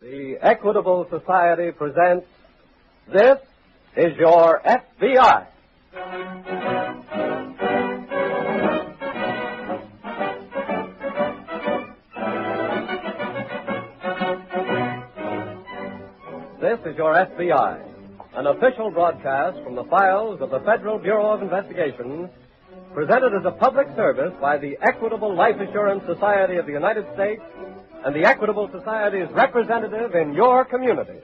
The Equitable Society presents This is Your FBI. This is Your FBI, an official broadcast from the files of the Federal Bureau of Investigation, presented as a public service by the Equitable Life Assurance Society of the United States and the Equitable Society's representative in your community.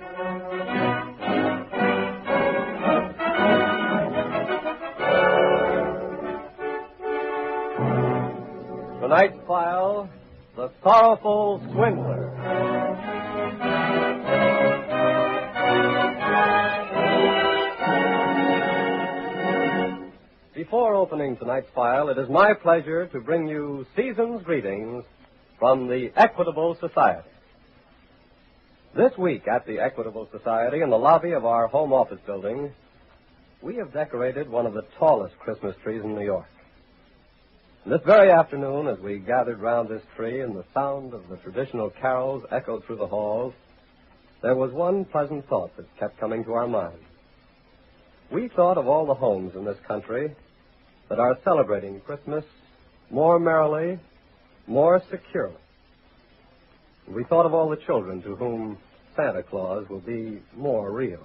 Tonight's file, The Sorrowful Swindler. Before opening tonight's file, it is my pleasure to bring you season's greetings from the Equitable Society. This week at the Equitable Society, in the lobby of our home office building, we have decorated one of the tallest Christmas trees in New York. And this very afternoon, as we gathered round this tree and the sound of the traditional carols echoed through the halls, there was one pleasant thought that kept coming to our minds. We thought of all the homes in this country that are celebrating Christmas more merrily, more securely. We thought of all the children to whom Santa Claus will be more real,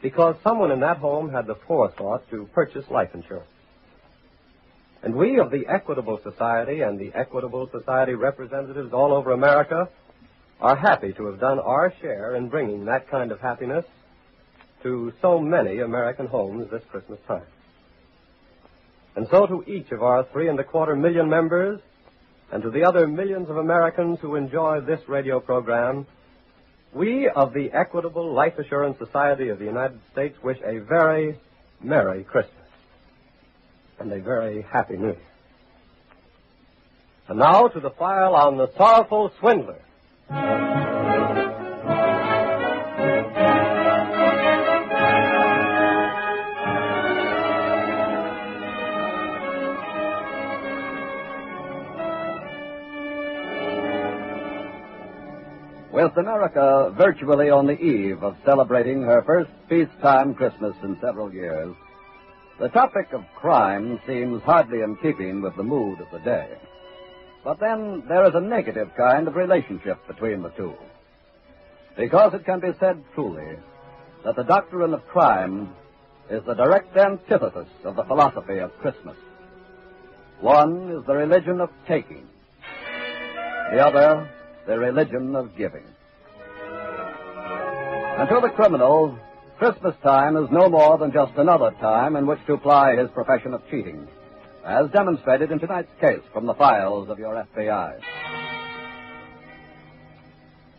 because someone in that home had the forethought to purchase life insurance. And we of the Equitable Society and the Equitable Society representatives all over America are happy to have done our share in bringing that kind of happiness to so many American homes this Christmas time. And so to each of our 3.25 million members, and to the other millions of Americans who enjoy this radio program, we of the Equitable Life Assurance Society of the United States wish a very Merry Christmas and a very Happy New Year. And now to the file on the Sorrowful Swindler. With America virtually on the eve of celebrating her first peacetime Christmas in several years, the topic of crime seems hardly in keeping with the mood of the day. But then there is a negative kind of relationship between the two. Because it can be said truly that the doctrine of crime is the direct antithesis of the philosophy of Christmas. One is the religion of taking, the other the religion of giving. And to the criminal, Christmas time is no more than just another time in which to ply his profession of cheating, as demonstrated in tonight's case from the files of your FBI.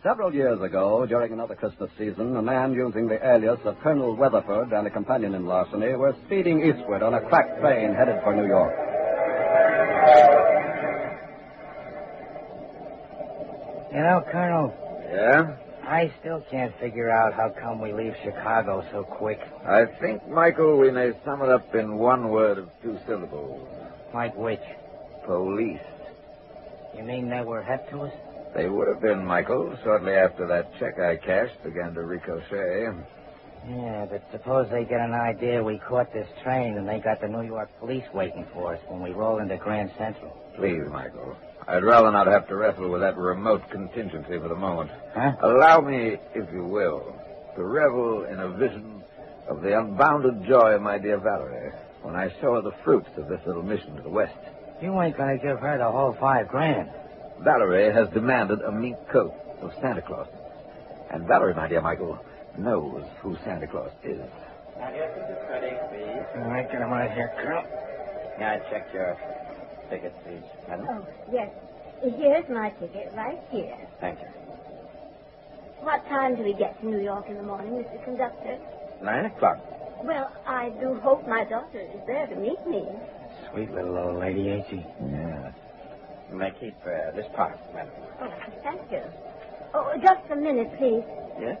Several years ago, during another Christmas season, a man using the alias of Colonel Weatherford and a companion in Larceny were speeding eastward on a crack train headed for New York. You know, Colonel. Yeah? I still can't figure out how come we leave Chicago so quick. I think, Michael, we may sum it up in one word of 2 syllables. Like which? Police. You mean they were hep to us? They would have been, Michael, shortly after that check I cashed began to ricochet. Yeah, but suppose they get an idea we caught this train and they got the New York police waiting for us when we roll into Grand Central. Please, Michael. I'd rather not have to wrestle with that remote contingency for the moment. Huh? Allow me, if you will, to revel in a vision of the unbounded joy of my dear Valerie when I show her the fruits of this little mission to the west. You ain't gonna give her the whole $5,000. Valerie has demanded a mink coat of Santa Claus. And Valerie, my dear Michael, knows who Santa Claus is. Now, your ticket's ready, please. All right, get him right here, Colonel. Yeah, I checked your ticket, please, madam. Oh, yes. Here's my ticket, right here. Thank you. What time do we get to New York in the morning, Mr. Conductor? 9 o'clock. Well, I do hope my daughter is there to meet me. Sweet little old lady, ain't she? Yeah. You may keep this part, madam. Oh, thank you. Oh, just a minute, please. Yes?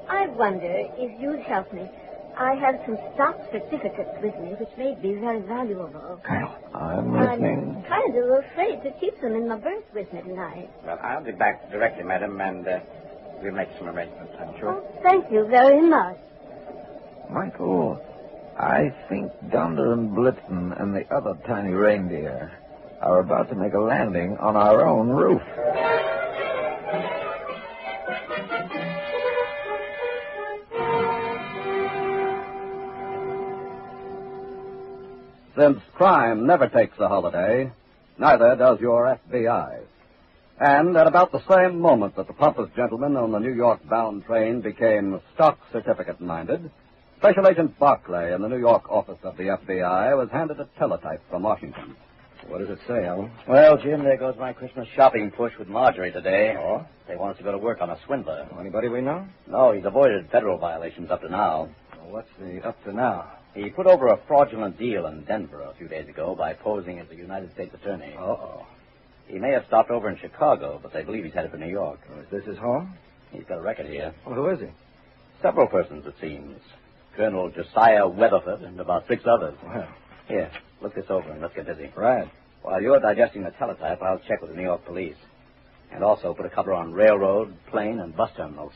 I wonder if you'd help me. I have some stock certificates with me which may be very valuable. Colonel. I'm listening. I'm kind of afraid to keep them in my berth with me tonight. Well, I'll be back directly, madam, and We'll make some arrangements, I'm sure. Oh, thank you very much. Michael, I think Donder and Blitzen and the other tiny reindeer are about to make a landing on our own roof. Since crime never takes a holiday, neither does your FBI. And at about the same moment that the pompous gentleman on the New York-bound train became stock certificate-minded, Special Agent Barclay in the New York office of the FBI was handed a teletype from Washington. What does it say, Alan? Well, Jim, there goes my Christmas shopping push with Marjorie today. Oh? They want us to go to work on a swindler. Anybody we know? No, he's avoided federal violations up to now. Well, what's the up to now? He put over a fraudulent deal in Denver a few days ago by posing as a United States attorney. Uh-oh. He may have stopped over in Chicago, but they believe he's headed for New York. Is this his home? He's got a record here. Well, who is he? Several persons, it seems. Colonel Josiah Weatherford and about 6 others. Well. Here, look this over and let's get busy. Right. While you're digesting the teletype, I'll check with the New York police. And also put a cover on railroad, plane, and bus terminals.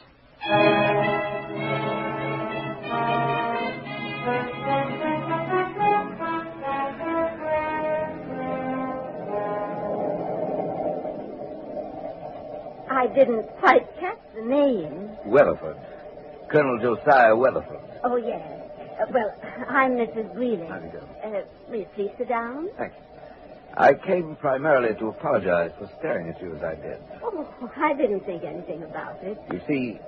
I didn't quite catch the name. Weatherford. Colonel Josiah Weatherford. Oh, yes. Well, I'm Mrs. Greeley. How do you do? Will you please sit down? Thanks. I came primarily to apologize for staring at you as I did. Oh, I didn't think anything about it. You see,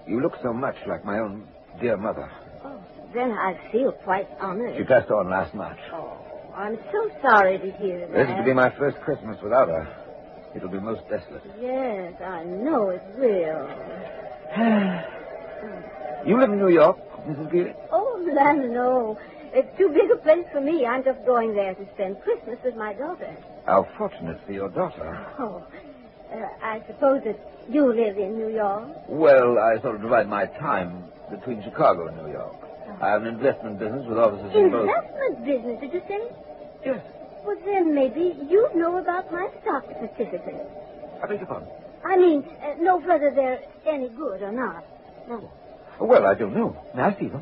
you look so much like my own dear mother. Oh, then I feel quite honored. She passed on last March. Oh, I'm so sorry to hear that. This is to be my first Christmas without her. It'll be most desolate. Yes, I know it will. You live in New York, Mrs. Greeley? Oh, land, no. It's too big a place for me. I'm just going there to spend Christmas with my daughter. How fortunate for your daughter. Oh, I suppose that you live in New York? Well, I sort of divide my time between Chicago and New York. I have an investment business with offices in both. Investment business, did you say? Yes. Well, then maybe you know about my stock certificates. I beg your pardon? I mean, know whether they're any good or not. No. Well, I don't know. May I see them?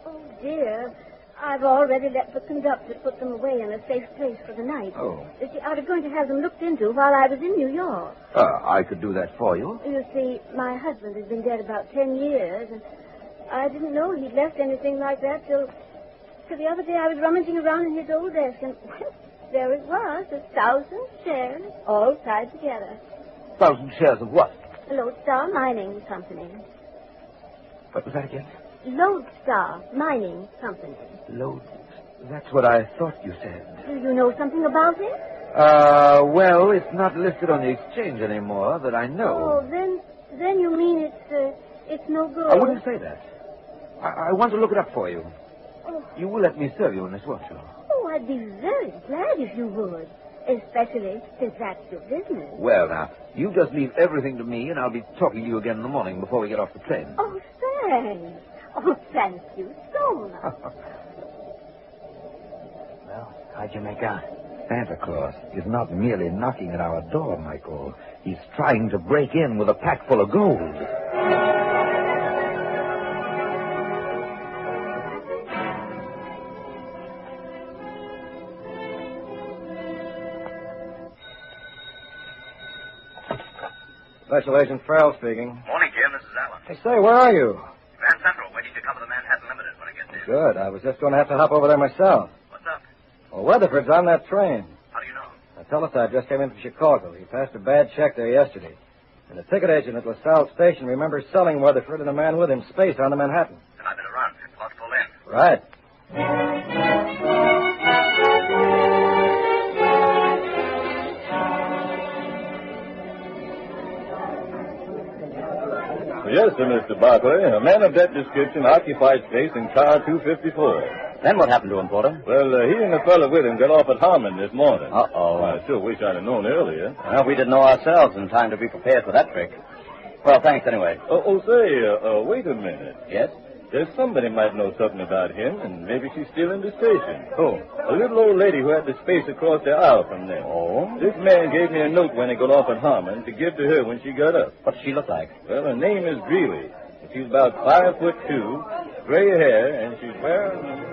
Oh, dear. I've already let the conductor put them away in a safe place for the night. Oh. You see, I was going to have them looked into while I was in New York. I could do that for you. You see, my husband has been dead about 10 years, and I didn't know he'd left anything like that till the other day I was rummaging around in his old desk, and well, there it was, 1,000 shares, all tied together. 1,000 shares of what? Lodestar Mining Company. What was that again? Lodestar Mining Company. That's what I thought you said. Do you know something about it? Well, it's not listed on the exchange anymore that I know. Oh, then you mean it's no good. I wouldn't say that. I want to look it up for you. Oh. You will let me serve you in this, won't you? Oh, I'd be very glad if you would. Especially since that's your business. Well, now, you just leave everything to me, and I'll be talking to you again in the morning before we get off the train. Oh, thanks. Oh, thank you so much. Well, how'd you make out? Santa Claus is not merely knocking at our door, Michael. He's trying to break in with a pack full of gold. Special Agent Farrell speaking. Morning, Jim. This is Alan. Hey, say, where are you? Grand Central, waiting to cover the Manhattan Limited when I get there. Good. I was just going to have to hop over there myself. What's up? Well, Weatherford's on that train. How do you know? A teletype just came in from Chicago. He passed a bad check there yesterday. And the ticket agent at LaSalle Station remembers selling Weatherford and a man with him space on the Manhattan. Then I better run. Let's pull in. Right. Yes, sir, Mr. Barclay. A man of that description occupied space in car 254. Then what happened to him, Porter? Well, he and the fellow with him got off at Harmon this morning. Uh-oh. I sure wish I'd have known earlier. Well, we didn't know ourselves in time to be prepared for that trick. Well, thanks anyway. Say, wait a minute. Yes? There's somebody might know something about him, and maybe she's still in the station. Who? A little old lady who had the space across the aisle from them. Oh? This man gave me a note when he got off at Harmon to give to her when she got up. What does she look like? Well, her name is Greeley. She's about 5'2", gray hair, and she's wearing...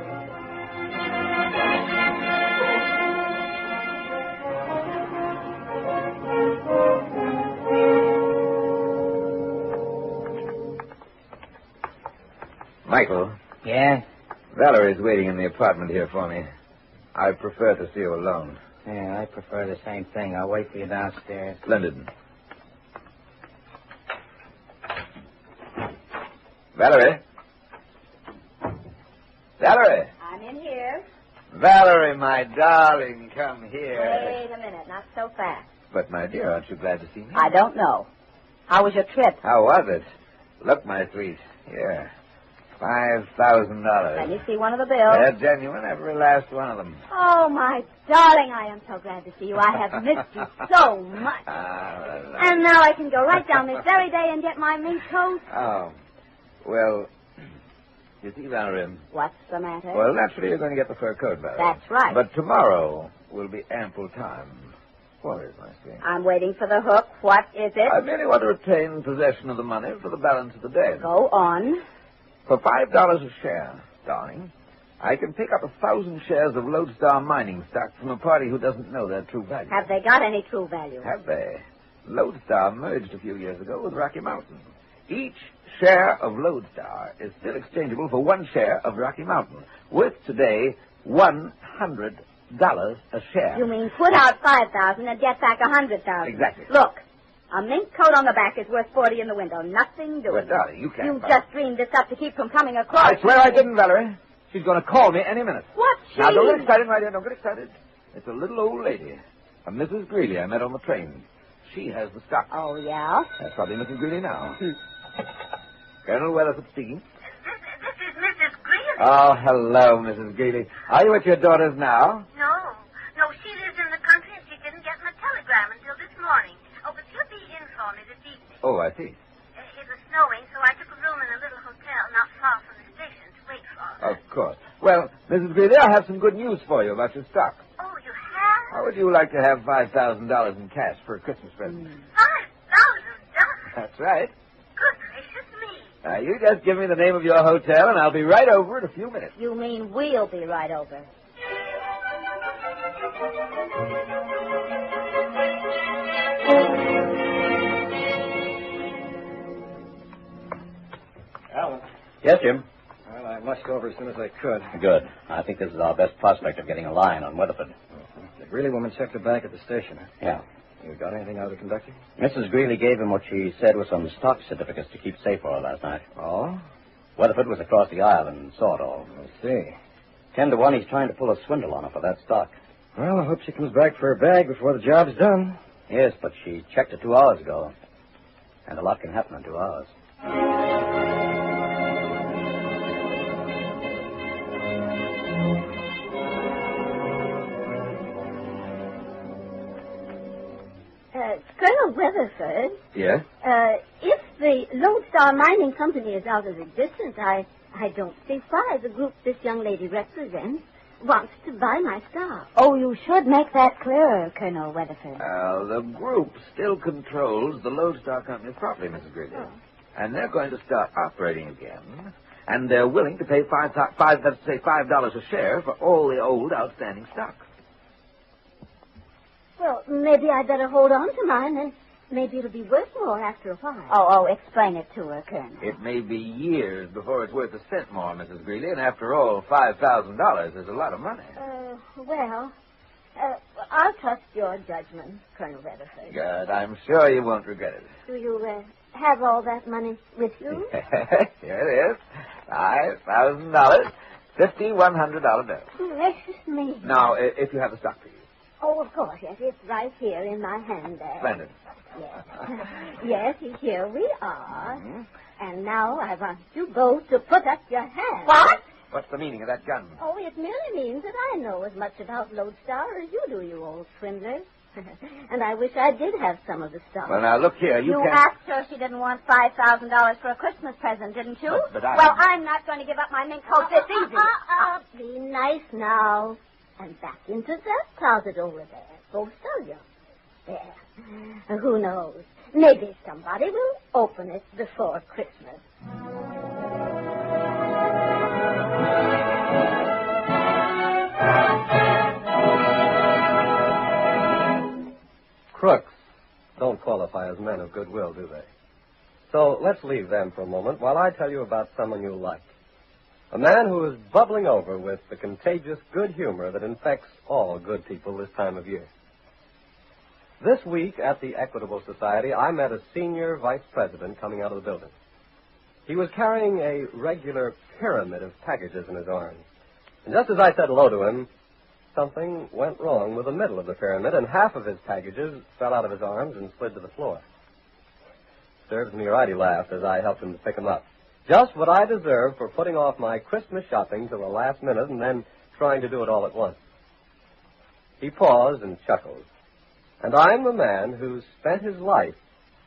Michael. Yeah? Valerie's waiting in the apartment here for me. I prefer to see you alone. Yeah, I prefer the same thing. I'll wait for you downstairs. Splendid. Valerie? Valerie? I'm in here. Valerie, my darling, come here. Wait a minute, not so fast. But, my dear, aren't you glad to see me? I don't know. How was your trip? How was it? Look, my sweet. Here. $5,000. Let me see one of the bills. They're genuine, every last one of them. Oh, my darling, I am so glad to see you. I have missed you so much. And now I can go right down this very day and get my mink coat. Oh. Well, you see, Valerie... What's the matter? Well, naturally, you're going to get the fur coat, Valerie. That's right. But tomorrow will be ample time. What is, my sweet? I'm waiting for the hook. What is it? I merely want to retain possession of the money for the balance of the day. Go on. For $5 a share, darling, I can pick up 1,000 shares of Lodestar mining stock from a party who doesn't know their true value. Have they got any true value? Have they? Lodestar merged a few years ago with Rocky Mountain. Each share of Lodestar is still exchangeable for 1 share of Rocky Mountain, worth today $100 a share. You mean put out $5,000 and get back $100,000? Exactly. Look, a mink coat on the back is worth $40 in the window. Nothing doing. Well, darling, you can't. You just dreamed this up to keep from coming across. I swear I didn't, Valerie. She's going to call me any minute. What? Now, don't get excited, my dear. Don't get excited. It's a little old lady, a Mrs. Greeley I met on the train. She has the stock. Oh, yeah? That's probably Mrs. Greeley now. Colonel Weatherford speaking. This is Mrs. Greeley. Oh, hello, Mrs. Greeley. Are you at your daughter's now? No, she lives in the country and she didn't get my telegram until this morning. Oh, but she'll be in for me this evening. Oh, I see. It was snowing, so I took a room in a little hotel not far from the station to wait for her. Of course. Well, Mrs. Greeley, I have some good news for you about your stock. Oh, you have? How would you like to have $5,000 in cash for a Christmas present? $5,000? That's right. Good gracious me. Now, you just give me the name of your hotel, and I'll be right over in a few minutes. You mean we'll be right over? Alan. Yes, Jim? Well, I mushed over as soon as I could. Good. I think this is our best prospect of getting a line on Weatherford. The Greeley woman checked her bank at the station. Yeah. You got anything out of the conductor? Mrs. Greeley gave him what she said was some stock certificates to keep safe for her last night. Oh? Weatherford was across the aisle and saw it all. I see. 10 to 1, he's trying to pull a swindle on her for that stock. Well, I hope she comes back for her bag before the job's done. Yes, but she checked it 2 hours ago. And a lot can happen in 2 hours. Colonel Weatherford. Yes? If the Lodestar Mining Company is out of existence, I don't see why the group this young lady represents wants to buy my stock. Oh, you should make that clearer, Colonel Weatherford. The group still controls the Lodestar Company's property, Mrs. Greeley. Oh. And they're going to start operating again. And they're willing to pay $5 a share for all the old outstanding stock. Well, maybe I'd better hold on to mine, and maybe it'll be worth more after a while. Oh, explain it to her, Colonel. It may be years before it's worth a cent more, Mrs. Greeley, and after all, $5,000 is a lot of money. I'll trust your judgment, Colonel Weatherford. Good. I'm sure you won't regret it. Do you have all that money with you? Here it is. $5,000. $5,100 bill. Gracious me. Now, if you have the stock, please. Oh, of course, yes. It's right here in my hand there. Splendid. Yes. Yes, here we are. Mm-hmm. And now I want you both to put up your hands. What? What's the meaning of that gun? Oh, it merely means that I know as much about Lodestar as you do, you old swindlers. And I wish I did have some of the stuff. Well, now, look here. You can't... asked her she didn't want $5,000 for a Christmas present, didn't you? But I... Well, I'm not going to give up my mink coat this easy. Be nice now. And back into that closet over there. Go sell you. There. Who knows? Maybe somebody will open it before Christmas. Crooks don't qualify as men of goodwill, do they? So let's leave them for a moment while I tell you about someone you'll like. A man who is bubbling over with the contagious good humor that infects all good people this time of year. This week at the Equitable Society, I met a senior vice president coming out of the building. He was carrying a regular pyramid of packages in his arms. And just as I said hello to him, something went wrong with the middle of the pyramid, and half of his packages fell out of his arms and slid to the floor. Serves me right, he laughed as I helped him to pick them up. Just what I deserved for putting off my Christmas shopping till the last minute and then trying to do it all at once. He paused and chuckled. And I'm the man who's spent his life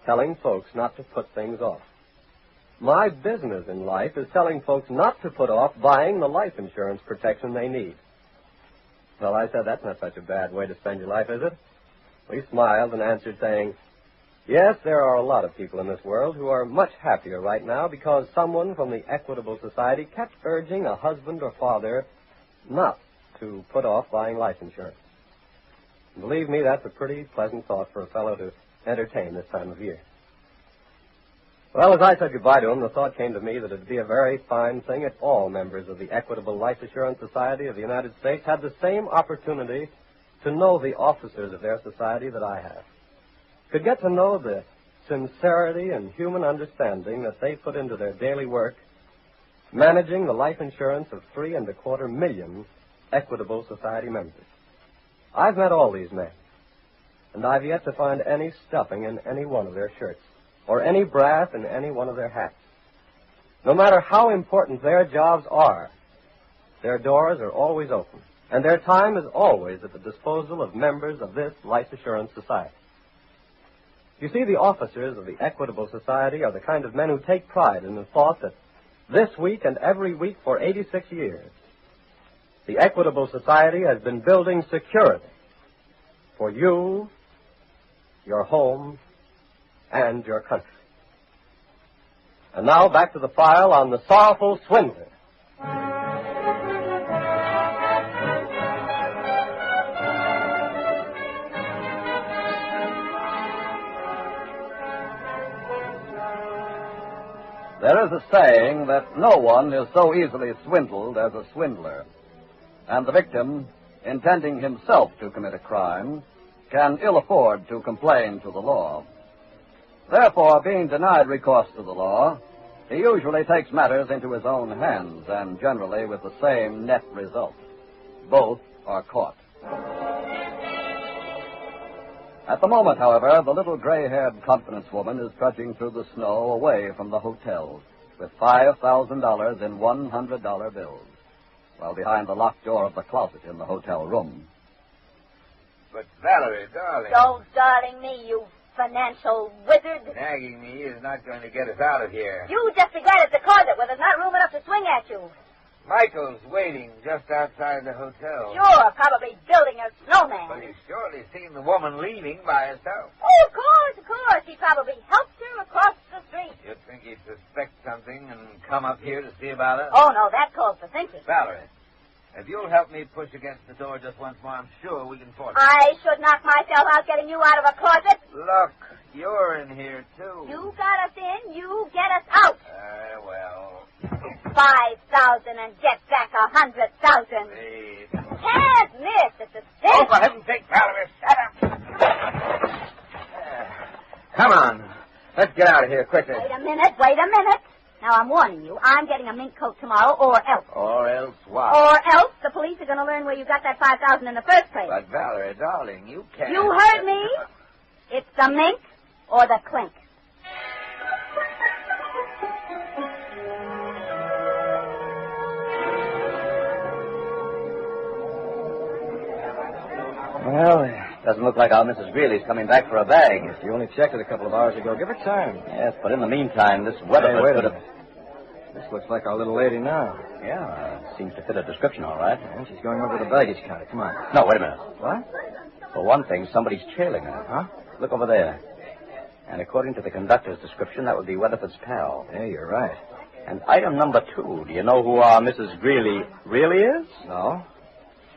telling folks not to put things off. My business in life is telling folks not to put off buying the life insurance protection they need. Well, I said, that's not such a bad way to spend your life, is it? He smiled and answered saying, yes, there are a lot of people in this world who are much happier right now because someone from the Equitable Society kept urging a husband or father not to put off buying life insurance. Believe me, that's a pretty pleasant thought for a fellow to entertain this time of year. Well, as I said goodbye to him, the thought came to me that it would be a very fine thing if all members of the Equitable Life Assurance Society of the United States had the same opportunity to know the officers of their society that I have. Could get to know the sincerity and human understanding that they put into their daily work, managing the life insurance of 3.25 million Equitable Society members. I've met all these men, and I've yet to find any stuffing in any one of their shirts, or any brass in any one of their hats. No matter how important their jobs are, their doors are always open, and their time is always at the disposal of members of this Life Assurance Society. You see, the officers of the Equitable Society are the kind of men who take pride in the thought that this week and every week for 86 years, the Equitable Society has been building security for you, your home, and your country. And now back to the file on the Sorrowful Swindler. There is a saying that no one is so easily swindled as a swindler. And the victim, intending himself to commit a crime, can ill afford to complain to the law. Therefore, being denied recourse to the law, he usually takes matters into his own hands, and generally with the same net result. Both are caught. At the moment, however, the little gray-haired confidence woman is trudging through the snow away from the hotel with $5,000 in $100 bills, while behind the locked door of the closet in the hotel room. But, Valerie, darling... Don't darling me, you financial wizard. Nagging me is not going to get us out of here. You just regretted the closet where there's not room enough to swing at you. Michael's waiting just outside the hotel. Sure, probably building a snowman. But he's surely seen the woman leaving by herself. Oh, of course. He probably helped her across the street. You'd think he'd suspect something and come up here to see about it? Oh, no, that calls for thinking. Valerie, if you'll help me push against the door just once more, I'm sure we can force it. I should knock myself out getting you out of a closet. Look, you're in here, too. You got us in, you get us out. Well... 5,000 and get back 100,000. Please. Can't miss. It's a Oh, cinch. for heaven's sake, Valerie, shut up. Come on. Let's get out of here quickly. Wait a minute. Now, I'm warning you. I'm getting a mink coat tomorrow, or else. Or else what? Or else the police are going to learn where you got that 5,000 in the first place. But, Valerie, darling, you can't... You heard me. It's the mink or the clink. Well, it Doesn't look like our Mrs. Greeley's coming back for a bag. You only checked it a couple of hours ago. Give her time. Yes, but in the meantime, this Weatherford Wait a could have... minute. This looks like our little lady now. Yeah, seems to fit a description all right. And she's going over the baggage counter. Come on. No, wait a minute. What? For one thing, somebody's trailing her. Huh? Look over there. And according to the conductor's description, that would be Weatherford's pal. Yeah, you're right. And item number 2, do you know who our Mrs. Greeley really is? No.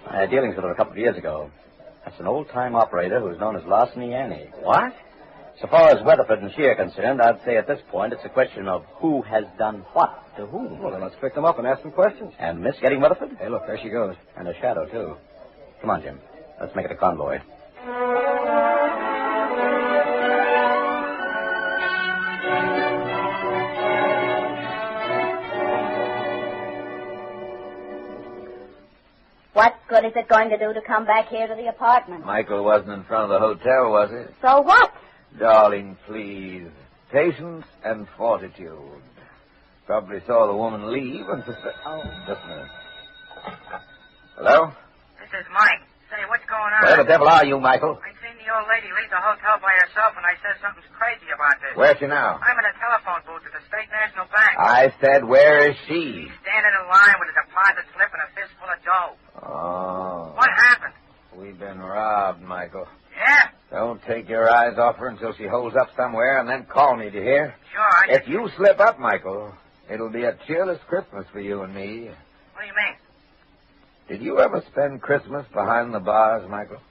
I had dealings with her a couple of years ago. That's an old-time operator who's known as Larceny Annie. What? So far as Weatherford and she are concerned, I'd say at this point it's a question of who has done what to whom. Well, then let's pick them up and ask some questions. And Miss getting Weatherford? Hey, look, there she goes. And a shadow, too. Come on, Jim. Let's make it a convoy. What good is it going to do to come back here to the apartment? Michael wasn't in front of the hotel, was he? So what? Darling, please. Patience and fortitude. Probably saw the woman leave and... Oh. Just a minute. Hello? This is Mike. Say, what's going on? Where the devil are you, Michael? I seen the old lady leave the hotel by herself, and I said something's crazy about this. Where's she now? I'm in a telephone booth at the State National Bank. I said, where is she? She's standing in line with a deposit slip and a fistful of dough. Oh. What happened? We've been robbed, Michael. Yeah? Don't take your eyes off her until she holds up somewhere, and then call me, do you hear? Sure, If you slip up, Michael, it'll be a cheerless Christmas for you and me. What do you mean? Did you ever spend Christmas behind the bars, Michael?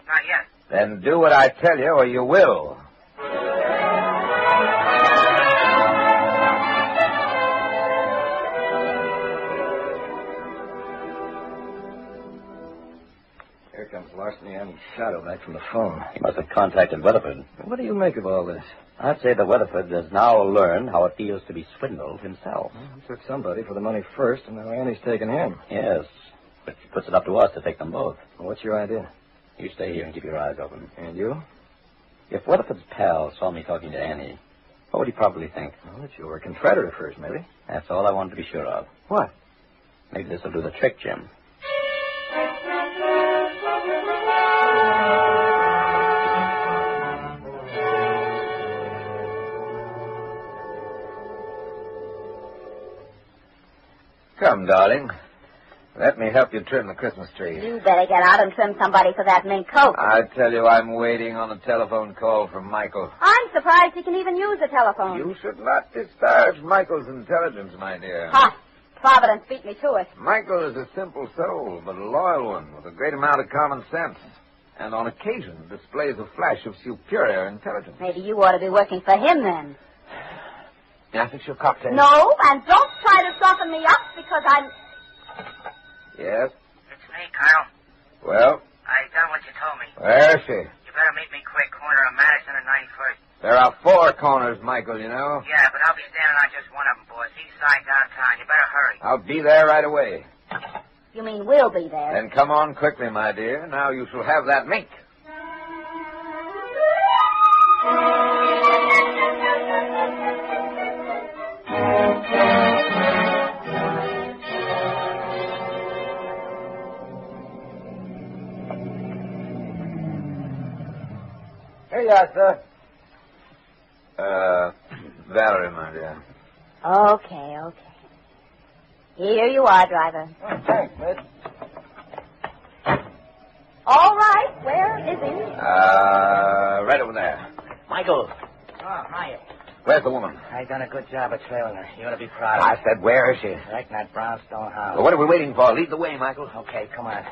Not yet. Then do what I tell you, or you will. Here comes Larceny and Shadow back from the phone. He must have contacted Weatherford. What do you make of all this? I'd say that Weatherford has now learned how it feels to be swindled himself. Well, he took somebody for the money first, and now Annie's taking him. Yes, but he puts it up to us to take them both. Well, what's your idea? You stay here and keep your eyes open. And you? If Weatherford's pal saw me talking to Annie, what would he probably think? Well, that you were a Confederate first, maybe. That's all I wanted to be sure of. What? Maybe this will do the trick, Jim. Come, darling. Let me help you trim the Christmas tree. You better get out and trim somebody for that mink coat. I tell you, I'm waiting on a telephone call from Michael. I'm surprised he can even use a telephone. You should not disparage Michael's intelligence, my dear. Ha! Providence beat me to it. Michael is a simple soul, but a loyal one with a great amount of common sense. And on occasion displays a flash of superior intelligence. Maybe you ought to be working for him then. May I fix your cocktail? No, and don't try to soften me up because I'm... Yes? It's me, Colonel. Well? I done what you told me. Where is she? You better meet me quick, corner of Madison and 91st. There are 4 corners, Michael, you know. Yeah, but I'll be standing on just one of them, boys. East side downtown. You better hurry. I'll be there right away. You mean we'll be there? Then come on quickly, my dear. Now you shall have that mink. Here you are, sir. Valerie, my dear. Okay. Here you are, driver. Oh, thanks, miss. All right, where is he? Right over there. Michael. Oh, hiya. Where's the woman? I done a good job of trailing her. You ought to be proud of I me. said, where is she? Right in that brownstone house. Well, what are we waiting for? Lead the way, Michael. Okay, come on.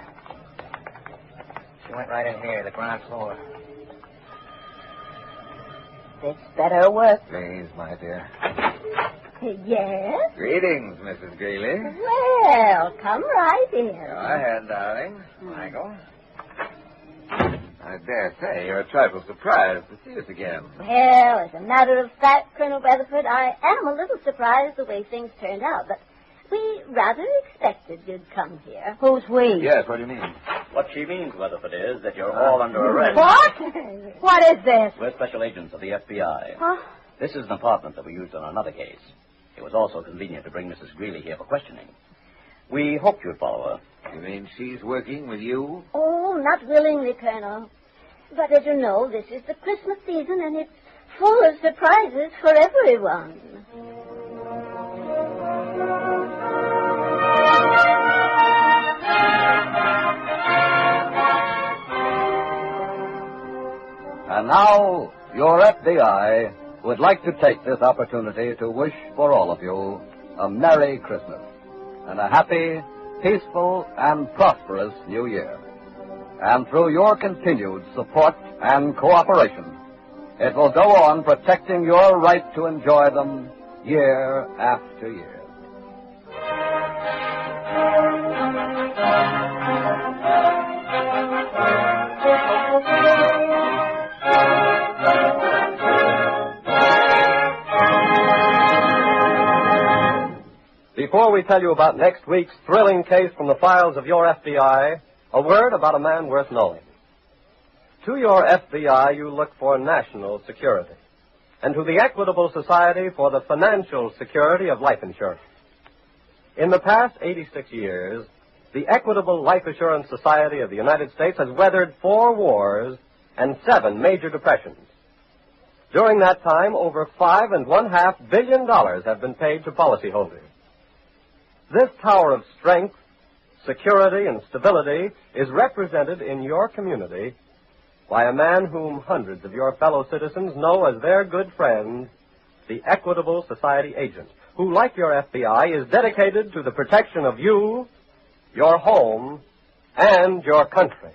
She went right in here, the ground floor. This better work. Please, my dear. Yes? Greetings, Mrs. Greeley. Well, come right in. Go ahead, darling. Michael. I dare say you're a trifle surprised to see us again. Well, as a matter of fact, Colonel Weatherford, I am a little surprised the way things turned out, but we rather expected you'd come here. Who's we? Yes, what do you mean? What she means, Weatherford, is that you're all under arrest. What? What is this? We're special agents of the FBI. Huh? This is an apartment that we used on another case. It was also convenient to bring Mrs. Greeley here for questioning. We hoped you'd follow her. You mean she's working with you? Oh, not willingly, Colonel. But as you know, this is the Christmas season, and it's full of surprises for everyone. And now, your FBI would like to take this opportunity to wish for all of you a Merry Christmas and a happy, peaceful, and prosperous New Year. And through your continued support and cooperation, it will go on protecting your right to enjoy them year after year. Before we tell you about next week's thrilling case from the files of your FBI, a word about a man worth knowing. To your FBI, you look for national security, and to the Equitable Society for the financial security of life insurance. In the past 86 years, the Equitable Life Assurance Society of the United States has weathered 4 wars and 7 major depressions. During that time, over $5.5 billion have been paid to policyholders. This tower of strength, security, and stability is represented in your community by a man whom hundreds of your fellow citizens know as their good friend, the Equitable Society agent, who, like your FBI, is dedicated to the protection of you, your home, and your country.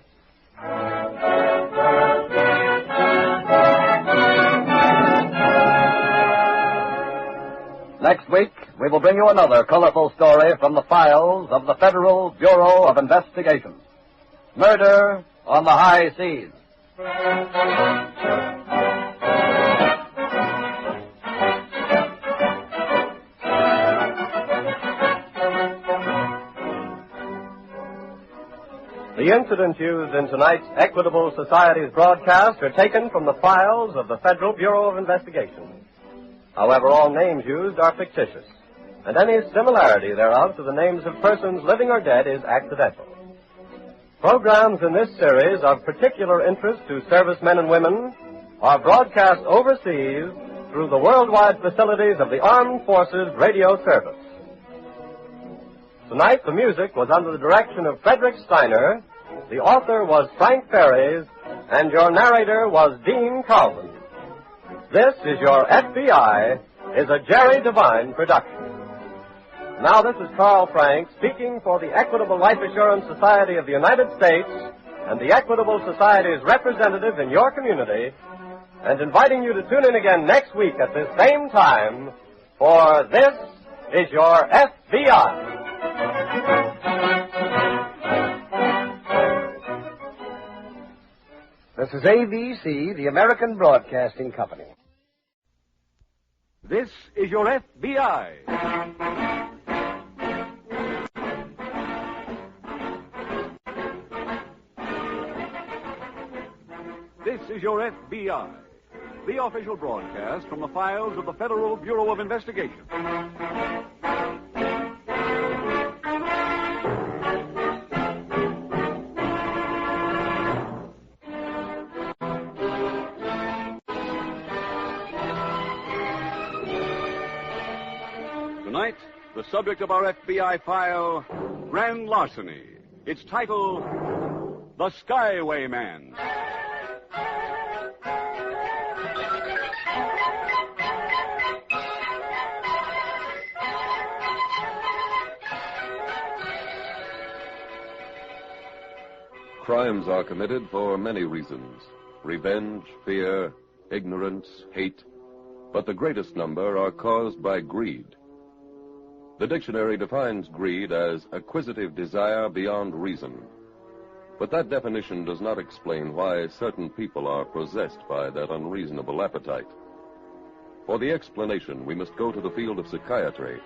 Next week, we will bring you another colorful story from the files of the Federal Bureau of Investigation. Murder on the High Seas. The incidents used in tonight's Equitable Society's broadcast are taken from the files of the Federal Bureau of Investigation. However, all names used are fictitious, and any similarity thereof to the names of persons living or dead is accidental. Programs in this series of particular interest to servicemen and women are broadcast overseas through the worldwide facilities of the Armed Forces Radio Service. Tonight, the music was under the direction of Frederick Steiner, the author was Frank Ferries, and your narrator was Dean Carlton. This is Your FBI is a Jerry Devine production. Now this is Carl Frank speaking for the Equitable Life Assurance Society of the United States and the Equitable Society's representative in your community, and inviting you to tune in again next week at this same time for This is Your FBI. This is ABC, the American Broadcasting Company. This is Your FBI. This is Your FBI, the official broadcast from the files of the Federal Bureau of Investigation. Tonight, the subject of our FBI file, Grand Larceny. Its title, The Skyway Man. Crimes are committed for many reasons: revenge, fear, ignorance, hate. But the greatest number are caused by greed. The dictionary defines greed as acquisitive desire beyond reason. But that definition does not explain why certain people are possessed by that unreasonable appetite. For the explanation, we must go to the field of psychiatry,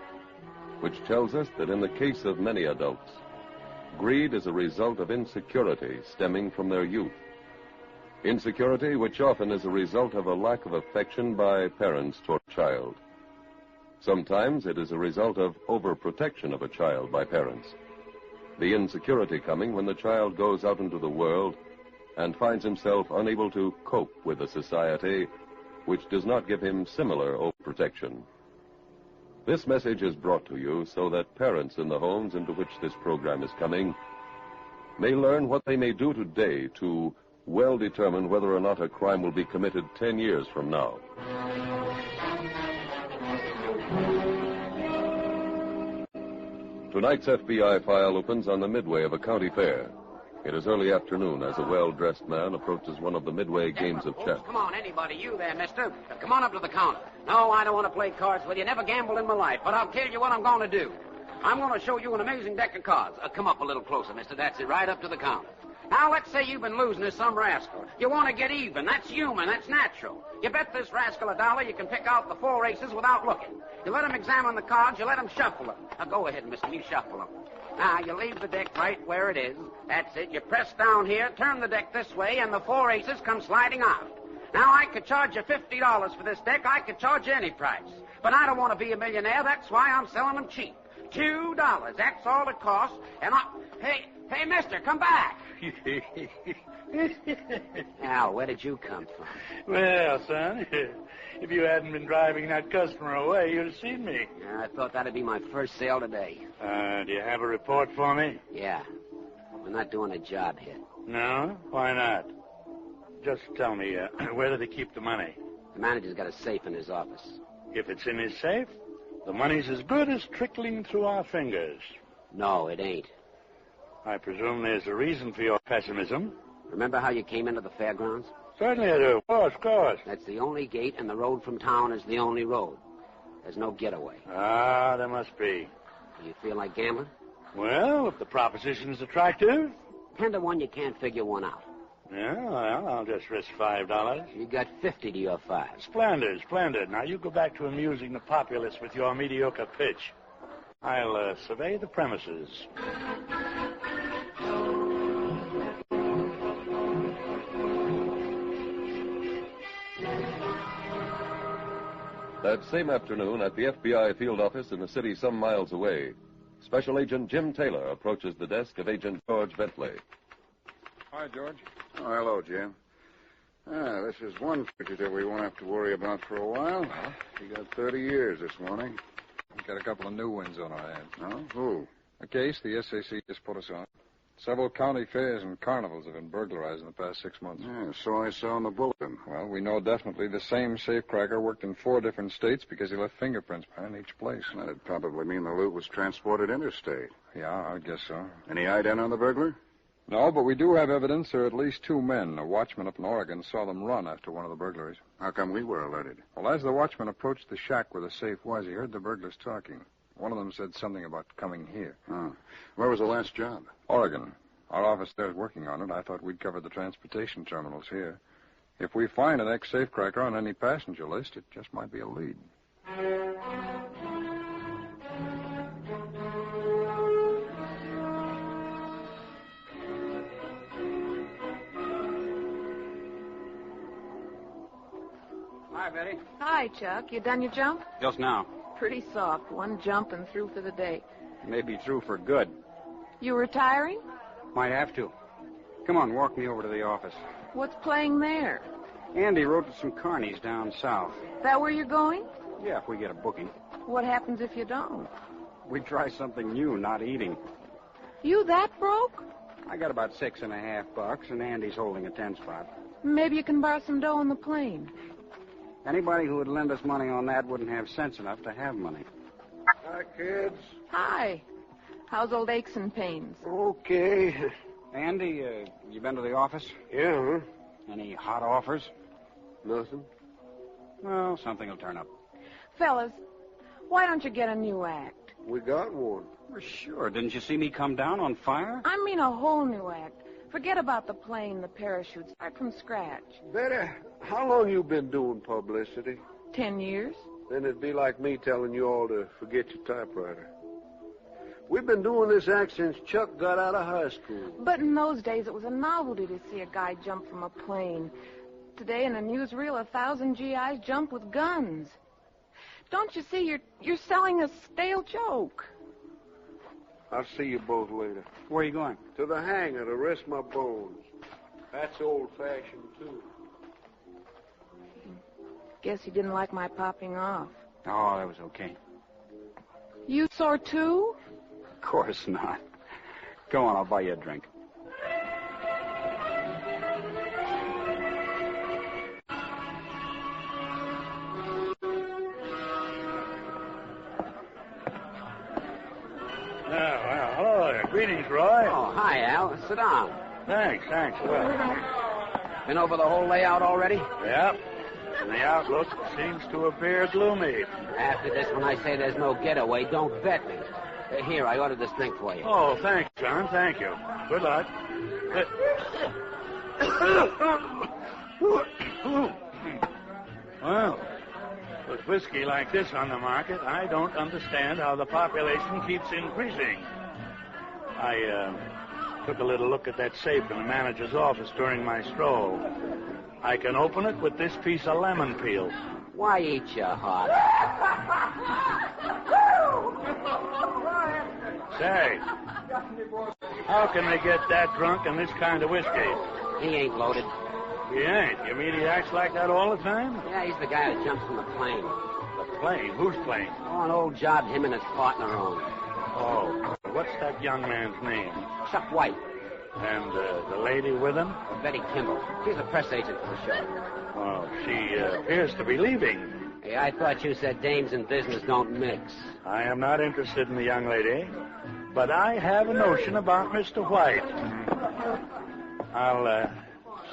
which tells us that in the case of many adults, greed is a result of insecurity stemming from their youth. Insecurity which often is a result of a lack of affection by parents toward a child. Sometimes it is a result of overprotection of a child by parents. The insecurity coming when the child goes out into the world and finds himself unable to cope with a society which does not give him similar overprotection. This message is brought to you so that parents in the homes into which this program is coming may learn what they may do today to well determine whether or not a crime will be committed 10 years from now. Tonight's FBI file opens on the midway of a county fair. It is early afternoon as a well-dressed man approaches one of the midway games of chess. Come on, anybody, you there, mister. Come on up to the counter. No, I don't want to play cards with you. Never gambled in my life. But I'll tell you what I'm going to do. I'm going to show you an amazing deck of cards. Come up a little closer, mister. That's it, right up to the counter. Now, let's say you've been losing to some rascal. You want to get even. That's human. That's natural. You bet this rascal $1 you can pick out the 4 aces without looking. You let him examine the cards. You let him shuffle them. Now, go ahead, mister. You shuffle them. Now, you leave the deck right where it is. That's it. You press down here, turn the deck this way, and the 4 aces come sliding out. Now, I could charge you $50 for this deck. I could charge you any price. But I don't want to be a millionaire. That's why I'm selling them cheap. $2. That's all it costs. And Hey, mister, come back. Al, where did you come from? Well, son, if you hadn't been driving that customer away, you'd have seen me. I thought that'd be my first sale today. Do you have a report for me? Yeah. We're not doing a job here. No? Why not? Just tell me, where do they keep the money? The manager's got a safe in his office. If it's in his safe, the money's as good as trickling through our fingers. No, it ain't. I presume there's a reason for your pessimism. Remember how you came into the fairgrounds? Certainly I do. Of course. That's the only gate, and the road from town is the only road. There's no getaway. Ah, there must be. Do you feel like gambling? Well, if the proposition's attractive. 10 to 1, you can't figure one out. Yeah, well, I'll just risk $5. You got 50 to your 5. Splendid, splendid. Now, you go back to amusing the populace with your mediocre pitch. I'll survey the premises. That same afternoon, at the FBI field office in a city some miles away, Special Agent Jim Taylor approaches the desk of Agent George Bentley. Hi, George. Oh, hello, Jim. This is one fugitive we won't have to worry about for a while. He got 30 years this morning. We've got a couple of new ones on our hands. Oh, who? A case the SAC just put us on. Several county fairs and carnivals have been burglarized in the past 6 months. Yeah, so I saw in the bulletin. Well, we know definitely the same safecracker worked in 4 different states because he left fingerprints behind each place. That'd probably mean the loot was transported interstate. Yeah, I guess so. Any ident on the burglar? No, but we do have evidence there are at least 2 men. A watchman up in Oregon saw them run after one of the burglaries. How come we were alerted? Well, as the watchman approached the shack where the safe was, he heard the burglars talking. One of them said something about coming here. Oh. Where was the last job? Oregon. Our office there is working on it. I thought we'd cover the transportation terminals here. If we find an ex-safecracker on any passenger list, it just might be a lead. Hi, Betty. Hi, Chuck. You done your jump? Just now. Pretty soft. 1 jump and through for the day. Maybe through for good. You retiring? Might have to. Come on, walk me over to the office. What's playing there? Andy wrote to some carnies down south. That where you're going? Yeah, if we get a booking. What happens if you don't? We try something new, not eating. You that broke? I got about $6.50, and Andy's holding a 10 spot. Maybe you can borrow some dough on the plane. Anybody who would lend us money on that wouldn't have sense enough to have money. Hi, kids. Hi. How's old aches and pains? Okay. Andy, you been to the office? Yeah. Any hot offers? Nothing. Well, something will turn up. Fellas, why don't you get a new act? We got one. Well, sure. Didn't you see me come down on fire? I mean a whole new act. Forget about the plane, the parachute. Start from scratch. Betty, how long you been doing publicity? 10 years. Then it'd be like me telling you all to forget your typewriter. We've been doing this act since Chuck got out of high school. But in those days, it was a novelty to see a guy jump from a plane. Today, in a newsreel, 1,000 GIs jump with guns. Don't you see, you're selling a stale joke. I'll see you both later. Where are you going? To the hangar to rest my bones. That's old-fashioned, too. Guess he didn't like my popping off. Oh, that was okay. You sore, too? Of course not. Go on, I'll buy you a drink. Well, hello there. Greetings, Roy. Oh, hi, Al. Sit down. Thanks. Well, Been over the whole layout already? yep. And the outlook seems to appear gloomy. After this, when I say there's no getaway, don't bet me. Here, I ordered this drink for you. Oh, thanks, John. Thank you. Good luck. Well, with whiskey like this on the market, I don't understand how the population keeps increasing. I took a little look at that safe in the manager's office during my stroll. I can open it with this piece of lemon peel. Why eat your heart? Say, how can they get that drunk in this kind of whiskey? He ain't loaded. He ain't? You mean he acts like that all the time? Yeah, he's the guy that jumps from the plane. The plane? Whose plane? Oh, an old job him and his partner own. Oh, what's that young man's name? Chuck White. And the lady with him? Betty Kimball. She's a press agent for the show. Oh, she appears to be leaving. Hey, I thought you said dames and business don't mix. I am not interested in the young lady, but I have a notion about Mr. White. I'll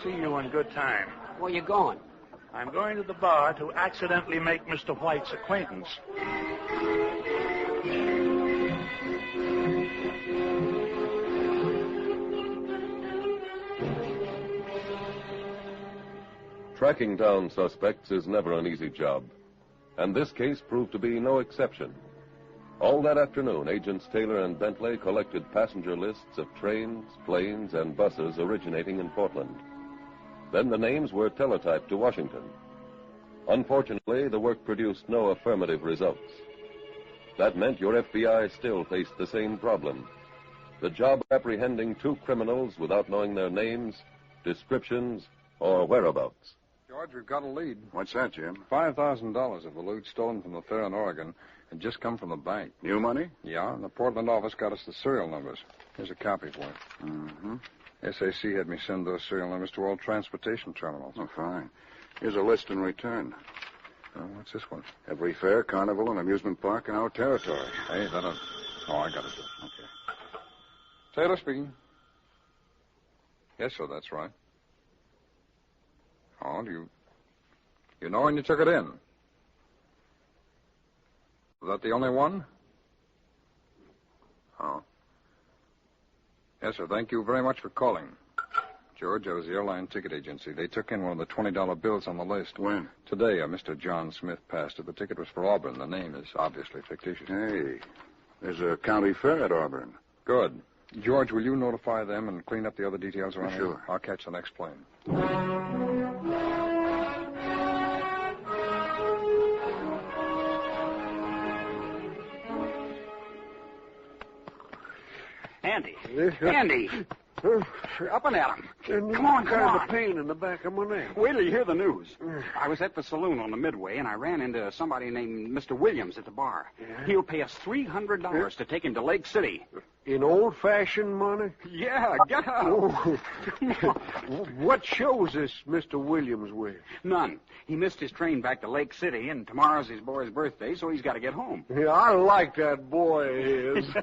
see you in good time. Where you going? I'm going to the bar to accidentally make Mr. White's acquaintance. Tracking down suspects is never an easy job, and this case proved to be no exception. All that afternoon, Agents Taylor and Bentley collected passenger lists of trains, planes, and buses originating in Portland. Then the names were teletyped to Washington. Unfortunately, the work produced no affirmative results. That meant your FBI still faced the same problem. The job of apprehending two criminals without knowing their names, descriptions, or whereabouts. George, we've got a lead. What's that, Jim? $5,000 of the loot stolen from the fair in Oregon had just come from the bank. New money? Yeah, and the Portland office got us the serial numbers. Here's a copy for it. Mm-hmm. SAC had me send those serial numbers to all transportation terminals. Oh, fine. Here's a list in return. Oh, what's this one? Every fair, carnival, and amusement park in our territory. Hey, that'll... Oh, I got it. Okay. Taylor speaking. Yes, sir, that's right. Oh, do you know when you took it in? Was that the only one? Oh. Yes, sir. Thank you very much for calling. George, I was the airline ticket agency. They took in one of the $20 bills on the list. When? Today, Mr. John Smith passed it. The ticket was for Auburn. The name is obviously fictitious. Hey, there's a county fair at Auburn. Good. George, will you notify them and clean up the other details around Sure. here? I'll catch the next plane. Andy. Andy. Up and at 'em. Come on, come on. The pain in the back of my neck. Wait till you hear the news. I was at the saloon on the Midway, and I ran into somebody named Mr. Williams at the bar. Yeah? He'll pay us $300 to take him to Lake City. In old-fashioned money? Yeah, get up. Oh. What shows this Mr. Williams with? None. He missed his train back to Lake City, and tomorrow's his boy's birthday, so he's got to get home. Yeah, I like that boy of his.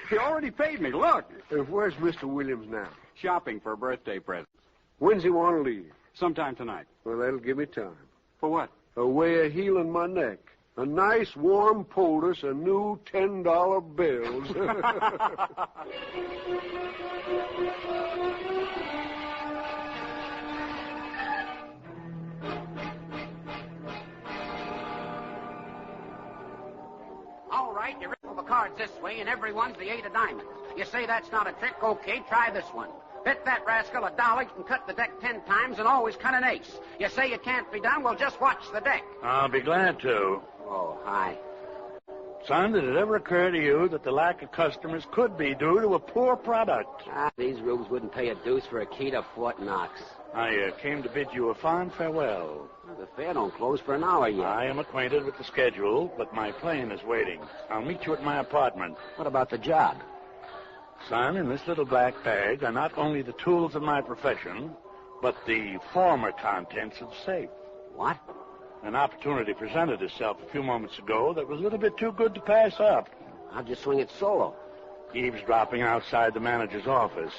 He already paid me. Look. Where's Mr. Williams now? Shopping for a birthday present. When's he want to leave? Sometime tonight. Well, that'll give me time. For what? A way of healing my neck. A nice warm poultice of new $10 bills. All right, you riffle the cards this way, and everyone's the 8 of diamonds. You say that's not a trick? Okay, try this one. Bet that rascal $1 you can cut the deck 10 times and always cut an ace. You say it can't be done? Well, just watch the deck. I'll be glad to. Oh, hi. Son, did it ever occur to you that the lack of customers could be due to a poor product? These rubes wouldn't pay a deuce for a key to Fort Knox. I came to bid you a fond farewell. The fair don't close for an hour yet. I am acquainted with the schedule, but my plane is waiting. I'll meet you at my apartment. What about the job? Son, in this little black bag are not only the tools of my profession, but the former contents of the safe. What? An opportunity presented itself a few moments ago that was a little bit too good to pass up. How'd you swing it solo? Eavesdropping outside the manager's office.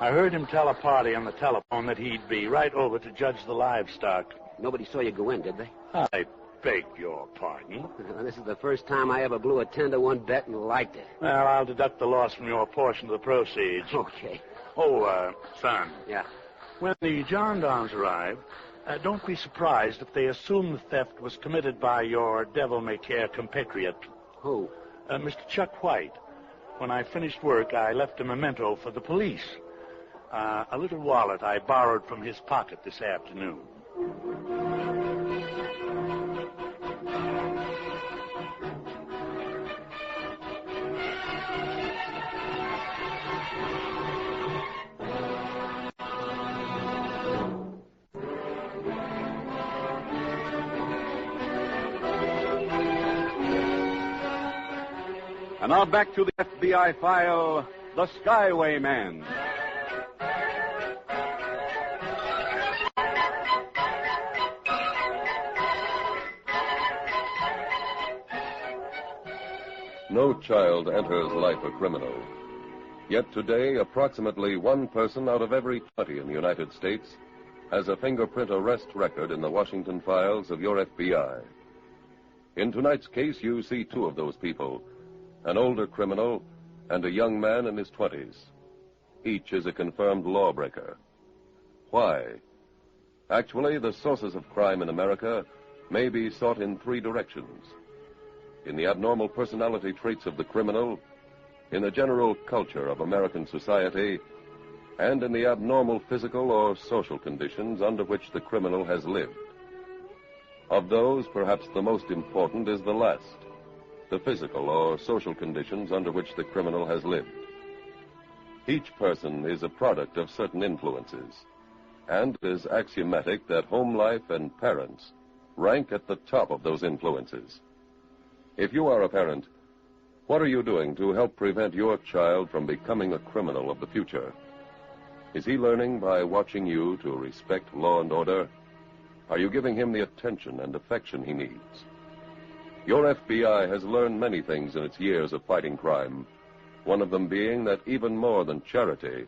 I heard him tell a party on the telephone that he'd be right over to judge the livestock. Nobody saw you go in, did they? I beg your pardon. This is the first time I ever blew a 10-to-1 bet and liked it. Well, I'll deduct the loss from your portion of the proceeds. Okay. Oh, son. Yeah? When the gendarmes arrive, don't be surprised if they assume the theft was committed by your devil-may-care compatriot. Who? Mr. Chuck White. When I finished work, I left a memento for the police. A little wallet I borrowed from his pocket this afternoon. And now back to the FBI file, The Skyway Man. No child enters life a criminal. Yet today, approximately 1 person out of every 20 in the United States has a fingerprint arrest record in the Washington files of your FBI. In tonight's case, you see 2 of those people, an older criminal and a young man in his 20s. Each is a confirmed lawbreaker. Why? Actually, the sources of crime in America may be sought in 3 directions. In the abnormal personality traits of the criminal, in the general culture of American society, and in the abnormal physical or social conditions under which the criminal has lived. Of those, perhaps the most important is the last, the physical or social conditions under which the criminal has lived. Each person is a product of certain influences, and it is axiomatic that home life and parents rank at the top of those influences. If you are a parent, what are you doing to help prevent your child from becoming a criminal of the future? Is he learning by watching you to respect law and order? Are you giving him the attention and affection he needs? Your FBI has learned many things in its years of fighting crime, one of them being that even more than charity,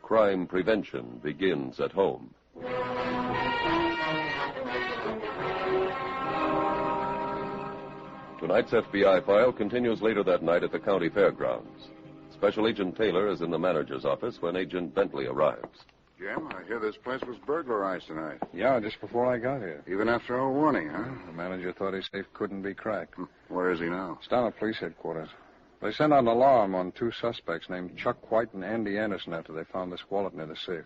crime prevention begins at home. Tonight's FBI file continues later that night at the county fairgrounds. Special Agent Taylor is in the manager's office when Agent Bentley arrives. Jim, I hear this place was burglarized tonight. Yeah, just before I got here. Even after our warning, huh? The manager thought his safe couldn't be cracked. Where is he now? It's down at police headquarters. They sent out an alarm on 2 suspects named Chuck White and Andy Anderson after they found this wallet near the safe.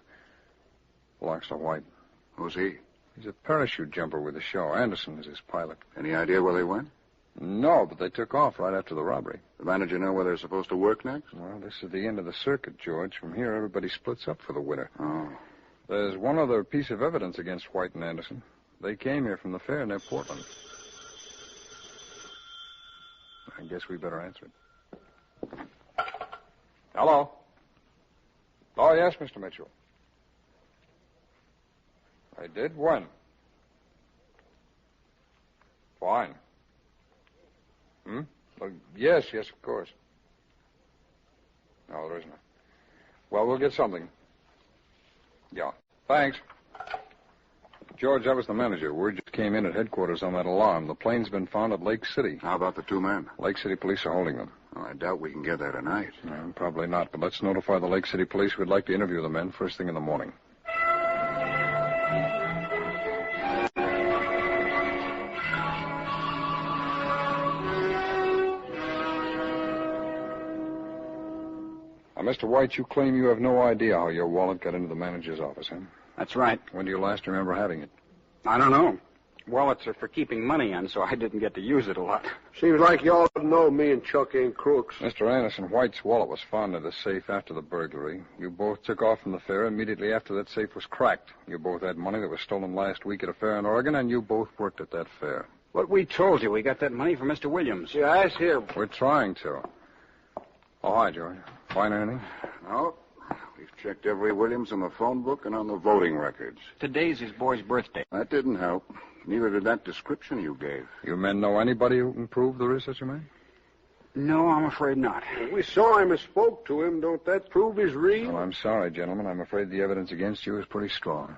Belongs to White. Who's he? He's a parachute jumper with the show. Anderson is his pilot. Any idea where they went? No, but they took off right after the robbery. The manager know where they're supposed to work next? Well, this is the end of the circuit, George. From here, everybody splits up for the winter. Oh. There's one other piece of evidence against White and Anderson. They came here from the fair near Portland. I guess we better answer it. Hello? Oh, yes, Mr. Mitchell. I did? When? Fine. Well, yes, of course. No, there isn't. Well, we'll get something. Yeah. Thanks. George, that was the manager. Word just came in at headquarters on that alarm. The plane's been found at Lake City. How about the 2 men? Lake City police are holding them. Well, I doubt we can get there tonight. No, probably not, but let's notify the Lake City police. We'd like to interview the men first thing in the morning. Now, Mr. White, you claim you have no idea how your wallet got into the manager's office, huh? That's right. When do you last remember having it? I don't know. wallets are for keeping money in, so I didn't get to use it a lot. Seems like y'all know me and Chuck ain't crooks. Mr. Anderson, White's wallet was found in the safe after the burglary. You both took off from the fair immediately after that safe was cracked. You both had money that was stolen last week at a fair in Oregon, and you both worked at that fair. But we told you we got that money from Mr. Williams. Yeah, ask him. We're trying to. Oh, hi, George. Find anything? No. We've checked every Williams in the phone book and on the voting records. Today's his boy's birthday. That didn't help. Neither did that description you gave. You men know anybody who can prove there is such a man? No, I'm afraid not. We saw him and spoke to him. Don't that prove he's real? Well, I'm sorry, gentlemen. I'm afraid the evidence against you is pretty strong.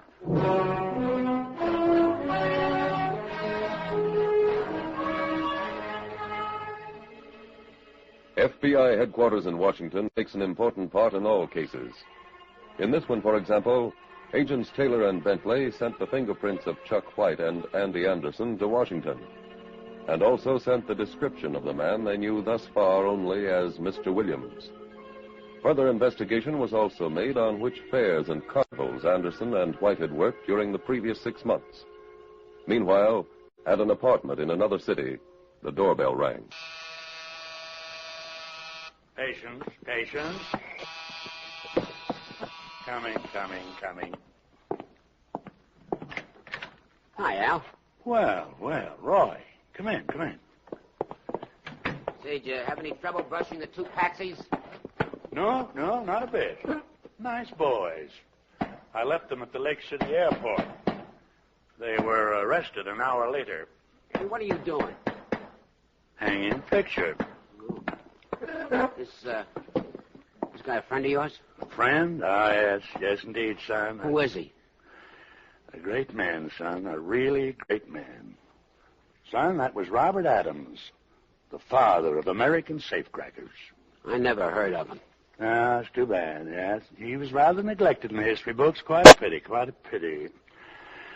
FBI headquarters in Washington takes an important part in all cases. In this one, for example, Agents Taylor and Bentley sent the fingerprints of Chuck White and Andy Anderson to Washington, and also sent the description of the man they knew thus far only as Mr. Williams. Further investigation was also made on which fairs and carnivals Anderson and White had worked during the previous 6 months. Meanwhile, at an apartment in another city, the doorbell rang. Patience. Coming. Hi, Al. Well, Roy. Come in. Say, did you have any trouble brushing the two patsies? No, not a bit. Nice boys. I left them at the Lake City airport. They were arrested an hour later. Hey, what are you doing? Hanging picture. This guy a friend of yours? A friend? Yes, indeed, son. Who is he? A great man, son. A really great man. Son, that was Robert Adams, the father of American safecrackers. I never heard of him. Ah, it's too bad, yes. He was rather neglected in the history books. Quite a pity.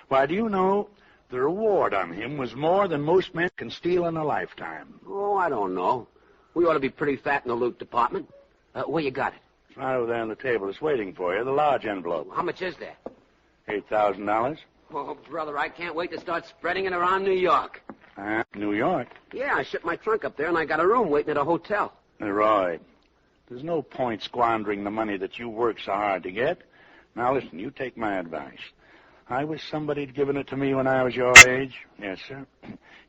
Why, do you know the reward on him was more than most men can steal in a lifetime? Oh, I don't know. We ought to be pretty fat in the loot department. Where you got it? It's right over there on the table. It's waiting for you, the large envelope. How much is there? $8,000. Oh, brother, I can't wait to start spreading it around New York. New York? Yeah, I shipped my trunk up there, and I got a room waiting at a hotel. Right. There's no point squandering the money that you work so hard to get. Now, listen, you take my advice. I wish somebody had given it to me when I was your age. Yes, sir.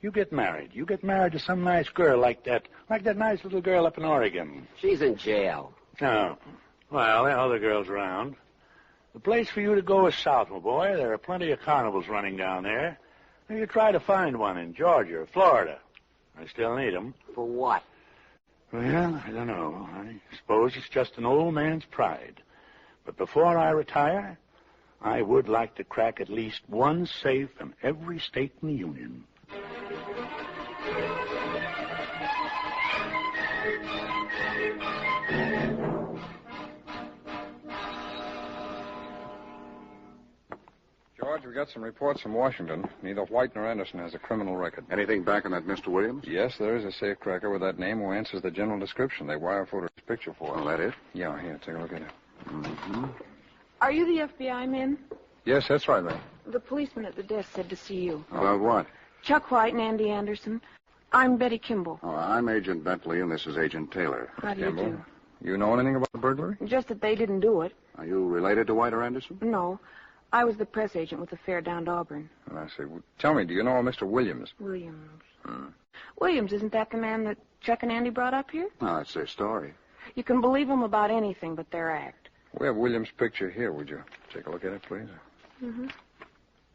You get married. You get married to some nice girl like that nice little girl up in Oregon. She's in jail. Oh. Well, there are other girls around. The place for you to go is south, my boy. There are plenty of carnivals running down there. You try to find one in Georgia or Florida. I still need them. For what? Well, I don't know. I suppose it's just an old man's pride. But before I retire, I would like to crack at least one safe in every state in the Union. George, we got some reports from Washington. Neither White nor Anderson has a criminal record. Anything back on that Mr. Williams? Yes, there is a safecracker with that name who answers the general description. They wire photoed his picture for us. Oh, that it? Yeah, here, take a look at it. Mm-hmm. Are you the FBI men? Yes, that's right, ma'am. The policeman at the desk said to see you. About what? Chuck White and Andy Anderson. I'm Betty Kimball. Oh, I'm Agent Bentley, and this is Agent Taylor. How do you do? You know anything about the burglary? Just that they didn't do it. Are you related to White or Anderson? No. I was the press agent with the fair down to Auburn. I see. Well, tell me, do you know a Mr. Williams? Williams. Williams, isn't that the man that Chuck and Andy brought up here? No, that's their story. You can believe them about anything but their act. We have Williams' picture here. Would you take a look at it, please? Mm-hmm.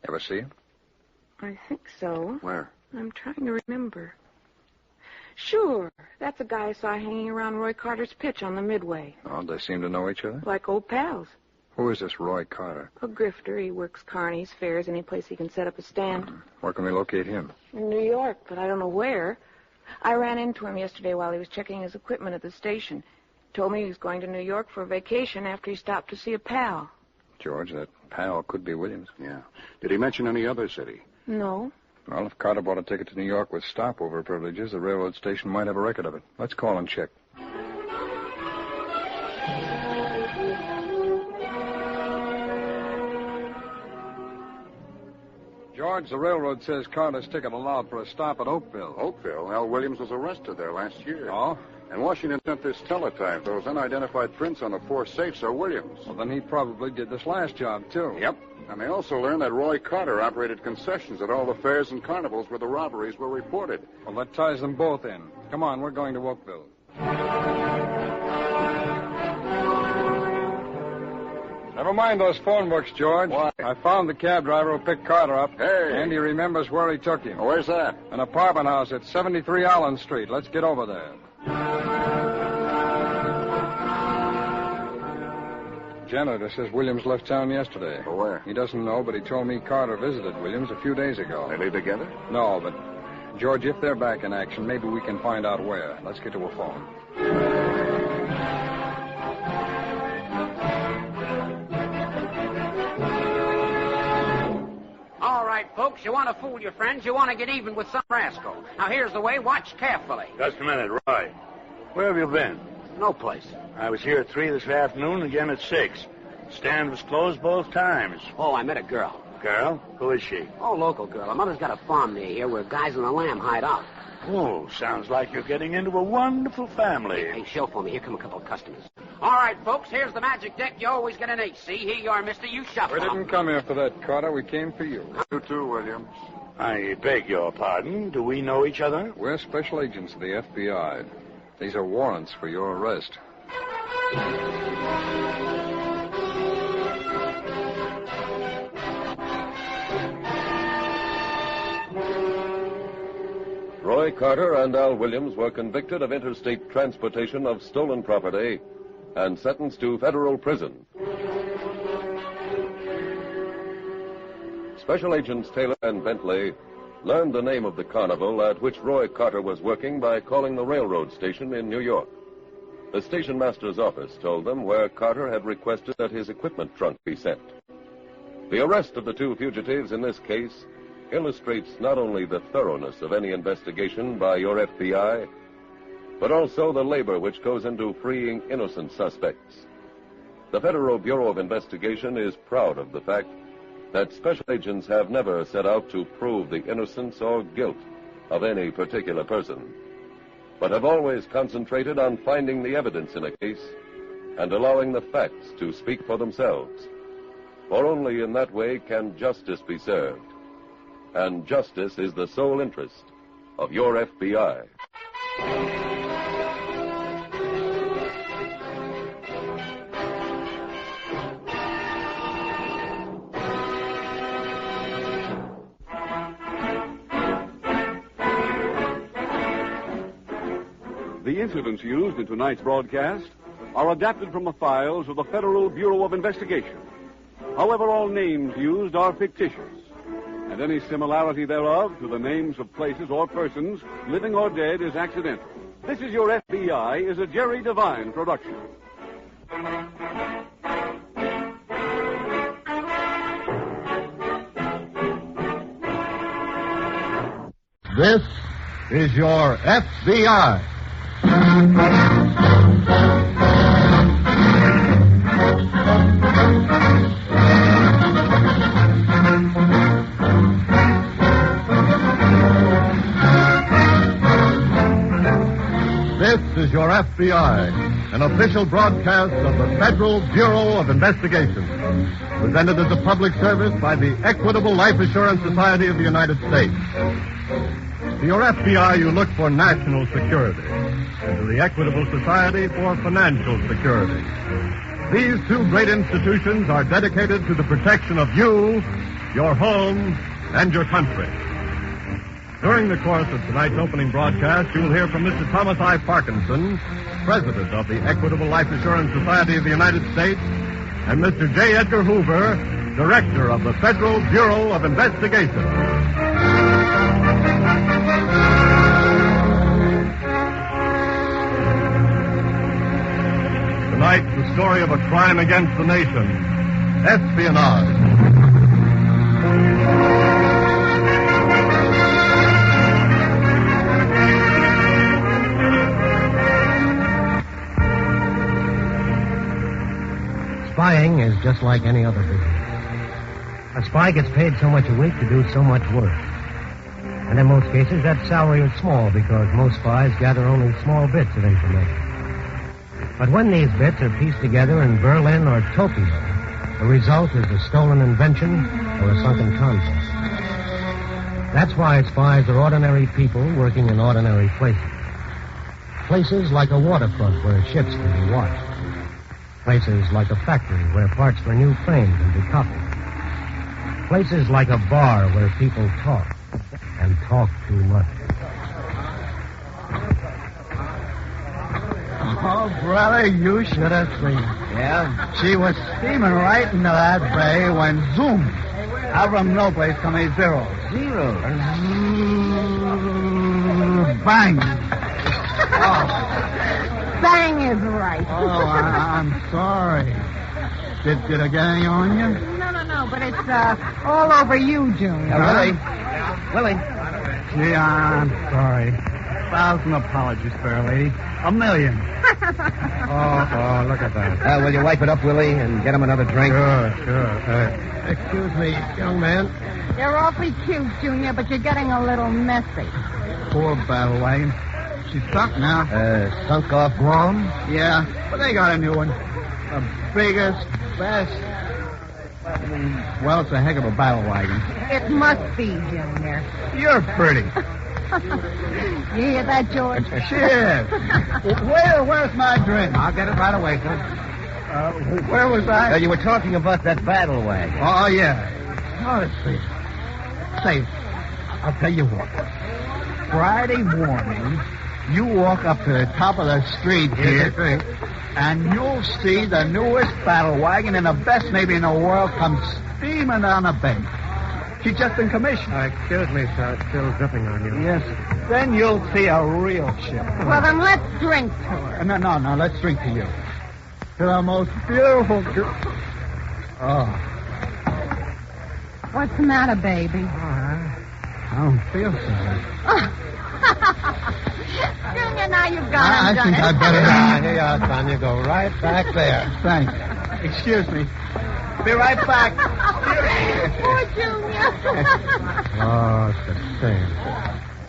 Ever see him? I think so. Where? I'm trying to remember. Sure. That's a guy I saw hanging around Roy Carter's pitch on the Midway. Oh, they seem to know each other? Like old pals. Who is this Roy Carter? A grifter. He works carnies, fairs, any place he can set up a stand. Where can we locate him? In New York, but I don't know where. I ran into him yesterday while he was checking his equipment at the station. Told me he was going to New York for a vacation after he stopped to see a pal. George, that pal could be Williams. Yeah. Did he mention any other city? No. Well, if Carter bought a ticket to New York with stopover privileges, the railroad station might have a record of it. Let's call and check. George, the railroad says Carter's ticket allowed for a stop at Oakville. Oakville? Al Williams was arrested there last year. Oh? And Washington sent this teletype. Those unidentified prints on the 4 safes are Williams. Well, then he probably did this last job, too. Yep. And they also learned that Roy Carter operated concessions at all the fairs and carnivals where the robberies were reported. Well, that ties them both in. Come on, we're going to Oakville. Never mind those phone books, George. Why? I found the cab driver who picked Carter up. Hey. And he remembers where he took him. Where's that? An apartment house at 73 Allen Street. Let's get over there. Janitor says Williams left town yesterday. For where? He doesn't know, but he told me Carter visited Williams a few days ago. They live together? No, but, George, if they're back in action, maybe we can find out where. Let's get to a phone. All right, folks, you want to fool your friends. You want to get even with some rascal. Now, here's the way. Watch carefully. Just a minute, Roy. Where have you been? No place. I was here at 3 this afternoon, again at 6. Stand was closed both times. Oh, I met a girl. Girl? Who is she? Oh, local girl. Her mother's got a farm near here where guys and the lamb hide out. Oh, sounds like you're getting into a wonderful family. Hey, show for me. Here come a couple of customers. All right, folks, here's the magic deck. You always get an ace. See, here you are, mister. You shuffle. We didn't come here for that, Carter. We came for you. You too, Williams. I beg your pardon. Do we know each other? We're special agents of the FBI. These are warrants for your arrest. Roy Carter and Al Williams were convicted of interstate transportation of stolen property and sentenced to federal prison. Special Agents Taylor and Bentley learned the name of the carnival at which Roy Carter was working by calling the railroad station in New York. The station master's office told them where Carter had requested that his equipment trunk be sent. The arrest of the two fugitives in this case illustrates not only the thoroughness of any investigation by your FBI, but also the labor which goes into freeing innocent suspects. The Federal Bureau of Investigation is proud of the fact that special agents have never set out to prove the innocence or guilt of any particular person, but have always concentrated on finding the evidence in a case and allowing the facts to speak for themselves. For only in that way can justice be served. And justice is the sole interest of your FBI. The incidents used in tonight's broadcast are adapted from the files of the Federal Bureau of Investigation. However, all names used are fictitious, and any similarity thereof to the names of places or persons, living or dead, is accidental. This Is Your FBI is a Jerry Devine production. This is Your FBI. This is Your FBI, an official broadcast of the Federal Bureau of Investigation, presented as a public service by the Equitable Life Assurance Society of the United States. To your FBI, you look for national security, and to the Equitable Society for financial security. These two great institutions are dedicated to the protection of you, your home, and your country. During the course of tonight's opening broadcast, you'll hear from Mr. Thomas I. Parkinson, President of the Equitable Life Assurance Society of the United States, and Mr. J. Edgar Hoover, Director of the Federal Bureau of Investigation. Tonight, the story of a crime against the nation, espionage. Spying is just like any other business. A spy gets paid so much a week to do so much work. And in most cases, that salary is small because most spies gather only small bits of information. But when these bits are pieced together in Berlin or Tokyo, the result is a stolen invention or a sunken concept. That's why spies are ordinary people working in ordinary places. Places like a waterfront where ships can be watched. Places like a factory where parts for a new train can be copied. Places like a bar where people talk, and talk too much. Oh, brother, you should have seen. Yeah? She was steaming right into that bay when, zoom, out from no place come a zero. Zero? Bang. Bang is right. Oh, I'm sorry. Did I get any on you? No, but it's all over you, Junior. Willie. Gee, I'm sorry. 1,000 apologies, fair lady. 1,000,000. Oh, look at that. Will you wipe it up, Willie, and get him another drink? Sure. Excuse me, young man. You're awfully cute, Junior, but you're getting a little messy. Poor battle wagon. She's sunk now. Sunk off Guam? Yeah, but they got a new one. The biggest, best. Well, it's a heck of a battle wagon. It must be, Junior. You're pretty. You hear that, George? Shit. Where's my drink? I'll get it right away, sir. Where was I? You were talking about that battle wagon. Oh, yeah. Oh, let's see. Say, I'll tell you what. Friday morning, you walk up to the top of the street here, and you'll see the newest battle wagon and the best maybe in the world come steaming down the bay. She's just been commissioned. Excuse me, sir. It's still dripping on you. Yes. Then you'll see a real ship. Well, then let's drink to her. No. Let's drink to you. To the most beautiful girl. Oh. What's the matter, baby? I don't feel sorry. Junior, now you've got I think I'd better... Here you are, son. You go right back there. Thanks. Excuse me. Be right back. Poor Junior. Oh, it's a shame.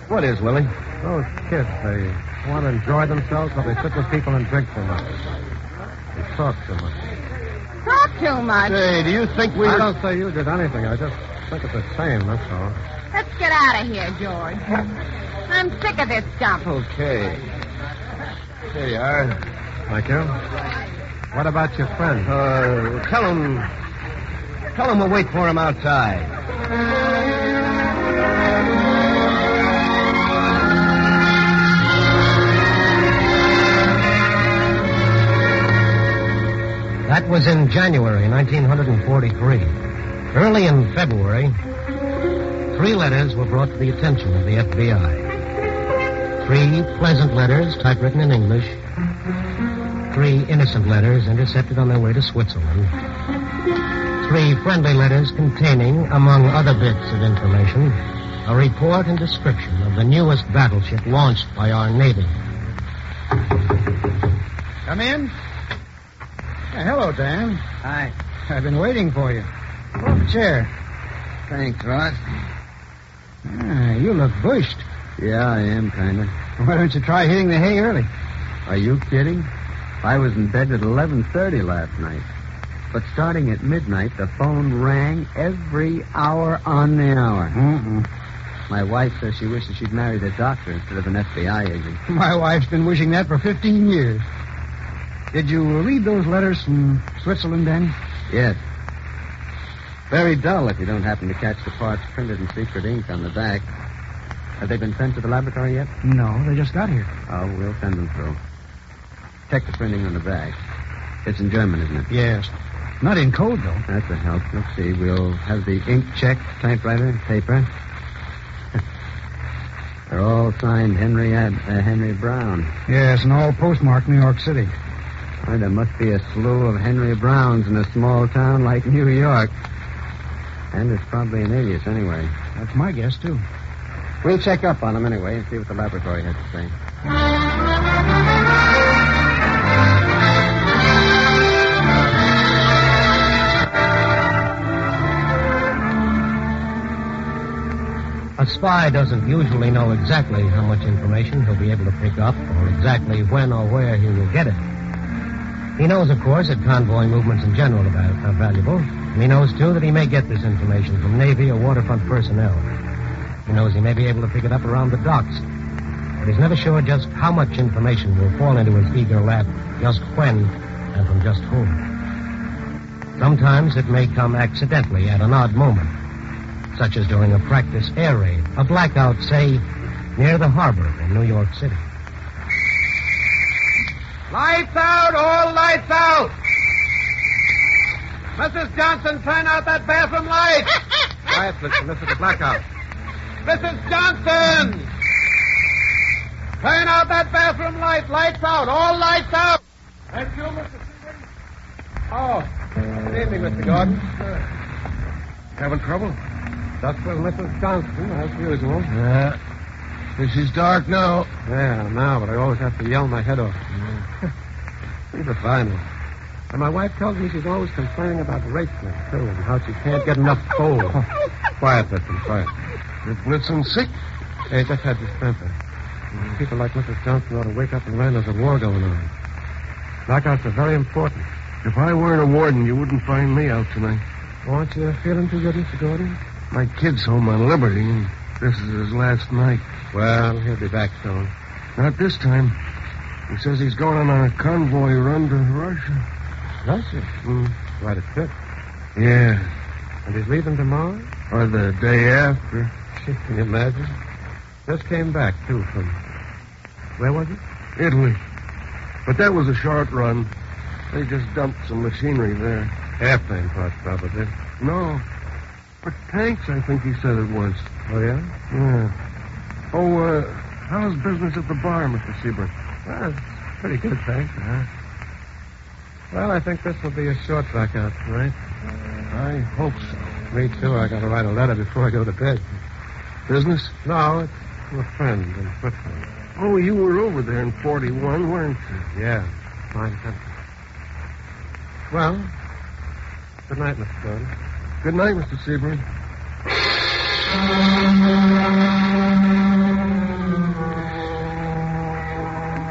What is, Willie? Those kids, they want to enjoy themselves, but they sit with people and drink too much. They talk too much. Talk too much? Say, do you think we... I don't say you did anything. I just think it's the same, that's all. Let's get out of here, George. I'm sick of this stuff. Okay. Here you are. Thank you. What about your friend? Tell him we'll wait for him outside. That was in January 1943. Early in February, 3 letters were brought to the attention of the FBI. 3 pleasant letters typewritten in English. 3 innocent letters intercepted on their way to Switzerland. 3 friendly letters containing, among other bits of information, a report and description of the newest battleship launched by our Navy. Come in. Hello, Dan. Hi. I've been waiting for you. Pull up a chair. Thanks, Ross. You look bushed. Yeah, I am, kind of. Why don't you try hitting the hay early? Are you kidding? I was in bed at 11:30 last night. But starting at midnight, the phone rang every hour on the hour. My wife says she wishes she'd married a doctor instead of an FBI agent. My wife's been wishing that for 15 years. Did you read those letters from Switzerland, then? Yes. Very dull if you don't happen to catch the parts printed in secret ink on the back. Have they been sent to the laboratory yet? No, they just got here. Oh, we'll send them through. Check the printing on the back. It's in German, isn't it? Yes. Not in code, though. That's a help. Let's see. We'll have the ink checked, typewriter, paper. They're all signed Henry Brown. Yes, and all postmarked New York City. Well, there must be a slew of Henry Browns in a small town like New York. And it's probably an alias anyway. That's my guess, too. We'll check up on them anyway and see what the laboratory has to say. spy doesn't usually know exactly how much information he'll be able to pick up or exactly when or where he will get it. He knows, of course, that convoy movements in general are valuable. And he knows, too, that he may get this information from Navy or waterfront personnel. He knows he may be able to pick it up around the docks. But he's never sure just how much information will fall into his eager lap, just when, and from just whom. Sometimes it may come accidentally at an odd moment, such as during a practice air raid, a blackout, say, near the harbor in New York City. Lights out! All lights out! Mrs. Johnson, turn out that bathroom light! Quiet, Blitzen. This is a blackout. Mrs. Johnson! Turn out that bathroom light. Lights out. All lights out. Thank you, Mr. Seaman. Oh, good evening, Mr. Gordon. Having trouble? Just with Mrs. Johnson, as usual. Yeah. This is dark now. Yeah, now, but I always have to yell my head off. She's a fine one. And my wife tells me she's always complaining about racing, too, and how she can't get enough coal. Quiet, Blitzen, quiet. Is Blitzen sick? Hey, just had distemper. People like Mrs. Johnson ought to wake up and learn there's a war going on. Blackouts are very important. If I weren't a warden, you wouldn't find me out tonight. Aren't you feeling too good, Mr. Gordon? My kid's home on liberty, and this is his last night. Well, he'll be back soon. Not this time. He says he's going on a convoy run to Russia. Russia? Quite a trip. Yeah. And he's leaving tomorrow? Or the day after. Can you imagine? Just came back, too, from... Where was it? Italy. But that was a short run. They just dumped some machinery there. Airplane parts, probably. No. But tanks, I think he said it was. Oh, yeah? Yeah. Oh, how's business at the bar, Mr. Seabrook? Well, it's pretty good, thanks. Well, I think this will be a short blackout tonight. I hope so. Me, too. I got to write a letter before I go to bed. Business? No, it's to a friend in Switzerland. Oh, you were over there in 41, weren't you? Yeah. Fine country. Well, good night, Mr. Gordon. Good night, Mr. Seaburn.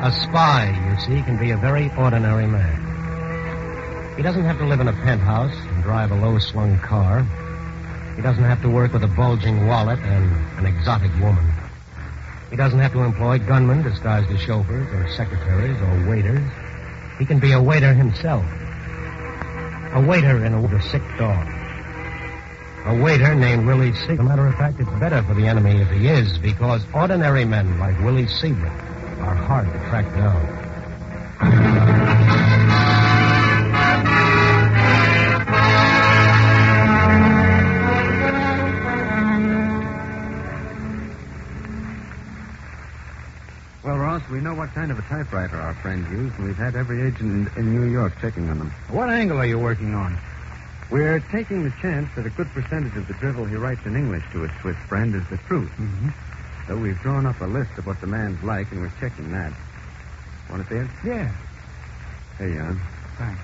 A spy, you see, can be a very ordinary man. He doesn't have to live in a penthouse and drive a low-slung car. He doesn't have to work with a bulging wallet and an exotic woman. He doesn't have to employ gunmen disguised as chauffeurs or secretaries or waiters. He can be a waiter himself. A waiter in a sick dog. A waiter named Willie Seabrook. As a matter of fact, it's better for the enemy if he is, because ordinary men like Willie Seabrook are hard to track down. Well, Ross, we know what kind of a typewriter our friend used, and we've had every agent in New York checking on them. What angle are you working on? We're taking the chance that a good percentage of the drivel he writes in English to his Swiss friend is the truth. Mm-hmm. So we've drawn up a list of what the man's like, and we're checking that. Want to see it? Yeah. Here you are. Thanks.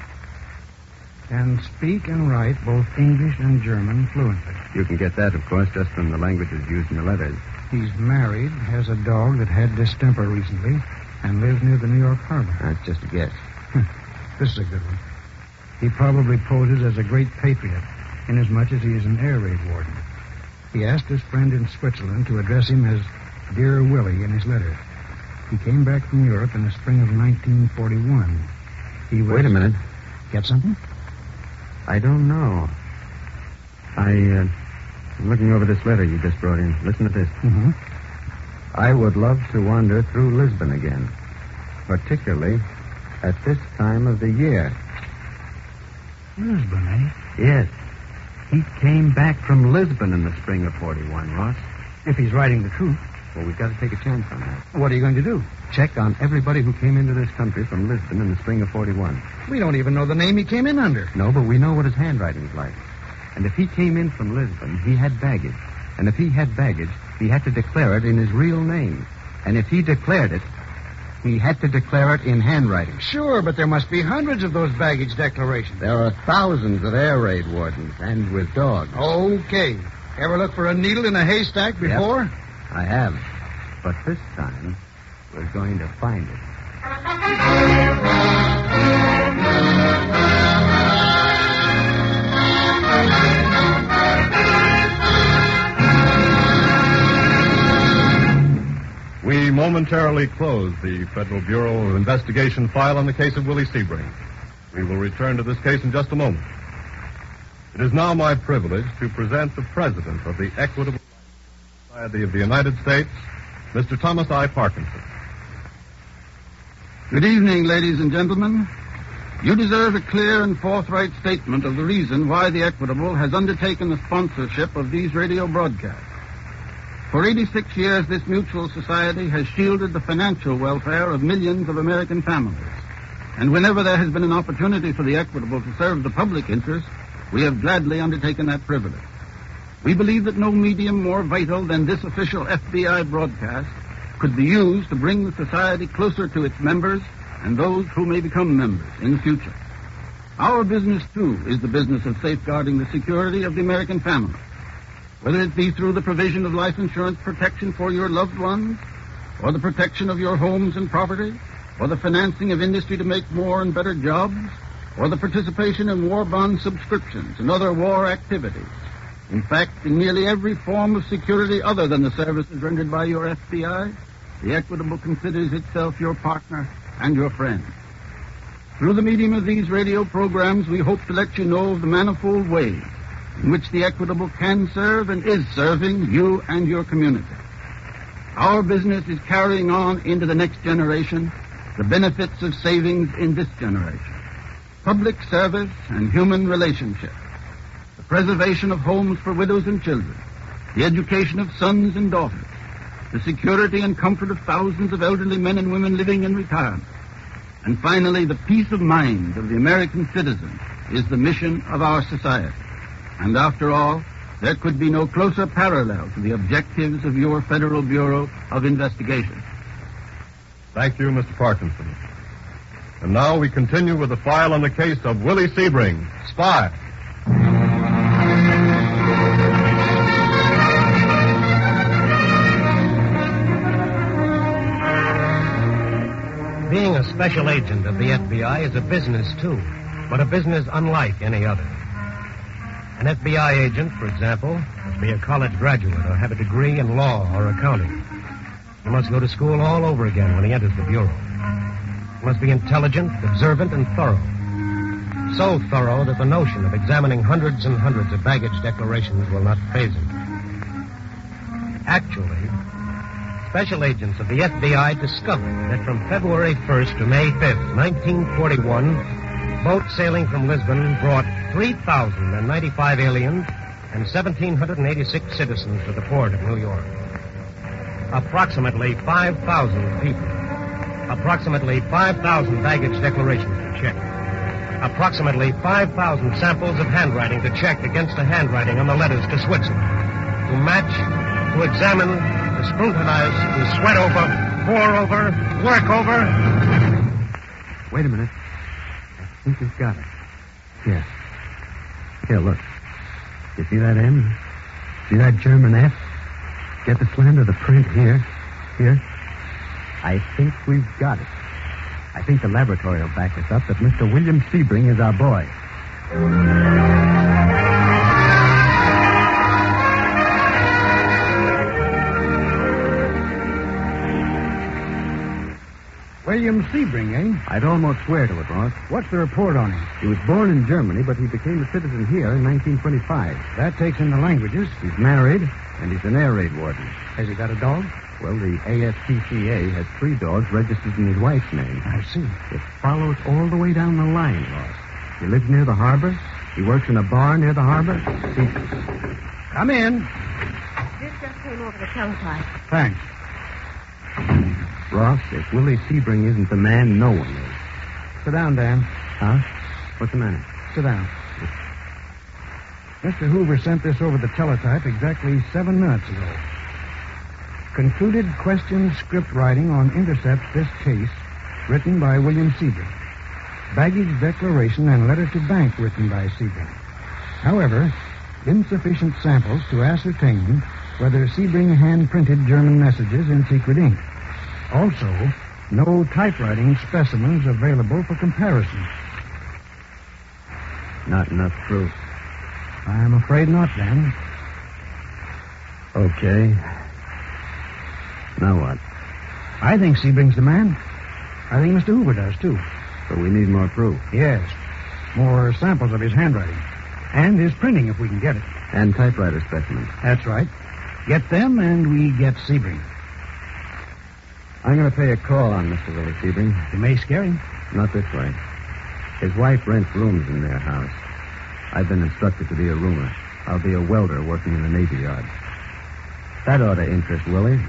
Can speak and write both English and German fluently. You can get that, of course, just from the languages used in the letters. He's married, has a dog that had distemper recently, and lives near the New York harbor. That's just a guess. This is a good one. He probably poses as a great patriot, inasmuch as he is an air raid warden. He asked his friend in Switzerland to address him as Dear Willie in his letter. He came back from Europe in the spring of 1941. He was... Wait a minute. Get something? I don't know. I'm looking over this letter you just brought in. Listen to this. Mm-hmm. I would love to wander through Lisbon again, particularly at this time of the year. Lisbon, eh? Yes. He came back from Lisbon in the spring of 41, Ross. If he's writing the truth. Well, we've got to take a chance on that. What are you going to do? Check on everybody who came into this country from Lisbon in the spring of 41. We don't even know the name he came in under. No, but we know what his handwriting's like. And if he came in from Lisbon, he had baggage. And if he had baggage, he had to declare it in his real name. And if he declared it, he had to declare it in handwriting. Sure, but there must be hundreds of those baggage declarations. There are thousands of air raid wardens, and with dogs. Okay. Ever look for a needle in a haystack before? Yep, I have. But this time, we're going to find it. We momentarily close the Federal Bureau of Investigation file on the case of Willie Sebring. We will return to this case in just a moment. It is now my privilege to present the President of the Equitable Society of the United States, Mr. Thomas I. Parkinson. Good evening, ladies and gentlemen. You deserve a clear and forthright statement of the reason why the Equitable has undertaken the sponsorship of these radio broadcasts. For 86 years, this mutual society has shielded the financial welfare of millions of American families. And whenever there has been an opportunity for the Equitable to serve the public interest, we have gladly undertaken that privilege. We believe that no medium more vital than this official FBI broadcast could be used to bring the society closer to its members and those who may become members in the future. Our business, too, is the business of safeguarding the security of the American family. Whether it be through the provision of life insurance protection for your loved ones, or the protection of your homes and property, or the financing of industry to make more and better jobs, or the participation in war bond subscriptions and other war activities. In fact, in nearly every form of security other than the services rendered by your FBI, the Equitable considers itself your partner and your friend. Through the medium of these radio programs, we hope to let you know of the manifold ways in which the Equitable can serve and is serving you and your community. Our business is carrying on into the next generation the benefits of savings in this generation. Public service and human relationships. The preservation of homes for widows and children. The education of sons and daughters. The security and comfort of thousands of elderly men and women living in retirement. And finally, the peace of mind of the American citizen is the mission of our society. And after all, there could be no closer parallel to the objectives of your Federal Bureau of Investigation. Thank you, Mr. Parkinson. And now we continue with the file on the case of Willie Sebring, spy. Being a special agent of the FBI is a business, too, but a business unlike any other. An FBI agent, for example, must be a college graduate or have a degree in law or accounting. He must go to school all over again when he enters the Bureau. He must be intelligent, observant, and thorough. So thorough that the notion of examining hundreds and hundreds of baggage declarations will not faze him. Actually, special agents of the FBI discovered that from February 1st to May 5th, 1941, boats sailing from Lisbon brought 3,095 aliens and 1,786 citizens to the port of New York. Approximately 5,000 people. Approximately 5,000 baggage declarations to check. Approximately 5,000 samples of handwriting to check against the handwriting on the letters to Switzerland. To match, to examine, to scrutinize, to sweat over, pore over, work over. Wait a minute. I think we've got it. Yes. Here, look. You see that M? See that German F? Get the slant of the print here. Here. I think we've got it. I think the laboratory will back us up that Mr. William Sebring is our boy. William Sebring, eh? I'd almost swear to it, Ross. What's the report on him? He was born in Germany, but he became a citizen here in 1925. That takes in the languages. He's married, and he's an air raid warden. Has he got a dog? Well, the ASPCA has 3 dogs registered in his wife's name. I see. It follows all the way down the line, Ross. He lives near the harbor. He works in a bar near the harbor. Come in. This just came over the teletype. Thanks. Ross, if Willie Sebring isn't the man, no one is. Sit down, Dan. Huh? What's the matter? Sit down. Mr. Hoover sent this over the teletype exactly 7 minutes ago. Concluded question script writing on intercepts this case, written by William Sebring. Baggage declaration and letter to bank written by Sebring. However, insufficient samples to ascertain whether Sebring hand-printed German messages in secret ink. Also, no typewriting specimens available for comparison. Not enough proof. I'm afraid not, then. Okay. Now what? I think Sebring's the man. I think Mr. Hoover does, too. So we need more proof. Yes. More samples of his handwriting. And his printing, if we can get it. And typewriter specimens. That's right. Get them, and we get Sebring. I'm going to pay a call on Mr. Willie Sebring. You may scare him. Not this way. His wife rents rooms in their house. I've been instructed to be a roomer. I'll be a welder working in the Navy Yard. That ought to interest Willie.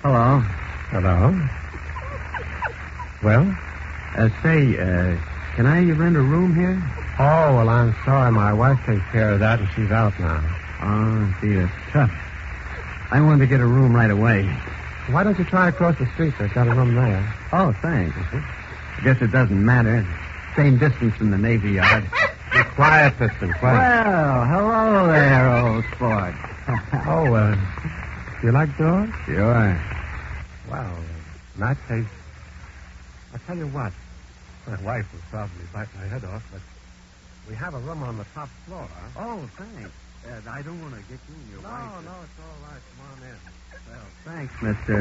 Hello. Hello. Well? Can I rent a room here? Oh, well, I'm sorry. My wife takes care of that, and she's out now. Oh, gee, it's tough. I wanted to get a room right away. Why don't you try across the street? They've got a room there. Oh, thanks. I guess it doesn't matter. Same distance from the Navy Yard. Be quiet, Piston, quiet. Well, hello there, old sport. You like dogs? Sure. Well, in that case, I'll tell you what. My wife will probably bite my head off, but we have a room on the top floor. Oh, thanks. I don't want to get you and your wife. No, it's all right. Come on in. Well, thanks, Mr.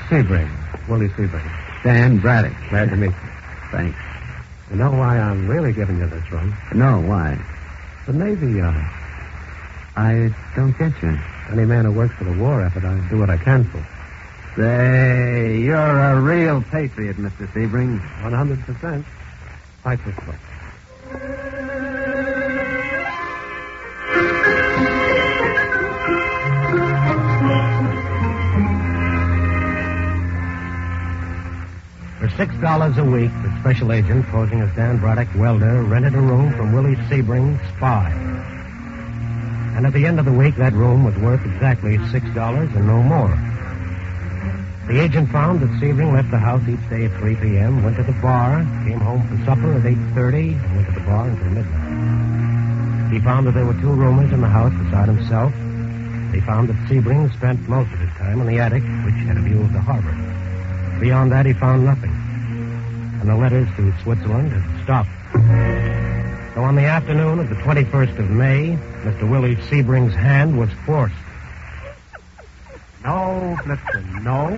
Sebring. Willie Sebring. Dan Braddock. Glad to meet you. Thanks. You know why I'm really giving you this room? No, why? The Navy Yard. I don't get you. Any man who works for the war effort, I do what I can for. Say, you're a real patriot, Mr. Sebring. 100%. Fight this book. For $6 a week, the special agent, posing as Dan Braddock, welder, rented a room from Willie Sebring, spy. And at the end of the week, that room was worth exactly $6 and no more. The agent found that Sebring left the house each day at 3 p.m., went to the bar, came home for supper at 8:30, and went to the bar until midnight. He found that there were 2 roomers in the house beside himself. He found that Sebring spent most of his time in the attic, which had a view of the harbor. Beyond that, he found nothing. And the letters to Switzerland had stopped. So on the afternoon of the 21st of May, Mr. Willie Sebring's hand was forced. No, Blitzen, no.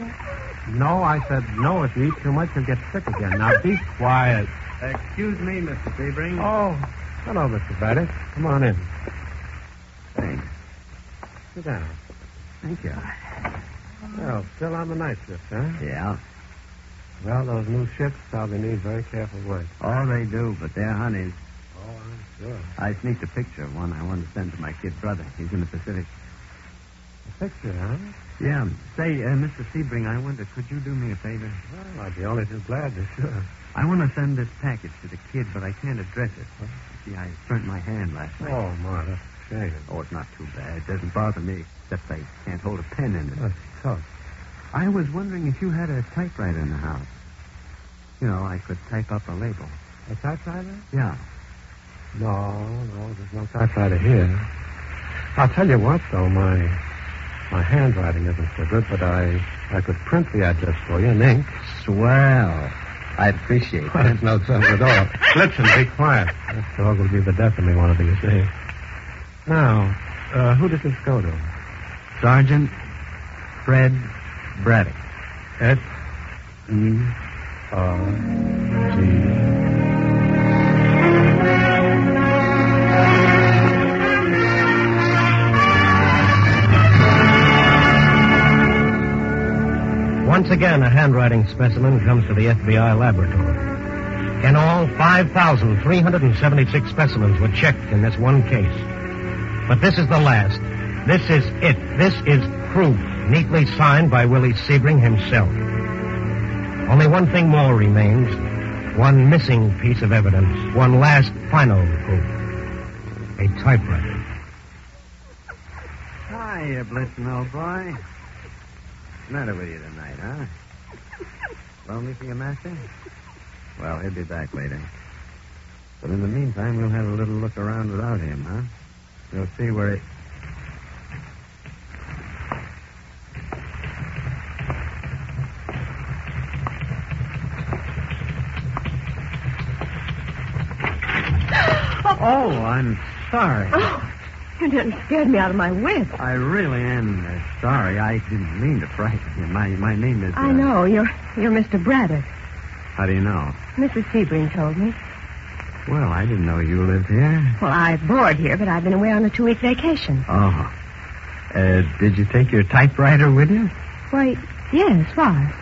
No, I said no. If you eat too much, you'll get sick again. Now, be quiet. Excuse me, Mr. Sebring. Oh, hello, Mr. Braddock. Come on in. Thanks. Sit down. Thank you. Well, still on the night shift, huh? Yeah. Well, those new ships probably need very careful work. Oh, they do, but they're honeys. Oh, I'm sure. I sneaked a picture of one I wanted to send to my kid brother. He's in the Pacific. A picture, huh? Yeah. Say, Mr. Sebring, I wonder, could you do me a favor? Well, I'd be only too glad to, sure. I want to send this package to the kid, but I can't address it. Huh? You see, I burnt my hand last night. Oh, my, that's a shame. Oh, it's not too bad. It doesn't bother me, except I can't hold a pen in it. That's tough. I was wondering if you had a typewriter in the house. You know, I could type up a label. A typewriter? Yeah. No, there's no typewriter here. I'll tell you what, though, my handwriting isn't so good, but I could print the address for you in ink. Swell. I appreciate that. That's no trouble at all. Blitzen, be quiet. This dog will be the death of me one of these days. Now, who does this go to? Sergeant Fred Braddock. S-E-R-G. Once again, a handwriting specimen comes to the FBI laboratory. In all, 5,376 specimens were checked in this one case. But this is the last. This is it. This is proof, neatly signed by Willie Sebring himself. Only one thing more remains. One missing piece of evidence. One last final proof. a typewriter. Hiya, Blitzen, old boy. What's the matter with you tonight, huh? Lonely for your master? Well, he'll be back later. But in the meantime, we'll have a little look around without him, huh? We'll see where it... Oh, I'm sorry. Oh, you didn't scare me out of my wits. I really am sorry. I didn't mean to frighten you. My name is... I know. You're Mr. Braddock. How do you know? Mrs. Sebring told me. Well, I didn't know you lived here. Well, I board here, but I've been away on a 2-week vacation. Oh. Did you take your typewriter with you? Why, yes. Why?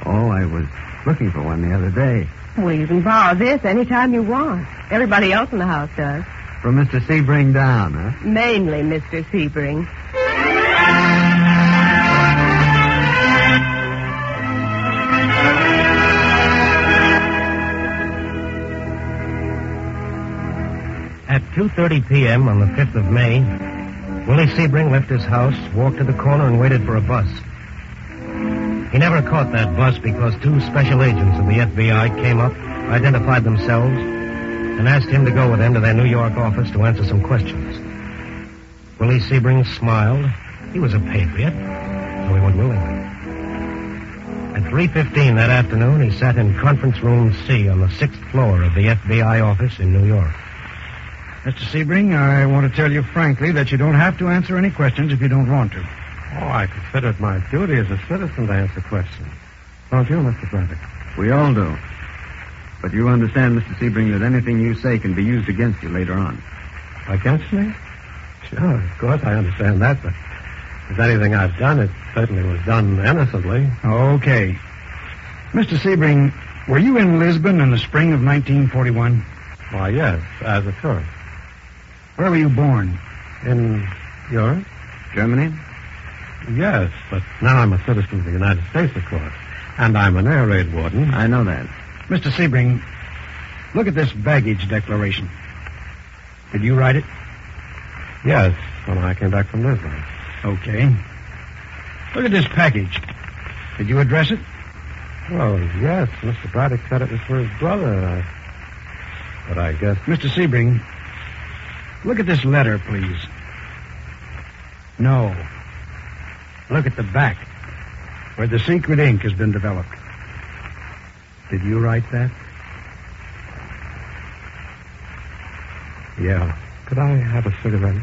Oh, I was looking for one the other day. Well, you can borrow this anytime you want. Everybody else in the house does. From Mr. Sebring down, huh? Mainly Mr. Sebring. At 2:30 p.m. on the 5th of May, Willie Sebring left his house, walked to the corner, and waited for a bus. He never caught that bus because 2 special agents of the FBI came up, identified themselves, and asked him to go with them to their New York office to answer some questions. Willie Sebring smiled. He was a patriot, so he went willingly. At 3:15 that afternoon, he sat in conference room C on the 6th floor of the FBI office in New York. Mr. Sebring, I want to tell you frankly that you don't have to answer any questions if you don't want to. Oh, I consider it my duty as a citizen to answer questions. Don't you, Mr. Braddock? We all do. But you understand, Mr. Sebring, that anything you say can be used against you later on. Against me? Sure, of course I understand that, but if anything I've done, it certainly was done innocently. Okay. Mr. Sebring, were you in Lisbon in the spring of 1941? Why, yes, as a tourist. Where were you born? In Europe? Germany? Yes, but now I'm a citizen of the United States, of course. And I'm an air raid warden. I know that. Mr. Sebring, look at this baggage declaration. Did you write it? Yes, when I came back from Lisbon. Okay. Look at this package. Did you address it? Well, yes. Mr. Braddock said it was for his brother. But I guess... Mr. Sebring, look at this letter, please. No. Look at the back, where the secret ink has been developed. Did you write that? Yeah. Could I have a cigarette?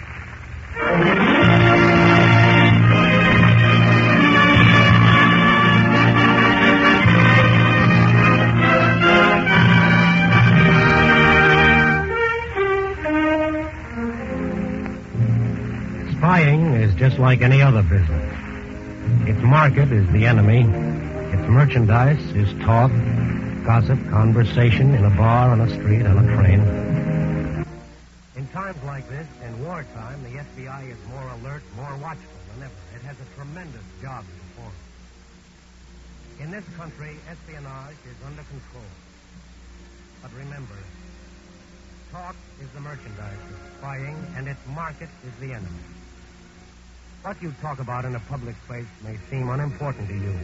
Spying is just like any other business. Its market is the enemy. Its merchandise is talk, gossip, conversation in a bar, on a street, on a train. In times like this, in wartime, the FBI is more alert, more watchful than ever. It has a tremendous job before it. In this country, espionage is under control. But remember, talk is the merchandise of spying, and its market is the enemy. What you talk about in a public place may seem unimportant to you.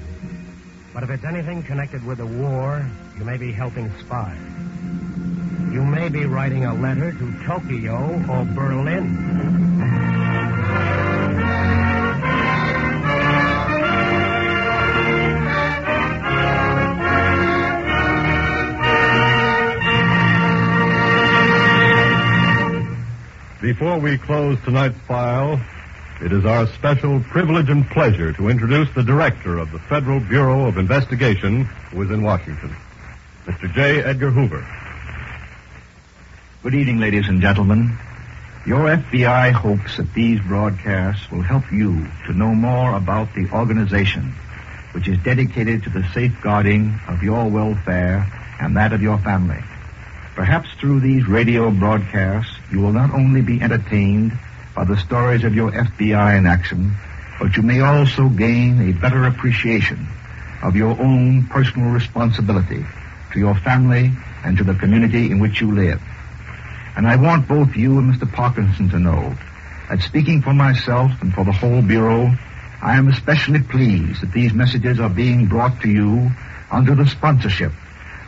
But if it's anything connected with the war, you may be helping spies. You may be writing a letter to Tokyo or Berlin. Before we close tonight's file, it is our special privilege and pleasure to introduce the director of the Federal Bureau of Investigation, who is in Washington, Mr. J. Edgar Hoover. Good evening, ladies and gentlemen. Your FBI hopes that these broadcasts will help you to know more about the organization which is dedicated to the safeguarding of your welfare and that of your family. Perhaps through these radio broadcasts, you will not only be entertained by the stories of your FBI in action, but you may also gain a better appreciation of your own personal responsibility to your family and to the community in which you live. And I want both you and Mr. Parkinson to know that speaking for myself and for the whole Bureau, I am especially pleased that these messages are being brought to you under the sponsorship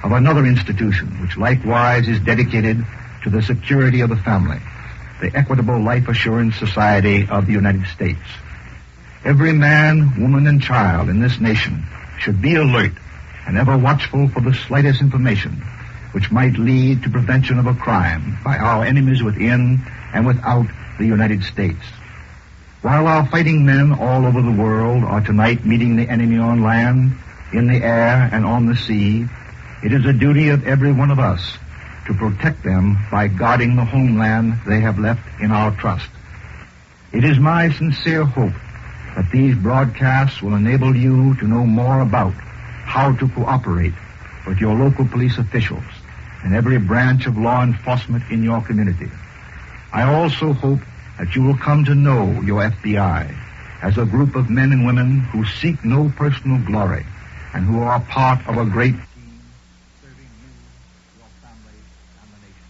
of another institution which likewise is dedicated to the security of the family, the Equitable Life Assurance Society of the United States. Every man, woman, and child in this nation should be alert and ever watchful for the slightest information which might lead to prevention of a crime by our enemies within and without the United States. While our fighting men all over the world are tonight meeting the enemy on land, in the air, and on the sea, it is a duty of every one of us to protect them by guarding the homeland they have left in our trust. It is my sincere hope that these broadcasts will enable you to know more about how to cooperate with your local police officials and every branch of law enforcement in your community. I also hope that you will come to know your FBI as a group of men and women who seek no personal glory and who are part of a great team serving you, your family, and the nation.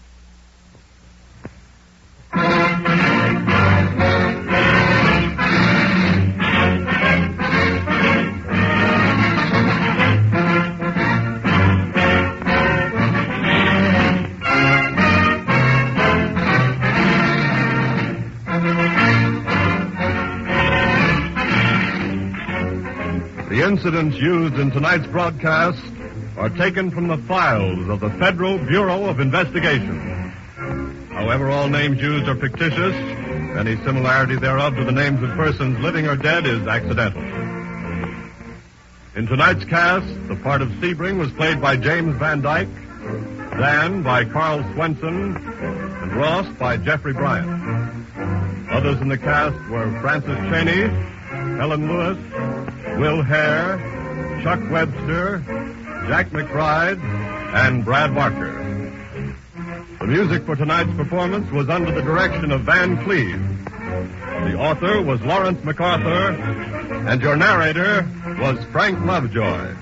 The incidents used in tonight's broadcast are taken from the files of the Federal Bureau of Investigation. However, all names used are fictitious. Any similarity thereof to the names of persons living or dead is accidental. In tonight's cast, the part of Sebring was played by James Van Dyke, Dan by Carl Swenson, and Ross by Jeffrey Bryant. Others in the cast were Francis Cheney, Helen Lewis, Will Hare, Chuck Webster, Jack McBride, and Brad Barker. The music for tonight's performance was under the direction of Van Cleve. The author was Lawrence MacArthur, and your narrator was Frank Lovejoy.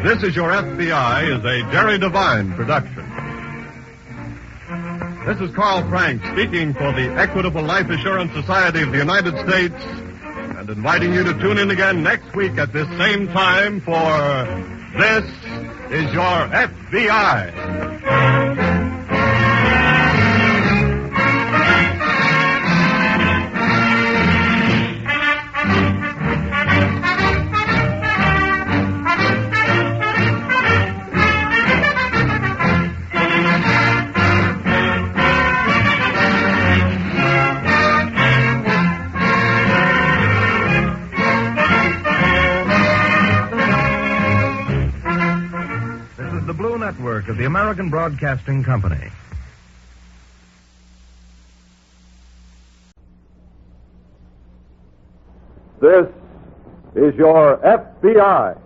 This Is Your FBI is a Jerry Devine production. This is Carl Frank speaking for the Equitable Life Assurance Society of the United States, and inviting you to tune in again next week at this same time for This Is Your FBI. Network of the American Broadcasting Company. This is your FBI.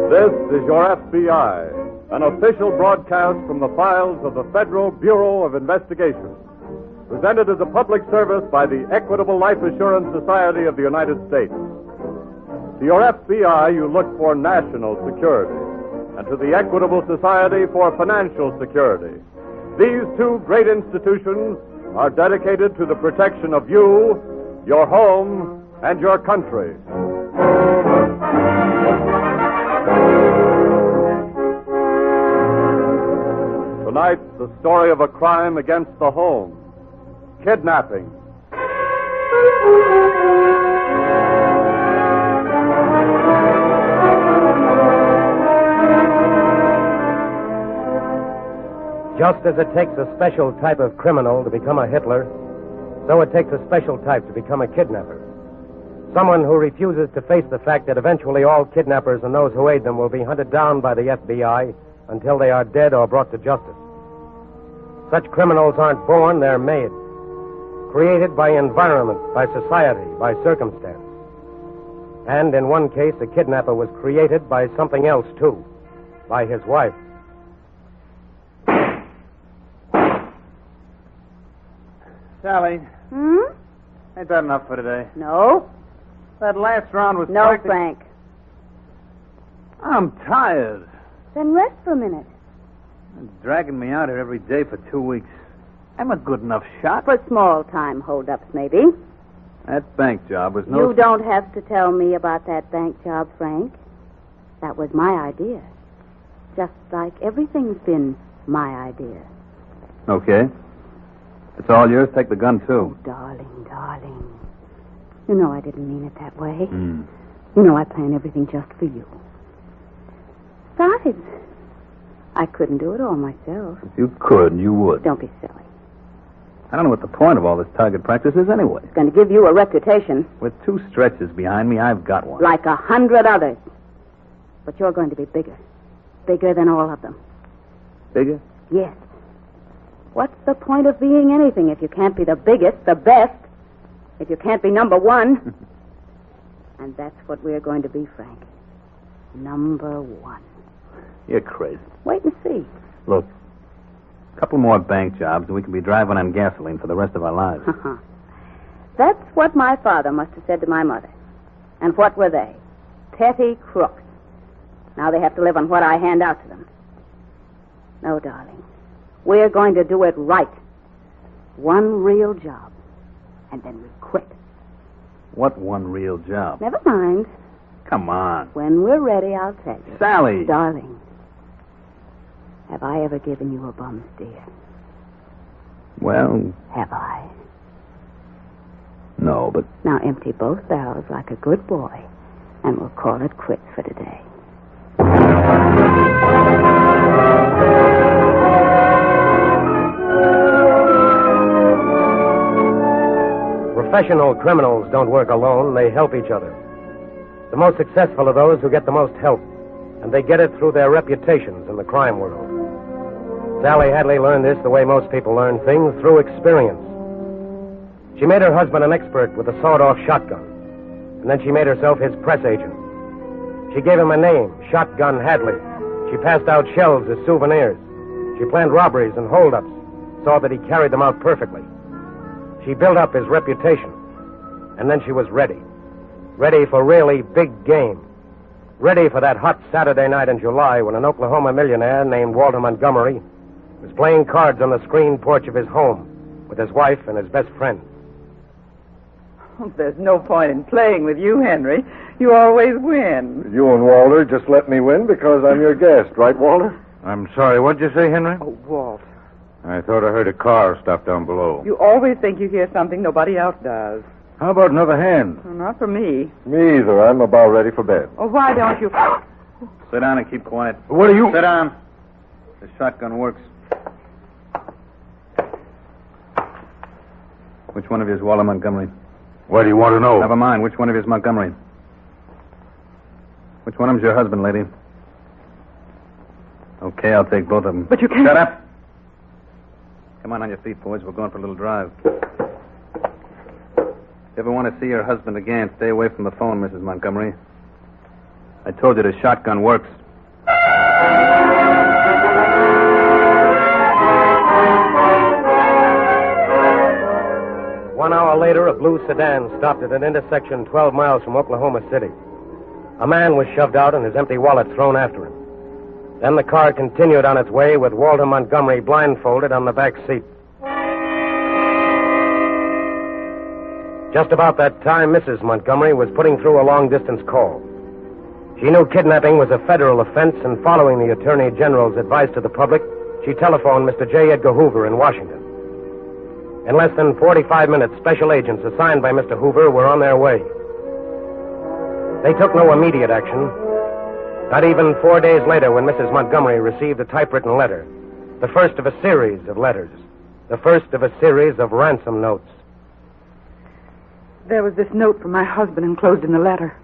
This is your FBI. An official broadcast from the files of the Federal Bureau of Investigation. Presented as a public service by the Equitable Life Assurance Society of the United States. To your FBI, you look for national security, and to the Equitable Society for financial security. These two great institutions are dedicated to the protection of you, your home, and your country. Tonight, the story of a crime against the home. Kidnapping. Just as it takes a special type of criminal to become a Hitler, so it takes a special type to become a kidnapper. Someone who refuses to face the fact that eventually all kidnappers and those who aid them will be hunted down by the FBI until they are dead or brought to justice. Such criminals aren't born, they're made. Created by environment, by society, by circumstance. And in one case, the kidnapper was created by something else, too. By his wife. Sally, Hmm? ain't that enough for today? No. That last round was No, Frank. I'm tired. Then rest for a minute. It's dragging me out here every day for 2 weeks. I'm a good enough shot. For small-time holdups, maybe. That bank job was no... You don't have to tell me about that bank job, Frank. That was my idea. Just like everything's been my idea. Okay. It's all yours. Take the gun, too. Darling, darling. You know I didn't mean it that way. Mm. You know I plan everything just for you. Besides, I couldn't do it all myself. If you could, you would. Don't be silly. I don't know what the point of all this target practice is anyway. It's going to give you a reputation. With 2 stretches behind me, I've got one. Like 100 others. But you're going to be bigger. Bigger than all of them. Bigger? Yes. What's the point of being anything if you can't be the biggest, the best, if you can't be number one? And that's what we're going to be, Frank. Number one. You're crazy. Wait and see. Look, a couple more bank jobs and we can be driving on gasoline for the rest of our lives. That's what my father must have said to my mother. And what were they? Petty crooks. Now they have to live on what I hand out to them. No, darling. We're going to do it right. One real job. And then we quit. What one real job? Never mind. Come on. When we're ready, I'll tell you. Sally. Darling, have I ever given you a bum steer? Well... Have I? No, but... Now empty both barrels like a good boy, and we'll call it quits for today. Professional criminals don't work alone. They help each other. The most successful are those who get the most help, and they get it through their reputations in the crime world. Sally Hadley learned this the way most people learn things, through experience. She made her husband an expert with a sawed-off shotgun, and then she made herself his press agent. She gave him a name, Shotgun Hadley. She passed out shells as souvenirs. She planned robberies and holdups, saw that he carried them out perfectly. She built up his reputation, and then she was ready. Ready for really big game. Ready for that hot Saturday night in July when an Oklahoma millionaire named Walter Montgomery was playing cards on the screen porch of his home with his wife and his best friend. There's no point in playing with you, Henry. You always win. You and Walter just let me win because I'm your guest, right, Walter? I'm sorry, what'd you say, Henry? Oh, Walt. I thought I heard a car stop down below. You always think you hear something nobody else does. How about another hand? Well, not for me. Me either. I'm about ready for bed. Oh, why don't you... Sit down and keep quiet. What are you... Sit down. The shotgun works. Which one of you is Walter Montgomery? What do you want to know? Never mind. Which one of you is Montgomery? Which one of them's your husband, lady? Okay, I'll take both of them. But you can't... Shut up. Come on your feet, boys. We're going for a little drive. If you ever want to see your husband again, stay away from the phone, Mrs. Montgomery. I told you the shotgun works. 1 hour later, a blue sedan stopped at an intersection 12 miles from Oklahoma City. A man was shoved out and his empty wallet thrown after him. Then the car continued on its way with Walter Montgomery blindfolded on the back seat. Just about that time, Mrs. Montgomery was putting through a long-distance call. She knew kidnapping was a federal offense, and following the Attorney General's advice to the public, she telephoned Mr. J. Edgar Hoover in Washington. In less than 45 minutes, special agents assigned by Mr. Hoover were on their way. They took no immediate action. Not even 4 days later, when Mrs. Montgomery received a typewritten letter, the first of a series of letters, the first of a series of ransom notes. There was this note from my husband enclosed in the letter.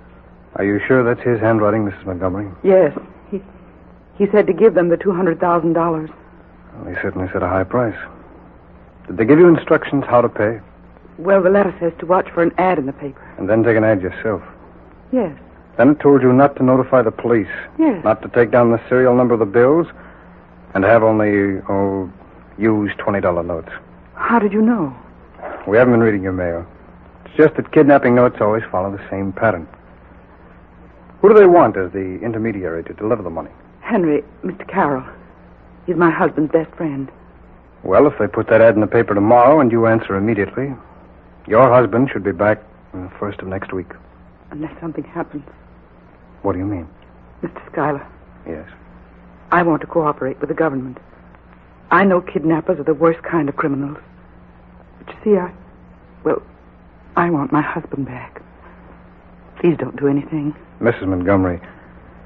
Are you sure that's his handwriting, Mrs. Montgomery? Yes. He said to give them the $200,000. Well, he certainly set a high price. Did they give you instructions how to pay? Well, the letter says to watch for an ad in the paper. And then take an ad yourself? Yes. Then it told you not to notify the police. Yes. Not to take down the serial number of the bills, and to have only, used $20 notes. How did you know? We haven't been reading your mail. It's just that kidnapping notes always follow the same pattern. Who do they want as the intermediary to deliver the money? Henry, Mr. Carroll. He's my husband's best friend. Well, if they put that ad in the paper tomorrow and you answer immediately, your husband should be back on the 1st of next week. Unless something happens. What do you mean? Mr. Schuyler, Yes. I want to cooperate with the government. I know kidnappers are the worst kind of criminals. But you see, I want my husband back. Please don't do anything. Mrs. Montgomery,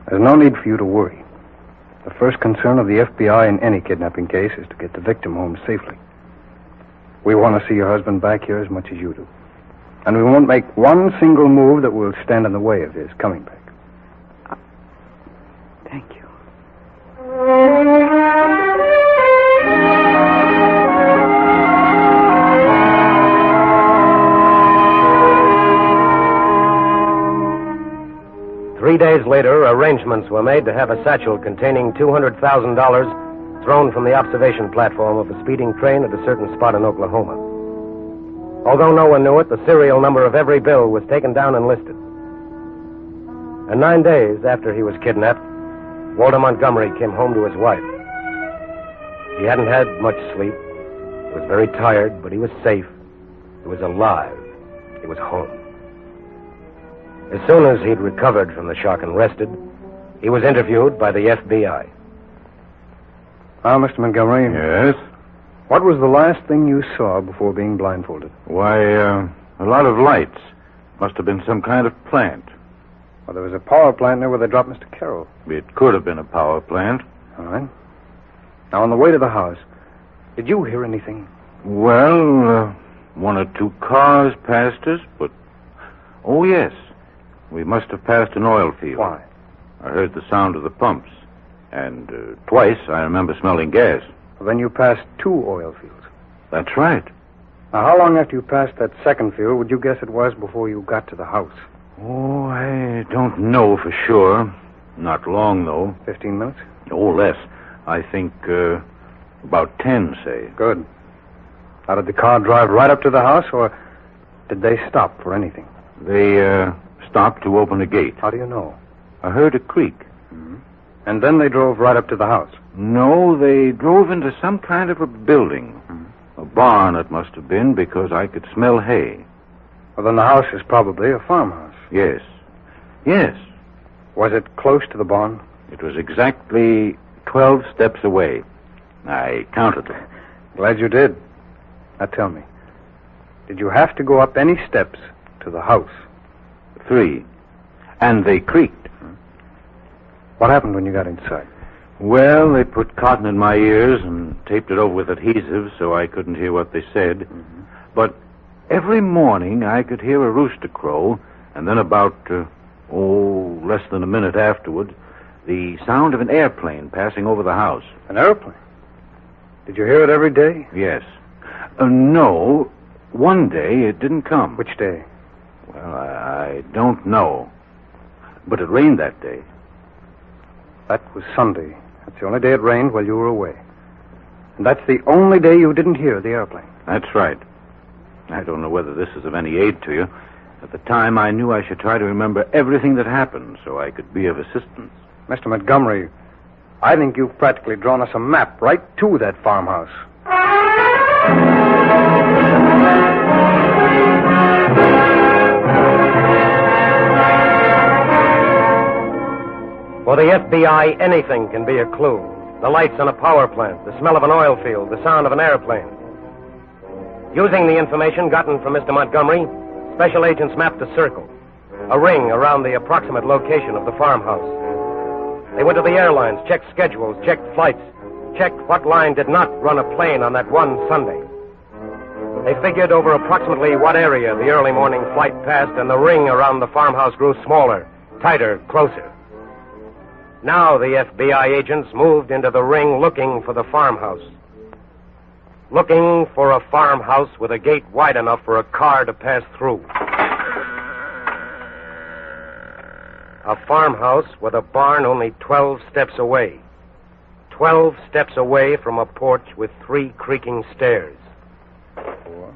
there's no need for you to worry. The first concern of the FBI in any kidnapping case is to get the victim home safely. We want to see your husband back here as much as you do. And we won't make one single move that will stand in the way of his coming back. Thank you. 3 days later, arrangements were made to have a satchel containing $200,000 thrown from the observation platform of a speeding train at a certain spot in Oklahoma. Although no one knew it, the serial number of every bill was taken down and listed. And 9 days after he was kidnapped, Walter Montgomery came home to his wife. He hadn't had much sleep. He was very tired, but he was safe. He was alive. He was home. As soon as he'd recovered from the shock and rested, he was interviewed by the FBI. Now, Mr. Montgomery. Yes? What was the last thing you saw before being blindfolded? Why, a lot of lights. Must have been some kind of plant. Well, there was a power plant near where they dropped Mr. Carroll. It could have been a power plant. All right. Now, on the way to the house, did you hear anything? Well, one or two cars passed us, but... Oh, yes. We must have passed an oil field. Why? I heard the sound of the pumps. And twice I remember smelling gas. Well, then you passed 2 oil fields. That's right. Now, how long after you passed that second field would you guess it was before you got to the house? Oh, I don't know for sure. Not long, though. 15 minutes? Oh, less. I think about 10, say. Good. Now, did the car drive right up to the house, or did they stop for anything? They stopped to open a gate. How do you know? I heard a creak. Mm-hmm. And then they drove right up to the house? No, they drove into some kind of a building. Mm-hmm. A barn, it must have been, because I could smell hay. Well, then the house is probably a farmhouse. Yes. Yes. Was it close to the barn? It was exactly 12 steps away. I counted them. Glad you did. Now tell me, did you have to go up any steps to the house? 3. And they creaked. What happened when you got inside? Well, they put cotton in my ears and taped it over with adhesive so I couldn't hear what they said. Mm-hmm. But every morning I could hear a rooster crow, and then about, less than a minute afterward, the sound of an airplane passing over the house. An airplane? Did you hear it every day? Yes. No. One day it didn't come. Which day? Well, I don't know. But it rained that day. That was Sunday. That's the only day it rained while you were away. And that's the only day you didn't hear the airplane. That's right. I don't know whether this is of any aid to you. At the time, I knew I should try to remember everything that happened so I could be of assistance. Mr. Montgomery, I think you've practically drawn us a map right to that farmhouse. For the FBI, anything can be a clue. The lights on a power plant, the smell of an oil field, the sound of an airplane. Using the information gotten from Mr. Montgomery, special agents mapped a circle, a ring around the approximate location of the farmhouse. They went to the airlines, checked schedules, checked flights, checked what line did not run a plane on that one Sunday. They figured over approximately what area the early morning flight passed, and the ring around the farmhouse grew smaller, tighter, closer. Now the FBI agents moved into the ring looking for the farmhouse. Looking for a farmhouse with a gate wide enough for a car to pass through. A farmhouse with a barn only 12 steps away. 12 steps away from a porch with 3 creaking stairs. 4,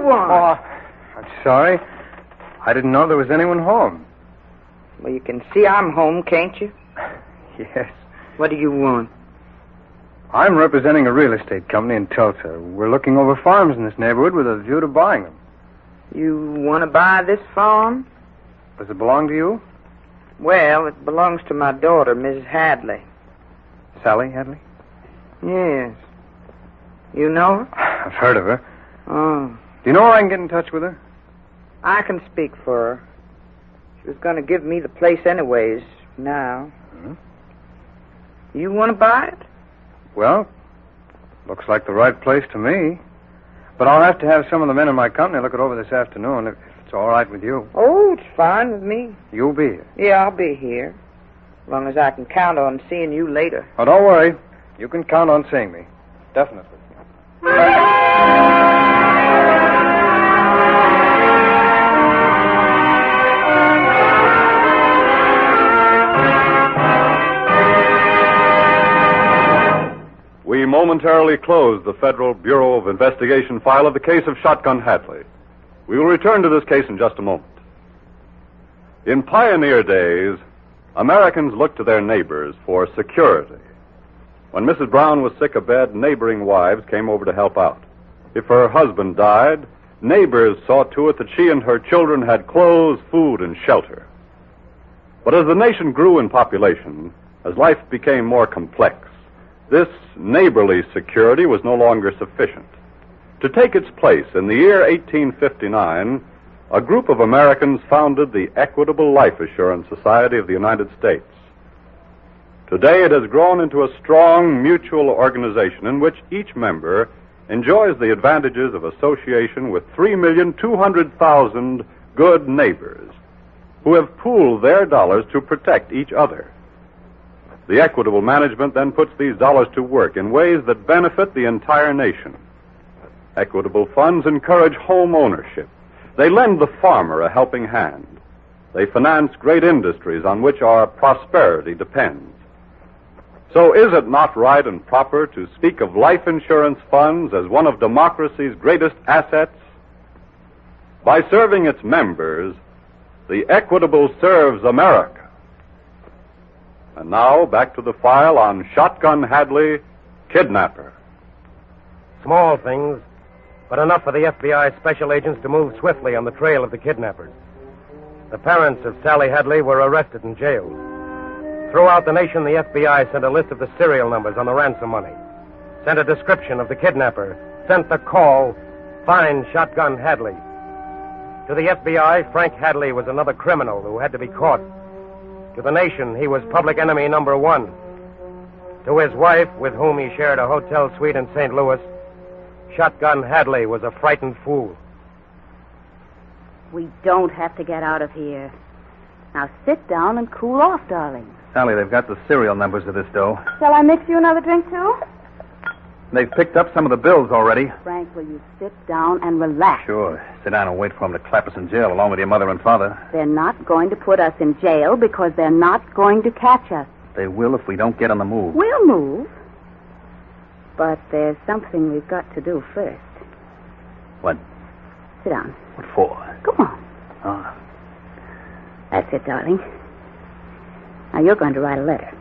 want? Oh, I'm sorry. I didn't know there was anyone home. Well, you can see I'm home, can't you? Yes. What do you want? I'm representing a real estate company in Tulsa. We're looking over farms in this neighborhood with a view to buying them. You want to buy this farm? Does it belong to you? Well, it belongs to my daughter, Mrs. Hadley. Sally Hadley? Yes. You know her? I've heard of her. Oh. Do you know where I can get in touch with her? I can speak for her. She was going to give me the place anyways, now. Hmm? You want to buy it? Well, looks like the right place to me. But I'll have to have some of the men in my company look it over this afternoon, if it's all right with you. Oh, it's fine with me. You'll be here? Yeah, I'll be here. As long as I can count on seeing you later. Oh, don't worry. You can count on seeing me. Definitely. We momentarily close the Federal Bureau of Investigation file of the case of Shotgun Hadley. We will return to this case in just a moment. In pioneer days, Americans looked to their neighbors for security. When Mrs. Brown was sick of bed, neighboring wives came over to help out. If her husband died, neighbors saw to it that she and her children had clothes, food, and shelter. But as the nation grew in population, as life became more complex, this neighborly security was no longer sufficient. To take its place, in the year 1859, a group of Americans founded the Equitable Life Assurance Society of the United States. Today it has grown into a strong mutual organization in which each member enjoys the advantages of association with 3,200,000 good neighbors who have pooled their dollars to protect each other. The equitable management then puts these dollars to work in ways that benefit the entire nation. Equitable funds encourage home ownership. They lend the farmer a helping hand. They finance great industries on which our prosperity depends. So is it not right and proper to speak of life insurance funds as one of democracy's greatest assets? By serving its members, the Equitable serves America. And now, back to the file on Shotgun Hadley, Kidnapper. Small things, but enough for the FBI special agents to move swiftly on the trail of the kidnappers. The parents of Sally Hadley were arrested and jailed. Throughout the nation, the FBI sent a list of the serial numbers on the ransom money, sent a description of the kidnapper, sent the call, "Find Shotgun Hadley." To the FBI, Frank Hadley was another criminal who had to be caught. To the nation, he was public enemy number one. To his wife, with whom he shared a hotel suite in St. Louis, Shotgun Hadley was a frightened fool. We don't have to get out of here. Now sit down and cool off, darling. Sally, they've got the serial numbers of this dough. Shall I mix you another drink, too? They've picked up some of the bills already. Frank, will you sit down and relax? Sure. Sit down and wait for them to clap us in jail along with your mother and father. They're not going to put us in jail because they're not going to catch us. They will if we don't get on the move. We'll move. But there's something we've got to do first. What? Sit down. What for? Come on. Ah. That's it, darling. Now you're going to write a letter.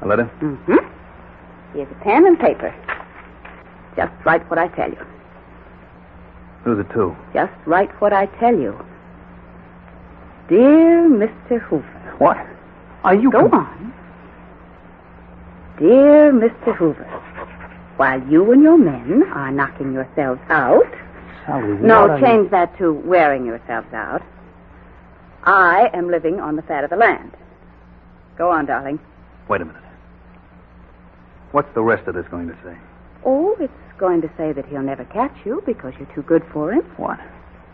A letter? Mm-hmm. Here's a pen and paper. Just write what I tell you. Who's it to? Just write what I tell you. Dear Mr. Hoover. What? Are you... Go on. Dear Mr. Hoover, while you and your men are knocking yourselves out... Sally, No, change that to wearing yourselves out. I am living on the fat of the land. Go on, darling. Wait a minute. What's the rest of this going to say? Oh, it's going to say that he'll never catch you because you're too good for him. What?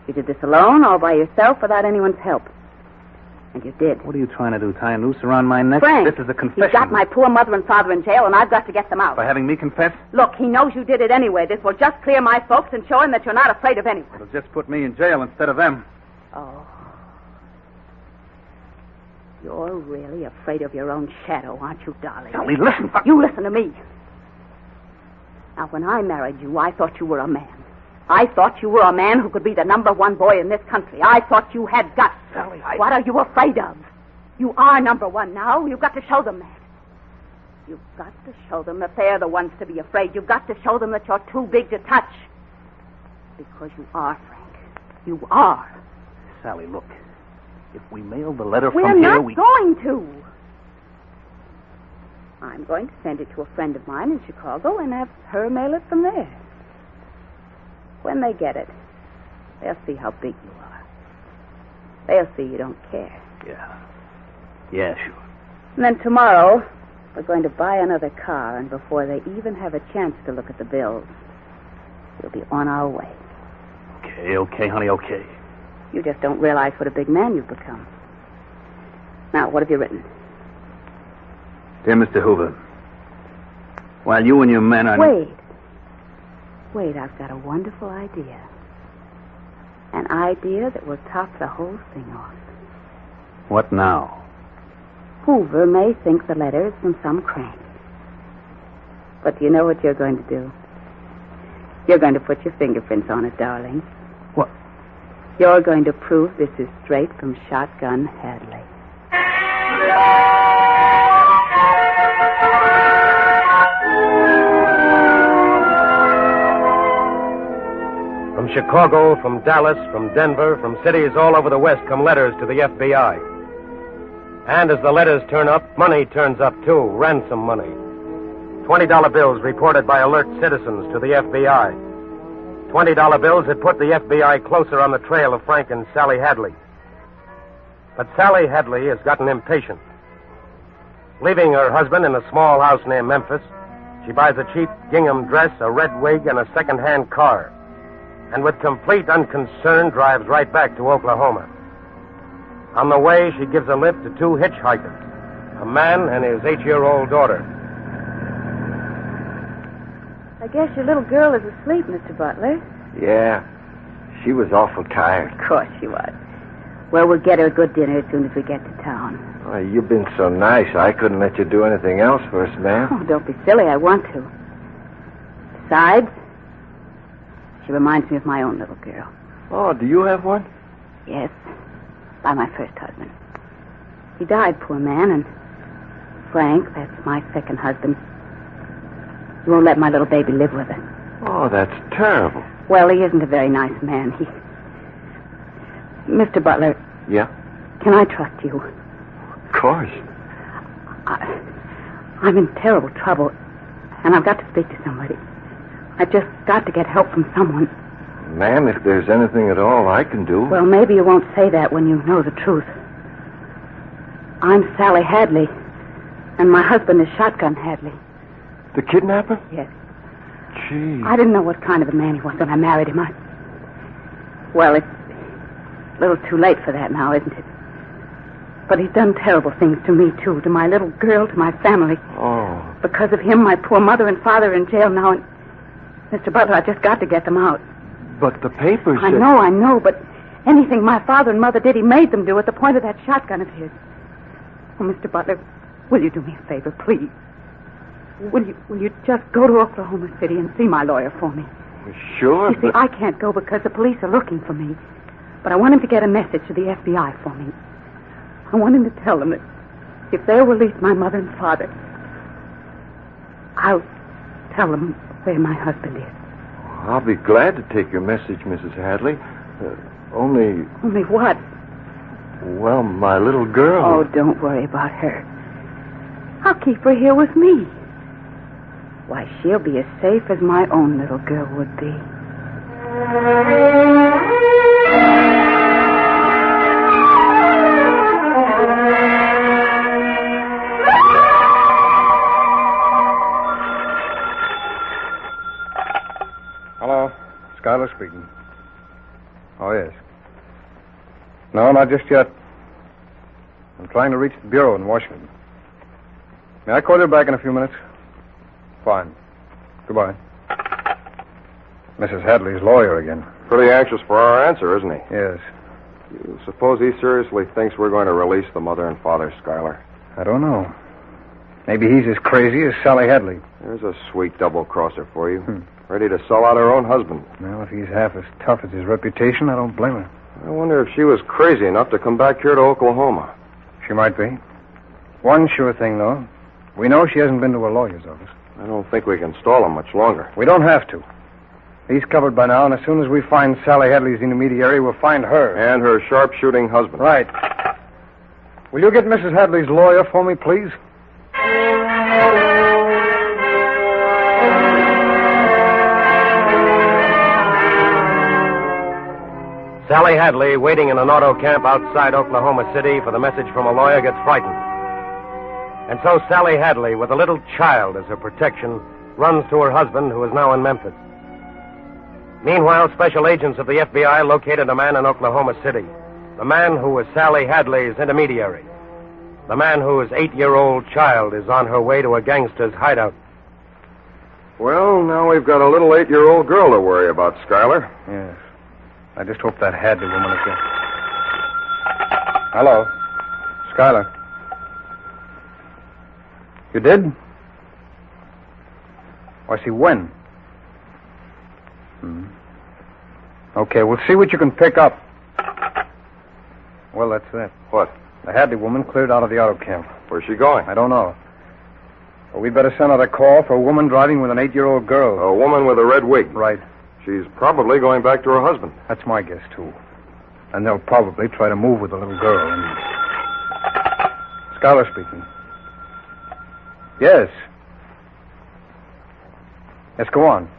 You did this alone, all by yourself, without anyone's help. And you did. What are you trying to do, tie a noose around my neck? Frank, this is a confession. He's got my poor mother and father in jail, and I've got to get them out. By having me confess? Look, he knows you did it anyway. This will just clear my folks and show him that you're not afraid of anyone. It'll just put me in jail instead of them. Oh. You're really afraid of your own shadow, aren't you, darling? Sally, listen. You listen to me. Now, when I married you, I thought you were a man. I thought you were a man who could be the #1 boy in this country. I thought you had guts. Sally, What are you afraid of? You are #1 now. You've got to show them that. You've got to show them that they're the ones to be afraid. You've got to show them that you're too big to touch. Because you are, Frank. You are. Sally, look. If we mail the letter We're from here, not going to. I'm going to send it to a friend of mine in Chicago and have her mail it from there. When they get it, they'll see how big you are. They'll see you don't care. Yeah, sure. And then tomorrow, we're going to buy another car, and before they even have a chance to look at the bills, we'll be on our way. Okay, honey, okay. You just don't realize what a big man you've become. Now, what have you written? Dear Mr. Hoover, while you and your men are... Wait, I've got a wonderful idea. An idea that will top the whole thing off. What now? Hoover may think the letter is from some crank. But do you know what you're going to do? You're going to put your fingerprints on it, darling. What? You're going to prove this is straight from Shotgun Hadley. From Chicago, from Dallas, from Denver, from cities all over the West come letters to the FBI. And as the letters turn up, money turns up too, ransom money. $20 bills reported by alert citizens to the FBI. $20 bills had put the FBI closer on the trail of Frank and Sally Hadley. But Sally Hadley has gotten impatient. Leaving her husband in a small house near Memphis, she buys a cheap gingham dress, a red wig, and a second-hand car. And with complete unconcern drives right back to Oklahoma. On the way, she gives a lift to 2 hitchhikers, a man and his 8-year-old daughter. I guess your little girl is asleep, Mr. Butler. Yeah, she was awful tired. Of course she was. Well, we'll get her a good dinner as soon as we get to town. Oh, you've been so nice, I couldn't let you do anything else for us, ma'am. Oh, don't be silly. I want to. Besides, she reminds me of my own little girl. Oh, do you have one? Yes, by my first husband. He died, poor man, and Frank, that's my second husband, he won't let my little baby live with her. Oh, that's terrible. Well, he isn't a very nice man. Mr. Butler. Yeah? Can I trust you? Of course. I'm in terrible trouble, and I've got to speak to somebody. I've just got to get help from someone. Ma'am, if there's anything at all I can do... Well, maybe you won't say that when you know the truth. I'm Sally Hadley, and my husband is Shotgun Hadley. The kidnapper? Yes. Gee. I didn't know what kind of a man he was when I married him. Well, it's a little too late for that now, isn't it? But he's done terrible things to me, too, to my little girl, to my family. Oh. Because of him, my poor mother and father are in jail now, and Mr. Butler, I've just got to get them out. But the papers... I know, but anything my father and mother did, he made them do at the point of that shotgun of his. Oh, Mr. Butler, will you do me a favor, please? Will you just go to Oklahoma City and see my lawyer for me? Sure, You see, I can't go because the police are looking for me. But I want him to get a message to the FBI for me. I want him to tell them that if they'll release my mother and father, I'll tell them where my husband is. I'll be glad to take your message, Mrs. Hadley. Only... Only what? Well, my little girl... Oh, don't worry about her. I'll keep her here with me. Why, she'll be as safe as my own little girl would be. Hello, Schuyler speaking. Oh, yes. No, not just yet. I'm trying to reach the bureau in Washington. May I call you back in a few minutes? Fine. Goodbye. Mrs. Hadley's lawyer again. Pretty anxious for our answer, isn't he? Yes. You suppose he seriously thinks we're going to release the mother and father, Schuyler? I don't know. Maybe he's as crazy as Sally Hadley. There's a sweet double-crosser for you. ready to sell out her own husband. Well, if he's half as tough as his reputation, I don't blame her. I wonder if she was crazy enough to come back here to Oklahoma. She might be. One sure thing, though. We know she hasn't been to a lawyer's office. I don't think we can stall him much longer. We don't have to. He's covered by now, and as soon as we find Sally Hadley's intermediary, we'll find her. And her sharpshooting husband. Right. Will you get Mrs. Hadley's lawyer for me, please? Sally Hadley, waiting in an auto camp outside Oklahoma City for the message from a lawyer, gets frightened. And so Sally Hadley, with a little child as her protection, runs to her husband, who is now in Memphis. Meanwhile, special agents of the FBI located a man in Oklahoma City. The man who was Sally Hadley's intermediary. The man whose 8-year-old child is on her way to a gangster's hideout. Well, now we've got a little 8-year-old girl to worry about, Schuyler. Yes. I just hope that Hadley woman will get... Hello. Schuyler. You did? I see when. Okay, we'll see what you can pick up. Well, that's it. What? The Hadley woman cleared out of the auto camp. Where's she going? I don't know. But we'd better send out a call for a woman driving with an 8-year-old girl. A woman with a red wig. Right. She's probably going back to her husband. That's my guess, too. And they'll probably try to move with the little girl. And... Schuyler speaking. Yes. Yes, go on.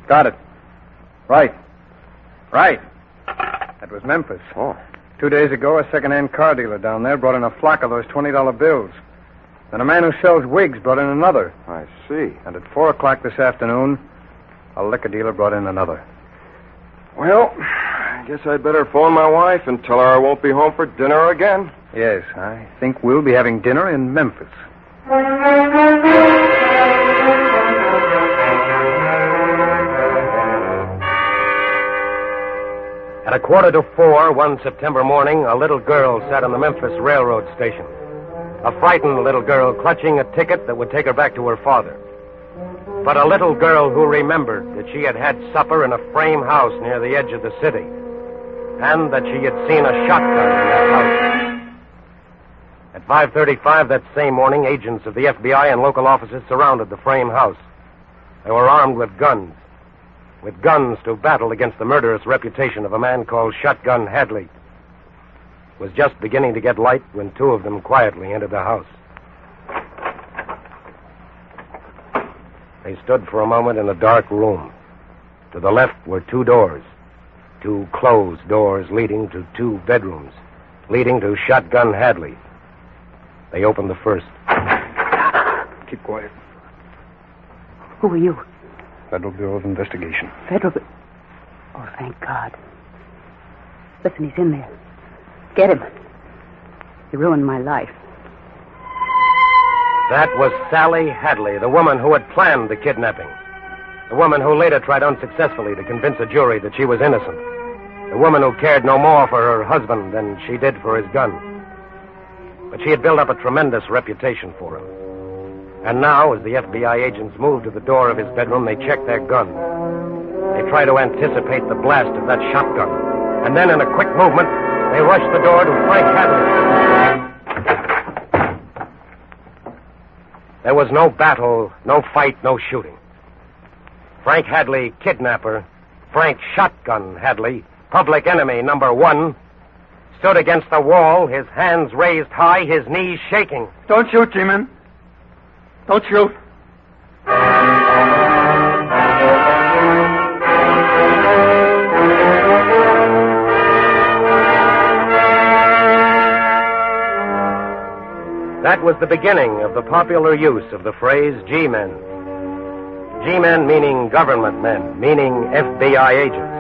Got it. Right. That was Memphis. Oh. 2 days ago, a second-hand car dealer down there brought in a flock of those $20 bills. Then a man who sells wigs brought in another. I see. And at 4 o'clock this afternoon, a liquor dealer brought in another. Well, I guess I'd better phone my wife and tell her I won't be home for dinner again. Yes, I think we'll be having dinner in Memphis. At 3:45 one September morning, a little girl sat on the Memphis railroad station. A frightened little girl clutching a ticket that would take her back to her father. But a little girl who remembered that she had had supper in a frame house near the edge of the city, and that she had seen a shotgun in that house. At 5:35 that same morning, agents of the FBI and local offices surrounded the frame house. They were armed with guns to battle against the murderous reputation of a man called Shotgun Hadley. It was just beginning to get light when 2 of them quietly entered the house. They stood for a moment in a dark room. To the left were 2 doors, 2 closed doors leading to 2 bedrooms, leading to Shotgun Hadley. They opened the first. Keep quiet. Who are you? Federal Bureau of Investigation. Federal... Oh, thank God. Listen, he's in there. Get him. He ruined my life. That was Sally Hadley, the woman who had planned the kidnapping. The woman who later tried unsuccessfully to convince a jury that she was innocent. The woman who cared no more for her husband than she did for his gun. But she had built up a tremendous reputation for him. And now, as the FBI agents moved to the door of his bedroom, they checked their guns. They tried to anticipate the blast of that shotgun. And then, in a quick movement, they rushed the door to Frank Hadley. There was no battle, no fight, no shooting. Frank Hadley, kidnapper, Frank Shotgun Hadley, public enemy number 1, stood against the wall, his hands raised high, his knees shaking. Don't shoot, G-Man. Don't shoot. That was the beginning of the popular use of the phrase G-men. G-men meaning government men, meaning FBI agents.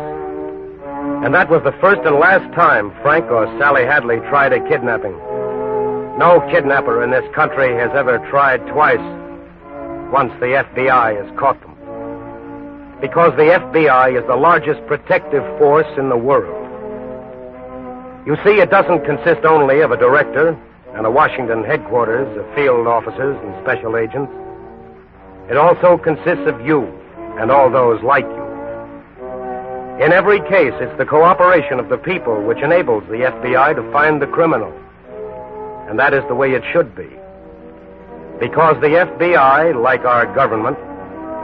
And that was the first and last time Frank or Sally Hadley tried a kidnapping. No kidnapper in this country has ever tried twice, once the FBI has caught them. Because the FBI is the largest protective force in the world. You see, it doesn't consist only of a director and a Washington headquarters of field officers and special agents. It also consists of you, and all those like you. In every case, it's the cooperation of the people which enables the FBI to find the criminal. And that is the way it should be. Because the FBI, like our government,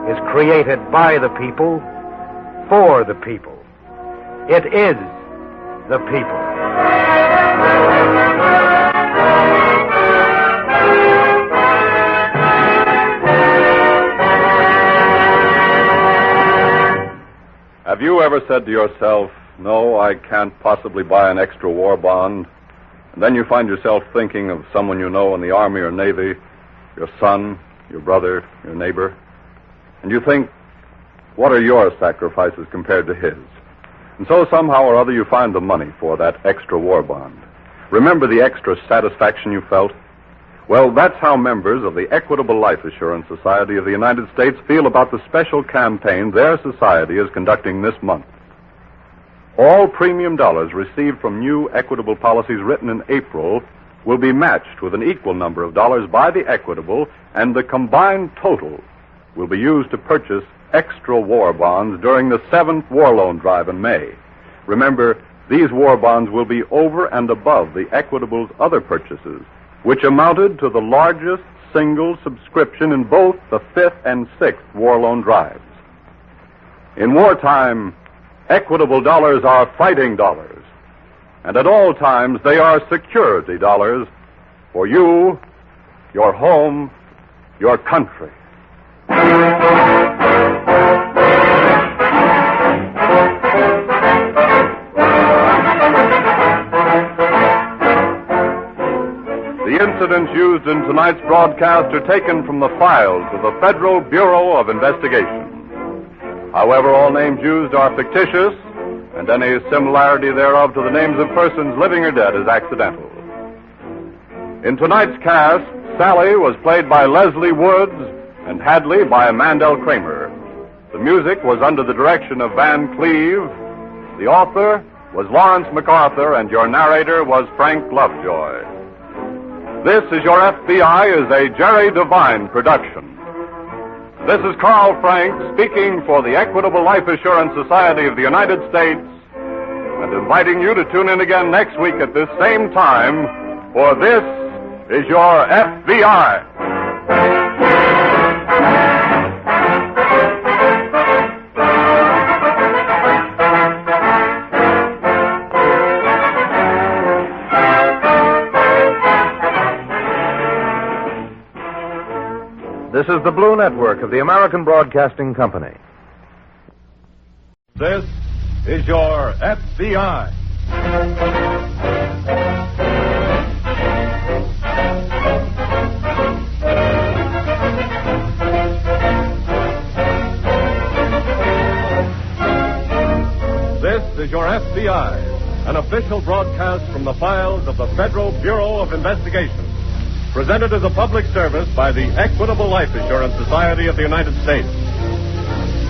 is created by the people, for the people. It is the people. Have you ever said to yourself, no, I can't possibly buy an extra war bond? And then you find yourself thinking of someone you know in the Army or Navy, your son, your brother, your neighbor. And you think, what are your sacrifices compared to his? And so somehow or other you find the money for that extra war bond. Remember the extra satisfaction you felt? Well, that's how members of the Equitable Life Assurance Society of the United States feel about the special campaign their society is conducting this month. All premium dollars received from new Equitable policies written in April will be matched with an equal number of dollars by the Equitable, and the combined total will be used to purchase extra war bonds during the 7th war loan drive in May. Remember, these war bonds will be over and above the Equitable's other purchases, which amounted to the largest single subscription in both the 5th and 6th war loan drives. In wartime, Equitable dollars are fighting dollars, and at all times they are security dollars for you, your home, your country. The incidents used in tonight's broadcast are taken from the files of the Federal Bureau of Investigation. However, all names used are fictitious, and any similarity thereof to the names of persons living or dead is accidental. In tonight's cast, Sally was played by Leslie Woods and Hadley by Mandel Kramer. The music was under the direction of Van Cleve. The author was Lawrence MacArthur, and your narrator was Frank Lovejoy. This Is Your FBI is a Jerry Devine production. This is Carl Frank speaking for the Equitable Life Assurance Society of the United States and inviting you to tune in again next week at this same time for This Is Your FBI. This is the Blue Network of the American Broadcasting Company. This is your FBI. This is your FBI, an official broadcast from the files of the Federal Bureau of Investigation. Presented as a public service by the Equitable Life Assurance Society of the United States.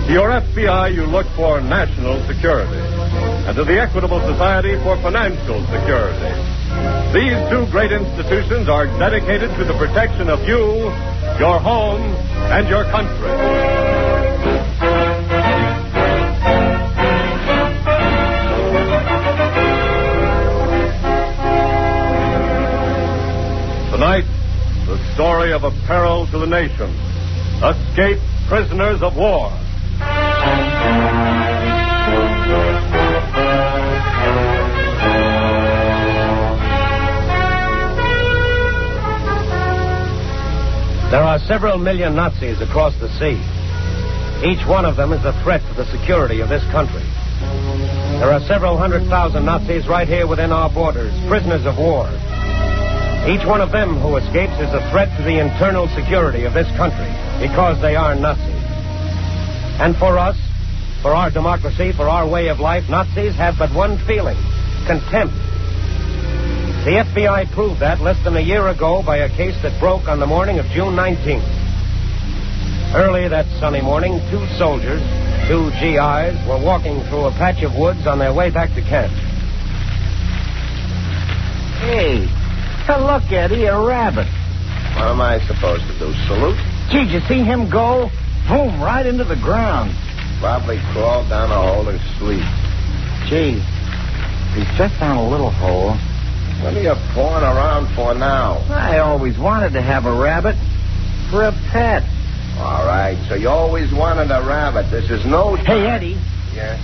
To your FBI, you look for national security, and to the Equitable Society for financial security. These two great institutions are dedicated to the protection of you, your home, and your country. Tonight, the story of a peril to the nation. Escaped prisoners of war. There are several million Nazis across the sea. Each one of them is a threat to the security of this country. There are several 100,000 Nazis right here within our borders, prisoners of war. Each one of them who escapes is a threat to the internal security of this country because they are Nazis. And for us, for our democracy, for our way of life, Nazis have but one feeling: contempt. The FBI proved that less than a year ago by a case that broke on the morning of June 19th. Early that sunny morning, two soldiers, two GIs, were walking through a patch of woods on their way back to camp. Hey, look, Eddie, a rabbit. What am I supposed to do, salute? Gee, did you see him go? Boom, right into the ground. Probably crawled down a hole to sleep. Gee, he's just down a little hole. What are you pawing around for now? I always wanted to have a rabbit for a pet. All right, so you always wanted a rabbit. This is no time. Hey, Eddie. Yeah?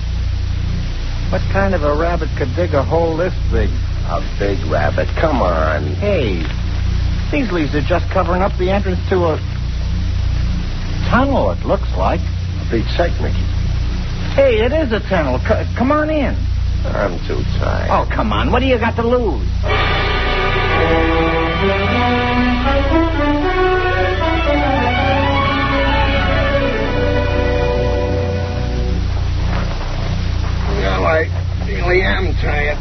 What kind of a rabbit could dig a hole this big? A big rabbit. Come on. Hey, these leaves are just covering up the entrance to a tunnel, it looks like. A big sake, Mickey. Hey, it is a tunnel. Come on in. I'm too tired. Oh, come on. What do you got to lose? Well, I really am tired.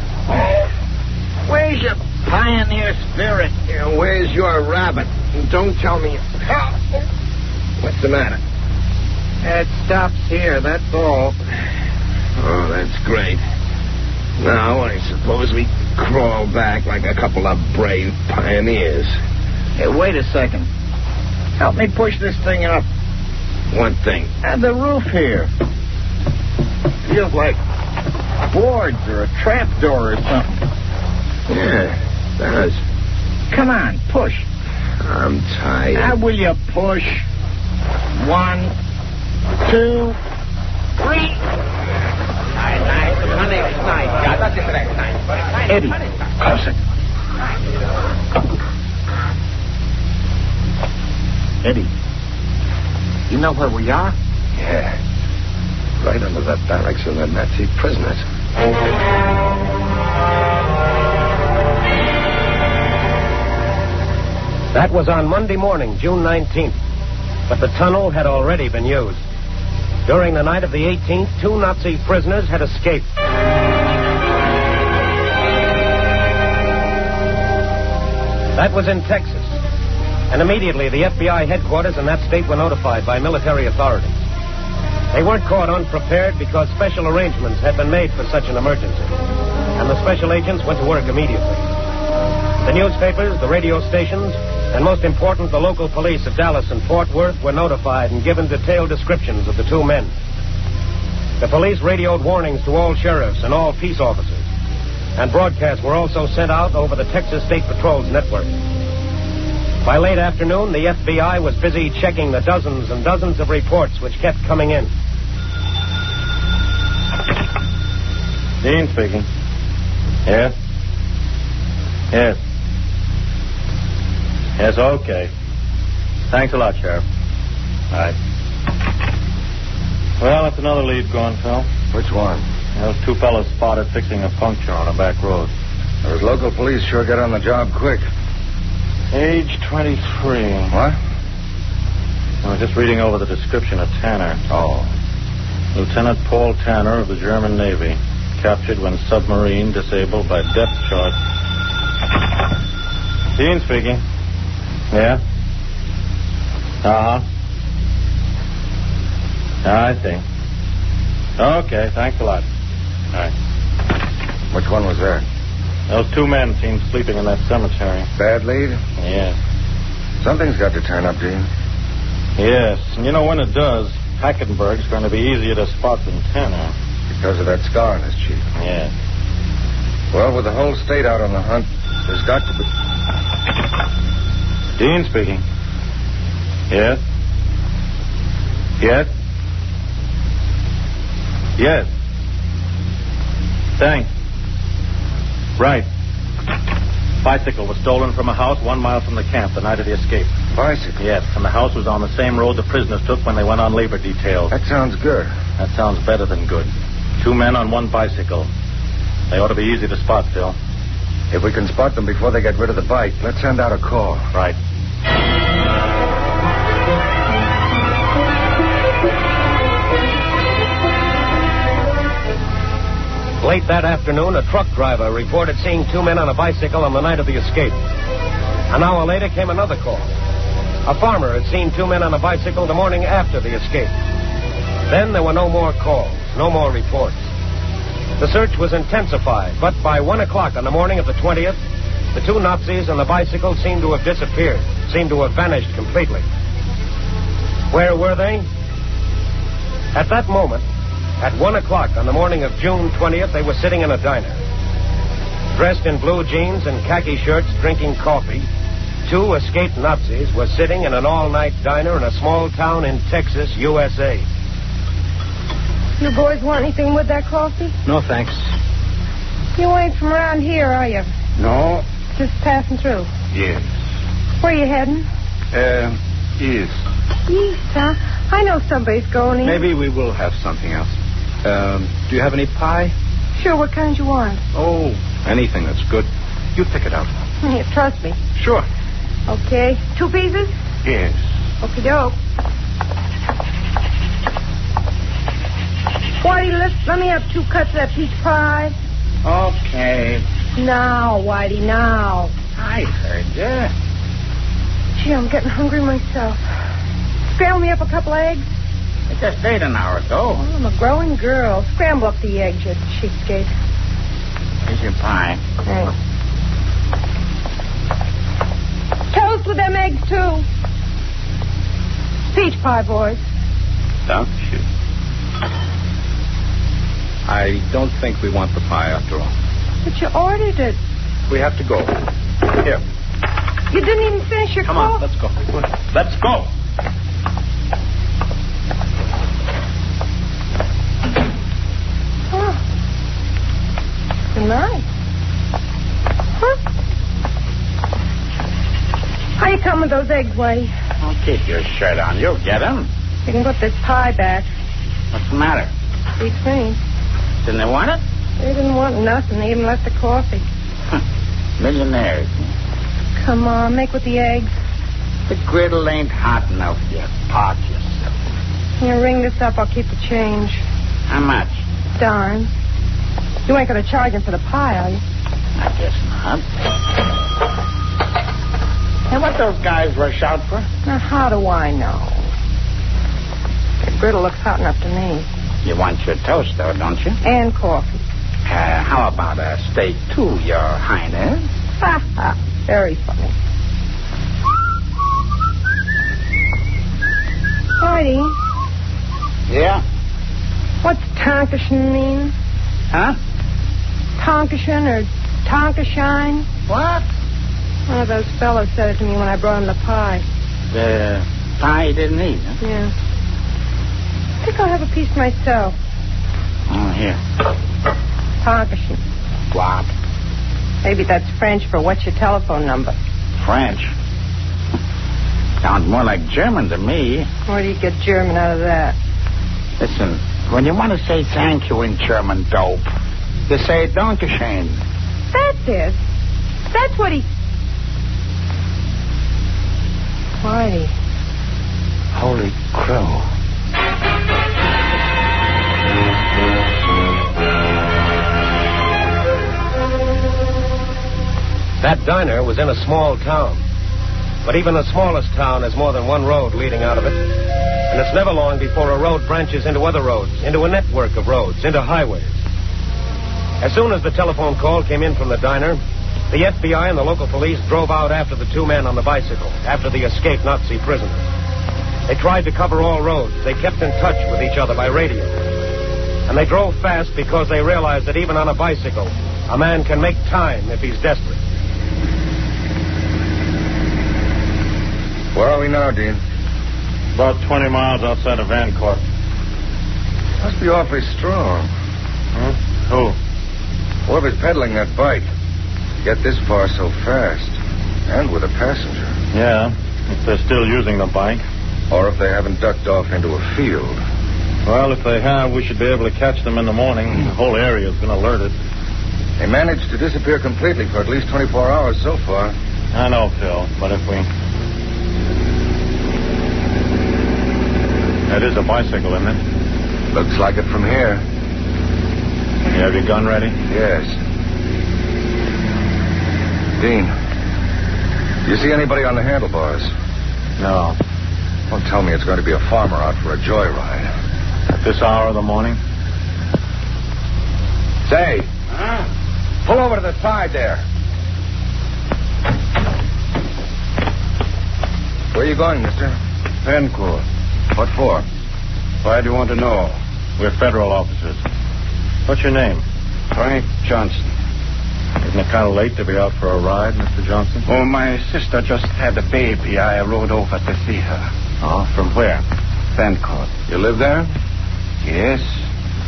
Where's your pioneer spirit? Yeah, where's your rabbit? Don't tell me. What's the matter? It stops here, that's all. Oh, that's great. Now, I suppose we crawl back like a couple of brave pioneers. Hey, wait a second. Help me push this thing up. What thing? The roof here. Feels like boards or a trapdoor or something. Yeah, it does. Come on, push. I'm tired. Will you push? 1, 2, 3. Eddie, closer. Eddie, you know where we are? Yeah. Right under the barracks of the Nazi prisoners. That was on Monday morning, June 19th. But the tunnel had already been used. During the night of the 18th, 2 Nazi prisoners had escaped. That was in Texas. And immediately the FBI headquarters in that state were notified by military authorities. They weren't caught unprepared because special arrangements had been made for such an emergency. And the special agents went to work immediately. The newspapers, the radio stations, and most important, the local police of Dallas and Fort Worth were notified and given detailed descriptions of the 2 men. The police radioed warnings to all sheriffs and all peace officers. And broadcasts were also sent out over the Texas State Patrol's network. By late afternoon, the FBI was busy checking the dozens and dozens of reports which kept coming in. Dean speaking. Yes? Yes. Yes, okay. Thanks a lot, Sheriff. All right. Well, that's another lead gone, Phil. Which one? Those 2 fellas spotted fixing a puncture on a back road. Those local police sure got on the job quick. Age 23. What? I was just reading over the description of Tanner. Oh. Lieutenant Paul Tanner of the German Navy. Captured when submarine disabled by depth charge. Dean speaking. Yeah? Uh-huh. I see. Okay, thanks a lot. All right. Which one was that? Those 2 men seen sleeping in that cemetery. Bad lead? Yeah. Something's got to turn up, Dean. Yes, and you know when it does, Hackenberg's going to be easier to spot than Tanner. Because of that scar on his cheek. Yeah. Well, with the whole state out on the hunt, there's got to be... Dean speaking. Yes? Yes? Yes. Thanks. Right. Bicycle was stolen from a house 1 mile from the camp the night of the escape. Bicycle? Yes, and the house was on the same road the prisoners took when they went on labor detail. That sounds good. That sounds better than good. 2 men on 1 bicycle. They ought to be easy to spot, Phil. If we can spot them before they get rid of the bike, let's send out a call. Right. Late that afternoon, a truck driver reported seeing 2 men on a bicycle on the night of the escape. An hour later came another call. A farmer had seen 2 men on a bicycle the morning after the escape. Then there were no more calls, no more reports. The search was intensified, but by 1 o'clock on the morning of the 20th, the 2 Nazis and the bicycle seemed to have disappeared, seemed to have vanished completely. Where were they? At that moment, at 1 o'clock on the morning of June 20th, they were sitting in a diner. Dressed in blue jeans and khaki shirts, drinking coffee, two escaped Nazis were sitting in an all-night diner in a small town in Texas, USA. You boys want anything with that coffee? No, thanks. You ain't from around here, are you? No. Just passing through. Yes. Where you heading? East. East, huh? I know somebody's going in. Maybe we will have something else. Do you have any pie? Sure, what kind you want? Oh, anything that's good. You pick it out. You trust me. Sure. Okay. 2 pieces? Yes. Okie doke. Whitey, let me have 2 cuts of that peach pie. Okay. Now, Whitey, now. I heard you. Gee, I'm getting hungry myself. Scramble me up a couple eggs. I just ate an hour ago. Oh, I'm a growing girl. Scramble up the eggs, you cheapskate. Here's your pie. Thanks. Toast with them eggs, too. Peach pie, boys. Don't you? I don't think we want the pie after all. But you ordered it. We have to go. Here. You didn't even finish your Come on, let's go. Let's go. Oh. Good night. Huh? How you come with those eggs, Whitey? Don't keep your shirt on. You'll get them. You can put this pie back. What's the matter? Beats me. Didn't they want it? They didn't want nothing. They even left the coffee. Millionaires. Come on, make with the eggs. The griddle ain't hot enough yet. Pot yourself. You ring this up, I'll keep the change. How much? Darn. You ain't going to charge him for the pie, are you? I guess not. And what those guys rush out for? Now, how do I know? The griddle looks hot enough to me. You want your toast, though, don't you? And coffee. How about a steak, too, Your Highness? Ha ha. Very funny. Whitey. Yeah? What's Tonkashin mean? Huh? Tonkashin or Tonkashine? What? One of those fellows said it to me when I brought him the pie. The pie you didn't eat, huh? Yeah. I think I'll have a piece myself. Oh, here. Tonkashin. What? Maybe that's French for what's your telephone number? French? Sounds more like German to me. Where do you get German out of that? Listen, when you want to say thank you in German, dope, you say Dankeschön. That's it. That's what he... Whitey. Holy crow. That diner was in a small town. But even the smallest town has more than one road leading out of it. And it's never long before a road branches into other roads, into a network of roads, into highways. As soon as the telephone call came in from the diner, the FBI and the local police drove out after the 2 men on the bicycle, after the escaped Nazi prisoners. They tried to cover all roads. They kept in touch with each other by radio. And they drove fast because they realized that even on a bicycle, a man can make time if he's desperate. Where are we now, Dean? About 20 miles outside of Vancourt. Must be awfully strong. Huh? Who? Whoever's peddling that bike. Get this far so fast. And with a passenger. Yeah, if they're still using the bike. Or if they haven't ducked off into a field. Well, if they have, we should be able to catch them in the morning. The whole area's been alerted. They managed to disappear completely for at least 24 hours so far. I know, Phil, but if we... That is a bicycle, isn't it? Looks like it from here. You have your gun ready? Yes. Dean, do you see anybody on the handlebars? No. Don't tell me it's going to be a farmer out for a joyride. At this hour of the morning? Say. Pull over to the side there. Where are you going, mister? Vancourt. What for? Why do you want to know? We're federal officers. What's your name? Frank Johnson. Isn't it kind of late to be out for a ride, Mr. Johnson? Oh, my sister just had a baby. I rode over to see her. Oh, from where? Vancourt. You live there? Yes.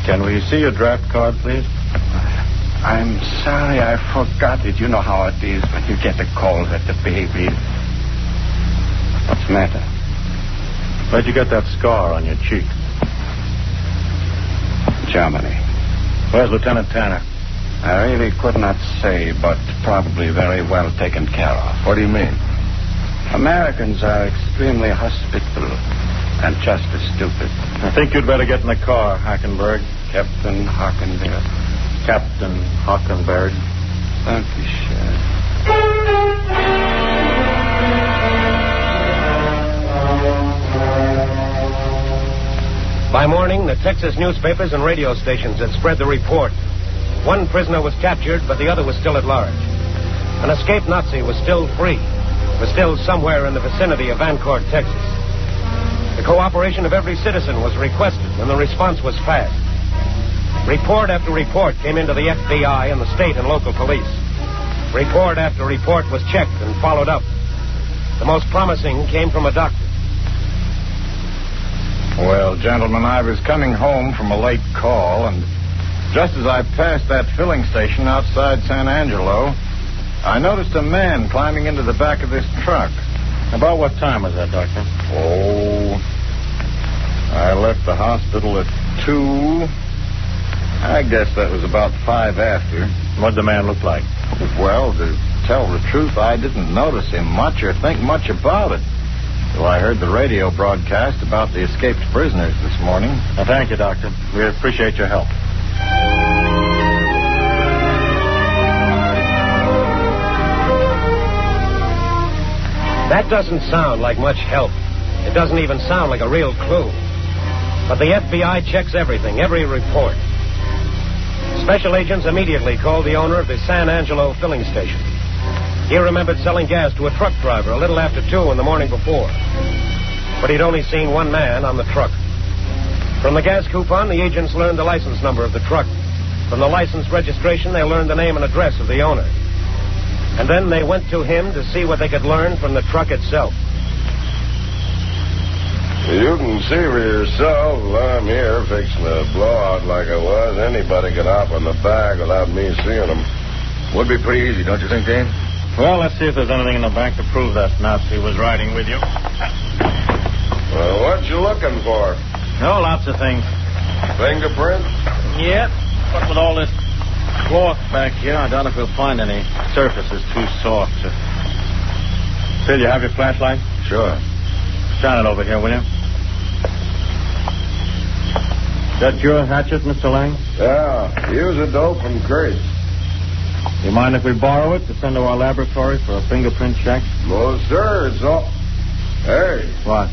Can we see your draft card, please? I'm sorry I forgot it. You know how it is when you get a call at the baby. What's the matter? Where'd you get that scar on your cheek? Germany. Where's Lieutenant Tanner? I really could not say, but probably very well taken care of. What do you mean? Americans are extremely hospitable and just as stupid. I think you'd better get in the car, Hackenberg. Captain Hockenberg. Captain Hockenberg. Thank you, Sheriff. By morning, the Texas newspapers and radio stations had spread the report. One prisoner was captured, but the other was still at large. An escaped Nazi was still free, was still somewhere in the vicinity of Vancourt, Texas. The cooperation of every citizen was requested, and the response was fast. Report after report came into the FBI and the state and local police. Report after report was checked and followed up. The most promising came from a doctor. Well, gentlemen, I was coming home from a late call, and just as I passed that filling station outside San Angelo, I noticed a man climbing into the back of this truck. About what time was that, Doctor? Oh, I left the hospital at 2. I guess that was about 5 after. What'd the man look like? Well, to tell the truth, I didn't notice him much or think much about it. So I heard the radio broadcast about the escaped prisoners this morning. Thank you, Doctor. We appreciate your help. That doesn't sound like much help. It doesn't even sound like a real clue. But the FBI checks everything, every report. Special agents immediately called the owner of the San Angelo filling station. He remembered selling gas to a truck driver a little after 2 in the morning before. But he'd only seen one man on the truck. From the gas coupon, the agents learned the license number of the truck. From the license registration, they learned the name and address of the owner. And then they went to him to see what they could learn from the truck itself. You can see for yourself. I'm here fixing a blowout like I was. Anybody could hop on the back without me seeing them. Would be pretty easy, don't you think, Dane? Well, let's see if there's anything in the back to prove that Nazi was riding with you. Well, what you looking for? Oh, lots of things. Fingerprint? Yep. But with all this cloth back here, I doubt if we'll find any surfaces too soft. Phil, you have your flashlight? Sure. Shine it over here, will you? That your hatchet, Mr. Lang? Yeah. Use a dope and crates. You mind if we borrow it to send to our laboratory for a fingerprint check? No, sir. It's all... Hey. What?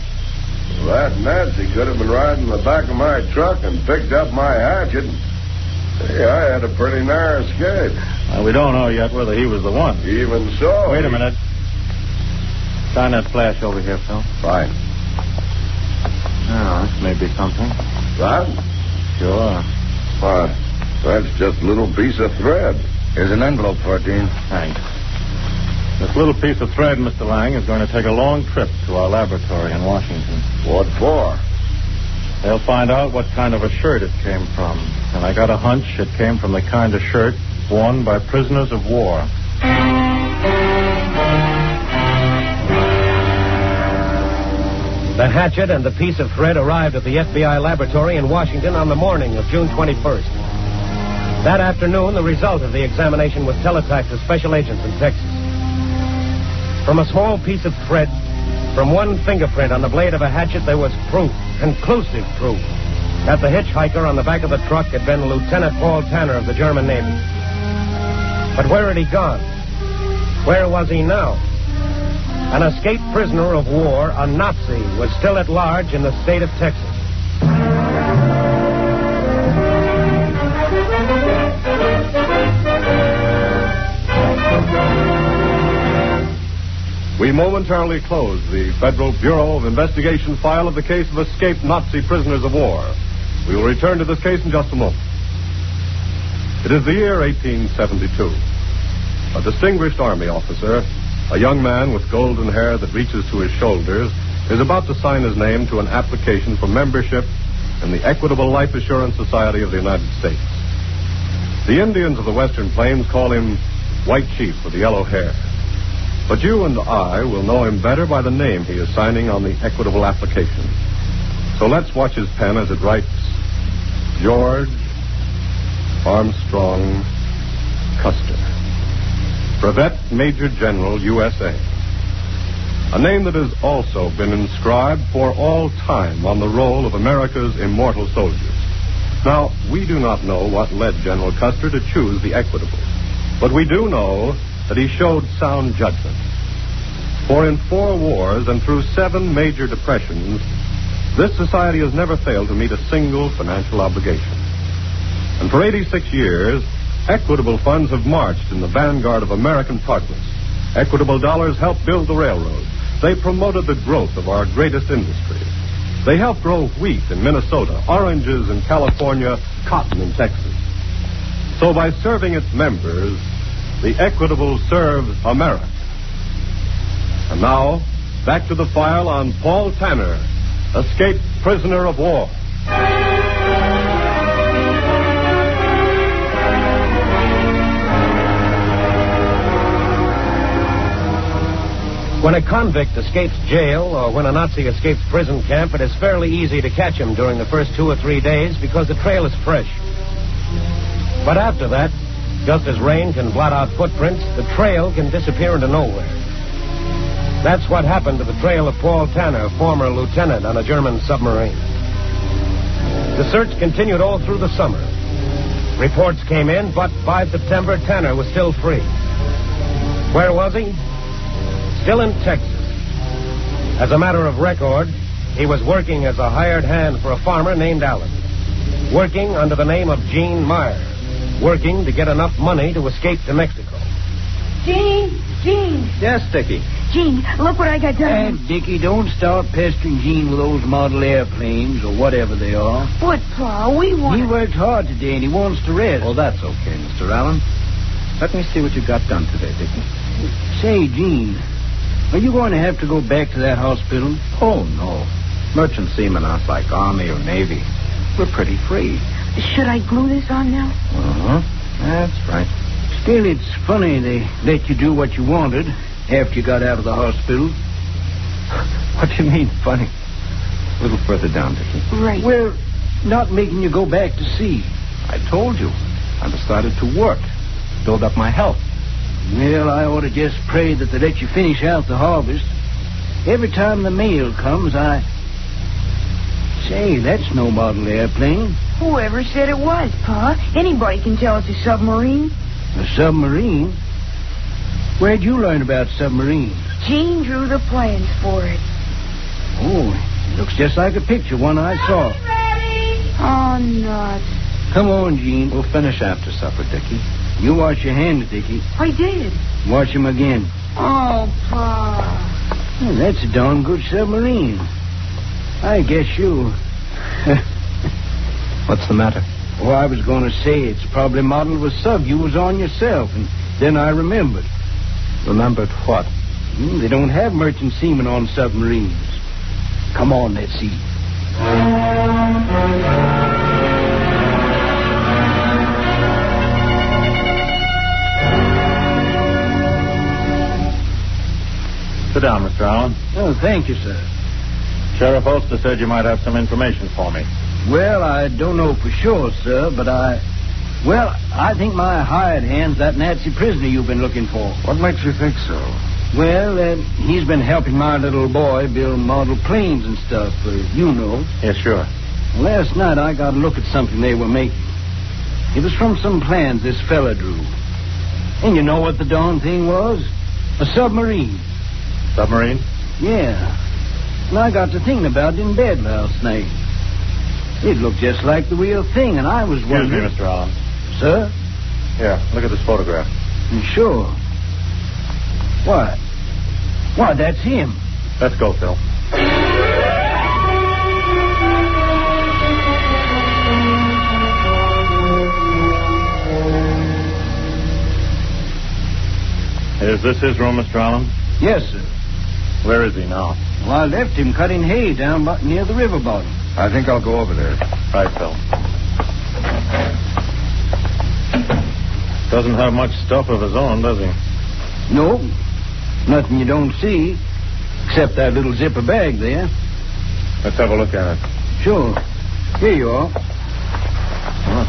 Well, that Nazi could have been riding in the back of my truck and picked up my hatchet. Hey, I had a pretty narrow escape. Well, we don't know yet whether he was the one. Even so... Wait a minute. Shine that flash over here, Phil. Fine. Oh, this may be something. That? Sure. Why, that's just a little piece of thread. Here's an envelope for it, Dean. Thanks. This little piece of thread, Mr. Lang, is going to take a long trip to our laboratory in Washington. What for? They'll find out what kind of a shirt it came from. And I got a hunch it came from the kind of shirt worn by prisoners of war. The hatchet and the piece of thread arrived at the FBI laboratory in Washington on the morning of June 21st. That afternoon, the result of the examination was teletyped to special agents in Texas. From a small piece of thread, from one fingerprint on the blade of a hatchet, there was proof, conclusive proof, that the hitchhiker on the back of the truck had been Lieutenant Paul Tanner of the German Navy. But where had he gone? Where was he now? An escaped prisoner of war, a Nazi, was still at large in the state of Texas. we momentarily close the Federal Bureau of Investigation file of the case of escaped Nazi prisoners of war. We will return to this case in just a moment. It is the year 1872. A distinguished Army officer, a young man with golden hair that reaches to his shoulders, is about to sign his name to an application for membership in the Equitable Life Assurance Society of the United States. The Indians of the Western Plains call him White Chief with the yellow hair. But you and I will know him better by the name he is signing on the equitable application. So let's watch his pen as it writes, George Armstrong Custer, Brevet Major General, USA. A name that has also been inscribed for all time on the roll of America's immortal soldiers. Now, we do not know what led General Custer to choose the equitable, but we do know that he showed sound judgment. For in 4 wars and through 7 major depressions, this society has never failed to meet a single financial obligation. And for 86 years, equitable funds have marched in the vanguard of American progress. Equitable dollars helped build the railroads. They promoted the growth of our greatest industries. They helped grow wheat in Minnesota, oranges in California, cotton in Texas. So by serving its members, the Equitable serves America. And now, back to the file on Paul Tanner, escaped prisoner of war. When a convict escapes jail or when a Nazi escapes prison camp, it is fairly easy to catch him during the first 2 or 3 days because the trail is fresh. But after that, just as rain can blot out footprints, the trail can disappear into nowhere. That's what happened to the trail of Paul Tanner, former lieutenant on a German submarine. The search continued all through the summer. Reports came in, but by September, Tanner was still free. Where was he? Still in Texas. As a matter of record, he was working as a hired hand for a farmer named Allen. Working under the name of Gene Meyer. Working to get enough money to escape to Mexico. Gene! Yes, Dickie. Gene, look what I got done. Dickie, don't start pestering Gene with those model airplanes or whatever they are. But, Pa, we want... He worked hard today and he wants to rest. Oh, that's okay, Mr. Allen. Let me see what you got done today, Dickie. Say, Gene, are you going to have to go back to that hospital? Oh, no. Merchant seamen aren't like Army or Navy. We're pretty free. Should I glue this on now? Uh-huh. That's right. Still, it's funny they let you do what you wanted after you got out of the hospital. What do you mean, funny? A little further down, Dickie. Right. Well, not making you go back to sea. I told you. I decided to work. Build up my health. Well, I ought to just pray that they let you finish out the harvest. Every time the mail comes, Say, that's no model airplane. Whoever said it was, Pa? Anybody can tell it's a submarine. A submarine? Where'd you learn about submarines? Gene drew the plans for it. Oh, it looks just like a picture, one I saw. Ready? Oh, nuts. Come on, Gene. We'll finish after supper, Dickie. You wash your hands, Dickie. I did. Wash them again. Oh, Pa. Well, that's a darn good submarine. I guess you... What's the matter? Oh, I was going to say it's probably modeled with sub you was on yourself, and then I remembered. Remembered what? They don't have merchant seamen on submarines. Come on, let's see. Sit down, Mr. Allen. Oh, thank you, sir. Sheriff Ulster said you might have some information for me. Well, I don't know for sure, sir, but I think my hired hand's that Nazi prisoner you've been looking for. What makes you think so? Well, he's been helping my little boy build model planes and stuff, you know. Yes, sure. Last night I got a look at something they were making. It was from some plans this fella drew. And you know what the darn thing was? A submarine. Submarine? Yeah. And I got to thinking about it in bed last night. It looked just like the real thing, and I was wondering... Excuse me, Mr. Allen. Sir? Here, look at this photograph. Sure. What? Why, that's him. Let's go, Phil. Is this his room, Mr. Allen? Yes, sir. Where is he now? Well, I left him cutting hay down near the river bottom. I think I'll go over there. Right, Phil. Doesn't have much stuff of his own, does he? No. Nothing you don't see, except that little zipper bag there. Let's have a look at it. Sure. Here you are. Huh.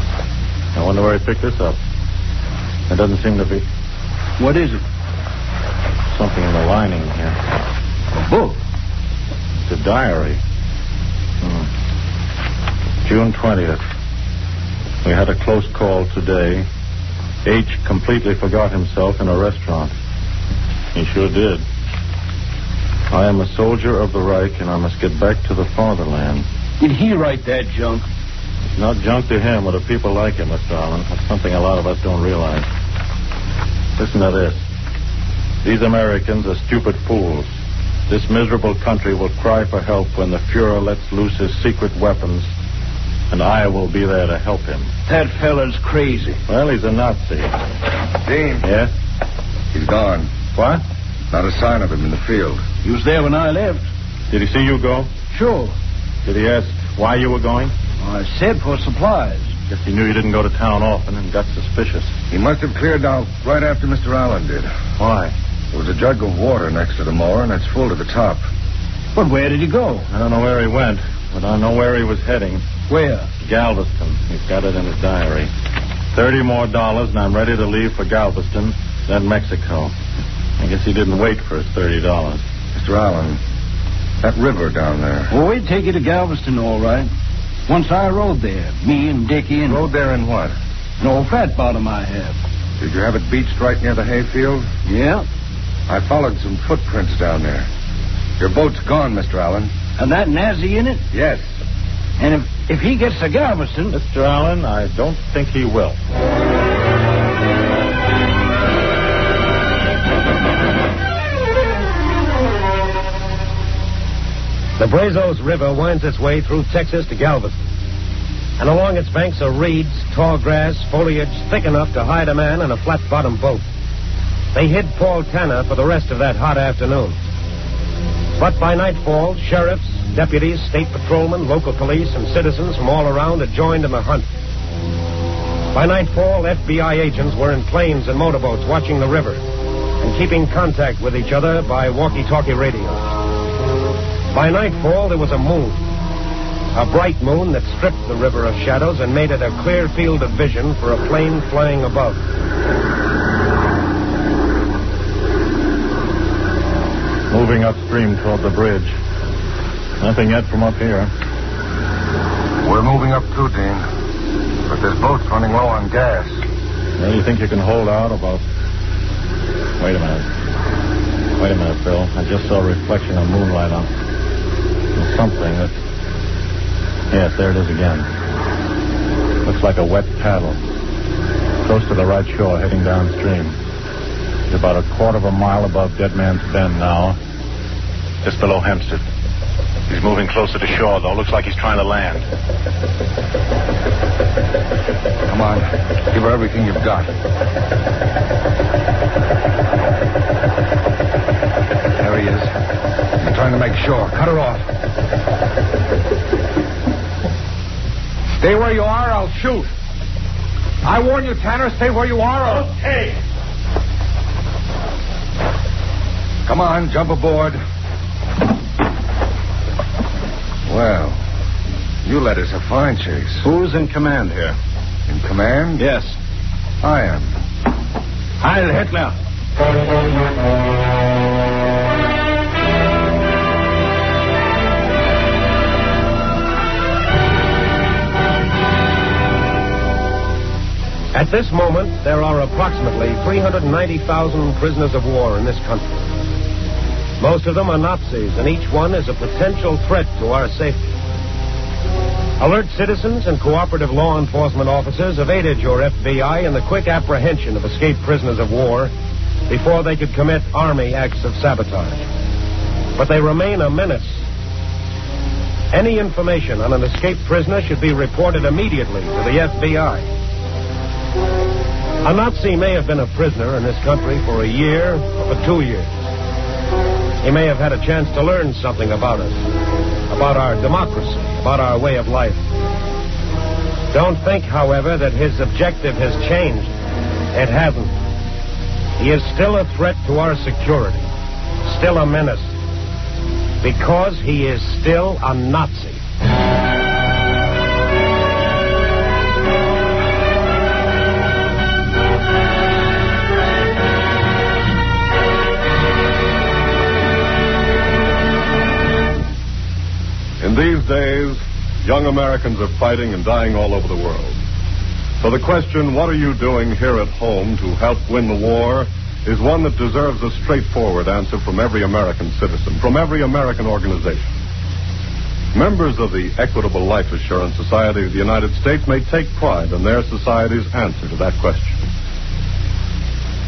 I wonder where he picked this up. It doesn't seem to be... What is it? Something in the lining here. A book? It's a diary. June 20th. We had a close call today. H completely forgot himself in a restaurant. He sure did. I am a soldier of the Reich, and I must get back to the fatherland. Did he write that junk? It's not junk to him or to people like him, Mr. Allen. That's something a lot of us don't realize. Listen to this. These Americans are stupid fools. This miserable country will cry for help when the Fuhrer lets loose his secret weapons, and I will be there to help him. That fella's crazy. Well, he's a Nazi. Dean. Yes? He's gone. What? Not a sign of him in the field. He was there when I left. Did he see you go? Sure. Did he ask why you were going? I said for supplies. Guess he knew you didn't go to town often and got suspicious. He must have cleared out right after Mr. Allen did. Why? There was a jug of water next to the mower, and it's full to the top. But where did he go? I don't know where he went, but I know where he was heading. Where? Galveston. He's got it in his diary. $30 more, and I'm ready to leave for Galveston, then Mexico. I guess he didn't wait for his $30. Mr. Allen, that river down there. Oh, we'd take you to Galveston, all right. Once I rode there, me and Dickie and... Rode there in what? An old fat bottom I have. Did you have it beached right near the hayfield? Yeah. I followed some footprints down there. Your boat's gone, Mr. Allen. And that Nazi in it? Yes. And if he gets to Galveston... Mr. Allen, I don't think he will. The Brazos River winds its way through Texas to Galveston. And along its banks are reeds, tall grass, foliage thick enough to hide a man in a flat-bottomed boat. They hid Paul Tanner for the rest of that hot afternoon. But by nightfall, sheriffs, deputies, state patrolmen, local police, and citizens from all around had joined in the hunt. By nightfall, FBI agents were in planes and motorboats watching the river and keeping contact with each other by walkie-talkie radios. By nightfall, there was a moon. A bright moon that stripped the river of shadows and made it a clear field of vision for a plane flying above. Moving upstream toward the bridge. Nothing yet from up here. We're moving up too, Dean. But this boat's running low on gas. Well, you think you can hold out about... Wait a minute, Phil. I just saw a reflection of moonlight on something that... Yes, there it is again. Looks like a wet paddle. Close to the right shore, heading downstream. It's about a quarter of a mile above Dead Man's Bend now. Just below Hempstead. He's moving closer to shore, though. Looks like he's trying to land. Come on. Give her everything you've got. There he is. He's trying to make shore. Cut her off. Stay where you are, I'll shoot. I warn you, Tanner, stay where you are, or... Okay. Come on, jump aboard. Well, you led us a fine chase. Who's in command here? In command? Yes. I am. Heil Hitler. At this moment, there are approximately 390,000 prisoners of war in this country. Most of them are Nazis, and each one is a potential threat to our safety. Alert citizens and cooperative law enforcement officers have aided your FBI in the quick apprehension of escaped prisoners of war before they could commit Army acts of sabotage. but they remain a menace. Any information on an escaped prisoner should be reported immediately to the FBI. A Nazi may have been a prisoner in this country for a year or for 2 years. He may have had a chance to learn something about us, about our democracy, about our way of life. Don't think, however, that his objective has changed. It hasn't. He is still a threat to our security, still a menace, because he is still a Nazi. In these days, young Americans are fighting and dying all over the world. So the question, what are you doing here at home to help win the war, is one that deserves a straightforward answer from every American citizen, from every American organization. Members of the Equitable Life Assurance Society of the United States may take pride in their society's answer to that question.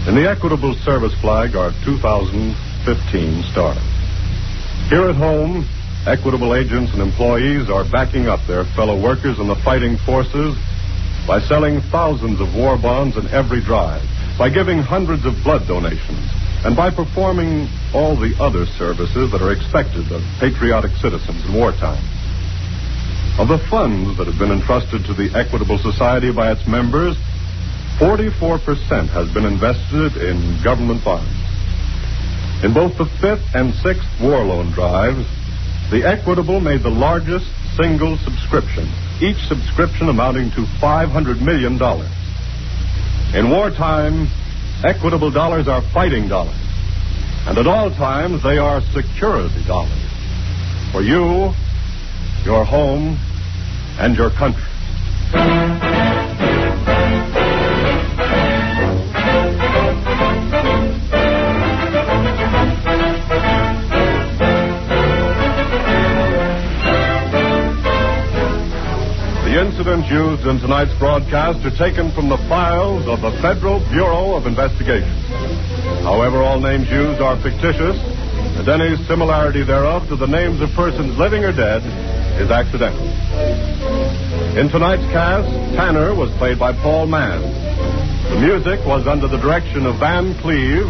In the Equitable Service flag are 2015 stars. Here at home, Equitable agents and employees are backing up their fellow workers in the fighting forces by selling thousands of war bonds in every drive, by giving hundreds of blood donations, and by performing all the other services that are expected of patriotic citizens in wartime. Of the funds that have been entrusted to the Equitable Society by its members, 44% has been invested in government bonds. In both the 5th and 6th war loan drives, the Equitable made the largest single subscription, each subscription amounting to $500 million. In wartime, Equitable dollars are fighting dollars, and at all times they are security dollars for you, your home, and your country. The incidents used in tonight's broadcast are taken from the files of the Federal Bureau of Investigation. However, all names used are fictitious, and any similarity thereof to the names of persons living or dead is accidental. In tonight's cast, Tanner was played by Paul Mann. The music was under the direction of Van Cleve.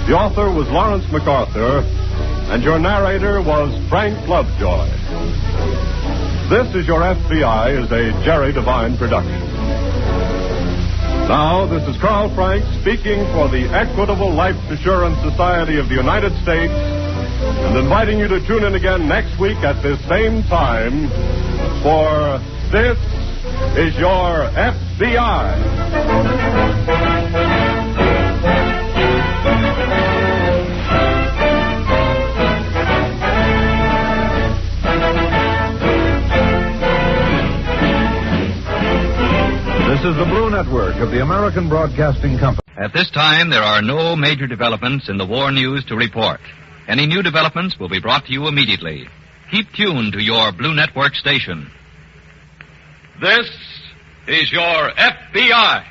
The author was Lawrence MacArthur, and your narrator was Frank Lovejoy. This Is Your FBI is a Jerry Devine production. Now, this is Carl Frank speaking for the Equitable Life Assurance Society of the United States and inviting you to tune in again next week at this same time for This Is Your FBI. This is the Blue Network of the American Broadcasting Company. At this time, there are no major developments in the war news to report. Any new developments will be brought to you immediately. Keep tuned to your Blue Network station. This is your FBI.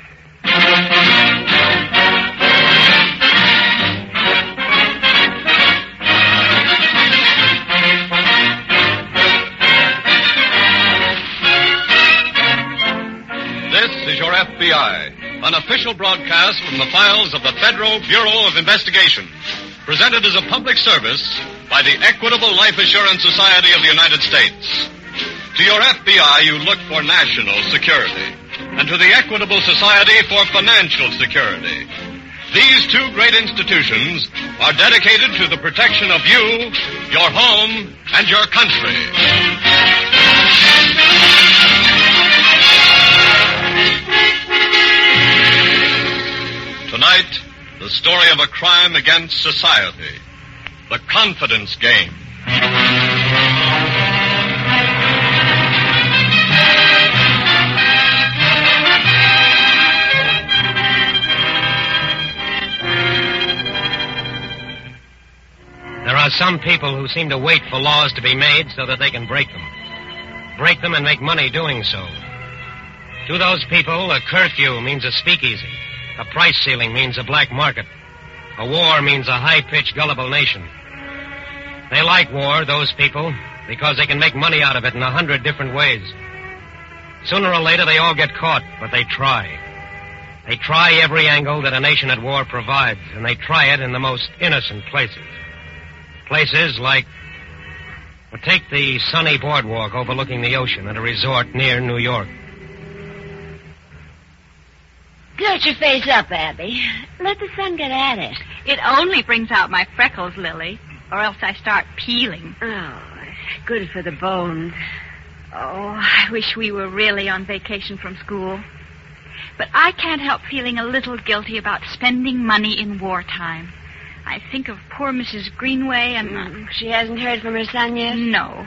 This is your FBI, an official broadcast from the files of the Federal Bureau of Investigation, presented as a public service by the Equitable Life Assurance Society of the United States. To your FBI, you look for national security, and to the Equitable Society for financial security. These two great institutions are dedicated to the protection of you, your home, and your country. Tonight, the story of a crime against society, the confidence game. There are some people who seem to wait for laws to be made so that they can break them. Break them and make money doing so. To those people, a curfew means a speakeasy. A price ceiling means a black market. A war means a high-pitched, gullible nation. They like war, those people, because they can make money out of it in 100 different ways. Sooner or later, they all get caught, but they try. They try every angle that a nation at war provides, and they try it in the most innocent places. Places like... Well, take the sunny boardwalk overlooking the ocean at a resort near New York. Get your face up, Abby. Let the sun get at it. It only brings out my freckles, Lily, or else I start peeling. Oh, it's good for the bones. Oh, I wish we were really on vacation from school. But I can't help feeling a little guilty about spending money in wartime. I think of poor Mrs. Greenway and... She hasn't heard from her son yet? No.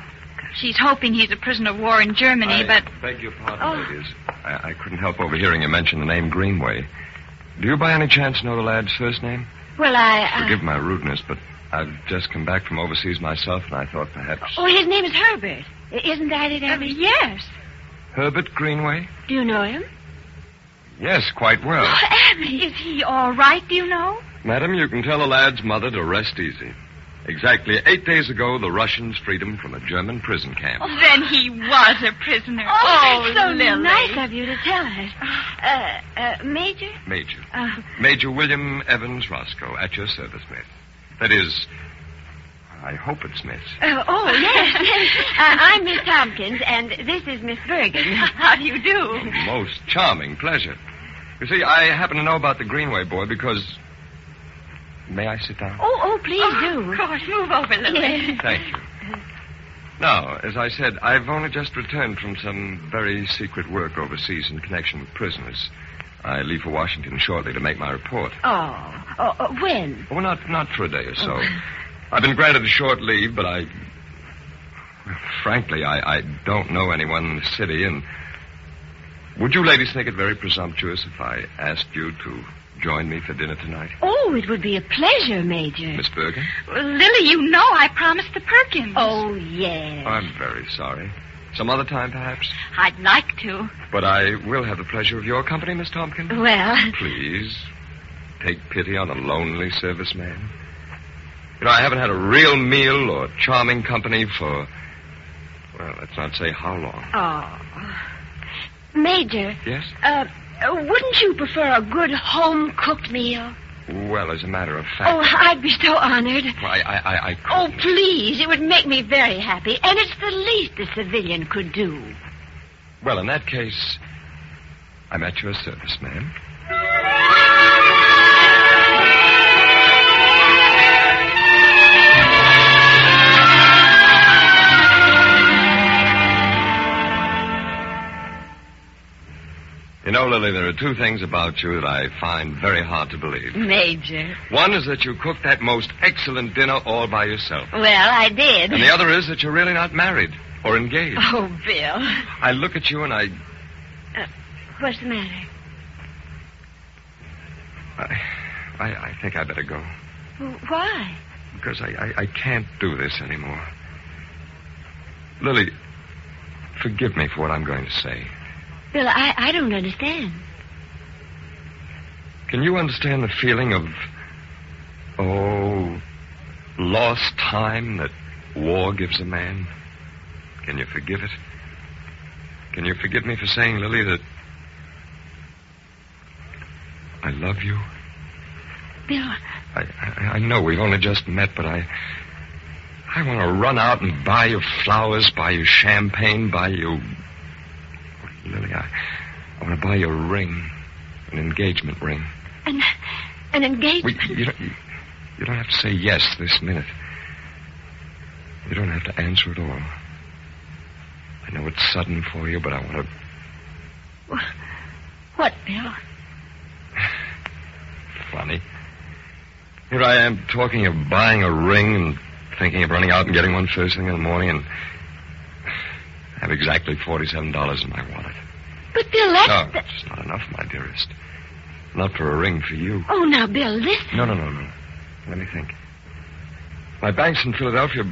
She's hoping he's a prisoner of war in Germany, but... Beg your pardon, ladies. I couldn't help overhearing you mention the name Greenway. Do you by any chance know the lad's first name? Well, Forgive my rudeness, but I've just come back from overseas myself, and I thought perhaps... Oh, his name is Herbert. Isn't that it, Abby? Yes. Herbert Greenway? Do you know him? Yes, quite well. Oh, Abby, is he all right, do you know? Madam, you can tell the lad's mother to rest easy. Exactly 8 days ago, the Russians freed him from a German prison camp. Oh, then he was a prisoner. Oh, it's so Lily. nice of you to tell us. Major? Major. Major William Evans Roscoe, at your service, miss. That is, I hope it's miss. Yes. I'm Miss Tompkins, and this is Miss Bergen. How do you do? Most charming pleasure. You see, I happen to know about the Greenway boy because... May I sit down? Oh, please do. Of course, move over, Lily. Yes. Thank you. Now, as I said, I've only just returned from some very secret work overseas in connection with prisoners. I leave for Washington shortly to make my report. When? Oh, not for a day or so. I've been granted a short leave, but frankly, I don't know anyone in the city, and would you ladies think it very presumptuous if I asked you to join me for dinner tonight? Oh, it would be a pleasure, Major. Miss Bergen? Well, Lily, you know I promised the Perkins. Oh, yes. I'm very sorry. Some other time, perhaps? I'd like to. But I will have the pleasure of your company, Miss Tompkins. Well... Please, take pity on a lonely serviceman. You know, I haven't had a real meal or charming company for... Well, let's not say how long. Oh. Major. Yes? Wouldn't you prefer a good home-cooked meal? Well, as a matter of fact... Oh, I'd be so honored. I couldn't. Oh, please. It would make me very happy. And it's the least a civilian could do. Well, in that case, I'm at your service, ma'am. You know, Lily, there are two things about you that I find very hard to believe. Major. One is that you cooked that most excellent dinner all by yourself. Well, I did. And the other is that you're really not married or engaged. Oh, Bill. I look at you and I... What's the matter? I think I better go. Well, why? Because I can't do this anymore. Lily, forgive me for what I'm going to say. Bill, I don't understand. Can you understand the feeling of, lost time that war gives a man? Can you forgive it? Can you forgive me for saying, Lily, that I love you? Bill. I know we've only just met, but I want to run out and buy you flowers, buy you champagne, buy you... Lily, I want to buy you a ring, an engagement ring. An engagement? You don't have to say yes this minute. You don't have to answer at all. I know it's sudden for you, but I want to... What, Bill? Funny. Here I am talking of buying a ring and thinking of running out and getting one first thing in the morning, and I have exactly $47 in my wallet. But, Bill, that's... No, it's not enough, my dearest. Not for a ring for you. Oh, now, Bill, listen. No. Let me think. My bank's in Philadelphia.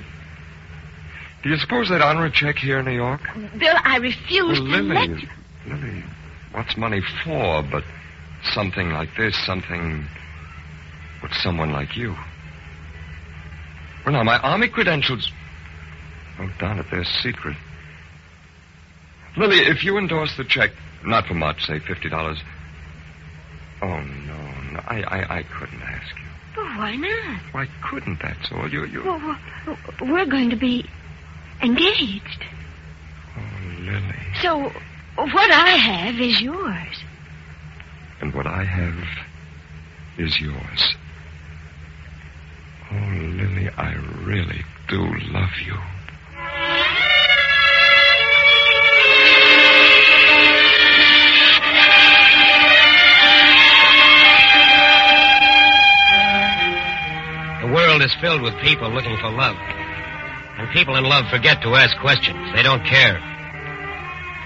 Do you suppose they'd honor a check here in New York? Bill, I refuse to let you... Lily, what's money for but something like this, something with someone like you? Well, now, my Army credentials... Oh, darn it, they're secret. Lily, if you endorse the check, not for much, say $50... Oh, no, I couldn't ask you. But why not? Why couldn't, that's all. You... Well, we're going to be engaged. Oh, Lily. So, what I have is yours. And what I have is yours. Oh, Lily, I really do love you. The world is filled with people looking for love. And people in love forget to ask questions. They don't care.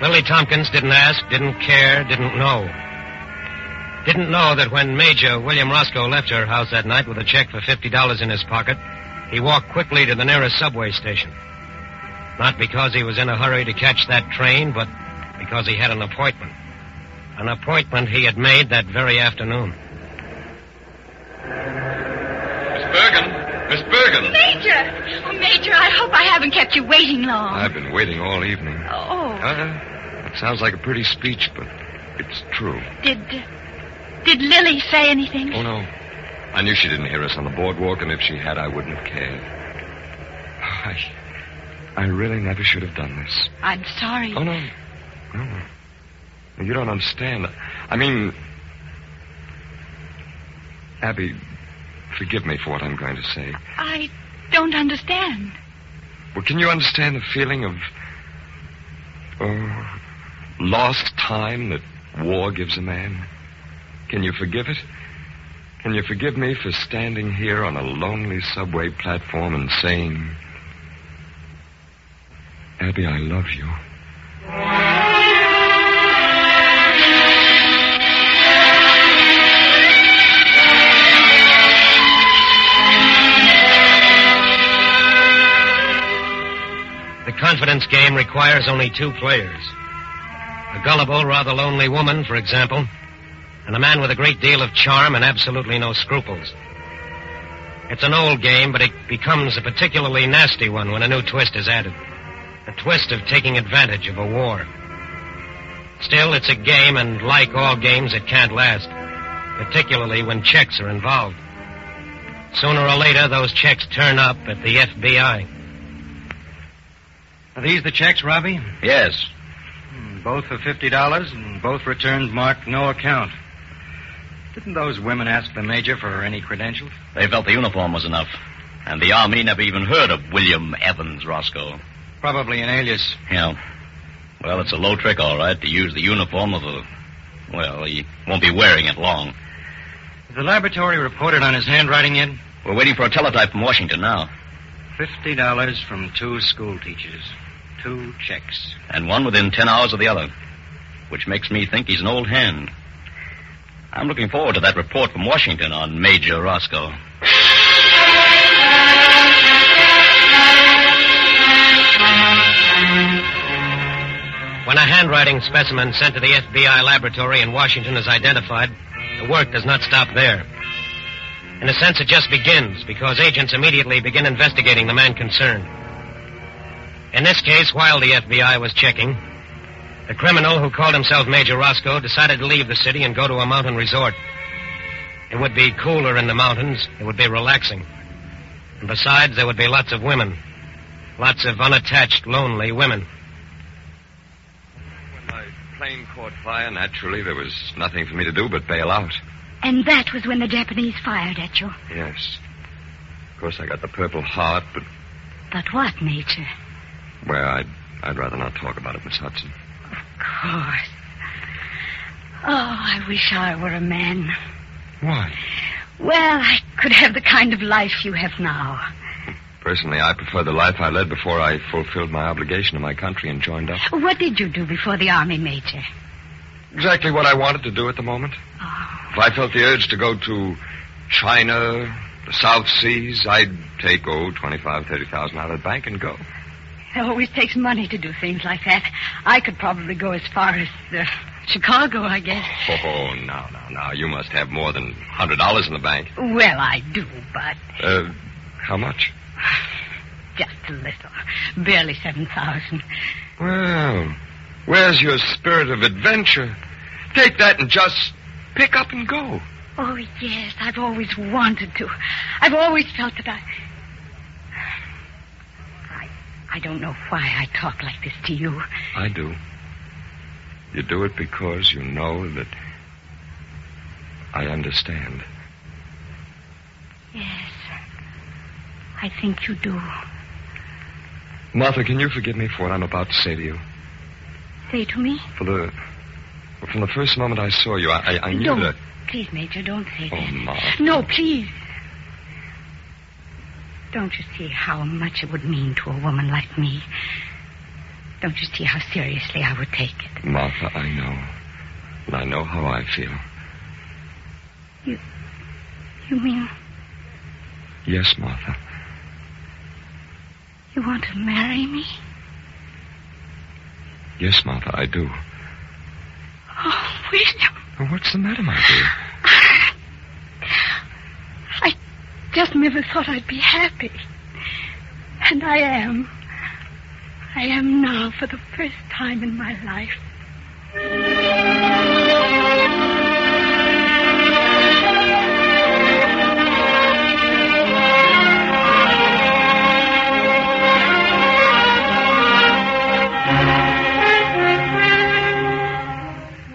Lily Tompkins didn't ask, didn't care, didn't know. Didn't know that when Major William Roscoe left her house that night with a check for $50 in his pocket, he walked quickly to the nearest subway station. Not because he was in a hurry to catch that train, but because he had an appointment. An appointment he had made that very afternoon. Miss Bergen! Major! Oh, Major, I hope I haven't kept you waiting long. I've been waiting all evening. Oh. It sounds like a pretty speech, but it's true. Did Lily say anything? Oh, no. I knew she didn't hear us on the boardwalk, and if she had, I wouldn't have cared. I really never should have done this. I'm sorry. Oh, no. No. You don't understand. I mean... Abby, forgive me for what I'm going to say. I don't understand. Well, can you understand the feeling of... lost time that war gives a man? Can you forgive it? Can you forgive me for standing here on a lonely subway platform and saying... Abby, I love you. The confidence game requires only two players. A gullible, rather lonely woman, for example, and a man with a great deal of charm and absolutely no scruples. It's an old game, but it becomes a particularly nasty one when a new twist is added. The twist of taking advantage of a war. Still, it's a game, and like all games, it can't last. Particularly when checks are involved. Sooner or later, those checks turn up at the FBI. Are these the checks, Robbie? Yes. Both for $50 and both returned marked no account. Didn't those women ask the Major for any credentials? They felt the uniform was enough. And the Army never even heard of William Evans Roscoe. Probably an alias. Yeah. Well, it's a low trick, all right, to use the uniform of a... Well, he won't be wearing it long. Has the laboratory reported on his handwriting yet? We're waiting for a teletype from Washington now. $50 from 2 school teachers. 2 checks. And one within 10 hours of the other. Which makes me think he's an old hand. I'm looking forward to that report from Washington on Major Roscoe. When a handwriting specimen sent to the FBI laboratory in Washington is identified, the work does not stop there. In a sense, it just begins, because agents immediately begin investigating the man concerned. In this case, while the FBI was checking, the criminal who called himself Major Roscoe decided to leave the city and go to a mountain resort. It would be cooler in the mountains. It would be relaxing. And besides, there would be lots of women. Lots of unattached, lonely women. When my plane caught fire, naturally, there was nothing for me to do but bail out. And that was when the Japanese fired at you? Yes. Of course, I got the Purple Heart, but... But what, Major? Well, I'd rather not talk about it, Miss Hudson. Of course. Oh, I wish I were a man. Why? Well, I could have the kind of life you have now. Personally, I prefer the life I led before I fulfilled my obligation to my country and joined up. What did you do before the Army, Major? Exactly what I wanted to do at the moment. Oh. If I felt the urge to go to China, the South Seas, I'd take, $25,000, $30,000 out of the bank and go. It always takes money to do things like that. I could probably go as far as Chicago, I guess. Oh, now. You must have more than $100 in the bank. Well, I do, but... How much? Just a little. Barely 7,000. Well, where's your spirit of adventure? Take that and just pick up and go. Oh, yes. I've always wanted to. I've always felt that I don't know why I talk like this to you. I do. You do it because you know that I understand. Yes. I think you do. Martha, can you forgive me for what I'm about to say to you? Say to me? From the first moment I saw you, I knew don't. that... Please, Major, don't say that. Oh, Martha. No, please. Don't you see how much it would mean to a woman like me? Don't you see how seriously I would take it? Martha, I know. And I know how I feel. You mean... Yes, Martha. You want to marry me? Yes, Martha, I do. Oh, William. Well, what's the matter, my dear? I just never thought I'd be happy. And I am. I am now for the first time in my life.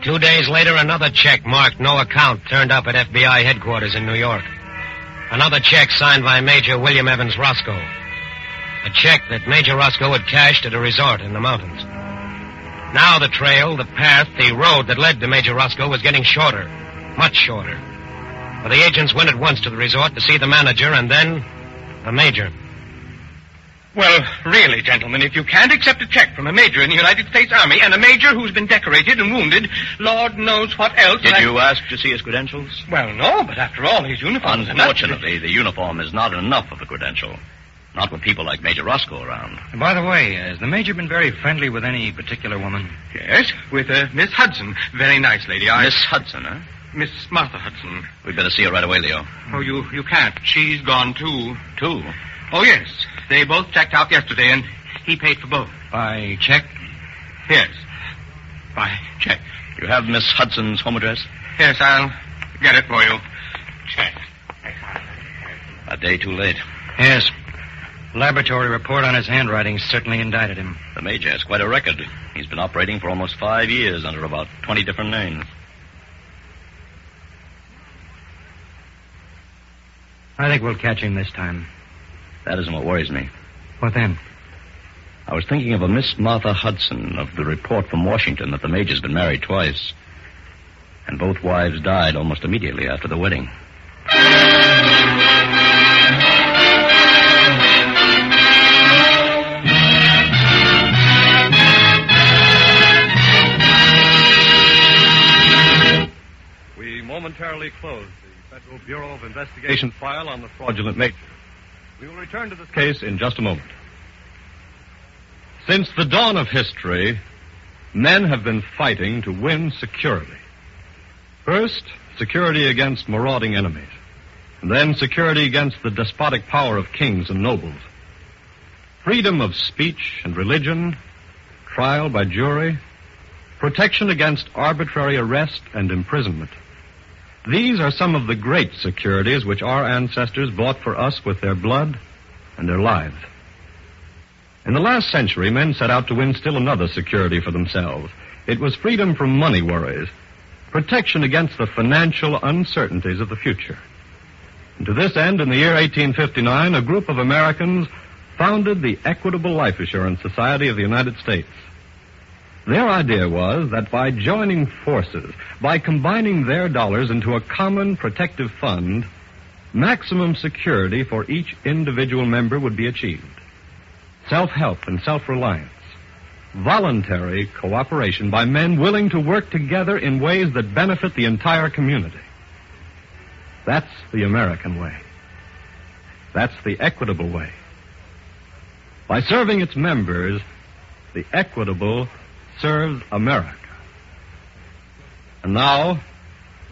2 days later, another check marked no account turned up at FBI headquarters in New York. Another check signed by Major William Evans Roscoe. A check that Major Roscoe had cashed at a resort in the mountains. Now the trail, the path, the road that led to Major Roscoe was getting shorter. Much shorter. For the agents went at once to the resort to see the manager and then the major. Well, really, gentlemen, if you can't accept a check from a major in the United States Army and a major who's been decorated and wounded, Lord knows what else... Did you ask to see his credentials? Well, no, but after all, his uniform is enough. Unfortunately, the uniform is not enough of a credential. Not with people like Major Roscoe around. And by the way, has the major been very friendly with any particular woman? Yes, with Miss Hudson. Very nice lady. Miss Hudson, huh? Miss Martha Hudson. We'd better see her right away, Leo. Oh, you can't. She's gone, too. Too? Oh, yes. They both checked out yesterday, and he paid for both. By check? Yes. By check. You have Miss Hudson's home address? Yes, I'll get it for you. Check. A day too late. Yes. Laboratory report on his handwriting certainly indicted him. The major has quite a record. He's been operating for almost 5 years under about 20 different names. I think we'll catch him this time. That isn't what worries me. What then? I was thinking of a Miss Martha Hudson, of the report from Washington that the major's been married twice. And both wives died almost immediately after the wedding. We momentarily close the Federal Bureau of Investigation file on the fraudulent major. We will return to this case in just a moment. Since the dawn of history, men have been fighting to win security. First, security against marauding enemies. And then security against the despotic power of kings and nobles. Freedom of speech and religion, trial by jury, protection against arbitrary arrest and imprisonment. These are some of the great securities which our ancestors bought for us with their blood and their lives. In the last century, men set out to win still another security for themselves. It was freedom from money worries, protection against the financial uncertainties of the future. And to this end, in the year 1859, a group of Americans founded the Equitable Life Assurance Society of the United States. Their idea was that by joining forces, by combining their dollars into a common protective fund, maximum security for each individual member would be achieved. Self-help and self-reliance. Voluntary cooperation by men willing to work together in ways that benefit the entire community. That's the American way. That's the equitable way. By serving its members, the Equitable serves America. And now,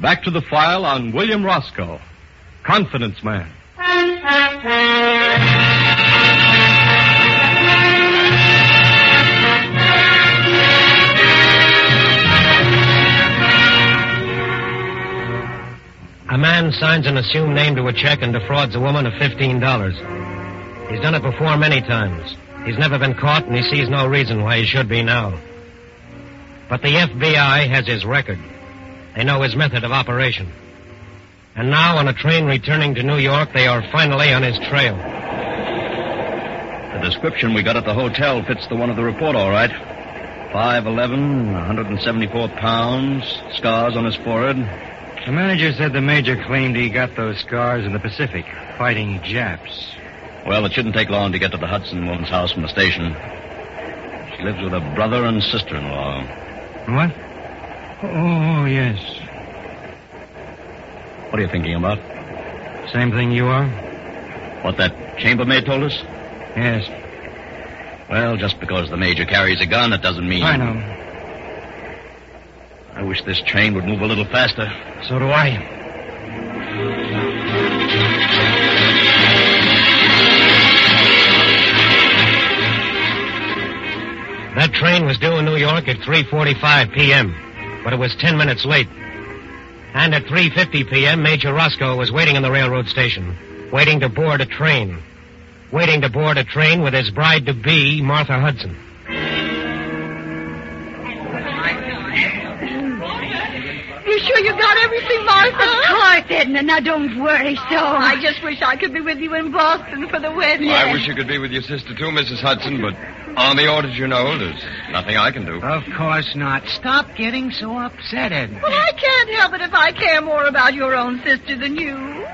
back to the file on William Roscoe, Confidence Man. A man signs an assumed name to a check and defrauds a woman of $15. He's done it before many times. He's never been caught, and he sees no reason why he should be now. But the FBI has his record. They know his method of operation. And now, on a train returning to New York, they are finally on his trail. The description we got at the hotel fits the one of the report, all right. 5'11", 174 pounds, scars on his forehead. The manager said the major claimed he got those scars in the Pacific, fighting Japs. Well, it shouldn't take long to get to the Hudson woman's house from the station. She lives with her brother and sister-in-law. What? Oh, yes. What are you thinking about? Same thing you are? What that chambermaid told us? Yes. Well, just because the major carries a gun, it doesn't mean... I know. I wish this train would move a little faster. So do I. That train was due in New York at 3:45 p.m., but it was 10 minutes late. And at 3:50 p.m., Major Roscoe was waiting in the railroad station, waiting to board a train. Waiting to board a train with his bride-to-be, Martha Hudson. You sure you got everything, Martha? Of course, Edna. Now, don't worry so. I just wish I could be with you in Boston for the wedding. Well, I wish you could be with your sister, too, Mrs. Hudson, but Army orders, you know, there's nothing I can do. Of course not. Stop getting so upset, Edna. Well, I can't help it if I care more about your own sister than you.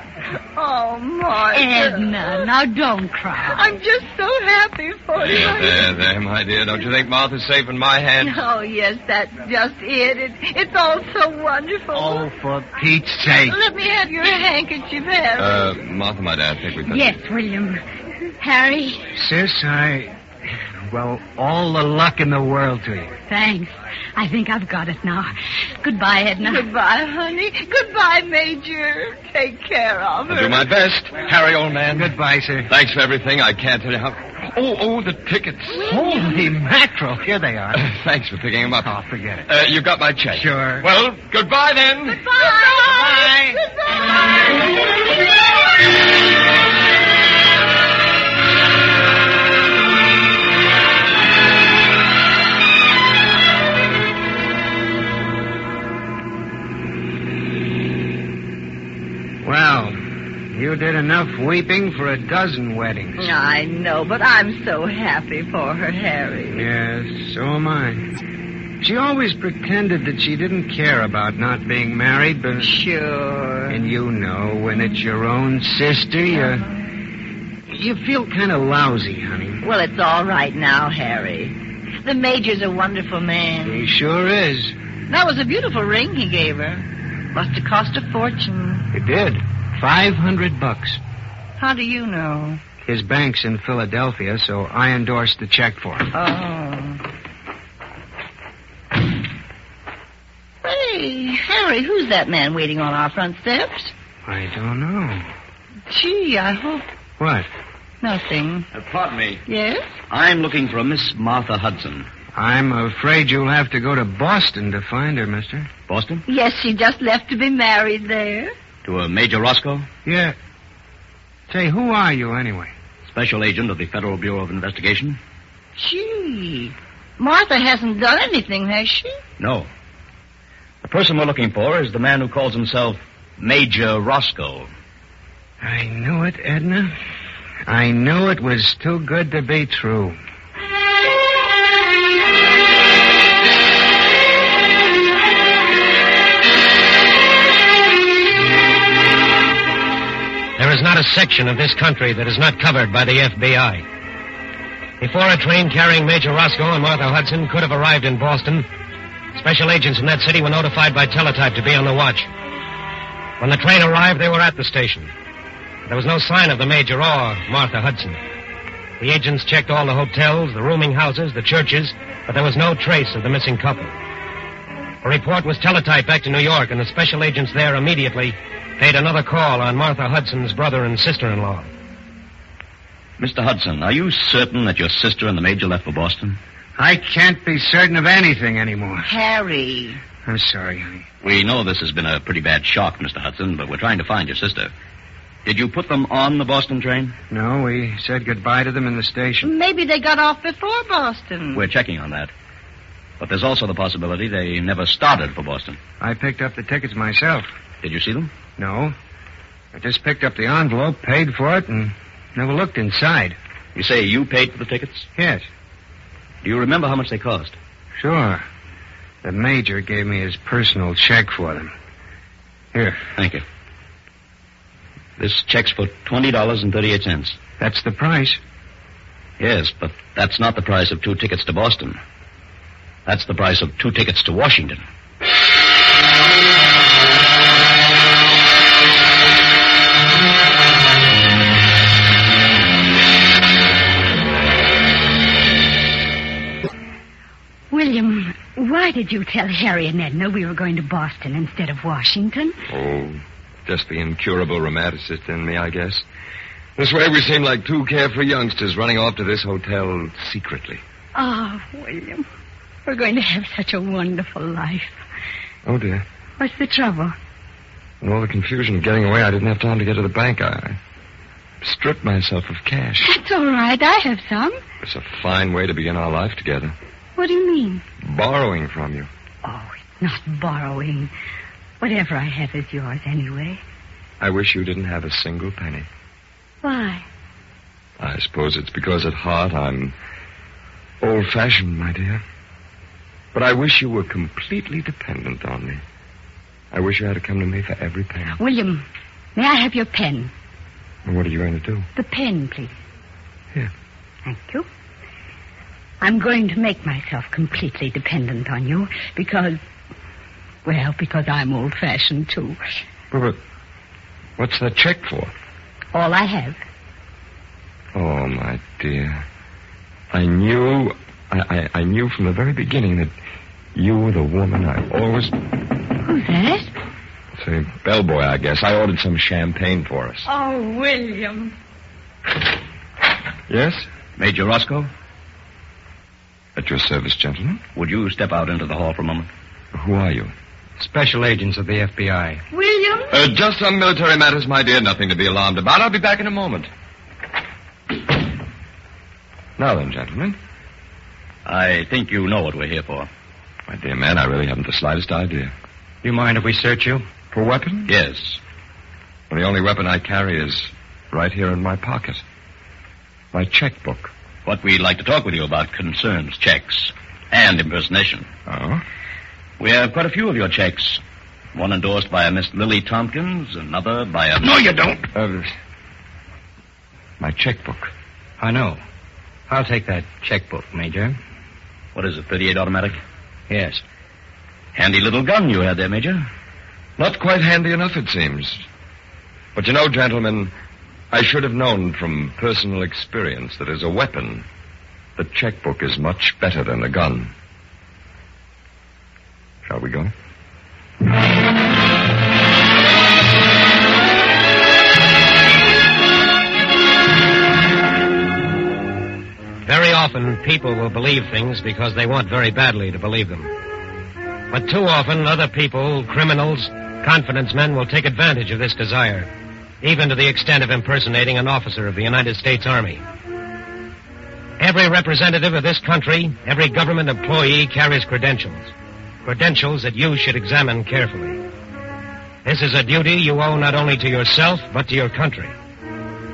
Oh, Martha. Edna, now don't cry. I'm just so happy for you. There, my dear. Don't you think Martha's safe in my hands? Oh, yes, that's just it. It's all so wonderful. Oh, for Pete's sake. Let me have your handkerchief, Harry. Martha, my dad, I think we better... Yes, William. Harry? Sis, well, all the luck in the world to you. Thanks. I think I've got it now. Goodbye, Edna. Goodbye, honey. Goodbye, Major. Take care of her. I'll do my best. Harry, old man. Goodbye, sir. Thanks for everything. I can't tell you how... Oh, the tickets. Holy mackerel. Here they are. Thanks for picking them up. Oh, forget it. You got my check. Sure. Well, goodbye, then. Goodbye. Goodbye. Well, you did enough weeping for a dozen weddings. I know, but I'm so happy for her, Harry. Yes, so am I. She always pretended that she didn't care about not being married, but... Sure. And you know, when it's your own sister, you feel kind of lousy, honey. Well, it's all right now, Harry. The Major's a wonderful man. He sure is. That was a beautiful ring he gave her. Must have cost a fortune. It did. $500. How do you know? His bank's in Philadelphia, so I endorsed the check for him. Oh. Hey, Harry, who's that man waiting on our front steps? I don't know. Gee, I hope... What? Nothing. Pardon me. Yes? I'm looking for a Miss Martha Hudson. I'm afraid you'll have to go to Boston to find her, mister. Boston? Yes, she just left to be married there. To a Major Roscoe? Yeah. Say, who are you, anyway? Special agent of the Federal Bureau of Investigation. Gee, Martha hasn't done anything, has she? No. The person we're looking for is the man who calls himself Major Roscoe. I knew it, Edna. I knew it was too good to be true. There is not a section of this country that is not covered by the FBI. Before a train carrying Major Roscoe and Martha Hudson could have arrived in Boston, special agents in that city were notified by teletype to be on the watch. When the train arrived, they were at the station. There was no sign of the Major or Martha Hudson. The agents checked all the hotels, the rooming houses, the churches, but there was no trace of the missing couple. A report was teletyped back to New York, and the special agents there immediately paid another call on Martha Hudson's brother and sister-in-law. Mr. Hudson, are you certain that your sister and the Major left for Boston? I can't be certain of anything anymore. Harry. I'm sorry. We know this has been a pretty bad shock, Mr. Hudson, but we're trying to find your sister. Did you put them on the Boston train? No, we said goodbye to them in the station. Maybe they got off before Boston. We're checking on that. But there's also the possibility they never started for Boston. I picked up the tickets myself. Did you see them? No. I just picked up the envelope, paid for it, and never looked inside. You say you paid for the tickets? Yes. Do you remember how much they cost? Sure. The major gave me his personal check for them. Here. Thank you. This check's for $20.38. That's the price. Yes, but that's not the price of 2 tickets to Boston. That's the price of 2 tickets to Washington. William, why did you tell Harry and Edna we were going to Boston instead of Washington? Oh, just the incurable romanticist in me, I guess. This way we seem like 2 carefree youngsters running off to this hotel secretly. Oh, William, we're going to have such a wonderful life. Oh, dear. What's the trouble? In all the confusion of getting away, I didn't have time to get to the bank. I stripped myself of cash. That's all right. I have some. It's a fine way to begin our life together. What do you mean? Borrowing from you. Oh, it's not borrowing. Whatever I have is yours anyway. I wish you didn't have a single penny. Why? I suppose it's because at heart I'm old-fashioned, my dear. But I wish you were completely dependent on me. I wish you had to come to me for every penny. William, may I have your pen? And what are you going to do? The pen, please. Here. Thank you. I'm going to make myself completely dependent on you because I'm old-fashioned, too. But what's that check for? All I have. Oh, my dear. I knew from the very beginning that you were the woman I always... Who's that? It's a bellboy, I guess. I ordered some champagne for us. Oh, William. Yes? Major Roscoe? At your service, gentlemen. Would you step out into the hall for a moment? Who are you? Special agents of the FBI. William? Just some military matters, my dear. Nothing to be alarmed about. I'll be back in a moment. Now then, gentlemen. I think you know what we're here for. My dear man, I really haven't the slightest idea. You mind if we search you? For weapons? Yes. Well, the only weapon I carry is right here in my pocket. My checkbook. What we'd like to talk with you about concerns checks and impersonation. Oh? We have quite a few of your checks. One endorsed by a Miss Lily Tompkins, another by a... No, you don't! My checkbook. I know. I'll take that checkbook, Major. What is it, 38 automatic? Yes. Handy little gun you had there, Major. Not quite handy enough, it seems. But you know, gentlemen, I should have known from personal experience that as a weapon, the checkbook is much better than a gun. Shall we go? Very often, people will believe things because they want very badly to believe them. But too often, other people, criminals, confidence men will take advantage of this desire, even to the extent of impersonating an officer of the United States Army. Every representative of this country, every government employee carries credentials that you should examine carefully. This is a duty you owe not only to yourself, but to your country,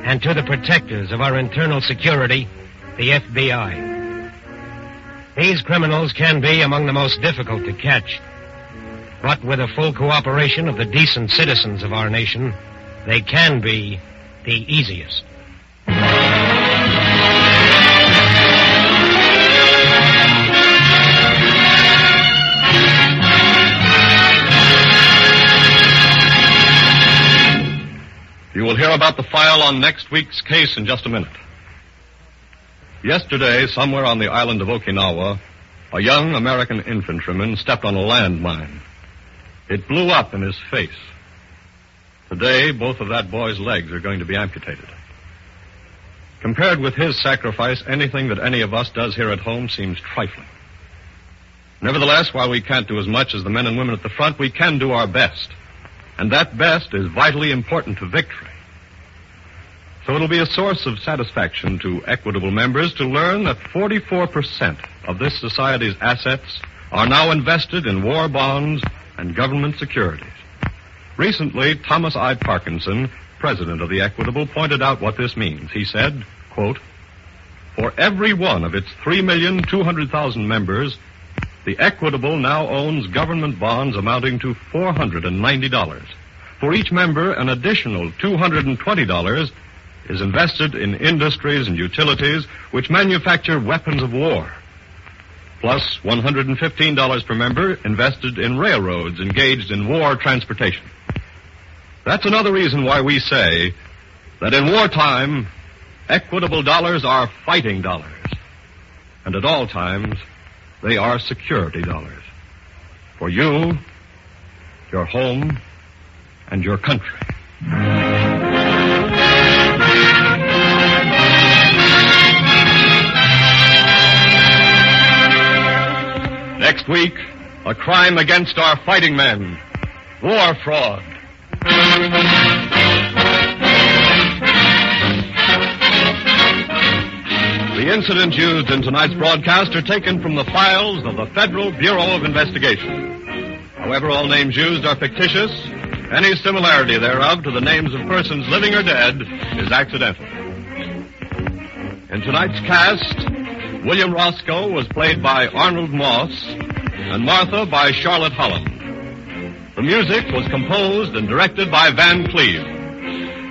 and to the protectors of our internal security, the FBI. These criminals can be among the most difficult to catch, but with the full cooperation of the decent citizens of our nation, they can be the easiest. You will hear about the file on next week's case in just a minute. Yesterday, somewhere on the island of Okinawa, a young American infantryman stepped on a landmine. It blew up in his face. Today, both of that boy's legs are going to be amputated. Compared with his sacrifice, anything that any of us does here at home seems trifling. Nevertheless, while we can't do as much as the men and women at the front, we can do our best. And that best is vitally important to victory. So it'll be a source of satisfaction to Equitable members to learn that 44% of this society's assets are now invested in war bonds and government securities. Recently, Thomas I. Parkinson, president of the Equitable, pointed out what this means. He said, quote, "For every one of its 3,200,000 members, the Equitable now owns government bonds amounting to $490. For each member, an additional $220 is invested in industries and utilities which manufacture weapons of war, plus $115 per member invested in railroads engaged in war transportation. That's another reason why we say that in wartime, Equitable dollars are fighting dollars, and at all times, they are security dollars. For you, your home, and your country." Next week, a crime against our fighting men, war fraud. The incidents used in tonight's broadcast are taken from the files of the Federal Bureau of Investigation. However, all names used are fictitious. Any similarity thereof to the names of persons living or dead is accidental. In tonight's cast, William Roscoe was played by Arnold Moss and Martha by Charlotte Holland. The music was composed and directed by Van Cleve.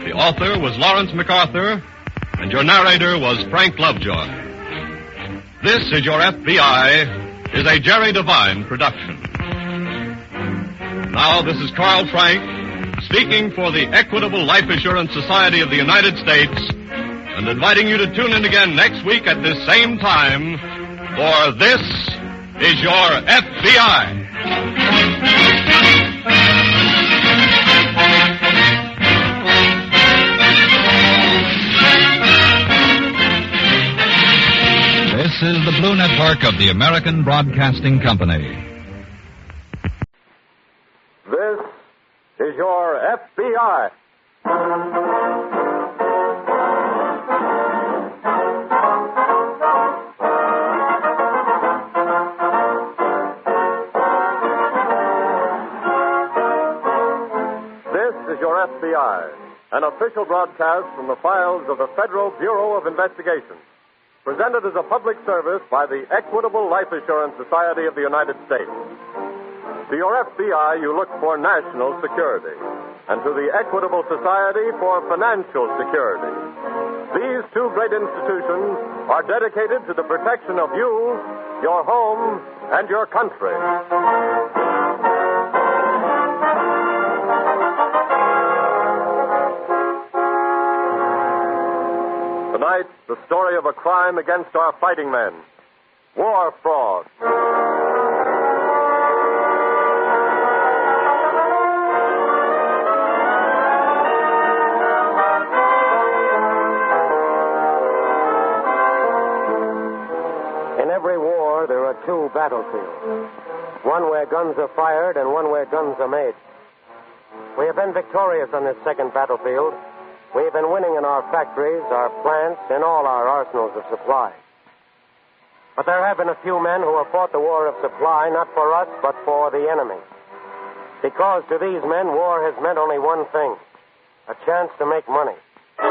The author was Lawrence MacArthur, and your narrator was Frank Lovejoy. This is Your FBI is a Jerry Devine production. Now, this is Carl Frank speaking for the Equitable Life Assurance Society of the United States and inviting you to tune in again next week at this same time for This is Your FBI. This is the Blue Network of the American Broadcasting Company. This is Your FBI. This is Your FBI, an official broadcast from the files of the Federal Bureau of Investigation. Presented as a public service by the Equitable Life Assurance Society of the United States. To your FBI, you look for national security, and to the Equitable Society for financial security. These two great institutions are dedicated to the protection of you, your home, and your country. Tonight, the story of a crime against our fighting men. War fraud. In every war, there are two battlefields. One where guns are fired and one where guns are made. We have been victorious on this second battlefield. We have been winning in our factories, our plants, in all our arsenals of supply. But there have been a few men who have fought the war of supply, not for us, but for the enemy. Because to these men, war has meant only one thing, a chance to make money. They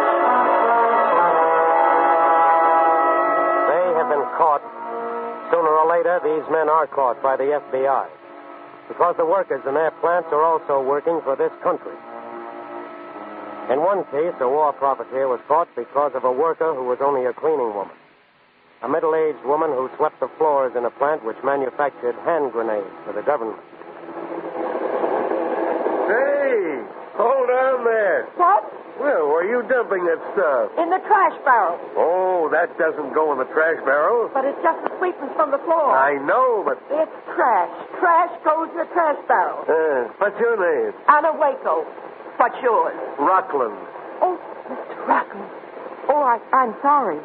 have been caught. Sooner or later, these men are caught by the FBI. Because the workers in their plants are also working for this country. In one case, a war profiteer was caught because of a worker who was only a cleaning woman. A middle-aged woman who swept the floors in a plant which manufactured hand grenades for the government. Hey, hold on there. What? Well, where are you dumping that stuff? In the trash barrel. Oh, that doesn't go in the trash barrel. But it's just the sweepings from the floor. I know, but... It's trash. Trash goes in the trash barrel. What's your name? Anna Waco. What's yours? Rockland. Oh, Mr. Rockland. Oh, I'm sorry.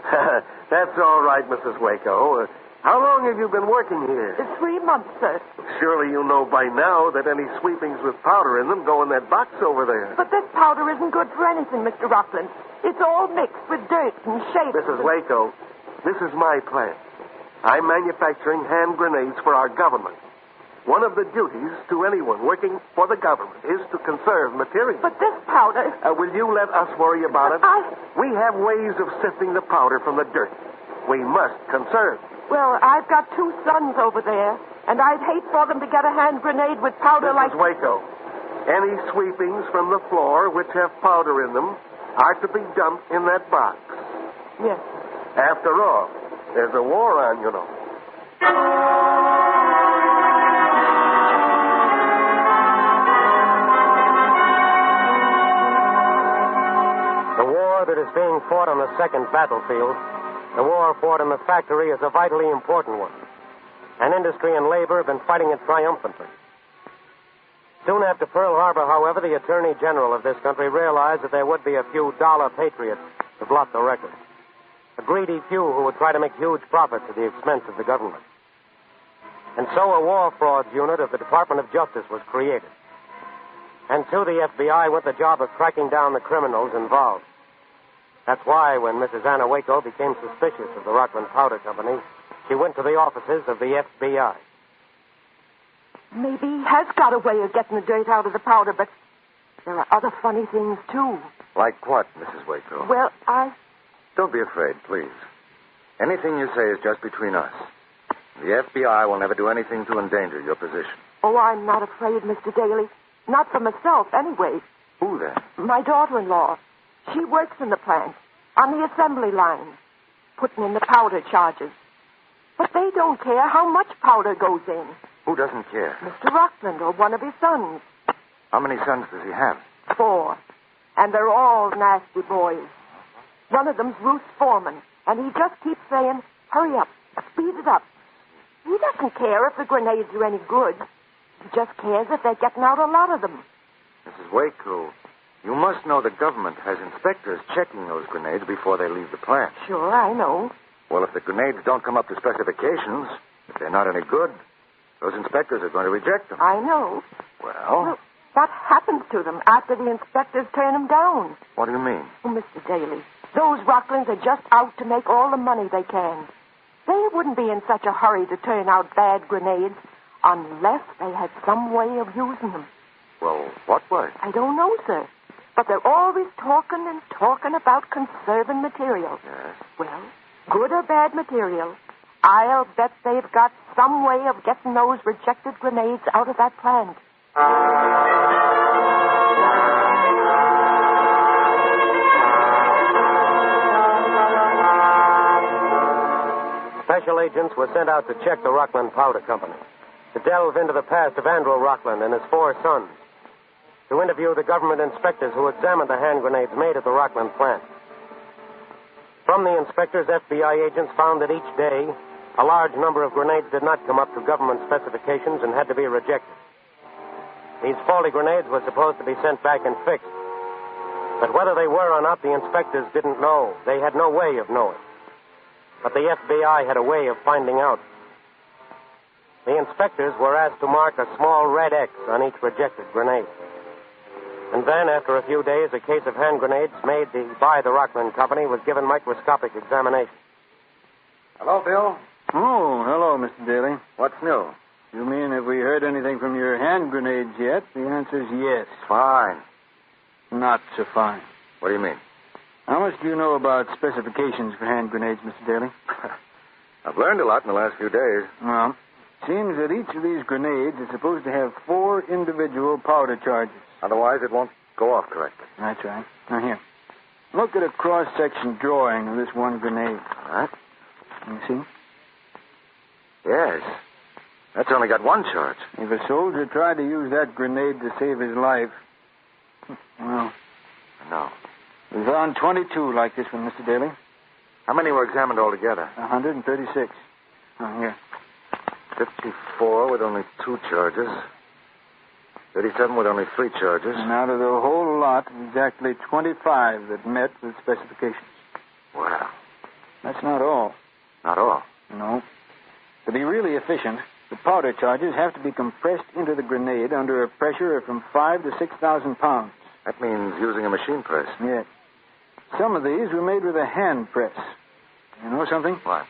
That's all right, Mrs. Waco. How long have you been working here? 3 months, sir. Surely you know by now that any sweepings with powder in them go in that box over there. But this powder isn't good for anything, Mr. Rockland. It's all mixed with dirt and shapes. Mrs. Waco, this is my plant. I'm manufacturing hand grenades for our government. One of the duties to anyone working for the government is to conserve material. But this powder... will you let us worry about it? We have ways of sifting the powder from the dirt. We must conserve. Well, I've got 2 sons over there, and I'd hate for them to get a hand grenade with powder like... Mrs. Waco, any sweepings from the floor which have powder in them are to be dumped in that box. Yes. After all, there's a war on, you know. The war that is being fought on the second battlefield, the war fought in the factory, is a vitally important one. And industry and labor have been fighting it triumphantly. Soon after Pearl Harbor, however, the Attorney General of this country realized that there would be a few dollar patriots to blot the record. A greedy few who would try to make huge profits at the expense of the government. And so a war frauds unit of the Department of Justice was created. And to the FBI went the job of tracking down the criminals involved. That's why when Mrs. Anna Waco became suspicious of the Rockland Powder Company, she went to the offices of the FBI. Maybe he has got a way of getting the dirt out of the powder, but there are other funny things, too. Like what, Mrs. Waco? Well, Don't be afraid, please. Anything you say is just between us. The FBI will never do anything to endanger your position. Oh, I'm not afraid, Mr. Daly. Not for myself, anyway. Who, then? My daughter-in-law. She works in the plant, on the assembly line, putting in the powder charges. But they don't care how much powder goes in. Who doesn't care? Mr. Rockland or one of his sons. How many sons does he have? 4. And they're all nasty boys. One of them's Ruth's foreman, and he just keeps saying, hurry up, speed it up. He doesn't care if the grenades are any good. He just cares if they're getting out a lot of them. Mrs. Waco, you must know the government has inspectors checking those grenades before they leave the plant. Sure, I know. Well, if the grenades don't come up to specifications, if they're not any good, those inspectors are going to reject them. I know. Well, what happens to them after the inspectors turn them down? What do you mean? Oh, Mr. Daly, those Rocklands are just out to make all the money they can. They wouldn't be in such a hurry to turn out bad grenades unless they had some way of using them. Well, what way? I don't know, sir. But they're always talking and talking about conserving material. Yes. Well, good or bad material, I'll bet they've got some way of getting those rejected grenades out of that plant. Special agents were sent out to check the Rockland Powder Company, to delve into the past of Andrew Rockland and his 4 sons, to interview the government inspectors who examined the hand grenades made at the Rockland plant. From the inspectors, FBI agents found that each day a large number of grenades did not come up to government specifications and had to be rejected. These faulty grenades were supposed to be sent back and fixed. But whether they were or not, the inspectors didn't know. They had no way of knowing. But the FBI had a way of finding out. The inspectors were asked to mark a small red X on each rejected grenade. And then, after a few days, a case of hand grenades made by the Rockland Company was given microscopic examination. Hello, Bill. Oh, hello, Mr. Daly. What's new? You mean have we heard anything from your hand grenades yet? The answer's yes. Fine. Not so fine. What do you mean? How much do you know about specifications for hand grenades, Mr. Daly? I've learned a lot in the last few days. Well, seems that each of these grenades is supposed to have 4 individual powder charges. Otherwise, it won't go off correctly. That's right. Now, here. Look at a cross-section drawing of this one grenade. All right. You see? Yes. That's only got 1 charge. If a soldier tried to use that grenade to save his life, well... No. We found 22 like this one, Mr. Daly. How many were examined altogether? 136. Oh, here. 54 with only 2 charges. 37 with only 3 charges. And out of the whole lot, exactly 25 that met with specifications. Wow. That's not all. Not all? No. To be really efficient, the powder charges have to be compressed into the grenade under a pressure of from 5,000 to 6,000 pounds. That means using a machine press. Yes. Some of these were made with a hand press. You know something? What?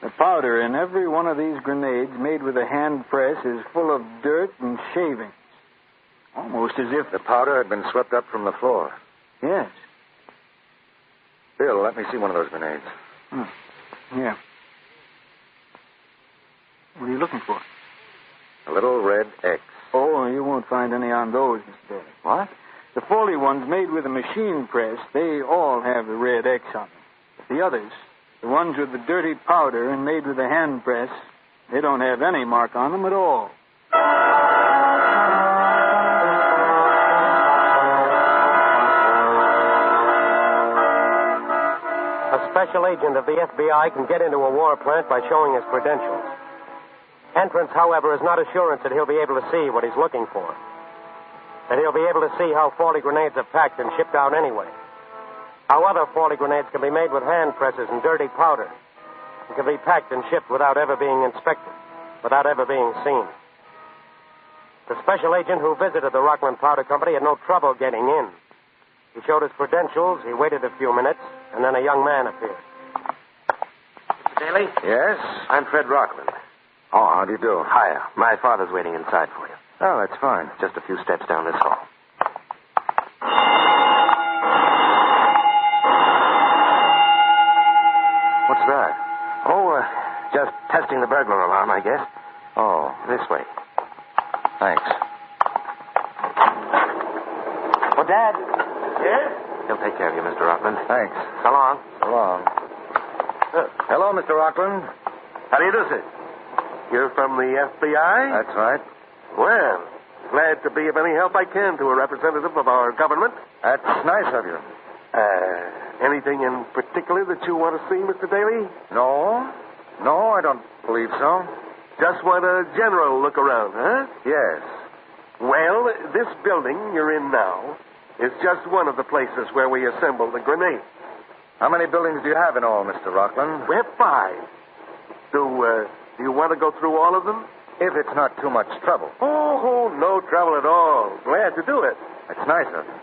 The powder in every one of these grenades made with a hand press is full of dirt and shavings. Almost as if... The powder had been swept up from the floor. Yes. Bill, let me see one of those grenades. Yeah. What are you looking for? A little red X. Oh, you won't find any on those, Mr. Daly. What? The 40 ones made with a machine press, they all have the red X on them. But the others, the ones with the dirty powder and made with a hand press, they don't have any mark on them at all. A special agent of the FBI can get into a war plant by showing his credentials. Entrance, however, is not assurance that he'll be able to see what he's looking for. That he'll be able to see how 40 grenades are packed and shipped out anyway. How other 40 grenades can be made with hand presses and dirty powder. And can be packed and shipped without ever being inspected, without ever being seen. The special agent who visited the Rockland Powder Company had no trouble getting in. He showed his credentials, he waited a few minutes, and then a young man appeared. Mr. Daly? Yes? I'm Fred Rockland. Oh, how do you do? Hiya. My father's waiting inside for you. Oh, that's fine. Just a few steps down this hall. What's that? Oh, just testing the burglar alarm, I guess. Oh. This way. Thanks. Oh, Dad. Yes? He'll take care of you, Mr. Rockland. Thanks. So long. So long. Hello, Mr. Rockland. How do you do, sir? You're from the FBI? That's right. Well, glad to be of any help I can to a representative of our government. That's nice of you. Anything in particular that you want to see, Mr. Daly? No, I don't believe so. Just want a general look around, huh? Yes. Well, this building you're in now is just one of the places where we assemble the grenades. How many buildings do you have in all, Mr. Rockland? We have 5. Do you want to go through all of them? If it's not too much trouble. Oh, no trouble at all. Glad to do it. That's nice of you.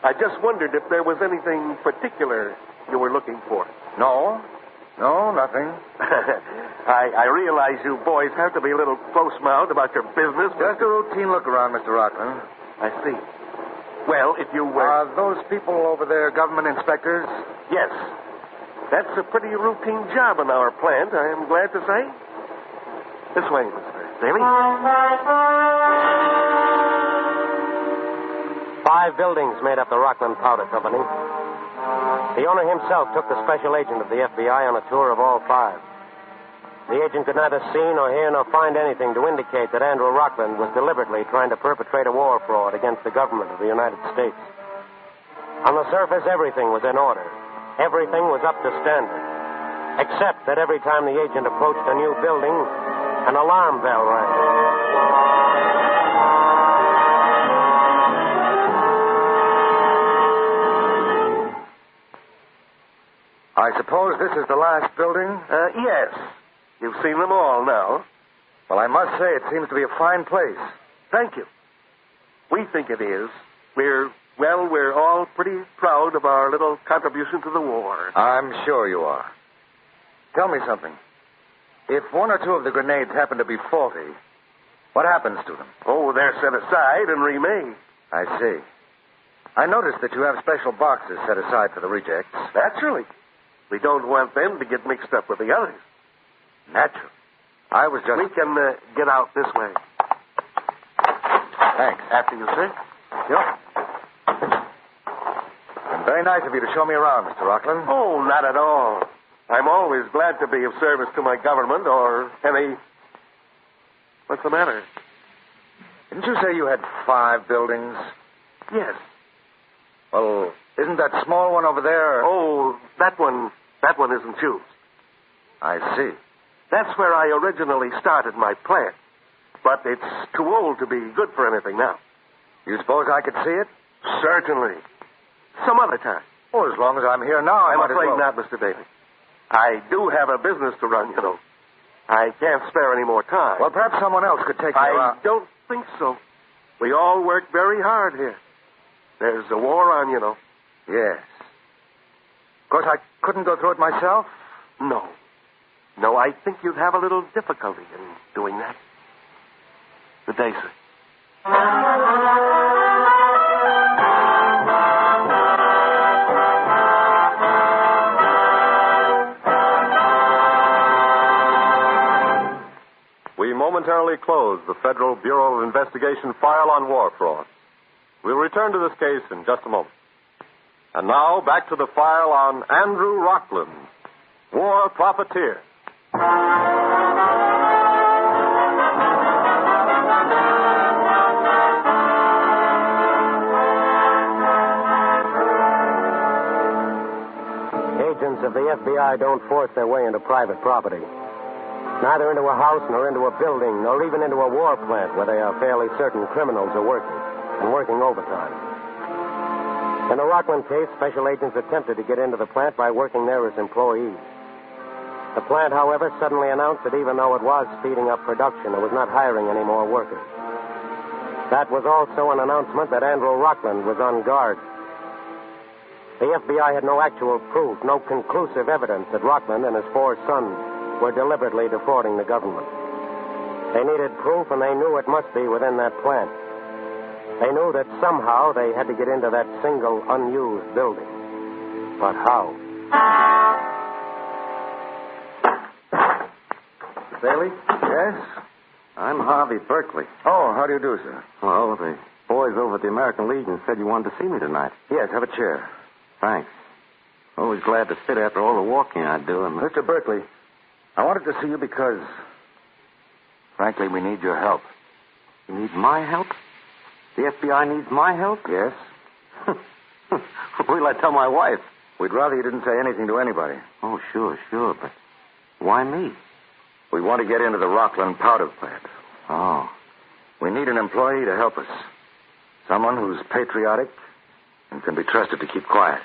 I just wondered if there was anything particular you were looking for. No, nothing. I realize you boys have to be a little close-mouthed about your business. Just a routine look around, Mr. Rockland. I see. Well, if you were... Are those people over there government inspectors? Yes. That's a pretty routine job in our plant, I am glad to say. This way, Mr. Daly. 5 buildings made up the Rockland Powder Company. The owner himself took the special agent of the FBI on a tour of all 5. The agent could neither see nor hear nor find anything to indicate that Andrew Rockland was deliberately trying to perpetrate a war fraud against the government of the United States. On the surface, everything was in order. Everything was up to standard. Except that every time the agent approached a new building, an alarm bell rang. I suppose this is the last building? Yes. You've seen them all now. Well, I must say it seems to be a fine place. Thank you. We think it is. We're all pretty proud of our little contribution to the war. I'm sure you are. Tell me something. If 1 or 2 of the grenades happen to be faulty, what happens to them? Oh, they're set aside and remade. I see. I noticed that you have special boxes set aside for the rejects. Naturally. We don't want them to get mixed up with the others. Naturally. I was just... We can get out this way. Thanks. After you, sir. Sure. And very nice of you to show me around, Mr. Rockland. Oh, not at all. I'm always glad to be of service to my government or any... What's the matter? Didn't you say you had 5 buildings? Yes. Well, isn't that small one over there... Oh, that one isn't used. I see. That's where I originally started my plant. But it's too old to be good for anything now. You suppose I could see it? Certainly. Some other time. Oh, as long as I'm here now, I'm might afraid as well. not, Mr. Daly. I do have a business to run, you know. I can't spare any more time. Well, perhaps someone else could take you I don't think so. We all work very hard here. There's a war on, you know. Yes. Of course, I couldn't go through it myself. No. No, I think you'd have a little difficulty in doing that. Good day, sir. We momentarily close the Federal Bureau of Investigation file on war fraud. We'll return to this case in just a moment. And now, back to the file on Andrew Rockland, war profiteer. Agents of the FBI don't force their way into private property. Neither into a house, nor into a building, nor even into a war plant where they are fairly certain criminals are working, and working overtime. In the Rockland case, special agents attempted to get into the plant by working there as employees. The plant, however, suddenly announced that even though it was speeding up production, it was not hiring any more workers. That was also an announcement that Andrew Rockland was on guard. The FBI had no actual proof, no conclusive evidence that Rockland and his 4 sons were deliberately defrauding the government. They needed proof, and they knew it must be within that plant. They knew that somehow they had to get into that single unused building. But how? Bailey? Yes? I'm Harvey Berkeley. Oh, how do you do, sir? Well, the boys over at the American Legion said you wanted to see me tonight. Yes, have a chair. Thanks. Always glad to sit after all the walking I do. And Mr. Berkeley, I wanted to see you because, frankly, we need your help. You need my help? The FBI needs my help? Yes. What'll I tell my wife? We'd rather you didn't say anything to anybody. Oh, sure. But why me? We want to get into the Rockland powder plant. Oh. We need an employee to help us. Someone who's patriotic and can be trusted to keep quiet.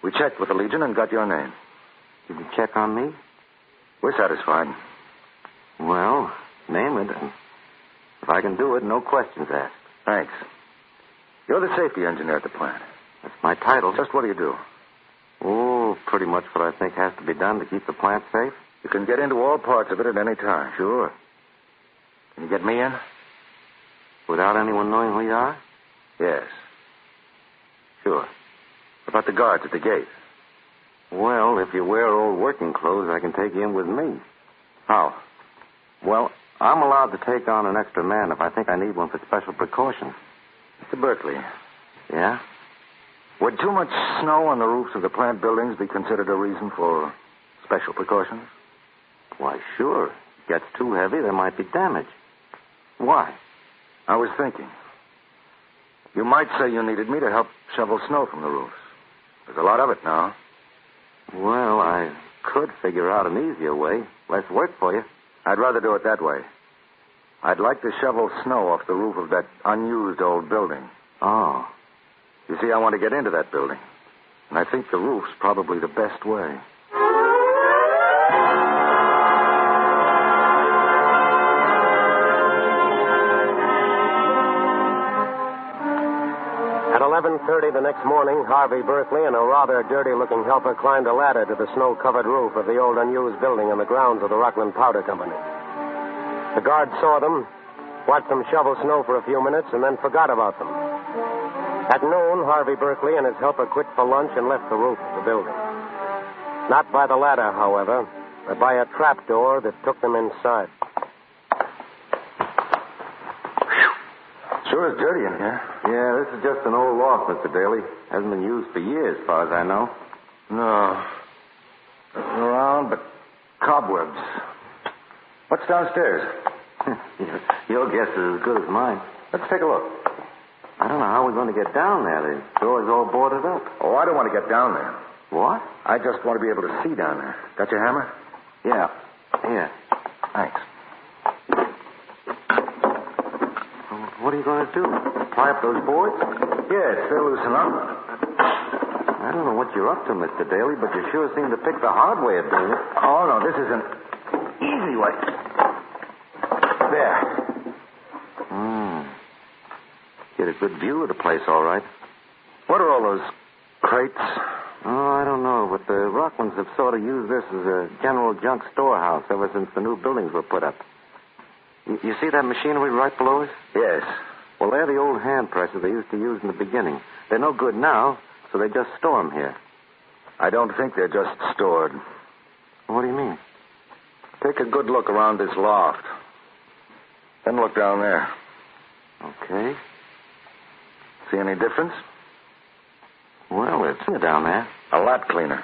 We checked with the Legion and got your name. Did you check on me? We're satisfied. Well, name it. And if I can do it, no questions asked. Thanks. You're the safety engineer at the plant. That's my title. Just what do you do? Oh, pretty much what I think has to be done to keep the plant safe. You can get into all parts of it at any time. Sure. Can you get me in? Without anyone knowing who you are? Yes. Sure. What about the guards at the gate? Well, if you wear old working clothes, I can take you in with me. How? Well, I'm allowed to take on an extra man if I think I need one for special precautions. Mr. Berkeley. Yeah? Would too much snow on the roofs of the plant buildings be considered a reason for special precautions? Why, sure. If it gets too heavy, there might be damage. Why? I was thinking. You might say you needed me to help shovel snow from the roofs. There's a lot of it now. Well, I could figure out an easier way. Less work for you. I'd rather do it that way. I'd like to shovel snow off the roof of that unused old building. Oh. You see, I want to get into that building. And I think the roof's probably the best way. At 11:30 the next morning, Harvey Berkeley and a rather dirty-looking helper climbed a ladder to the snow-covered roof of the old unused building in the grounds of the Rockland Powder Company. The guards saw them, watched them shovel snow for a few minutes, and then forgot about them. At noon, Harvey Berkeley and his helper quit for lunch and left the roof of the building. Not by the ladder, however, but by a trapdoor that took them inside. Sure is dirty in here. Yeah, this is just an old loft, Mr. Daly. Hasn't been used for years, as far as I know. No. Nothing around but cobwebs. What's downstairs? Your guess is as good as mine. Let's take a look. I don't know how we're going to get down there. The door's all boarded up. Oh, I don't want to get down there. What? I just want to be able to see down there. Got your hammer? Yeah. Here. Thanks. What are you going to do? Pry up those boards? Yes, they'll loosen up. I don't know what you're up to, Mr. Daly, but you sure seem to pick the hard way of doing it. Oh, no, this isn't... Easy way. There. Get a good view of the place, all right. What are all those crates? Oh, I don't know, but the Rocklands have sort of used this as a general junk storehouse ever since the new buildings were put up. You see that machinery right below us? Yes. Well, they're the old hand presses they used to use in the beginning. They're no good now, so they just store them here. I don't think they're just stored. What do you mean? Take a good look around this loft. Then look down there. Okay. See any difference? Well, it's cleaner down there. A lot cleaner.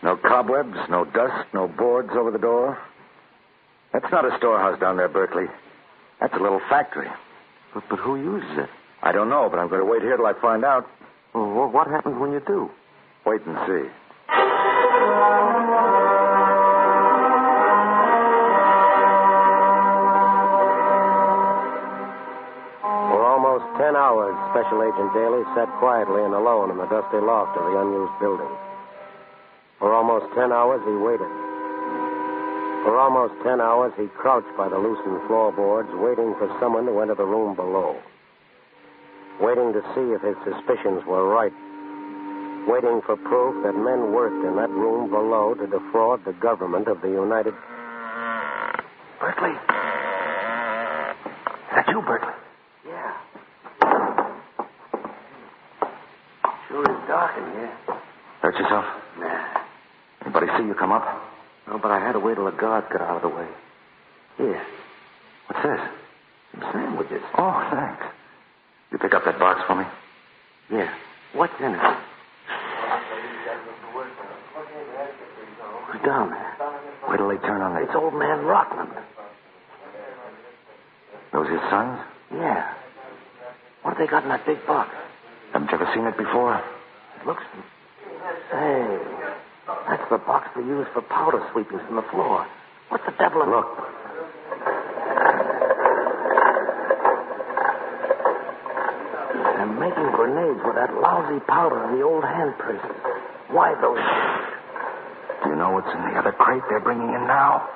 No cobwebs, no dust, no boards over the door. That's not a storehouse down there, Berkeley. That's a little factory. But who uses it? I don't know, but I'm going to wait here till I find out. Well, what happens when you do? Wait and see. For almost 10 hours, Special Agent Daly sat quietly and alone in the dusty loft of the unused building. For almost 10 hours, he waited. For almost 10 hours, he crouched by the loosened floorboards, waiting for someone to enter the room below. Waiting to see if his suspicions were right. Waiting for proof that men worked in that room below to defraud the government of the United... Berkeley? Is that you, Berkeley? Yeah. Sure is dark in here. Hurt yourself? Nah. Anybody see you come up? No, but I had to wait till the guards got out of the way. Here. What's this? Some sandwiches. Oh, thanks. You pick up that box for me? Yeah. What's in it? Who's down there? Wait till they turn on the... It's old man Rockland. Those his sons? Yeah. What have they got in that big box? Haven't you ever seen it before? It looks... Hey, that's the box they use for powder sweepings from the floor. What the devil... Look. They're making grenades with that lousy powder in the old hand presses. Why those... Do you know what's in the other crate they're bringing in now?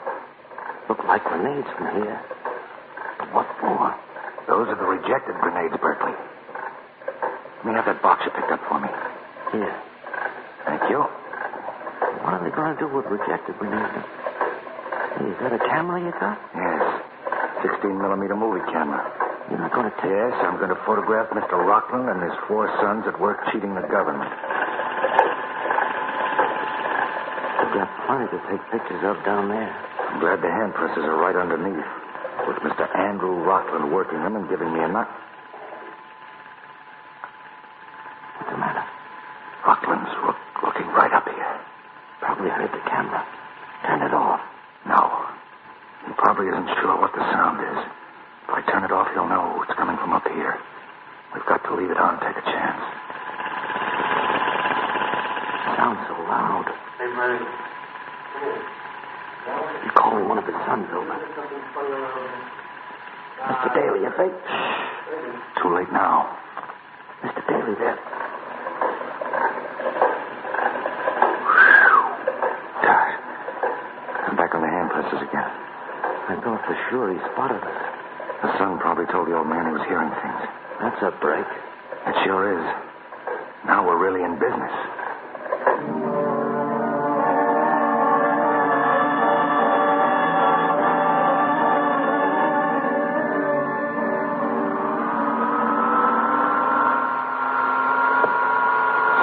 Look like grenades from here. But what for? Those are the rejected grenades, Berkeley. Let me have that box you picked up for me. Here. Thank you. What are they going to do with rejected grenades? Hey, is that a camera you got? Yes. 16-millimeter movie camera. You're not going to take... Yes, I'm going to photograph Mr. Rockland and his 4 sons at work cheating the government. We've got plenty to take pictures of down there. I'm glad the hand presses are right underneath, with Mr. Andrew Rockland working them and giving me a knock. What's the matter? Rockland's looking right up here. Probably heard the camera. Turn it off. No. He probably isn't sure what the sound is. If I turn it off, he'll know it's coming from up here. We've got to leave it on and take a chance. Sounds so loud. Hey, Murray. He's calling one of his sons over. Mr. Daly, you think? Too late now. Mr. Daly, there. I'm back on the hand presses again. I thought for sure he spotted us. The son probably told the old man he was hearing things. That's a break. It sure is. Now we're really in business.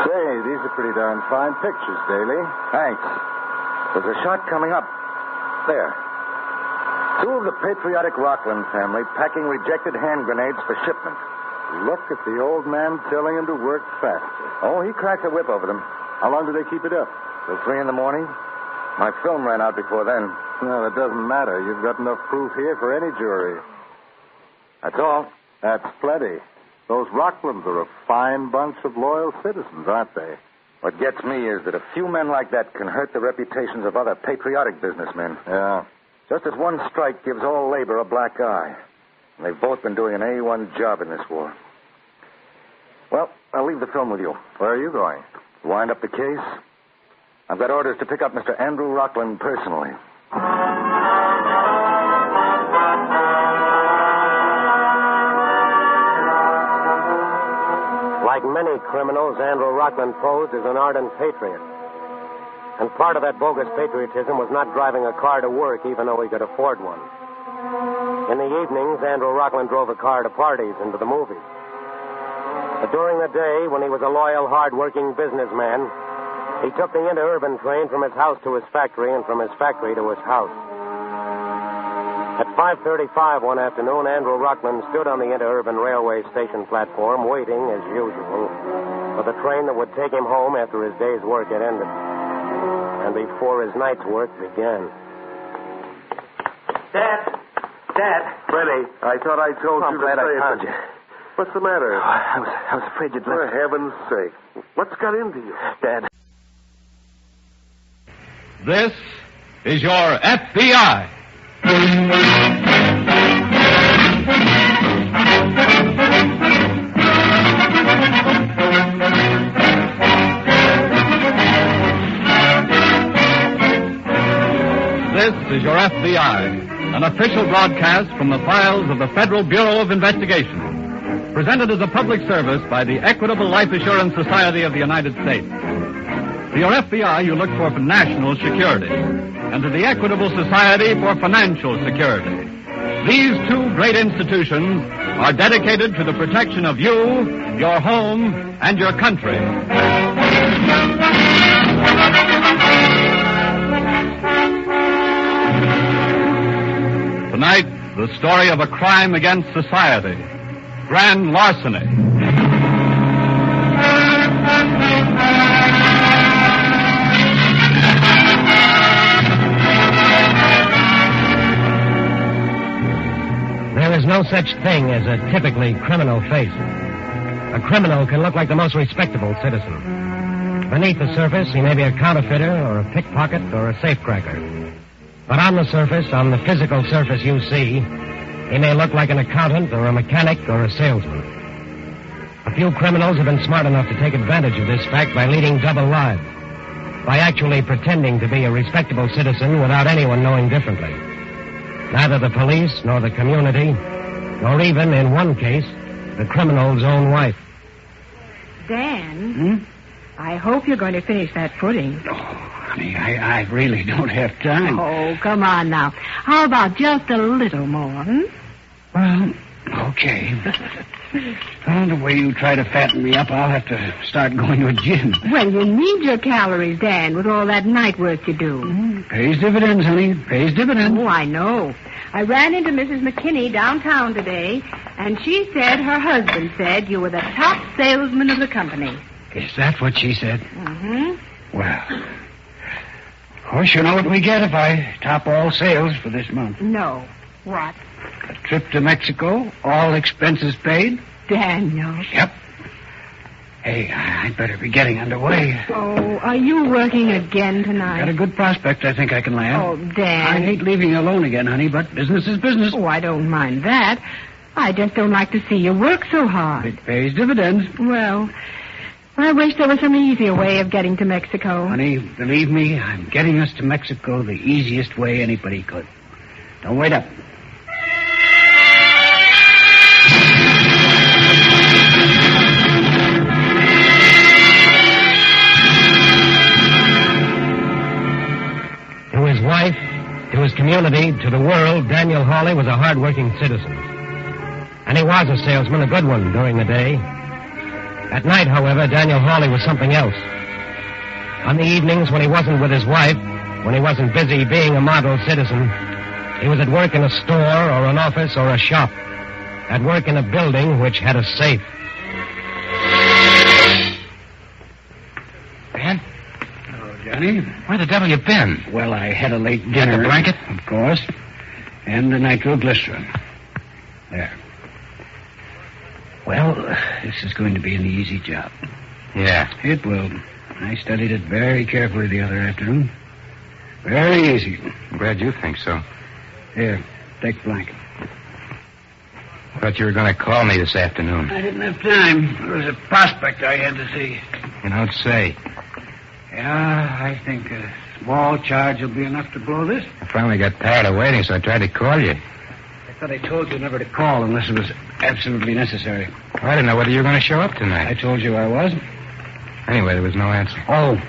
Say, these are pretty darn fine pictures, Daly. Thanks. There's a shot coming up. There. 2 of the patriotic Rockland family packing rejected hand grenades for shipment. Look at the old man telling him to work faster. Oh, he cracked a whip over them. How long do they keep it up? Till 3 in the morning. My film ran out before then. No, it doesn't matter. You've got enough proof here for any jury. That's all. That's plenty. Those Rocklands are a fine bunch of loyal citizens, aren't they? What gets me is that a few men like that can hurt the reputations of other patriotic businessmen. Yeah. Just as one strike gives all labor a black eye. And they've both been doing an A1 job in this war. Well, I'll leave the film with you. Where are you going? Wind up the case. I've got orders to pick up Mr. Andrew Rockland personally. Like many criminals, Andrew Rockland posed as an ardent patriot. And part of that bogus patriotism was not driving a car to work, even though he could afford one. In the evenings, Andrew Rockland drove a car to parties and to the movies. But during the day, when he was a loyal, hard-working businessman, he took the interurban train from his house to his factory and from his factory to his house. At 5:35 one afternoon, Andrew Rockland stood on the interurban railway station platform, waiting, as usual, for the train that would take him home after his day's work had ended, and before his night's work began. Dad! Freddie, I thought I told you to glad say I found it. you. What's the matter? I was afraid you'd For left. heaven's sake. What's got into you? Dad. This is your FBI. This is your FBI, an official broadcast from the files of the Federal Bureau of Investigation, presented as a public service by the Equitable Life Assurance Society of the United States. To your FBI, you look for national security, and to the Equitable Society for financial security. These two great institutions are dedicated to the protection of you, your home, and your country. Tonight, the story of a crime against society, grand larceny. There is no such thing as a typically criminal face. A criminal can look like the most respectable citizen. Beneath the surface, he may be a counterfeiter or a pickpocket or a safecracker. But on the surface, on the physical surface you see, he may look like an accountant or a mechanic or a salesman. A few criminals have been smart enough to take advantage of this fact by leading double lives, by actually pretending to be a respectable citizen without anyone knowing differently. Neither the police, nor the community, nor even, in one case, the criminal's own wife. Dan, I hope you're going to finish that pudding. Honey, I really don't have time. Oh, come on now. How about just a little more, Well, okay. Well, the way you try to fatten me up, I'll have to start going to a gym. Well, you need your calories, Dan, with all that night work you do. Pays dividends, honey. Pays dividends. Oh, I know. I ran into Mrs. McKinney downtown today, and she said her husband said you were the top salesman of the company. Is that what she said? Mm-hmm. Well, of course, you know what we get if I top all sales for this month. No. What? A trip to Mexico, all expenses paid. Daniel. Yep. Hey, I'd better be getting underway. Oh, are you working again tonight? Got a good prospect I think I can land. Oh, Dan. I hate leaving you alone again, honey, but business is business. Oh, I don't mind that. I just don't like to see you work so hard. It pays dividends. Well, I wish there was some easier way of getting to Mexico. Honey, believe me, I'm getting us to Mexico the easiest way anybody could. Don't wait up. To his wife, to his community, to the world, Daniel Hawley was a hard-working citizen. And he was a salesman, a good one, during the day. At night, however, Daniel Hawley was something else. On the evenings, when he wasn't with his wife, when he wasn't busy being a model citizen, he was at work in a store or an office or a shop. At work in a building which had a safe. Ben? Hello, Johnny. Where the devil you been? Well, I had a late dinner. The blanket? Of course. And the nitroglycerin. There. Well, this is going to be an easy job. Yeah. It will. I studied it very carefully the other afternoon. Very easy. I'm glad you think so. Here, take the blanket. Thought you were going to call me this afternoon. I didn't have time. There was a prospect I had to see. You don't say. Yeah, I think a small charge will be enough to blow this. I finally got tired of waiting, so I tried to call you. I thought I told you never to call unless it was absolutely necessary. Well, I didn't know whether you were going to show up tonight. I told you I was. Anyway, there was no answer. Oh,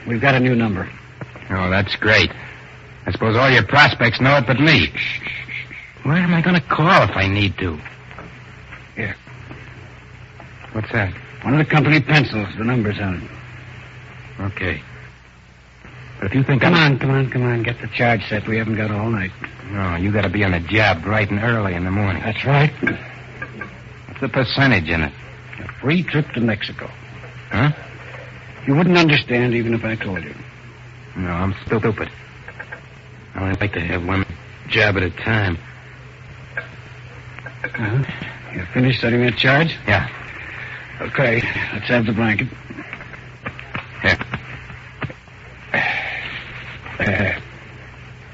we've got a new number. Oh, that's great. I suppose all your prospects know it but me. Where am I going to call if I need to? Here. What's that? One of the company pencils. The number's on it. Okay. But if you think Come on. Get the charge set. We haven't got all night. No, you got to be on the job bright and early in the morning. That's right. What's the percentage in it? A free trip to Mexico. Huh? You wouldn't understand even if I told you. No, I'm stupid. I only like to have one job at a time. You finished setting that charge? Yeah. Okay, let's have the blanket. Here.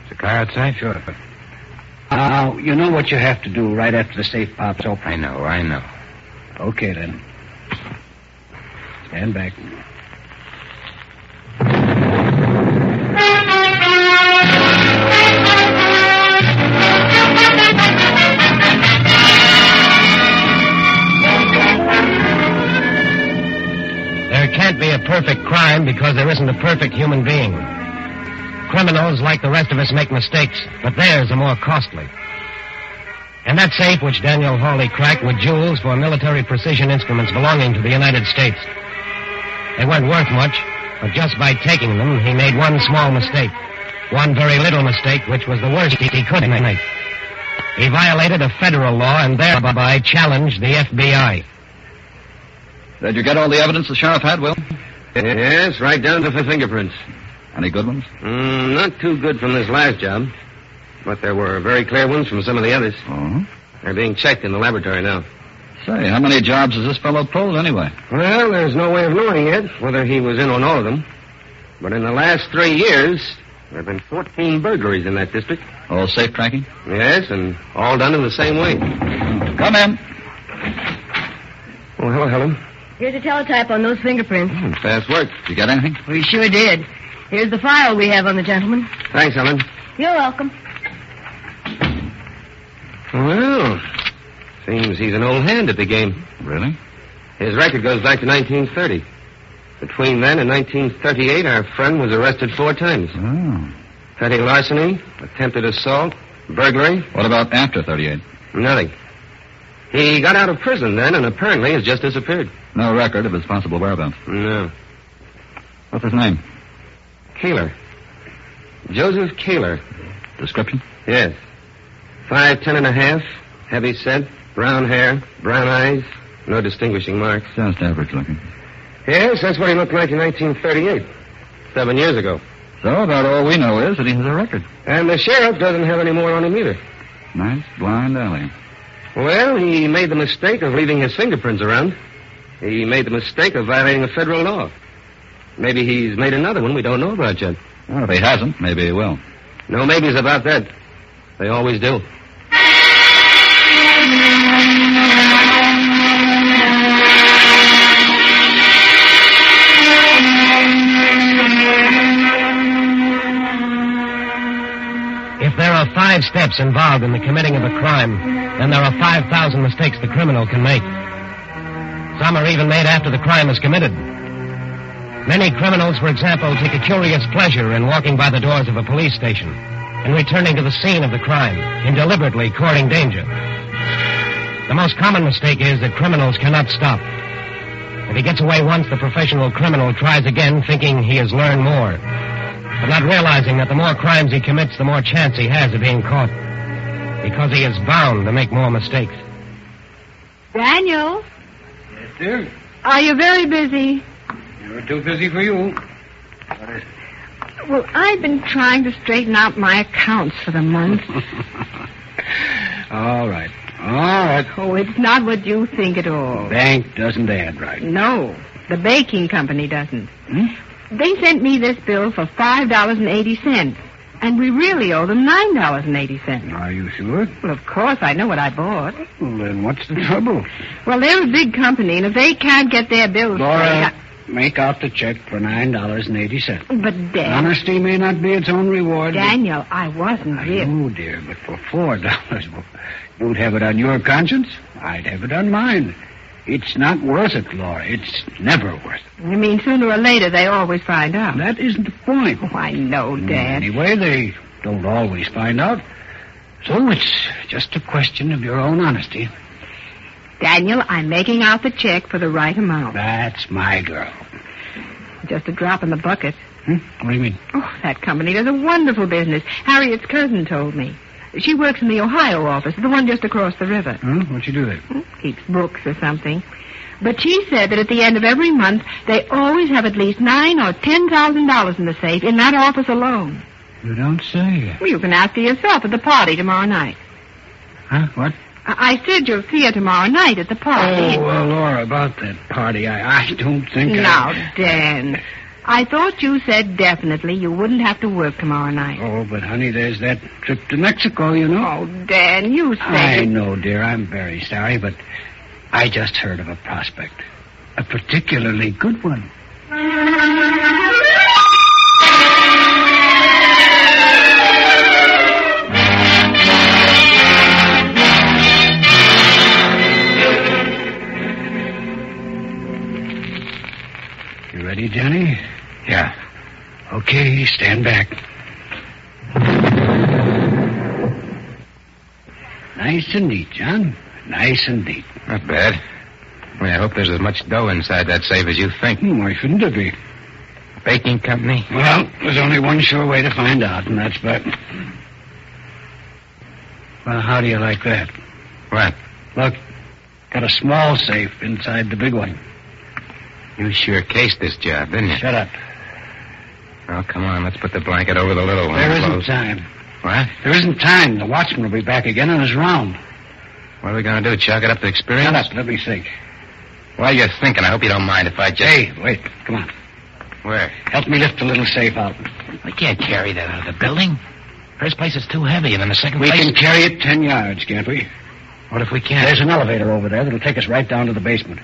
Is the car outside? Sure. Now, you know what you have to do right after the safe pops open. I know. Okay, then. Stand back. There can't be a perfect crime because there isn't a perfect human being. Criminals, like the rest of us, make mistakes, but theirs are more costly. And that safe which Daniel Hawley cracked with jewels for military precision instruments belonging to the United States. They weren't worth much, but just by taking them, he made one small mistake. One very little mistake, which was the worst he could make. He violated a federal law and thereby challenged the FBI. Did you get all the evidence the sheriff had, Will? Yes, right down to the fingerprints. Any good ones? Not too good from this last job. But there were very clear ones from some of the others. Oh? They're being checked in the laboratory now. Say, how many jobs has this fellow pulled anyway? Well, there's no way of knowing yet whether he was in on all of them. But in the last 3 years, there have been 14 burglaries in that district. All safe tracking? Yes, and all done in the same way. Come in. Oh, hello, Helen. Here's a teletype on those fingerprints. Fast work. Did you get anything? We sure did. Here's the file we have on the gentleman. Thanks, Helen. You're welcome. Well, seems he's an old hand at the game. Really? His record goes back to 1930. Between then and 1938, our friend was arrested 4 times. Oh. Petty larceny, attempted assault, burglary. What about after 38? Nothing. He got out of prison then and apparently has just disappeared. No record of his possible whereabouts? No. What's his name? Kaler. Joseph Kaler. Description? Yes. 5'10" and a half, heavy set, brown hair, brown eyes, no distinguishing marks. Just average looking. Yes, that's what he looked like in 1938, 7 years ago. So about all we know is that he has a record. And the sheriff doesn't have any more on him either. Nice blind alley. Well, he made the mistake of leaving his fingerprints around. He made the mistake of violating a federal law. Maybe he's made another one we don't know about yet. Well, if he hasn't, maybe he will. No maybes about that. They always do. If there are 5 steps involved in the committing of a crime, then there are 5,000 mistakes the criminal can make. Some are even made after the crime is committed. Many criminals, for example, take a curious pleasure in walking by the doors of a police station, in returning to the scene of the crime, in deliberately courting danger. The most common mistake is that criminals cannot stop. If he gets away once, the professional criminal tries again, thinking he has learned more, but not realizing that the more crimes he commits, the more chance he has of being caught, because he is bound to make more mistakes. Daniel? Yes, dear? Are you very busy? You're too busy for you. What is it? Well, I've been trying to straighten out my accounts for the month. All right. Oh, it's not what you think at all. Bank doesn't add right. No, the baking company doesn't. Hmm? They sent me this bill for $5.80, and we really owe them $9.80. Are you sure? Well, of course, I know what I bought. Well, then what's the trouble? Well, they're a big company, and if they can't get their bills Laura, make out the check for $9.80. But, Dad... Honesty may not be its own reward. Daniel, I wasn't I really... know, dear, but for $4... Don't have it on your conscience. I'd have it on mine. It's not worth it, Laura. It's never worth it. You mean sooner or later they always find out? That isn't the point. Oh, I know, Dad. Anyway, they don't always find out. So it's just a question of your own honesty. Daniel, I'm making out the check for the right amount. That's my girl. Just a drop in the bucket. What do you mean? Oh, that company does a wonderful business. Harriet's cousin told me. She works in the Ohio office, the one just across the river. What'd she do there? Keeps books or something. But she said that at the end of every month, they always have at least $9,000 or $10,000 in the safe in that office alone. You don't say. Well, you can ask her yourself at the party tomorrow night. Huh? What? I said you'll see her tomorrow night at the party. Oh, well, Laura, about that party, I don't think Now, Dan, I thought you said definitely you wouldn't have to work tomorrow night. Oh, but, honey, there's that trip to Mexico, you know. Oh, Dan, you said... I know, dear. I'm very sorry, but I just heard of a prospect. A particularly good one. You ready, Johnny? Yeah. Okay, stand back. Nice and neat, John. Nice and neat. Not bad. Well, I hope there's as much dough inside that safe as you think. Why shouldn't there be? Baking company? Well, there's only one sure way to find out, and that's by... Well, how do you like that? What? Look, got a small safe inside the big one. You sure cased this job, didn't you? Shut up. Well, come on, let's put the blanket over the little one. There isn't time. What? There isn't time. The watchman will be back again on his round. What are we going to do, chalk it up to experience? Shut up, let me think. While you're thinking, I hope you don't mind if I just... Hey, wait, come on. Where? Help me lift the little safe out. We can't carry that out of the building. First place is too heavy, and then the second place... We can carry it 10 yards, can't we? What if we can't? There's an elevator over there that'll take us right down to the basement.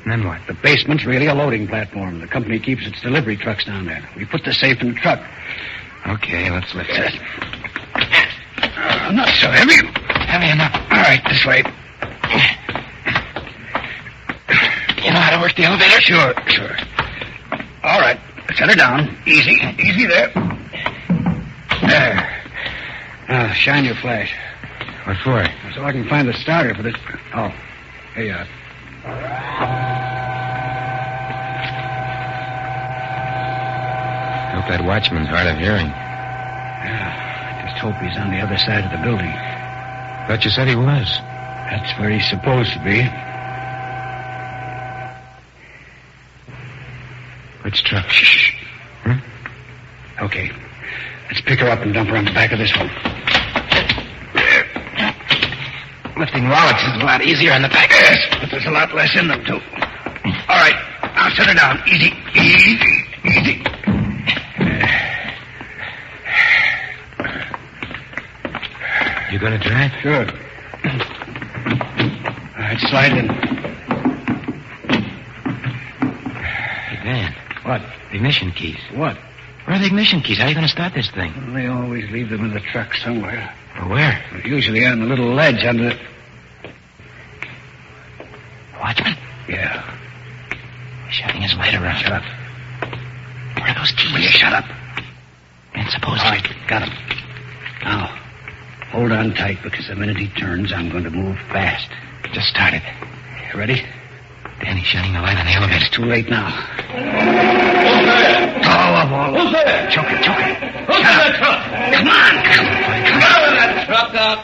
And then what? The basement's really a loading platform. The company keeps its delivery trucks down there. We put the safe in the truck. Okay, let's lift it. Not so heavy. Heavy enough. All right, this way. You know how to work the elevator? Sure. All right, set her down. Easy there. There. Now, shine your flash. What for? So I can find the starter for this. Oh, here you are. Hope that watchman's hard of hearing. Yeah, I just hope he's on the other side of the building. Thought you said he was. That's where he's supposed to be. Which truck? Shh. Okay. Let's pick her up and dump her on the back of this one. Lifting wallets is a lot easier on the back. Yes, but there's a lot less in them, too. All right, now set her down. Easy. You gonna drive? Sure. All right, slide in. Hey, Dan. What? The ignition keys. What? Where are the ignition keys? How are you gonna start this thing? Well, they always leave them in the truck somewhere. Well, where? Usually on the little ledge under the... Watchman? Yeah. He's shining his light around. Shut up. Where are those keys? Will you shut up? And suppose... All right, got him. Now, hold on tight, because the minute he turns, I'm going to move fast. Just started. You ready? Danny's shining the light on the elevator. It's too late now. Who's there? Who's there? Choke it. Who's Shut in that truck? Come on. Come out of that truck now.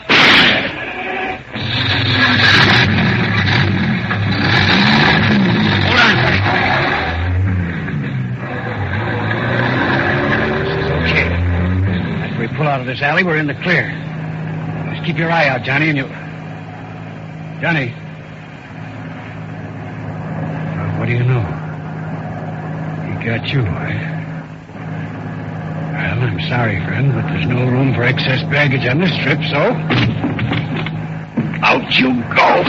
Hold on. This is okay. After we pull out of this alley, we're in the clear. Just keep your eye out, Johnny, and you... Johnny. What do you know? He got you, eh? Well, I'm sorry, friend, but there's no room for excess baggage on this trip, so... Out you go!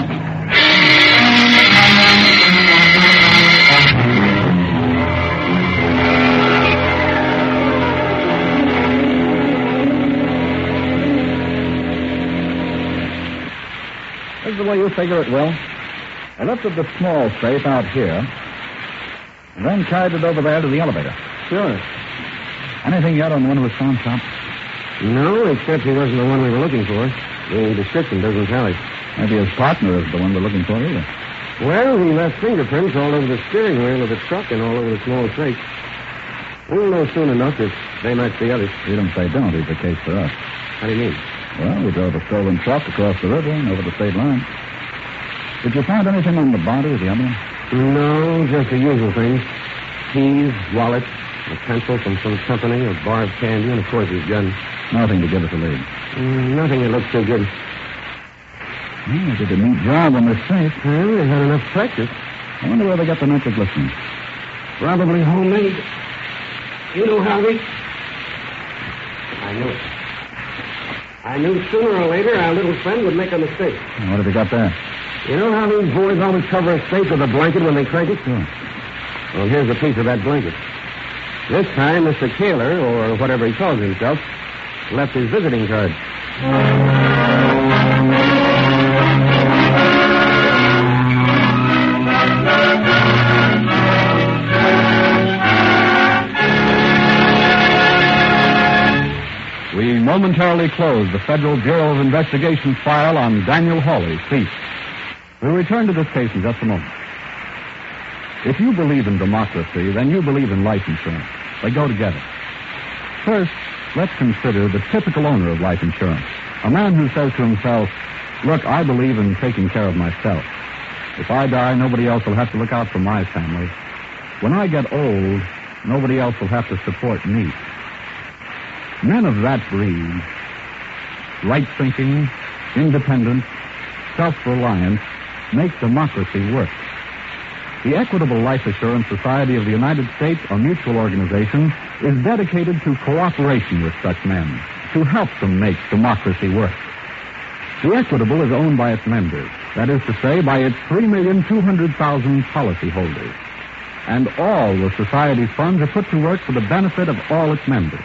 you figure it will. I lifted the small safe out here, and then carried it over there to the elevator. Sure. Anything yet on the one who was found, Chop? No, except he wasn't the one we were looking for. The description doesn't tally. Maybe his partner isn't the one we're looking for either. Well, he left fingerprints all over the steering wheel of the truck and all over the small safe. We'll know soon enough if they match the others. Even if they don't, it's the case for us. How do you mean? Well, we drove a stolen truck across the river and over the state line. Did you find anything on the body of the other one? No, just the usual things. Keys, wallet, a pencil from some company, a bar of candy, and, of course, his gun. Nothing to give us a lead. Nothing that looks too good. Well, they did a neat job on this safe. Well, they had enough practice. I wonder where they got the nitroglycerin. Probably homemade. You know, Harvey, I knew it. I knew sooner or later our little friend would make a mistake. What have you got there? You know how these boys always cover a safe with a blanket when they crank it? Sure. Well, here's a piece of that blanket. This time, Mr. Taylor, or whatever he calls himself, left his visiting card. We momentarily closed the Federal Bureau of Investigation file on Daniel Hawley, thief. We'll return to this case in just a moment. If you believe in democracy, then you believe in life insurance. They go together. First, let's consider the typical owner of life insurance. A man who says to himself, look, I believe in taking care of myself. If I die, nobody else will have to look out for my family. When I get old, nobody else will have to support me. Men of that breed, right-thinking, independent, self-reliant, make democracy work. The Equitable Life Assurance Society of the United States, a mutual organization, is dedicated to cooperation with such men, to help them make democracy work. The Equitable is owned by its members, that is to say, by its 3,200,000 policyholders. And all the Society's funds are put to work for the benefit of all its members.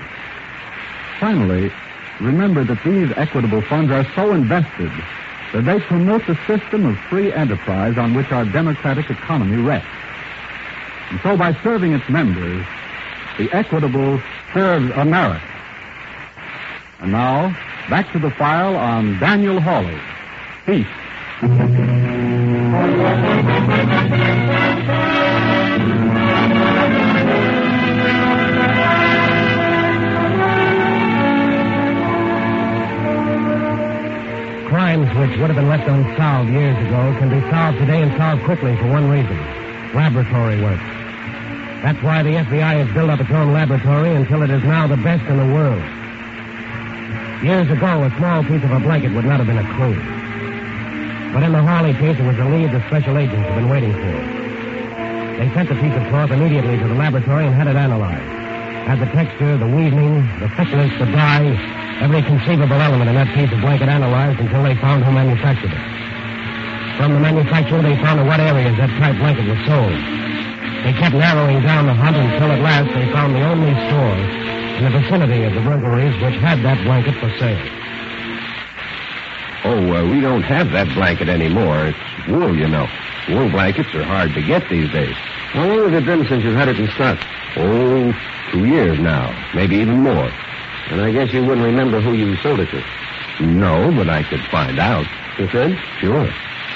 Finally, remember that these Equitable funds are so invested that they promote the system of free enterprise on which our democratic economy rests. And so by serving its members, the Equitable serves America. And now, back to the file on Daniel Hawley, thief. Crimes which would have been left unsolved years ago can be solved today and solved quickly for one reason: laboratory work. That's why the FBI has built up its own laboratory until it is now the best in the world. Years ago, a small piece of a blanket would not have been a clue. But in the Hawley case, it was the lead the special agents have been waiting for. They sent the piece of cloth immediately to the laboratory and had it analyzed. Had the texture, the weaving, the thickness, the dye, every conceivable element in that piece of blanket analyzed until they found who manufactured it. From the manufacturer, they found in what areas that type blanket was sold. They kept narrowing down the hunt until at last they found the only store in the vicinity of the burglaries which had that blanket for sale. We don't have that blanket anymore. It's wool, you know. Wool blankets are hard to get these days. How long has it been since you've had it in stock? 2 years now, maybe even more. And I guess you wouldn't remember who you sold it to. No, but I could find out. You could? Sure.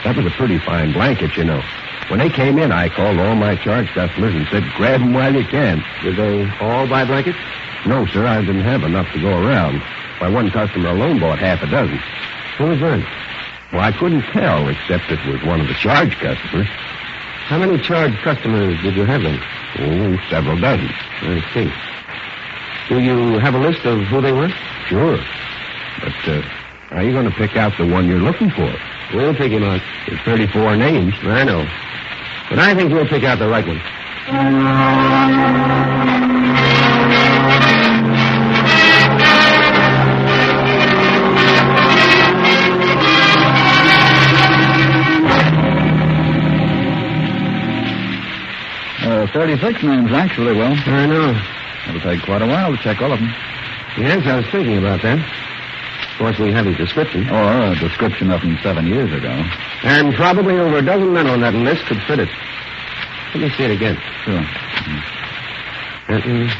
That was a pretty fine blanket, you know. When they came in, I called all my charge customers and said, grab them while you can. Did they all buy blankets? No, sir, I didn't have enough to go around. My one customer alone bought half a dozen. Who was that? Well, I couldn't tell, except it was one of the charge customers. How many charge customers did you have then? Several dozen. I see. Do you have a list of who they were? Sure. But, how are you going to pick out the one you're looking for? We'll pick him out. There's 34 names. I know. But I think we'll pick out the right one. There are 36 names, actually, Will. I know. It'll take quite a while to check all of them. Yes, I was thinking about that. Of course, we have his description. Or a description of him 7 years ago. And probably over a dozen men on that list could fit it. Let me see it again. Sure. Benton,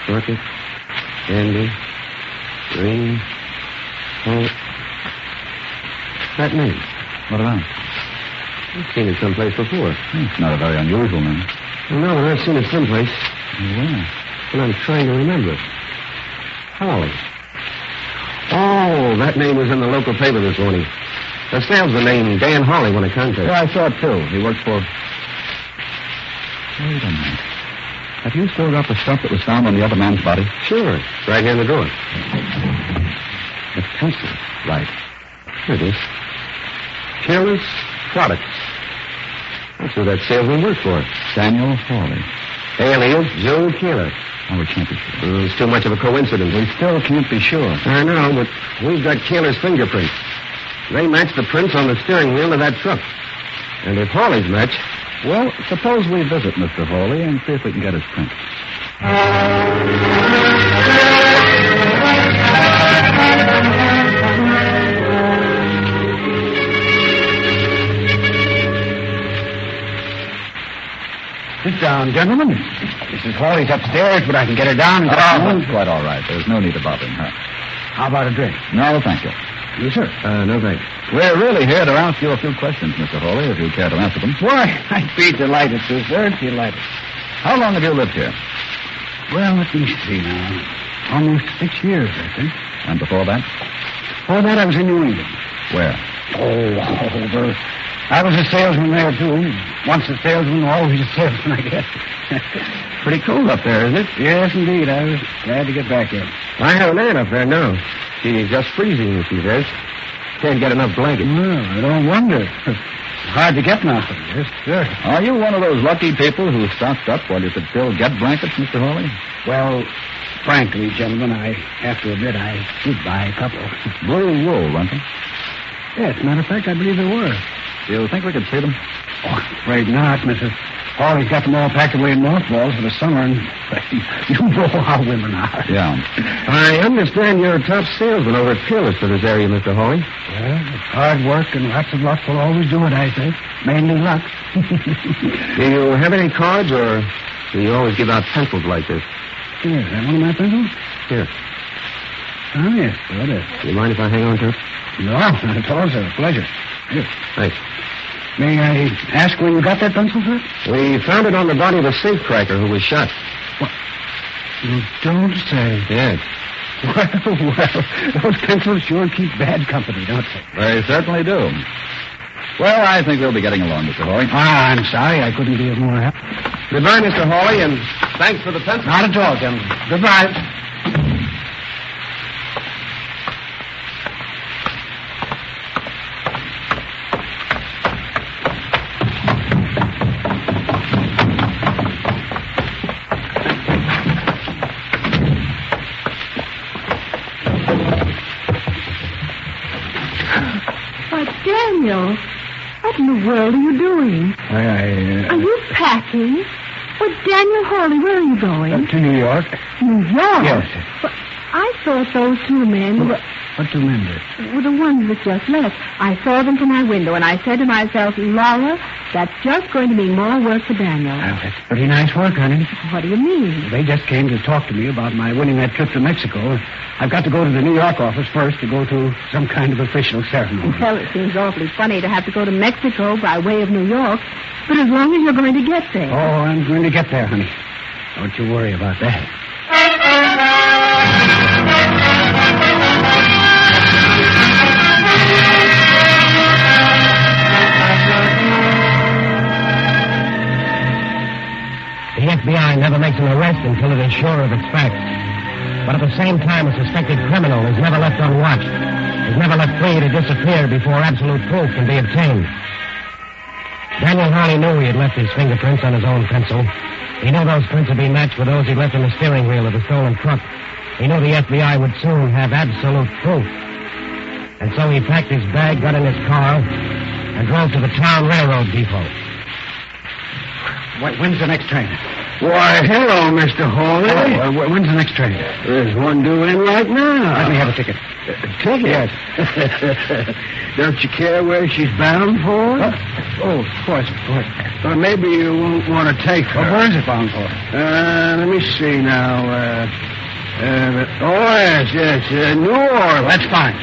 Dorcas, Andy, Green, Holt. That name. What about it? I've seen it someplace before. It's not a very unusual name. Well, no, but I've seen it someplace. Where? And I'm trying to remember it. Hawley. Oh, that name was in the local paper this morning. The salesman named Dan Hawley won a contest. Yeah, I saw it, too. He works for... Wait a minute. Have you still got the stuff that was found on the other man's body? Sure. Right here in the drawer. The pencil. Right. Here it is. Killer's Products. That's who that salesman worked for. Daniel Hawley. Alias Joe Keeler. Oh, we can't be sure. It's too much of a coincidence. We still can't be sure. I know, but we've got Keeler's fingerprints. They match the prints on the steering wheel of that truck. And if Hawley's match... Well, suppose we visit Mr. Hawley and see if we can get his print. Sit down, gentlemen. Mrs. Hawley's upstairs, but I can get her down and... That's quite all right. There's no need to bother her. How about a drink? No, thank you. You, sir? No, thanks. We're really here to ask you a few questions, Mr. Hawley, if you care to answer them. Why, I'd be delighted to, sir. Delighted. How long have you lived here? Well, let me see now. Almost 6 years, I think. And before that? Before that, I was in New England. Where? Over. I was a salesman there, too. Once a salesman, always a salesman, I guess. Pretty cold up there, isn't it? Yes, indeed. I was glad to get back in. I have an aunt up there now. She's just freezing, she says. Can't get enough blankets. Well, I don't wonder. It's hard to get nothing. Yes, sir. Are you one of those lucky people who stocked up while you could still get blankets, Mr. Hawley? Well, frankly, gentlemen, I have to admit I did buy a couple. Blue wool, weren't they? Yes, matter of fact, I believe they were. Do you think we could see them? Oh, I'm afraid not, Mrs. Hawley's got them all packed away in mothballs for the summer, and you know how women are. Yeah. I understand you're a top salesman over at Peerless for this area, Mr. Hawley. Well, hard work and lots of luck will always do it, I say. Mainly luck. Do you have any cards, or do you always give out pencils like this? Here, is that one of my pencils? Here. Oh, yes, so it is. Do you mind if I hang on to it? No, not at all, sir. Pleasure. Here. Thanks. May I ask where you got that pencil, sir? We found it on the body of a safecracker who was shot. What? You don't say. Yes. Well, those pencils sure keep bad company, don't they? They certainly do. Well, I think we'll be getting along, Mr. Hawley. I'm sorry. I couldn't be of more help. Goodbye, Mr. Hawley, and thanks for the pencil. Not at all, gentlemen. Goodbye. Daniel, what in the world are you doing? Are you packing? Well, Daniel Hawley, where are you going? To New York. New York? Yes. Well, I thought those two men What two men did? were the ones that just left. I saw them from my window, and I said to myself, Laura, that's just going to mean more work for Daniel. Well, that's pretty nice work, honey. What do you mean? They just came to talk to me about my winning that trip to Mexico. I've got to go to the New York office first to go to some kind of official ceremony. Well, it seems awfully funny to have to go to Mexico by way of New York, but as long as you're going to get there. Oh, I'm going to get there, honey. Don't you worry about that. The FBI never makes an arrest until it is sure of its facts. But at the same time, a suspected criminal is never left unwatched, is never left free to disappear before absolute proof can be obtained. Daniel Hawley knew he had left his fingerprints on his own pencil. He knew those prints would be matched with those he left in the steering wheel of the stolen truck. He knew the FBI would soon have absolute proof. And so he packed his bag, got in his car, and drove to the town railroad depot. When's the next train? Why, hello, Mr. Hawley. When's the next train? There's one due in right now. Let me have a ticket. Ticket? Yes. Don't you care where she's bound for? Oh, of course. Or maybe you won't want to take her. Well, where is it bound for? Let me see now. Yes. New Orleans. That's fine.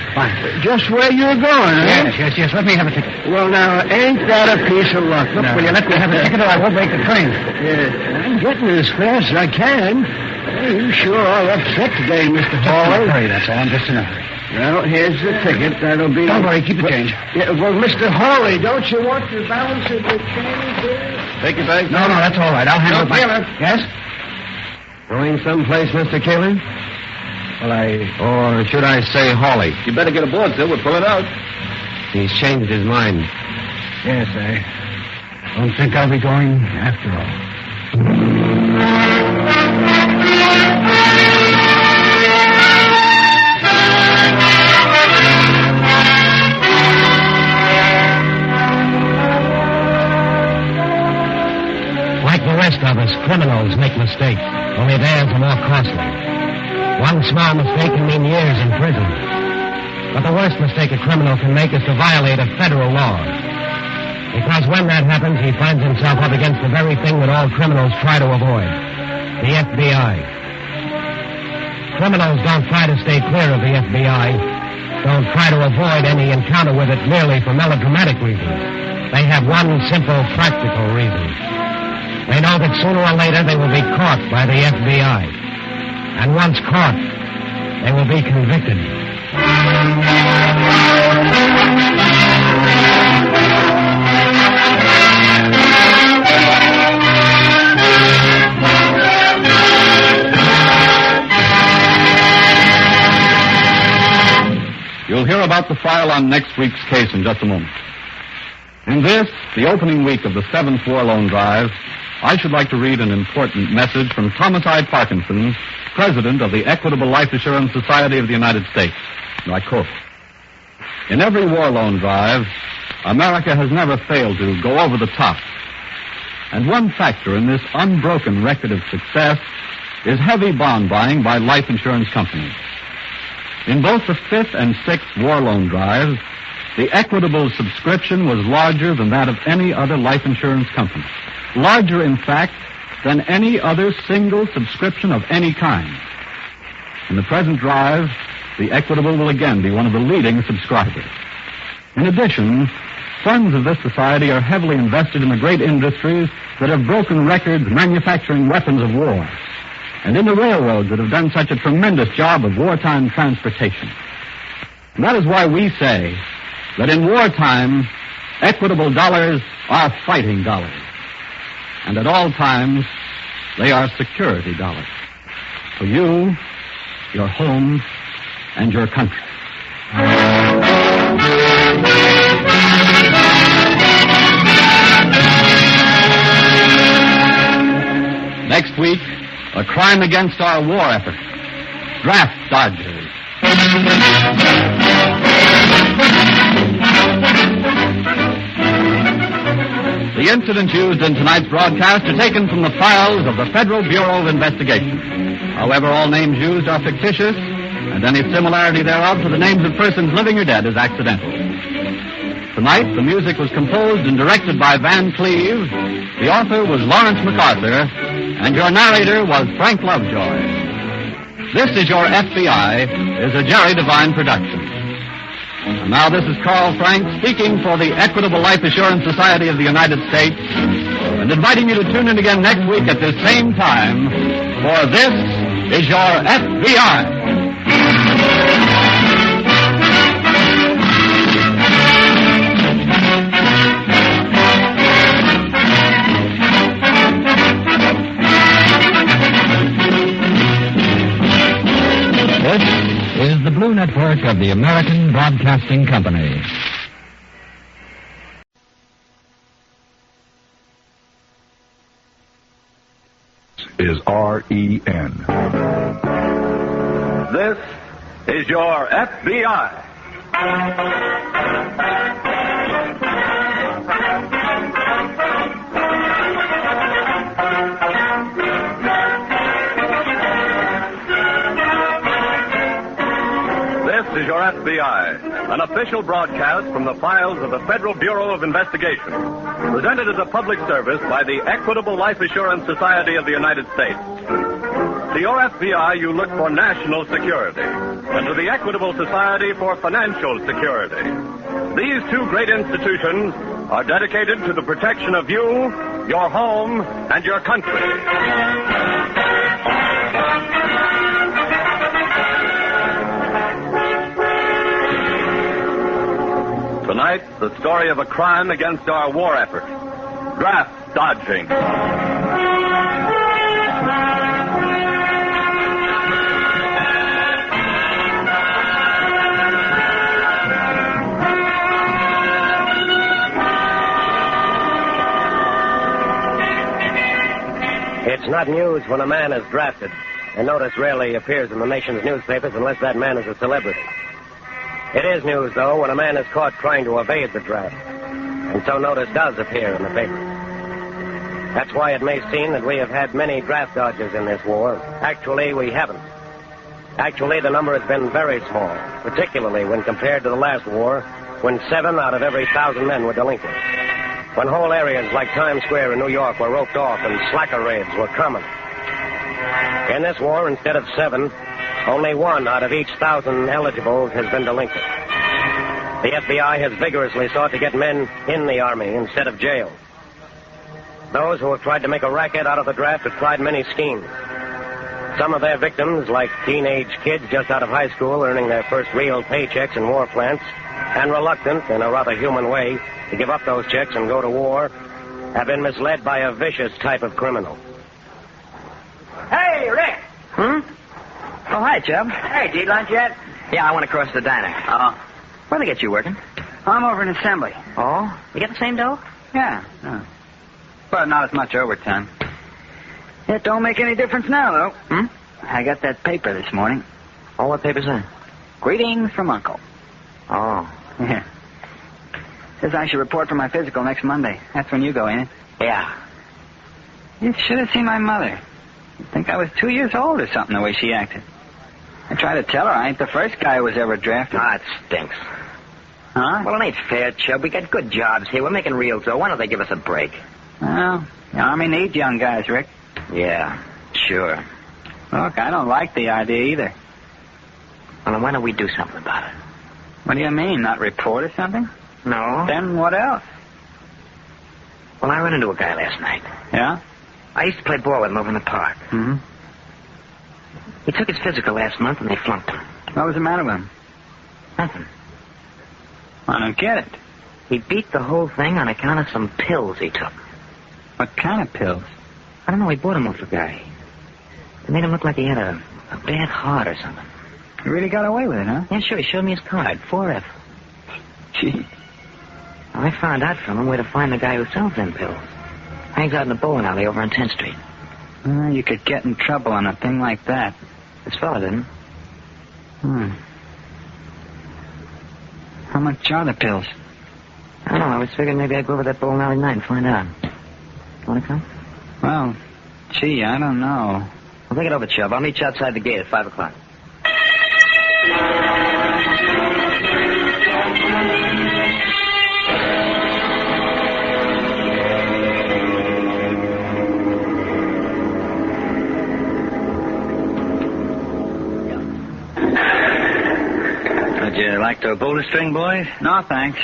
Just where you're going, huh? Yes. Let me have a ticket. Well, now, ain't that a piece of luck? Look, will you let me have a ticket or I won't make the train? I'm getting as fast as I can. You sure are upset today, Mr. Hawley. Hurry, that's all. I'm just in a hurry. Well, here's the ticket. That'll be... Don't worry, keep the change. Well, Mr. Hawley, don't you want the balance of the change there? Take it back? No, that's all right. I'll handle it. Killer. Yes? Going someplace, Mr. Killer? Well, or should I say Hawley? You better get aboard, sir. We'll pull it out. He's changed his mind. Yes, I don't think I'll be going after all. Like the rest of us, criminals make mistakes, only theirs are more costly. One small mistake can mean years in prison. But the worst mistake a criminal can make is to violate a federal law. Because when that happens, he finds himself up against the very thing that all criminals try to avoid, the FBI. Criminals don't try to stay clear of the FBI, don't try to avoid any encounter with it merely for melodramatic reasons. They have one simple, practical reason. They know that sooner or later they will be caught by the FBI. And once caught, they will be convicted. You'll hear about the file on next week's case in just a moment. In this, the opening week of the 7th War Loan Drive, I should like to read an important message from Thomas I. Parkinson, President of the Equitable Life Assurance Society of the United States. And I quote, "In every war loan drive, America has never failed to go over the top. And one factor in this unbroken record of success is heavy bond buying by life insurance companies. In both the 5th and 6th war loan drives, the Equitable subscription was larger than that of any other life insurance company. Larger, in fact, than any other single subscription of any kind. In the present drive, the Equitable will again be one of the leading subscribers. In addition, funds of this society are heavily invested in the great industries that have broken records manufacturing weapons of war, and in the railroads that have done such a tremendous job of wartime transportation. And that is why we say that in wartime, Equitable dollars are fighting dollars. And at all times, they are security dollars. For you, your home, and your country. Next week, a crime against our war effort. Draft dodgers. The incidents used in tonight's broadcast are taken from the files of the Federal Bureau of Investigation. However, all names used are fictitious, and any similarity thereof to the names of persons living or dead is accidental. Tonight, the music was composed and directed by Van Cleve. The author was Lawrence MacArthur, and your narrator was Frank Lovejoy. This Is Your FBI is a Jerry Devine production. And now this is Carl Frank speaking for the Equitable Life Assurance Society of the United States and inviting you to tune in again next week at this same time for This Is Your FBI. This is the Blue Network of the American Broadcasting Company. Is REN. This is your FBI. This is your FBI, an official broadcast from the files of the Federal Bureau of Investigation, presented as a public service by the Equitable Life Assurance Society of the United States. To your FBI, you look for national security, and to the Equitable Society for financial security. These two great institutions are dedicated to the protection of you, your home, and your country. Tonight, the story of a crime against our war effort. Draft dodging. It's not news when a man is drafted, and notice rarely appears in the nation's newspapers unless that man is a celebrity. It is news, though, when a man is caught trying to evade the draft, and so notice does appear in the paper. That's why it may seem that we have had many draft dodgers in this war. Actually, we haven't. Actually, the number has been very small, particularly when compared to the last war, when 7 out of every 1,000 men were delinquent. When whole areas like Times Square in New York were roped off and slacker raids were common. In this war, instead of 7, only 1 out of each 1,000 eligibles has been delinquent. The FBI has vigorously sought to get men in the Army instead of jailed. Those who have tried to make a racket out of the draft have tried many schemes. Some of their victims, like teenage kids just out of high school earning their first real paychecks in war plants, and reluctant, in a rather human way, to give up those checks and go to war, have been misled by a vicious type of criminal. Hey, Rick! Oh, hi, Chubb. Hey, did you eat lunch yet? Yeah, I went across to the diner. Oh. Where they get you working? I'm over in assembly. Oh? You get the same dough? Yeah. But not as much overtime. It don't make any difference now, though. I got that paper this morning. Oh, what paper's that? Greetings from Uncle. Oh. Yeah. Says I should report for my physical next Monday. That's when you go, ain't it? Yeah. You should have seen my mother. You'd think I was 2 years old or something, the way she acted. I tried to tell her I ain't the first guy who was ever drafted. Ah, it stinks. Huh? Well, it ain't fair, Chubb. We got good jobs here. We're making real dough. Why don't they give us a break? Well, the Army needs young guys, Rick. Yeah, sure. Look, I don't like the idea either. Well, then why don't we do something about it? What do you mean, not report or something? No. Then what else? Well, I ran into a guy last night. Yeah? I used to play ball with him over in the park. Mm-hmm. He took his physical last month and they flunked him. What was the matter with him? Nothing. I don't get it. He beat the whole thing on account of some pills he took. What kind of pills? I don't know. He bought them off a guy. They made him look like he had a bad heart or something. He really got away with it, huh? Yeah, sure. He showed me his card. 4F. Gee. Well, I found out from him where to find the guy who sells them pills. Hangs out in the bowling alley over on 10th Street. You could get in trouble on a thing like that. This fella didn't. How much are the pills? I don't know. I was figuring maybe I'd go over that bowling alley tonight and find out. Want to come? Well, gee, I don't know. Well, think it over, Chubb. I'll meet you outside the gate at 5 o'clock. Would you like to bowl a string, boys? No, thanks.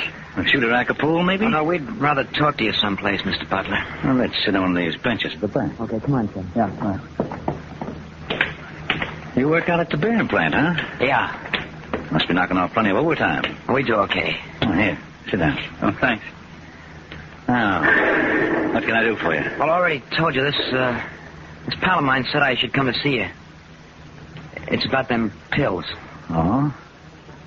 Shoot a rack of pool, maybe? Oh, no, we'd rather talk to you someplace, Mr. Butler. Well, let's sit on these benches at the back. Okay, come on, Chubb. Yeah, all right. You work out at the beer plant, huh? Yeah. Must be knocking off plenty of overtime. We do okay. Oh, here. Sit down. Oh, thanks. Now, what can I do for you? Well, I already told you this pal of mine said I should come to see you. It's about them pills. Oh?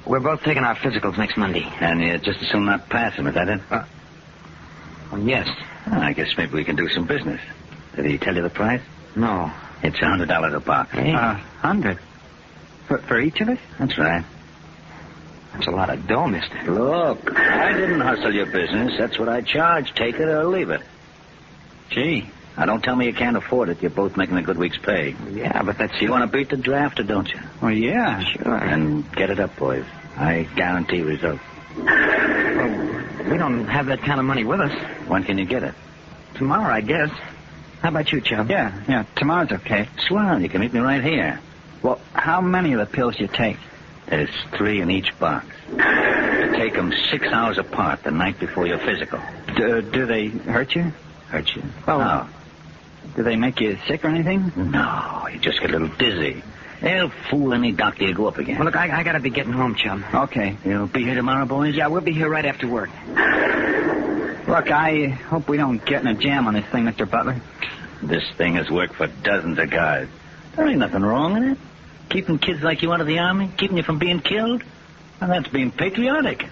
We're both taking our physicals next Monday. And you just as soon not pass them, is that it? Well, yes. Well, I guess maybe we can do some business. Did he tell you the price? No. It's $100 a box. Hey. 100? For each of us? That's right. That's a lot of dough, mister. Look, I didn't hustle your business. That's what I charge. Take it or leave it. Gee. Now, don't tell me you can't afford it. You're both making a good week's pay. Yeah, but that's... You want to beat the draft, or don't you? Well, yeah. Sure. Then get it up, boys. I guarantee results. Well, we don't have that kind of money with us. When can you get it? Tomorrow, I guess. How about you, Chum? Yeah, tomorrow's okay. Swell, you can meet me right here. Well, how many of the pills you take? There's 3 in each box. You take them 6 hours apart the night before your physical. Do they hurt you? Hurt you? Oh. No. Do they make you sick or anything? No, you just get a little dizzy. They'll fool any doctor you go up against. Well, look, I gotta be getting home, Chum. Okay. You'll be here tomorrow, boys? Yeah, we'll be here right after work. Look, I hope we don't get in a jam on this thing, Mr. Butler. This thing has worked for dozens of guys. There ain't nothing wrong in it. Keeping kids like you out of the Army, keeping you from being killed. Well, that's being patriotic.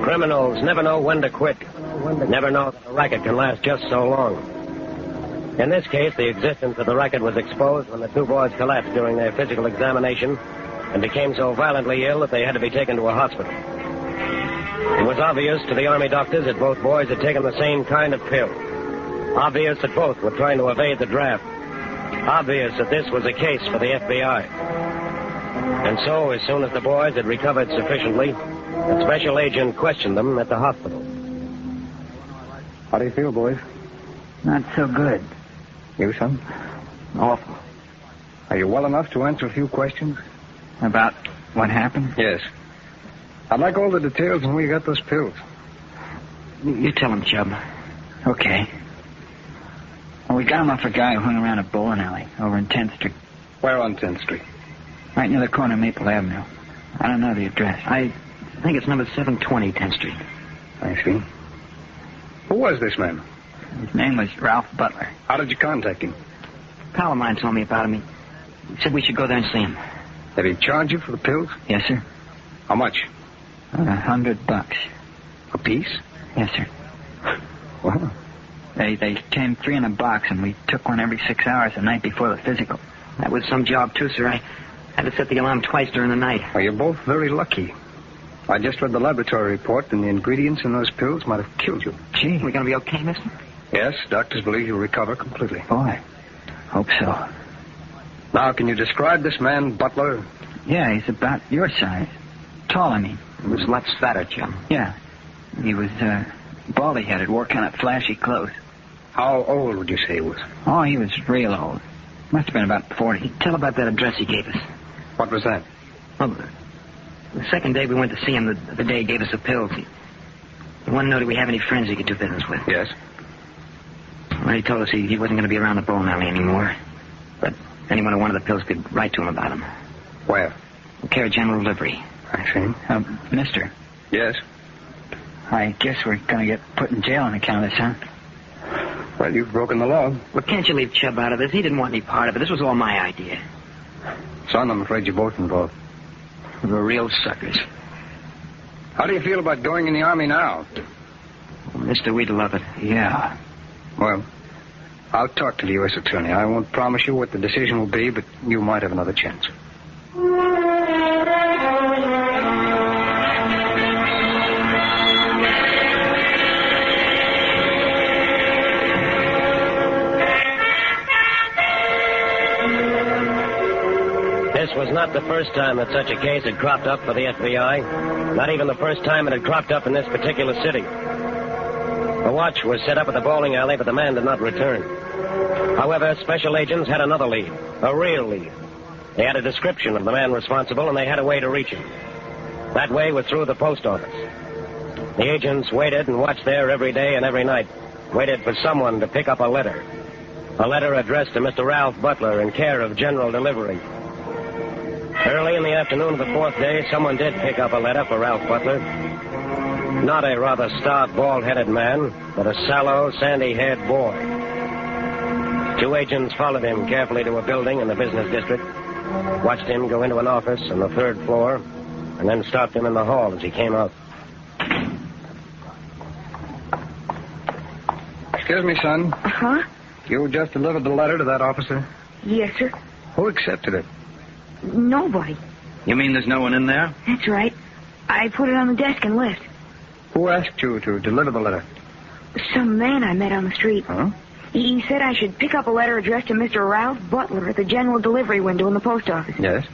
Criminals never know when to quit. Never know that a racket can last just so long. In this case, the existence of the racket was exposed when the 2 boys collapsed during their physical examination and became so violently ill that they had to be taken to a hospital. It was obvious to the Army doctors that both boys had taken the same kind of pill. Obvious that both were trying to evade the draft. Obvious that this was a case for the FBI. And so, as soon as the boys had recovered sufficiently, a special agent questioned them at the hospital. How do you feel, boys? Not so good. You, son? Awful. Are you well enough to answer a few questions? About what happened? Yes. I'd like all the details on where you got those pills. You tell him, Chub. Okay. Well, we got them off a guy who hung around a bowling alley over in 10th Street. Where on 10th Street? Right near the corner of Maple Avenue. I don't know the address. I think it's number 720 10th Street. I see. Who was this man? His name was Ralph Butler. How did you contact him? A pal of mine told me about him. He said we should go there and see him. Did he charge you for the pills? Yes, sir. How much? $100. A piece? Yes, sir. Well, They came 3 in a box, and we took one every 6 hours the night before the physical. That was some job, too, sir. I had to set the alarm twice during the night. Well, you're both very lucky. I just read the laboratory report, and the ingredients in those pills might have killed you. Gee. We gonna be okay, mister? Yes, doctors believe you'll recover completely. Boy, hope so. Now, can you describe this man, Butler? Yeah, he's about your size. Tall, I mean. He was lots fatter, Chum. Yeah. He was, baldy-headed, wore kind of flashy clothes. How old would you say he was? Oh, he was real old. Must have been about 40. Tell about that address he gave us. What was that? Well, the second day we went to see him, the day he gave us the pills, he wanted to know, do we have any friends he could do business with? Yes. Well, he told us he wasn't going to be around the bowling alley anymore. But anyone who wanted the pills could write to him about him. Where? Care of General Delivery. I see. Mister. Yes? I guess we're going to get put in jail on account of this, huh? Well, you've broken the law. Well, can't you leave Chubb out of this? He didn't want any part of it. This was all my idea. Son, I'm afraid you're both involved. We're real suckers. How do you feel about going in the Army now? Well, mister, we'd love it. Yeah. Well, I'll talk to the U.S. Attorney. I won't promise you what the decision will be, but you might have another chance. This was not the first time that such a case had cropped up for the FBI. Not even the first time it had cropped up in this particular city. A watch was set up at the bowling alley, but the man did not return. However, special agents had another lead, a real lead. They had a description of the man responsible, and they had a way to reach him. That way was through the post office. The agents waited and watched there every day and every night, waited for someone to pick up a letter. A letter addressed to Mr. Ralph Butler in care of General Delivery. Early in the afternoon of the fourth day, someone did pick up a letter for Ralph Butler. Not a rather stark, bald-headed man, but a sallow, sandy-haired boy. Two agents followed him carefully to a building in the business district, watched him go into an office on the third floor, and then stopped him in the hall as he came out. Excuse me, son. Uh-huh? You just delivered the letter to that officer? Yes, sir. Who accepted it? Nobody. You mean there's no one in there? That's right. I put it on the desk and left. Who asked you to deliver the letter? Some man I met on the street. Huh? He said I should pick up a letter addressed to Mr. Ralph Butler at the general delivery window in the post office. Yes.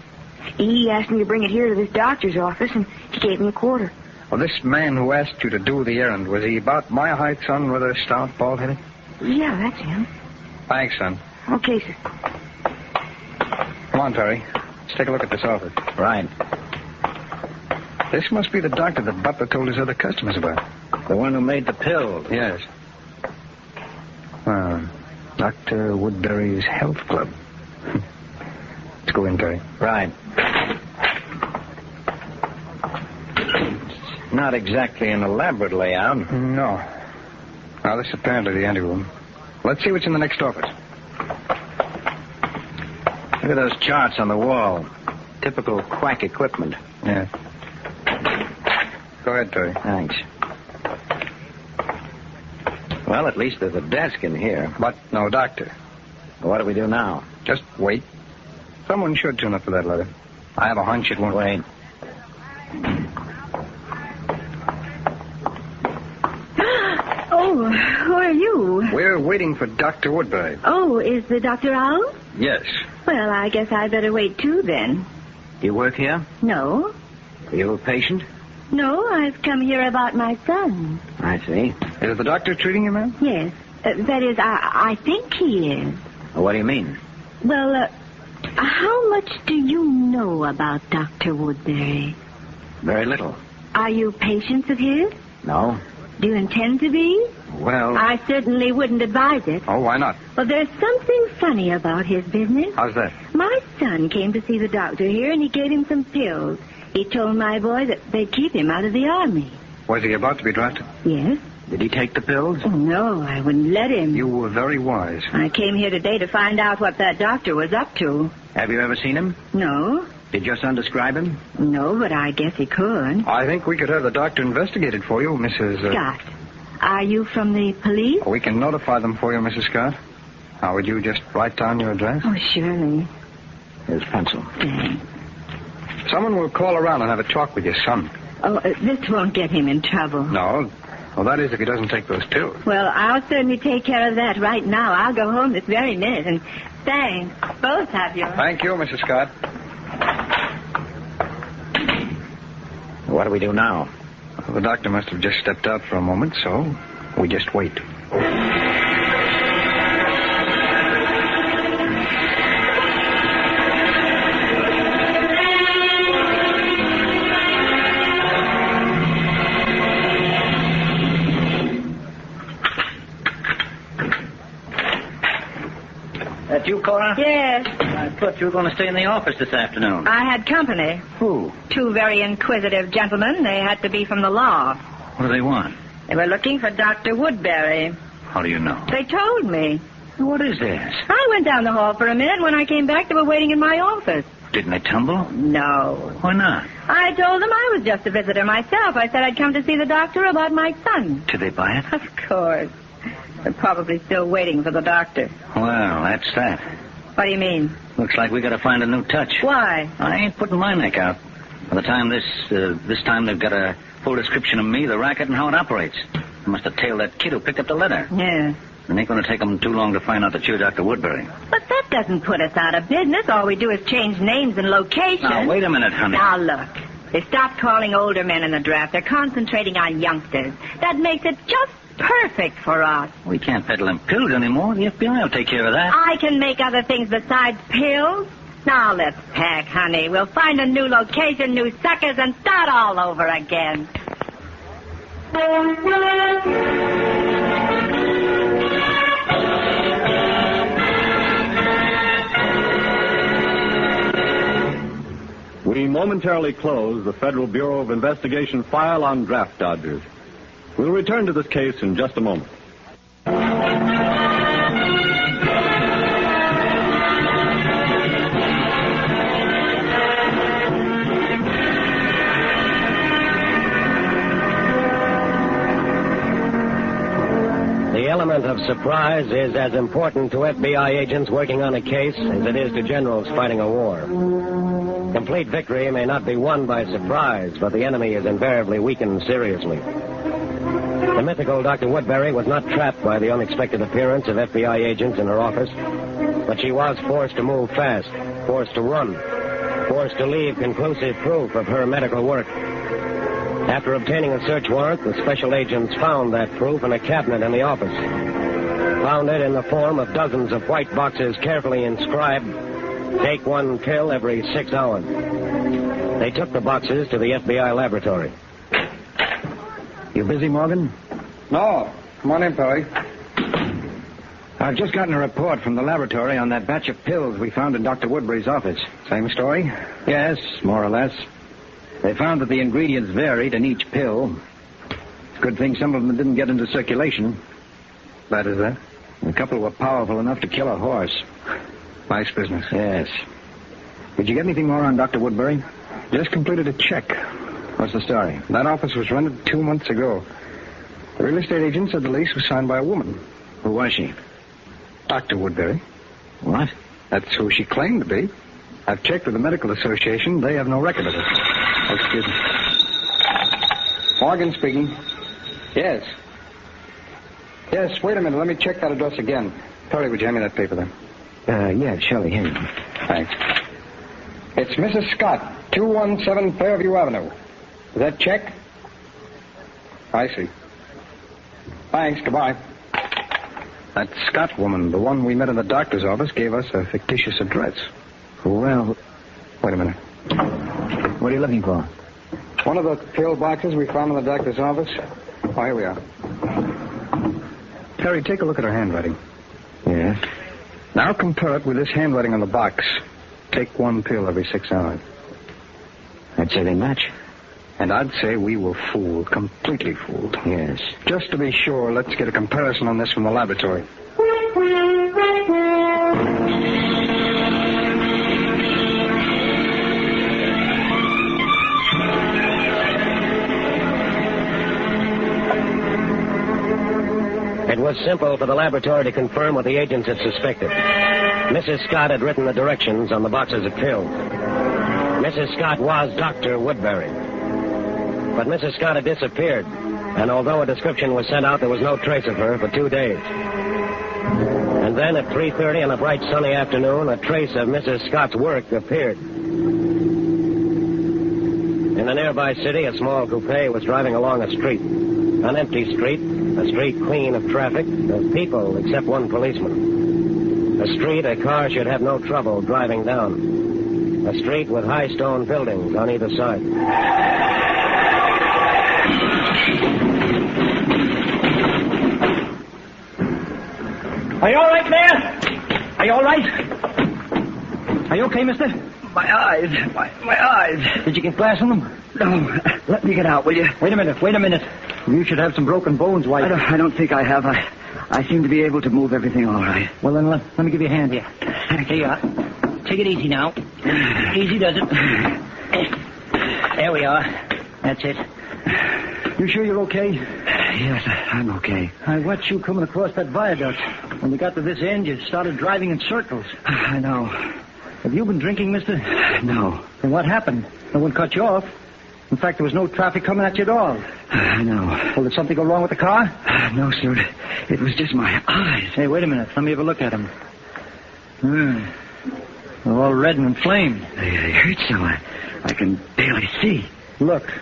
He asked me to bring it here to this doctor's office, and he gave me a quarter. Well, this man who asked you to do the errand, was he about my height, son, rather stout, bald-headed? Yeah, that's him. Thanks, son. Okay, sir. Come on, Terry. Let's take a look at this office. Right. This must be the doctor that Butler told his other customers about. The one who made the pills. Yes. Dr. Woodbury's Health Club. Let's go in, Terry. Right. Not exactly an elaborate layout. No. Now, this is apparently the anteroom. Let's see what's in the next office. Look at those charts on the wall. Typical quack equipment. Yeah. Go ahead, Terry. Thanks. Well, at least there's a desk in here. But no doctor. What do we do now? Just wait. Someone should tune up for that letter. I have a hunch it won't. Wait. Oh, who are you? We're waiting for Dr. Woodbury. Oh, is the doctor out? Yes. Well, I guess I better wait, too, then. Do you work here? No. Are you a patient? No, I've come here about my son. I see. Is the doctor treating you, ma'am? Yes. That is, I think he is. Well, what do you mean? Well, how much do you know about Dr. Woodbury? Very little. Are you patients of his? No. Do you intend to be? Well... I certainly wouldn't advise it. Oh, why not? Well, there's something funny about his business. How's that? My son came to see the doctor here, and he gave him some pills. He told my boy that they'd keep him out of the army. Was he about to be drafted? Yes. Did he take the pills? Oh, no, I wouldn't let him. You were very wise. I came here today to find out what that doctor was up to. Have you ever seen him? No. Did your son describe him? No, but I guess he could. I think we could have the doctor investigated for you, Mrs. Scott. Are you from the police? We can notify them for you, Mrs. Scott. Now, would you just write down your address? Oh, surely. Here's pencil. Thanks. Someone will call around and have a talk with your son. Oh, this won't get him in trouble. No. Well, that is if he doesn't take those pills. Well, I'll certainly take care of that right now. I'll go home this very minute, and thanks. Both of you. Thank you, Mrs. Scott. What do we do now? Well, the doctor must have just stepped out for a moment, so we just wait. That you, Cora? Yes. I thought you were going to stay in the office this afternoon. I had company. Who? Two very inquisitive gentlemen. They had to be from the law. What do they want? They were looking for Dr. Woodbury. How do you know? They told me. What is this? I went down the hall for a minute. When I came back, they were waiting in my office. Didn't they tumble? No. Why not? I told them I was just a visitor myself. I said I'd come to see the doctor about my son. Did they buy it? Of course. They're probably still waiting for the doctor. Well, that's that. What do you mean? Looks like we got to find a new touch. Why? I ain't putting my neck out. By the time this time they've got a full description of me, the racket, and how it operates. They must have tailed that kid who picked up the letter. Yeah. It ain't going to take them too long to find out that you're Dr. Woodbury. But that doesn't put us out of business. All we do is change names and locations. Now, wait a minute, honey. Now, look. They stopped calling older men in the draft. They're concentrating on youngsters. That makes it just perfect for us. We can't peddle them pills anymore. The FBI will take care of that. I can make other things besides pills. Now, let's pack, honey. We'll find a new location, new suckers, and start all over again. We momentarily close the Federal Bureau of Investigation file on draft dodgers. We'll return to this case in just a moment. The element of surprise is as important to FBI agents working on a case as it is to generals fighting a war. Complete victory may not be won by surprise, but the enemy is invariably weakened seriously. The mythical Dr. Woodbury was not trapped by the unexpected appearance of FBI agents in her office, but she was forced to move fast, forced to run, forced to leave conclusive proof of her medical work. After obtaining a search warrant, the special agents found that proof in a cabinet in the office. Found it in the form of dozens of white boxes carefully inscribed, "Take one pill every 6 hours." They took the boxes to the FBI laboratory. You busy, Morgan? No. Come on in, Perry. I've just gotten a report from the laboratory on that batch of pills we found in Dr. Woodbury's office. Same story? Yes, more or less. They found that the ingredients varied in each pill. Good thing some of them didn't get into circulation. Bad is that? A couple were powerful enough to kill a horse. Nice business. Yes. Did you get anything more on Dr. Woodbury? Just completed a check. What's the story? That office was rented 2 months ago. The real estate agent said the lease was signed by a woman. Who was she? Dr. Woodbury. What? That's who she claimed to be. I've checked with the medical association. They have no record of it. Excuse me. Morgan speaking. Yes. Yes, wait a minute. Let me check that address again. Perry, would you hand me that paper then? Yeah, Shelley, here. Thanks. It's Mrs. Scott, 217 Fairview Avenue. Is that check? I see. Thanks. Goodbye. That Scott woman, the one we met in the doctor's office, gave us a fictitious address. Well, wait a minute. What are you looking for? One of the pill boxes we found in the doctor's office. Oh, here we are. Terry, take a look at her handwriting. Yes? Now compare it with this handwriting on the box. Take one pill every 6 hours. I'd say they match. And I'd say we were fooled, completely fooled. Yes. Just to be sure, let's get a comparison on this from the laboratory. It was simple for the laboratory to confirm what the agents had suspected. Mrs. Scott had written the directions on the boxes of pills. Mrs. Scott was Dr. Woodbury. But Mrs. Scott had disappeared, and although a description was sent out, there was no trace of her for 2 days. And then at 3:30 on a bright sunny afternoon, a trace of Mrs. Scott's work appeared. In a nearby city, a small coupe was driving along a street. An empty street, a street clean of traffic, of people except one policeman. A street a car should have no trouble driving down. A street with high stone buildings on either side. Are you all right there? Are you all right? Are you okay, mister? My eyes. My eyes. Did you get glass in them? No. Let me get out, will you? Wait a minute. You should have some broken bones, White. I don't think I have. I seem to be able to move everything all right. Well, then let me give you a hand here. Here you are. Take it easy now. Easy does it. There we are. That's it. You sure you're okay? Yes, I'm okay. I watched you coming across that viaduct. When you got to this end, you started driving in circles. I know. Have you been drinking, mister? No. Then what happened? No one cut you off. In fact, there was no traffic coming at you at all. I know. Well, did something go wrong with the car? No, sir. It was just my eyes. Hey, wait a minute. Let me have a look at them. They're all red and inflamed. They hurt so. I can barely see. Look,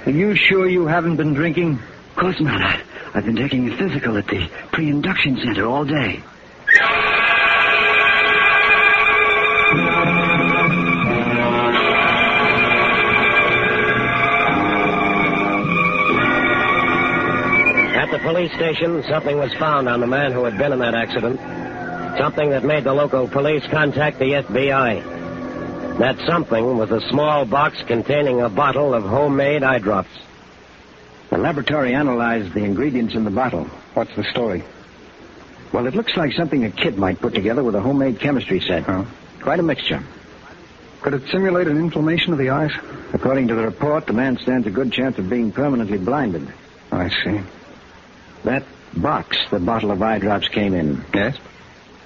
are you sure you haven't been drinking? Of course not. I've been taking a physical at the pre-induction center all day. At the police station, something was found on the man who had been in that accident. Something that made the local police contact the FBI. That something was a small box containing a bottle of homemade eye drops. The laboratory analyzed the ingredients in the bottle. What's the story? Well, it looks like something a kid might put together with a homemade chemistry set. Quite a mixture. Could it simulate an inflammation of the eyes? According to the report, the man stands a good chance of being permanently blinded. I see. That box the bottle of eye drops came in. Yes?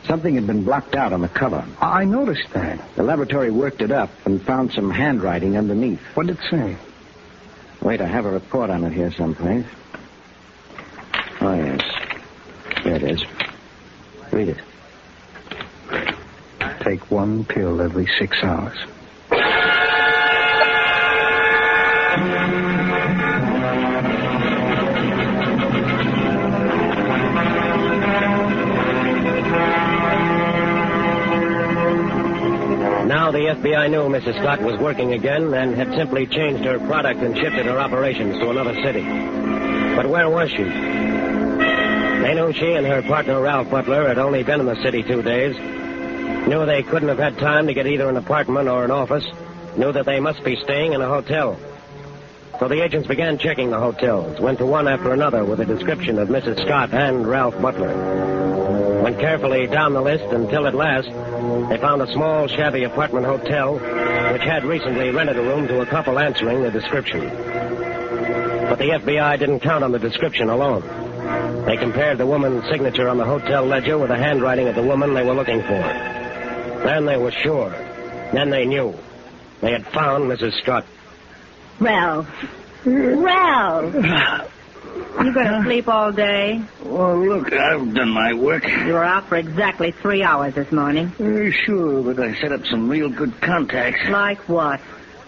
Something had been blocked out on the cover. I noticed that. The laboratory worked it up and found some handwriting underneath. What did it say? Wait, I have a report on it here someplace. Oh, yes. Here it is. Read it. Take one pill every 6 hours. Now the FBI knew Mrs. Scott was working again and had simply changed her product and shifted her operations to another city. But where was she? They knew she and her partner, Ralph Butler, had only been in the city 2 days. Knew they couldn't have had time to get either an apartment or an office. Knew that they must be staying in a hotel. So the agents began checking the hotels, went to one after another with a description of Mrs. Scott and Ralph Butler. Went carefully down the list until at last they found a small, shabby apartment hotel which had recently rented a room to a couple answering the description. But the FBI didn't count on the description alone. They compared the woman's signature on the hotel ledger with the handwriting of the woman they were looking for. Then they were sure. Then they knew. They had found Mrs. Scott. Ralph. Ralph! You going to sleep all day? Well, look, I've done my work. You were out for exactly 3 hours this morning. Sure, but I set up some real good contacts. Like what?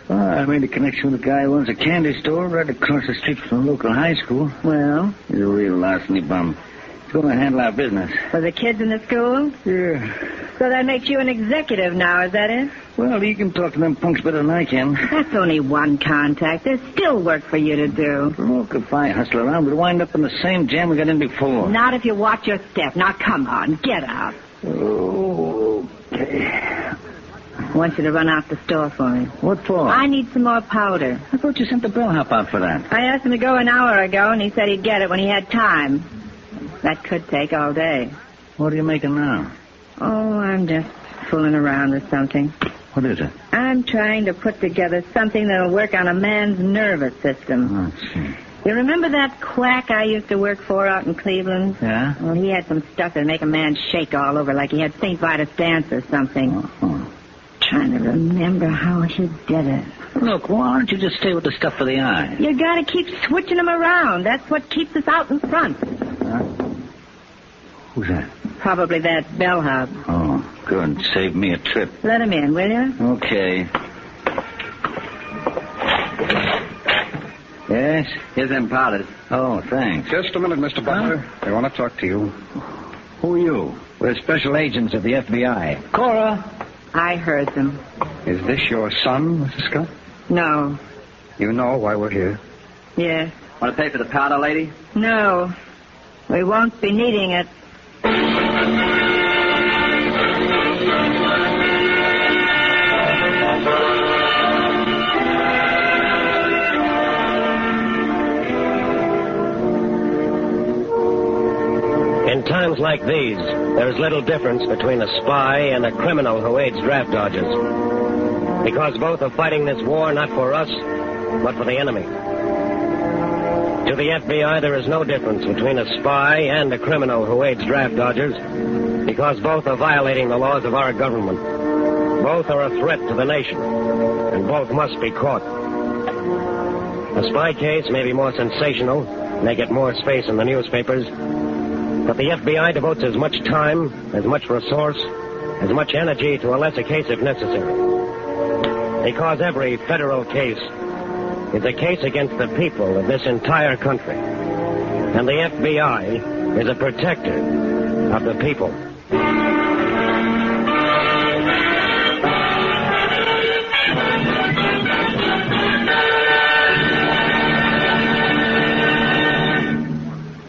Well, I made a connection with a guy who owns a candy store right across the street from the local high school. Well? He's a real larceny bum. He's going to handle our business. For the kids in the school? Yeah. So that makes you an executive now, is that it? Well, he can talk to them punks better than I can. That's only one contact. There's still work for you to do. Look, if I hustle around, we'll wind up in the same jam we got in before. Not if you watch your step. Now, come on, get out. Okay. I want you to run out the store for me. What for? I need some more powder. I thought you sent the bellhop out for that. I asked him to go an hour ago, and he said he'd get it when he had time. That could take all day. What are you making now? Oh, I'm just fooling around with something. What is it? I'm trying to put together something that'll work on a man's nervous system. Let's see. You remember that quack I used to work for out in Cleveland? Yeah? Well, he had some stuff that'd make a man shake all over like he had St. Vitus dance or something. Uh-huh. Trying to remember how he did it. Look, why don't you just stay with the stuff for the eye? You gotta keep switching them around. That's what keeps us out in front. Who's that? Probably that bellhop. Oh, good. Save me a trip. Let him in, will you? Okay. Yes? Here's them powders. Oh, thanks. Just a minute, Mr. Butler. I want to talk to you. Who are you? We're special agents of the FBI. Cora. I heard them. Is this your son, Mrs. Scott? No. You know why we're here. Yes. Want to pay for the powder, lady? No. We won't be needing it. In times like these, there is little difference between a spy and a criminal who aids draft dodgers. Because both are fighting this war not for us, but for the enemy. To the FBI, there is no difference between a spy and a criminal who aids draft dodgers, because both are violating the laws of our government. Both are a threat to the nation, and both must be caught. A spy case may be more sensational, may get more space in the newspapers, but the FBI devotes as much time, as much resource, as much energy to a lesser case if necessary. Because every federal case is a case against the people of this entire country. And the FBI is a protector of the people.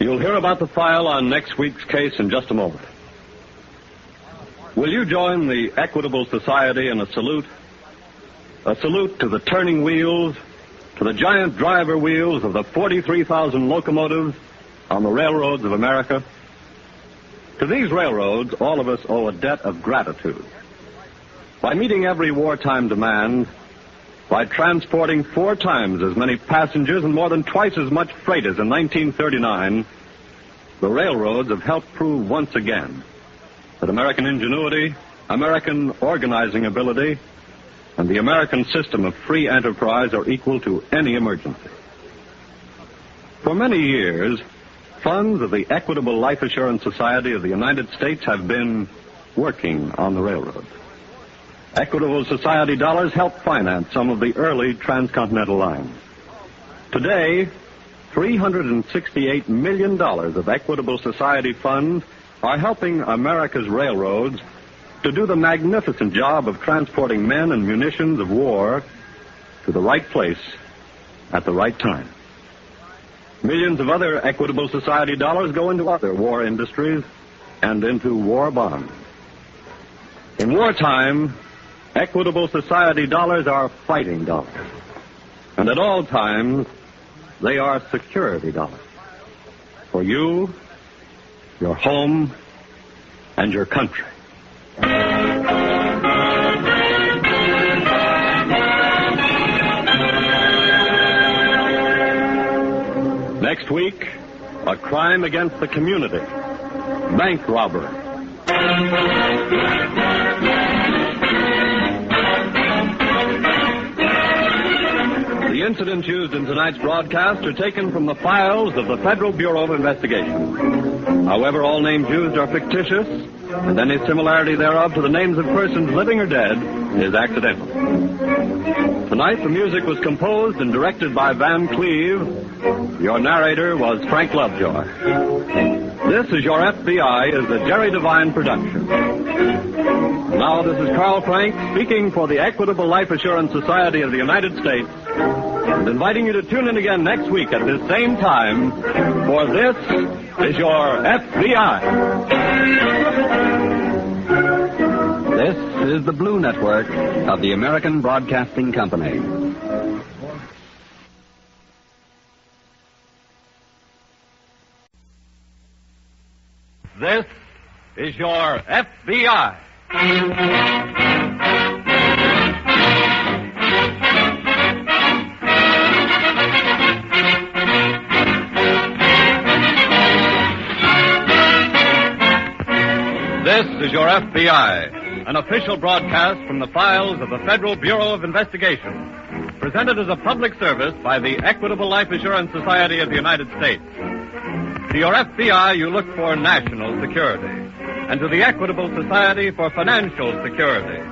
You'll hear about the file on next week's case in just a moment. Will you join the Equitable Society in a salute? A salute to the turning wheels, to the giant driver wheels of the 43,000 locomotives on the railroads of America. To these railroads, all of us owe a debt of gratitude. By meeting every wartime demand, by transporting 4 times as many passengers and more than twice as much freight as in 1939, the railroads have helped prove once again that American ingenuity, American organizing ability, and the American system of free enterprise are equal to any emergency. For many years, funds of the Equitable Life Assurance Society of the United States have been working on the railroad. Equitable Society dollars helped finance some of the early transcontinental lines. Today, $368 million of Equitable Society funds are helping America's railroads to do the magnificent job of transporting men and munitions of war to the right place at the right time. Millions of other Equitable Society dollars go into other war industries and into war bonds. In wartime, Equitable Society dollars are fighting dollars. And at all times, they are security dollars. For you, your home, and your country. Next week, a crime against the community. Bank robbery. The incidents used in tonight's broadcast are taken from the files of the Federal Bureau of Investigation. However, all names used are fictitious, and any similarity thereof to the names of persons living or dead is accidental. Tonight, the music was composed and directed by Van Cleve. Your narrator was Frank Lovejoy. This is Your FBI is a Jerry Devine production. Now, this is Carl Frank speaking for the Equitable Life Assurance Society of the United States, and inviting you to tune in again next week at this same time, for this is Your FBI. This is the Blue Network of the American Broadcasting Company. This is Your FBI. This is Your FBI, an official broadcast from the files of the Federal Bureau of Investigation, presented as a public service by the Equitable Life Assurance Society of the United States. To Your FBI, you look for national security, and to the Equitable Society for financial security.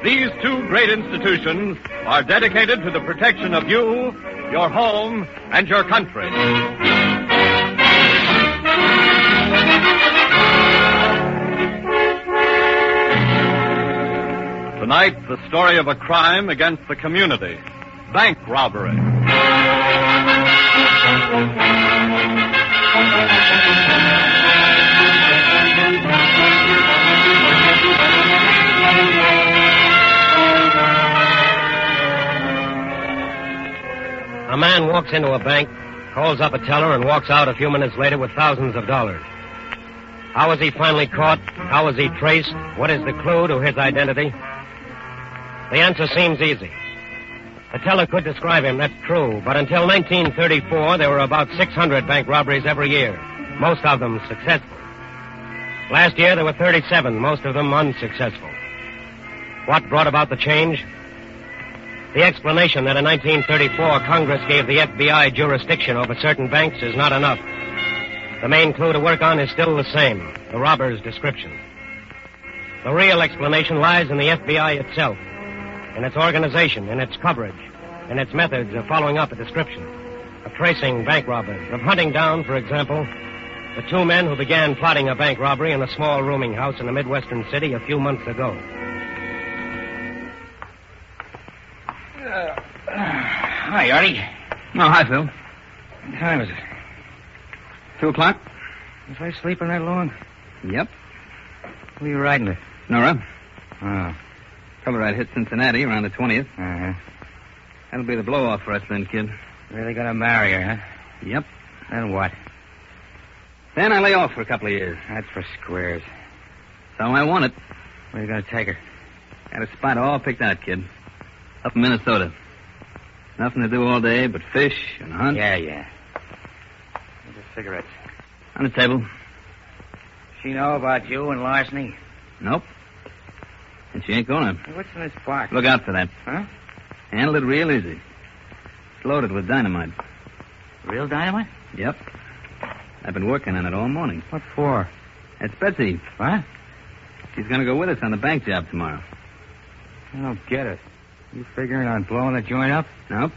These two great institutions are dedicated to the protection of you, your home, and your country. Tonight, the story of a crime against the community. Bank robbery. A man walks into a bank, calls up a teller, and walks out a few minutes later with thousands of dollars. How was he finally caught? How was he traced? What is the clue to his identity? The answer seems easy. The teller could describe him, that's true, but until 1934, there were about 600 bank robberies every year, most of them successful. Last year, there were 37, most of them unsuccessful. What brought about the change? The explanation that in 1934 Congress gave the FBI jurisdiction over certain banks is not enough. The main clue to work on is still the same, the robber's description. The real explanation lies in the FBI itself, in its organization, in its coverage, in its methods of following up a description, of tracing bank robbers, of hunting down, for example, the two men who began plotting a bank robbery in a small rooming house in a Midwestern city a few months ago. Hi, Artie. Oh, hi, Phil. What time is it? 2 o'clock? Was I sleeping that long? Yep. Who are you riding with? Nora. Oh. Tell her I'd hit Cincinnati around the 20th. Uh-huh. That'll be the blow-off for us then, kid. Really gonna marry her, huh? Yep. Then what? Then I lay off for a couple of years. That's for squares. So I want it. Where are you gonna take her? Got a spot all picked out, kid. Up in Minnesota. Nothing to do all day but fish and hunt. Yeah. Where's the cigarettes? On the table. She know about you and Larceny? Nope. And she ain't gonna. Hey, what's in this box? Look out for that. Huh? Handle it real easy. It's loaded with dynamite. Real dynamite? Yep. I've been working on it all morning. What for? It's Betsy. What? She's gonna go with us on the bank job tomorrow. I don't get it. You figuring on blowing the joint up? Nope.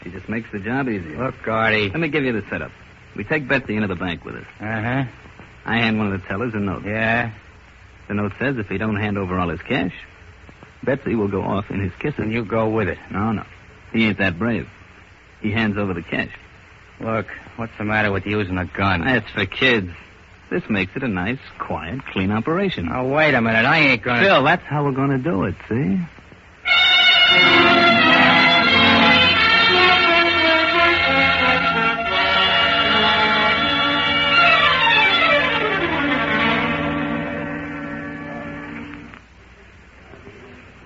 She just makes the job easier. Look, Artie. Let me give you the setup. We take Betsy into the bank with us. Uh-huh. I hand one of the tellers a note. Yeah? The note says if he don't hand over all his cash, Betsy will go off in his kisses. And you go with it? No. He ain't that brave. He hands over the cash. Look, what's the matter with using a gun? That's for kids. This makes it a nice, quiet, clean operation. Oh, wait a minute. I ain't gonna... Phil, that's how we're gonna do it, see?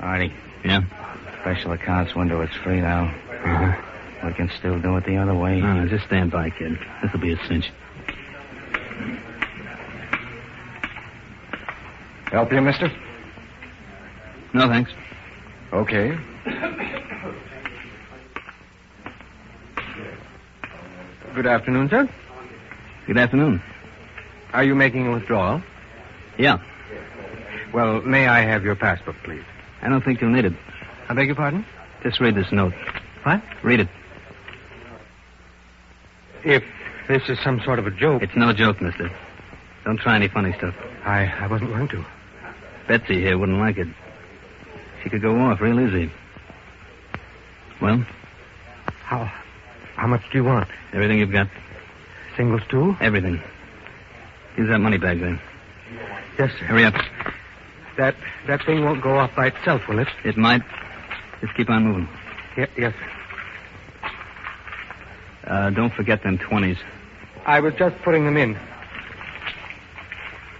Artie. Yeah? Special accounts window is free now. Uh-huh. We can still do it the other way. No, just stand by, kid. This'll be a cinch. Help you, mister? No, thanks. Okay. Good afternoon, sir. Good afternoon. Are you making a withdrawal? Yeah. Well, may I have your passport, please? I don't think you'll need it. I beg your pardon? Just read this note. What? Read it. If this is some sort of a joke... It's no joke, mister. Don't try any funny stuff. I wasn't going to. Betsy here wouldn't like it. She could go off real easy. Well? How much do you want? Everything you've got. Singles, too? Everything. Use that money bag there. Yes, sir. Hurry up. That thing won't go off by itself, will it? It might. Just keep on moving. Yes, sir. Don't forget them 20s. I was just putting them in.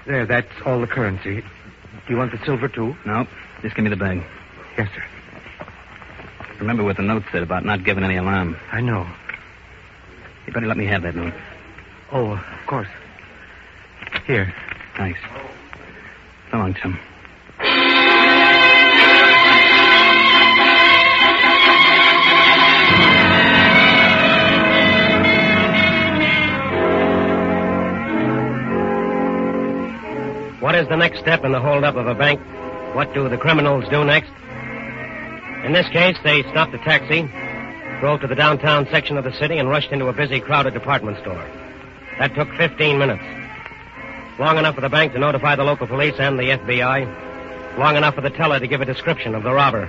There, that's all the currency. Do you want the silver, too? No. Just give me the bag. Yes, sir. Remember what the note said about not giving any alarm. I know. You better let me have that note. Oh, of course. Here. Thanks. So long, chum. What is the next step in the holdup of a bank? What do the criminals do next? In this case, they stopped a taxi, drove to the downtown section of the city, and rushed into a busy, crowded department store. That took 15 minutes. Long enough for the bank to notify the local police and the FBI. Long enough for the teller to give a description of the robber.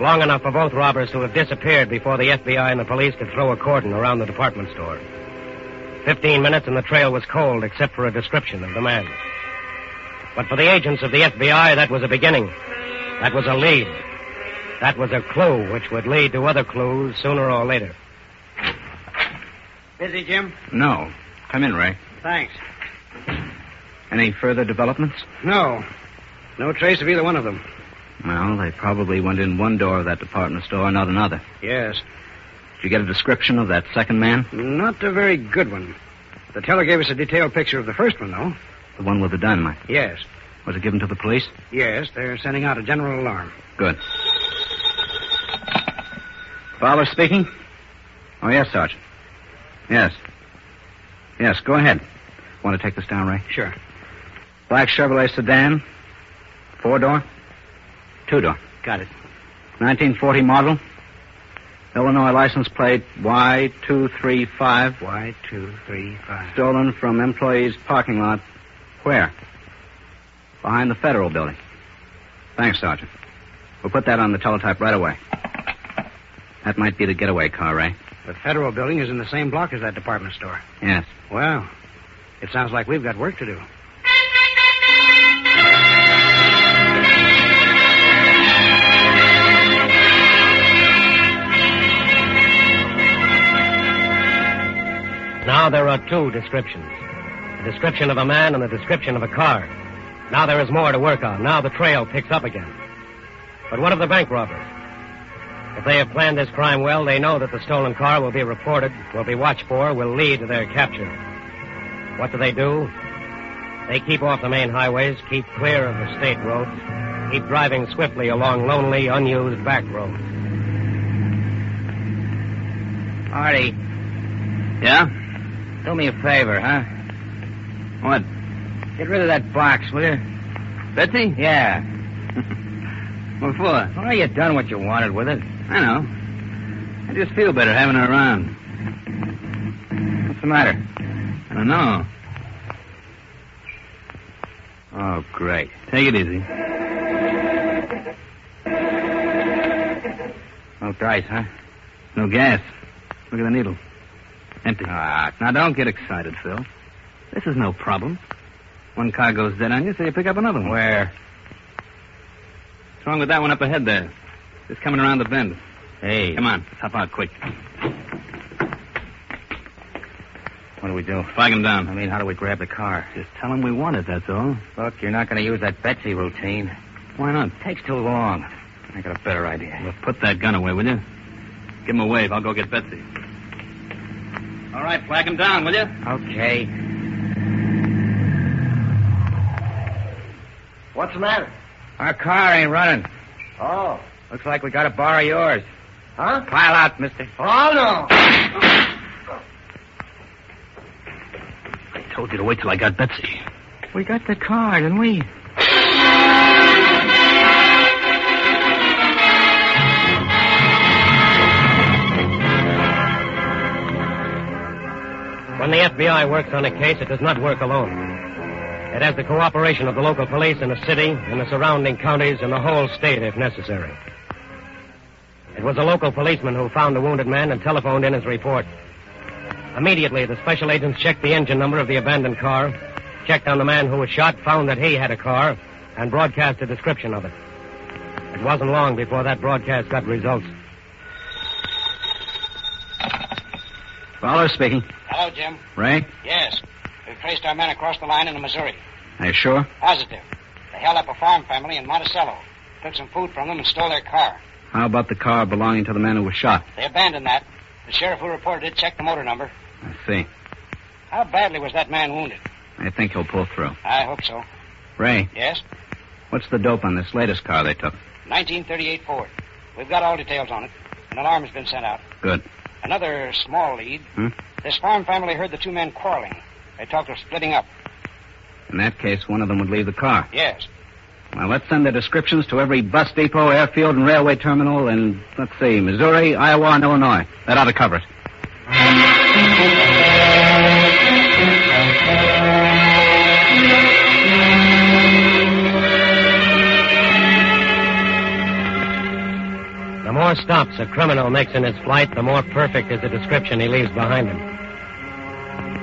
Long enough for both robbers to have disappeared before the FBI and the police could throw a cordon around the department store. 15 minutes and the trail was cold except for a description of the man. But for the agents of the FBI, that was a beginning. That was a lead. That was a clue which would lead to other clues sooner or later. Busy, Jim? No. Come in, Ray. Thanks. Any further developments? No. No trace of either one of them. Well, they probably went in one door of that department store, not another. Yes. Did you get a description of that second man? Not a very good one. The teller gave us a detailed picture of the first one, though. The one with the dynamite? Yes. Was it given to the police? Yes, they're sending out a general alarm. Good. Fowler speaking? Oh, yes, Sergeant. Yes. Yes, go ahead. Want to take this down, Ray? Sure. Black Chevrolet sedan. 4-door? 2-door. Got it. 1940 model. Illinois license plate Y235. Y235. Stolen from employee's parking lot. Where? Behind the Federal Building. Thanks, Sergeant. We'll put that on the teletype right away. That might be the getaway car, Ray. The Federal Building is in the same block as that department store. Yes. Well, it sounds like we've got work to do. Now there are two descriptions. A description of a man and a description of a car. Now there is more to work on. Now the trail picks up again. But what of the bank robbers? If they have planned this crime well, they know that the stolen car will be reported, will be watched for, will lead to their capture. What do? They keep off the main highways, keep clear of the state roads, keep driving swiftly along lonely, unused back roads. Artie. Yeah? Do me a favor, huh? What? Get rid of that box, will you? Betsy? Yeah. What for? Well, you done what you wanted with it. I know. I just feel better having her around. What's the matter? I don't know. Oh, great. Take it easy. No dice, huh? No gas. Look at the needle. Empty. Now don't get excited, Phil. This is no problem. One car goes dead on you, so you pick up another one. Where? What's wrong with that one up ahead there? Just coming around the bend. Hey. Come on, let's hop out quick. What do we do? Flag him down. I mean, how do we grab the car? Just tell him we want it, that's all. Look, you're not going to use that Betsy routine. Why not? It takes too long. I got a better idea. Well, put that gun away, will you? Give him a wave. I'll go get Betsy. All right, flag him down, will you? Okay. What's the matter? Our car ain't running. Oh. Looks like we got to borrow yours. Huh? Pile out, mister. Oh, no. I told you to wait till I got Betsy. We got the car, didn't we? When the FBI works on a case, it does not work alone. It has the cooperation of the local police in the city, in the surrounding counties, and the whole state if necessary. It was a local policeman who found the wounded man and telephoned in his report. Immediately, the special agents checked the engine number of the abandoned car, checked on the man who was shot, found that he had a car, and broadcast a description of it. It wasn't long before that broadcast got results. Fowler speaking. Hello, Jim. Ray? Yes. We've traced our men across the line into Missouri. Are you sure? Positive. They held up a farm family in Monticello, took some food from them, and stole their car. How about the car belonging to the man who was shot? They abandoned that. The sheriff who reported it checked the motor number. I see. How badly was that man wounded? I think he'll pull through. I hope so. Ray? Yes? What's the dope on this latest car they took? 1938 Ford. We've got all details on it. An alarm has been sent out. Good. Another small lead. This farm family heard the two men quarreling. They talked of splitting up. In that case, one of them would leave the car. Yes. Well, let's send their descriptions to every bus depot, airfield, and railway terminal in, let's see, Missouri, Iowa, and Illinois. That ought to cover it. The more stops a criminal makes in his flight, the more perfect is the description he leaves behind him.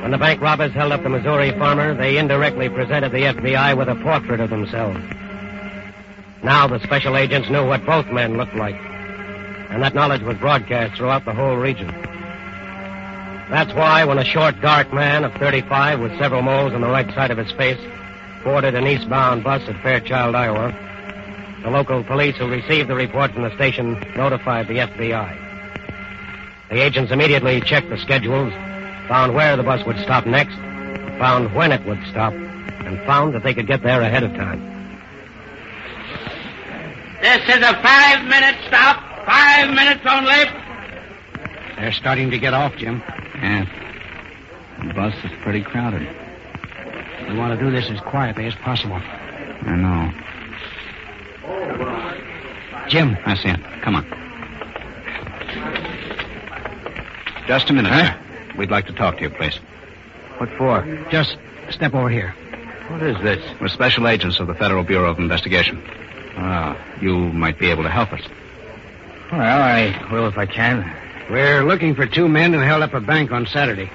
When the bank robbers held up the Missouri farmer, they indirectly presented the FBI with a portrait of themselves. Now the special agents knew what both men looked like, and that knowledge was broadcast throughout the whole region. That's why when a short, dark man of 35 with several moles on the right side of his face boarded an eastbound bus at Fairchild, Iowa, the local police who received the report from the station notified the FBI. The agents immediately checked the schedules, found where the bus would stop next, found when it would stop, and found that they could get there ahead of time. This is a 5-minute stop. 5 minutes only. They're starting to get off, Jim. Yeah. The bus is pretty crowded. We want to do this as quietly as possible. I know. Jim. I see it. Come on. Just a minute, sir. We'd like to talk to you, please. What for? Just step over here. What is this? We're special agents of the Federal Bureau of Investigation. You might be able to help us. Well, I will if I can. We're looking for two men who held up a bank on Saturday.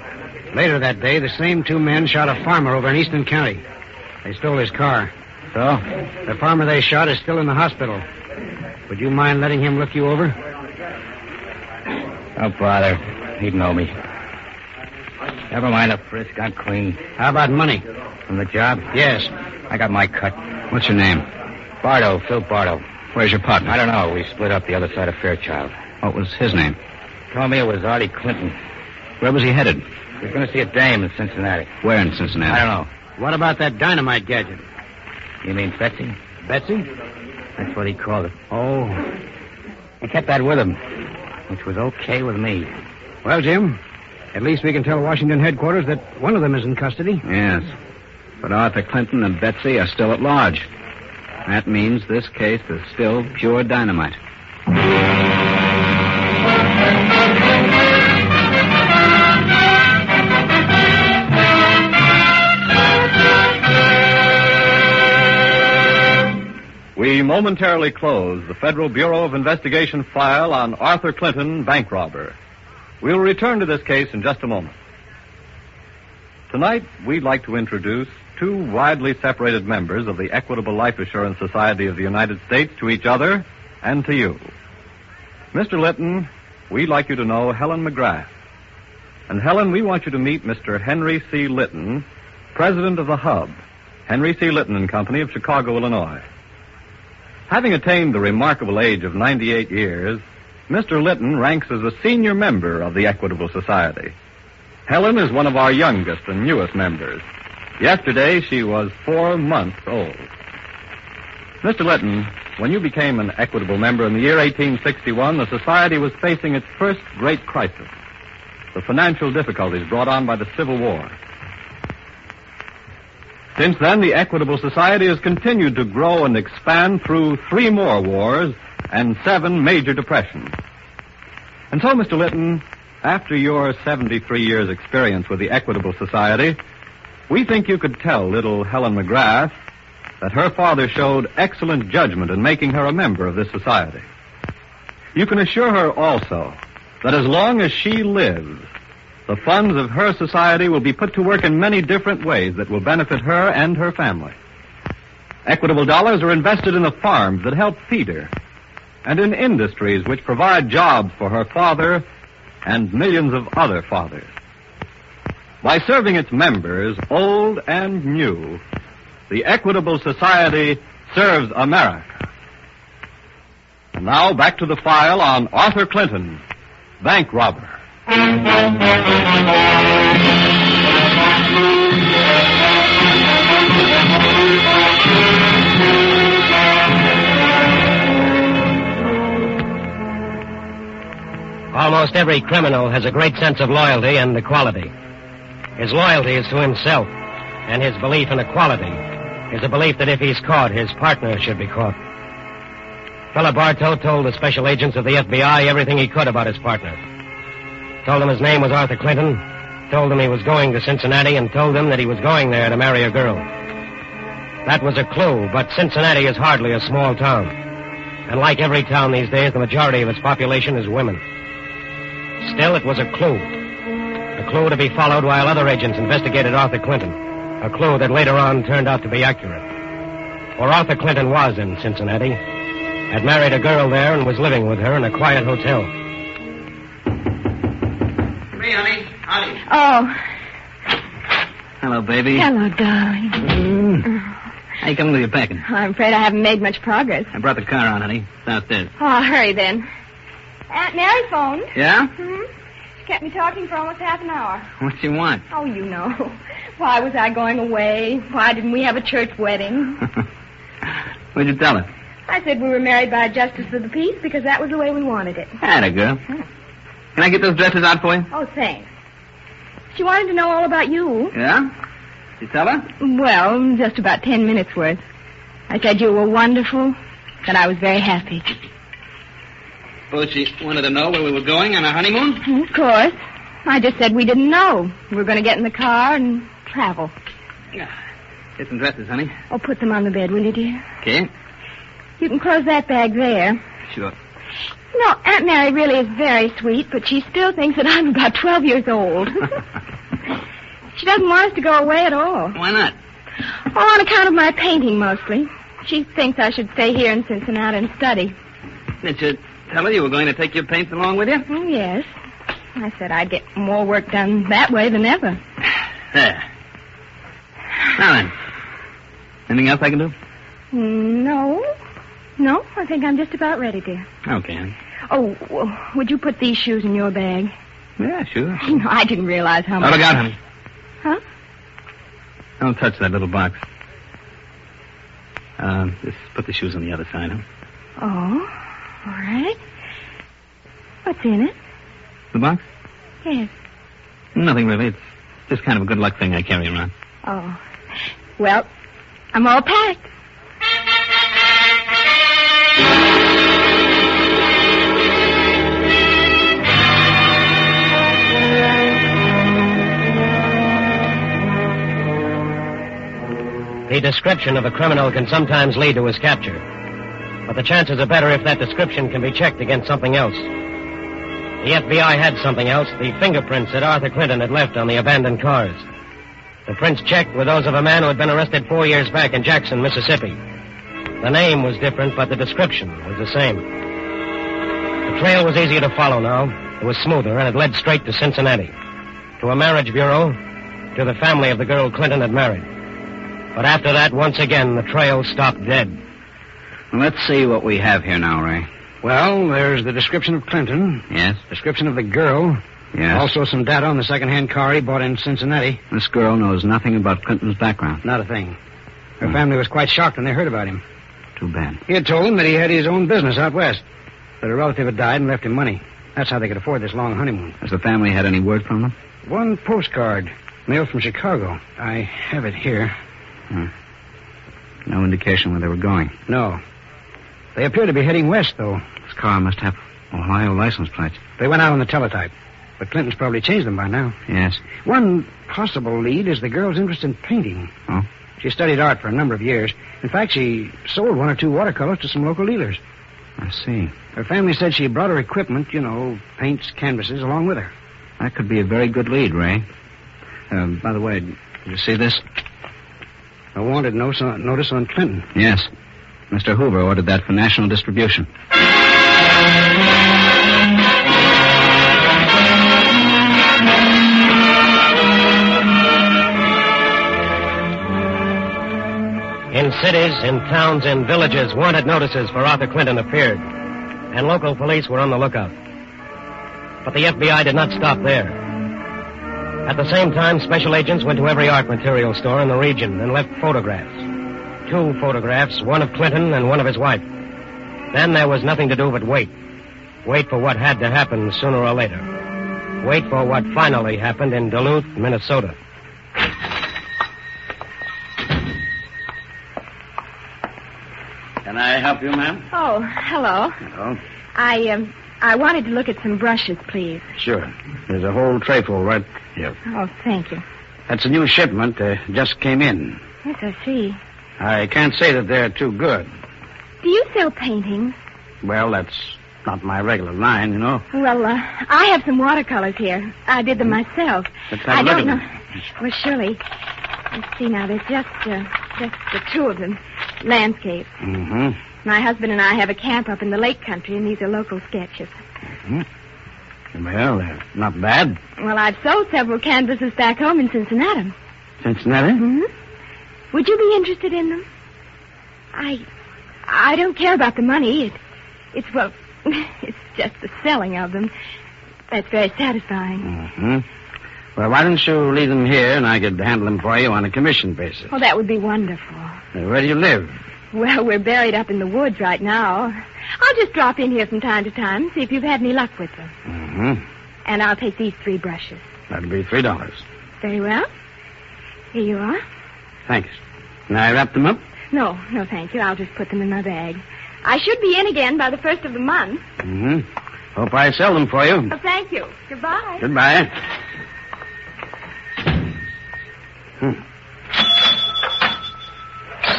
Later that day, the same two men shot a farmer over in Eastern County. They stole his car. So? The farmer they shot is still in the hospital. Would you mind letting him look you over? Don't bother. He'd know me. Never mind a frisk. I'm clean. How about money? From the job? Yes. I got my cut. What's your name? Bardo, Phil Bardo. Where's your partner? I don't know. We split up the other side of Fairchild. What was his name? Told me it was Artie Clinton. Where was he headed? He was going to see a dame in Cincinnati. Where in Cincinnati? I don't know. What about that dynamite gadget? You mean Betsy? Betsy? That's what he called it. Oh. He kept that with him, which was okay with me. Well, Jim, at least we can tell Washington headquarters that one of them is in custody. Yes. But Arthur Clinton and Betsy are still at large. That means this case is still pure dynamite. We momentarily close the Federal Bureau of Investigation file on Arthur Clinton, bank robber. We'll return to this case in just a moment. Tonight, we'd like to introduce two widely separated members of the Equitable Life Assurance Society of the United States to each other and to you. Mr. Litton, we'd like you to know Helen McGrath. And Helen, we want you to meet Mr. Henry C. Litton, president of the Hub, Henry C. Litton and Company of Chicago, Illinois. Having attained the remarkable age of 98 years, Mr. Litton ranks as a senior member of the Equitable Society. Helen is one of our youngest and newest members. Yesterday, she was 4 months old. Mr. Litton, when you became an Equitable member in the year 1861, the Society was facing its first great crisis, the financial difficulties brought on by the Civil War. Since then, the Equitable Society has continued to grow and expand through 3 more wars and 7 major depressions. And so, Mr. Litton, after your 73 years' experience with the Equitable Society, we think you could tell little Helen McGrath that her father showed excellent judgment in making her a member of this society. You can assure her also that as long as she lives, the funds of her society will be put to work in many different ways that will benefit her and her family. Equitable dollars are invested in the farms that help feed her, and in industries which provide jobs for her father and millions of other fathers. By serving its members, old and new, the Equitable Society serves America. And now back to the file on Arthur Clinton, bank robber. Almost every criminal has a great sense of loyalty and equality. His loyalty is to himself, and his belief in equality is a belief that if he's caught, his partner should be caught. Philip Bartow told the special agents of the FBI everything he could about his partner. Told them his name was Arthur Clinton, told them he was going to Cincinnati, and told them that he was going there to marry a girl. That was a clue, but Cincinnati is hardly a small town. And like every town these days, the majority of its population is women. Still, it was a clue. A clue to be followed while other agents investigated Arthur Clinton. A clue that later on turned out to be accurate. For Arthur Clinton was in Cincinnati, had married a girl there, and was living with her in a quiet hotel. Me, honey. Howdy. Oh, Hello, baby. hello, darling. How you coming with your packing? I'm afraid I haven't made much progress. I brought the car on, honey. It's downstairs. Oh, hurry then. Aunt Mary phoned. Yeah? She kept me talking for almost half an hour. What you want? Oh, you know. Why was I going away? Why didn't we have a church wedding? What'd you tell her? I said we were married by a justice of the peace because that was the way we wanted it. Atta girl. Can I get those dresses out for you? Oh, thanks. She wanted to know all about you. Yeah? Did you tell her? Well, just about 10 minutes worth. I said you were wonderful, that I was very happy. Suppose she wanted to know where we were going on our honeymoon? Of course. I just said we didn't know. We were going to get in the car and travel. Yeah. Get some dresses, honey. Oh, put them on the bed, will you, dear? Okay. You can close that bag there. Sure. No, Aunt Mary really is very sweet, but she still thinks that I'm about 12 years old. She doesn't want us to go away at all. Why not? Oh, on account of my painting, mostly. She thinks I should stay here in Cincinnati and study. Did you tell her you were going to take your paints along with you? Oh, yes. I said I'd get more work done that way than ever. There. Now then. Anything else I can do? No. No, I think I'm just about ready, dear. Okay, honey. Oh, well, would you put these shoes in your bag? Yeah, sure. No, I didn't realize how much... Look out, honey. Huh? Don't touch that little box. Just put the shoes on the other side, huh? Oh, all right. What's in it? The box? Yes. Nothing really. It's just kind of a good luck thing I carry around. Oh. Well, I'm all packed. The description of a criminal can sometimes lead to his capture. But the chances are better if that description can be checked against something else. The FBI had something else, the fingerprints that Arthur Clinton had left on the abandoned cars. The prints checked were those of a man who had been arrested 4 years back in Jackson, Mississippi. The name was different, but the description was the same. The trail was easier to follow now. It was smoother, and it led straight to Cincinnati. To a marriage bureau, to the family of the girl Clinton had married. But after that, once again, the trail stopped dead. Well, let's see what we have here now, Ray. Well, there's the description of Clinton. Yes? Description of the girl. Yes. Also some data on the second-hand car he bought in Cincinnati. This girl knows nothing about Clinton's background. Not a thing. Her family was quite shocked when they heard about him. Too bad. He had told them that he had his own business out west. But a relative had died and left him money. That's how they could afford this long honeymoon. Has the family had any word from them? One postcard, mailed from Chicago. I have it here. No indication where they were going. No. They appear to be heading west, though. This car must have Ohio license plates. They went out on the teletype. But Clinton's probably changed them by now. Yes. One possible lead is the girl's interest in painting. Oh? She studied art for a number of years. In fact, she sold 1 or 2 watercolors to some local dealers. I see. Her family said she brought her equipment, paints, canvases, along with her. That could be a very good lead, Ray. By the way, did you see this? A wanted notice on Clinton. Yes. Mr. Hoover ordered that for national distribution. In cities, in towns, in villages, wanted notices for Arthur Clinton appeared, and local police were on the lookout. But the FBI did not stop there. At the same time, special agents went to every art material store in the region and left photographs. 2 photographs, one of Clinton and one of his wife. Then there was nothing to do but wait. Wait for what had to happen sooner or later. Wait for what finally happened in Duluth, Minnesota. Can I help you, ma'am? Oh, hello. Hello. I wanted to look at some brushes, please. Sure. There's a whole trayful right here. Oh, thank you. That's a new shipment. Just came in. Yes, I see. I can't say that they're too good. Do you sell paintings? Well, that's not my regular line, you know. Well, I have some watercolors here. I did them myself. Let's have a look at them. Well, surely. Let's see now. There's just the 2 of them. Landscape. Mm-hmm. My husband and I have a camp up in the lake country, and these are local sketches. Mm-hmm. Well, they're not bad. Well, I've sold several canvases back home in Cincinnati. Cincinnati? Mm-hmm. Would you be interested in them? I don't care about the money. It's just the selling of them. That's very satisfying. Mm-hmm. Well, why don't you leave them here, and I could handle them for you on a commission basis. Oh, that would be wonderful. Where do you live? Well, we're buried up in the woods right now. I'll just drop in here from time to time, see if you've had any luck with them. Mm-hmm. And I'll take these 3 brushes. That'll be $3. Very well. Here you are. Thanks. Can I wrap them up? No, thank you. I'll just put them in my bag. I should be in again by the 1st of the month. Mm-hmm. Hope I sell them for you. Oh, thank you. Goodbye. Goodbye.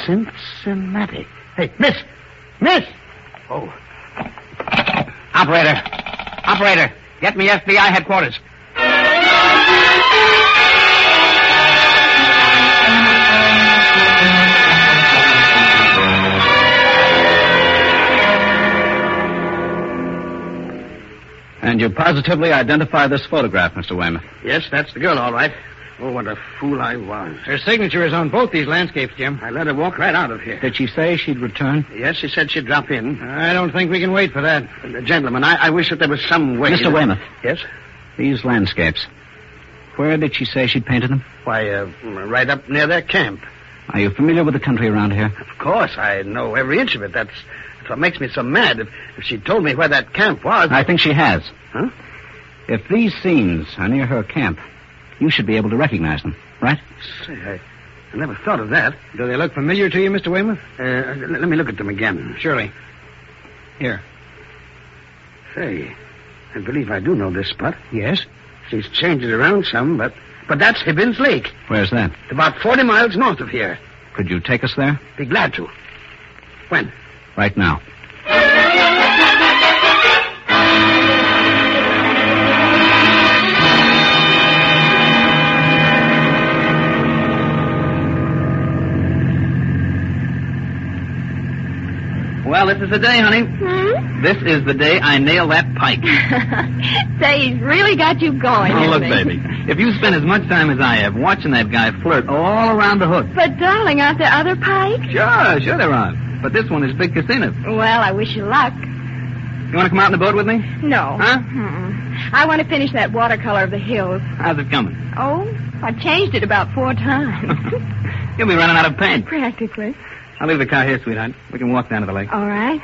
Cincinnati. Hey, miss! Oh. Operator, get me FBI headquarters. And you positively identify this photograph, Mr. Weymouth? Yes, that's the girl, all right. Oh, what a fool I was. Her signature is on both these landscapes, Jim. I let her walk right out of here. Did she say she'd return? Yes, she said she'd drop in. I don't think we can wait for that. Gentlemen, I wish that there was some way... Mr. Weymouth. Yes? These landscapes. Where did she say she'd painted them? Why, right up near their camp. Are you familiar with the country around here? Of course, I know every inch of it. That's what makes me so mad. If she'd told me where that camp was... I think she has. Huh? If these scenes are near her camp, you should be able to recognize them, right? Say, I never thought of that. Do they look familiar to you, Mr. Weymouth? Let me look at them again. Surely. Here. Say, I believe I do know this spot. Yes? She's changed it around some, but that's Hibbins Lake. Where's that? It's about 40 miles north of here. Could you take us there? Be glad to. When? Right now. Well, this is the day, honey. This is the day I nail that pike. Say, he's really got you going, Oh, look, hasn't he? baby. If you spend as much time as I have watching that guy flirt all around the hook. But, darling, aren't there other pikes? Sure there are. But this one is big casino. Well, I wish you luck. You want to come out in the boat with me? No. Huh? I want to finish that watercolor of the hills. How's it coming? Oh, I changed it about 4 times. You'll be running out of paint. Practically. I'll leave the car here, sweetheart. We can walk down to the lake. All right.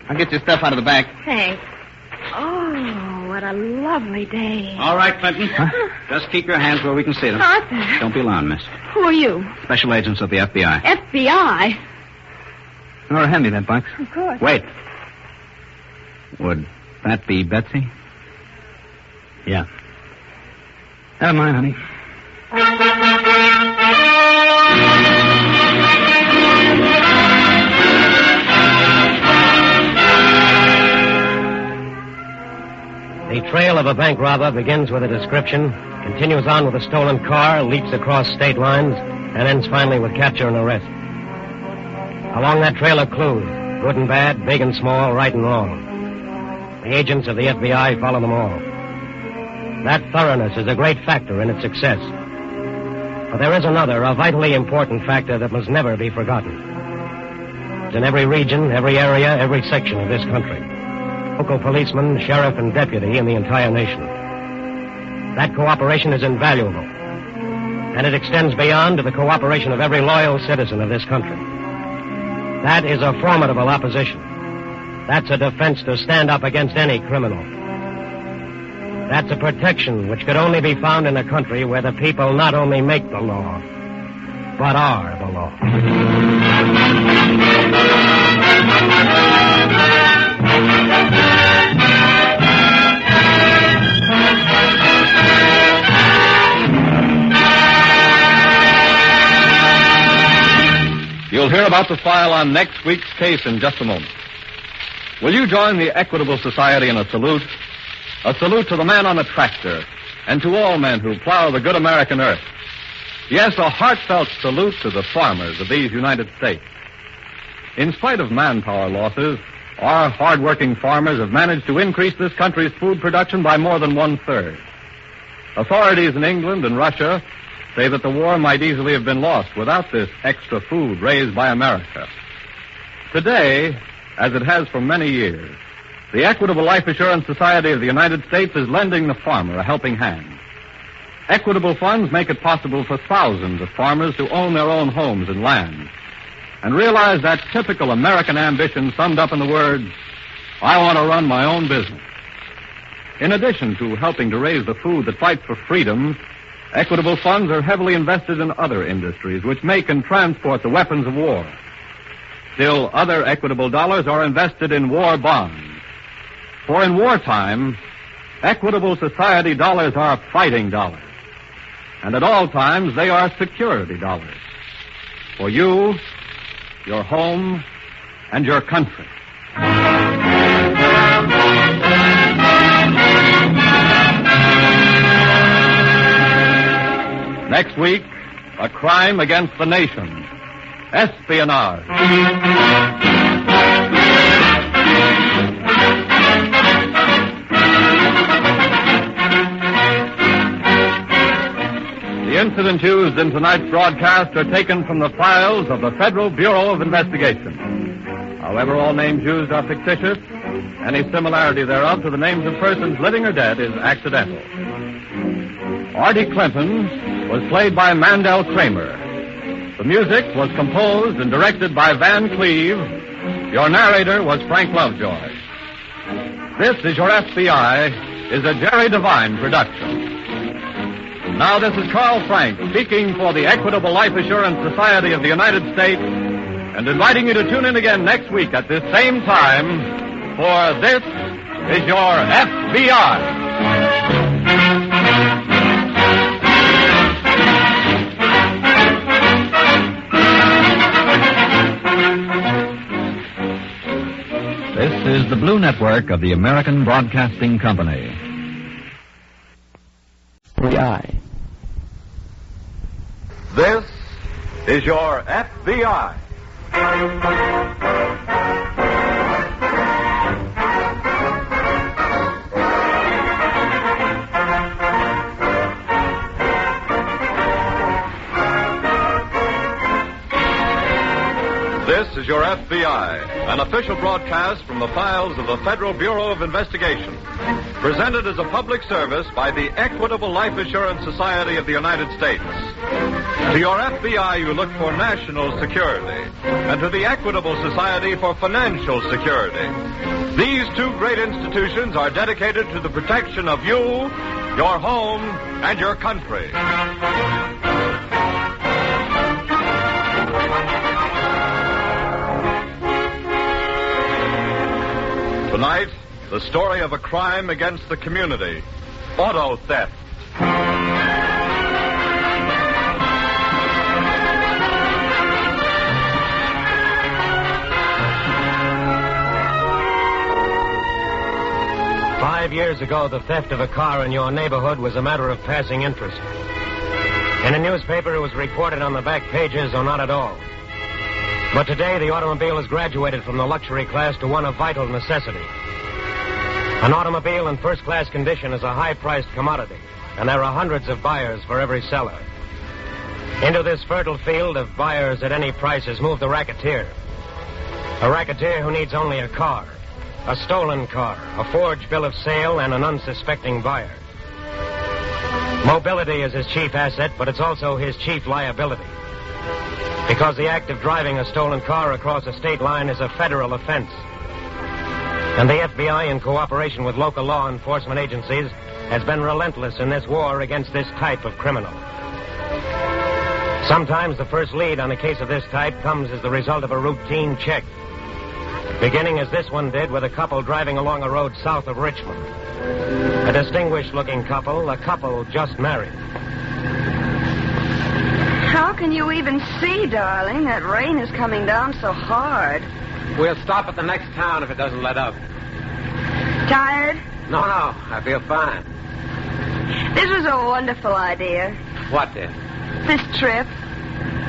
I'll get your stuff out of the back. Thanks. Oh, what a lovely day. All right, Clinton. Just keep your hands where we can see them. Arthur. Don't be alarmed, miss. Who are you? Special agents of the FBI. FBI? Nora, hand me that box. Of course. Wait. Would that be Betsy? Yeah. Never mind, honey. The trail of a bank robber begins with a description, continues on with a stolen car, leaps across state lines, and ends finally with capture and arrest. Along that trail are clues, good and bad, big and small, right and wrong. The agents of the FBI follow them all. That thoroughness is a great factor in its success. But there is another, a vitally important factor that must never be forgotten. It's in every region, every area, every section of this country. Local policeman, sheriff, and deputy in the entire nation. That cooperation is invaluable. And it extends beyond to the cooperation of every loyal citizen of this country. That is a formidable opposition. That's a defense to stand up against any criminal. That's a protection which could only be found in a country where the people not only make the law, but are the law. You'll hear about the file on next week's case in just a moment. Will you join the Equitable Society in a salute? A salute to the man on the tractor and to all men who plow the good American earth. Yes, a heartfelt salute to the farmers of these United States. In spite of manpower losses, our hard-working farmers have managed to increase this country's food production by more than 1/3. Authorities in England and Russia say that the war might easily have been lost without this extra food raised by America. Today, as it has for many years, the Equitable Life Assurance Society of the United States is lending the farmer a helping hand. Equitable funds make it possible for thousands of farmers to own their own homes and land and realize that typical American ambition summed up in the words, I want to run my own business. In addition to helping to raise the food that fights for freedom, Equitable funds are heavily invested in other industries which make and transport the weapons of war. Still, other Equitable dollars are invested in war bonds. For in wartime, Equitable Society dollars are fighting dollars. And at all times, they are security dollars. For you, your home, and your country. Next week, a crime against the nation. Espionage. The incidents used in tonight's broadcast are taken from the files of the Federal Bureau of Investigation. However, all names used are fictitious. Any similarity thereof to the names of persons living or dead is accidental. Artie Clinton, was played by Mandel Kramer. The music was composed and directed by Van Cleve. Your narrator was Frank Lovejoy. This is Your FBI is a Jerry Devine production. Now this is Carl Frank speaking for the Equitable Life Assurance Society of the United States and inviting you to tune in again next week at this same time for This is Your FBI. This is the Blue Network of the American Broadcasting Company. FBI. This is Your FBI. This is Your FBI, an official broadcast from the files of the Federal Bureau of Investigation. Presented as a public service by the Equitable Life Assurance Society of the United States. To your FBI, you look for national security, and to the Equitable Society for financial security. These two great institutions are dedicated to the protection of you, your home, and your country. Tonight, the story of a crime against the community, auto theft. Five years ago, the theft of a car in your neighborhood was a matter of passing interest. In a newspaper, it was reported on the back pages or not at all. But today, the automobile has graduated from the luxury class to one of vital necessity. An automobile in first-class condition is a high-priced commodity, and there are hundreds of buyers for every seller. Into this fertile field of buyers at any price has moved the racketeer. A racketeer who needs only a car, a stolen car, a forged bill of sale, and an unsuspecting buyer. Mobility is his chief asset, but it's also his chief liability. Because the act of driving a stolen car across a state line is a federal offense. And the FBI, in cooperation with local law enforcement agencies, has been relentless in this war against this type of criminal. Sometimes the first lead on a case of this type comes as the result of a routine check, beginning as this one did with a couple driving along a road south of Richmond. A distinguished-looking couple, a couple just married. How can you even see, darling? That rain is coming down so hard. We'll stop at the next town if it doesn't let up. Tired? No, I feel fine. This was a wonderful idea. What, dear? This trip.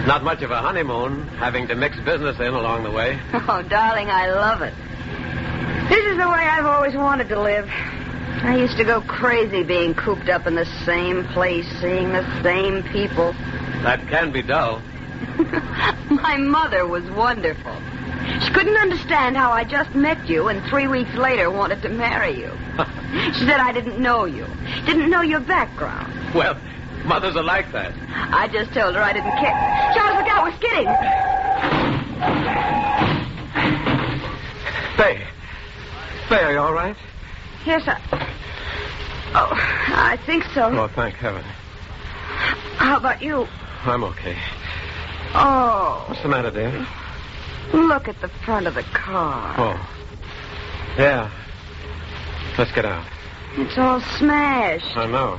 Not much of a honeymoon, having to mix business in along the way. Oh, darling, I love it. This is the way I've always wanted to live. I used to go crazy being cooped up in the same place, seeing the same people. That can be dull. My mother was wonderful. She couldn't understand how I just met you and 3 weeks later wanted to marry you. She said I didn't know you, didn't know your background. Well, mothers are like that. I just told her I didn't care. Charles, look out, we're skidding. Faye, are you all right? Yes, I think so. Oh, thank heaven. How about you? I'm okay. Oh. What's the matter, dear? Look at the front of the car. Oh. Yeah. Let's get out. It's all smashed. I know.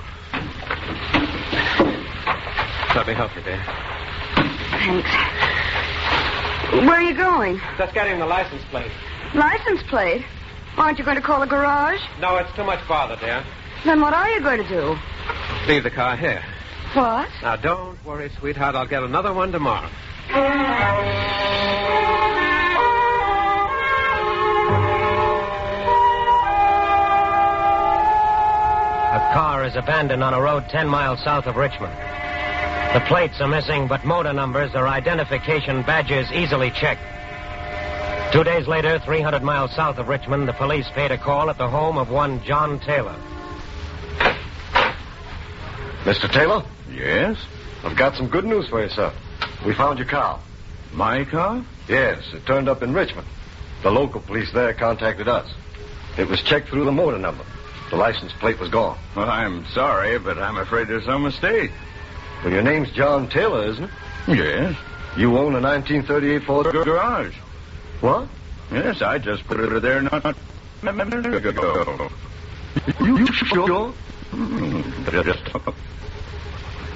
Let me help you, dear. Thanks. Where are you going? Just getting the license plate. License plate? Aren't you going to call the garage? No, it's too much bother, dear. Then what are you going to do? Leave the car here. What? Now, don't worry, sweetheart. I'll get another one tomorrow. A car is abandoned on a road 10 miles south of Richmond. The plates are missing, but motor numbers or identification badges easily checked. 2 days later, 300 miles south of Richmond, the police paid a call at the home of one John Taylor. Mr. Taylor? Yes? I've got some good news for you, sir. We found your car. My car? Yes, it turned up in Richmond. The local police there contacted us. It was checked through the motor number. The license plate was gone. Well, I'm sorry, but I'm afraid there's some mistake. Well, your name's John Taylor, isn't it? Yes. You own a 1938 Ford garage. What? Yes, I just put it there not ago. You sure?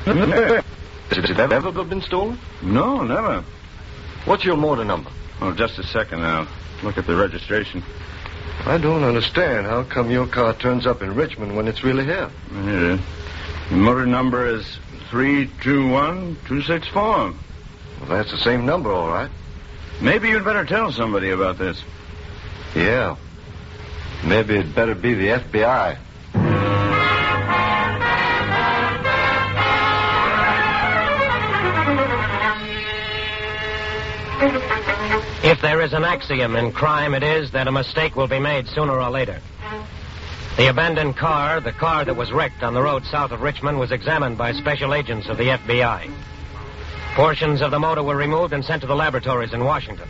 Has it ever been stolen? No, never. What's your motor number? Oh, just a second now. Look at the registration. I don't understand. How come your car turns up in Richmond when it's really here? The motor number is 321264. Well, that's the same number, all right. Maybe you'd better tell somebody about this. Yeah. Maybe it'd better be the FBI. If there is an axiom in crime, it is that a mistake will be made sooner or later. The abandoned car, the car that was wrecked on the road south of Richmond, was examined by special agents of the FBI. Portions of the motor were removed and sent to the laboratories in Washington.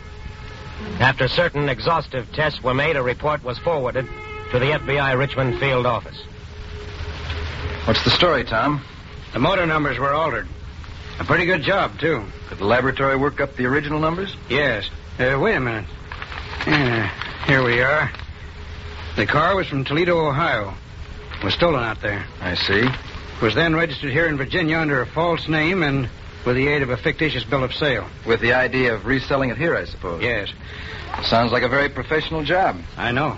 After certain exhaustive tests were made, a report was forwarded to the FBI Richmond field office. What's the story, Tom? The motor numbers were altered. A pretty good job, too. Did the laboratory work up the original numbers? Yes. Wait a minute. Here we are. The car was from Toledo, Ohio. It was stolen out there. I see. It was then registered here in Virginia under a false name and with the aid of a fictitious bill of sale. With the idea of reselling it here, I suppose. Yes. Sounds like a very professional job. I know.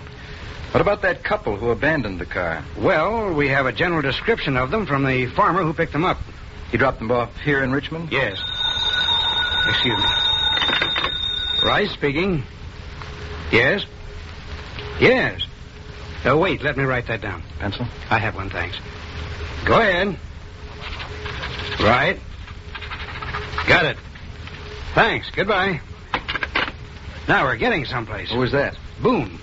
What about that couple who abandoned the car? Well, we have a general description of them from the farmer who picked them up. He dropped them off here in Richmond? Yes. Excuse me. Rice speaking. Yes? Yes. Wait, let me write that down. Pencil? I have one, thanks. Go ahead. Right. Got it. Thanks. Goodbye. Now we're getting someplace. Who was that? Boone.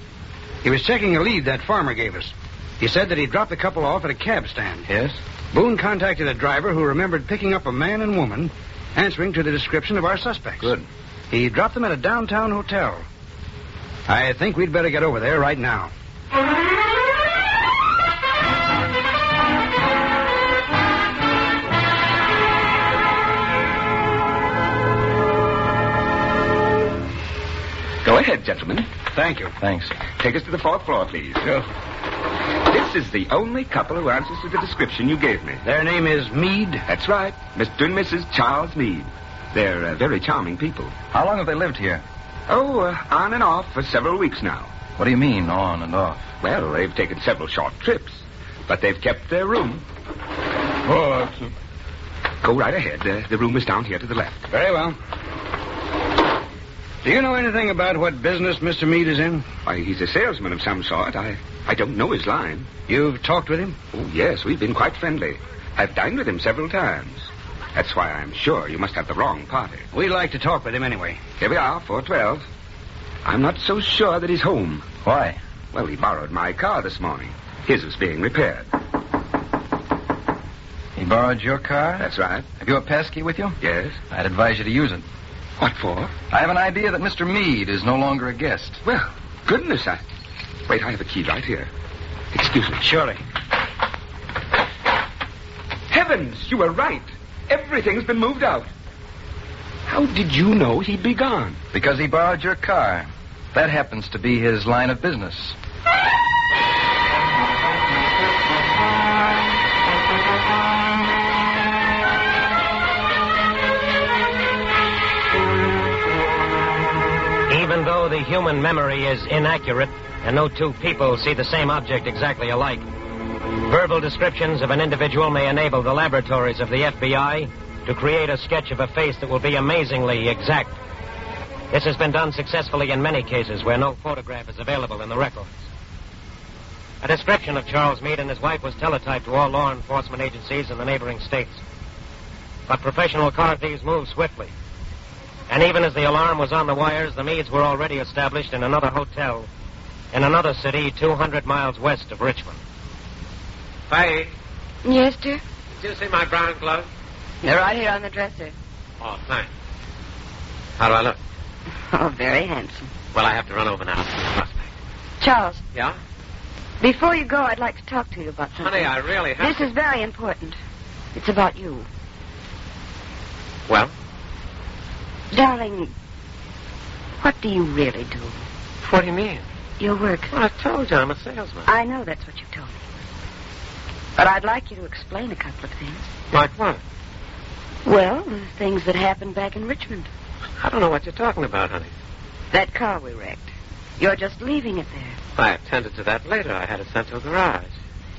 He was checking a lead that farmer gave us. He said that he dropped the couple off at a cab stand. Yes? Boone contacted a driver who remembered picking up a man and woman answering to the description of our suspects. Good. He dropped them at a downtown hotel. I think we'd better get over there right now. Go ahead, gentlemen. Thank you. Thanks. Take us to the fourth floor, please. This is the only couple who answers to the description you gave me. Their name is Meade? That's right. Mr. and Mrs. Charles Meade. They're very charming people. How long have they lived here? On and off for several weeks now. What do you mean, on and off? Well, they've taken several short trips, but they've kept their room. Go right ahead. The room is down here to the left. Very well. Do you know anything about what business Mr. Meade is in? Why, he's a salesman of some sort. I don't know his line. You've talked with him? Oh, yes, we've been quite friendly. I've dined with him several times. That's why I'm sure you must have the wrong party. We'd like to talk with him anyway. Here we are, 412. I'm not so sure that he's home. Why? Well, he borrowed my car this morning. His is being repaired. He borrowed your car? That's right. Have you a passkey with you? Yes. I'd advise you to use it. What for? I have an idea that Mr. Meade is no longer a guest. Well, goodness, Wait, I have a key right here. Excuse me. Surely. Heavens, you were right. Everything's been moved out. How did you know he'd be gone? Because he borrowed your car. That happens to be his line of business. Even though the human memory is inaccurate and no two people see the same object exactly alike, verbal descriptions of an individual may enable the laboratories of the FBI to create a sketch of a face that will be amazingly exact. This has been done successfully in many cases where no photograph is available in the records. A description of Charles Meade and his wife was teletyped to all law enforcement agencies in the neighboring states. But professional car thieves move swiftly. And even as the alarm was on the wires, the Meades were already established in another hotel in another city 200 miles west of Richmond. Bye. Yes, dear? Did you see my brown glove? They're right here on the dresser. Oh, thanks. How do I look? Oh, very handsome. Well, I have to run over now. Prospect. Charles, Yeah? before you go, I'd like to talk to you about something. Honey, I really have This is very important. It's about you. Well? Darling, what do you really do? What do you mean? Your work. Well, I told you I'm a salesman. I know that's what you told me. But I'd like you to explain a couple of things. Like what? Well, the things that happened back in Richmond. I don't know what you're talking about, honey. That car we wrecked. You're just leaving it there. I attended to that later. I had it sent to a garage.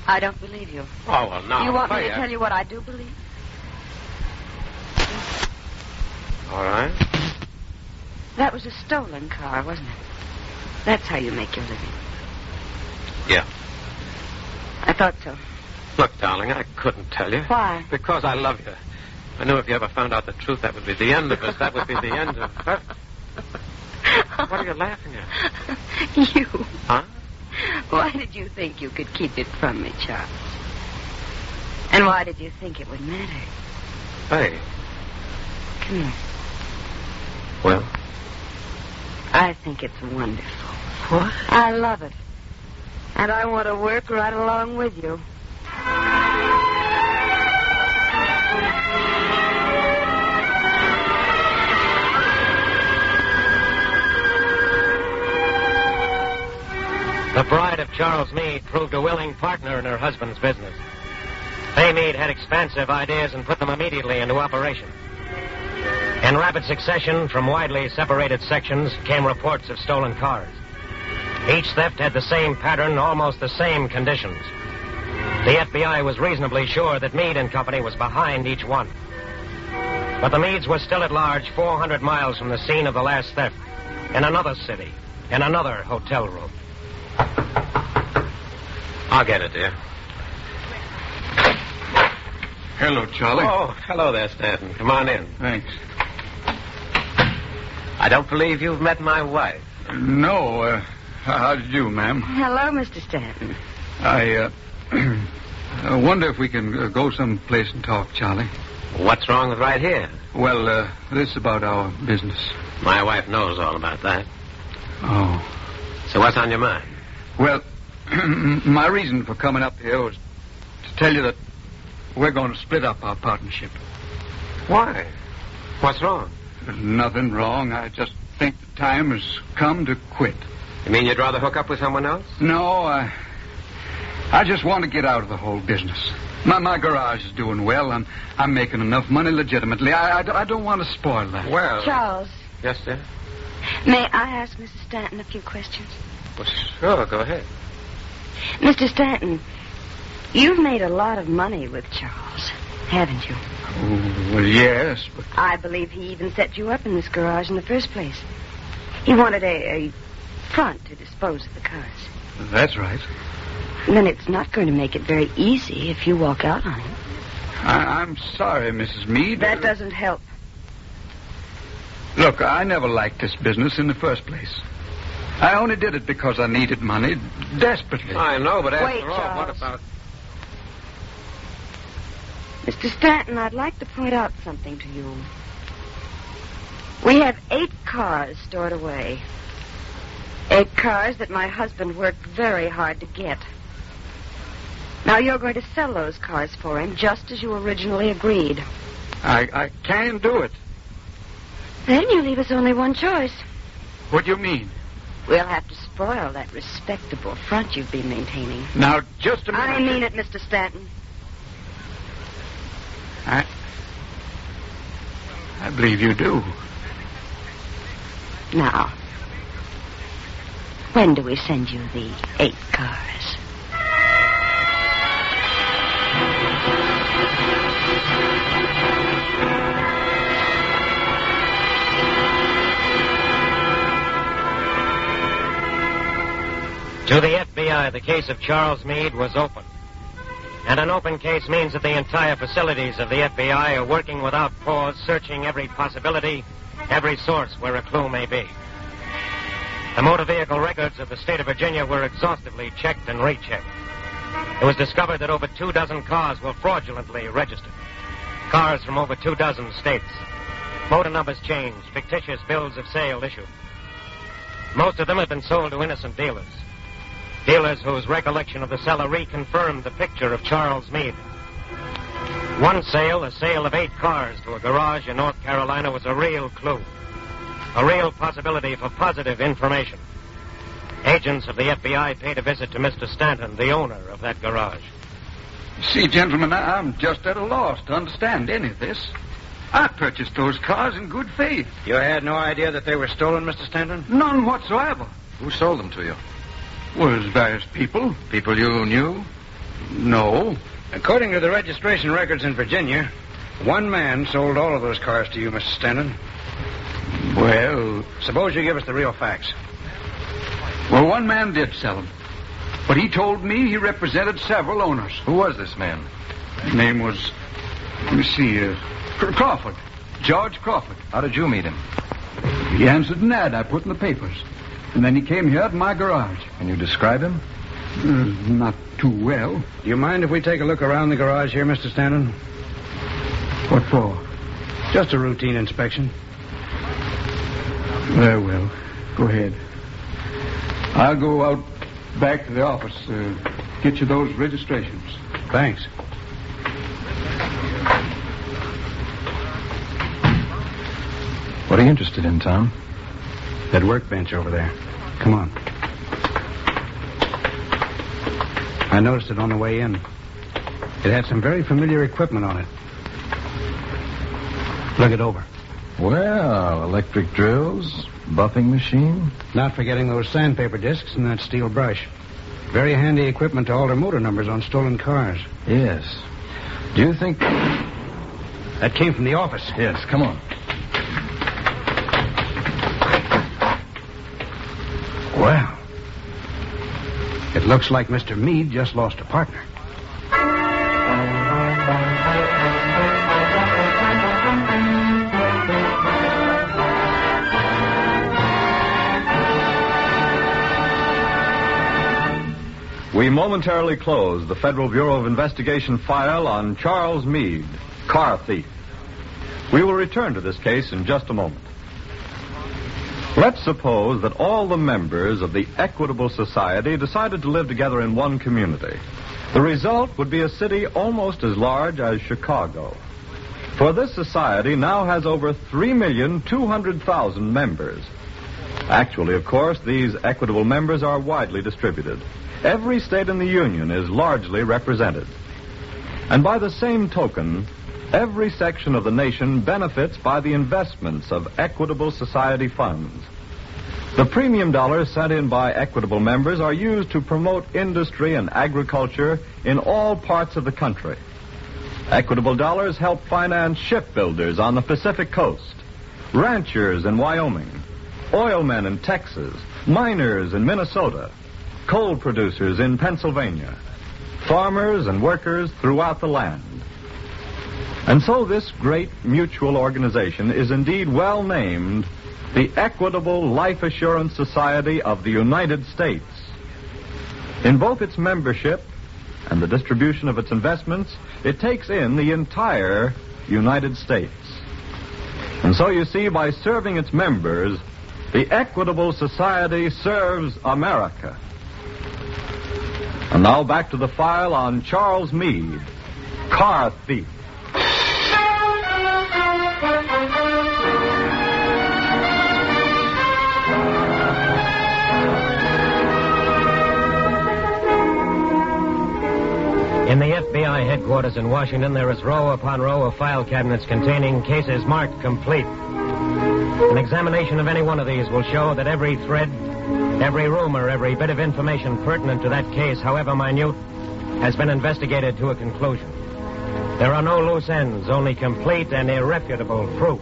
I don't believe you. Oh, well, now. You want me to tell you what I do believe? All right. That was a stolen car, wasn't it? That's how you make your living. Yeah. I thought so. Look, darling, I couldn't tell you. Why? Because I love you. I knew if you ever found out the truth, that would be the end of us. That would be the end of her. What are you laughing at? You. Huh? Why did you think you could keep it from me, Charles? And why did you think it would matter? Hey. Come here. Well? I think it's wonderful. What? I love it. And I want to work right along with you. The bride of Charles Meade proved a willing partner in her husband's business. Fay Meade had expansive ideas and put them immediately into operation. In rapid succession, from widely separated sections, came reports of stolen cars. Each theft had the same pattern, almost the same conditions. The FBI was reasonably sure that Meade and Company was behind each one. But the Meades were still at large 400 miles from the scene of the last theft, in another city, in another hotel room. I'll get it, dear. Hello, Charlie. Oh, hello there, Stanton. Come on in. Thanks. I don't believe you've met my wife. No, how did you, ma'am? Hello, Mr. Stanton. I wonder if we can go someplace and talk, Charlie. What's wrong with right here? Well, this is about our business. My wife knows all about that. Oh. So what's on your mind? Well, my reason for coming up here was to tell you that we're going to split up our partnership. Why? What's wrong? Nothing wrong. I just think the time has come to quit. You mean you'd rather hook up with someone else? No, I just want to get out of the whole business. My garage is doing well, and I'm making enough money legitimately. I don't want to spoil that. Well... Charles. Yes, dear? May I ask Mrs. Stanton a few questions? Well, sure, go ahead. Mr. Stanton, you've made a lot of money with Charles, haven't you? Oh, well, yes, but... I believe he even set you up in this garage in the first place. He wanted a front to dispose of the cars. That's right. And then it's not going to make it very easy if you walk out on him. I'm sorry, Mrs. Meade. That doesn't help. Look, I never liked this business in the first place. I only did it because I needed money desperately. I know, but after Wait, all, Charles. what about... Mr. Stanton, I'd like to point out something to you. We have 8 cars stored away. 8 cars that my husband worked very hard to get. Now you're going to sell those cars for him just as you originally agreed. I can't do it. Then you leave us only one choice. What do you mean? We'll have to spoil that respectable front you've been maintaining. Now, just a minute. I mean it, Mr. Stanton. I believe you do. Now, when do we send you the 8 cars? To the FBI, the case of Charles Meade was open. And an open case means that the entire facilities of the FBI are working without pause, searching every possibility, every source where a clue may be. The motor vehicle records of the state of Virginia were exhaustively checked and rechecked. it was discovered that over 24 cars were fraudulently registered. Cars from over 24 states. Motor numbers changed, fictitious bills of sale issued. Most of them had been sold to innocent dealers. Dealers whose recollection of the seller reconfirmed the picture of Charles Meade. One sale, a sale of 8 cars to a garage in North Carolina, was a real clue. A real possibility for positive information. Agents of the FBI paid a visit to Mr. Stanton, the owner of that garage. See, gentlemen, I'm just at a loss to understand any of this. I purchased those cars in good faith. You had no idea that they were stolen, Mr. Stanton? None whatsoever. Who sold them to you? Was various people. People you knew? No. According to the registration records in Virginia, one man sold all of those cars to you, Mr. Stanton. Well... Suppose you give us the real facts. Well, one man did sell them. But he told me he represented several owners. Who was this man? His name was... Let me see, Crawford. George Crawford. How did you meet him? He answered an ad I put in the papers. And then he came here to my garage. Can you describe him? Not too well. Do you mind if we take a look around the garage here, Mr. Stanton? What for? Just a routine inspection. Very well. Go ahead. I'll go out back to the office, get you those registrations. Thanks. What are you interested in, Tom? That workbench over there. Come on. I noticed it on the way in. It had some very familiar equipment on it. Look it over. Well, electric drills, buffing machine. Not forgetting those sandpaper discs and that steel brush. Very handy equipment to alter motor numbers on stolen cars. Yes. Do you think... That came from the office. Yes, come on. Well, it looks like Mr. Meade just lost a partner. We momentarily close the Federal Bureau of Investigation file on Charles Meade, car thief. We will return to this case in just a moment. Let's suppose that all the members of the Equitable Society decided to live together in one community. The result would be a city almost as large as Chicago. For this society now has over 3,200,000 members. Actually, of course, these equitable members are widely distributed. Every state in the Union is largely represented. And by the same token, every section of the nation benefits by the investments of Equitable Society funds. The premium dollars sent in by Equitable members are used to promote industry and agriculture in all parts of the country. Equitable dollars help finance shipbuilders on the Pacific Coast, ranchers in Wyoming, oilmen in Texas, miners in Minnesota, coal producers in Pennsylvania, farmers and workers throughout the land. And so this great mutual organization is indeed well named the Equitable Life Assurance Society of the United States. In both its membership and the distribution of its investments, it takes in the entire United States. And so you see, by serving its members, the Equitable Society serves America. And now back to the file on Charles Meade, car thief. In the FBI headquarters in Washington, there is row upon row of file cabinets containing cases marked complete. An examination of any one of these will show that every thread, every rumor, every bit of information pertinent to that case, however minute, has been investigated to a conclusion. There are no loose ends, only complete and irrefutable proof.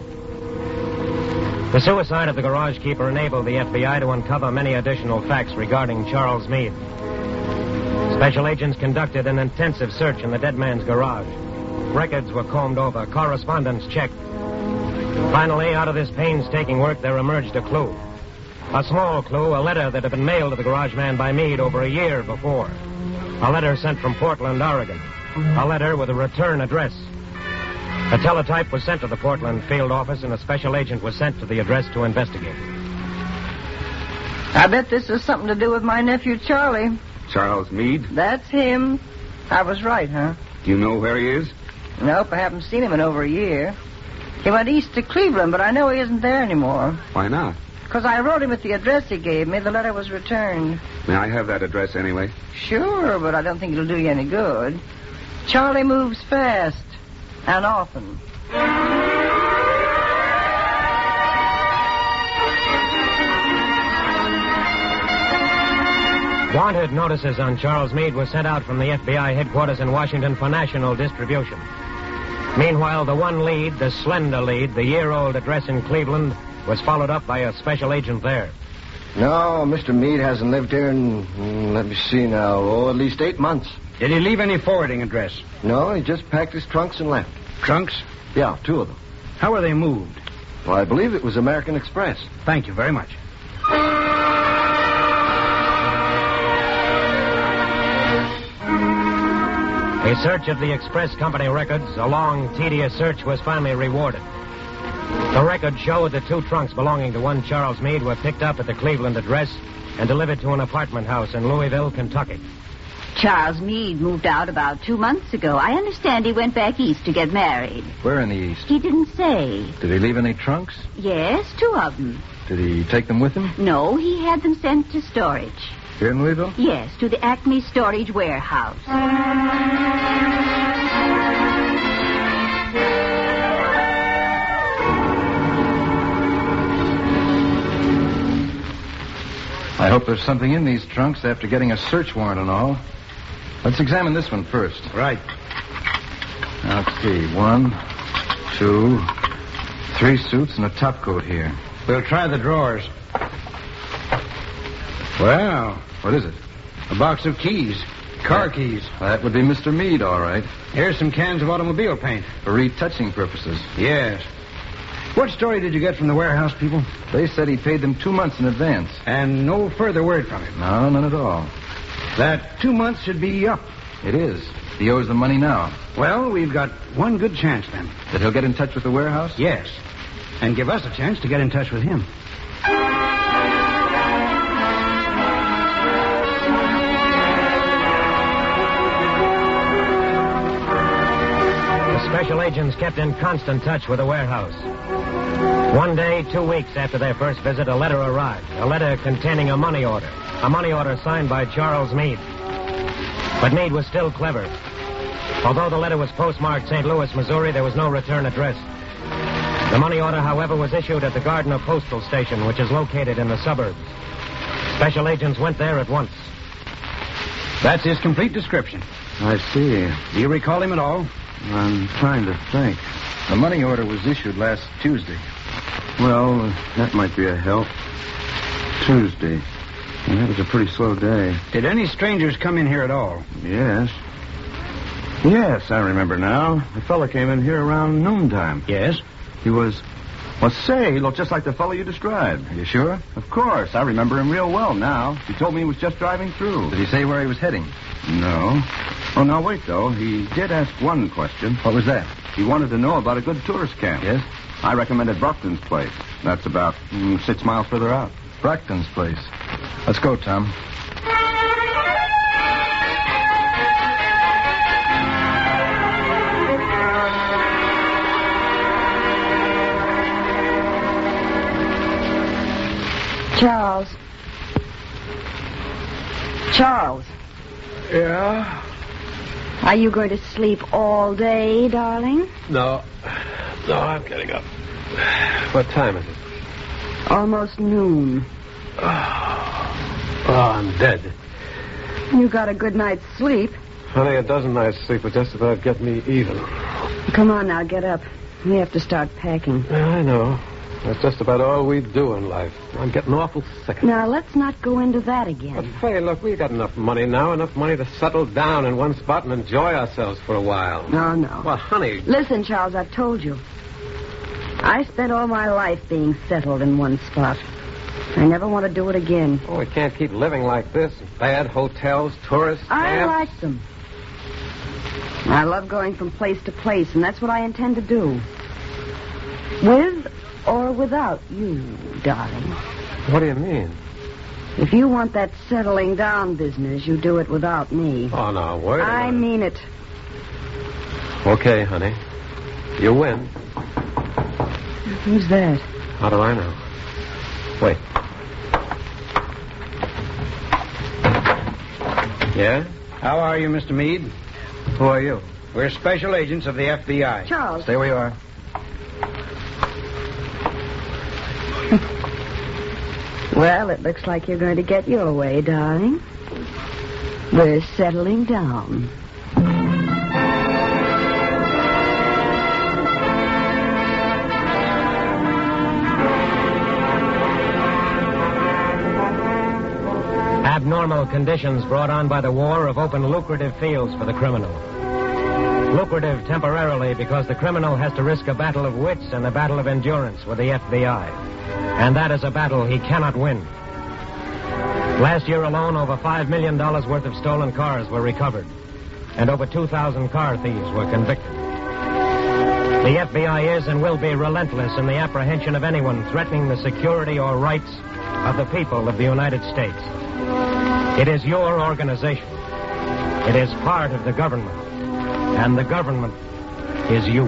The suicide of the garage keeper enabled the FBI to uncover many additional facts regarding Charles Meade. Special agents conducted an intensive search in the dead man's garage. Records were combed over, correspondence checked. Finally, out of this painstaking work, there emerged a clue. A small clue, a letter that had been mailed to the garage man by Meade over a year before. A letter sent from Portland, Oregon. A letter with a return address. A teletype was sent to the Portland field office, and a special agent was sent to the address to investigate. I bet this has something to do with my nephew, Charlie. Charles Meade? That's him. I was right, huh? Do you know where he is? Nope, I haven't seen him in over a year. He went east to Cleveland, but I know he isn't there anymore. Why not? Because I wrote him at the address he gave me. The letter was returned. May I have that address anyway? Sure, but I don't think it'll do you any good. Charlie moves fast and often. Wanted notices on Charles Meade were sent out from the FBI headquarters in Washington for national distribution. Meanwhile, the one lead, the slender lead, the year-old address in Cleveland, was followed up by a special agent there. No, Mr. Meade hasn't lived here in, let me see now, at least 8 months. Did he leave any forwarding address? No, he just packed his trunks and left. Trunks? Yeah, 2 of them. How were they moved? Well, I believe it was American Express. Thank you very much. A search of the Express Company records, a long, tedious search, was finally rewarded. The record showed that 2 trunks belonging to one Charles Meade were picked up at the Cleveland address and delivered to an apartment house in Louisville, Kentucky. Charles Meade moved out about 2 months ago. I understand he went back east to get married. Where in the east? He didn't say. Did he leave any trunks? Yes, 2 of them. Did he take them with him? No, he had them sent to storage. Here in Louisville? Yes, to the Acme Storage Warehouse. I hope there's something in these trunks after getting a search warrant and all. Let's examine this one first. Right. Now, let's see. 1, 2, 3 suits and a topcoat here. We'll try the drawers. Well. What is it? A box of keys. Car keys. That would be Mr. Meade, all right. Here's some cans of automobile paint. For retouching purposes. Yes. What story did you get from the warehouse people? They said he paid them 2 months in advance. And no further word from him? No, none at all. That 2 months should be up. It is. He owes the money now. Well, we've got one good chance then. That he'll get in touch with the warehouse? Yes. And give us a chance to get in touch with him. Special agents kept in constant touch with the warehouse. One day, 2 weeks after their first visit, a letter arrived. A letter containing a money order. A money order signed by Charles Meade. But Meade was still clever. Although the letter was postmarked St. Louis, Missouri, there was no return address. The money order, however, was issued at the Gardner Postal Station, which is located in the suburbs. Special agents went there at once. That's his complete description. I see. Do you recall him at all? I'm trying to think. The money order was issued last Tuesday. Well, that might be a help. Tuesday. Well, that was a pretty slow day. Did any strangers come in here at all? Yes. Yes, I remember now. The fellow came in here around noontime. Yes? He was... Well, say, he looked just like the fellow you described. Are you sure? Of course. I remember him real well now. He told me he was just driving through. Did he say where he was heading? No. Oh, now, wait, though. He did ask one question. What was that? He wanted to know about a good tourist camp. Yes? I recommended Brockton's place. That's about 6 miles further out. Brockton's place. Let's go, Tom. Charles. Charles. Yeah? Are you going to sleep all day, darling? No, I'm getting up. What time is it? Almost noon. Oh, I'm dead. You got a good night's sleep. Honey, a dozen nights' sleep would just about get me even. Come on now, get up. We have to start packing. Yeah, I know. That's just about all we do in life. I'm getting awful sick. Now, let's not go into that again. But, Faye, look, we got enough money now, enough money to settle down in one spot and enjoy ourselves for a while. No. Well, honey... Listen, Charles, I've told you. I spent all my life being settled in one spot. I never want to do it again. Oh, we can't keep living like this. Bad hotels, tourists, I camps. like them. I love going from place to place, and that's what I intend to do. With or without you, darling. What do you mean? If you want that settling down business, you do it without me. Oh, no, wait a I minute. mean it. Okay, honey. You win. Who's that? How do I know? Wait. Yeah? How are you, Mr. Meade? Who are you? We're special agents of the FBI. Charles. Stay where you are. Well, it looks like you're going to get your way, darling. We're settling down. Abnormal conditions brought on by the war have opened lucrative fields for the criminal. Lucrative temporarily because the criminal has to risk a battle of wits and a battle of endurance with the FBI. And that is a battle he cannot win. Last year alone, over $5 million worth of stolen cars were recovered, and over 2,000 car thieves were convicted. The FBI is and will be relentless in the apprehension of anyone threatening the security or rights of the people of the United States. It is your organization. It is part of the government. And the government is you.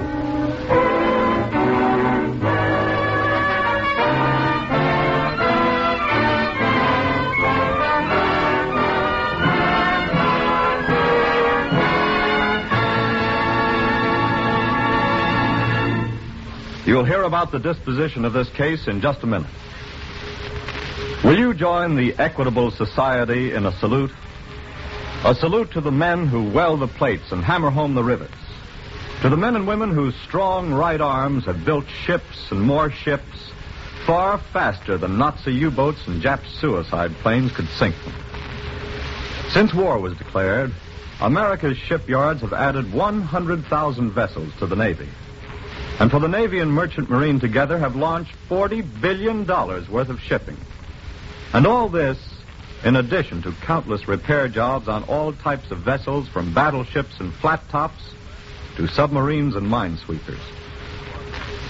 You'll hear about the disposition of this case in just a minute. Will you join the Equitable Society in a salute? A salute to the men who weld the plates and hammer home the rivets. To the men and women whose strong right arms have built ships and more ships far faster than Nazi U-boats and Jap suicide planes could sink them. Since war was declared, America's shipyards have added 100,000 vessels to the Navy. And for the Navy and Merchant Marine together have launched $40 billion worth of shipping. And all this in addition to countless repair jobs on all types of vessels, from battleships and flat tops to submarines and minesweepers.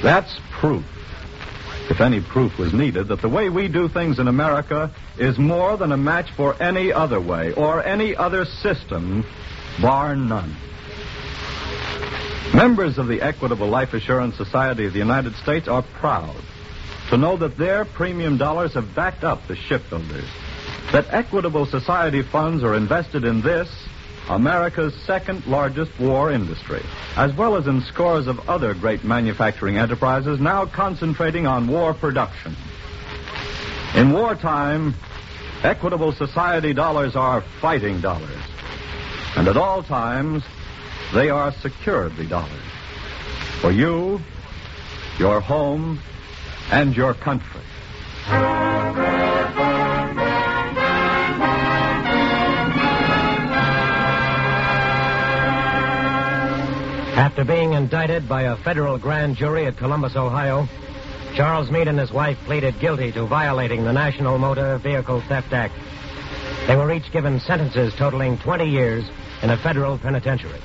That's proof, if any proof was needed, that the way we do things in America is more than a match for any other way or any other system, bar none. Members of the Equitable Life Assurance Society of the United States are proud to know that their premium dollars have backed up the shipbuilders, that Equitable Society funds are invested in this, America's second largest war industry, as well as in scores of other great manufacturing enterprises now concentrating on war production. In wartime, Equitable Society dollars are fighting dollars, and at all times, they are security dollars for you, your home, and your country. After being indicted by a federal grand jury at Columbus, Ohio, Charles Meade and his wife pleaded guilty to violating the National Motor Vehicle Theft Act. They were each given sentences totaling 20 years in a federal penitentiary.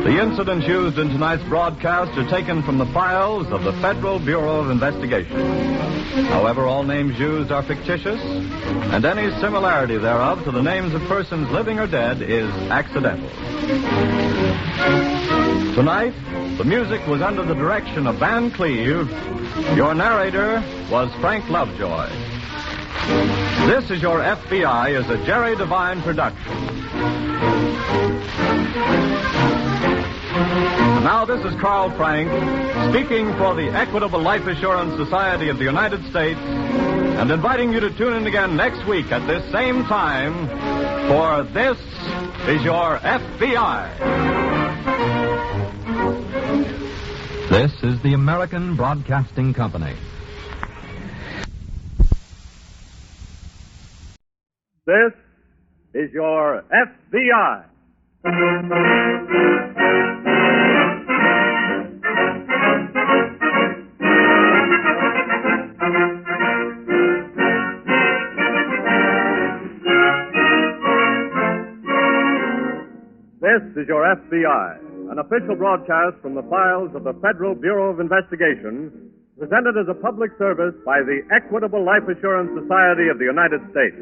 The incidents used in tonight's broadcast are taken from the files of the Federal Bureau of Investigation. However, all names used are fictitious, and any similarity thereof to the names of persons living or dead is accidental. Tonight, the music was under the direction of Van Cleve. Your narrator was Frank Lovejoy. This Is Your FBI is a Jerry Devine production. Now, this is Carl Frank, speaking for the Equitable Life Assurance Society of the United States, and inviting you to tune in again next week at this same time for This Is Your FBI. This is the American Broadcasting Company. This is your FBI. This is your FBI, an official broadcast from the files of the Federal Bureau of Investigation, presented as a public service by the Equitable Life Assurance Society of the United States.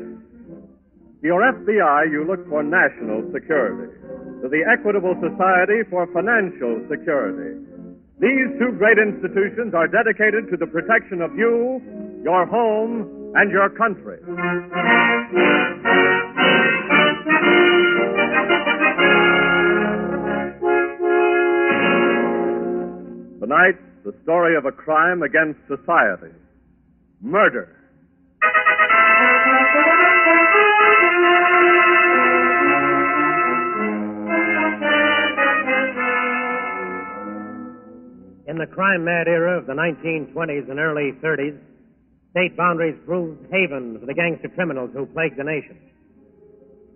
To your FBI, you look for national security. To the Equitable Society for financial security. These two great institutions are dedicated to the protection of you, your home, and your country. Tonight, the story of a crime against society. Murder. In the crime-mad era of the 1920s and early 30s, state boundaries proved havens for the gangster criminals who plagued the nation.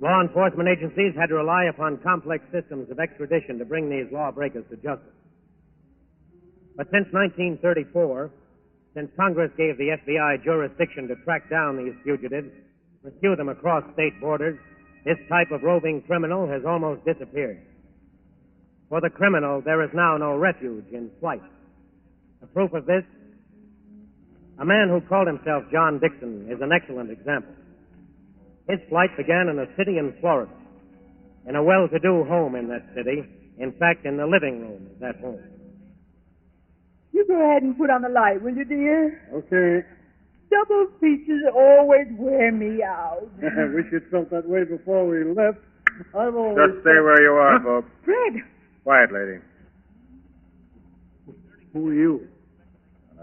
Law enforcement agencies had to rely upon complex systems of extradition to bring these lawbreakers to justice. But since 1934, since Congress gave the FBI jurisdiction to track down these fugitives, pursue them across state borders, this type of roving criminal has almost disappeared. For the criminal, there is now no refuge in flight. The proof of this, a man who called himself John Dixon is an excellent example. His flight began in a city in Florida, in a well-to-do home in that city, in fact, in the living room of that home. You go ahead and put on the light, will you, dear? Okay. Double features always wear me out. I wish you'd felt that way before we left. I've always... Just stay where you are, folks. Fred! Quiet, lady. Who are you?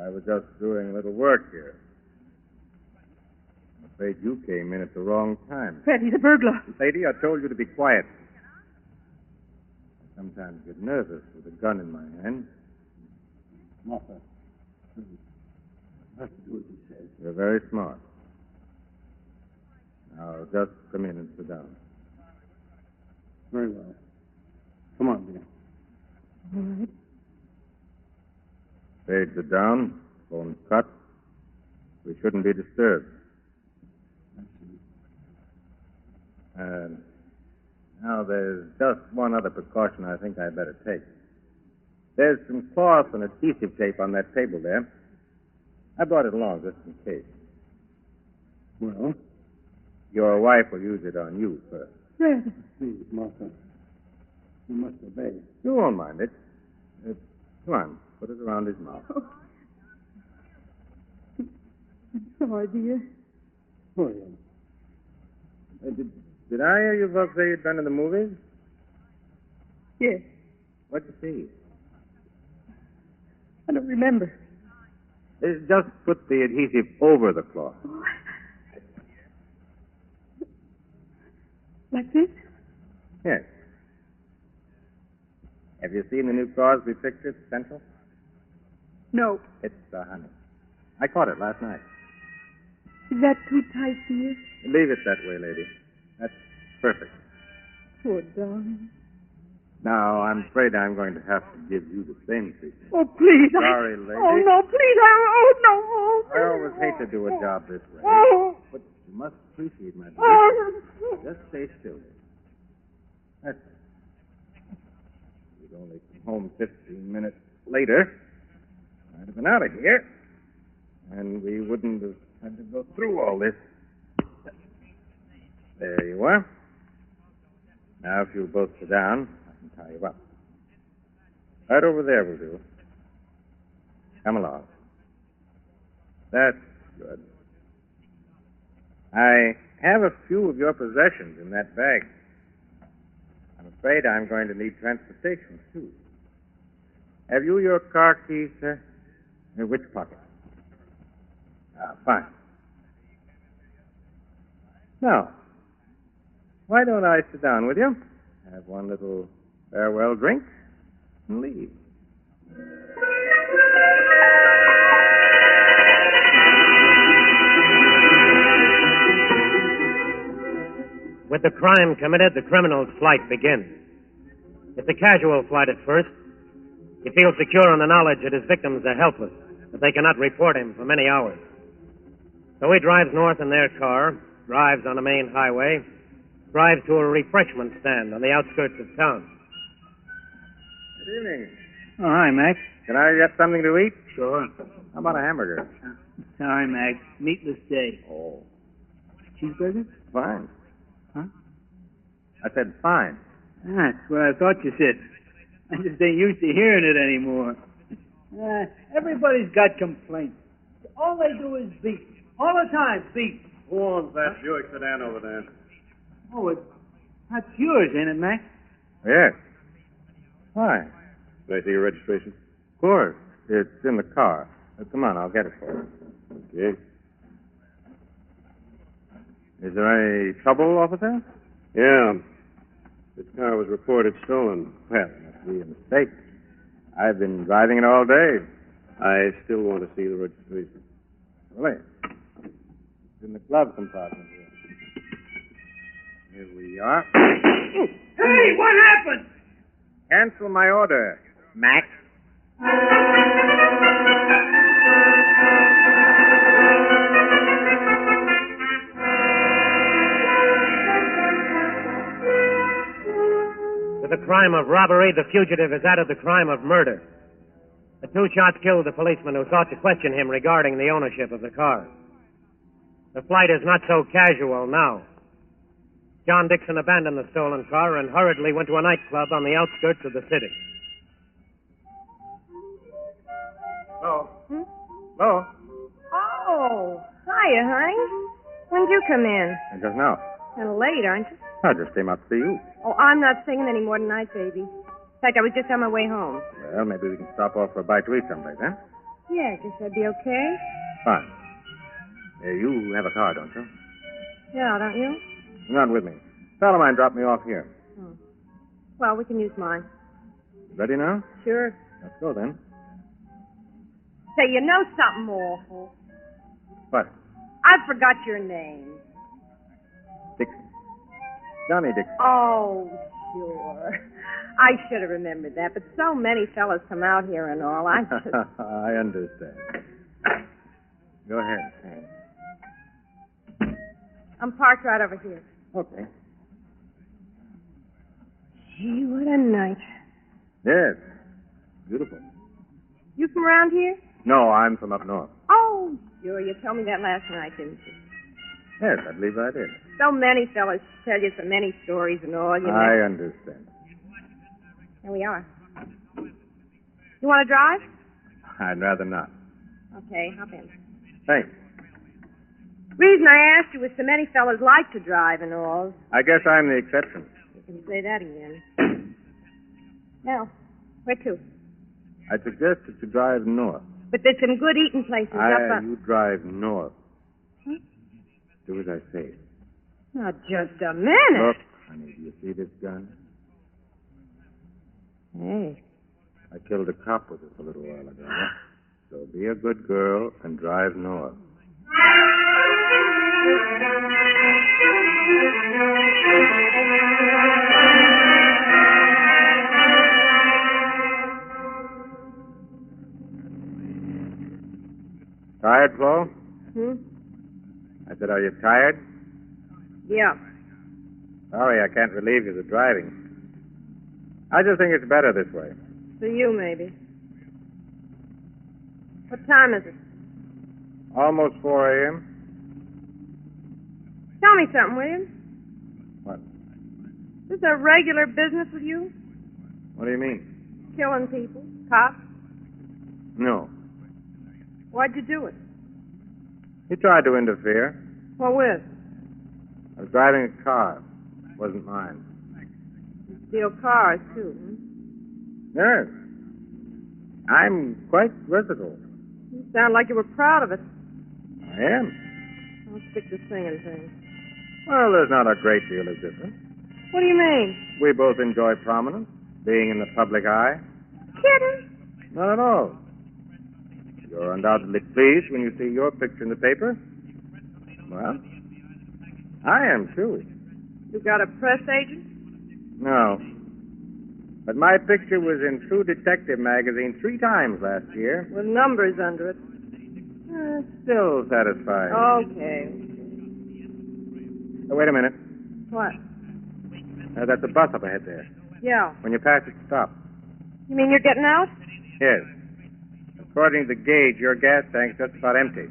I was just doing a little work here. I'm afraid you came in at the wrong time. Fred, he's a burglar. Lady, I told you to be quiet. I sometimes get nervous with a gun in my hand. Martha. I have to do as he says. You're very smart. Now, just come in and sit down. Very well. Come on, dear. All right. Spades are down. Bones cut. We shouldn't be disturbed. Now, there's just one other precaution I think I'd better take. There's some cloth and adhesive tape on that table there. I brought it along just in case. Well? Your wife will use it on you first. Fred. Please, Martha. You must obey. You won't mind it. Come on, put it around his mouth. Oh. I'm sorry, dear. Oh, yeah. Did I hear you folks say you'd been to the movies? Yes. What'd you see? I don't remember. Just put the adhesive over the cloth. Oh. Like this? Yes. Have you seen the new Crosby picture, Central? No. It's honey. I caught it last night. Is that too tight for you? Leave it that way, lady. That's perfect. Poor darling. Now, I'm afraid I'm going to have to give you the same treatment. Oh, please. Sorry, lady. Oh, no, please. Oh, no. Oh, I always hate to do a job this way. Oh. But you must appreciate my Oh. Just stay still. That's it. You'd only come home 15 minutes later. I'd have been out of here. And we wouldn't have had to go through all this. There you are. Now, if you'll both sit down, I can tie you up. Right over there will do. Come along. That's good. I have a few of your possessions in that bag. I'm afraid I'm going to need transportation, too. Have you your car keys, sir? In which pocket? Fine. Now, why don't I sit down with you, have one little farewell drink, and leave? With the crime committed, the criminal's flight begins. It's a casual flight at first. He feels secure in the knowledge that his victims are helpless, that they cannot report him for many hours. So he drives north in their car, drives on the main highway, drives to a refreshment stand on the outskirts of town. Good evening. Oh, hi, Mac. Can I get something to eat? Sure. How about a hamburger? Sorry, Mac. Meatless day. Oh. Cheeseburger? Fine. Huh? I said fine. That's what I thought you said. I just ain't used to hearing it anymore. Everybody's got complaints. All they do is beat. All the time, beat. Who owns that Buick sedan over there? Oh, that's yours, ain't it, Mac? Yes. Why? Can I see your registration? Of course. It's in the car. Come on, I'll get it for you. Okay. Is there any trouble, officer? Yeah. This car was reported stolen. Well, it must be a mistake. I've been driving it all day. I still want to see the registration. Really? It's in the glove compartment here. Here we are. Hey, what happened? Cancel my order, Mac. To the crime of robbery, the fugitive has added the crime of murder. The two shots killed the policeman who sought to question him regarding the ownership of the car. The flight is not so casual now. John Dixon abandoned the stolen car and hurriedly went to a nightclub on the outskirts of the city. Hello? Hello? Oh, hiya, honey. When'd you come in? Just now. Kind of late, aren't you? I just came out to see you. Oh, I'm not singing any more tonight, baby. In fact, I was just on my way home. Well, maybe we can stop off for a bite to eat someplace, huh? Yeah, guess that'd be okay. Fine. You have a car, don't you? Yeah, don't you? Not with me. A fellow of mine dropped me off here. Oh. Well, we can use mine. You ready now? Sure. Let's go then. Say, you know something awful? What? I forgot your name. Dixon. Johnny Dixon. Oh, sure. I should have remembered that, but so many fellas come out here and all. I just... I understand. Go ahead. I'm parked right over here. Okay. Gee, what a night. Yes. Beautiful. You from around here? No, I'm from up north. Oh, sure. You told me that last night, didn't you? Yes, I believe I did. So many fellas tell you so many stories and all. You know. I understand. Here we are. You want to drive? I'd rather not. Okay, hop in. Thanks. Reason I asked you was so many fellas like to drive and all. I guess I'm the exception. You can say that again. Now, where to? I'd suggest that you drive north. But there's some good eating places up on... You drive north. Huh? Do as I say. Now, just a minute. Look, honey, do you see this gun? Hey. I killed a cop with it a little while ago. So be a good girl and drive north. Tired, Flo? I said, are you tired? Yeah. Sorry, I can't relieve you of the driving. I just think it's better this way. For you, maybe. What time is it? Almost 4 a.m. Tell me something, will you? What? Is this a regular business with you? What do you mean? Killing people? Cops? No. Why'd you do it? He tried to interfere. What with? I was driving a car. It wasn't mine. You steal cars, too, Yes. I'm quite versatile. You sound like you were proud of it. I am. I'll stick to singing things. Well, there's not a great deal of difference. What do you mean? We both enjoy prominence, being in the public eye. Kidding? Not at all. You're undoubtedly pleased when you see your picture in the paper. Well, I am, too. You got a press agent? No. But my picture was in True Detective magazine 3 times last year. With numbers under it. Still satisfied. Okay. Oh, wait a minute. What? That's a bus up ahead there. Yeah. When you pass it, stop. You mean you're getting out? Yes. According to the gauge, your gas tank's just about empty.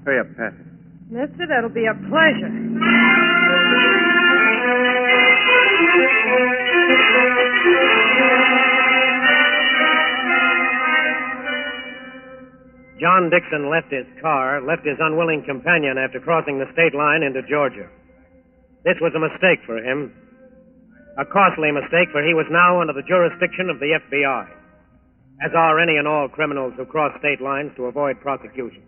Hurry up, pass it. Mister, that'll be a pleasure. John Dixon left his car, left his unwilling companion after crossing the state line into Georgia. This was a mistake for him. A costly mistake, for he was now under the jurisdiction of the FBI, as are any and all criminals who cross state lines to avoid prosecution.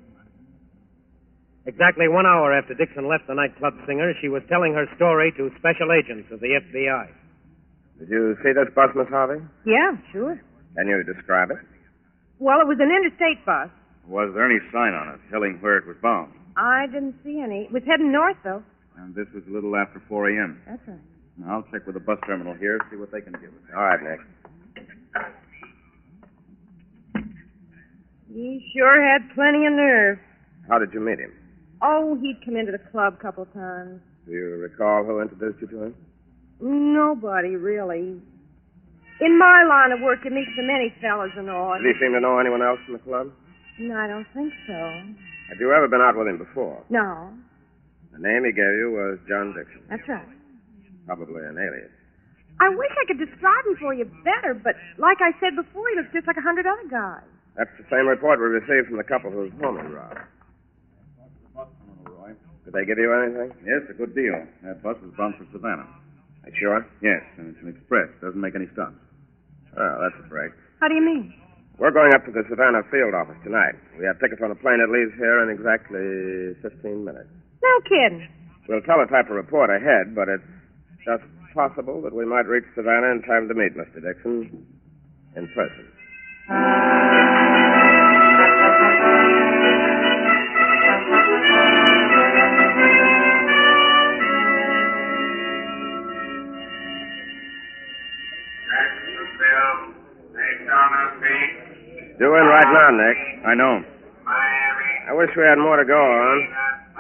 Exactly 1 hour after Dixon left the nightclub singer, she was telling her story to special agents of the FBI. Did you see this bus, Miss Harvey? Yeah, sure. Can you describe it? Well, it was an interstate bus. Was there any sign on it telling where it was bound? I didn't see any. It was heading north, though. And this was a little after 4 a.m. That's right. Now, I'll check with the bus terminal here, see what they can give us. All right, Nick. He sure had plenty of nerve. How did you meet him? Oh, he'd come into the club a couple times. Do you recall who introduced you to him? Nobody, really. In my line of work, you meet so many fellas and all. Did he seem to know anyone else in the club? No, I don't think so. Had you ever been out with him before? No. The name he gave you was John Dixon. That's right. Probably an alias. I wish I could describe him for you better, but like I said before, he looks just like 100 other guys. That's the same report we received from the couple whose home he robbed. Did they give you anything? Yes, a good deal. That bus was bound for Savannah. Are you sure? Yes, and it's an express. Doesn't make any stops. Oh, that's a break. How do you mean? We're going up to the Savannah field office tonight. We have tickets on a plane that leaves here in exactly 15 minutes. No kidding. We'll tell a type of report ahead, but it's just possible that we might reach Savannah in time to meet Mr. Dixon in person. Doing right now, Nick. I know. I wish we had more to go on.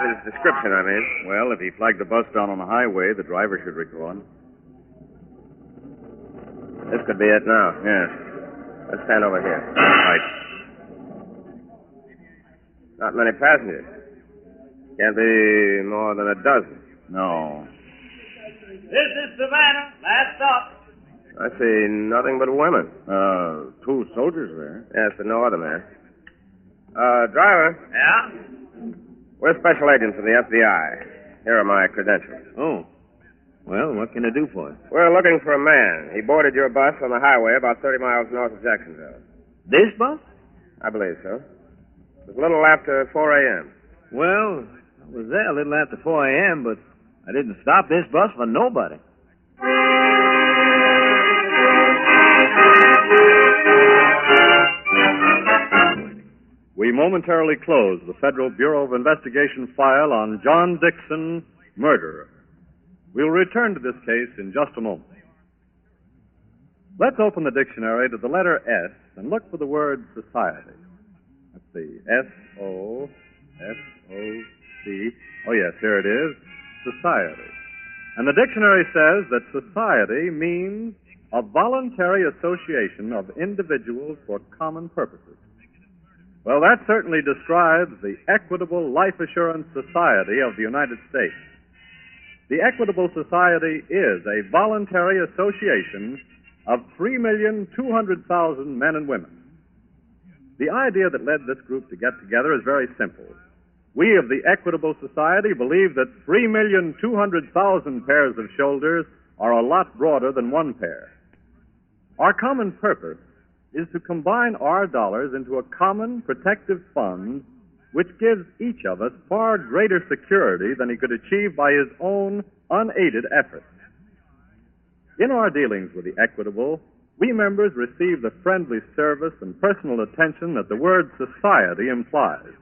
His description, I mean. Well, if he flagged the bus down on the highway, the driver should record. This could be it now. Yes. Let's stand over here. Right. Not many passengers. Can't be more than a dozen. No. This is Savannah. Last stop. I see nothing but women. 2 soldiers there. Yes, but no other man. Driver. Yeah? We're special agents of the FBI. Here are my credentials. Oh. Well, what can I do for you? We're looking for a man. He boarded your bus on the highway about 30 miles north of Jacksonville. This bus? I believe so. It was a little after 4 a.m. Well, I was there a little after 4 a.m., but I didn't stop this bus for nobody. We momentarily close the Federal Bureau of Investigation file on John Dixon, murderer. We'll return to this case in just a moment. Let's open the dictionary to the letter S and look for the word society. Let's see. S-O-C. Oh, yes, here it is. Society. And the dictionary says that society means a voluntary association of individuals for common purposes. Well, that certainly describes the Equitable Life Assurance Society of the United States. The Equitable Society is a voluntary association of 3,200,000 men and women. The idea that led this group to get together is very simple. We of the Equitable Society believe that 3,200,000 pairs of shoulders are a lot broader than one pair. Our common purpose is to combine our dollars into a common protective fund which gives each of us far greater security than he could achieve by his own unaided efforts. In our dealings with the Equitable, we members receive the friendly service and personal attention that the word society implies.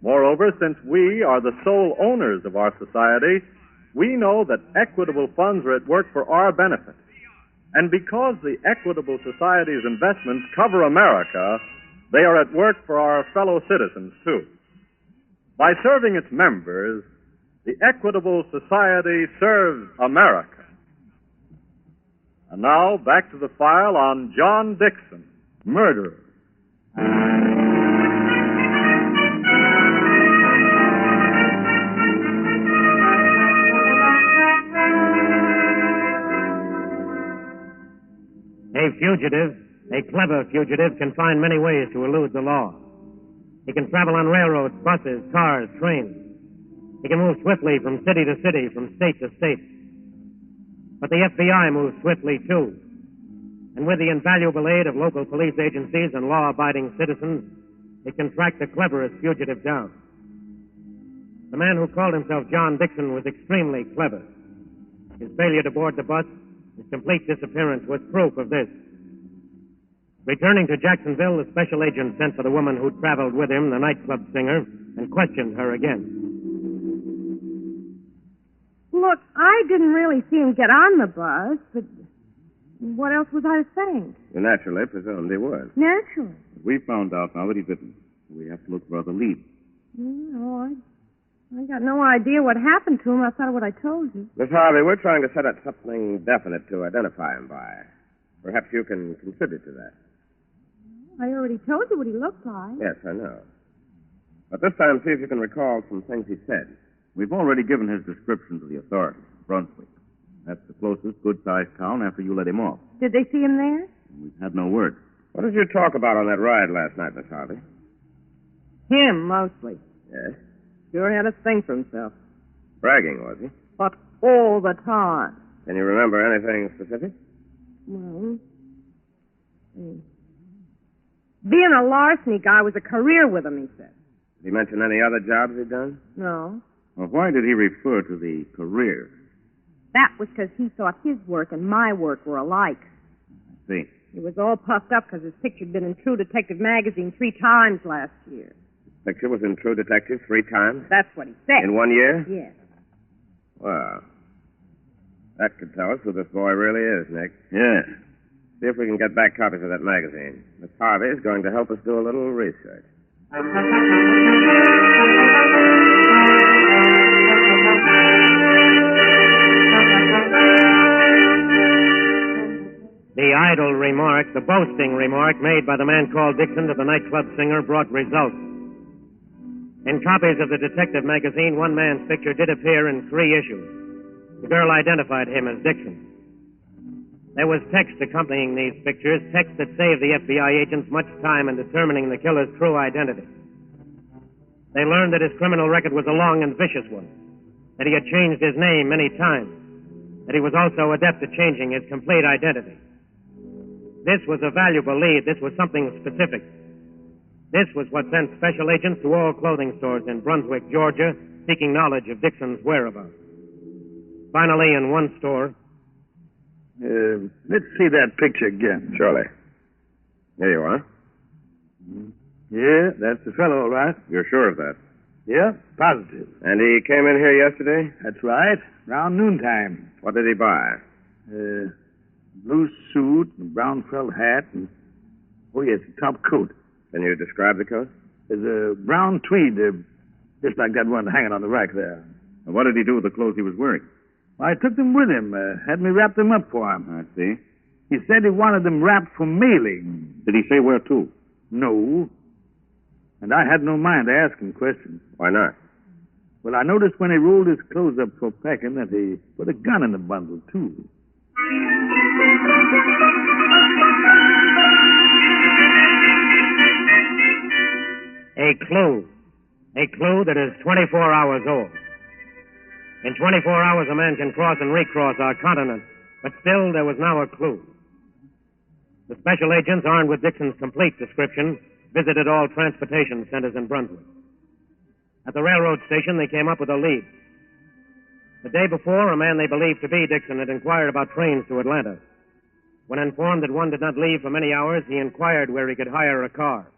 Moreover, since we are the sole owners of our society, we know that equitable funds are at work for our benefit. And because the Equitable Society's investments cover America, they are at work for our fellow citizens, too. By serving its members, the Equitable Society serves America. And now, back to the file on John Dixon, murderer. A fugitive, a clever fugitive, can find many ways to elude the law. He can travel on railroads, buses, cars, trains. He can move swiftly from city to city, from state to state. But the FBI moves swiftly, too. And with the invaluable aid of local police agencies and law-abiding citizens, it can track the cleverest fugitive down. The man who called himself John Dixon was extremely clever. His failure to board the bus, his complete disappearance, was proof of this. Returning to Jacksonville, the special agent sent for the woman who traveled with him, the nightclub singer, and questioned her again. Look, I didn't really see him get on the bus, but what else was I to think? You naturally presumed he would. Naturally. We found out now that he didn't. We have to look for other leads. No, I got no idea what happened to him outside of what I told you. Miss Harvey, we're trying to set up something definite to identify him by. Perhaps you can contribute to that. I already told you what he looked like. Yes, I know. But this time, see if you can recall some things he said. We've already given his description to the authorities. Brunswick. That's the closest good-sized town after you let him off. Did they see him there? We've had no word. What did you talk about on that ride last night, Miss Harvey? Him, mostly. Yes? Sure had a thing for himself. Bragging, was he? But all the time. Can you remember anything specific? Well, being a larceny guy was a career with him, he said. Did he mention any other jobs he'd done? No. Well, why did he refer to the career? That was because he thought his work and my work were alike. I see. He was all puffed up because his picture'd been in True Detective magazine 3 times last year. Picture was in True Detective 3 times? That's what he said. In 1 year? Yes. Well, that could tell us who this boy really is, Nick. Yes. See if we can get back copies of that magazine. Miss Harvey is going to help us do a little research. The idle remark, the boasting remark made by the man called Dixon to the nightclub singer brought results. In copies of the detective magazine, one man's picture did appear in 3 issues. The girl identified him as Dixon. There was text accompanying these pictures, text that saved the FBI agents much time in determining the killer's true identity. They learned that his criminal record was a long and vicious one, that he had changed his name many times, that he was also adept at changing his complete identity. This was a valuable lead. This was something specific. This was what sent special agents to all clothing stores in Brunswick, Georgia, seeking knowledge of Dixon's whereabouts. Finally, in one store... Let's see that picture again. Surely. Here you are. Yeah, that's the fellow, all right. You're sure of that? Yeah, positive. And he came in here yesterday? That's right. Around noontime. What did he buy? Blue suit, and brown felt hat, and... Oh, yes, a top coat. Can you describe the coat? There's a brown tweed, just like that one hanging on the rack there. And what did he do with the clothes he was wearing? I took them with him, had me wrap them up for him. I see. He said he wanted them wrapped for mailing. Did he say where to? No. And I had no mind to ask him questions. Why not? Well, I noticed when he rolled his clothes up for packing that he put a gun in the bundle, too. A clue. A clue that is 24 hours old. In 24 hours, a man can cross and recross our continent, but still there was now a clue. The special agents, armed with Dixon's complete description, visited all transportation centers in Brunswick. At the railroad station, they came up with a lead. The day before, a man they believed to be Dixon had inquired about trains to Atlanta. When informed that one did not leave for many hours, he inquired where he could hire a car.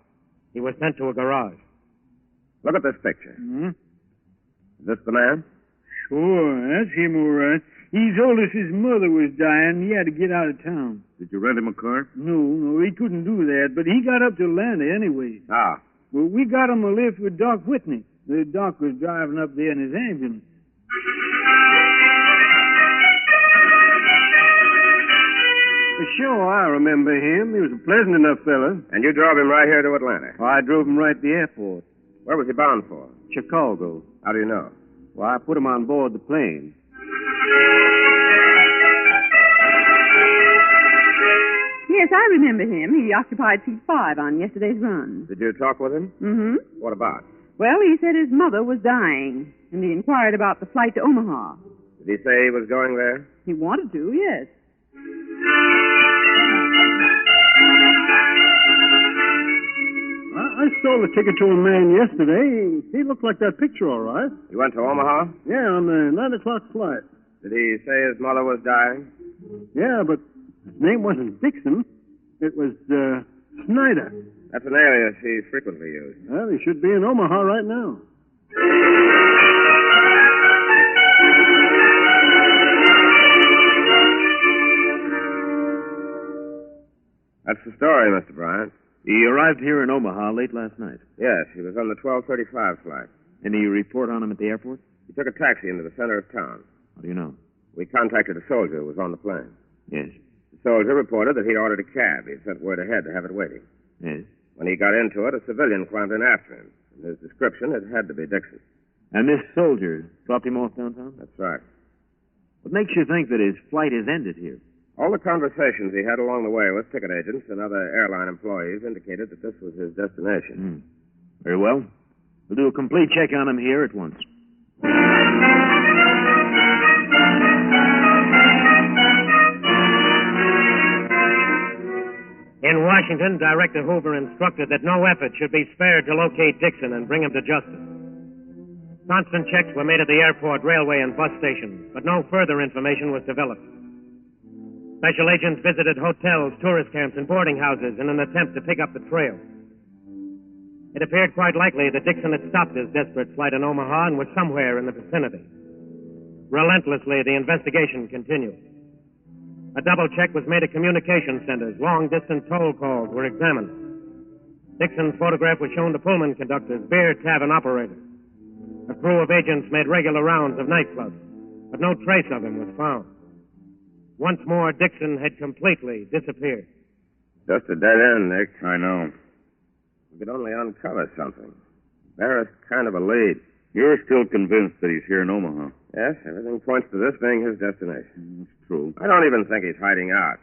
He was sent to a garage. Look at this picture. Mm-hmm. Is this the man? Sure, that's him all right. He told us his mother was dying and he had to get out of town. Did you rent him a car? No, he couldn't do that, but he got up to Atlanta anyway. Ah. Well, we got him a lift with Doc Whitney. The doc was driving up there in his ambulance. Sure, I remember him. He was a pleasant enough fella. And you drove him right here to Atlanta? Oh, I drove him right to the airport. Where was he bound for? Chicago. How do you know? Well, I put him on board the plane. Yes, I remember him. He occupied seat 5 on yesterday's run. Did you talk with him? Mm-hmm. What about? Well, he said his mother was dying, and he inquired about the flight to Omaha. Did he say he was going there? He wanted to, yes. I stole a ticket to a man yesterday. He looked like that picture, all right. He went to Omaha? Yeah, on the 9 o'clock flight. Did he say his mother was dying? Yeah, but his name wasn't Dixon. It was, Snyder. That's an alias he frequently used. Well, he should be in Omaha right now. That's the story, Mr. Bryant. He arrived here in Omaha late last night. Yes, he was on the 12:35 flight. Any report on him at the airport? He took a taxi into the center of town. How do you know? We contacted a soldier who was on the plane. Yes. The soldier reported that he'd ordered a cab. He'd sent word ahead to have it waiting. Yes. When he got into it, a civilian climbed in after him. In his description, it had to be Dixon. And this soldier dropped him off downtown? That's right. What makes you think that his flight has ended here? All the conversations he had along the way with ticket agents and other airline employees indicated that this was his destination. Very well. We'll do a complete check on him here at once. In Washington, Director Hoover instructed that no effort should be spared to locate Dixon and bring him to justice. Constant checks were made at the airport, railway, and bus stations, but no further information was developed. Special agents visited hotels, tourist camps, and boarding houses in an attempt to pick up the trail. It appeared quite likely that Dixon had stopped his desperate flight in Omaha and was somewhere in the vicinity. Relentlessly, the investigation continued. A double check was made at communication centers. Long-distance toll calls were examined. Dixon's photograph was shown to Pullman conductors, beer tavern operators. A crew of agents made regular rounds of nightclubs, but no trace of him was found. Once more, Dixon had completely disappeared. Just a dead end, Nick. I know. We could only uncover something. Barest kind of a lead. You're still convinced that he's here in Omaha? Yes, everything points to this being his destination. It's true. I don't even think he's hiding out.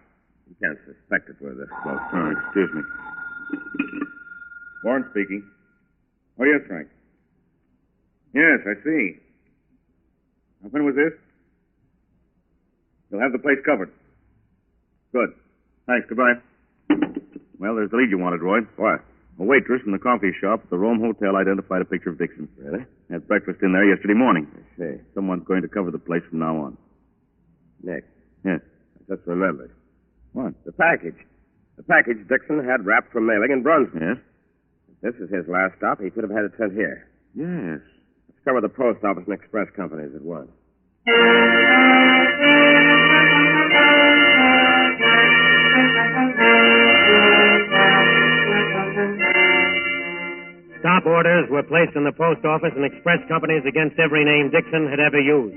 You can't suspect it we're this close. Oh, excuse me. Warren speaking. Oh, yes, Frank. Yes, I see. Now, when was this? You'll have the place covered. Good. Thanks. Goodbye. Well, there's the lead you wanted, Roy. What? A waitress in the coffee shop at the Rome Hotel identified a picture of Dixon. Really? Had breakfast in there yesterday morning. I see. Someone's going to cover the place from now on. Nick. Yes. I just remembered. What? The package. The package Dixon had wrapped for mailing in Brunswick. Yes? If this is his last stop, he could have had it sent here. Yes. Let's cover the post office and express companies at once. Stop orders were placed in the post office and express companies against every name Dixon had ever used.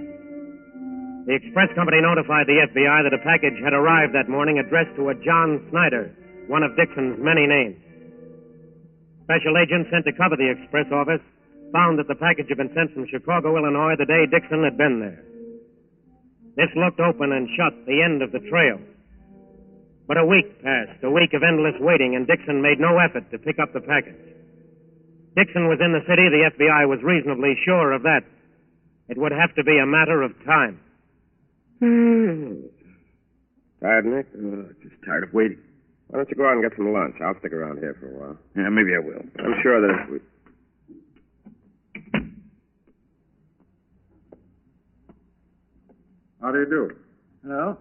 The express company notified the FBI that a package had arrived that morning addressed to a John Snyder, one of Dixon's many names. Special agents sent to cover the express office found that the package had been sent from Chicago, Illinois, the day Dixon had been there. This looked open and shut, the end of the trail. But a week passed, a week of endless waiting, and Dixon made no effort to pick up the package. Dixon was in the city. The FBI was reasonably sure of that. It would have to be a matter of time. Tired, Nick? Just tired of waiting. Why don't you go out and get some lunch? I'll stick around here for a while. Yeah, maybe I will. I'm sure that if we... How do you do? Hello?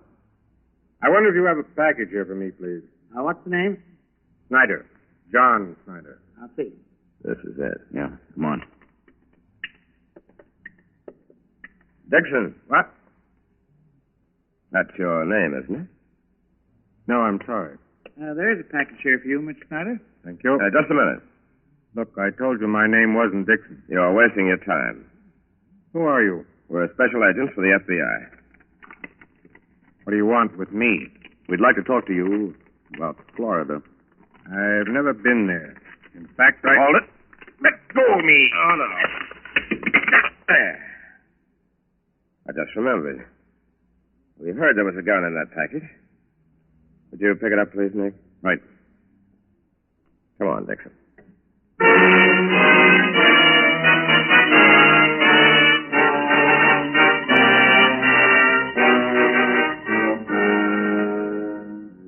I wonder if you have a package here for me, please. What's the name? Snyder. John Snyder. I'll see. This is it. Yeah, come on. Dixon. What? That's your name, isn't it? No, I'm sorry. There's a package here for you, Mr. Snyder. Thank you. Just a minute. Look, I told you my name wasn't Dixon. You're wasting your time. Who are you? We're special agents for the FBI. What do you want with me? We'd like to talk to you about Florida. I've never been there. In fact, I... Hold it. Let go of me. Oh, no. There. I just remembered. We heard there was a gun in that package. Would you pick it up, please, Nick? Right. Come on, Dixon.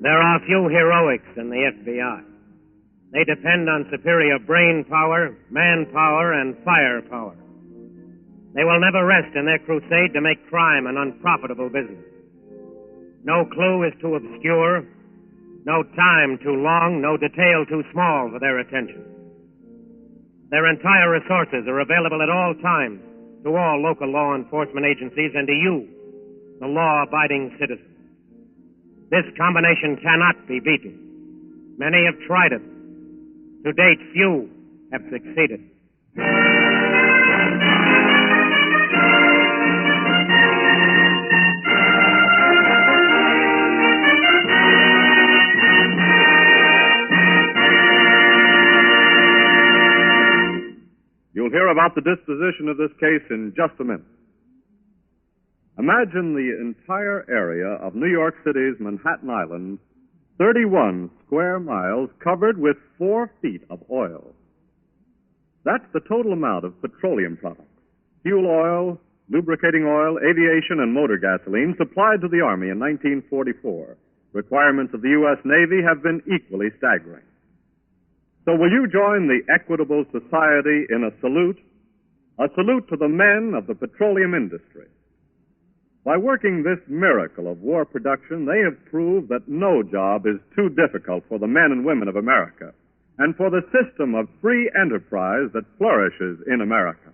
There are few heroics in the FBI. They depend on superior brain power, manpower, and firepower. They will never rest in their crusade to make crime an unprofitable business. No clue is too obscure, no time too long, no detail too small for their attention. Their entire resources are available at all times to all local law enforcement agencies and to you, the law-abiding citizen. This combination cannot be beaten. Many have tried it. To date, few have succeeded. You'll hear about the disposition of this case in just a minute. Imagine the entire area of New York City's Manhattan Island, 31 square miles covered with 4 feet of oil. That's the total amount of petroleum products, fuel oil, lubricating oil, aviation, and motor gasoline supplied to the Army in 1944. Requirements of the U.S. Navy have been equally staggering. So will you join the Equitable Society in a salute to the men of the petroleum industry? By working this miracle of war production, they have proved that no job is too difficult for the men and women of America and for the system of free enterprise that flourishes in America.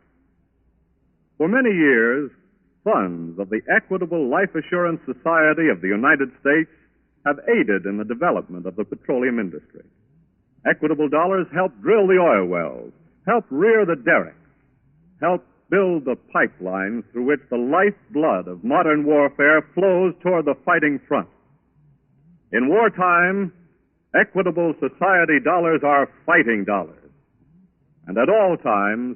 For many years, funds of the Equitable Life Assurance Society of the United States have aided in the development of the petroleum industry. Equitable dollars help drill the oil wells, help rear the derricks, help build the pipelines through which the lifeblood of modern warfare flows toward the fighting front. In wartime, Equitable Society dollars are fighting dollars. And at all times,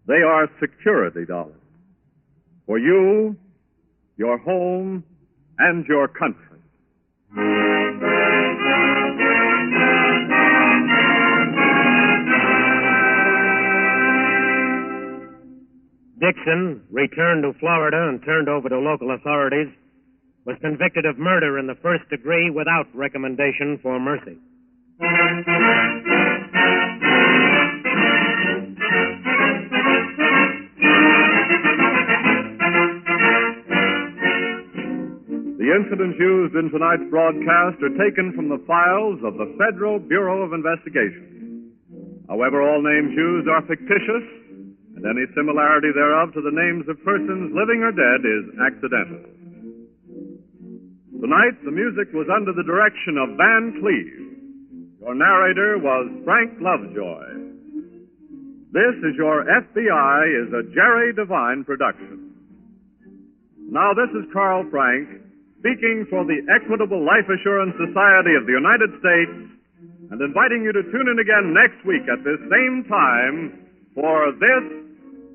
they are security dollars. For you, your home, and your country. Dixon, returned to Florida and turned over to local authorities, was convicted of murder in the first degree without recommendation for mercy. The incidents used in tonight's broadcast are taken from the files of the Federal Bureau of Investigation. However, all names used are fictitious, and any similarity thereof to the names of persons living or dead is accidental. Tonight, the music was under the direction of Van Cleve. Your narrator was Frank Lovejoy. This is Your FBI is a Jerry Devine production. Now, this is Carl Frank, speaking for the Equitable Life Assurance Society of the United States, and inviting you to tune in again next week at this same time for This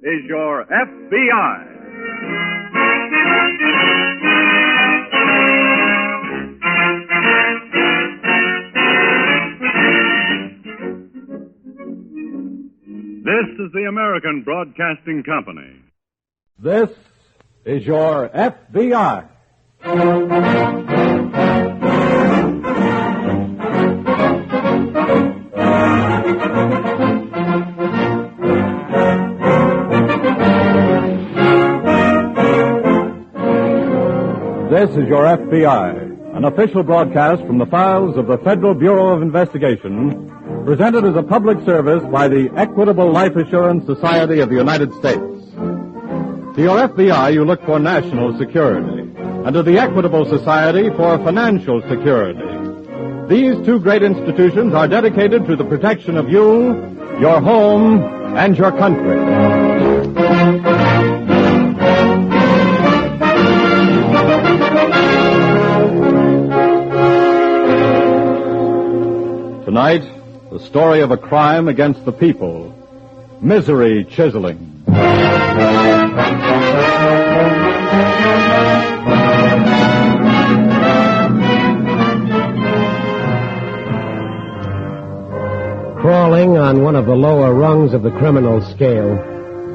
is Your FBI. This is the American Broadcasting Company. This is Your FBI. This is Your FBI, an official broadcast from the files of the Federal Bureau of Investigation, presented as a public service by the Equitable Life Assurance Society of the United States. To your FBI, you look for national security, and to the Equitable Society for financial security. These two great institutions are dedicated to the protection of you, your home, and your country. Tonight, the story of a crime against the people. Misery Chiseling. Crawling on one of the lower rungs of the criminal scale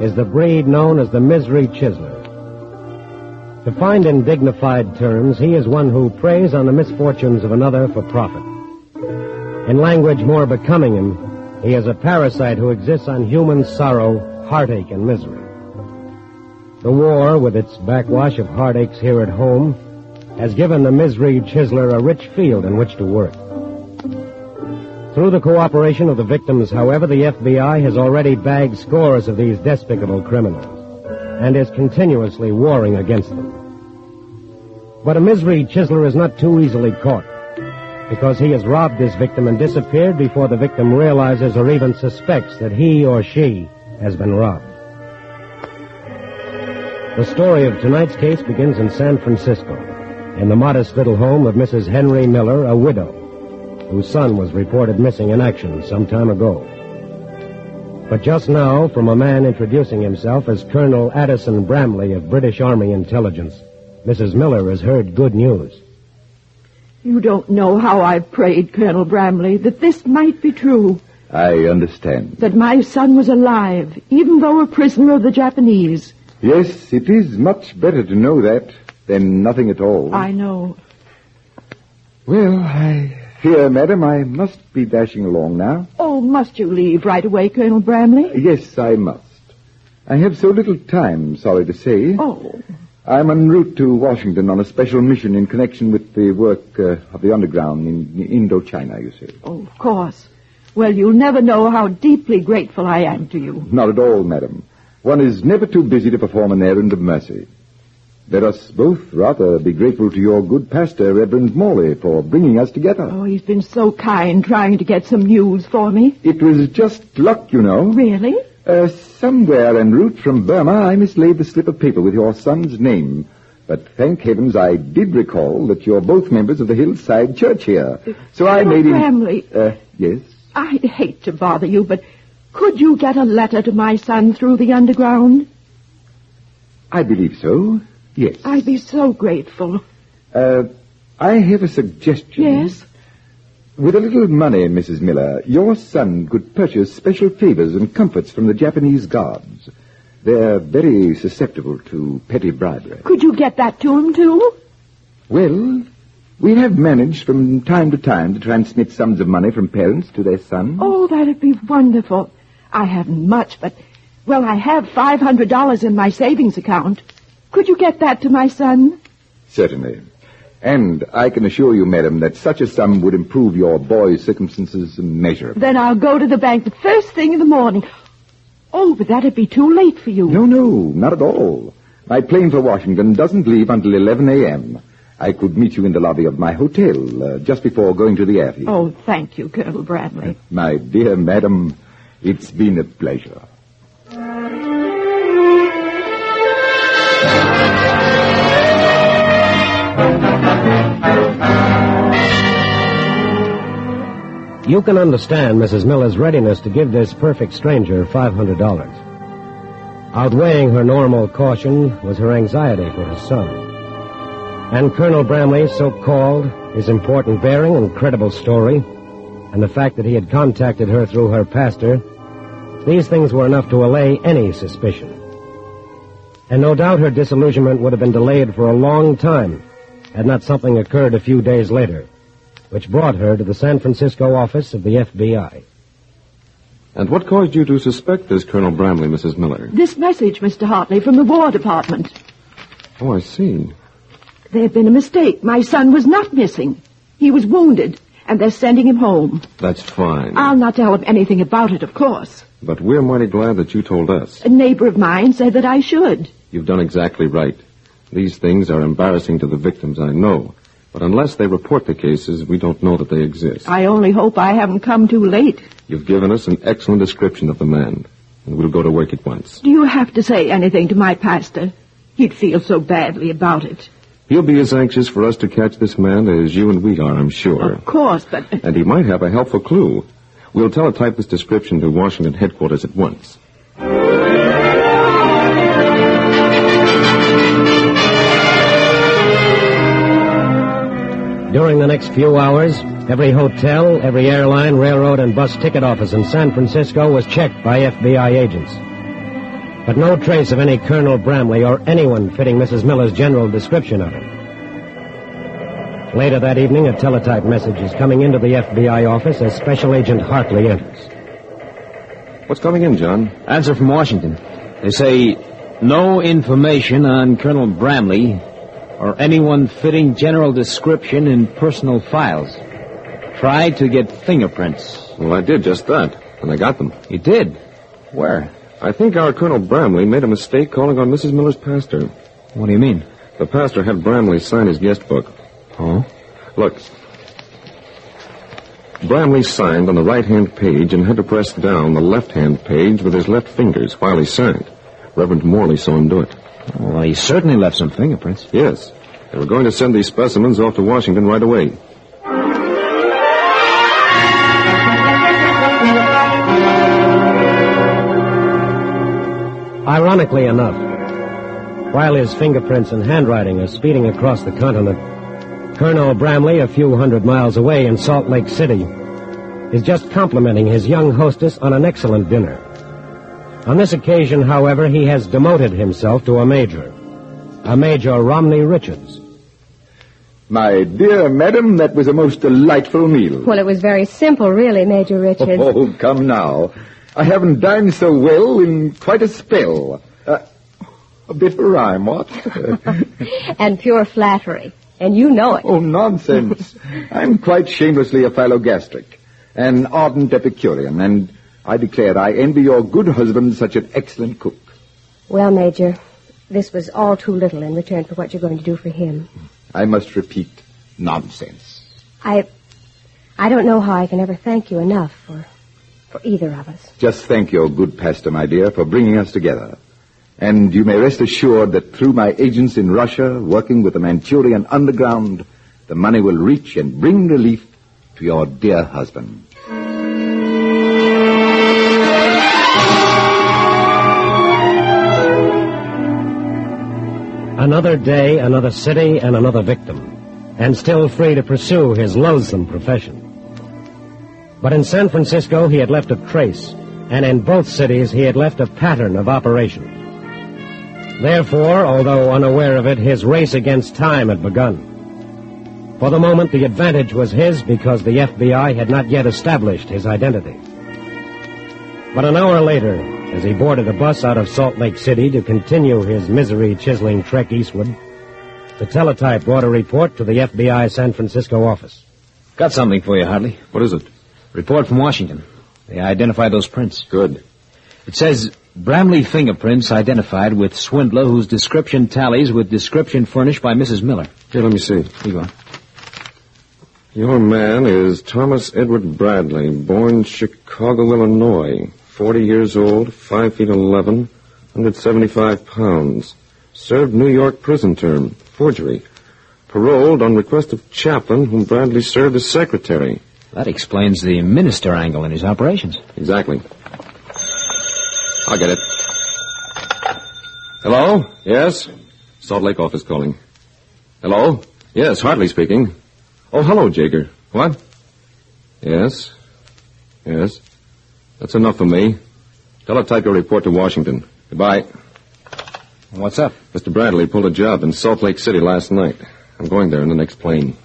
is the breed known as the Misery Chiseler. Defined in dignified terms, he is one who preys on the misfortunes of another for profit. In language more becoming him, he is a parasite who exists on human sorrow, heartache, and misery. The war, with its backwash of heartaches here at home, has given the Misery Chiseler a rich field in which to work. Through the cooperation of the victims, however, the FBI has already bagged scores of these despicable criminals and is continuously warring against them. But a Misery Chiseler is not too easily caught, because he has robbed his victim and disappeared before the victim realizes or even suspects that he or she has been robbed. The story of tonight's case begins in San Francisco, in the modest little home of Mrs. Henry Miller, a widow, whose son was reported missing in action some time ago. But just now, from a man introducing himself as Colonel Addison Bramley of British Army Intelligence, Mrs. Miller has heard good news. You don't know how I've prayed, Colonel Bramley, that this might be true. I understand. That my son was alive, even though a prisoner of the Japanese. Yes, it is much better to know that than nothing at all. I know. Well, I fear, madam, I must be dashing along now. Oh, must you leave right away, Colonel Bramley? Yes, I must. I have so little time, sorry to say. Oh. I'm en route to Washington on a special mission in connection with the work of the underground in Indochina, you see. Oh, of course. Well, you'll never know how deeply grateful I am to you. Not at all, madam. One is never too busy to perform an errand of mercy. Let us both rather be grateful to your good pastor, Reverend Morley, for bringing us together. Oh, he's been so kind trying to get some news for me. It was just luck, you know. Really? Somewhere en route from Burma, I mislaid the slip of paper with your son's name. But thank heavens I did recall that you're both members of the Hillside Church here. So I made him... Bramley. Yes? I'd hate to bother you, but could you get a letter to my son through the underground? I believe so, yes. I'd be so grateful. I have a suggestion. Yes? With a little money, Mrs. Miller, your son could purchase special favors and comforts from the Japanese guards. They're very susceptible to petty bribery. Could you get that to him, too? Well, we have managed from time to time to transmit sums of money from parents to their sons. Oh, that'd be wonderful. I haven't much, but, well, I have $500 in my savings account. Could you get that to my son? Certainly. And I can assure you, madam, that such a sum would improve your boy's circumstances immeasurably. Then I'll go to the bank the first thing in the morning. Oh, but that'd be too late for you. No, not at all. My plane for Washington doesn't leave until 11 a.m. I could meet you in the lobby of my hotel just before going to the airfield. Oh, thank you, Colonel Bramley. My dear madam, it's been a pleasure. You can understand Mrs. Miller's readiness to give this perfect stranger $500. Outweighing her normal caution was her anxiety for her son. And Colonel Bramley's so-called, his important bearing and credible story, and the fact that he had contacted her through her pastor, these things were enough to allay any suspicion. And no doubt her disillusionment would have been delayed for a long time had not something occurred a few days later, which brought her to the San Francisco office of the FBI. And what caused you to suspect this Colonel Bramley, Mrs. Miller? This message, Mr. Hartley, from the War Department. Oh, I see. There had been a mistake. My son was not missing. He was wounded, and they're sending him home. That's fine. I'll not tell him anything about it, of course. But we're mighty glad that you told us. A neighbor of mine said that I should. You've done exactly right. These things are embarrassing to the victims, I know. But unless they report the cases, we don't know that they exist. I only hope I haven't come too late. You've given us an excellent description of the man, and we'll go to work at once. Do you have to say anything to my pastor? He'd feel so badly about it. He'll be as anxious for us to catch this man as you and we are, I'm sure. Of course, but... And he might have a helpful clue. We'll teletype this description to Washington headquarters at once. During the next few hours, every hotel, every airline, railroad, and bus ticket office in San Francisco was checked by FBI agents. But no trace of any Colonel Bramley or anyone fitting Mrs. Miller's general description of him. Later that evening, a teletype message is coming into the FBI office as Special Agent Hartley enters. What's coming in, John? Answer from Washington. They say, no information on Colonel Bramley or anyone fitting general description in personal files. Try to get fingerprints. Well, I did just that, and I got them. You did? Where? I think our Colonel Bramley made a mistake calling on Mrs. Miller's pastor. What do you mean? The pastor had Bramley sign his guest book. Oh? Look. Bramley signed on the right-hand page and had to press down the left-hand page with his left fingers while he signed. Reverend Morley saw him do it. Well, he certainly left some fingerprints. Yes. They were going to send these specimens off to Washington right away. Ironically enough, while his fingerprints and handwriting are speeding across the continent, Colonel Bramley, a few hundred miles away in Salt Lake City, is just complimenting his young hostess on an excellent dinner. On this occasion, however, he has demoted himself to a Major Romney Richards. My dear madam, that was a most delightful meal. Well, it was very simple, really, Major Richards. Oh, come now. I haven't dined so well in quite a spell. A bit of a rhyme, what? And pure flattery. And you know it. Oh, nonsense. I'm quite shamelessly a philogastric, an ardent Epicurean, and I declare I envy your good husband such an excellent cook. Well, Major, this was all too little in return for what you're going to do for him. I must repeat, nonsense. I don't know how I can ever thank you enough for either of us. Just thank your good pastor, my dear, for bringing us together. And you may rest assured that through my agents in Russia, working with the Manchurian underground, the money will reach and bring relief to your dear husband. Another day, another city, and another victim, and still free to pursue his loathsome profession. But in San Francisco, he had left a trace, and in both cities, he had left a pattern of operation. Therefore, although unaware of it, his race against time had begun. For the moment, the advantage was his because the FBI had not yet established his identity. But an hour later, as he boarded a bus out of Salt Lake City to continue his misery-chiseling trek eastward, the teletype brought a report to the FBI San Francisco office. Got something for you, Hartley. What is it? Report from Washington. They identified those prints. Good. It says, Bramley fingerprints identified with Swindler whose description tallies with description furnished by Mrs. Miller. Here, let me see. Here you go. Your man is Thomas Edward Bradley, born Chicago, Illinois, 40 years old, 5 feet 11, 175 pounds. Served New York prison term, forgery. Paroled on request of chaplain whom Bradley served as secretary. That explains the minister angle in his operations. Exactly. I'll get it. Hello? Yes? Salt Lake office calling. Hello? Yes, Hartley speaking. Oh, hello, Jager. What? Yes. Yes. That's enough for me. Teletype your report to Washington. Goodbye. What's up? Mr. Bradley pulled a job in Salt Lake City last night. I'm going there in the next plane.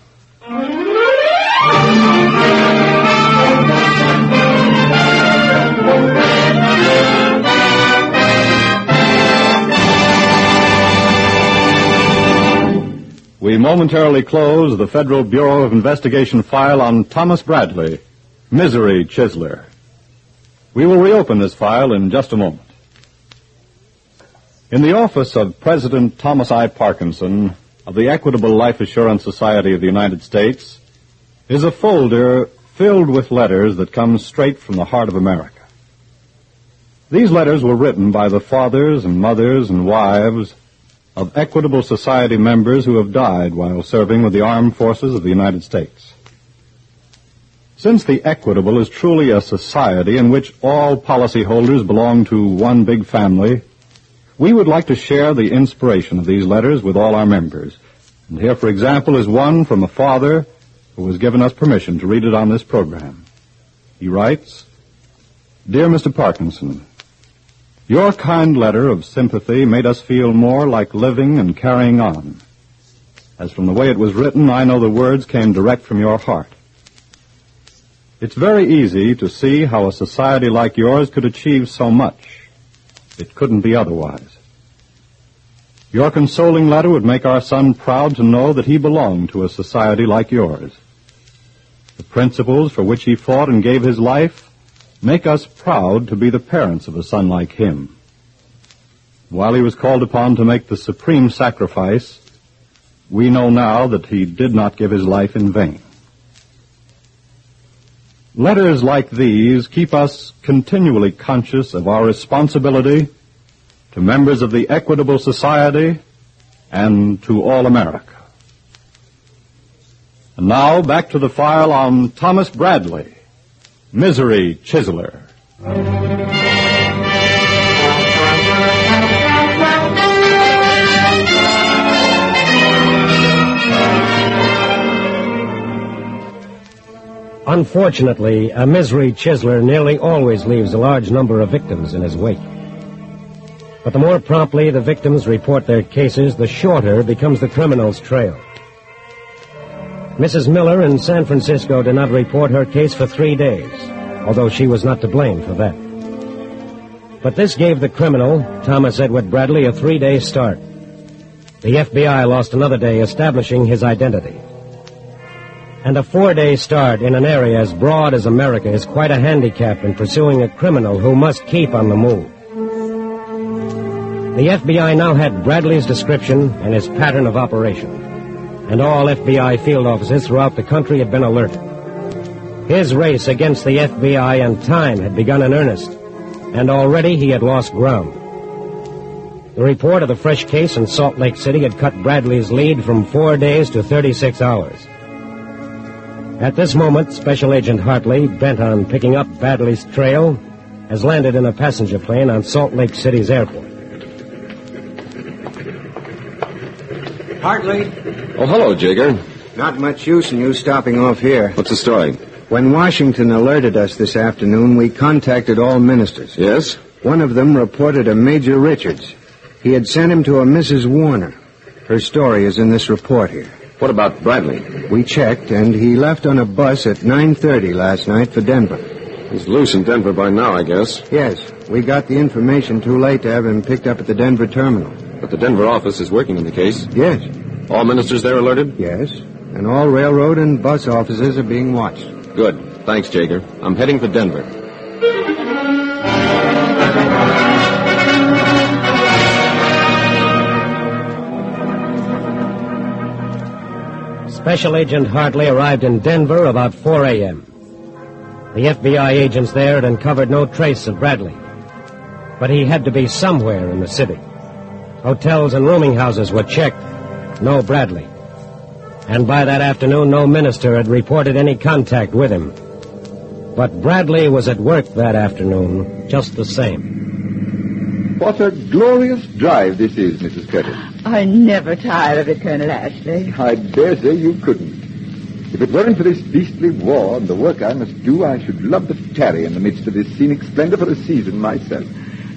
We momentarily close the Federal Bureau of Investigation file on Thomas Bradley, Misery Chiseler. We will reopen this file in just a moment. In the office of President Thomas I. Parkinson of the Equitable Life Assurance Society of the United States is a folder filled with letters that come straight from the heart of America. These letters were written by the fathers and mothers and wives of Equitable Society members who have died while serving with the armed forces of the United States. Since the Equitable is truly a society in which all policyholders belong to one big family, we would like to share the inspiration of these letters with all our members. And here, for example, is one from a father who has given us permission to read it on this program. He writes, "Dear Mr. Parkinson, your kind letter of sympathy made us feel more like living and carrying on. As from the way it was written, I know the words came direct from your heart. It's very easy to see how a society like yours could achieve so much. It couldn't be otherwise. Your consoling letter would make our son proud to know that he belonged to a society like yours. The principles for which he fought and gave his life make us proud to be the parents of a son like him. While he was called upon to make the supreme sacrifice, we know now that he did not give his life in vain." Letters like these keep us continually conscious of our responsibility to members of the Equitable Society and to all America. And now, back to the file on Thomas Bradley, Misery Chiseler. Unfortunately, a misery chiseler nearly always leaves a large number of victims in his wake. But the more promptly the victims report their cases, the shorter becomes the criminal's trail. Mrs. Miller in San Francisco did not report her case for 3 days, although she was not to blame for that. But this gave the criminal, Thomas Edward Bradley, a 3-day start. The FBI lost another day establishing his identity. And a 4-day start in an area as broad as America is quite a handicap in pursuing a criminal who must keep on the move. The FBI now had Bradley's description and his pattern of operation, and all FBI field offices throughout the country had been alerted. His race against the FBI and time had begun in earnest, and already he had lost ground. The report of the fresh case in Salt Lake City had cut Bradley's lead from 4 days to 36 hours. At this moment, Special Agent Hartley, bent on picking up Bradley's trail, has landed in a passenger plane on Salt Lake City's airport. Hartley? Oh, hello, Jigger. Not much use in you stopping off here. What's the story? When Washington alerted us this afternoon, we contacted all ministers. Yes? One of them reported a Major Richards. He had sent him to a Mrs. Warner. Her story is in this report here. What about Bradley? We checked, and he left on a bus at 9:30 last night for Denver. He's loose in Denver by now, I guess. Yes, we got the information too late to have him picked up at the Denver terminal. But the Denver office is working in the case? Yes. All ministers there alerted? Yes, and all railroad and bus offices are being watched. Good. Thanks, Jager. I'm heading for Denver. Special Agent Hartley arrived in Denver about 4 a.m. The FBI agents there had uncovered no trace of Bradley. But he had to be somewhere in the city. Hotels and rooming houses were checked. No Bradley. And by that afternoon, no minister had reported any contact with him. But Bradley was at work that afternoon, just the same. What a glorious drive this is, Mrs. Curtis. I never tire of it, Colonel Ashley. I dare say you couldn't. If it weren't for this beastly war and the work I must do, I should love to tarry in the midst of this scenic splendor for a season myself.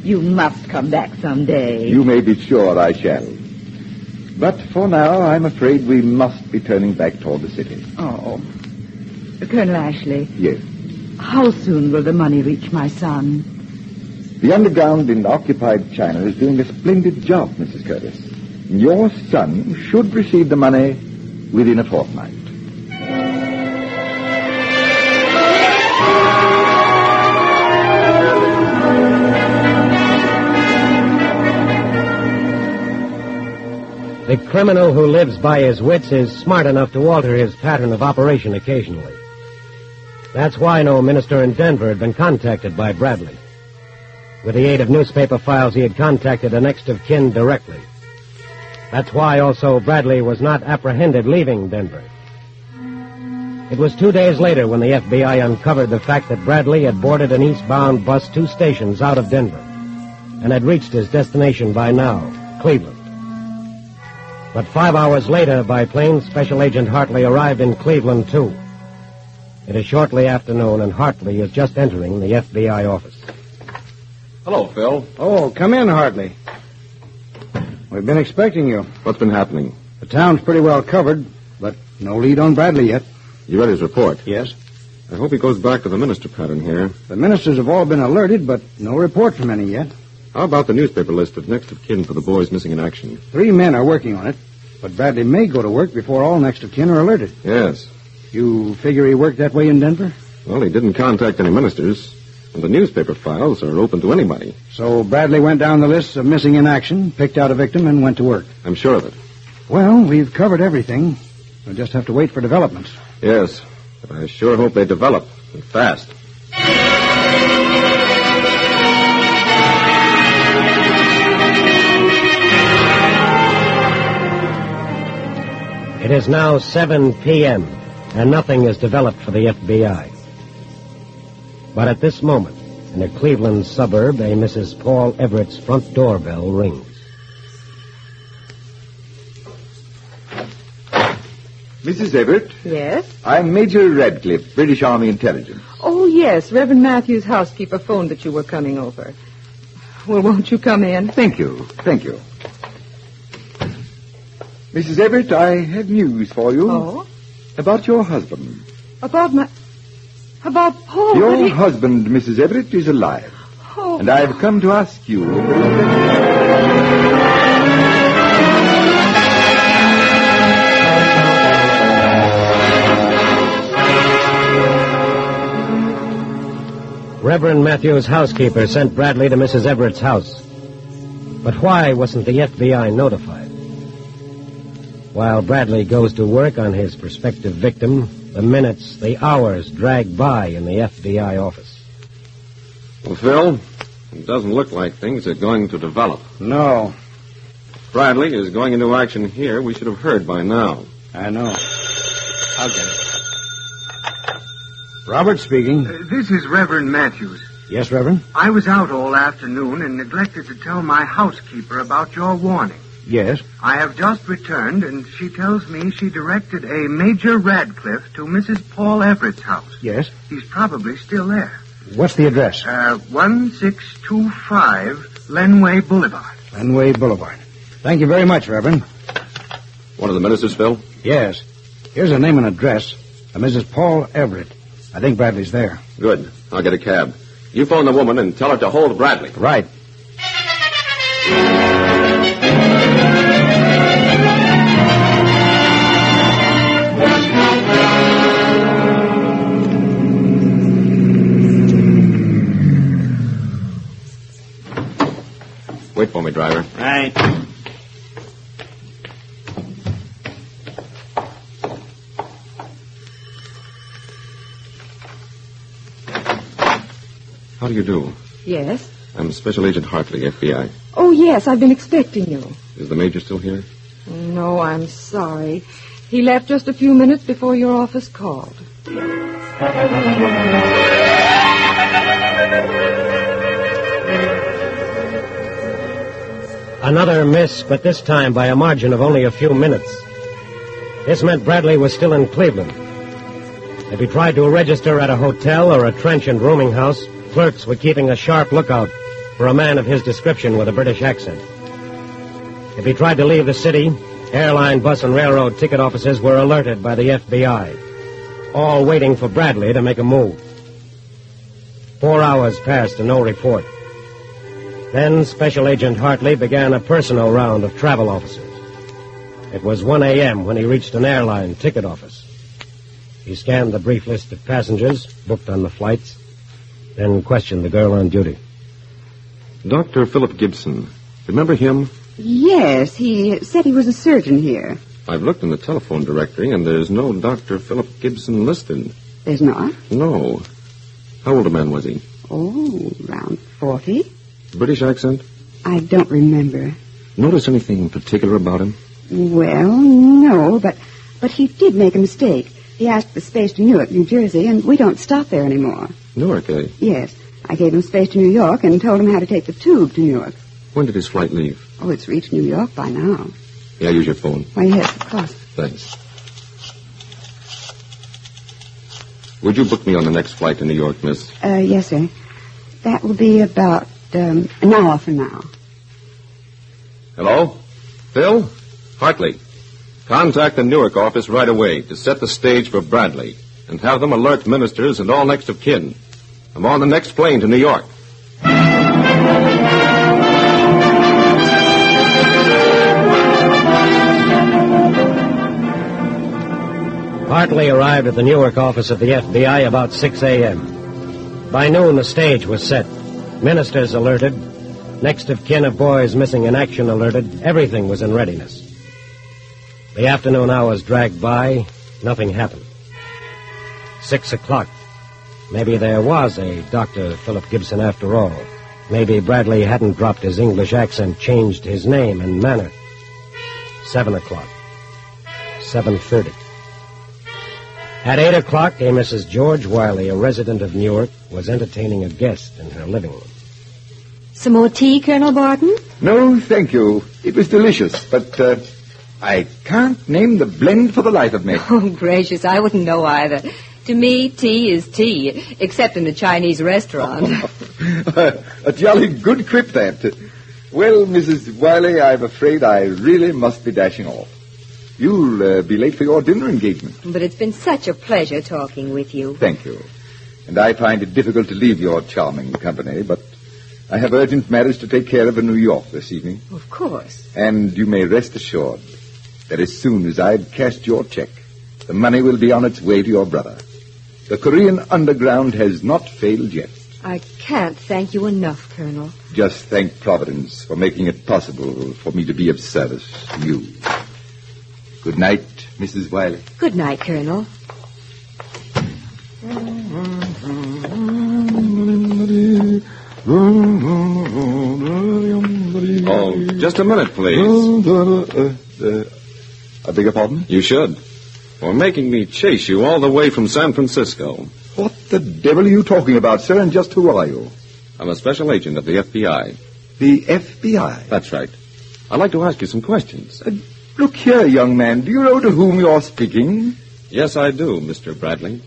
You must come back someday. You may be sure I shall. But for now, I'm afraid we must be turning back toward the city. Oh. Colonel Ashley. Yes. How soon will the money reach my son? The underground in occupied China is doing a splendid job, Mrs. Curtis. Your son should receive the money within a fortnight. criminal who lives by his wits is smart enough to alter his pattern of operation occasionally. That's why no minister in Denver had been contacted by Bradley. With the aid of newspaper files, he had contacted a next of kin directly. That's why also Bradley was not apprehended leaving Denver. It was 2 days later when the FBI uncovered the fact that Bradley had boarded an eastbound bus 2 stations out of Denver and had reached his destination by now, Cleveland. But 5 hours later, by plane, Special Agent Hartley arrived in Cleveland, too. It is shortly afternoon, and Hartley is just entering the FBI office. Hello, Phil. Oh, come in, Hartley. We've been expecting you. What's been happening? The town's pretty well covered, but no lead on Bradley yet. You read his report? Yes. I hope he goes back to the minister pattern here. The ministers have all been alerted, but no report from any yet. How about the newspaper list of next of kin for the boys missing in action? 3 men are working on it, but Bradley may go to work before all next of kin are alerted. Yes. You figure he worked that way in Denver? Well, he didn't contact any ministers, and the newspaper files are open to anybody. So Bradley went down the list of missing in action, picked out a victim, and went to work. I'm sure of it. Well, we've covered everything. We'll just have to wait for developments. Yes, but I sure hope they develop, and fast. It is now 7 p.m., and nothing is developed for the FBI. But at this moment, in a Cleveland suburb, a Mrs. Paul Everett's front doorbell rings. Mrs. Everett? Yes? I'm Major Radcliffe, British Army Intelligence. Oh, yes. Reverend Matthews' housekeeper phoned that you were coming over. Well, won't you come in? Thank you. Thank you. Mrs. Everett, I have news for you. Oh? About your husband. About Paul? Your husband, Mrs. Everett, is alive. Oh. And I've come to ask you... Reverend Matthews' housekeeper sent Bradley to Mrs. Everett's house. But why wasn't the FBI notified? While Bradley goes to work on his prospective victim, the minutes, the hours drag by in the FBI office. Well, Phil, it doesn't look like things are going to develop. No. If Bradley is going into action here, we should have heard by now. I know. I'll get it. Robert speaking. This is Reverend Matthews. Yes, Reverend? I was out all afternoon and neglected to tell my housekeeper about your warning. Yes? I have just returned, and she tells me she directed a Major Radcliffe to Mrs. Paul Everett's house. Yes? He's probably still there. What's the address? 1625 Lenway Boulevard. Lenway Boulevard. Thank you very much, Reverend. One of the ministers, Phil? Yes. Here's a name and address. Mrs. Paul Everett. I think Bradley's there. Good. I'll get a cab. You phone the woman and tell her to hold Bradley. Right. Wait for me, driver. Right. How do you do? Yes? I'm Special Agent Hartley, FBI. Oh, yes, I've been expecting you. Is the major still here? No, I'm sorry. He left just a few minutes before your office called. Another miss, but this time by a margin of only a few minutes. This meant Bradley was still in Cleveland. If he tried to register at a hotel or a trenchant rooming house, clerks were keeping a sharp lookout for a man of his description with a British accent. If he tried to leave the city, airline, bus, and railroad ticket offices were alerted by the FBI, all waiting for Bradley to make a move. 4 hours passed and no report. Then Special Agent Hartley began a personal round of travel officers. It was 1 a.m. when he reached an airline ticket office. He scanned the brief list of passengers booked on the flights, then questioned the girl on duty. Dr. Philip Gibson. Remember him? Yes, he said he was a surgeon here. I've looked in the telephone directory, and there's no Dr. Philip Gibson listed. There's not? No. How old a man was he? Oh, around 40. British accent? I don't remember. Notice anything particular about him? Well, no, but he did make a mistake. He asked for space to Newark, New Jersey, and we don't stop there anymore. Newark, eh? Yes. I gave him space to New York and told him how to take the tube to Newark. When did his flight leave? Oh, it's reached New York by now. May I use your phone? Why, yes, of course. Thanks. Would you book me on the next flight to New York, miss? Yes, sir. That will be about an hour from now. Hello? Phil? Hartley. Contact the Newark office right away to set the stage for Bradley and have them alert ministers and all next of kin. I'm on the next plane to New York. Hartley arrived at the Newark office of the FBI about 6 a.m. By noon, the stage was set. Ministers alerted. Next of kin of boys missing in action alerted. Everything was in readiness. The afternoon hours dragged by. Nothing happened. 6 o'clock. Maybe there was a Dr. Philip Gibson after all. Maybe Bradley hadn't dropped his English accent, changed his name and manner. 7 o'clock. 7:30. At 8 o'clock, a Mrs. George Wiley, a resident of Newark, was entertaining a guest in her living room. Some more tea, Colonel Barton? No, thank you. It was delicious, but I can't name the blend for the life of me. Oh, gracious, I wouldn't know either. To me, tea is tea, except in a Chinese restaurant. A jolly good quip, that. Well, Mrs. Wiley, I'm afraid I really must be dashing off. You'll be late for your dinner engagement. But it's been such a pleasure talking with you. Thank you. And I find it difficult to leave your charming company, but I have urgent matters to take care of in New York this evening. Of course. And you may rest assured that as soon as I've cashed your check, the money will be on its way to your brother. The Korean underground has not failed yet. I can't thank you enough, Colonel. Just thank Providence for making it possible for me to be of service to you. Good night, Mrs. Wiley. Good night, Colonel. Oh, just a minute, please. I beg your pardon? You should. For making me chase you all the way from San Francisco. What the devil are you talking about, sir, and just who are you? I'm a special agent of the FBI. The FBI? That's right. I'd like to ask you some questions. Look here, young man. Do you know to whom you're speaking? Yes, I do, Mr. Bradley.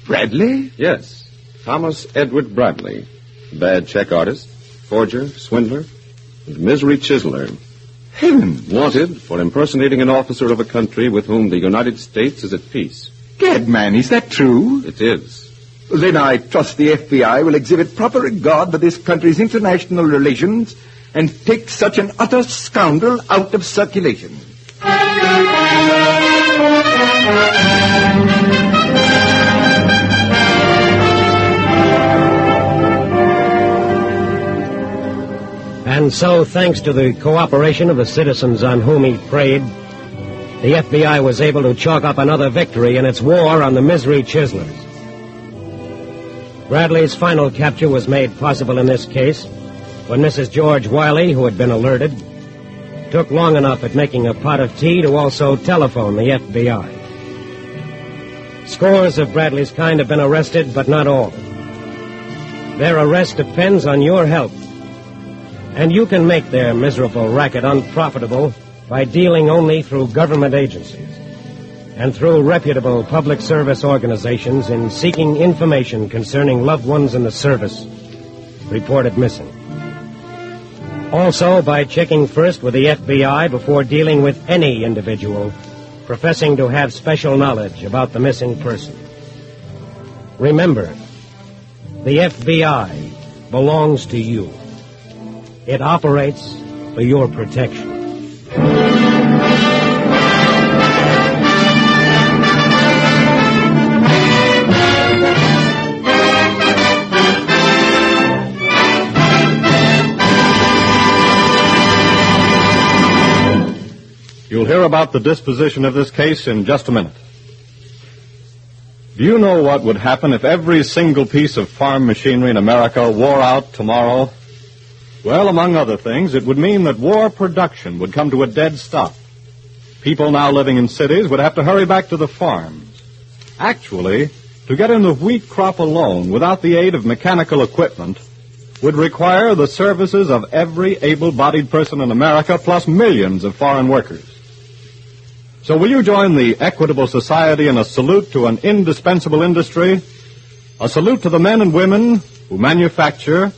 Bradley? Yes. Thomas Edward Bradley. Bad check artist, forger, swindler, and misery chiseler. Heavens! Wanted for impersonating an officer of a country with whom the United States is at peace. Gad, man, is that true? It is. Then I trust the FBI will exhibit proper regard for this country's international relations and take such an utter scoundrel out of circulation. And so, thanks to the cooperation of the citizens on whom he preyed, the FBI was able to chalk up another victory in its war on the misery chiselers. Bradley's final capture was made possible in this case when Mrs. George Wiley, who had been alerted, took long enough at making a pot of tea to also telephone the FBI. Scores of Bradley's kind have been arrested, but not all. Their arrest depends on your help. And you can make their miserable racket unprofitable by dealing only through government agencies and through reputable public service organizations in seeking information concerning loved ones in the service reported missing. Also by checking first with the FBI before dealing with any individual professing to have special knowledge about the missing person. Remember, the FBI belongs to you. It operates for your protection. You'll hear about the disposition of this case in just a minute. Do you know what would happen if every single piece of farm machinery in America wore out tomorrow? Well, among other things, it would mean that war production would come to a dead stop. People now living in cities would have to hurry back to the farms. Actually, to get in the wheat crop alone without the aid of mechanical equipment would require the services of every able-bodied person in America, plus millions of foreign workers. So will you join the Equitable Society in a salute to an indispensable industry? A salute to the men and women who manufacture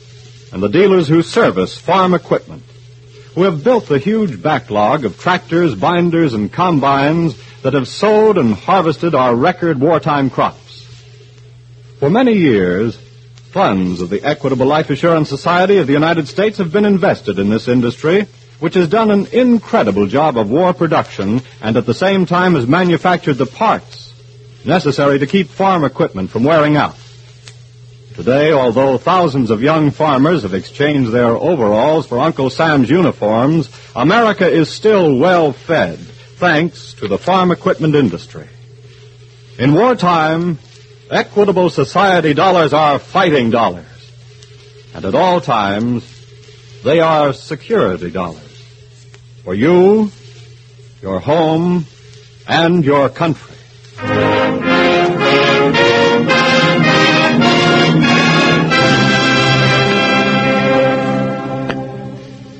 and the dealers who service farm equipment, who have built the huge backlog of tractors, binders, and combines that have sowed and harvested our record wartime crops. For many years, funds of the Equitable Life Assurance Society of the United States have been invested in this industry, which has done an incredible job of war production and at the same time has manufactured the parts necessary to keep farm equipment from wearing out. Today, although thousands of young farmers have exchanged their overalls for Uncle Sam's uniforms, America is still well fed, thanks to the farm equipment industry. In wartime, Equitable Society dollars are fighting dollars, and at all times, they are security dollars. For you, your home, and your country.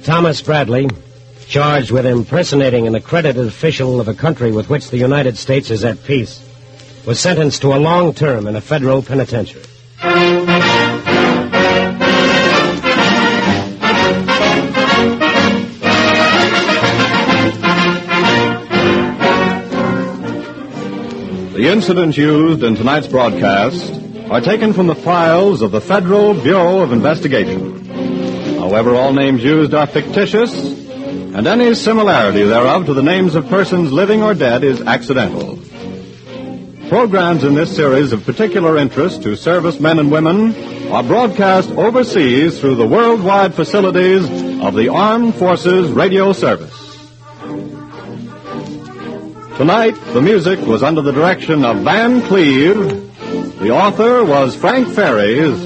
Thomas Bradley, charged with impersonating an accredited official of a country with which the United States is at peace, was sentenced to a long term in a federal penitentiary. The incidents used in tonight's broadcast are taken from the files of the Federal Bureau of Investigation. However, all names used are fictitious, and any similarity thereof to the names of persons living or dead is accidental. Programs in this series of particular interest to servicemen and women are broadcast overseas through the worldwide facilities of the Armed Forces Radio Service. Tonight, the music was under the direction of Van Cleve, the author was Frank Ferries,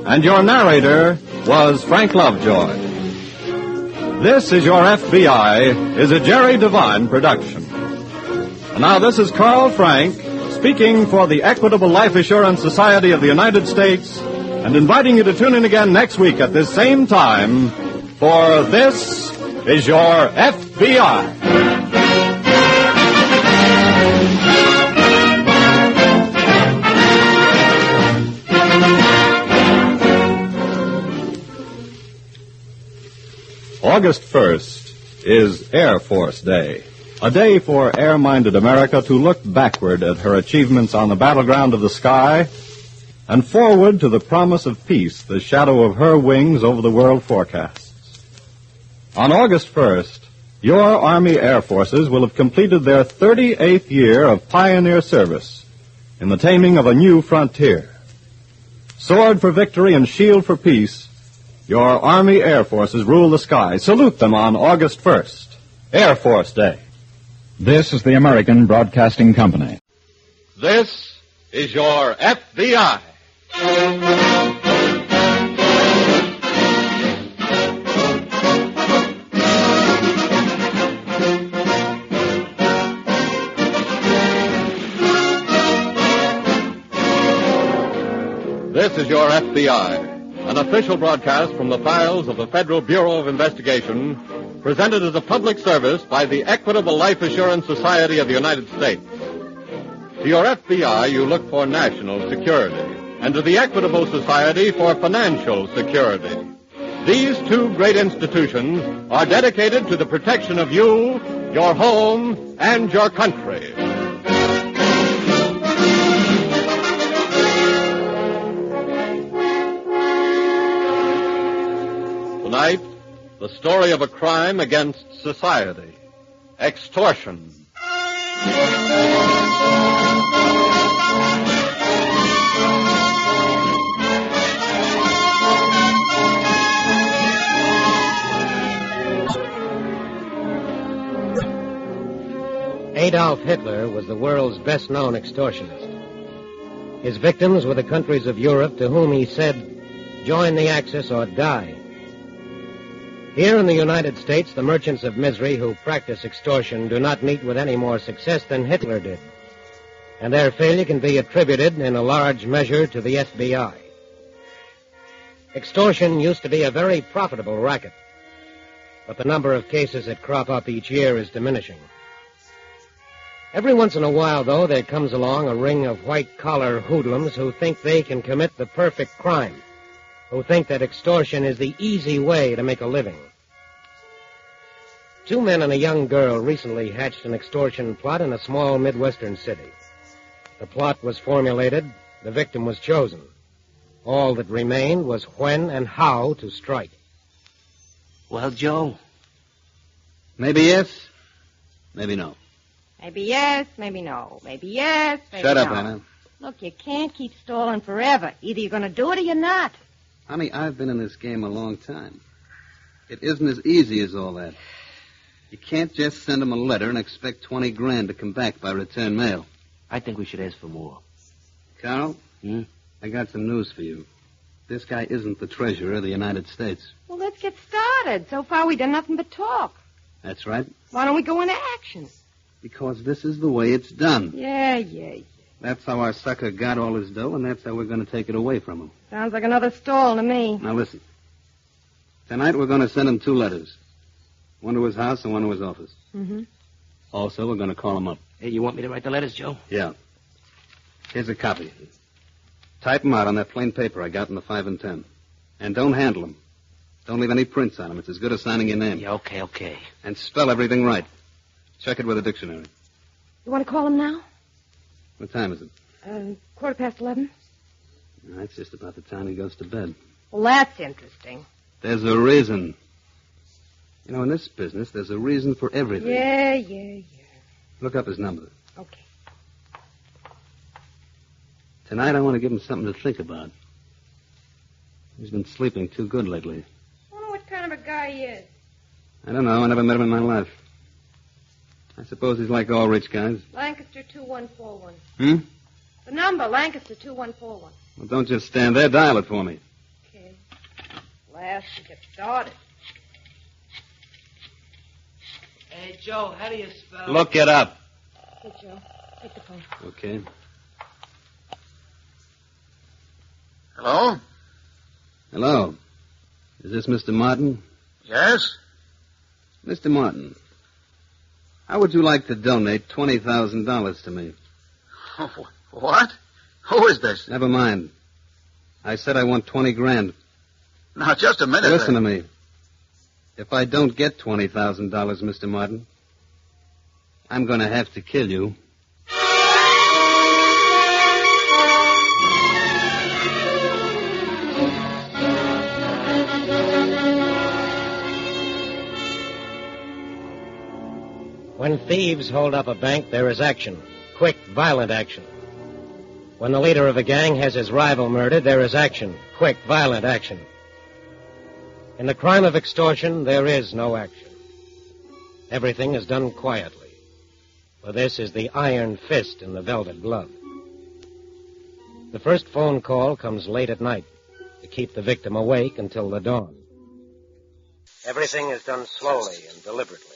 and your narrator was Frank Lovejoy. This is Your FBI is a Jerry Devine production. And now this is Carl Frank speaking for the Equitable Life Assurance Society of the United States and inviting you to tune in again next week at this same time for This is Your FBI. August 1st is Air Force Day, a day for air-minded America to look backward at her achievements on the battleground of the sky and forward to the promise of peace, the shadow of her wings over the world forecasts. On August 1st, your Army Air Forces will have completed their 38th year of pioneer service in the taming of a new frontier. Sword for victory and shield for peace, your Army Air Forces rule the sky. Salute them on August 1st, Air Force Day. This is the American Broadcasting Company. This is your FBI. This is your FBI. An official broadcast from the files of the Federal Bureau of Investigation, presented as a public service by the Equitable Life Assurance Society of the United States. To your FBI, you look for national security, and to the Equitable Society for financial security. These two great institutions are dedicated to the protection of you, your home, and your country. Tonight, the story of a crime against society. Extortion. Adolf Hitler was the world's best-known extortionist. His victims were the countries of Europe to whom he said, "Join the Axis or die." Here in the United States, the merchants of misery who practice extortion do not meet with any more success than Hitler did. And their failure can be attributed in a large measure to the FBI. Extortion used to be a very profitable racket, but the number of cases that crop up each year is diminishing. Every once in a while, though, there comes along a ring of white-collar hoodlums who think they can commit the perfect crime, who think that extortion is the easy way to make a living. 2 men and a young girl recently hatched an extortion plot in a small Midwestern city. The plot was formulated, the victim was chosen. All that remained was when and how to strike. Well, Joe, maybe yes, maybe no. Maybe yes, maybe no. Maybe yes, maybe Shut no. up, Anna. Look, you can't keep stalling forever. Either you're going to do it or you're not. Honey, I've been in this game a long time. It isn't as easy as all that. You can't just send him a letter and expect 20 grand to come back by return mail. I think we should ask for more. Carl, I got some news for you. This guy isn't the treasurer of the United States. Well, let's get started. So far, we've done nothing but talk. That's right. Why don't we go into action? Because this is the way it's done. Yeah. That's how our sucker got all his dough, and that's how we're going to take it away from him. Sounds like another stall to me. Now, listen. Tonight, we're going to send him 2 letters. One to his house and one to his office. Mm-hmm. Also, we're going to call him up. Hey, you want me to write the letters, Joe? Yeah. Here's a copy. Type them out on that plain paper I got in the 5 and 10. And don't handle them. Don't leave any prints on them. It's as good as signing your name. Yeah, okay. And spell everything right. Check it with a dictionary. You want to call him now? What time is it? 11:15. That's just about the time he goes to bed. Well, that's interesting. There's a reason. You know, in this business, there's a reason for everything. Yeah. Look up his number. Okay. Tonight, I want to give him something to think about. He's been sleeping too good lately. I wonder what kind of a guy he is. I don't know. I never met him in my life. I suppose he's like all rich guys. Lancaster 2141. Hmm? The number, Lancaster 2141. Well, don't just stand there. Dial it for me. Okay. Last to get started. Hey, Joe, how do you spell... Look it up. Hey, Joe. Take the phone. Okay. Hello? Hello. Is this Mr. Martin? Yes? Mr. Martin, how would you like to donate $20,000 to me? Oh, what? Who is this? Never mind. I said I want 20 grand. Now, just a minute. Listen to me. If I don't get $20,000, Mr. Martin, I'm going to have to kill you. When thieves hold up a bank, there is action. Quick, violent action. When the leader of a gang has his rival murdered, there is action. Quick, violent action. In the crime of extortion, there is no action. Everything is done quietly. For this is the iron fist in the velvet glove. The first phone call comes late at night to keep the victim awake until the dawn. Everything is done slowly and deliberately.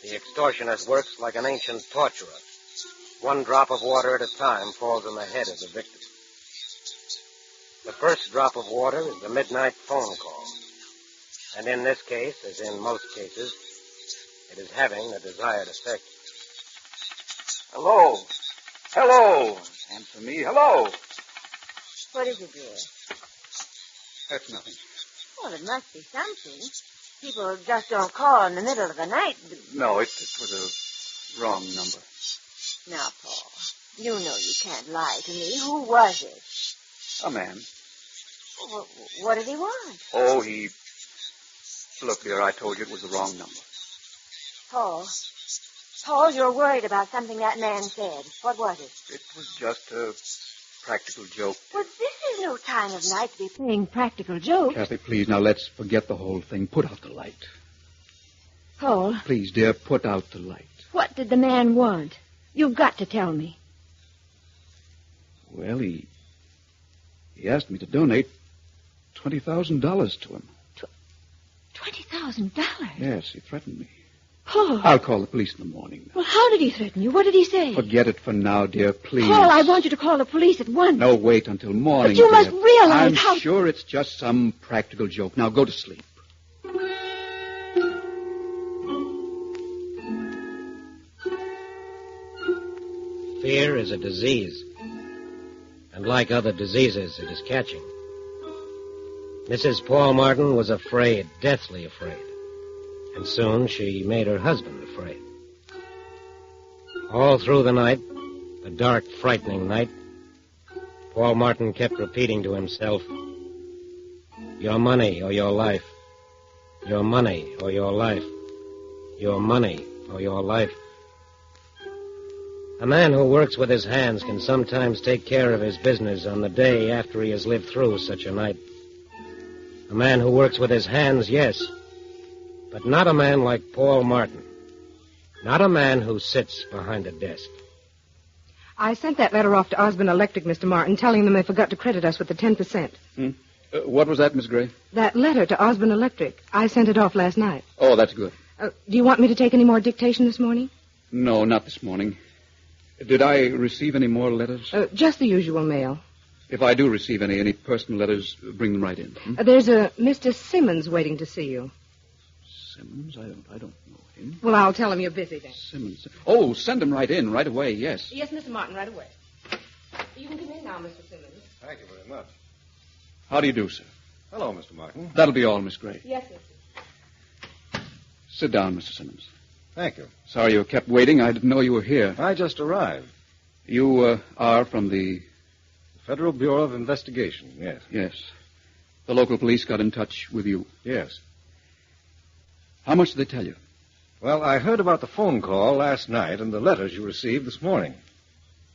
The extortionist works like an ancient torturer. One drop of water at a time falls on the head of the victim. The first drop of water is the midnight phone call. And in this case, as in most cases, it is having the desired effect. Hello. Hello. Answer me. Hello. What is it, dear? That's nothing. Well, it must be something. People just don't call in the middle of the night. No, it was a wrong number. Now, Paul, you know you can't lie to me. Who was it? A man. Well, what did he want? Oh, he... Look, dear, I told you it was the wrong number. Paul, you're worried about something that man said. What was it? It was just a practical joke. Well, this is no time of night to be playing practical jokes. Kathy, please, now let's forget the whole thing. Put out the light. Paul. Please, dear, put out the light. What did the man want? You've got to tell me. Well, he asked me to donate $20,000 to him. $20,000? Yes, he threatened me. Paul. I'll call the police in the morning. Well, how did he threaten you? What did he say? Forget it for now, dear, please. Paul, I want you to call the police at once. No, wait until morning, But you dear. must realize I'm how... sure it's just some practical joke. Now go to sleep. Fear is a disease. And like other diseases, it is catching. Mrs. Paul Martin was afraid, deathly afraid. And soon she made her husband afraid. All through the night, a dark, frightening night, Paul Martin kept repeating to himself, "Your money or your life. Your money or your life. Your money or your life." A man who works with his hands can sometimes take care of his business on the day after he has lived through such a night. A man who works with his hands, yes, but not a man like Paul Martin. Not a man who sits behind a desk. I sent that letter off to Osborne Electric, Mr. Martin, telling them they forgot to credit us with the 10%. What was that, Miss Gray? That letter to Osborne Electric. I sent it off last night. Oh, that's good. Do you want me to take any more dictation this morning? No, not this morning. Did I receive any more letters? Just the usual mail. If I do receive any personal letters, bring them right in. There's a Mr. Simmons waiting to see you. Simmons? I don't know him. Well, I'll tell him you're busy then. Simmons. Oh, send him right in, right away, yes. Yes, Mr. Martin, right away. You can come in now, Mr. Simmons. Thank you very much. How do you do, sir? Hello, Mr. Martin. That'll be all, Miss Gray. Yes, Mr. Sit down, Mr. Simmons. Thank you. Sorry you were kept waiting. I didn't know you were here. I just arrived. You are from the... Federal Bureau of Investigation, yes. Yes. The local police got in touch with you. Yes. How much did they tell you? Well, I heard about the phone call last night and the letters you received this morning.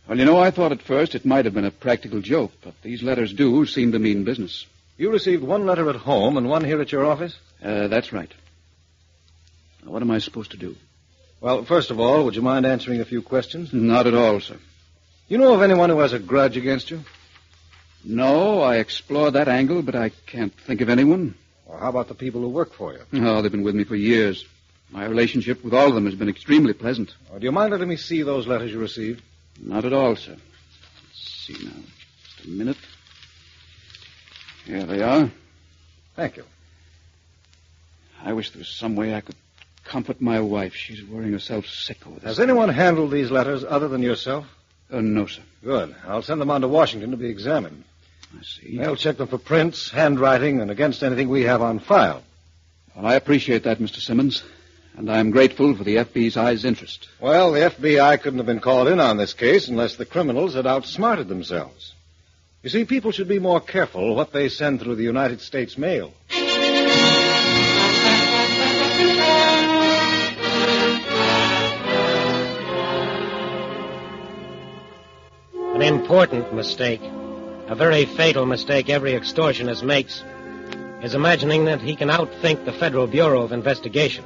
Well, you know, I thought at first it might have been a practical joke, but these letters do seem to mean business. You received one letter at home and one here at your office? That's right. Now, what am I supposed to do? Well, first of all, would you mind answering a few questions? Not at all, sir. You know of anyone who has a grudge against you? No, I explored that angle, but I can't think of anyone. Well, how about the people who work for you? Oh, they've been with me for years. My relationship with all of them has been extremely pleasant. Do you mind letting me see those letters you received? Not at all, sir. Let's see now. Just a minute. Here they are. Thank you. I wish there was some way I could comfort my wife. She's worrying herself sick over this. Has anyone handled these letters other than yourself? No, sir. Good. I'll send them on to Washington to be examined. I see. They'll check them for prints, handwriting, and against anything we have on file. Well, I appreciate that, Mr. Simmons. And I'm grateful for the FBI's interest. Well, the FBI couldn't have been called in on this case unless the criminals had outsmarted themselves. You see, people should be more careful what they send through the United States mail. An important mistake, a very fatal mistake every extortionist makes, is imagining that he can outthink the Federal Bureau of Investigation.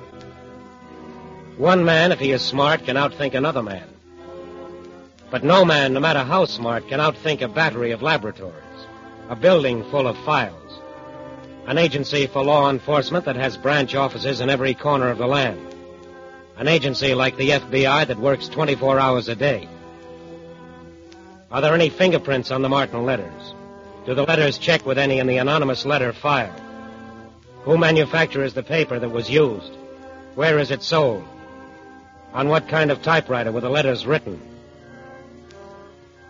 One man, if he is smart, can outthink another man. But no man, no matter how smart, can outthink a battery of laboratories, a building full of files, an agency for law enforcement that has branch offices in every corner of the land, an agency like the FBI that works 24 hours a day. Are there any fingerprints on the Martin letters? Do the letters check with any in the anonymous letter file? Who manufactures the paper that was used? Where is it sold? On what kind of typewriter were the letters written?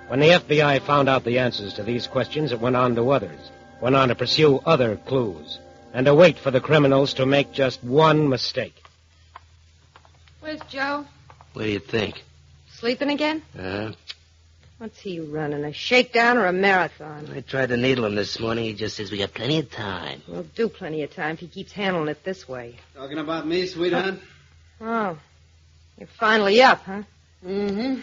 When the FBI found out the answers to these questions, it went on to others, went on to pursue other clues, and to wait for the criminals to make just one mistake. Where's Joe? What do you think? Sleeping again? What's he running, a shakedown or a marathon? I tried to needle him this morning. He just says we got plenty of time. We'll do plenty of time if he keeps handling it this way. Talking about me, sweetheart? Oh, you're finally up, huh? Mm-hmm.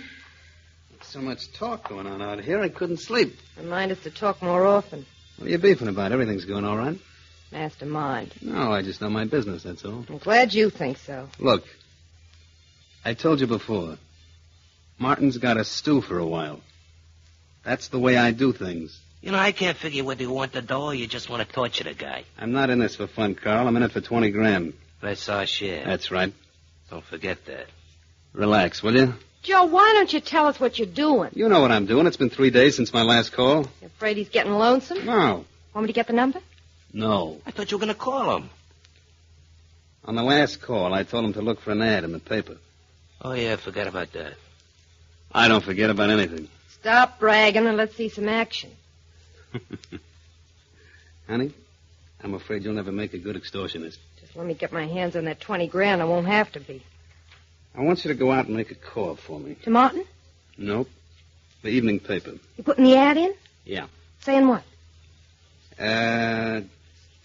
So much talk going on out here, I couldn't sleep. Remind us to talk more often. What are you beefing about? Everything's going all right? Mastermind. No, I just know my business, that's all. I'm glad you think so. Look, I told you before. Martin's got a stew for a while. That's the way I do things. You know, I can't figure whether you want the dough or you just want to torture the guy. I'm not in this for fun, Carl. I'm in it for 20 grand. That's our share. That's right. Don't forget that. Relax, will you? Joe, why don't you tell us what you're doing? You know what I'm doing. It's been 3 days since my last call. You afraid he's getting lonesome? No. Want me to get the number? No. I thought you were going to call him. On the last call, I told him to look for an ad in the paper. Oh, yeah, forget about that. I don't forget about anything. Stop bragging and let's see some action. Honey, I'm afraid you'll never make a good extortionist. Just let me get my hands on that 20 grand. I won't have to be. I want you to go out and make a call for me. To Martin? Nope. The evening paper. You putting the ad in? Yeah. Saying what? Dear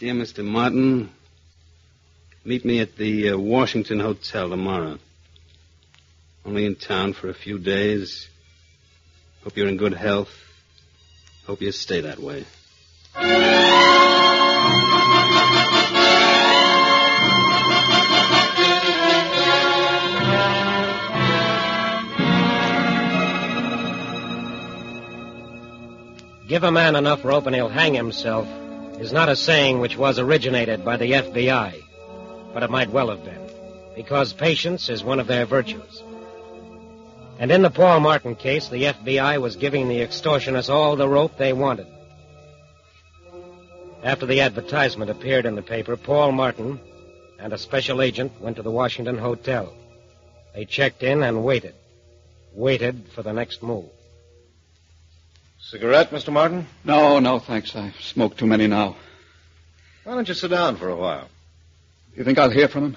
Mr. Martin, meet me at the Washington Hotel tomorrow. Only in town for a few days. Hope you're in good health. Hope you stay that way. Give a man enough rope and he'll hang himself is not a saying which was originated by the FBI, but it might well have been, because patience is one of their virtues. And in the Paul Martin case, the FBI was giving the extortionists all the rope they wanted. After the advertisement appeared in the paper, Paul Martin and a special agent went to the Washington Hotel. They checked in and waited. Waited for the next move. Cigarette, Mr. Martin? No, thanks. I've smoked too many now. Why don't you sit down for a while? You think I'll hear from him?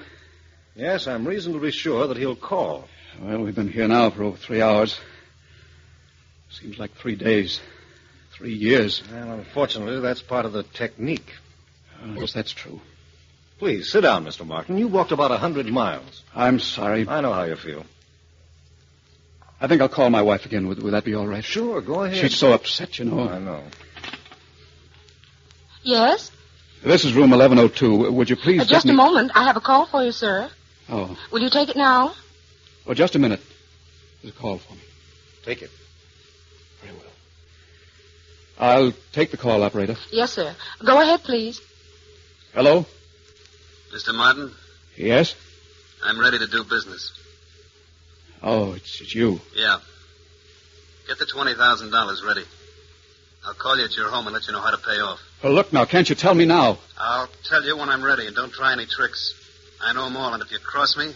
Yes, I'm reasonably sure that he'll call. Well, we've been here now for over 3 hours. Seems like 3 days. 3 years. Well, unfortunately, that's part of the technique. I guess that's true. Please, sit down, Mr. Martin. You walked about 100 miles. I'm sorry. I know how you feel. I think I'll call my wife again. Would that be all right? Sure, go ahead. She's so upset, you know. I know. Yes? This is room 1102. Would you please Just a moment. I have a call for you, sir. Oh. Will you take it now? Well, just a minute. There's a call for me. Take it. Very well. I'll take the call, operator. Yes, sir. Go ahead, please. Hello? Mr. Martin? Yes? I'm ready to do business. Oh, it's you. Yeah. Get the $20,000 ready. I'll call you at your home and let you know how to pay off. Well, look now, can't you tell me now? I'll tell you when I'm ready, and don't try any tricks. I know them all, and if you cross me,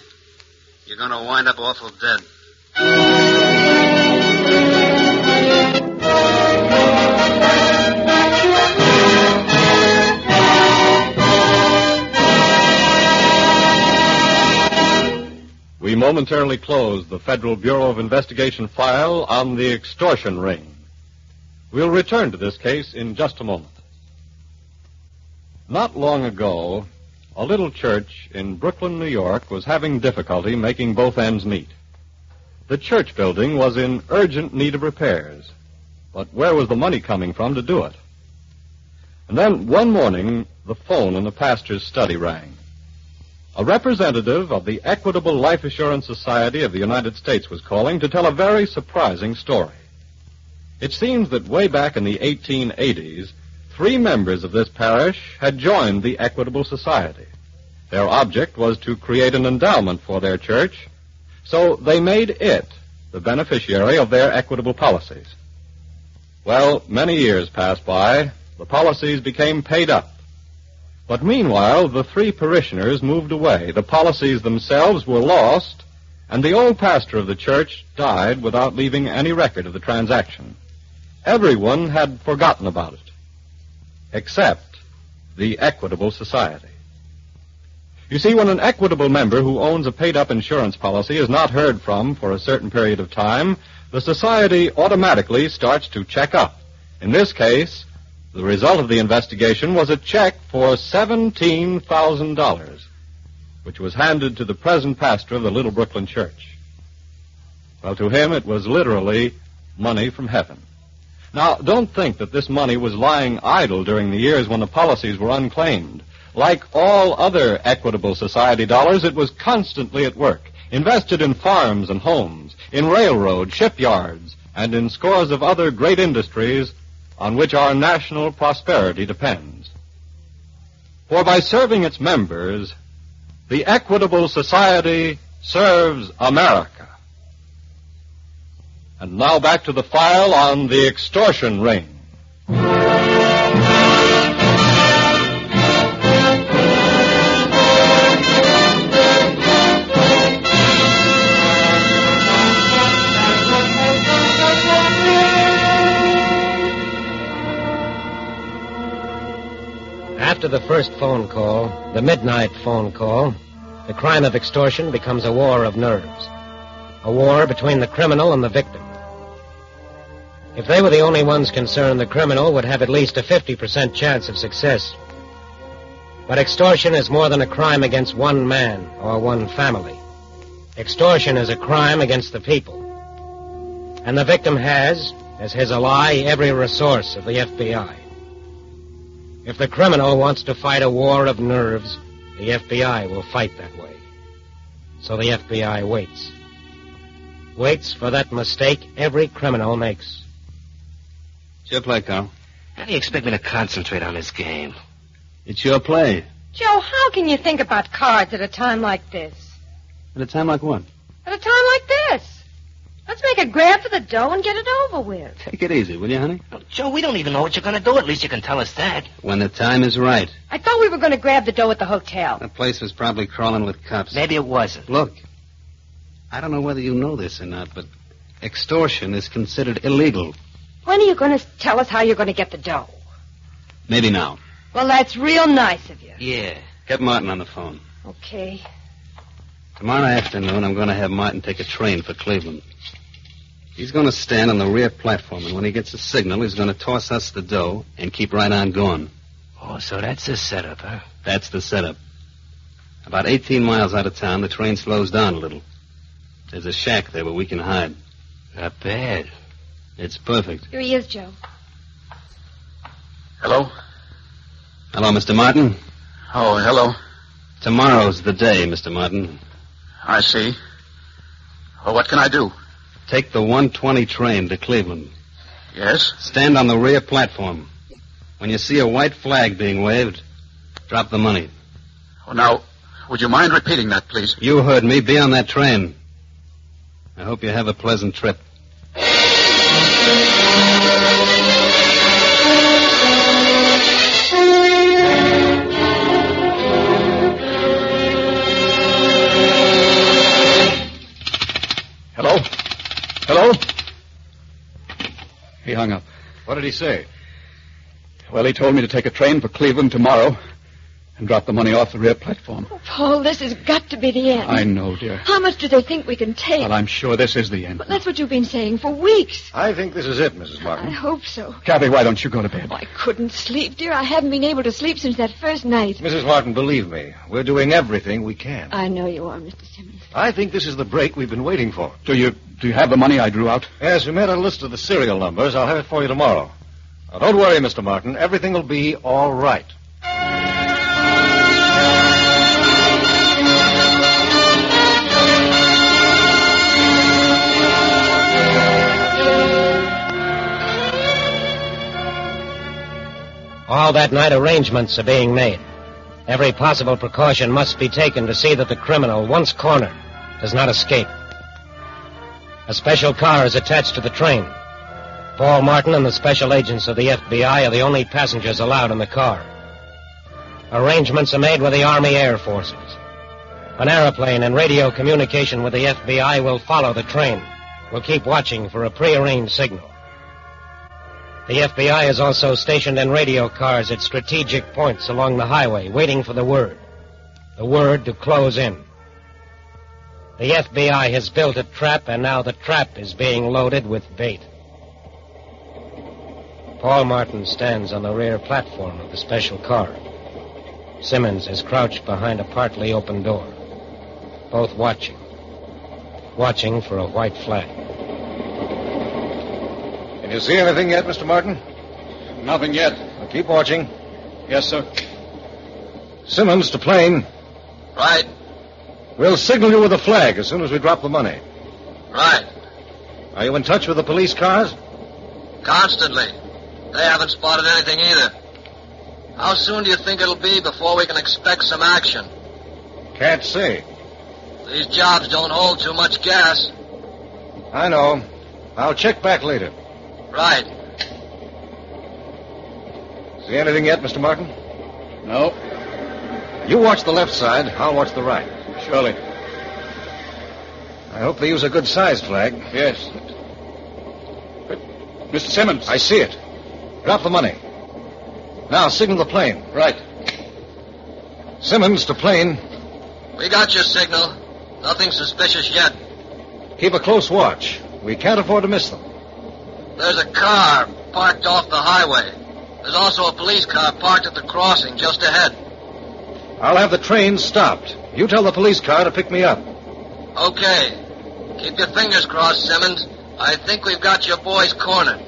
you're going to wind up awful dead. We momentarily close the Federal Bureau of Investigation file on the extortion ring. We'll return to this case in just a moment. Not long ago, a little church in Brooklyn, New York, was having difficulty making both ends meet. The church building was in urgent need of repairs, but where was the money coming from to do it? And then one morning, the phone in the pastor's study rang. A representative of the Equitable Life Assurance Society of the United States was calling to tell a very surprising story. It seems that way back in the 1880s, 3 members of this parish had joined the Equitable Society. Their object was to create an endowment for their church, so they made it the beneficiary of their equitable policies. Well, many years passed by. The policies became paid up. But meanwhile, the 3 parishioners moved away. The policies themselves were lost, and the old pastor of the church died without leaving any record of the transaction. Everyone had forgotten about it, except the Equitable Society. You see, when an equitable member who owns a paid-up insurance policy is not heard from for a certain period of time, the society automatically starts to check up. In this case, the result of the investigation was a check for $17,000, which was handed to the present pastor of the Little Brooklyn Church. Well, to him, it was literally money from heaven. Now, don't think that this money was lying idle during the years when the policies were unclaimed. Like all other Equitable Society dollars, it was constantly at work. invested in farms and homes, in railroads, shipyards, and in scores of other great industries on which our national prosperity depends. For by serving its members, the Equitable Society serves America. And now back to the file on the extortion ring. After the first phone call, the midnight phone call, the crime of extortion becomes a war of nerves. A war between the criminal and the victim. If they were the only ones concerned, the criminal would have at least a 50% chance of success. But extortion is more than a crime against one man or one family. Extortion is a crime against the people. And the victim has, as his ally, every resource of the FBI. If the criminal wants to fight a war of nerves, the FBI will fight that way. So the FBI waits. Waits for that mistake every criminal makes. It's your play, Carl. How do you expect me to concentrate on this game? It's your play. Joe, how can you think about cards at a time like this? At a time like what? At a time like this? Let's make a grab for the dough and get it over with. Take it easy, will you, honey? Well, Joe, we don't even know what you're going to do. At least you can tell us that. When the time is right. I thought we were going to grab the dough at the hotel. The place was probably crawling with cops. Maybe it wasn't. Look, I don't know whether you know this or not, but extortion is considered illegal. When are you going to tell us how you're going to get the dough? Maybe now. Well, that's real nice of you. Yeah. Get Martin on the phone. Okay. Tomorrow afternoon, I'm going to have Martin take a train for Cleveland. He's going to stand on the rear platform, and when he gets a signal, he's going to toss us the dough and keep right on going. Oh, so that's the setup, huh? That's the setup. About 18 miles out of town, the train slows down a little. There's a shack there where we can hide. Not bad. It's perfect. Here he is, Joe. Hello? Hello, Mr. Martin. Oh, hello. Tomorrow's the day, Mr. Martin. I see. Well, what can I do? Take the 1:20 train to Cleveland. Yes? Stand on the rear platform. When you see a white flag being waved, drop the money. Oh, now, would you mind repeating that, please? You heard me. Be on that train. I hope you have a pleasant trip. Hello? Hello? He hung up. What did he say? Well, he told me to take a train for Cleveland tomorrow and drop the money off the rear platform. Oh, Paul, this has got to be the end. I know, dear. How much do they think we can take? Well, I'm sure this is the end. But that's what you've been saying for weeks. I think this is it, Mrs. Martin. I hope so. Kathy, why don't you go to bed? Oh, I couldn't sleep, dear. I haven't been able to sleep since that first night. Mrs. Martin, believe me, we're doing everything we can. I know you are, Mr. Simmons. I think this is the break we've been waiting for. Do you have the money I drew out? Yes, we made a list of the serial numbers. I'll have it for you tomorrow. Now, don't worry, Mr. Martin. Everything will be all right. All that night, arrangements are being made. Every possible precaution must be taken to see that the criminal, once cornered, does not escape. A special car is attached to the train. Paul Martin and the special agents of the FBI are the only passengers allowed in the car. Arrangements are made with the Army Air Forces. An airplane in radio communication with the FBI will follow the train. We'll keep watching for a prearranged signal. The FBI is also stationed in radio cars at strategic points along the highway, waiting for the word to close in. The FBI has built a trap, and now the trap is being loaded with bait. Paul Martin stands on the rear platform of the special car. Simmons is crouched behind a partly open door, both watching for a white flag. Can you see anything yet, Mr. Martin? Nothing yet. Well, keep watching. Yes, sir. Simmons to plane. Right. We'll signal you with a flag as soon as we drop the money. Right. Are you in touch with the police cars? Constantly. They haven't spotted anything either. How soon do you think it'll be before we can expect some action? Can't say. These jobs don't hold too much gas. I know. I'll check back later. Right. See anything yet, Mr. Martin? No. You watch the left side. I'll watch the right. Surely. I hope they use a good-sized flag. Yes. But, Mr. Simmons. I see it. Drop the money. Now, signal the plane. Right. Simmons to plane. We got your signal. Nothing suspicious yet. Keep a close watch. We can't afford to miss them. There's a car parked off the highway. There's also a police car parked at the crossing just ahead. I'll have the train stopped. You tell the police car to pick me up. Okay. Keep your fingers crossed, Simmons. I think we've got your boys cornered.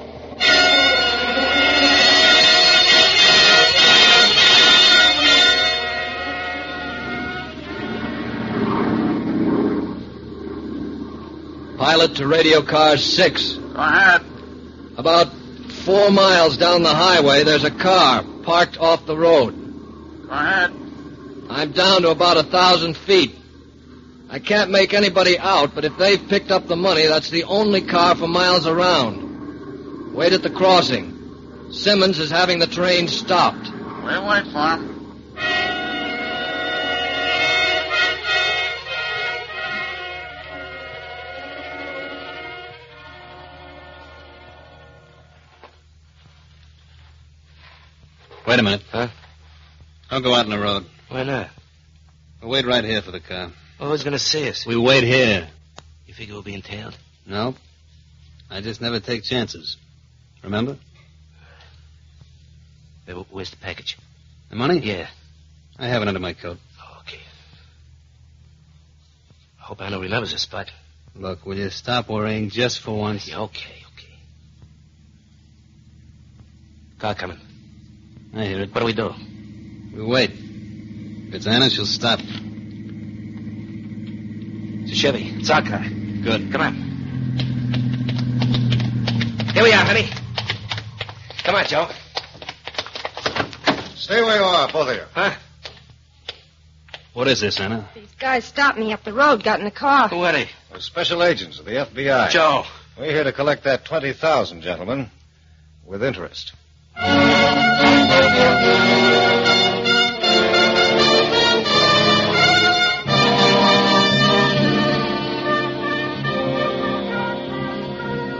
Pilot to radio car 6. Go ahead. About 4 miles down the highway, there's a car parked off the road. Go ahead. I'm down to about 1,000 feet. I can't make anybody out, but if they've picked up the money, that's the only car for miles around. Wait at the crossing. Simmons is having the train stopped. We'll wait for him. Wait a minute. Huh? Don't go out on the road. Why not? We'll wait right here for the car. Well, who's going to see us? We wait here. You figure we'll be entailed? No. I just never take chances. Remember? Where's the package? The money? Yeah. I have it under my coat. Okay. I hope Anna remembers us, Spud. Look, will you stop worrying just for once? Yeah, okay. Car coming. I hear it. What do we do? We wait. If it's Anna, she'll stop. It's a Chevy. It's our car. Good. Come on. Here we are, honey. Come on, Joe. Stay where you are, both of you. Huh? What is this, Anna? These guys stopped me up the road, got in the car. Who are they? We're special agents of the FBI. Joe. We're here to collect that $20,000, gentlemen, with interest.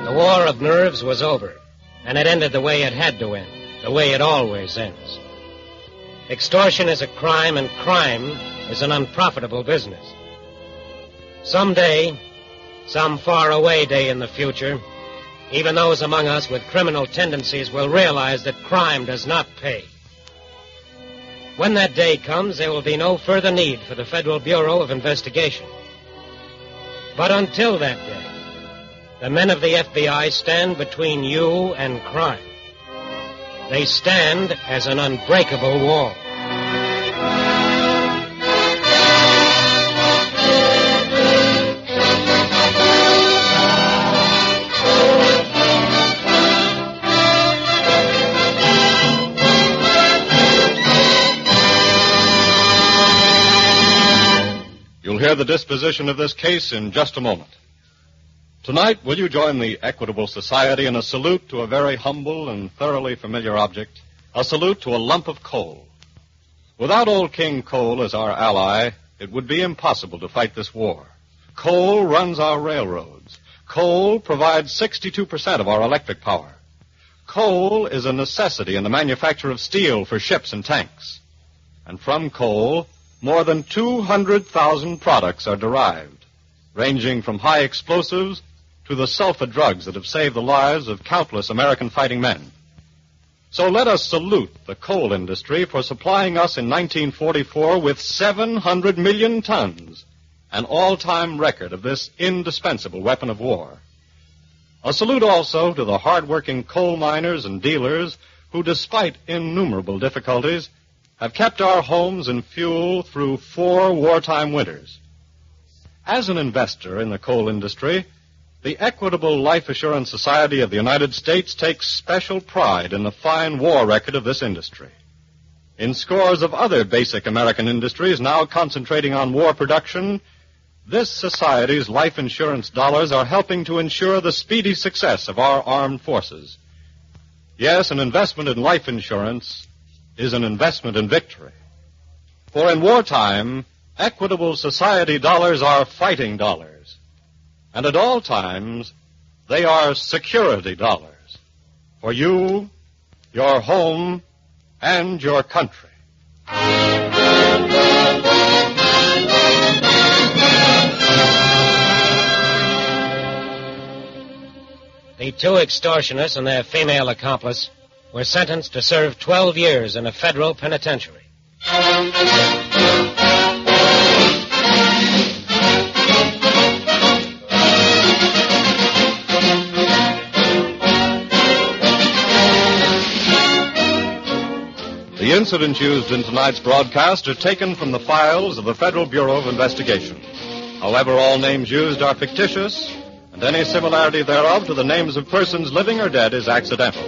The war of nerves was over, and it ended the way it had to end, the way it always ends. Extortion is a crime, and crime is an unprofitable business. Someday, some faraway day in the future, even those among us with criminal tendencies will realize that crime does not pay. When that day comes, there will be no further need for the Federal Bureau of Investigation. But until that day, the men of the FBI stand between you and crime. They stand as an unbreakable wall. You'll hear the disposition of this case in just a moment. Tonight, will you join the Equitable Society in a salute to a very humble and thoroughly familiar object, a salute to a lump of coal? Without old King Coal as our ally, it would be impossible to fight this war. Coal runs our railroads. Coal provides 62% of our electric power. Coal is a necessity in the manufacture of steel for ships and tanks. And from coal, more than 200,000 products are derived, ranging from high explosives to the sulfa drugs that have saved the lives of countless American fighting men. So let us salute the coal industry for supplying us in 1944 with 700 million tons, an all-time record of this indispensable weapon of war. A salute also to the hard-working coal miners and dealers who, despite innumerable difficulties, have kept our homes and fuel through 4 wartime winters. As an investor in the coal industry, the Equitable Life Assurance Society of the United States takes special pride in the fine war record of this industry. In scores of other basic American industries now concentrating on war production, this society's life insurance dollars are helping to ensure the speedy success of our armed forces. Yes, an investment in life insurance is an investment in victory. For in wartime, Equitable Society dollars are fighting dollars. And at all times, they are security dollars. For you, your home, and your country. The two extortionists and their female accomplice were sentenced to serve 12 years in a federal penitentiary. The incidents used in tonight's broadcast are taken from the files of the Federal Bureau of Investigation. However, all names used are fictitious, and any similarity thereof to the names of persons living or dead is accidental.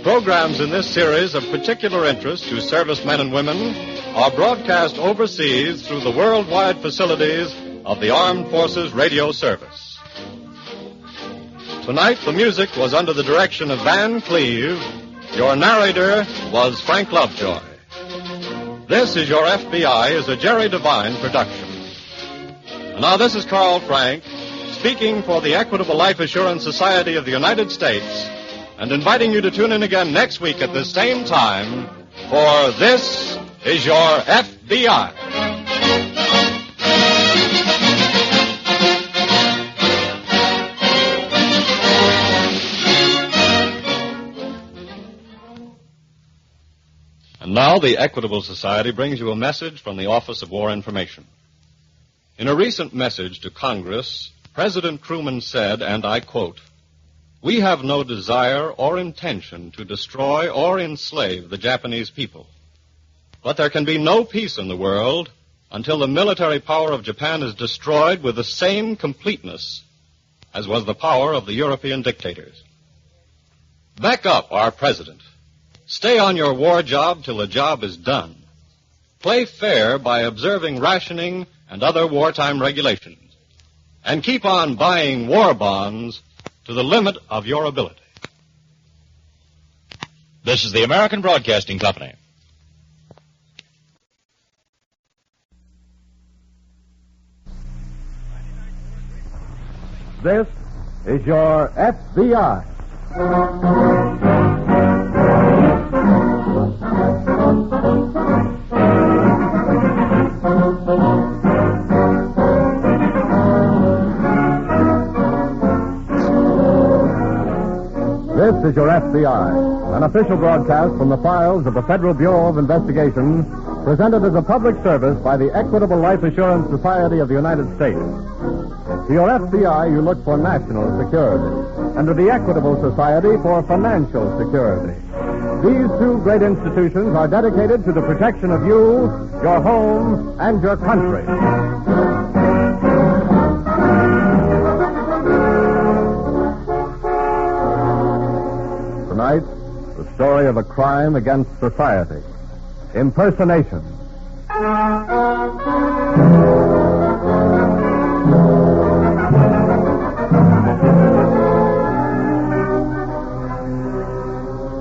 Programs in this series of particular interest to servicemen and women are broadcast overseas through the worldwide facilities of the Armed Forces Radio Service. Tonight, the music was under the direction of Van Cleve. Your narrator was Frank Lovejoy. This is Your FBI is a Jerry Devine production. And now this is Carl Frank, speaking for the Equitable Life Assurance Society of the United States, and inviting you to tune in again next week at the same time for This is Your FBI. And now the Equitable Society brings you a message from the Office of War Information. In a recent message to Congress, President Truman said, and I quote, "We have no desire or intention to destroy or enslave the Japanese people. But there can be no peace in the world until the military power of Japan is destroyed with the same completeness as was the power of the European dictators. Back up our president. Stay on your war job till the job is done. Play fair by observing rationing and other wartime regulations. And keep on buying war bonds to the limit of your ability." This is the American Broadcasting Company. This is Your FBI. This is Your FBI, an official broadcast from the files of the Federal Bureau of Investigation, presented as a public service by the Equitable Life Assurance Society of the United States. To your FBI, you look for national security, and to the Equitable Society for financial security. These two great institutions are dedicated to the protection of you, your home, and your country. Tonight, the story of a crime against society. Impersonation.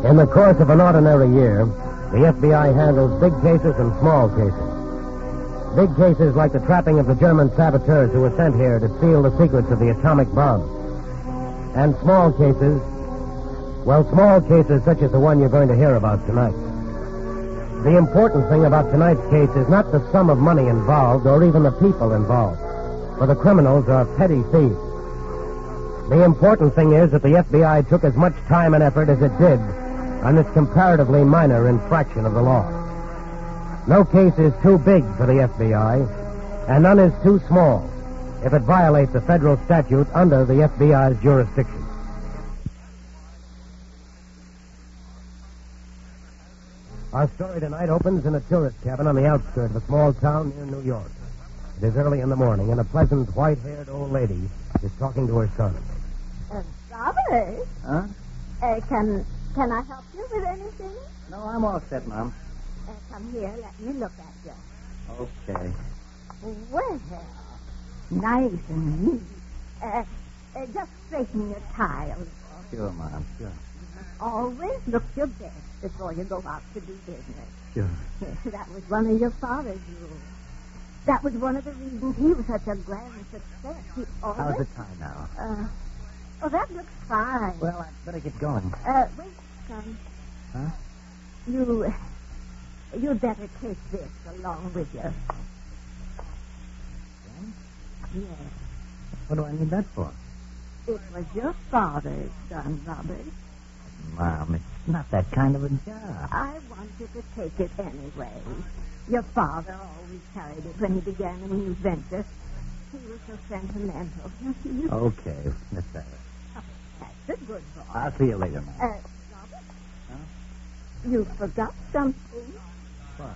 In the course of an ordinary year, the FBI handles big cases and small cases. Big cases like the trapping of the German saboteurs who were sent here to steal the secrets of the atomic bomb. And small cases, well, small cases such as the one you're going to hear about tonight. The important thing about tonight's case is not the sum of money involved or even the people involved, for the criminals are petty thieves. The important thing is that the FBI took as much time and effort as it did on this comparatively minor infraction of the law. No case is too big for the FBI, and none is too small if it violates a federal statute under the FBI's jurisdiction. Our story tonight opens in a tourist cabin on the outskirts of a small town near New York. It is early in the morning, and a pleasant, white-haired old lady is talking to her son. Robbery? Huh? Can I help you with anything? No, I'm all set, Mom. Come here, let me look at you. Okay. Well, nice and neat. Just straighten your tie a little. Sure, Mom, sure. Always look your best before you go out to do business. Sure. That was one of your father's rules. That was one of the reasons he was such a grand success. He always... How's the time now? Oh, that looks fine. Well, I'd better get going. Wait, son. Huh? You'd better take this along with you. Yes. What do I need that for? It was your father's, son, Robert. Mom, it's not that kind of a job. I wanted to take it anyway. Your father always carried it when he began a new venture. He was so sentimental. Okay, that's that. That's a good boy. I'll see you later, Mom. Robert? Huh? You forgot something. What?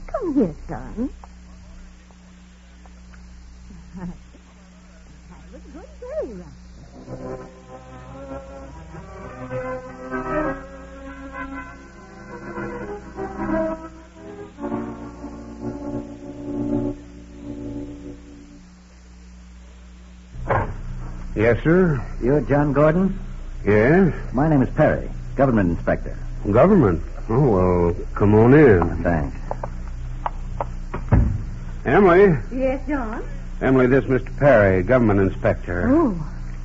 Come here, son. Have a good day, Robert. Yes, sir? You're John Gordon? Yes? My name is Perry, government inspector. Government? Oh, well, come on in. Thanks. Emily? Yes, John? Emily, this is Mr. Perry, government inspector. Oh.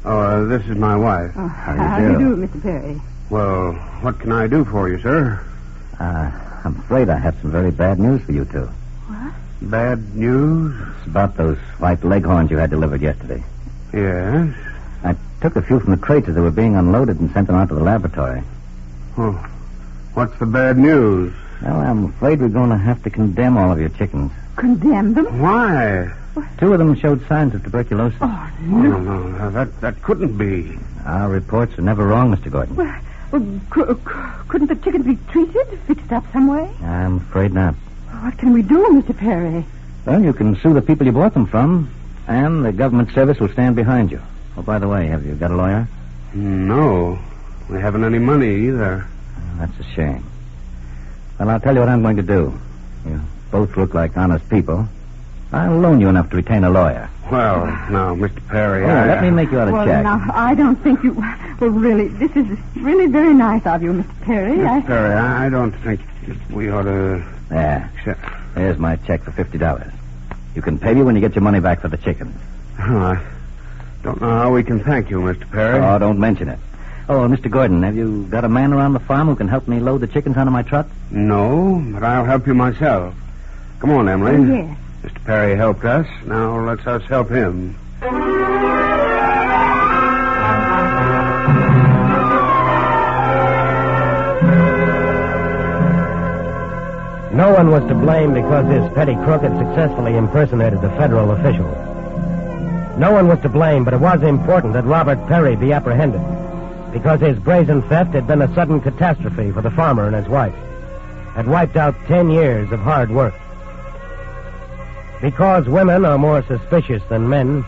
Oh, this is my wife. Oh, how do you do, Mr. Perry? Well, what can I do for you, sir? I'm afraid I have some very bad news for you two. What? Bad news? It's about those white leghorns you had delivered yesterday. Yes? I took a few from the crates as they were being unloaded and sent them out to the laboratory. Oh, what's the bad news? Well, I'm afraid we're going to have to condemn all of your chickens. Condemn them? Why? Two of them showed signs of tuberculosis. Oh, no. No, that couldn't be. Our reports are never wrong, Mr. Gordon. Well, couldn't the chickens be treated, fixed up some way? I'm afraid not. What can we do, Mr. Perry? Well, you can sue the people you bought them from, and the government service will stand behind you. Oh, by the way, have you got a lawyer? No. We haven't any money either. That's a shame. Well, I'll tell you what I'm going to do. You both look like honest people. I'll loan you enough to retain a lawyer. Well, now, Mr. Perry, let me make you out a check. Now, I don't think you... Well, really, this is really very nice of you, Mr. Perry. Mr. Perry, I don't think we ought to... There. There's my check for $50. You can pay me when you get your money back for the chickens. Oh, I don't know how we can thank you, Mr. Perry. Oh, don't mention it. Oh, Mr. Gordon, have you got a man around the farm who can help me load the chickens onto my truck? No, but I'll help you myself. Come on, Emily. Oh, yes. Mr. Perry helped us. Now let's us help him. No one was to blame because his petty crook had successfully impersonated the federal official. No one was to blame, but it was important that Robert Perry be apprehended because his brazen theft had been a sudden catastrophe for the farmer and his wife. Had wiped out 10 years of hard work. Because women are more suspicious than men,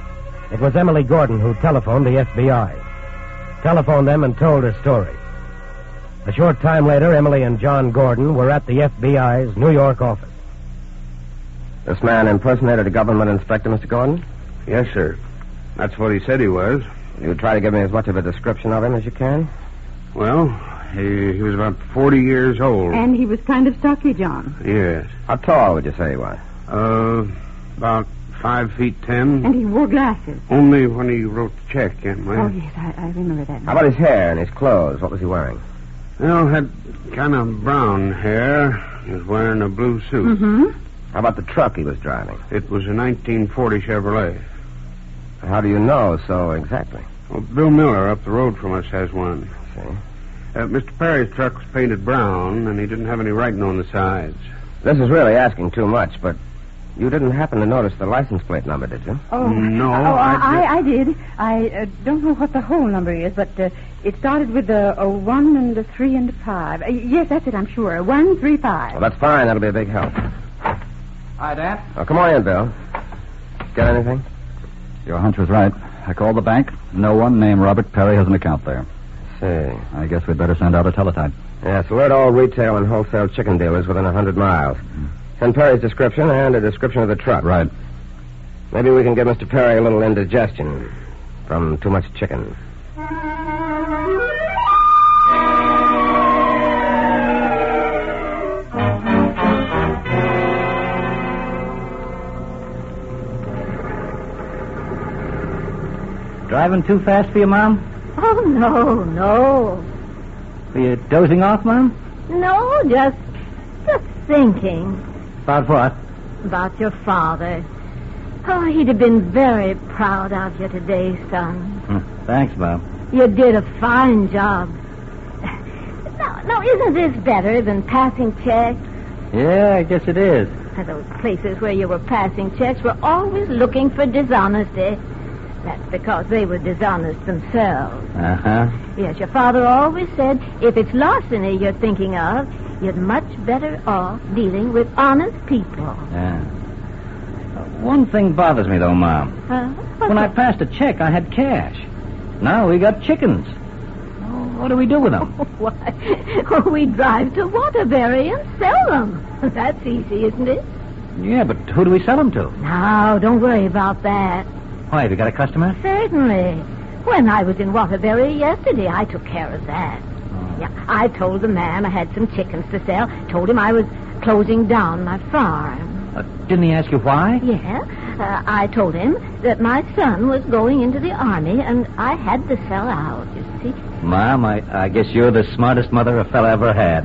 it was Emily Gordon who telephoned the FBI. Telephoned them and told her story. A short time later, Emily and John Gordon were at the FBI's New York office. This man impersonated a government inspector, Mr. Gordon? Yes, sir. That's what he said he was. You try to give me as much of a description of him as you can? Well, he was about 40 years old. And he was kind of stocky, John. Yes. How tall would you say he was? About 5'10". And he wore glasses. Only when he wrote the check, Emily. Oh, yes, I remember that. How about his hair and his clothes? What was he wearing? Well, had kind of brown hair. He was wearing a blue suit. Mm-hmm. How about the truck he was driving? It was a 1940 Chevrolet. How do you know so exactly? Well, Bill Miller up the road from us has one. See? Mr. Perry's truck was painted brown, and he didn't have any writing on the sides. This is really asking too much, but you didn't happen to notice the license plate number, did you? Oh, no. I did. I don't know what the whole number is, but it started with a 1 and a 3 and a 5. Yes, that's it, I'm sure. 135. Well, that's fine. That'll be a big help. Hi, Dad. Oh, come on in, Bill. Get anything? Your hunch was right. I called the bank. No one named Robert Perry has an account there. See. I guess we'd better send out a teletype. Yes, alert all retail and wholesale chicken dealers within 100 miles. Send Perry's description and a description of the truck. Right. Maybe we can give Mr. Perry a little indigestion from too much chicken. Driving too fast for you, Mom? Oh, no. Are you dozing off, Mom? No, just thinking. About what? About your father. Oh, he'd have been very proud of you today, son. Thanks, Bob. You did a fine job. Now, isn't this better than passing checks? Yeah, I guess it is. Those places where you were passing checks were always looking for dishonesty. That's because they were dishonest themselves. Uh-huh. Yes, your father always said, if it's larceny you're thinking of, you're much better off dealing with honest people. Yeah. One thing bothers me, though, Mom. When I passed a check, I had cash. Now we got chickens. What do we do with them? Why, we drive to Waterbury and sell them. That's easy, isn't it? Yeah, but who do we sell them to? No, don't worry about that. Why, have you got a customer? Certainly. When I was in Waterbury yesterday, I took care of that. Yeah, I told the man I had some chickens to sell. Told him I was closing down my farm. Didn't he ask you why? Yeah. I told him that my son was going into the army, and I had to sell out, you see. Mom, I guess you're the smartest mother a fella ever had.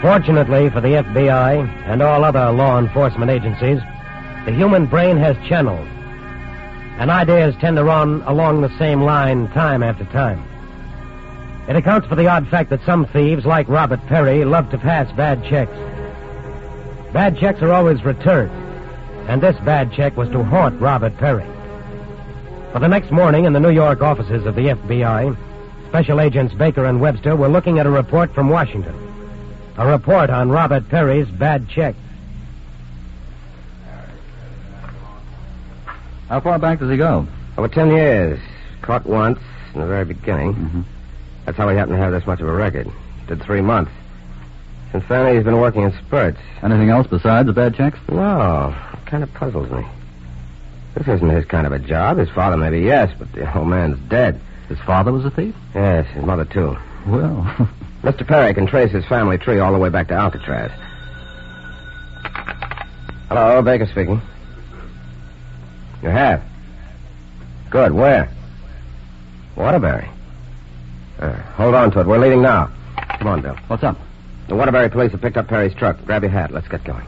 Fortunately for the FBI and all other law enforcement agencies, the human brain has channels, and ideas tend to run along the same line time after time. It accounts for the odd fact that some thieves, like Robert Perry, love to pass bad checks. Bad checks are always returned, and this bad check was to haunt Robert Perry. For the next morning, in the New York offices of the FBI, Special Agents Baker and Webster were looking at a report from Washington. A report on Robert Perry's bad check. How far back does he go? Over 10 years. Caught once in the very beginning. Mm-hmm. That's how he happened to have this much of a record. Did 3 months. Since then, he's been working in spurts. Anything else besides the bad checks? No. It kind of puzzles me. This isn't his kind of a job. His father maybe, yes, but the old man's dead. His father was a thief? Yes, his mother, too. Well... Mr. Perry can trace his family tree all the way back to Alcatraz. Hello, Baker speaking. You have? Good, where? Waterbury. Hold on to it. We're leaving now. Come on, Bill. What's up? The Waterbury police have picked up Perry's truck. Grab your hat. Let's get going.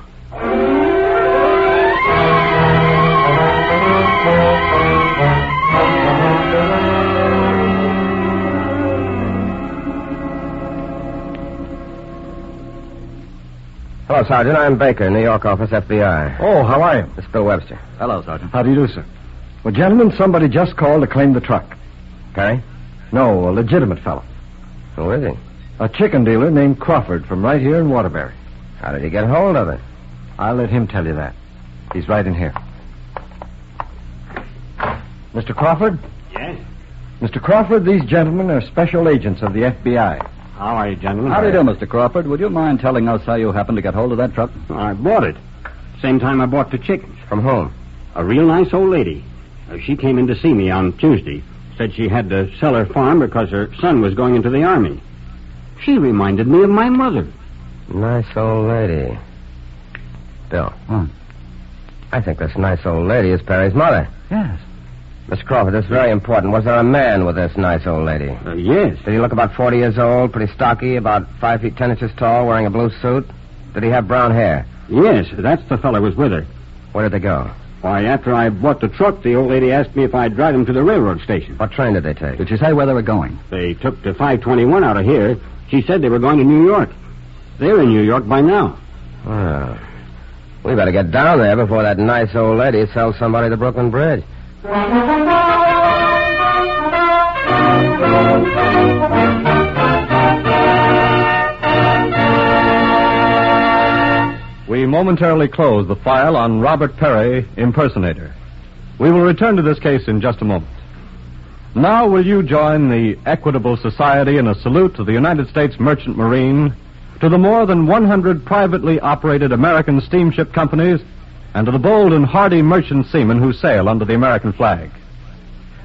Hello, Sergeant. I'm Baker, New York office, FBI. Oh, how are you? This is Bill Webster. Hello, Sergeant. How do you do, sir? Well, gentlemen, somebody just called to claim the truck. Perry? No, a legitimate fellow. Who is he? A chicken dealer named Crawford from right here in Waterbury. How did he get hold of it? I'll let him tell you that. He's right in here. Mr. Crawford? Yes? Mr. Crawford, these gentlemen are special agents of the FBI. How are you, gentlemen? How do you do, Mr. Crawford? Would you mind telling us how you happened to get hold of that truck? I bought it. Same time I bought the chickens. From whom? A real nice old lady. She came in to see me on Tuesday. Said she had to sell her farm because her son was going into the army. She reminded me of my mother. Nice old lady. Bill. I think this nice old lady is Perry's mother. Yes. Mr. Crawford, this is very important. Was there a man with this nice old lady? Yes. Did he look about 40 years old, pretty stocky, about 5 feet 10 inches tall, wearing a blue suit? Did he have brown hair? Yes, that's the fellow was with her. Where did they go? Why, after I bought the truck, the old lady asked me if I'd drive him to the railroad station. What train did they take? Did she say where they were going? They took the 521 out of here. She said they were going to New York. They're in New York by now. Well, we better get down there before that nice old lady sells somebody the Brooklyn Bridge. we momentarily close the file on Robert Perry, Impersonator. We will return to this case in just a moment. Now will you join the Equitable Society in a salute to the United States Merchant Marine, to the more than 100 privately operated American steamship companies, and to the bold and hardy merchant seamen who sail under the American flag.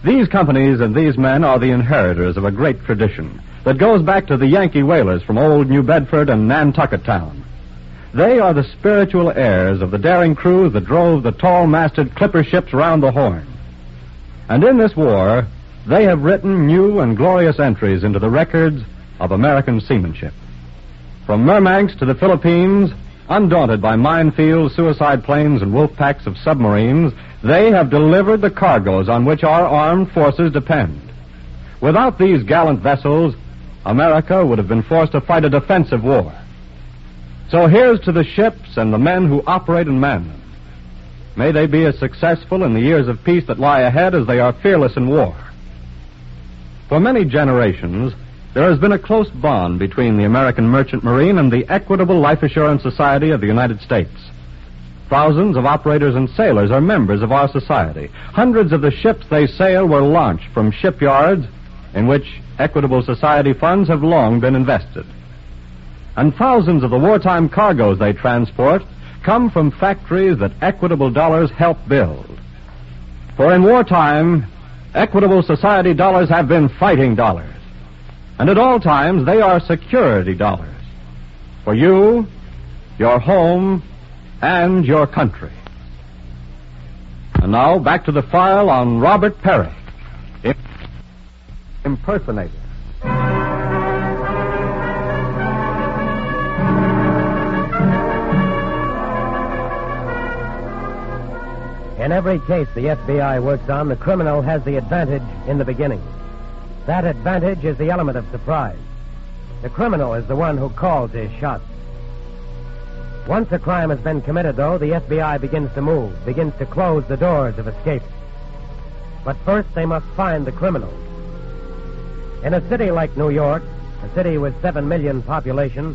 These companies and these men are the inheritors of a great tradition that goes back to the Yankee whalers from old New Bedford and Nantucket Town. They are the spiritual heirs of the daring crews that drove the tall-masted clipper ships round the Horn. And in this war, they have written new and glorious entries into the records of American seamanship. From Murmansk to the Philippines, undaunted by minefields, suicide planes, and wolf packs of submarines, they have delivered the cargoes on which our armed forces depend. Without these gallant vessels, America would have been forced to fight a defensive war. So here's to the ships and the men who operate and man them. May they be as successful in the years of peace that lie ahead as they are fearless in war. For many generations, there has been a close bond between the American Merchant Marine and the Equitable Life Assurance Society of the United States. Thousands of operators and sailors are members of our society. Hundreds of the ships they sail were launched from shipyards in which Equitable Society funds have long been invested. And thousands of the wartime cargoes they transport come from factories that Equitable dollars help build. For in wartime, Equitable Society dollars have been fighting dollars. And at all times, they are security dollars. For you, your home, and your country. And now, back to the file on Robert Perry, Impersonator. In every case the FBI works on, the criminal has the advantage in the beginning. That advantage is the element of surprise. The criminal is the one who calls his shots. Once a crime has been committed, though, the FBI begins to move, begins to close the doors of escape. But first they must find the criminal. In a city like New York, a city with 7 million population,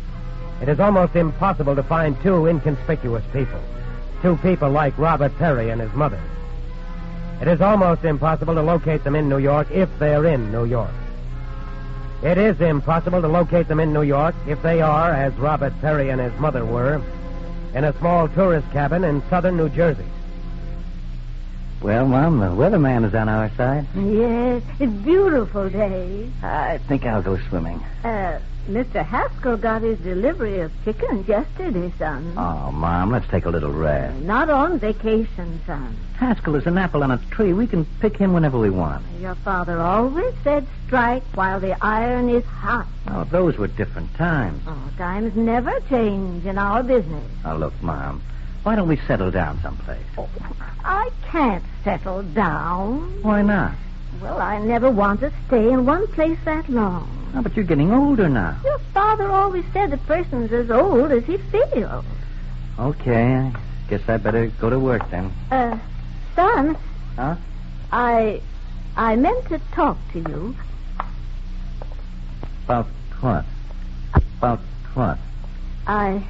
it is almost impossible to find two inconspicuous people. Two people like Robert Perry and his mother. It is almost impossible to locate them in New York if they're in New York. It is impossible to locate them in New York if they are, as Robert Perry and his mother were, in a small tourist cabin in southern New Jersey. Well, Mom, the weatherman is on our side. Yes, it's beautiful day. I think I'll go swimming. Mr. Haskell got his delivery of chickens yesterday, son. Oh, Mom, let's take a little rest. Not on vacation, son. Haskell is an apple on a tree. We can pick him whenever we want. Your father always said strike while the iron is hot. Oh, those were different times. Oh, times never change in our business. Oh, look, Mom, why don't we settle down someplace? Oh, I can't settle down. Why not? Well, I never want to stay in one place that long. Oh, but you're getting older now. Your father always said the person's as old as he feels. Okay, I guess I better go to work then. Son. Huh? I meant to talk to you. About what? About what? I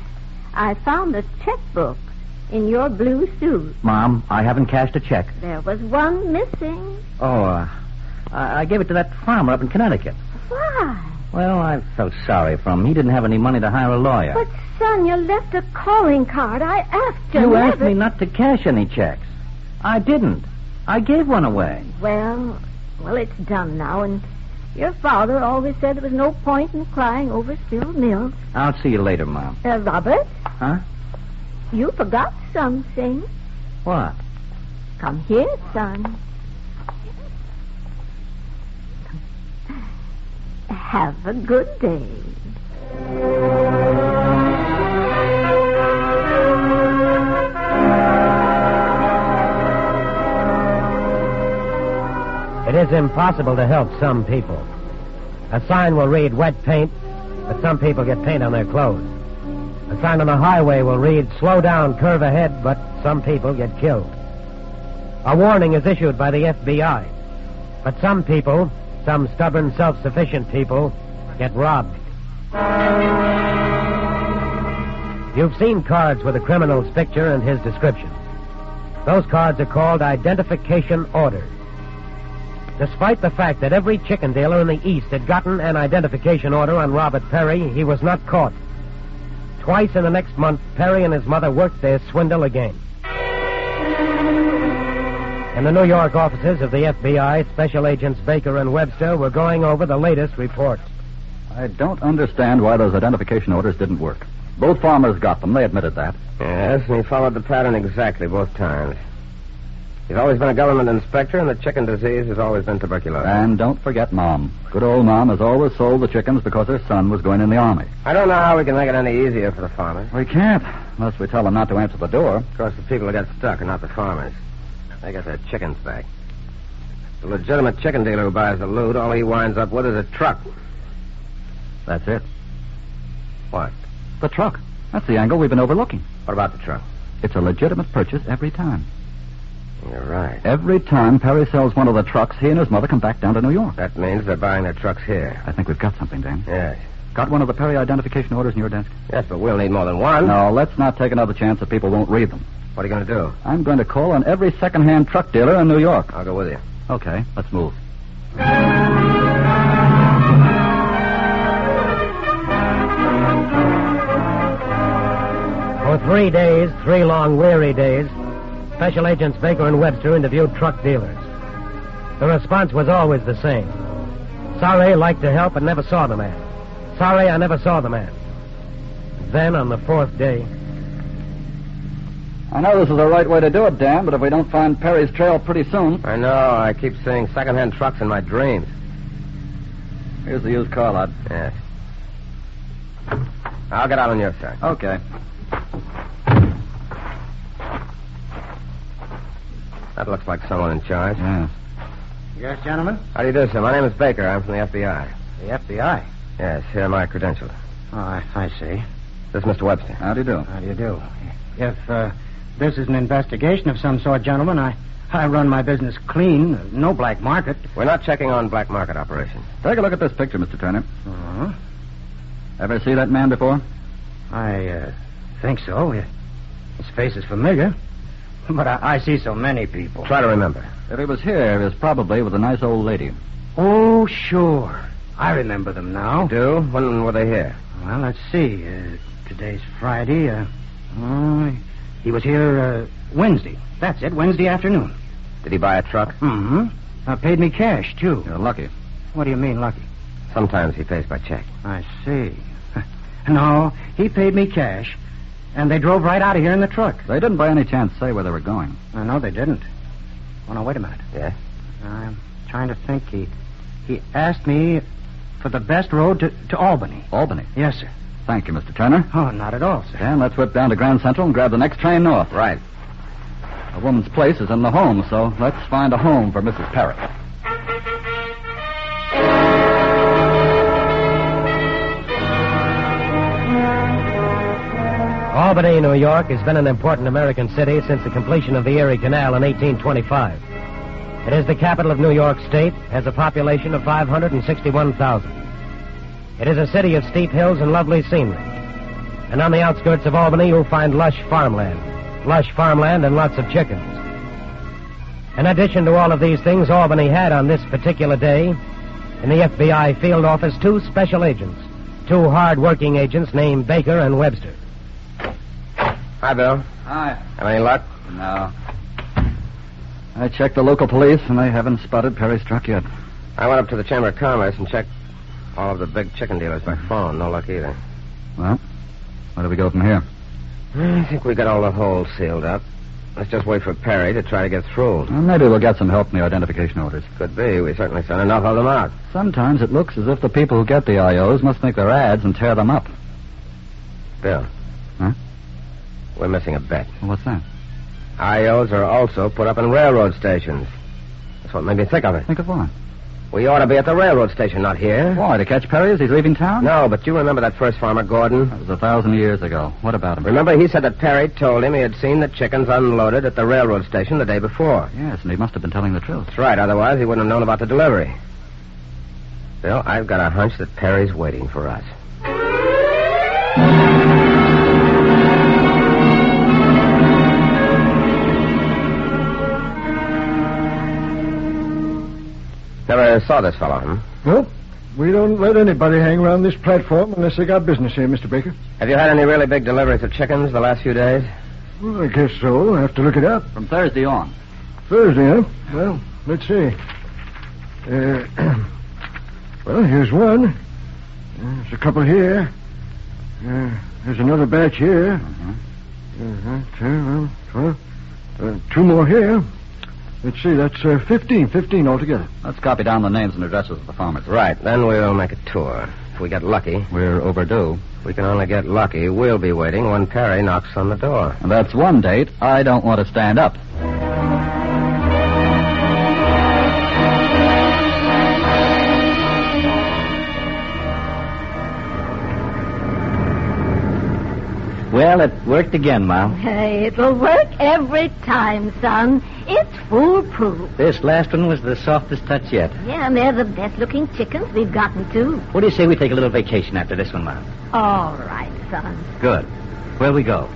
found a checkbook in your blue suit. Mom, I haven't cashed a check. There was one missing. Oh, I gave it to that farmer up in Connecticut. Why? Well, I felt sorry for him. He didn't have any money to hire a lawyer. But, son, you left a calling card. I asked you. You asked me not to cash any checks. I didn't. I gave one away. Well, it's done now, and your father always said there was no point in crying over spilled milk. I'll see you later, Mom. Robert? Huh? You forgot something. What? Come here, son. Have a good day. It is impossible to help some people. A sign will read wet paint, but some people get paint on their clothes. A sign on the highway will read slow down, curve ahead, but some people get killed. A warning is issued by the FBI, but some people, some stubborn, self-sufficient people, get robbed. You've seen cards with a criminal's picture and his description. Those cards are called identification orders. Despite the fact that every chicken dealer in the East had gotten an identification order on Robert Perry, he was not caught. Twice in the next month, Perry and his mother worked their swindle again. In the New York offices of the FBI, Special Agents Baker and Webster were going over the latest reports. I don't understand why those identification orders didn't work. Both farmers got them. They admitted that. Yes, and he followed the pattern exactly both times. He's always been a government inspector, and the chicken disease has always been tuberculosis. And don't forget Mom. Good old Mom has always sold the chickens because her son was going in the Army. I don't know how we can make it any easier for the farmers. We can't, unless we tell them not to answer the door. Of course, the people who get stuck are not the farmers. They get their chickens back. The legitimate chicken dealer who buys the loot, all he winds up with is a truck. That's it. What? The truck. That's the angle we've been overlooking. What about the truck? It's a legitimate purchase every time. You're right. Every time Perry sells one of the trucks, he and his mother come back down to New York. That means they're buying their trucks here. I think we've got something, Dan. Yes. Got one of the Perry identification orders in your desk? Yes, but we'll need more than one. No, let's not take another chance that people won't read them. What are you going to do? I'm going to call on every second-hand truck dealer in New York. I'll go with you. Okay, let's move. For 3 days, 3 long, weary days, Special Agents Baker and Webster interviewed truck dealers. The response was always the same. Sorry, like to help, but never saw the man. Sorry, I never saw the man. Then, on the 4th day... I know this is the right way to do it, Dan, but if we don't find Perry's trail pretty soon... I know. I keep seeing second-hand trucks in my dreams. Here's the used car lot. Yes. I'll get out on your side. Okay. That looks like someone in charge. Yeah. Yes, gentlemen? How do you do, sir? My name is Baker. I'm from the FBI. The FBI? Yes, here are my credentials. Oh, I see. This is Mr. Webster. How do you do? How do you do? If this is an investigation of some sort, gentlemen, I run my business clean. No black market. We're not checking on black market operations. Take a look at this picture, Mr. Turner. Uh-huh. Ever see that man before? I think so. His face is familiar. But I see so many people. Try to remember. If he was here, he was probably with a nice old lady. Oh, sure. I remember them now. You do? When were they here? Well, let's see. Today's Friday. He was here Wednesday. That's it, Wednesday afternoon. Did he buy a truck? Mm-hmm. Paid me cash, too. You're lucky. What do you mean, lucky? Sometimes he pays by check. I see. No, he paid me cash. And they drove right out of here in the truck. They didn't by any chance say where they were going. No, they didn't. Oh, no, wait a minute. Yes? I'm trying to think. He asked me for the best road to Albany. Albany? Yes, sir. Thank you, Mr. Turner. Oh, not at all, sir. Dan, let's whip down to Grand Central and grab the next train north. Right. A woman's place is in the home, so let's find a home for Mrs. Perry. Albany, New York, has been an important American city since the completion of the Erie Canal in 1825. It is the capital of New York State, has a population of 561,000. It is a city of steep hills and lovely scenery. And on the outskirts of Albany, you'll find lush farmland and lots of chickens. In addition to all of these things, Albany had on this particular day, in the FBI field office, 2 special agents, 2 hard-working agents named Baker and Webster. Hi, Bill. Hi. Have any luck? No. I checked the local police, and they haven't spotted Perry's truck yet. I went up to the Chamber of Commerce and checked all of the big chicken dealers by phone. No luck either. Well, where do we go from here? I think we got all the holes sealed up. Let's just wait for Perry to try to get through. Well, maybe we'll get some help in the identification orders. Could be. We certainly sent enough of them out. Sometimes it looks as if the people who get the IOs must make their ads and tear them up. Bill. Huh? We're missing a bet. Well, what's that? IOs are also put up in railroad stations. That's what made me think of it. Think of what? We ought to be at the railroad station, not here. Why, to catch Perry as he's leaving town? No, but you remember that first farmer, Gordon? That was 1,000 years ago. What about him? Remember, he said that Perry told him he had seen the chickens unloaded at the railroad station the day before. Yes, and he must have been telling the truth. That's right. Otherwise, he wouldn't have known about the delivery. Bill, I've got a hunch that Perry's waiting for us. never saw this fellow, huh? Nope. We don't let anybody hang around this platform unless they got business here, Mr. Baker. Have you had any really big deliveries of chickens the last few days? Well, I guess so. I'll have to look it up. From Thursday on. Thursday, huh? Well, let's see. Well, here's one. There's a couple here. There's another batch here. Two more here. Let's see, that's 15 altogether. Let's copy down the names and addresses of the farmers. Right, then we'll make a tour. If we get lucky... We're overdue. If we can only get lucky, we'll be waiting when Perry knocks on the door. And that's one date I don't want to stand up. Well, it worked again, Mom. Hey, it'll work every time, son. It's foolproof. This last one was the softest touch yet. Yeah, and they're the best-looking chickens we've gotten, too. What do you say we take a little vacation after this one, Mom? All right, son. Good. Where'll we go?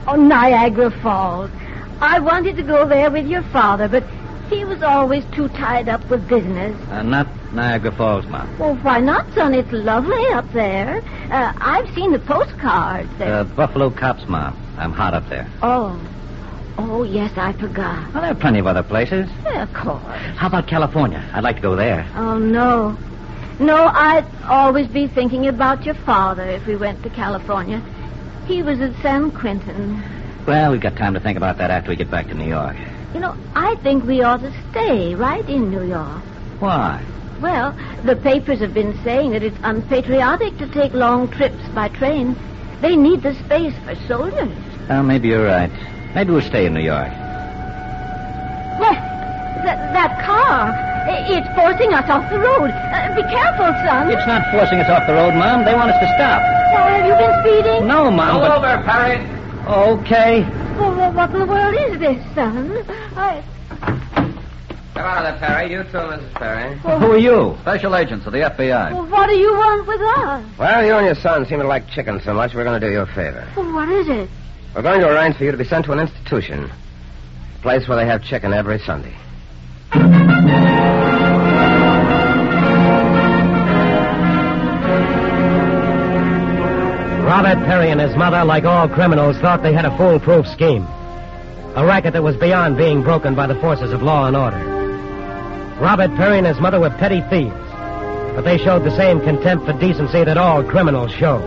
Oh, Niagara Falls. I wanted to go there with your father, but he was always too tied up with business. Not Niagara Falls, Mom. Well, why not, son? It's lovely up there. I've seen the postcards. Buffalo Cops, Mom. I'm hot up there. Oh, yes, I forgot. Well, there are plenty of other places. Yeah, of course. How about California? I'd like to go there. Oh, no. No, I'd always be thinking about your father if we went to California. He was at San Quentin. Well, we've got time to think about that after we get back to New York. You know, I think we ought to stay right in New York. Why? Well, the papers have been saying that it's unpatriotic to take long trips by train. They need the space for soldiers. Well, maybe you're right. Maybe we'll stay in New York. Well, that car, it's forcing us off the road. Be careful, son. It's not forcing us off the road, Mom. They want us to stop. Well, have you been speeding? No, Mom. Pull over, Perry. Okay. Well, what in the world is this, son? Come out of there, Perry. You too, Mrs. Perry. Well, who are you? Special agents of the FBI. Well, what do you want with us? Well, you and your son seem to like chicken so much, we're going to do you a favor. Well, what is it? We're going to arrange for you to be sent to an institution. A place where they have chicken every Sunday. Robert Perry and his mother, like all criminals, thought they had a foolproof scheme. A racket that was beyond being broken by the forces of law and order. Robert Perry and his mother were petty thieves, but they showed the same contempt for decency that all criminals show.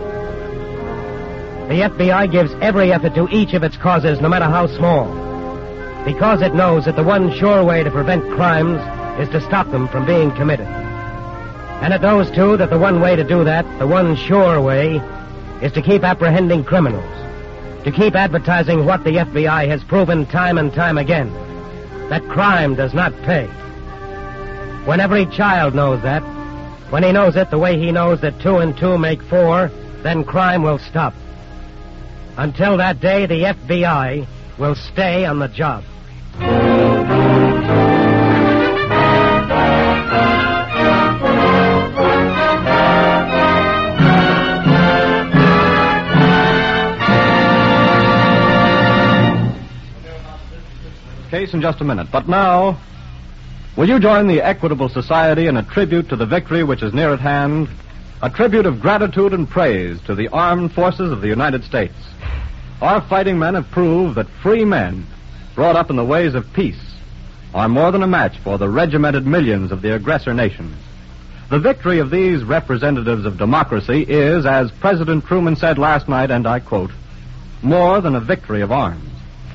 The FBI gives every effort to each of its causes, no matter how small, because it knows that the one sure way to prevent crimes is to stop them from being committed. And it knows, too, that the one way to do that, the one sure way, is to keep apprehending criminals, to keep advertising what the FBI has proven time and time again, that crime does not pay. When every child knows that, when he knows it the way he knows that 2 and 2 make 4, then crime will stop. Until that day, the FBI will stay on the job. Case in just a minute. But now, will you join the Equitable Society in a tribute to the victory which is near at hand? A tribute of gratitude and praise to the armed forces of the United States. Our fighting men have proved that free men, brought up in the ways of peace, are more than a match for the regimented millions of the aggressor nations. The victory of these representatives of democracy is, as President Truman said last night, and I quote, more than a victory of arms.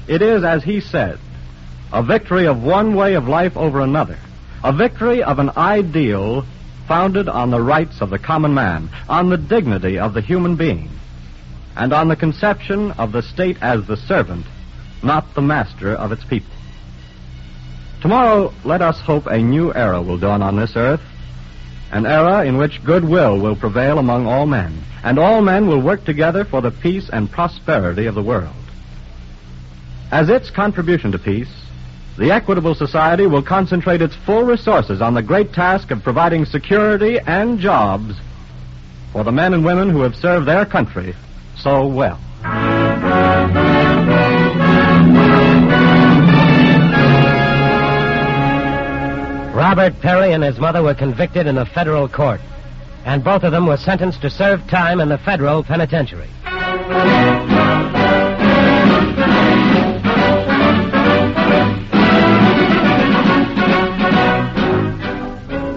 It is, as he said, a victory of one way of life over another. A victory of an ideal founded on the rights of the common man, on the dignity of the human being, and on the conception of the state as the servant, not the master of its people. Tomorrow, let us hope a new era will dawn on this earth, an era in which goodwill will prevail among all men, and all men will work together for the peace and prosperity of the world. As its contribution to peace, the Equitable Society will concentrate its full resources on the great task of providing security and jobs for the men and women who have served their country so well. Robert Perry and his mother were convicted in a federal court, and both of them were sentenced to serve time in the federal penitentiary.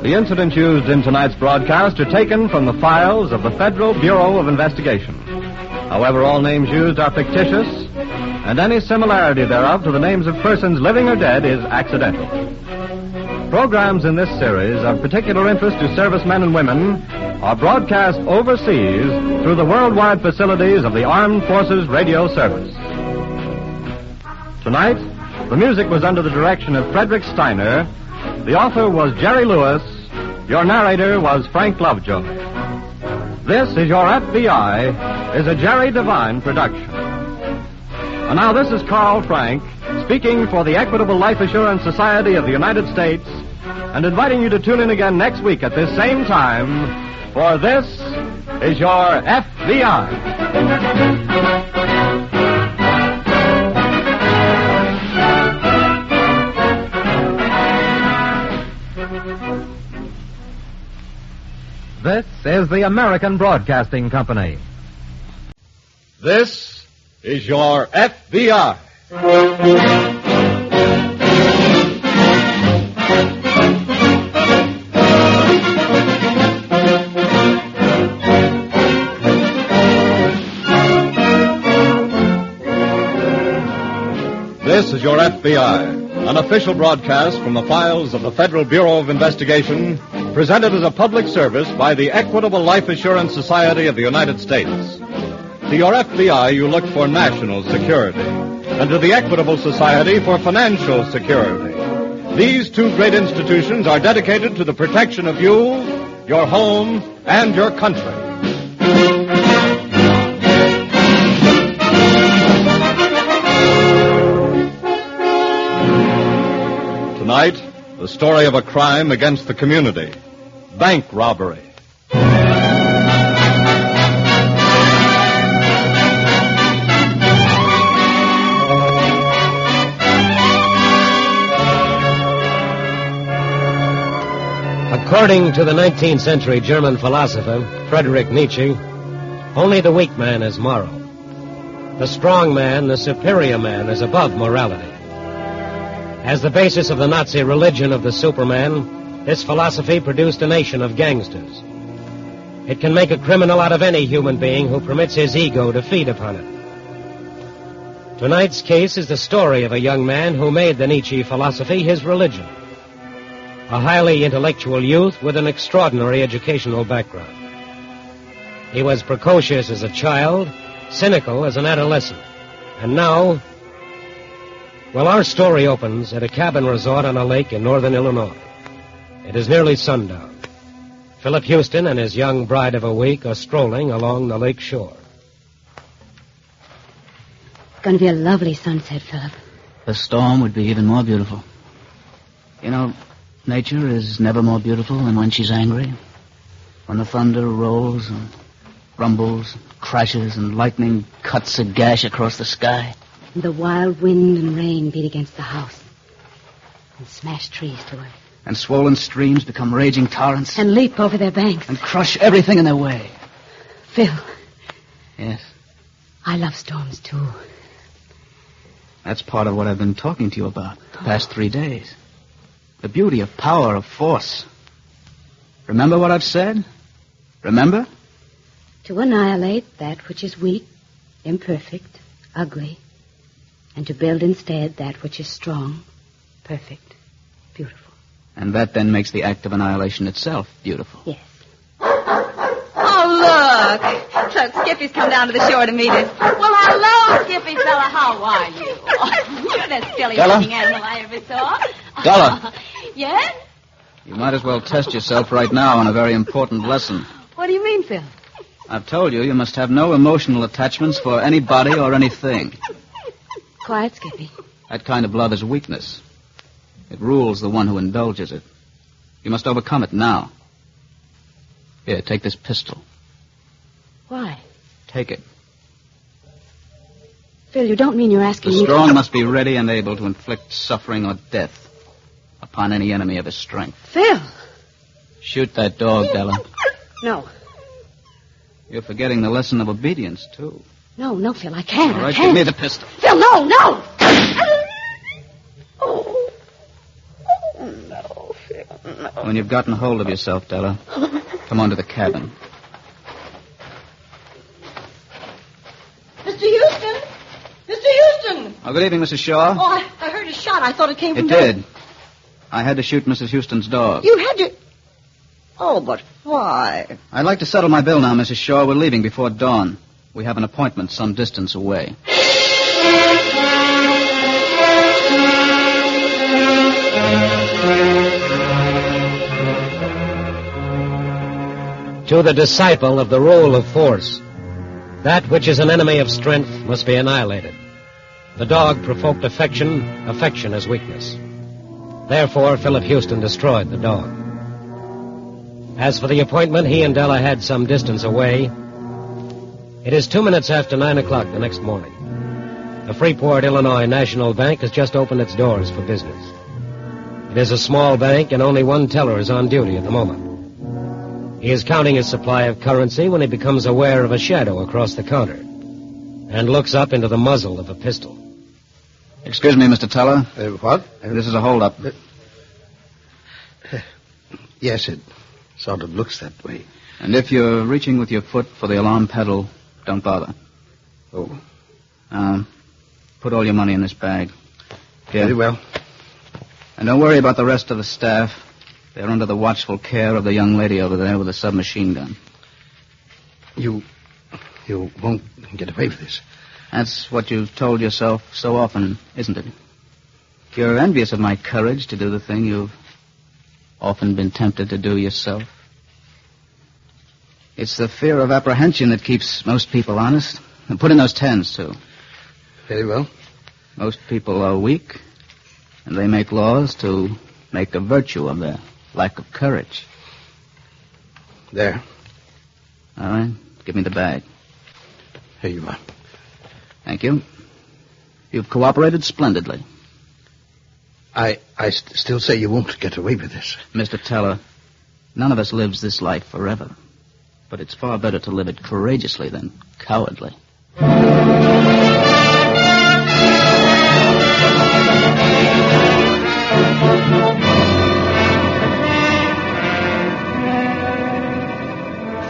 The incidents used in tonight's broadcast are taken from the files of the Federal Bureau of Investigation. However, all names used are fictitious, and any similarity thereof to the names of persons living or dead is accidental. Programs in this series of particular interest to servicemen and women are broadcast overseas through the worldwide facilities of the Armed Forces Radio Service. Tonight, the music was under the direction of Frederick Steiner. The author was Jerry Lewis. Your narrator was Frank Lovejoy. This is Your FBI is a Jerry Devine production. And now this is Carl Frank speaking for the Equitable Life Assurance Society of the United States and inviting you to tune in again next week at this same time for This is Your FBI. This is the American Broadcasting Company. This is your FBI. This is your FBI, an official broadcast from the files of the Federal Bureau of Investigation, presented as a public service by the Equitable Life Assurance Society of the United States. To your FBI, you look for national security, and to the Equitable Society for financial security. These two great institutions are dedicated to the protection of you, your home, and your country. Tonight, the story of a crime against the community. Bank robbery. According to the 19th century German philosopher, Friedrich Nietzsche, only the weak man is moral. The strong man, the superior man, is above morality. As the basis of the Nazi religion of the Superman, this philosophy produced a nation of gangsters. It can make a criminal out of any human being who permits his ego to feed upon it. Tonight's case is the story of a young man who made the Nietzsche philosophy his religion. A highly intellectual youth with an extraordinary educational background. He was precocious as a child, cynical as an adolescent, and now... Well, our story opens at a cabin resort on a lake in northern Illinois. It is nearly sundown. Philip Houston and his young bride of a week are strolling along the lake shore. It's going to be a lovely sunset, Philip. A storm would be even more beautiful. You know, nature is never more beautiful than when she's angry. When the thunder rolls and rumbles, and crashes, and lightning cuts a gash across the sky. And the wild wind and rain beat against the house and smash trees to earth. And swollen streams become raging torrents. And leap over their banks. And crush everything in their way. Phil. Yes? I love storms, too. That's part of what I've been talking to you about the past 3 days. The beauty of power, of force. Remember what I've said? Remember? To annihilate that which is weak, imperfect, ugly, and to build instead that which is strong, perfect, beautiful. And that then makes the act of annihilation itself beautiful. Yes. Oh, look. Look, Skippy's come down to the shore to meet us. Well, hello, Skippy fella. How are you? You're the silliest Della? looking animal I ever saw. Della. Yes? You might as well test yourself right now on a very important lesson. What do you mean, Phil? I've told you you must have no emotional attachments for anybody or anything. Quiet, Skippy. That kind of love is weakness. It rules the one who indulges it. You must overcome it now. Here, take this pistol. Why? Take it. Phil, you don't mean you're asking The me... strong must be ready and able to inflict suffering or death. upon any enemy of his strength. Phil. Shoot that dog, Della. No. You're forgetting the lesson of obedience, too. No, Phil, I can't. All right, I can't. give me the pistol. Phil, no. No, Phil, no. When you've gotten hold of yourself, Della, come on to the cabin. Mr. Houston! Mr. Houston! Oh, good evening, Mrs. Shaw. Oh, I heard a shot. I thought it came from... It did. I had to shoot Mrs. Houston's dog. You had to... Oh, but why? I'd like to settle my bill now, Mrs. Shaw. We're leaving before dawn. We have an appointment some distance away. To the disciple of the rule of force, that which is an enemy of strength must be annihilated. The dog provoked affection, affection is weakness. Therefore, Philip Houston destroyed the dog. As for the appointment he and Della had some distance away, it is 2 minutes after 9 o'clock the next morning. The Freeport, Illinois National Bank has just opened its doors for business. It is a small bank, and only one teller is on duty at the moment. He is counting his supply of currency when he becomes aware of a shadow across the counter and looks up into the muzzle of a pistol. Excuse me, Mr. Teller. What? This is a holdup. Yes, it sort of looks that way. And if you're reaching with your foot for the alarm pedal, don't bother. Oh. Put all your money in this bag. Here. Very well. And don't worry about the rest of the staff. They're under the watchful care of the young lady over there with the submachine gun. You won't get away with this. That's what you've told yourself so often, isn't it? You're envious of my courage to do the thing you've often been tempted to do yourself. It's the fear of apprehension that keeps most people honest. And put in those tens, too. Very well. Most people are weak, and they make laws to make a virtue of their lack of courage. There. All right. Give me the bag. Here you are. Thank you. You've cooperated splendidly. I still say you won't get away with this. Mr. Teller, none of us lives this life forever. But it's far better to live it courageously than cowardly.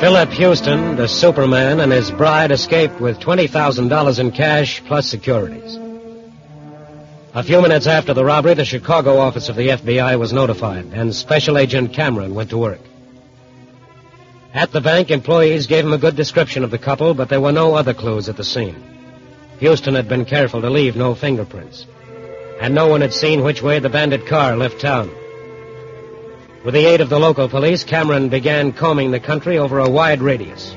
Philip Houston, the Superman, and his bride escaped with $20,000 in cash plus securities. A few minutes after the robbery, the Chicago office of the FBI was notified, and Special Agent Cameron went to work. At the bank, employees gave him a good description of the couple, but there were no other clues at the scene. Houston had been careful to leave no fingerprints, and no one had seen which way the Bandit car left town. With the aid of the local police, Cameron began combing the country over a wide radius.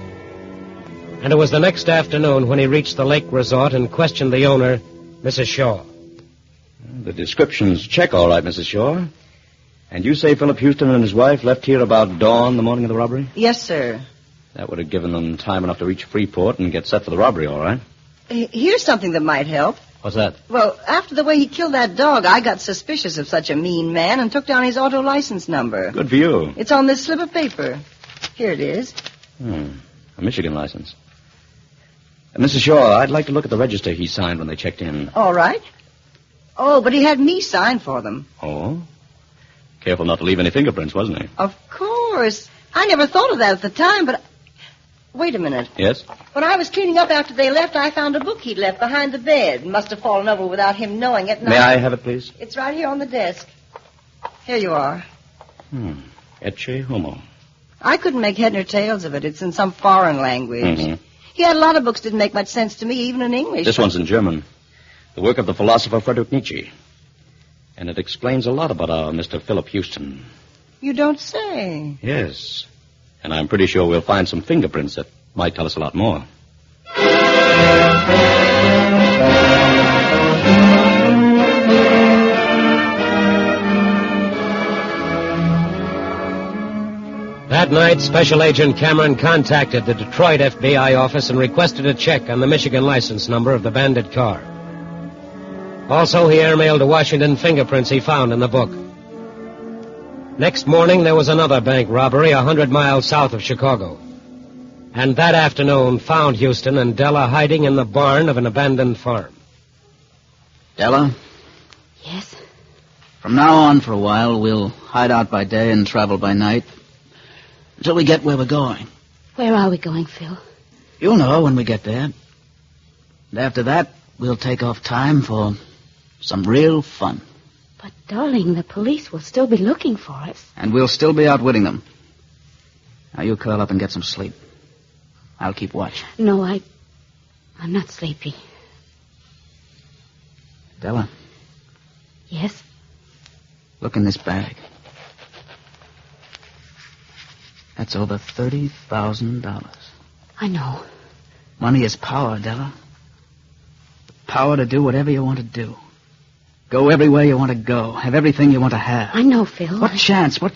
And it was the next afternoon when he reached the lake resort and questioned the owner, Mrs. Shaw. The descriptions check all right, Mrs. Shaw. And you say Philip Houston and his wife left here about dawn the morning of the robbery? Yes, sir. That would have given them time enough to reach Freeport and get set for the robbery, all right? Here's something that might help. What's that? Well, after the way he killed that dog, I got suspicious of such a mean man and took down his auto license number. Good for you. It's on this slip of paper. Here it is. A Michigan license. Mrs. Shaw, I'd like to look at the register he signed when they checked in. All right. Oh, but he had me sign for them. Oh? Careful not to leave any fingerprints, wasn't he? Of course. I never thought of that at the time, but... Wait a minute. Yes? When I was cleaning up after they left, I found a book he'd left behind the bed. Must have fallen over without him knowing it. May I have it, please? It's right here on the desk. Here you are. Ecce homo. I couldn't make head nor tails of it. It's in some foreign language. Mm-hmm. He had a lot of books that didn't make much sense to me, even in English. This one's in German. The work of the philosopher Friedrich Nietzsche. And it explains a lot about our Mr. Philip Houston. You don't say. Yes. And I'm pretty sure we'll find some fingerprints that might tell us a lot more. That night, Special Agent Cameron contacted the Detroit FBI office and requested a check on the Michigan license number of the Bandit car. Also, he airmailed to Washington fingerprints he found in the book. Next morning, there was another bank robbery 100 miles south of Chicago. And that afternoon found Houston and Della hiding in the barn of an abandoned farm. Della? Yes? From now on, for a while, we'll hide out by day and travel by night until we get where we're going. Where are we going, Phil? You'll know when we get there. And after that, we'll take off time for some real fun. But, darling, the police will still be looking for us. And we'll still be outwitting them. Now, you curl up and get some sleep. I'll keep watch. No, I'm not sleepy. Della? Yes? Look in this bag. That's over $30,000. I know. Money is power, Della. Power to do whatever you want to do. Go everywhere you want to go. Have everything you want to have. I know, Phil. What chance would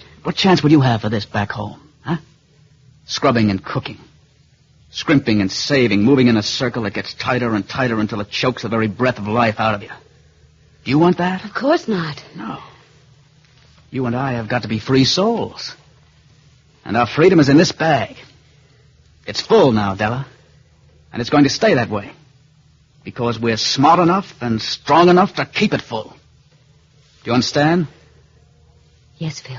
you have for this back home, huh? Scrubbing and cooking. Scrimping and saving, moving in a circle that gets tighter and tighter until it chokes the very breath of life out of you. Do you want that? Of course not. No. You and I have got to be free souls. And our freedom is in this bag. It's full now, Della. And it's going to stay that way. Because we're smart enough and strong enough to keep it full. Do you understand? Yes, Phil.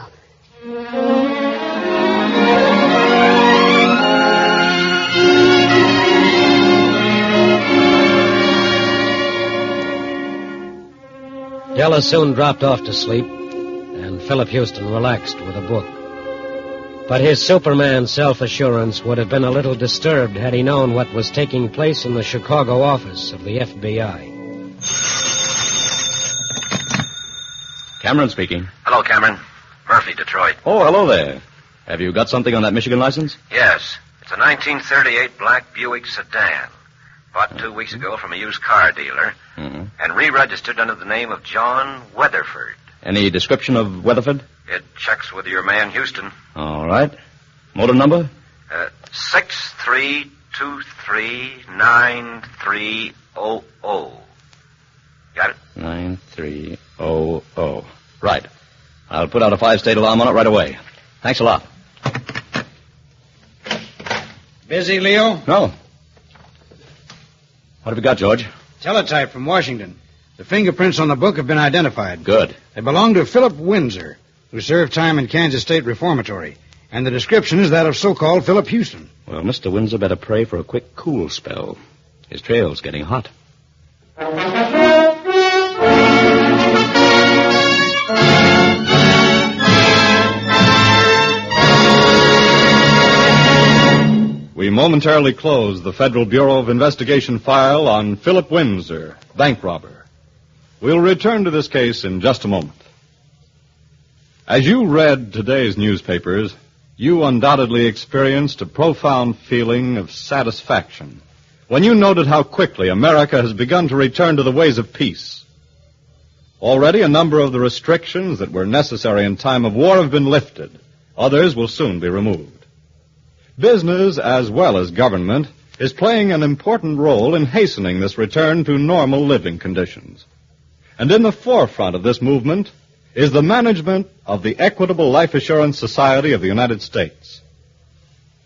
Della soon dropped off to sleep, and Philip Houston relaxed with a book. But his Superman self-assurance would have been a little disturbed had he known what was taking place in the Chicago office of the FBI. Cameron speaking. Hello, Cameron. Murphy, Detroit. Oh, hello there. Have you got something on that Michigan license? Yes. It's a 1938 black Buick sedan. Bought 2 weeks ago from a used car dealer. Mm-hmm. And re-registered under the name of John Weatherford. Any description of Weatherford? It checks with your man, Houston. All right. Model number? 63239300. Got it? 9300. Right. I'll put out a 5-state alarm on it right away. Thanks a lot. Busy, Leo? No. What have we got, George? Teletype from Washington. The fingerprints on the book have been identified. Good. They belong to Philip Windsor, who served time in Kansas State Reformatory. And the description is that of so-called Philip Houston. Well, Mr. Windsor better pray for a quick cool spell. His trail's getting hot. We momentarily close the Federal Bureau of Investigation file on Philip Windsor, bank robber. We'll return to this case in just a moment. As you read today's newspapers, you undoubtedly experienced a profound feeling of satisfaction when you noted how quickly America has begun to return to the ways of peace. Already a number of the restrictions that were necessary in time of war have been lifted. Others will soon be removed. Business, as well as government, is playing an important role in hastening this return to normal living conditions. And in the forefront of this movement is the management of the Equitable Life Assurance Society of the United States.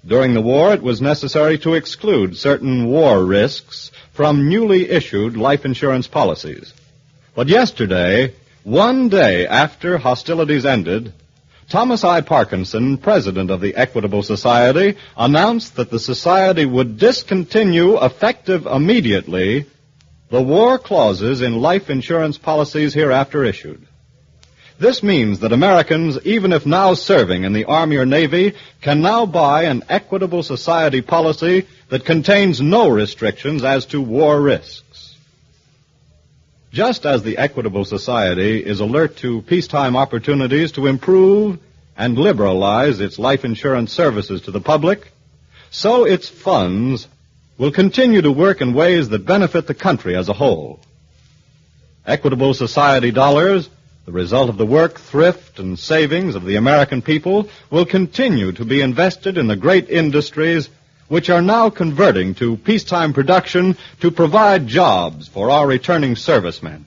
During the war, it was necessary to exclude certain war risks from newly issued life insurance policies. But yesterday, one day after hostilities ended, Thomas I. Parkinson, president of the Equitable Society, announced that the society would discontinue, effective immediately, the war clauses in life insurance policies hereafter issued. This means that Americans, even if now serving in the Army or Navy, can now buy an Equitable Society policy that contains no restrictions as to war risks. Just as the Equitable Society is alert to peacetime opportunities to improve and liberalize its life insurance services to the public, so its funds will continue to work in ways that benefit the country as a whole. Equitable Society dollars, the result of the work, thrift, and savings of the American people, will continue to be invested in the great industries which are now converting to peacetime production to provide jobs for our returning servicemen.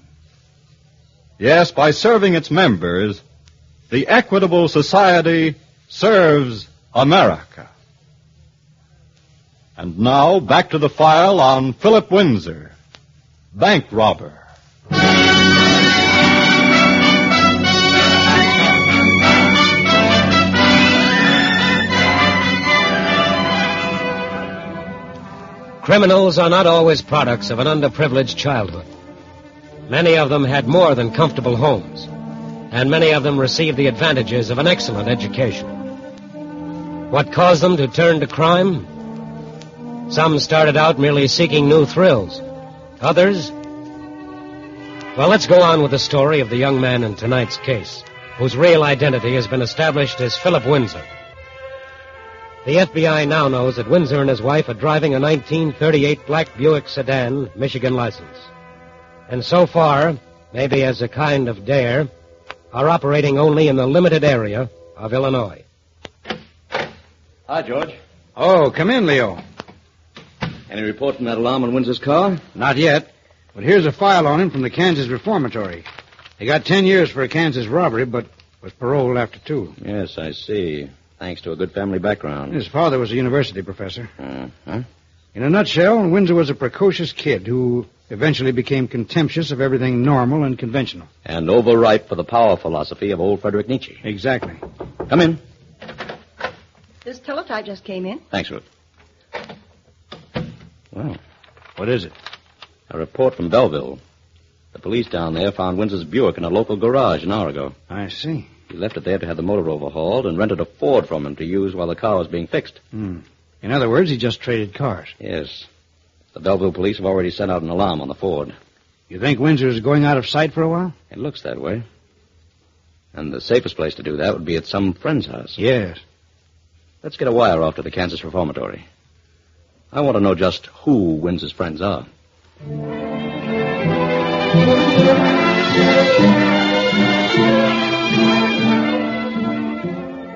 Yes, by serving its members, the Equitable Society serves America. And now, back to the file on Philip Windsor, bank robber. Criminals are not always products of an underprivileged childhood. Many of them had more than comfortable homes, and many of them received the advantages of an excellent education. What caused them to turn to crime? Some started out merely seeking new thrills. Others? Well, let's go on with the story of the young man in tonight's case, whose real identity has been established as Philip Windsor. The FBI now knows that Windsor and his wife are driving a 1938 black Buick sedan, Michigan license. And so far, maybe as a kind of dare, are operating only in the limited area of Illinois. Hi, George. Oh, come in, Leo. Any report from that alarm on Windsor's car? Not yet, but here's a file on him from the Kansas Reformatory. He got 10 years for a Kansas robbery, but was paroled after 2. Yes, I see. Thanks to a good family background. His father was a university professor. Uh-huh. In a nutshell, Windsor was a precocious kid who eventually became contemptuous of everything normal and conventional. And overripe for the power philosophy of old Friedrich Nietzsche. Exactly. Come in. This teletype just came in. Thanks, Ruth. Well, what is it? A report from Belleville. The police down there found Windsor's Buick in a local garage an hour ago. I see. He left it there to have the motor overhauled and rented a Ford from him to use while the car was being fixed. In other words, he just traded cars. Yes. The Belleville police have already sent out an alarm on the Ford. You think Windsor is going out of sight for a while? It looks that way. And the safest place to do that would be at some friend's house. Yes. Let's get a wire off to the Kansas Reformatory. I want to know just who Windsor's friends are.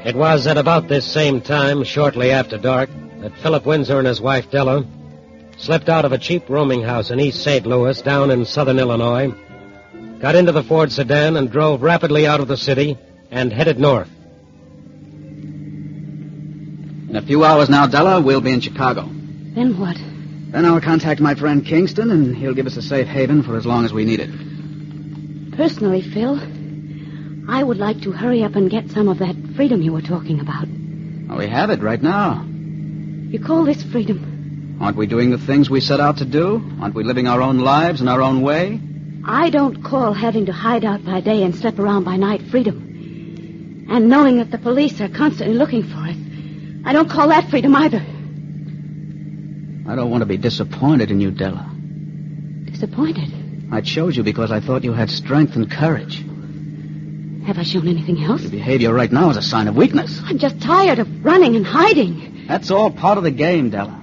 It was at about this same time, shortly after dark, that Philip Windsor and his wife, Della, slipped out of a cheap rooming house in East St. Louis, down in southern Illinois, got into the Ford sedan and drove rapidly out of the city and headed north. In a few hours now, Della, we'll be in Chicago. Then what? Then I'll contact my friend Kingston, and he'll give us a safe haven for as long as we need it. Personally, Phil, I would like to hurry up and get some of that freedom you were talking about. Well, we have it right now. You call this freedom? Aren't we doing the things we set out to do? Aren't we living our own lives in our own way? I don't call having to hide out by day and slip around by night freedom. And knowing that the police are constantly looking for us, I don't call that freedom either. I don't want to be disappointed in you, Della. Disappointed? I chose you because I thought you had strength and courage. Have I shown anything else? Your behavior right now is a sign of weakness. I'm just tired of running and hiding. That's all part of the game, Della.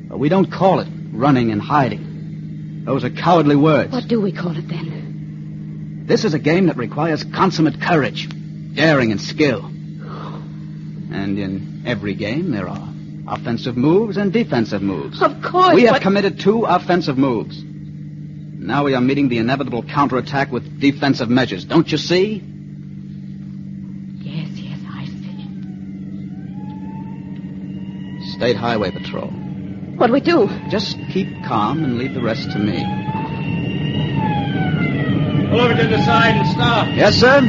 But we don't call it running and hiding. Those are cowardly words. What do we call it then? This is a game that requires consummate courage, daring, and skill. And in every game, there are offensive moves and defensive moves. Of course. We have committed 2 offensive moves. Now we are meeting the inevitable counterattack with defensive measures. Don't you see? Yes, I see. State Highway Patrol. What do we do? Just keep calm and leave the rest to me. Pull over to the side and stop. Yes, sir?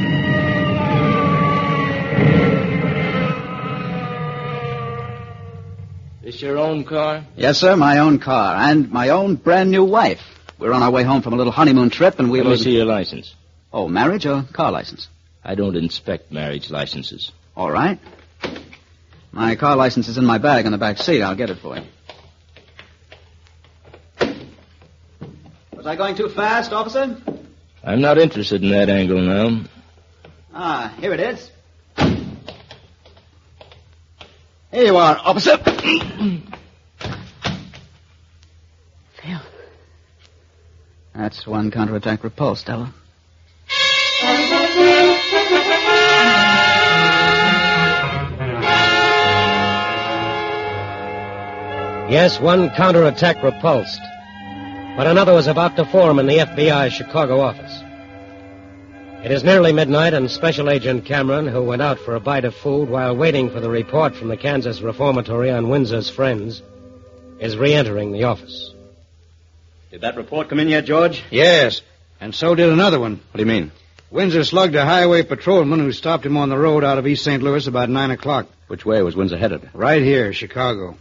This your own car? Yes, sir, my own car. And my own brand new wife. We're on our way home from a little honeymoon trip, and Let me see your license. Oh, marriage or car license? I don't inspect marriage licenses. All right. My car license is in my bag on the back seat. I'll get it for you. Was I going too fast, officer? I'm not interested in that angle now. Ah, here it is. Here you are, officer. Phil. That's one counterattack repulsed, Della. Yes, one counterattack repulsed. But another was about to form in the FBI Chicago office. It is nearly midnight, and Special Agent Cameron, who went out for a bite of food while waiting for the report from the Kansas Reformatory on Windsor's friends, is re-entering the office. Did that report come in yet, George? Yes, and so did another one. What do you mean? Windsor slugged a highway patrolman who stopped him on the road out of East St. Louis about 9 o'clock. Which way was Windsor headed? Right here, Chicago.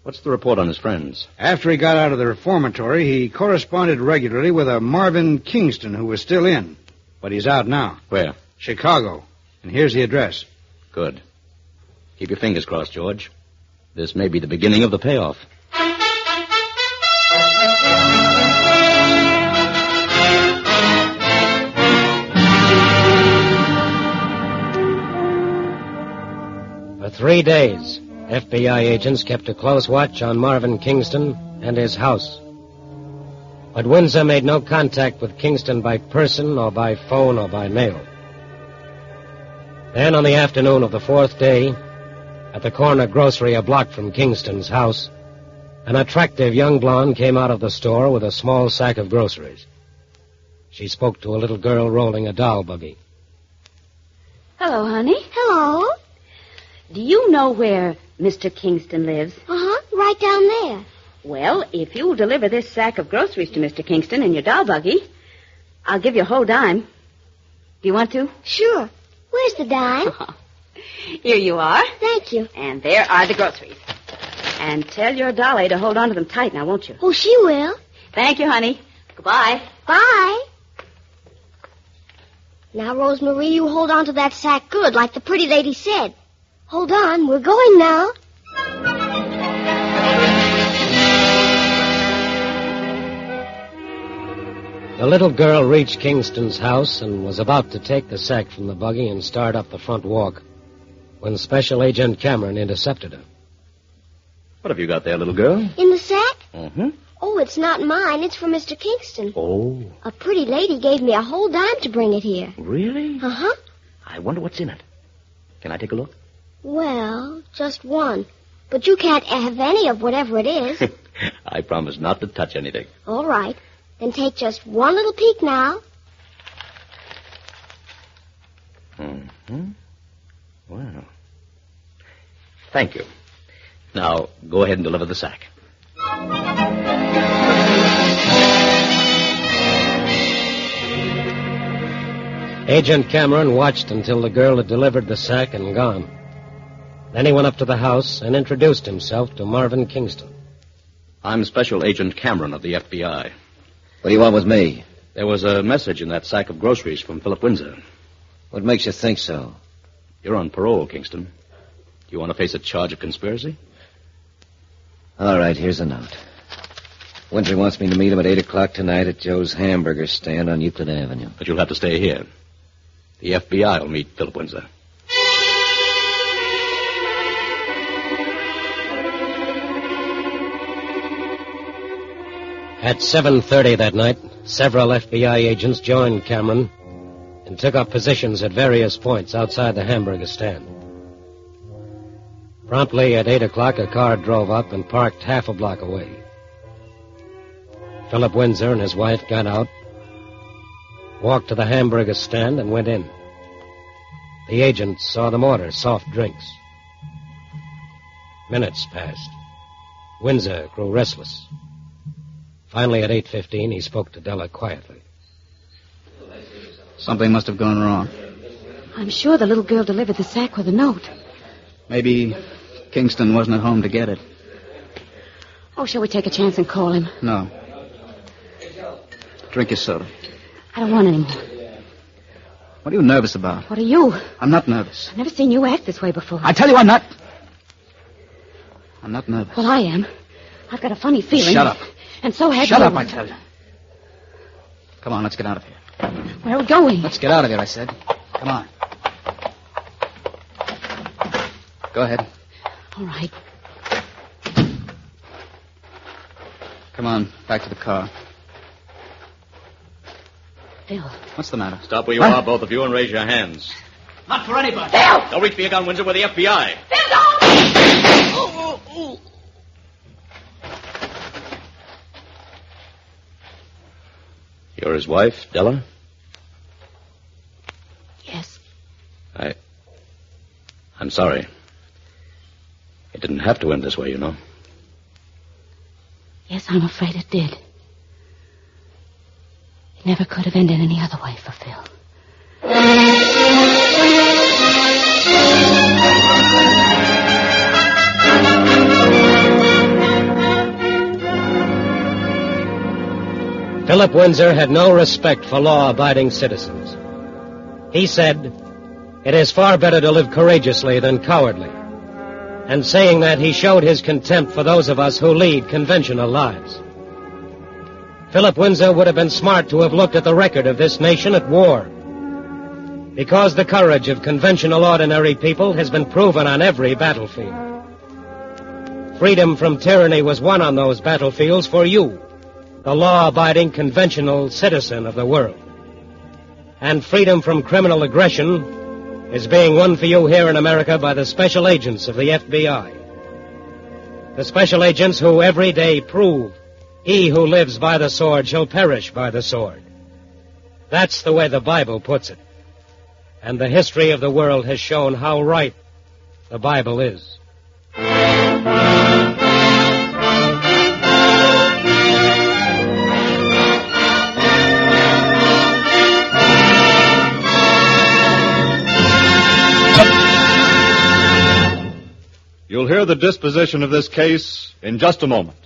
What's the report on his friends? After he got out of the reformatory, he corresponded regularly with a Marvin Kingston who was still in. But he's out now. Where? Chicago. And here's the address. Good. Keep your fingers crossed, George. This may be the beginning of the payoff. For 3 days, FBI agents kept a close watch on Marvin Kingston and his house. But Windsor made no contact with Kingston by person or by phone or by mail. Then on the afternoon of the 4th day, at the corner grocery a block from Kingston's house, an attractive young blonde came out of the store with a small sack of groceries. She spoke to a little girl rolling a doll buggy. Hello, honey. Hello. Do you know where Mr. Kingston lives? Uh-huh, right down there. Well, if you'll deliver this sack of groceries to Mr. Kingston in your doll buggy, I'll give you a whole dime. Do you want to? Sure. Where's the dime? Here you are. Thank you. And there are the groceries. And tell your dolly to hold on to them tight now, won't you? Oh, she will. Thank you, honey. Goodbye. Bye. Now, Rosemarie, you hold on to that sack good, like the pretty lady said. Hold on, we're going now. The little girl reached Kingston's house and was about to take the sack from the buggy and start up the front walk when Special Agent Cameron intercepted her. What have you got there, little girl? In the sack? Mm-hmm. Oh, it's not mine. It's for Mr. Kingston. Oh. A pretty lady gave me a whole dime to bring it here. Really? Uh-huh. I wonder what's in it. Can I take a look? Well, just one. But you can't have any of whatever it is. I promise not to touch anything. All right. Then take just one little peek now. Mm-hmm. Well. Thank you. Now, go ahead and deliver the sack. Agent Cameron watched until the girl had delivered the sack and gone. Then he went up to the house and introduced himself to Marvin Kingston. I'm Special Agent Cameron of the FBI. What do you want with me? There was a message in that sack of groceries from Philip Windsor. What makes you think so? You're on parole, Kingston. Do you want to face a charge of conspiracy? All right, here's a note. Windsor wants me to meet him at 8 o'clock tonight at Joe's hamburger stand on Euclid Avenue. But you'll have to stay here. The FBI will meet Philip Windsor. At 7:30 that night, several FBI agents joined Cameron and took up positions at various points outside the hamburger stand. Promptly at 8 o'clock, a car drove up and parked half a block away. Philip Windsor and his wife got out, walked to the hamburger stand, and went in. The agents saw them order soft drinks. Minutes passed. Windsor grew restless. Finally, at 8:15, he spoke to Della quietly. Something must have gone wrong. I'm sure the little girl delivered the sack with a note. Maybe Kingston wasn't at home to get it. Oh, shall we take a chance and call him? No. Drink your soda. I don't want any more. What are you nervous about? What are you? I'm not nervous. I've never seen you act this way before. I tell you I'm not. I'm not nervous. Well, I am. I've got a funny feeling. Shut up. And so has Shut you. up, I tell you. Come on, let's get out of here. Where are we going? Let's get out of here, I said. Come on. Go ahead. All right. Come on, back to the car. Phil. What's the matter? Stop where you are, both of you, and raise your hands. Not for anybody. Phil! Don't reach for your gun, Windsor. We're the FBI. Phil, don't! You're his wife, Della? sorry. It didn't have to end this way, you know. Yes, I'm afraid it did. It never could have ended any other way for Phil. Philip Windsor had no respect for law-abiding citizens. He said, "It is far better to live courageously than cowardly." And saying that, he showed his contempt for those of us who lead conventional lives. Philip Windsor would have been smart to have looked at the record of this nation at war. Because the courage of conventional ordinary people has been proven on every battlefield. Freedom from tyranny was won on those battlefields for you, the law-abiding conventional citizen of the world. And freedom from criminal aggression is being won for you here in America by the special agents of the FBI. The special agents who every day prove he who lives by the sword shall perish by the sword. That's the way the Bible puts it. And the history of the world has shown how right the Bible is. You'll hear the disposition of this case in just a moment.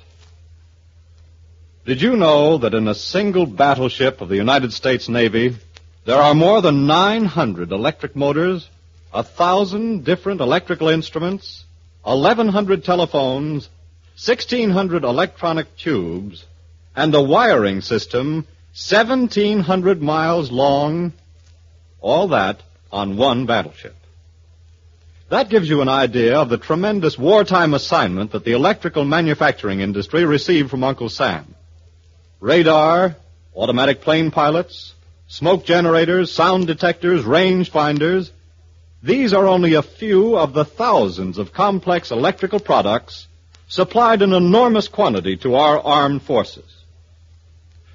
Did you know that in a single battleship of the United States Navy, there are more than 900 electric motors, 1,000 different electrical instruments, 1,100 telephones, 1,600 electronic tubes, and a wiring system 1,700 miles long, all that on one battleship? That gives you an idea of the tremendous wartime assignment that the electrical manufacturing industry received from Uncle Sam. Radar, automatic plane pilots, smoke generators, sound detectors, range finders. These are only a few of the thousands of complex electrical products supplied in enormous quantity to our armed forces.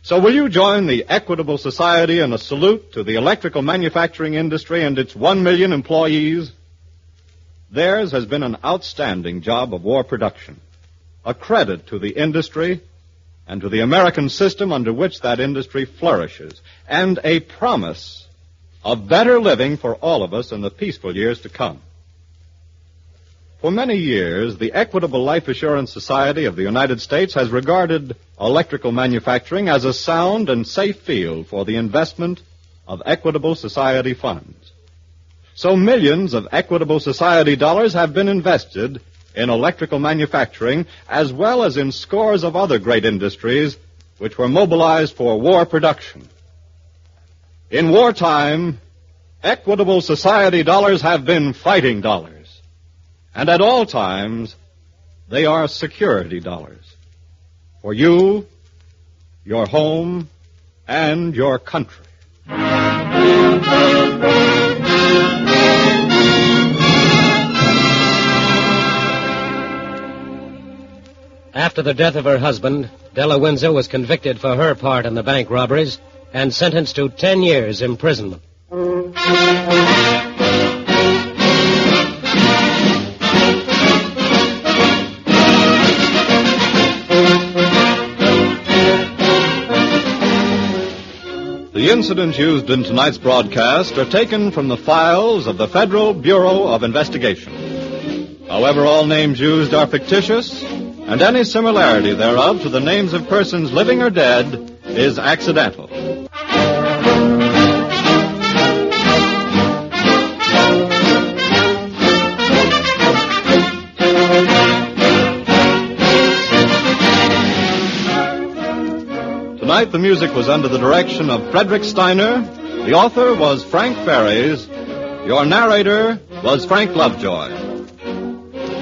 So will you join the Equitable Society in a salute to the electrical manufacturing industry and its 1 million employees? Theirs has been an outstanding job of war production, a credit to the industry and to the American system under which that industry flourishes, and a promise of better living for all of us in the peaceful years to come. For many years, the Equitable Life Assurance Society of the United States has regarded electrical manufacturing as a sound and safe field for the investment of Equitable Society funds. So millions of Equitable Society dollars have been invested in electrical manufacturing, as well as in scores of other great industries which were mobilized for war production. In wartime, Equitable Society dollars have been fighting dollars. And at all times, they are security dollars. For you, your home, and your country. After the death of her husband, Della Windsor was convicted for her part in the bank robberies and sentenced to 10 years imprisonment. The incidents used in tonight's broadcast are taken from the files of the Federal Bureau of Investigation. However, all names used are fictitious, and any similarity thereof to the names of persons living or dead is accidental. Tonight, the music was under the direction of Frederick Steiner. The author was Frank Ferries. Your narrator was Frank Lovejoy.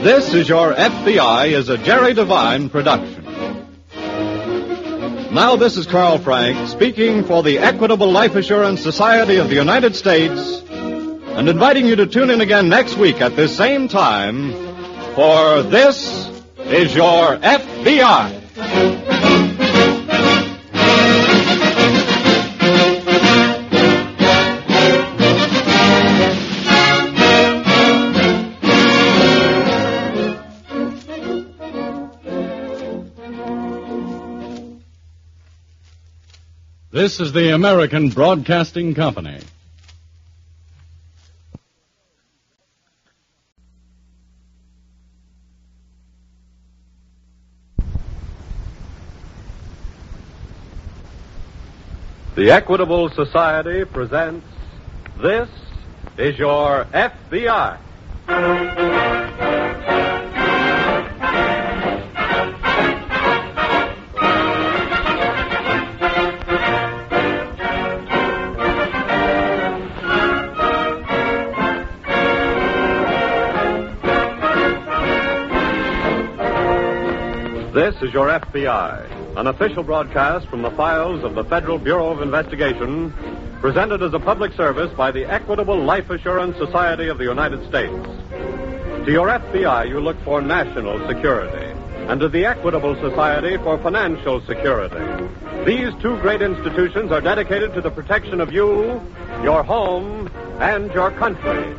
This is Your FBI is a Jerry Devine production. Now this is Carl Frank speaking for the Equitable Life Assurance Society of the United States and inviting you to tune in again next week at this same time for This is Your FBI. This is the American Broadcasting Company. The Equitable Society presents This is Your FBI. This is Your FBI, an official broadcast from the files of the Federal Bureau of Investigation, presented as a public service by the Equitable Life Assurance Society of the United States. To your FBI, you look for national security, and to the Equitable Society for financial security. These two great institutions are dedicated to the protection of you, your home, and your country.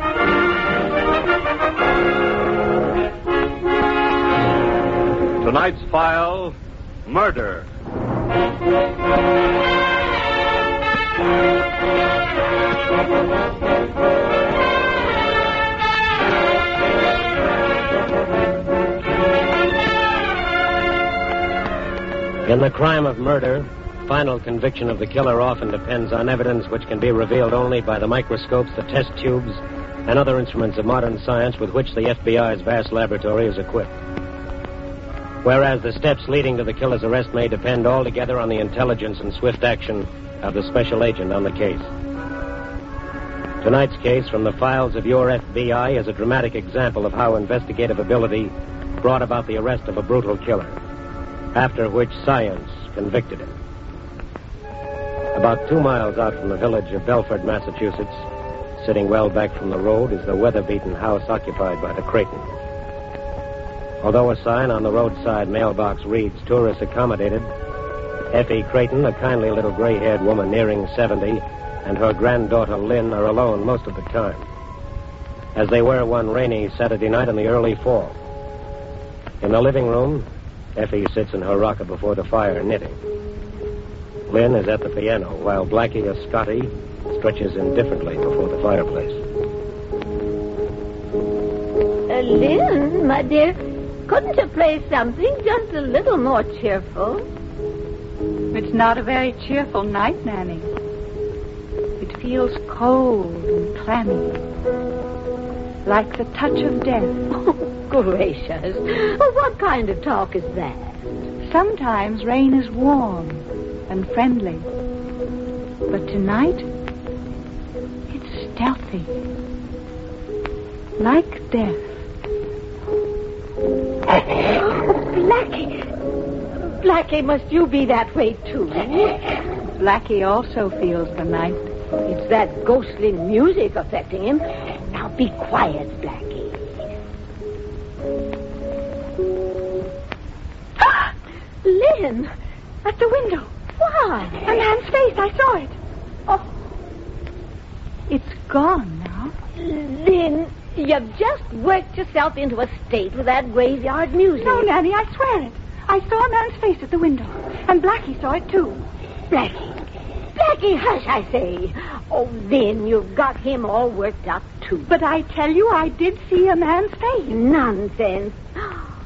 Tonight's file, murder. In the crime of murder, final conviction of the killer often depends on evidence which can be revealed only by the microscopes, the test tubes, and other instruments of modern science with which the FBI's vast laboratory is equipped. Whereas the steps leading to the killer's arrest may depend altogether on the intelligence and swift action of the special agent on the case. Tonight's case from the files of your FBI is a dramatic example of how investigative ability brought about the arrest of a brutal killer, after which science convicted him. About 2 miles out from the village of Belford, Massachusetts, sitting well back from the road, is the weather-beaten house occupied by the Creighton. Although a sign on the roadside mailbox reads, "Tourists accommodated," Effie Creighton, a kindly little gray-haired woman nearing 70, and her granddaughter Lynn are alone most of the time, as they were one rainy Saturday night in the early fall. In the living room, Effie sits in her rocker before the fire, knitting. Lynn is at the piano, while Blackie, a Scotty, stretches indifferently before the fireplace. Lynn, my dear, couldn't you play something just a little more cheerful? It's not a very cheerful night, Nanny. It feels cold and clammy, like the touch of death. Oh, gracious. Well, what kind of talk is that? Sometimes rain is warm and friendly, but tonight it's stealthy, like death. Blackie! Blackie, must you be that way, too? Blackie also feels the night. It's that ghostly music affecting him. Now, be quiet, Blackie. Lynn! At the window. Why? A man's face. I saw it. Oh. It's gone now. Lynn, you've just worked yourself into a state with that graveyard music. No, Nanny, I swear it. I saw a man's face at the window, and Blackie saw it, too. Blackie! Blackie, hush, I say. Oh, Lynn, you've got him all worked up, too. But I tell you, I did see a man's face. Nonsense.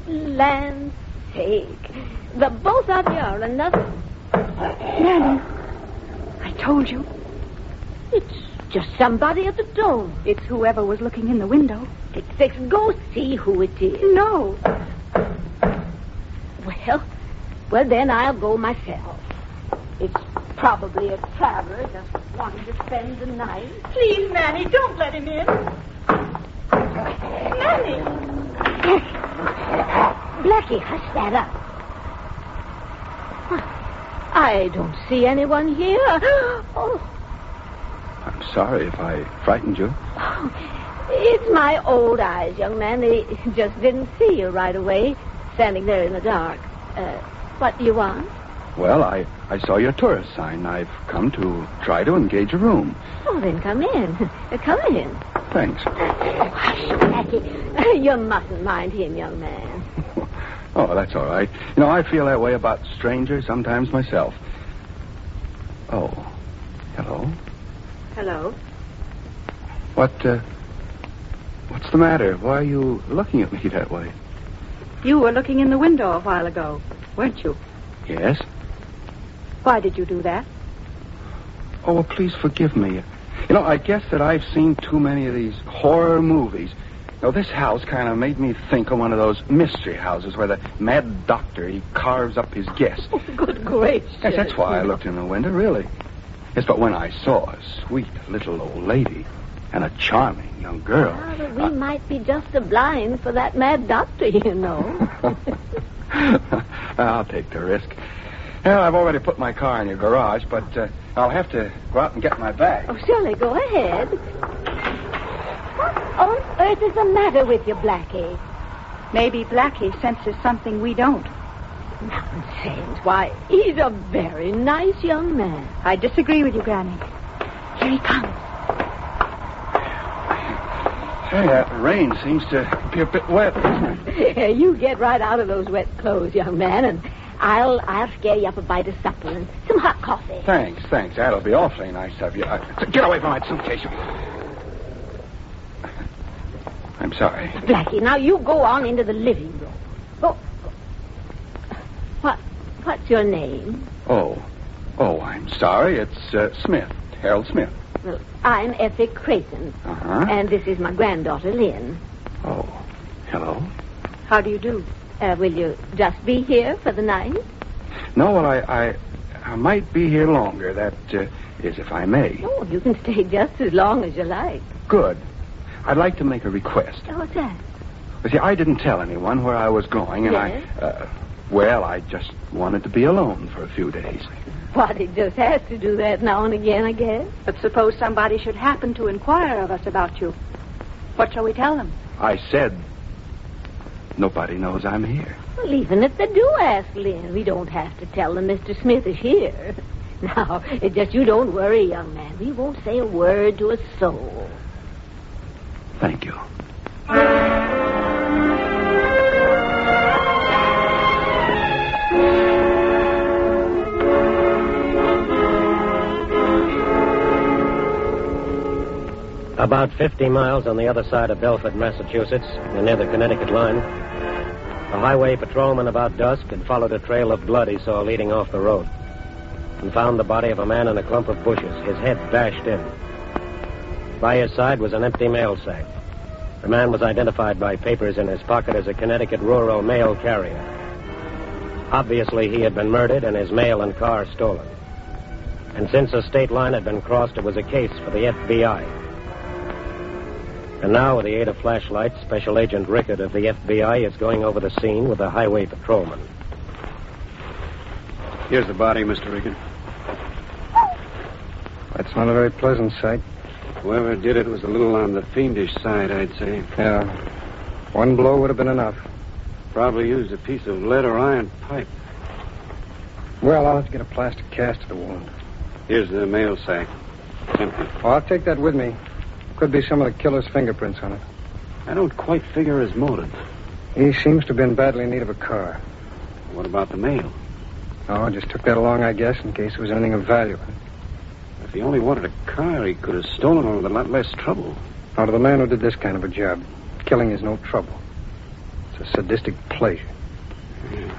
Land's sake. The both of you are another. Nanny, I told you. It's just somebody at the door. It's whoever was looking in the window. Fix, go see who it is. No. Well, then I'll go myself. It's probably a traveler just wanting to spend the night. Please, Nanny, don't let him in. Nanny! Blackie, hush that up. I don't see anyone here. Oh. I'm sorry if I frightened you. Oh, it's my old eyes, young man. They just didn't see you right away, standing there in the dark. What do you want? Well, I saw your tourist sign. I've come to try to engage a room. Oh, then come in. Come in. Thanks. Oh, hush, Blackie. You mustn't mind him, young man. Oh, that's all right. You know, I feel that way about strangers sometimes myself. Oh. Hello. Hello. What's the matter? Why are you looking at me that way? You were looking in the window a while ago, weren't you? Yes? Why did you do that? Oh, well, please forgive me. You know, I guess that I've seen too many of these horror movies. You know, this house kind of made me think of one of those mystery houses where the mad doctor, he carves up his guests. Oh, good gracious. Yes, that's why I looked in the window, really. Yes, but when I saw a sweet little old lady and a charming young girl... Ah, but we might be just a blind for that mad doctor, you know. I'll take the risk. Well, I've already put my car in your garage, but I'll have to go out and get my bag. Oh, surely, go ahead. What on earth is the matter with you, Blackie? Maybe Blackie senses something we don't. Nonsense. Why, he's a very nice young man. I disagree with you, Granny. Here he comes. Hey, that rain seems to be a bit wet, isn't it? You get right out of those wet clothes, young man, and I'll scare you up a bite of supper and some hot coffee. Thanks. That'll be awfully nice of you. Get away from that suitcase. I'm sorry. Blackie, now you go on into the living room. Go. What's your name? Oh, I'm sorry. It's Smith. Harold Smith. Well, I'm Effie Creighton. Uh-huh. And this is my granddaughter, Lynn. Oh, hello. How do you do? Will you just be here for the night? No, well, I might be here longer. That is, if I may. Oh, you can stay just as long as you like. Good. I'd like to make a request. Oh, what's that? You see, I didn't tell anyone where I was going, and yes? I just wanted to be alone for a few days. What, it just has to do that now and again, I guess. But suppose somebody should happen to inquire of us about you. What shall we tell them? I said nobody knows I'm here. Well, even if they do ask Lynn, we don't have to tell them Mr. Smith is here. Now, it's just you don't worry, young man. We won't say a word to a soul. Thank you. About 50 miles on the other side of Belford, Massachusetts, near the Connecticut line, a highway patrolman about dusk had followed a trail of blood he saw leading off the road and found the body of a man in a clump of bushes, his head bashed in. By his side was an empty mail sack. The man was identified by papers in his pocket as a Connecticut rural mail carrier. Obviously, he had been murdered and his mail and car stolen. And since a state line had been crossed, it was a case for the FBI. And now, with the aid of flashlights, Special Agent Rickard of the FBI is going over the scene with a highway patrolman. Here's the body, Mr. Rickard. That's not a very pleasant sight. Whoever did it was a little on the fiendish side, I'd say. Yeah. One blow would have been enough. Probably used a piece of lead or iron pipe. Well, I'll have to get a plastic cast of the wound. Here's the mail sack. Empty. Oh, I'll take that with me. Could be some of the killer's fingerprints on it. I don't quite figure his motive. He seems to have been badly in need of a car. What about the mail? Oh, just took that along, I guess, in case there was anything of value. If he only wanted a car, he could have stolen one with a lot less trouble. Now, to the man who did this kind of a job, killing is no trouble. It's a sadistic pleasure. Yeah.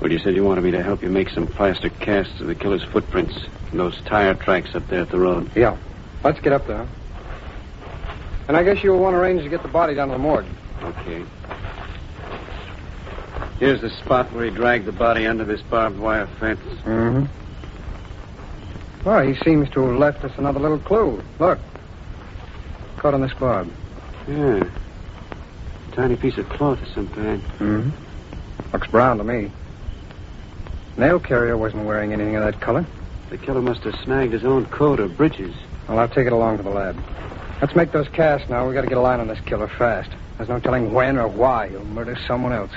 Well, you said you wanted me to help you make some plastic casts of the killer's footprints and those tire tracks up there at the road. Yeah. Let's get up there. And I guess you'll want to arrange to get the body down to the morgue. Okay. Here's the spot where he dragged the body under this barbed wire fence. Mm-hmm. Well, he seems to have left us another little clue. Look. Caught on this barb. Yeah. A tiny piece of cloth of some kind. Mm-hmm. Looks brown to me. Mail carrier wasn't wearing anything of that color. The killer must have snagged his own coat or breeches. Well, I'll take it along to the lab. Let's make those casts now. We've got to get a line on this killer fast. There's no telling when or why he'll murder someone else.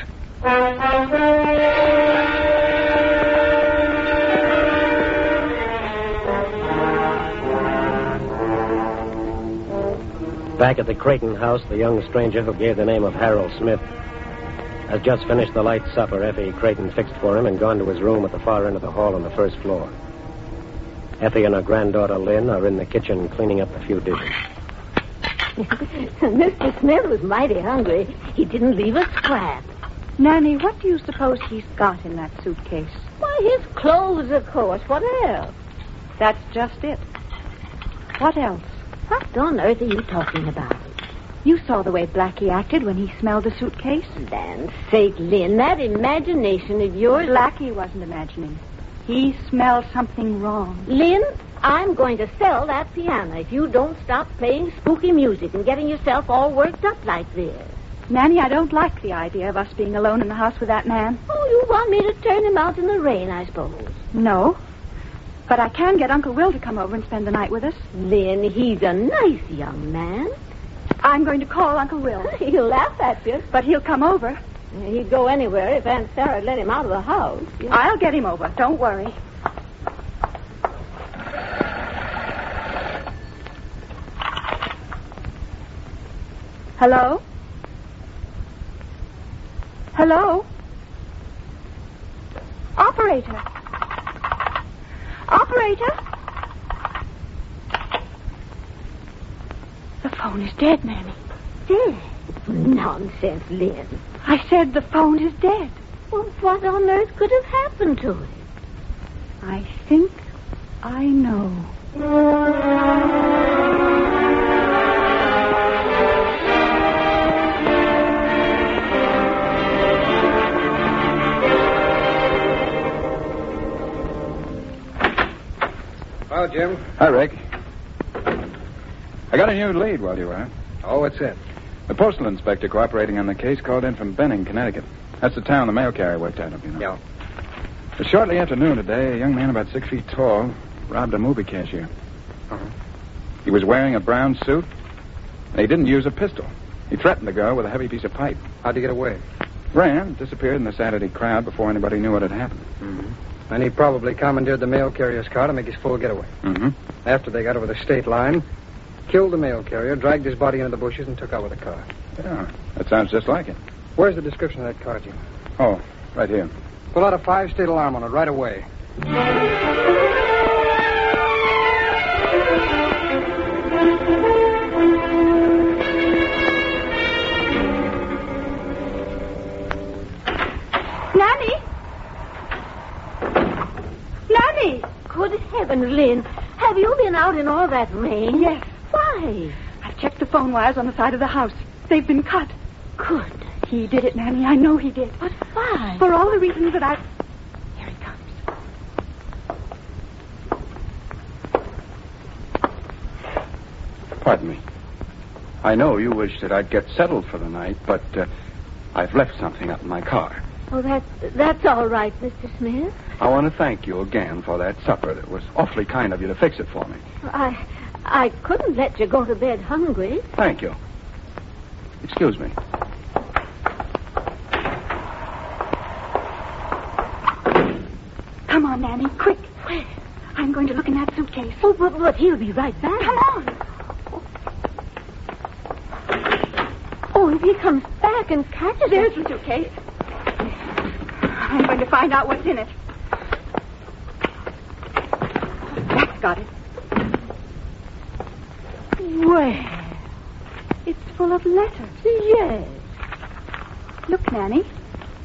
Back at the Creighton house, the young stranger who gave the name of Harold Smith has just finished the light supper Effie Creighton fixed for him and gone to his room at the far end of the hall on the first floor. Effie and her granddaughter Lynn are in the kitchen cleaning up a few dishes. Mr. Smith was mighty hungry. He didn't leave a scrap. Nanny, what do you suppose he's got in that suitcase? Why, his clothes, of course. What else? That's just it. What else? What on earth are you talking about? You saw the way Blackie acted when he smelled the suitcase. Land's sake, Lynn, that imagination of yours... Blackie wasn't imagining. He smelled something wrong. Lynn, I'm going to sell that piano if you don't stop playing spooky music and getting yourself all worked up like this. Nanny, I don't like the idea of us being alone in the house with that man. Oh, you want me to turn him out in the rain, I suppose. No. But I can get Uncle Will to come over and spend the night with us. Lynn, he's a nice young man. I'm going to call Uncle Will. He'll laugh at you. But he'll come over. He'd go anywhere if Aunt Sarah let him out of the house. Yeah. I'll get him over. Don't worry. Hello? Hello? Operator? Operator? The phone is dead, Nanny. Dead? Nonsense, Lynn. I said the phone is dead. Well, what on earth could have happened to it? I think I know. Hello, Jim. Hi, Rick. I got a new lead while you were out. Oh, what's it? The postal inspector cooperating on the case called in from Benning, Connecticut. That's the town the mail carrier worked out of, you know. Yeah. But shortly after noon today, a young man about 6 feet tall robbed a movie cashier. Uh-huh. He was wearing a brown suit, and he didn't use a pistol. He threatened the girl with a heavy piece of pipe. How'd he get away? Ran, disappeared in the Saturday crowd before anybody knew what had happened. Mm-hmm. And he probably commandeered the mail carrier's car to make his full getaway. Mm-hmm. After they got over the state line, killed the mail carrier, dragged his body into the bushes, and took out with the car. Yeah, that sounds just like it. Where's the description of that car, Jim? Oh, right here. Pull out a 5-state alarm on it right away. Nanny! Nanny! Good heavens, Lynn. Have you been out in all that rain? Yes. Why? I've checked the phone wires on the side of the house. They've been cut. Good. He did it, Nanny. I know he did. But why? For all the reasons that I... Here he comes. Pardon me. I know you wish that I'd get settled for the night, but I've left something up in my car. Oh, that's all right, Mr. Smith. I want to thank you again for that supper. It was awfully kind of you to fix it for me. I couldn't let you go to bed hungry. Thank you. Excuse me. Come on, Nanny, quick. Where? I'm going to look in that suitcase. Oh, but he'll be right back. Come on. Oh, if he comes back and catches There's us... the suitcase. I'm going to find out what's in it. That's got it. Well, it's full of letters. Yes. Look, Nanny.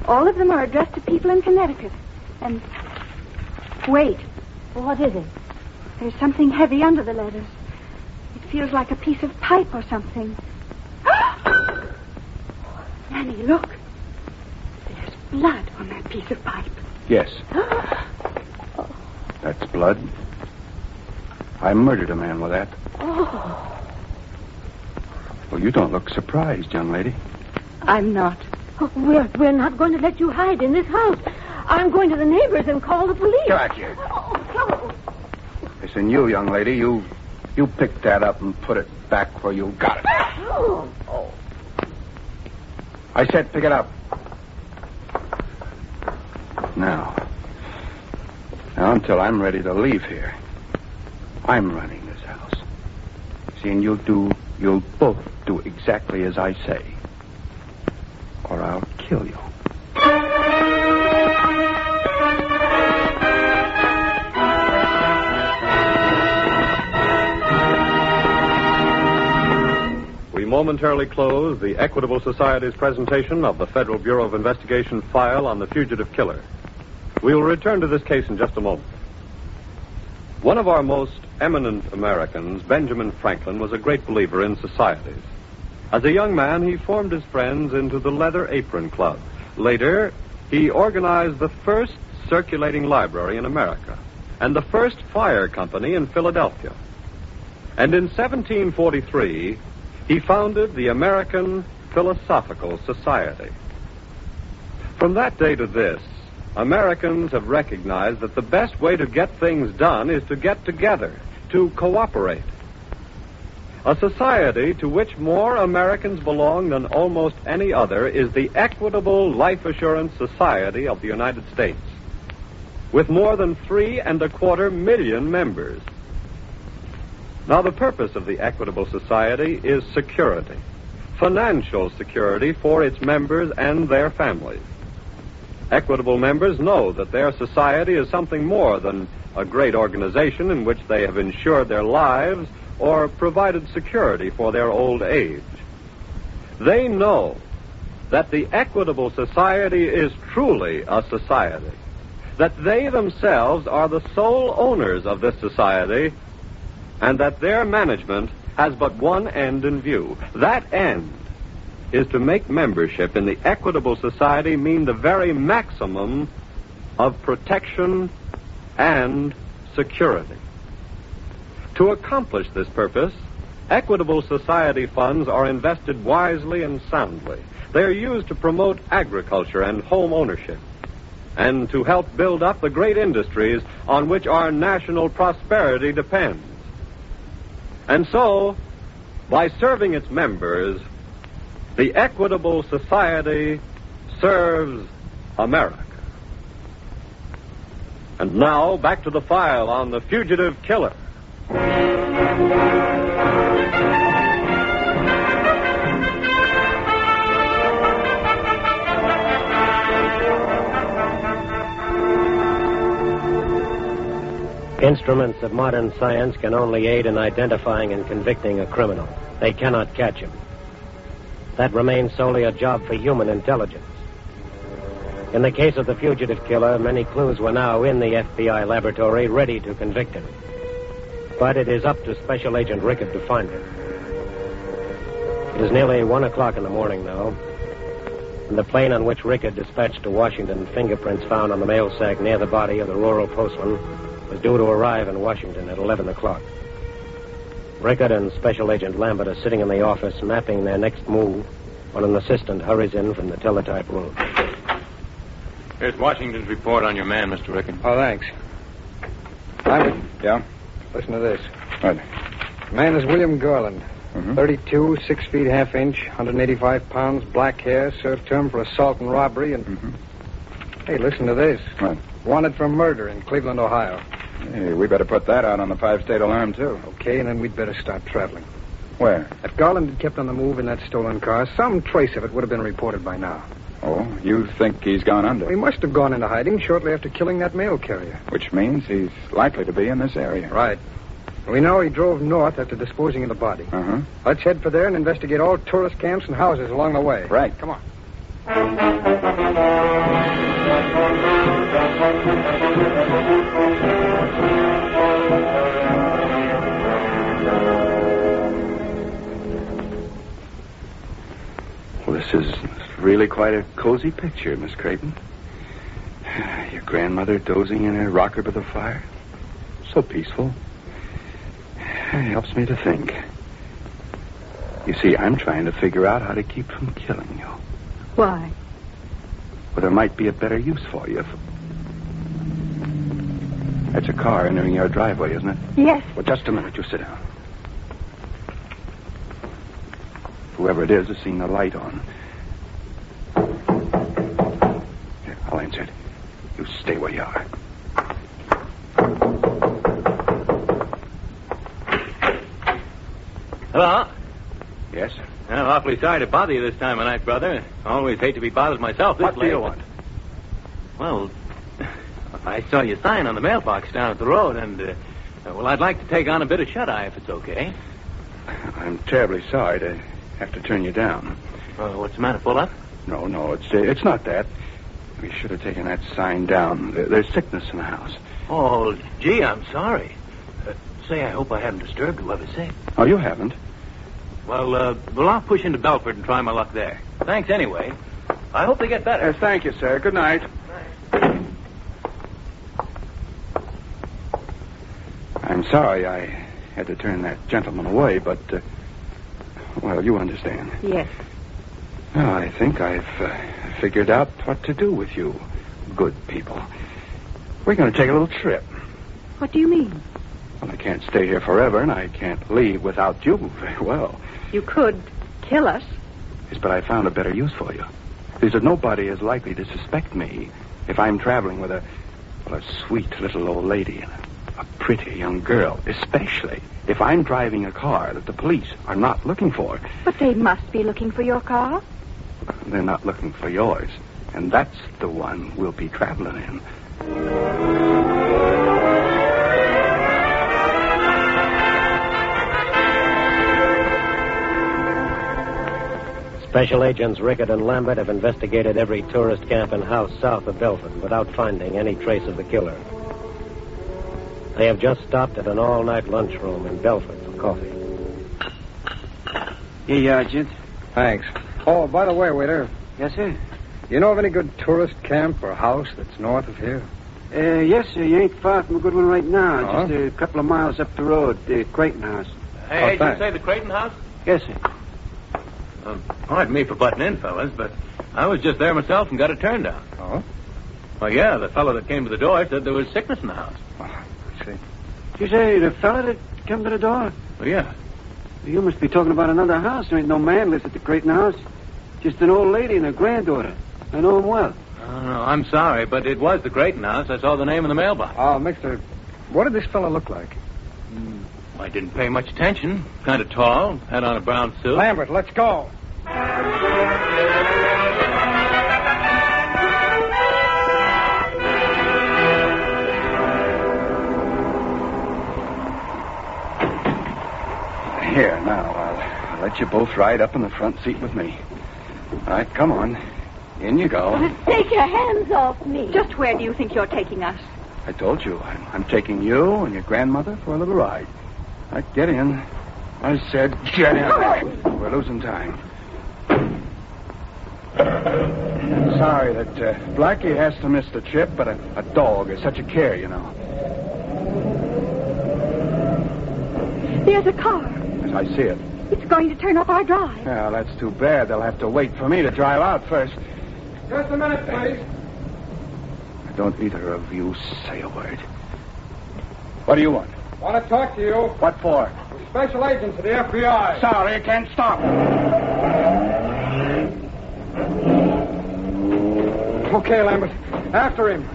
All of them are addressed to people in Connecticut. And... Wait. What is it? There's something heavy under the letters. It feels like a piece of pipe or something. Nanny, look. There's blood on that piece of pipe. Yes. That's blood. I murdered a man with that. Oh. Well, you don't look surprised, young lady. I'm not. Oh, we're not going to let you hide in this house. I'm going to the neighbors and call the police. Get back here. Oh. Listen, you, young lady, you pick that up and put it back where you got it. Oh. I said pick it up. Now, until I'm ready to leave here, I'm running this house. See, and you'll both do exactly as I say, or I'll kill you. momentarily close the Equitable Society's presentation of the Federal Bureau of Investigation file on the Fugitive Killer. We will return to this case in just a moment. One of our most eminent Americans, Benjamin Franklin, was a great believer in societies. As a young man, he formed his friends into the Leather Apron Club. Later, he organized the first circulating library in America and the first fire company in Philadelphia. And in 1743, he founded the American Philosophical Society. From that day to this, Americans have recognized that the best way to get things done is to get together, to cooperate. A society to which more Americans belong than almost any other is the Equitable Life Assurance Society of the United States, with more than 3.25 million members. Now, the purpose of the Equitable Society is security, financial security for its members and their families. Equitable members know that their society is something more than a great organization in which they have insured their lives or provided security for their old age. They know that the Equitable Society is truly a society, that they themselves are the sole owners of this society, and that their management has but one end in view. That end is to make membership in the Equitable Society mean the very maximum of protection and security. To accomplish this purpose, Equitable Society funds are invested wisely and soundly. They are used to promote agriculture and home ownership, and to help build up the great industries on which our national prosperity depends. And so, by serving its members, the Equitable Society serves America. And now, back to the file on the Fugitive Killer. Instruments of modern science can only aid in identifying and convicting a criminal. They cannot catch him. That remains solely a job for human intelligence. In the case of the Fugitive Killer, many clues were now in the FBI laboratory ready to convict him. But it is up to Special Agent Rickett to find him. It is nearly 1 o'clock in the morning now, and the plane on which Rickett dispatched to Washington fingerprints found on the mail sack near the body of the rural postman was due to arrive in Washington at 11 o'clock. Rickett and Special Agent Lambert are sitting in the office mapping their next move when an assistant hurries in from the teletype room. Here's Washington's report on your man, Mr. Rickett. Oh, thanks. Lambert. Yeah? Listen to this. What? Man is William Garland. Mm-hmm. 32, 6 feet, half inch, 185 pounds, black hair, served term for assault and robbery, and... Mm-hmm. Hey, listen to this. What? Wanted for murder in Cleveland, Ohio. Hey, we better put that out on the 5-state alarm, too. Okay, and then we'd better start traveling. Where? If Garland had kept on the move in that stolen car, some trace of it would have been reported by now. Oh, you think he's gone under? He must have gone into hiding shortly after killing that mail carrier. Which means he's likely to be in this area. Right. We know he drove north after disposing of the body. Uh-huh. Let's head for there and investigate all tourist camps and houses along the way. Right. Come on. Well, this is really quite a cozy picture, Miss Creighton. Your grandmother dozing in her rocker by the fire. So peaceful. It helps me to think. You see, I'm trying to figure out how to keep from killing you. Why? Well, there might be a better use for you. That's a car entering your driveway, isn't it? Yes. Well, just a minute. You sit down. Whoever it is has seen the light on. Here, I'll answer it. You stay where you are. Hello? Yes? I'm awfully sorry to bother you this time of night, brother. I always hate to be bothered myself this What late. do you want? Well, I saw your sign on the mailbox down at the road, and, well, I'd like to take on a bit of shut-eye if it's okay. I'm terribly sorry to have to turn you down. What's the matter? Full up? No, it's not that. We should have taken that sign down. There's sickness in the house. Oh, gee, I'm sorry. Say, I hope I haven't disturbed whoever's sick. Oh, you haven't? Well, I'll push into Belford and try my luck there. Thanks anyway. I hope they get better. Thank you, sir. Good night. I'm sorry I had to turn that gentleman away, but, well, you understand. Yes. Well, I think I've figured out what to do with you good people. We're going to take a little trip. What do you mean? Well, I can't stay here forever, and I can't leave without you very well. You could kill us. Yes, but I found a better use for you. Because nobody is likely to suspect me if I'm traveling with a sweet little old lady and a pretty young girl, especially if I'm driving a car that the police are not looking for. But they must be looking for your car. They're not looking for yours, and that's the one we'll be traveling in. Special agents Rickett and Lambert have investigated every tourist camp and house south of Belford without finding any trace of the killer. They have just stopped at an all-night lunchroom in Belford for coffee. Here you are, Gent. Thanks. Oh, by the way, waiter. Yes, sir? You know of any good tourist camp or house that's north of here? Yes, sir. You ain't far from a good one right now. Oh? Just a couple of miles up the road, the Creighton House. Hey, did you say the Creighton House? Yes, sir. Pardon me for butting in, fellas, but I was just there myself and got a turn down. Oh? Well, yeah, the fellow that came to the door said there was sickness in the house. Oh, I see. Did you say the fella that came to the door? Well, yeah. You must be talking about another house. There ain't no man lives at the Creighton House. Just an old lady and her granddaughter. I know him well. Oh, no, I'm sorry, but it was the Creighton House. I saw the name in the mailbox. Oh, mister, what did this fellow look like? I didn't pay much attention. Kind of tall, had on a brown suit. Lambert, let's go. Here, now, I'll let you both ride up in the front seat with me. All right, come on. In you go. Take your hands off me. Just where do you think you're taking us? I told you, I'm taking you and your grandmother for a little ride. All right, get in. I said get in. We're losing time. I'm sorry that Blackie has to miss the trip, but a dog is such a care, you know. There's a car. Yes, I see it. It's going to turn up our drive. Well, that's too bad. They'll have to wait for me to drive out first. Just a minute, please. Don't either of you say a word. What do you want? Want to talk to you. What for? We're special agents of the FBI. Sorry, I can't stop. Okay, Lambert. After him.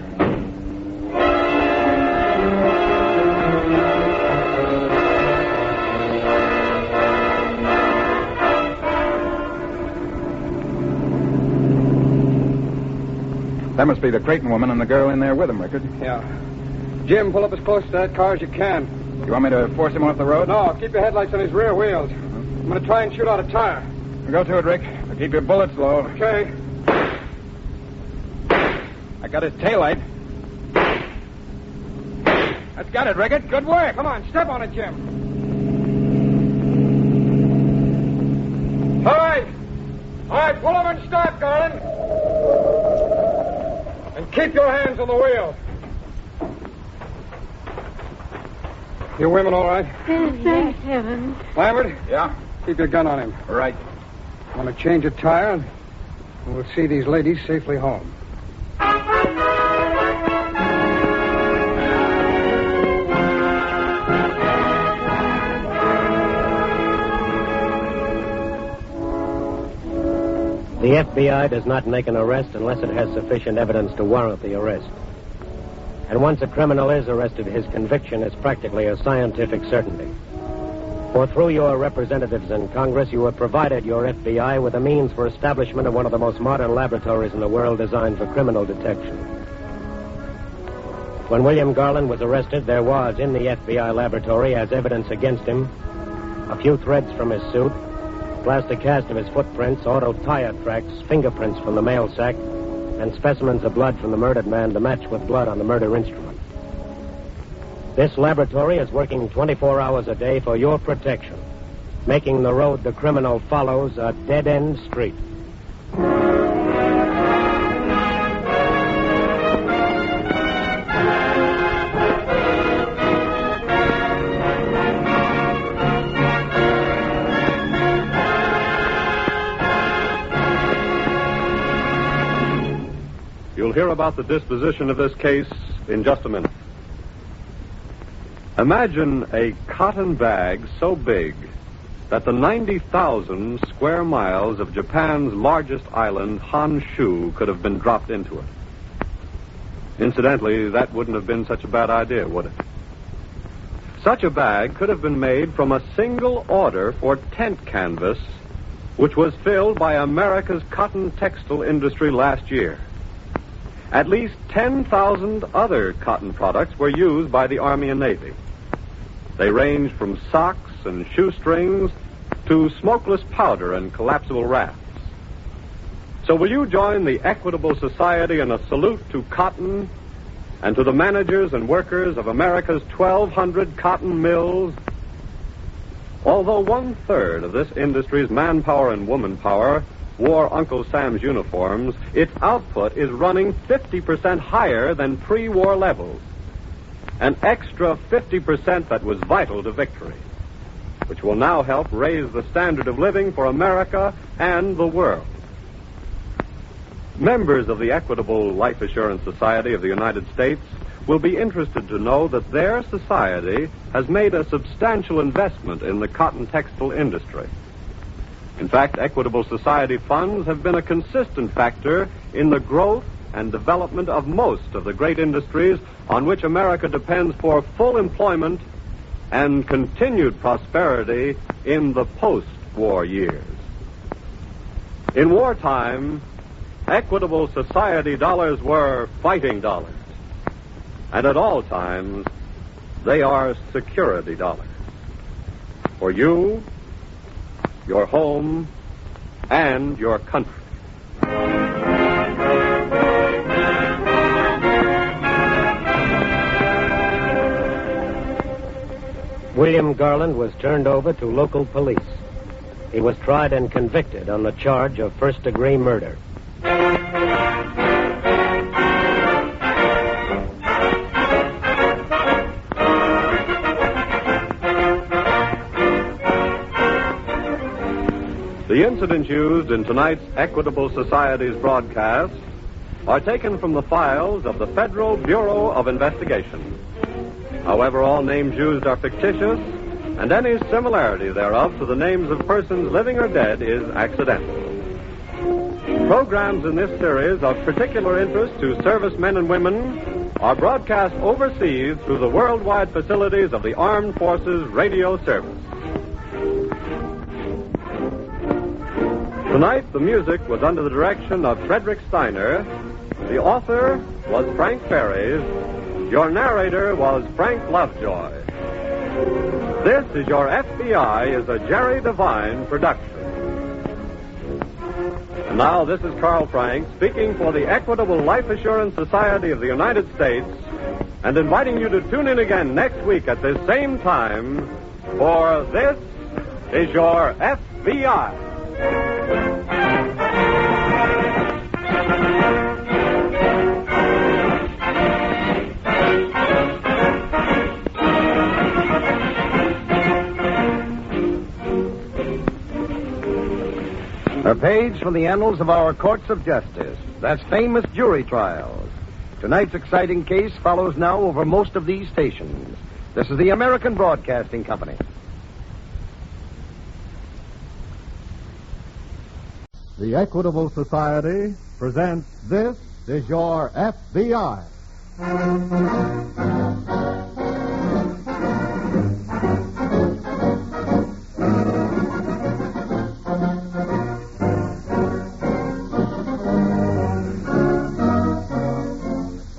That must be the Creighton woman and the girl in there with him, Rickard. Yeah. Jim, pull up as close to that car as you can. You want me to force him off the road? No, keep your headlights on his rear wheels. I'm going to try and shoot out a tire. Go to it, Rick. But keep your bullets low. Okay. I got his taillight. That's got it, Rickard. Good work. Come on, step on it, Jim. All right. All right, pull over and start, Garland. And keep your hands on the wheel. You women all right? Thank heaven. Lambert? Yeah? Keep your gun on him. Right. Want to change a tire, and we'll see these ladies safely home. The FBI does not make an arrest unless it has sufficient evidence to warrant the arrest. And once a criminal is arrested, his conviction is practically a scientific certainty. For through your representatives in Congress, you have provided your FBI with a means for establishment of one of the most modern laboratories in the world designed for criminal detection. When William Garland was arrested, there was in the FBI laboratory, as evidence against him, a few threads from his suit, Plastic cast of his footprints, auto tire tracks, fingerprints from the mail sack, and specimens of blood from the murdered man to match with blood on the murder instrument. This laboratory is working 24 hours a day for your protection, making the road the criminal follows a dead-end street. You'll hear about the disposition of this case in just a minute. Imagine a cotton bag so big that the 90,000 square miles of Japan's largest island, Honshu, could have been dropped into it. Incidentally, that wouldn't have been such a bad idea, would it? Such a bag could have been made from a single order for tent canvas, which was filled by America's cotton textile industry last year. At least 10,000 other cotton products were used by the Army and Navy. They ranged from socks and shoestrings to smokeless powder and collapsible rafts. So will you join the Equitable Society in a salute to cotton and to the managers and workers of America's 1,200 cotton mills? Although 1/3 of this industry's manpower and womanpower wore Uncle Sam's uniforms, its output is running 50% higher than pre-war levels. An extra 50% that was vital to victory, which will now help raise the standard of living for America and the world. Members of the Equitable Life Assurance Society of the United States will be interested to know that their society has made a substantial investment in the cotton textile industry. In fact, Equitable Society funds have been a consistent factor in the growth and development of most of the great industries on which America depends for full employment and continued prosperity in the post-war years. In wartime, Equitable Society dollars were fighting dollars. And at all times, they are security dollars. For you, your home, and your country. William Garland was turned over to local police. He was tried and convicted on the charge of first-degree murder. The incidents used in tonight's Equitable Society's broadcast are taken from the files of the Federal Bureau of Investigation. However, all names used are fictitious, and any similarity thereof to the names of persons living or dead is accidental. Programs in this series of particular interest to servicemen and women are broadcast overseas through the worldwide facilities of the Armed Forces Radio Service. Tonight, the music was under the direction of Frederick Steiner. The author was Frank Ferries. Your narrator was Frank Lovejoy. This is Your FBI is a Jerry Devine production. And now, this is Carl Frank speaking for the Equitable Life Assurance Society of the United States and inviting you to tune in again next week at this same time for This is Your FBI. A page from the annals of our courts of justice. That's famous jury trials. Tonight's exciting case follows now over most of these stations. This is the American Broadcasting Company. The Equitable Society presents This is Your FBI.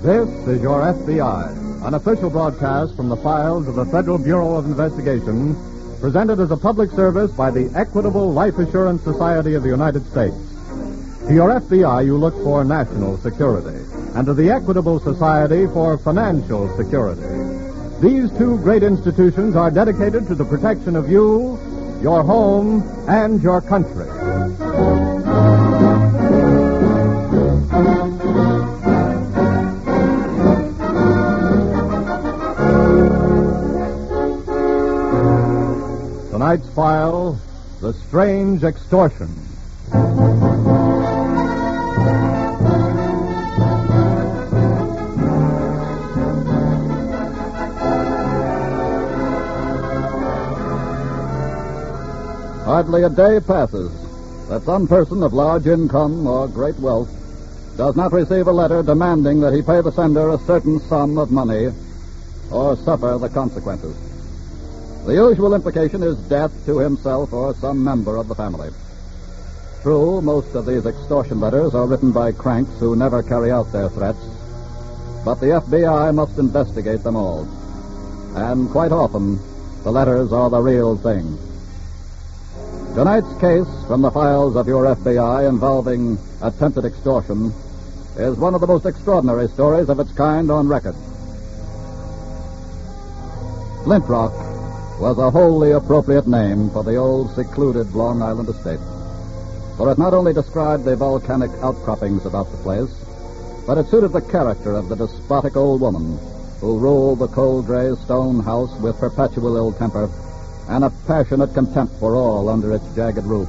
This is Your FBI, an official broadcast from the files of the Federal Bureau of Investigation, presented as a public service by the Equitable Life Assurance Society of the United States. To your FBI, you look for national security, and to the Equitable Society for financial security. These two great institutions are dedicated to the protection of you, your home, and your country. Tonight's file, The Strange Extortion. Hardly a day passes that some person of large income or great wealth does not receive a letter demanding that he pay the sender a certain sum of money or suffer the consequences. The usual implication is death to himself or some member of the family. True, most of these extortion letters are written by cranks who never carry out their threats, but the FBI must investigate them all. And quite often, the letters are the real thing. Tonight's case from the files of your FBI involving attempted extortion is one of the most extraordinary stories of its kind on record. Flint Rock was a wholly appropriate name for the old secluded Long Island estate, for it not only described the volcanic outcroppings about the place, but it suited the character of the despotic old woman who ruled the cold gray stone house with perpetual ill temper and a passionate contempt for all under its jagged roof.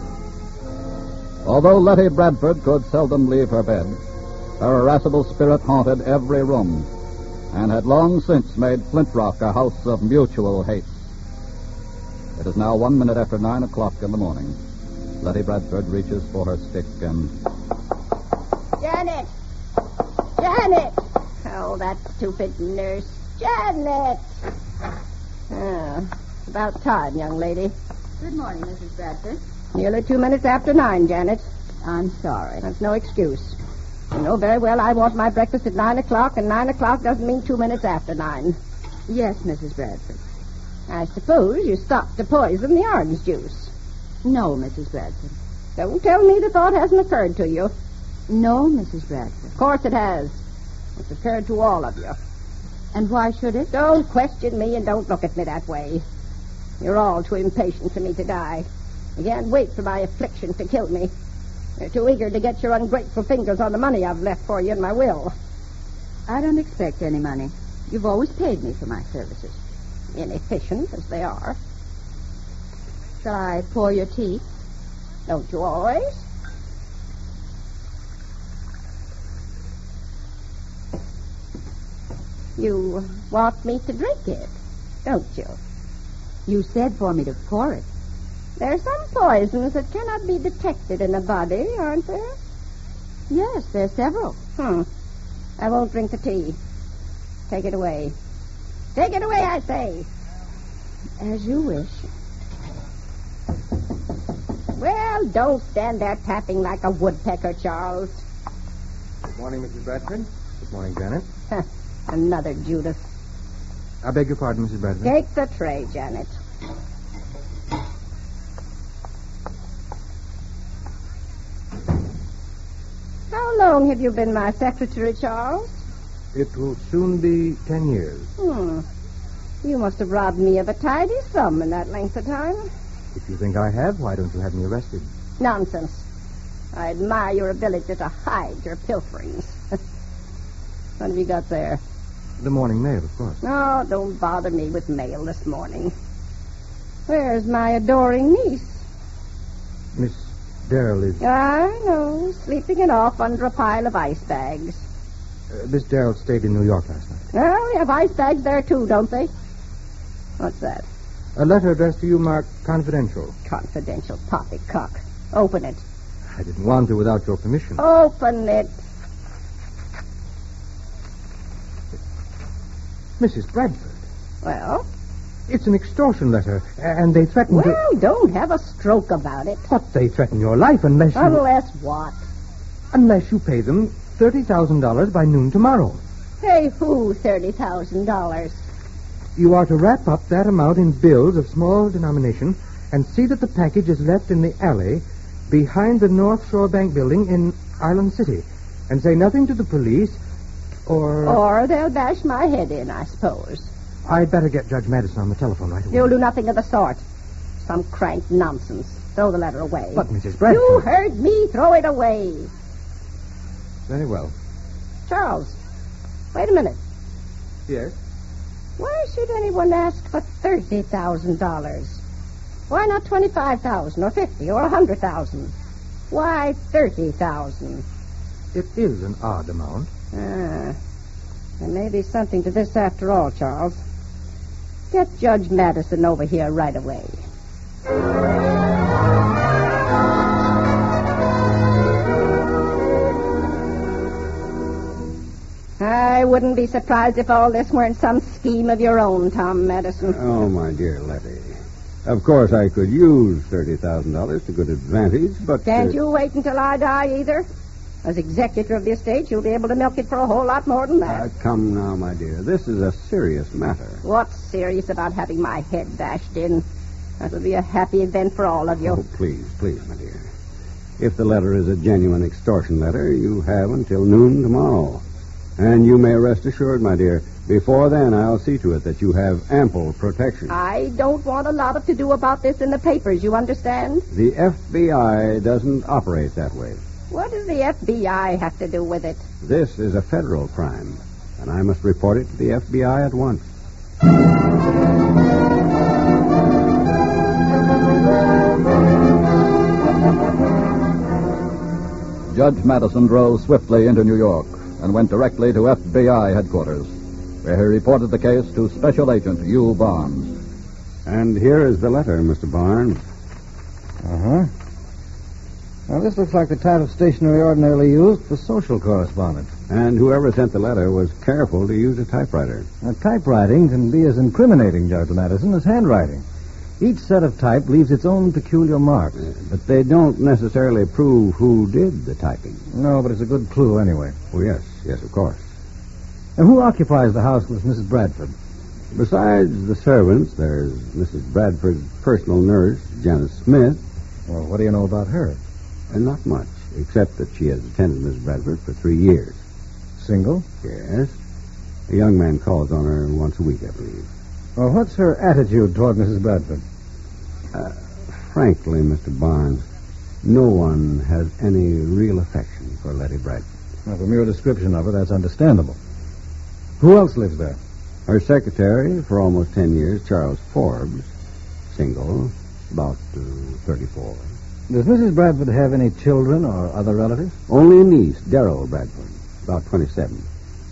Although Letty Bradford could seldom leave her bed, her irascible spirit haunted every room and had long since made Flint Rock a house of mutual hate. It is now 1 minute after 9 o'clock in the morning. Letty Bradford reaches for her stick and... Janet! Janet! Oh, that stupid nurse. Janet! Oh, about time, young lady. Good morning, Mrs. Bradford. Nearly 2 minutes after 9, Janet. I'm sorry. That's no excuse. You know very well I want my breakfast at 9 o'clock, and 9 o'clock doesn't mean 2 minutes after 9. Yes, Mrs. Bradford. I suppose you stopped to poison the orange juice. No, Mrs. Bradford. Don't tell me the thought hasn't occurred to you. No, Mrs. Bradford. Of course it has. It's occurred to all of you. And why should it? Don't question me and don't look at me that way. You're all too impatient for me to die. You can't wait for my affliction to kill me. You're too eager to get your ungrateful fingers on the money I've left for you in my will. I don't expect any money. You've always paid me for my services. Inefficient as they are. Shall I pour your tea? Don't you always? You want me to drink it, don't you? You said for me to pour it. There are some poisons that cannot be detected in a body, aren't there? Yes, there are several. I won't drink the tea. Take it away. Take it away, I say. As you wish. Well, don't stand there tapping like a woodpecker, Charles. Good morning, Mrs. Bradford. Good morning, Janet. Another Judas. I beg your pardon, Mrs. Bradford. Take the tray, Janet. How long have you been my secretary, Charles? It will soon be 10 years. You must have robbed me of a tidy sum in that length of time. If you think I have, why don't you have me arrested? Nonsense. I admire your ability to hide your pilferings. What have you got there? The morning mail, of course. No, don't bother me with mail this morning. Where's my adoring niece? Miss Darrell is... I know, sleeping it off under a pile of ice bags. Miss Darrell stayed in New York last night. Well, we have ice bags there, too, don't they? What's that? A letter addressed to you marked confidential. Confidential poppycock. Open it. I didn't want to without your permission. Open it. Mrs. Bradford. Well? It's an extortion letter, and they threaten Well, don't have a stroke about it. But they threaten your life unless you... Unless what? Unless you pay them $30,000 by noon tomorrow. Pay who $30,000? You are to wrap up that amount in bills of small denomination and see that the package is left in the alley behind the North Shore Bank building in Island City. And say nothing to the police or... Or they'll bash my head in, I suppose. I'd better get Judge Madison on the telephone right away. You'll do nothing of the sort. Some crank nonsense. Throw the letter away. But, Mrs. Bradford... You heard me. Throw it away. Very well. Charles, wait a minute. Yes? Why should anyone ask for $30,000? Why not $25,000 or $50,000 or $100,000? Why $30,000? It is an odd amount. There may be something to this after all, Charles. Get Judge Madison over here right away. I wouldn't be surprised if all this weren't some scheme of your own, Tom Madison. Oh, my dear Letty. Of course, I could use $30,000 to good advantage, but... Can't you wait until I die, either? As executor of the estate, you'll be able to milk it for a whole lot more than that. Come now, my dear. This is a serious matter. What's serious about having my head bashed in? That'll be a happy event for all of you. Oh, please, my dear. If the letter is a genuine extortion letter, you have until noon tomorrow. And you may rest assured, my dear, before then I'll see to it that you have ample protection. I don't want a lot of to-do about this in the papers, you understand? The FBI doesn't operate that way. What does the FBI have to do with it? This is a federal crime, and I must report it to the FBI at once. Judge Madison drove swiftly into New York and went directly to FBI headquarters, where he reported the case to Special Agent Hugh Barnes. And here is the letter, Mr. Barnes. Uh-huh. Now, this looks like the type of stationery ordinarily used for social correspondence. And whoever sent the letter was careful to use a typewriter. Now, typewriting can be as incriminating, Judge Madison, as handwriting. Each set of type leaves its own peculiar marks. But they don't necessarily prove who did the typing. No, but it's a good clue anyway. Oh, yes, of course. And who occupies the house with Mrs. Bradford? Besides the servants, there's Mrs. Bradford's personal nurse, Janice Smith. Well, what do you know about her? Not much, except that she has attended Mrs. Bradford for 3 years. Single? Yes. A young man calls on her once a week, I believe. Well, what's her attitude toward Mrs. Bradford? Frankly, Mr. Barnes, no one has any real affection for Letty Bradford. Well, from your description of her, that's understandable. Who else lives there? Her secretary for almost 10 years, Charles Forbes, single, about 34. Does Mrs. Bradford have any children or other relatives? Only a niece, Darrell Bradford, about 27.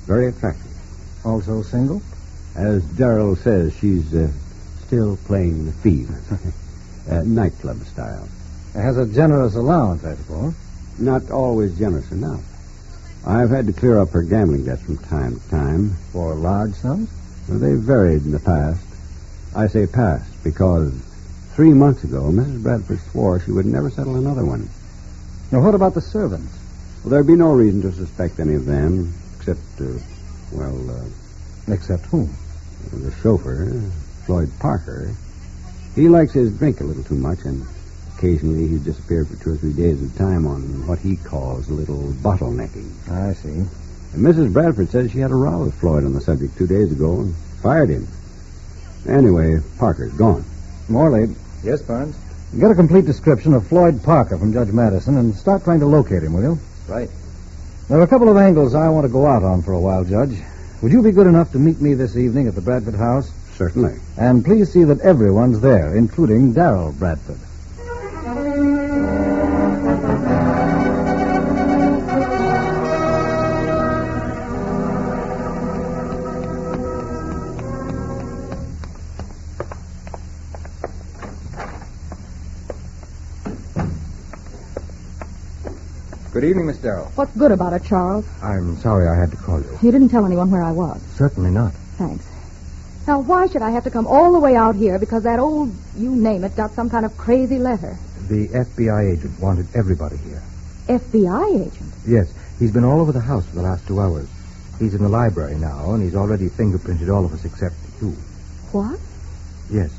Very attractive. Also single? As Darrell says, she's still playing the field. Nightclub style. Has a generous allowance, I suppose. Not always generous enough. I've had to clear up her gambling debts from time to time. For large sums? Well, they've varied in the past. I say past because 3 months ago, Mrs. Bradford swore she would never settle another one. Now, what about the servants? Well, there'd be no reason to suspect any of them, except, Except whom? The chauffeur, Floyd Parker. He likes his drink a little too much, and occasionally he's disappeared for 2 or 3 days at a time on what he calls a little bottlenecking. I see. And Mrs. Bradford says she had a row with Floyd on the subject 2 days ago and fired him. Anyway, Parker's gone. Morley. Yes, Barnes? Get a complete description of Floyd Parker from Judge Madison and start trying to locate him, will you? Right. There are a couple of angles I want to go out on for a while, Judge. Would you be good enough to meet me this evening at the Bradford house? Certainly. And please see that everyone's there, including Darrell Bradford. Good evening, Miss Darrell. What's good about it, Charles? I'm sorry I had to call you. You didn't tell anyone where I was. Certainly not. Thanks. Now, why should I have to come all the way out here because that old, you name it, got some kind of crazy letter? The FBI agent wanted everybody here. FBI agent? Yes. He's been all over the house for the last 2 hours. He's in the library now, and he's already fingerprinted all of us except you. What? Yes.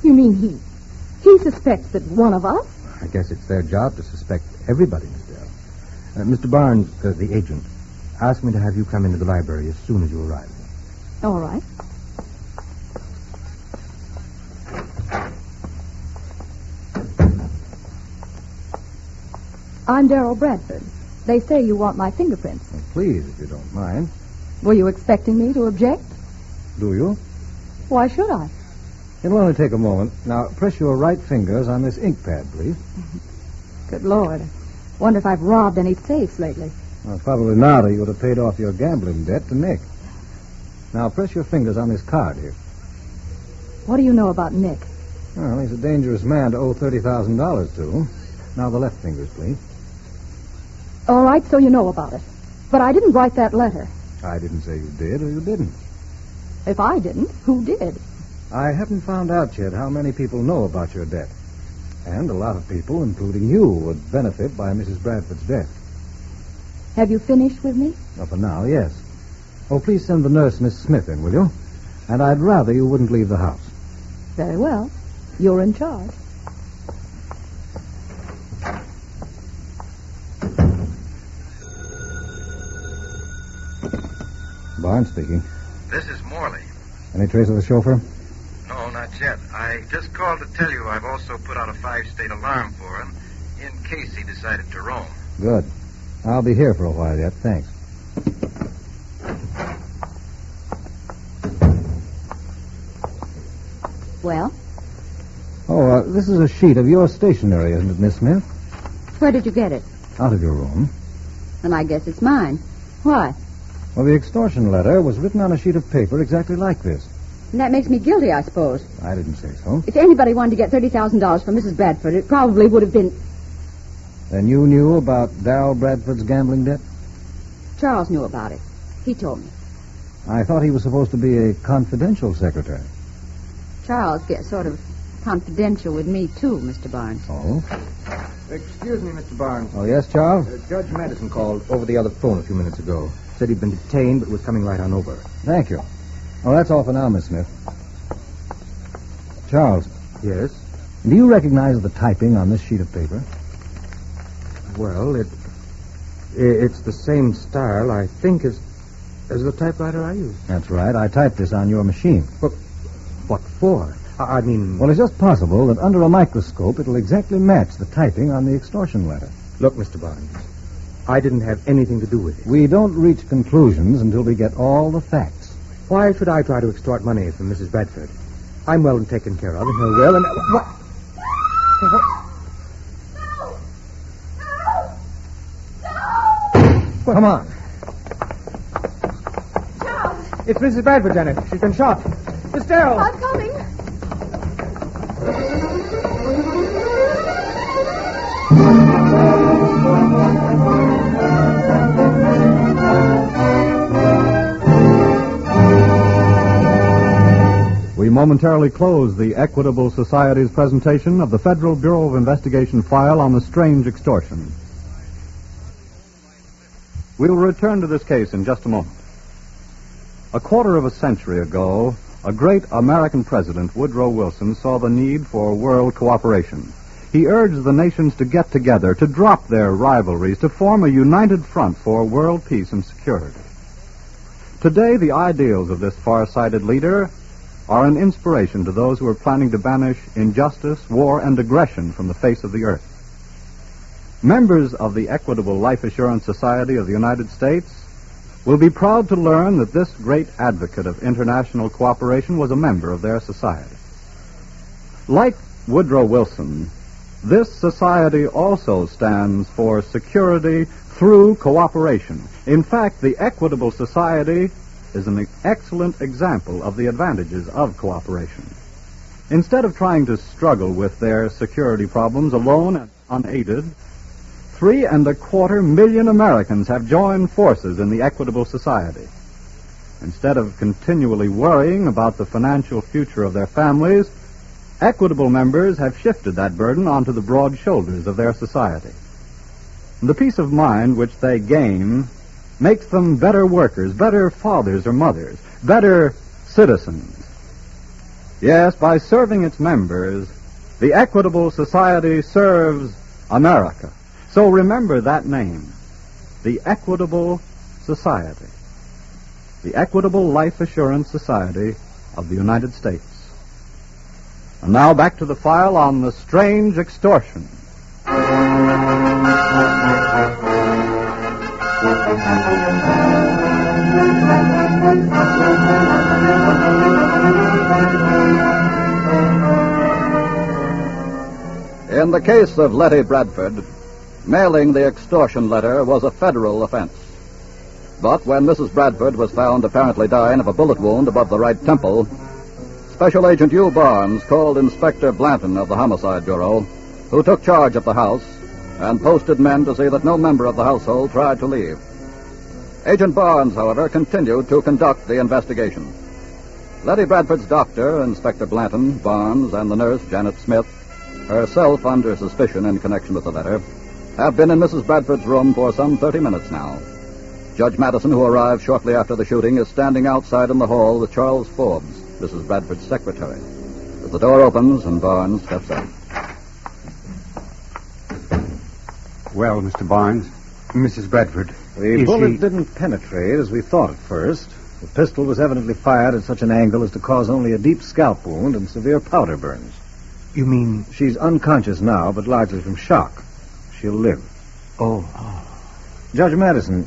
You mean he suspects that one of us? I guess it's their job to suspect everybody, Miss Dell. Mr. Barnes, the agent, asked me to have you come into the library as soon as you arrive. All right. I'm Darrell Bradford. They say you want my fingerprints. Well, please, if you don't mind. Were you expecting me to object? Do you? Why should I? It'll only take a moment. Now, press your right fingers on this ink pad, please. Good Lord. Wonder if I've robbed any safes lately. Well, probably not, or you would have paid off your gambling debt to Nick. Now, press your fingers on this card here. What do you know about Nick? Well, he's a dangerous man to owe $30,000 to. Now, the left fingers, please. All right, so you know about it. But I didn't write that letter. I didn't say you did or you didn't. If I didn't, who did? I haven't found out yet how many people know about your debt. And a lot of people, including you, would benefit by Mrs. Bradford's death. Have you finished with me? Well, for now, yes. Oh, please send the nurse, Miss Smith, in, will you? And I'd rather you wouldn't leave the house. Very well. You're in charge. Barnes speaking. This is Morley. Any trace of the chauffeur? No, not yet. I just called to tell you I've also put out a 5-state alarm for him in case he decided to roam. Good. I'll be here for a while yet. Thanks. Well? Oh, this is a sheet of your stationery, isn't it, Miss Smith? Where did you get it? Out of your room. Then I guess it's mine. Why? Well, the extortion letter was written on a sheet of paper exactly like this. And that makes me guilty, I suppose. I didn't say so. If anybody wanted to get $30,000 from Mrs. Bradford, it probably would have been... Then you knew about Darrell Bradford's gambling debt? Charles knew about it. He told me. I thought he was supposed to be a confidential secretary. Charles gets sort of confidential with me, too, Mr. Barnes. Oh? Excuse me, Mr. Barnes. Oh, yes, Charles? Judge Madison called over the other phone a few minutes ago. Said he'd been detained, but was coming right on over. Thank you. Oh, that's all for now, Miss Smith. Charles. Yes? Do you recognize the typing on this sheet of paper? Well, it's the same style, I think, as the typewriter I use. That's right. I typed this on your machine. But what for? I mean... Well, it's just possible that under a microscope it'll exactly match the typing on the extortion letter. Look, Mr. Barnes, I didn't have anything to do with it. We don't reach conclusions until we get all the facts. Why should I try to extort money from Mrs. Bradford? I'm well and taken care of, and her will, and... What? Come on. Charles! It's Mrs. Bradford, Janet. She's been shot. Miss Darrell! I'm coming. We momentarily close the Equitable Society's presentation of the Federal Bureau of Investigation file on the strange extortion. We'll return to this case in just a moment. A quarter of a century ago, a great American president, Woodrow Wilson, saw the need for world cooperation. He urged the nations to get together, to drop their rivalries, to form a united front for world peace and security. Today, the ideals of this far-sighted leader are an inspiration to those who are planning to banish injustice, war, and aggression from the face of the earth. Members of the Equitable Life Assurance Society of the United States will be proud to learn that this great advocate of international cooperation was a member of their society. Like Woodrow Wilson, this society also stands for security through cooperation. In fact, the Equitable Society is an excellent example of the advantages of cooperation. Instead of trying to struggle with their security problems alone and unaided, 3.25 million Americans have joined forces in the Equitable Society. Instead of continually worrying about the financial future of their families, Equitable members have shifted that burden onto the broad shoulders of their society. The peace of mind which they gain makes them better workers, better fathers or mothers, better citizens. Yes, by serving its members, the Equitable Society serves America. So remember that name, the Equitable Society. The Equitable Life Assurance Society of the United States. And now back to the file on the strange extortion. In the case of Letty Bradford, mailing the extortion letter was a federal offense. But when Mrs. Bradford was found apparently dying of a bullet wound above the right temple, Special Agent Hugh Barnes called Inspector Blanton of the Homicide Bureau, who took charge of the house and posted men to see that no member of the household tried to leave. Agent Barnes, however, continued to conduct the investigation. Letty Bradford's doctor, Inspector Blanton, Barnes, and the nurse, Janet Smith, herself under suspicion in connection with the letter, have been in Mrs. Bradford's room for some 30 minutes now. Judge Madison, who arrived shortly after the shooting, is standing outside in the hall with Charles Forbes, Mrs. Bradford's secretary. As the door opens and Barnes steps out. Well, Mr. Barnes? Mrs. Bradford. The bullet didn't penetrate as we thought at first. The pistol was evidently fired at such an angle as to cause only a deep scalp wound and severe powder burns. You mean... She's unconscious now, but largely from shock. She'll live. Oh. Judge Madison,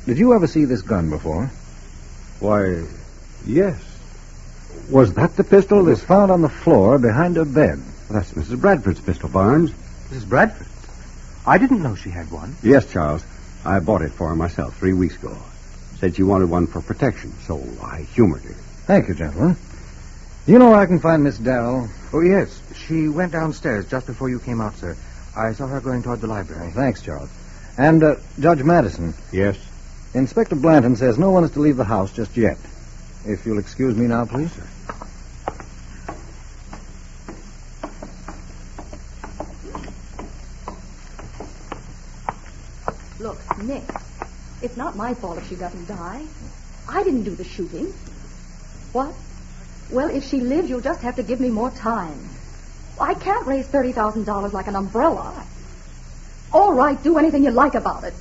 did you ever see this gun before? Why, yes. Was that the pistol that's found on the floor behind her bed? That's Mrs. Bradford's pistol, Barnes. Mrs. Bradford? I didn't know she had one. Yes, Charles. I bought it for her myself 3 weeks ago. Said she wanted one for protection, so I humored her. Thank you, gentlemen. Do you know where I can find Miss Darrell? Oh, yes. She went downstairs just before you came out, sir. I saw her going toward the library. Thanks, Charles. And, Judge Madison. Yes? Inspector Blanton says no one is to leave the house just yet. If you'll excuse me now, please. Look, Nick, it's not my fault if she doesn't die. I didn't do the shooting. What? Well, if she lives, you'll just have to give me more time. I can't raise $30,000 like an umbrella. All right, do anything you like about it.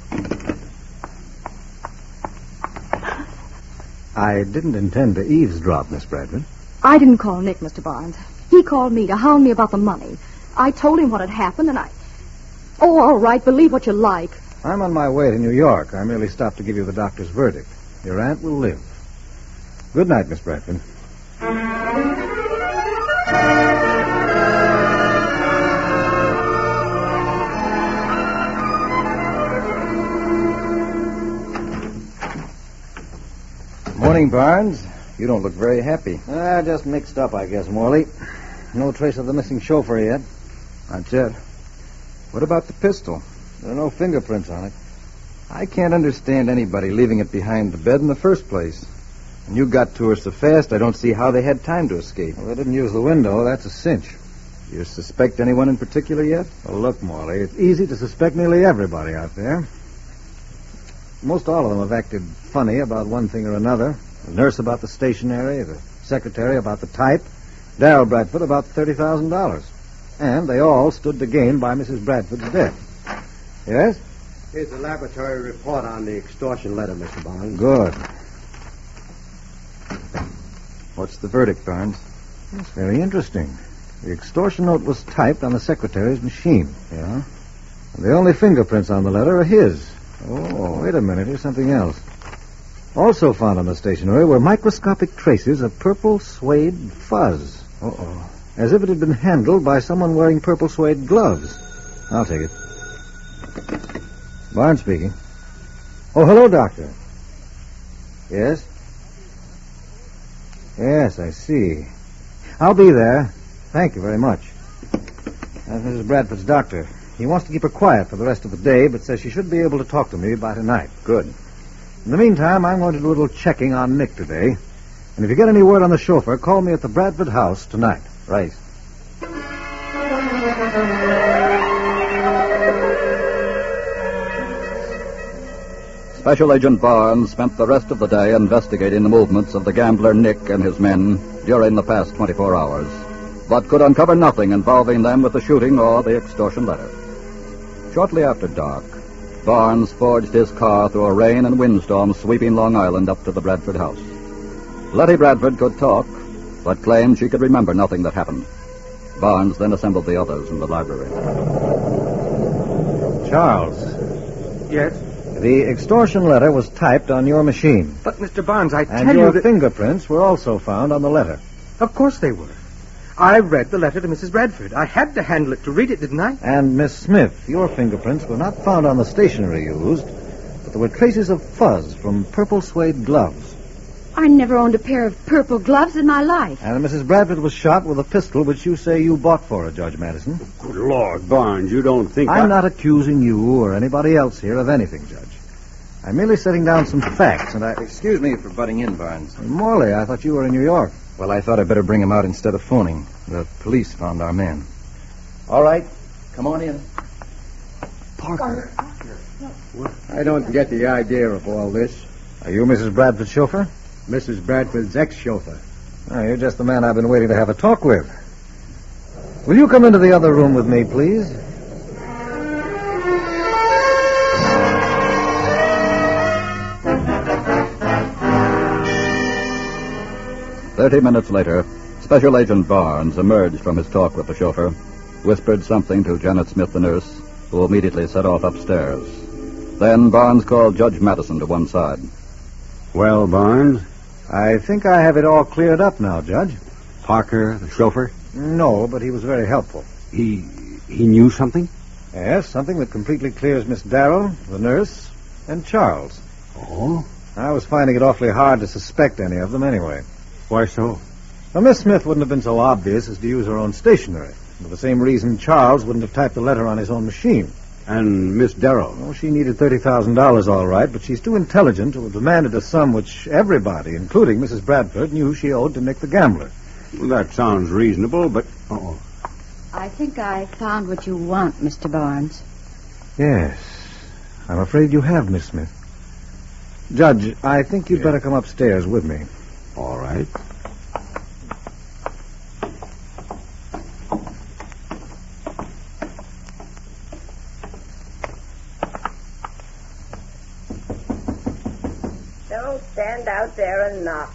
I didn't intend to eavesdrop, Miss Bradford. I didn't call Nick, Mr. Barnes. He called me to hound me about the money. I told him what had happened, and Oh, all right, believe what you like. I'm on my way to New York. I merely stopped to give you the doctor's verdict. Your aunt will live. Good night, Miss Bradford. Morning, Barnes. You don't look very happy. Just mixed up, I guess, Morley. No trace of the missing chauffeur yet. Not yet. What about the pistol? There are no fingerprints on it. I can't understand anybody leaving it behind the bed in the first place. And you got to her so fast, I don't see how they had time to escape. Well, they didn't use the window. That's a cinch. Do you suspect anyone in particular yet? Well, look, Morley, it's easy to suspect nearly everybody out there. Most all of them have acted funny about one thing or another. The nurse about the stationery, the secretary about the type, Darrell Bradford about $30,000. And they all stood to gain by Mrs. Bradford's death. Yes? Here's the laboratory report on the extortion letter, Mr. Barnes. Good. What's the verdict, Barnes? It's very interesting. The extortion note was typed on the secretary's machine. Yeah? And the only fingerprints on the letter are his. Oh, wait a minute. Here's something else. Also found on the stationery were microscopic traces of purple suede fuzz. Uh-oh. As if it had been handled by someone wearing purple suede gloves. I'll take it. Barnes speaking. Oh, hello, Doctor. Yes? Yes, I see. I'll be there. Thank you very much. That's Mrs. Bradford's doctor. He wants to keep her quiet for the rest of the day, but says she should be able to talk to me by tonight. Good. In the meantime, I'm going to do a little checking on Nick today. And if you get any word on the chauffeur, call me at the Bradford house tonight. Right. Special Agent Barnes spent the rest of the day investigating the movements of the gambler Nick and his men during the past 24 hours, but could uncover nothing involving them with the shooting or the extortion letter. Shortly after dark, Barnes forged his car through a rain and windstorm sweeping Long Island up to the Bradford house. Letty Bradford could talk, but claimed she could remember nothing that happened. Barnes then assembled the others in the library. Charles. Yes? The extortion letter was typed on your machine. But, Mr. Barnes, I tell And you your that... fingerprints were also found on the letter. Of course they were. I read the letter to Mrs. Bradford. I had to handle it to read it, didn't I? And Miss Smith, your fingerprints were not found on the stationery used, but there were traces of fuzz from purple suede gloves. I never owned a pair of purple gloves in my life. And Mrs. Bradford was shot with a pistol which you say you bought for her, Judge Madison. Good Lord, Barnes, you don't think I'm not accusing you or anybody else here of anything, Judge. I'm merely setting down some facts, and I... Excuse me for butting in, Barnes. Morley, I thought you were in New York. Well, I thought I'd better bring him out instead of phoning. The police found our man. All right. Come on in. Parker. I don't get the idea of all this. Are you Mrs. Bradford's chauffeur? Mrs. Bradford's ex-chauffeur. Oh, you're just the man I've been waiting to have a talk with. Will you come into the other room with me, please? "30 minutes later, Special Agent Barnes emerged from his talk with the chauffeur, whispered something to Janet Smith, the nurse, who immediately set off upstairs. Then Barnes called Judge Madison to one side. Well, Barnes? I think I have it all cleared up now, Judge. Parker, the chauffeur? No, but he was very helpful. He knew something? Yes, something that completely clears Miss Darrell, the nurse, and Charles. Oh? I was finding it awfully hard to suspect any of them anyway. Why so? Well, Miss Smith wouldn't have been so obvious as to use her own stationery. For the same reason Charles wouldn't have typed the letter on his own machine. And Miss Darrell? Well, she needed $30,000, all right, but she's too intelligent to have demanded a sum which everybody, including Mrs. Bradford, knew she owed to Nick the gambler. Well, that sounds reasonable, but... Uh-oh. I think I found what you want, Mr. Barnes. Yes. I'm afraid you have, Miss Smith. Judge, I think you'd better come upstairs with me. All right. Don't stand out there and knock.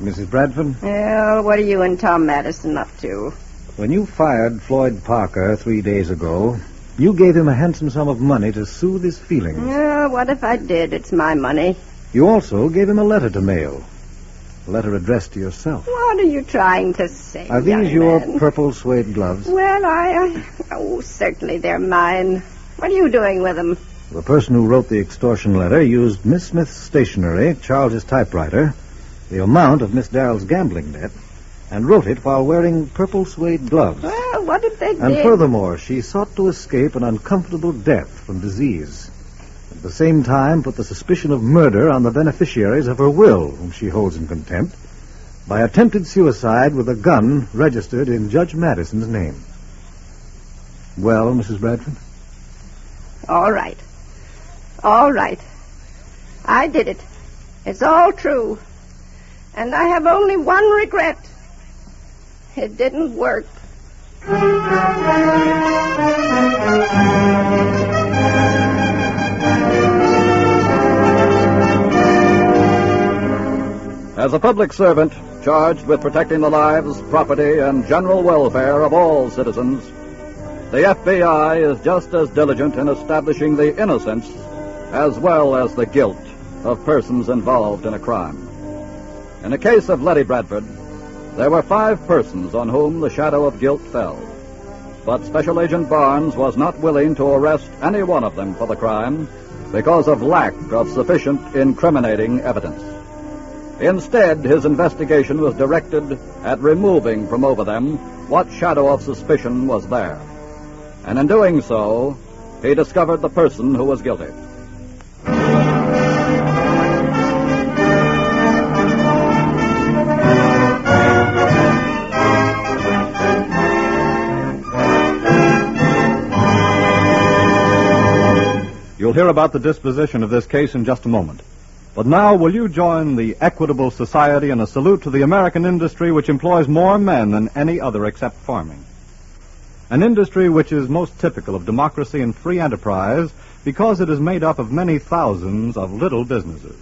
Mrs. Bradford? Well, what are you and Tom Madison up to? When you fired Floyd Parker 3 days ago, you gave him a handsome sum of money to soothe his feelings. Well, what if I did? It's my money. You also gave him a letter to mail. A letter addressed to yourself. What are you trying to say, Are young these your man? purple suede gloves? Well, Oh, certainly they're mine. What are you doing with them? The person who wrote the extortion letter used Miss Smith's stationery, Charles's typewriter, the amount of Miss Darrell's gambling debt, and wrote it while wearing purple suede gloves. Well, what if they And did? furthermore, she sought to escape an uncomfortable death from disease. At the same time, put the suspicion of murder on the beneficiaries of her will, whom she holds in contempt, by attempted suicide with a gun registered in Judge Madison's name. Well, Mrs. Bradford? All right. All right. I did it. It's all true. And I have only one regret. It didn't work. As a public servant charged with protecting the lives, property, and general welfare of all citizens, the FBI is just as diligent in establishing the innocence as well as the guilt of persons involved in a crime. In the case of Letty Bradford, there were 5 persons on whom the shadow of guilt fell. But Special Agent Barnes was not willing to arrest any one of them for the crime because of lack of sufficient incriminating evidence. Instead, his investigation was directed at removing from over them what shadow of suspicion was there. And in doing so, he discovered the person who was guilty. You'll hear about the disposition of this case in just a moment. But now, will you join the Equitable Society in a salute to the American industry which employs more men than any other except farming? An industry which is most typical of democracy and free enterprise because it is made up of many thousands of little businesses.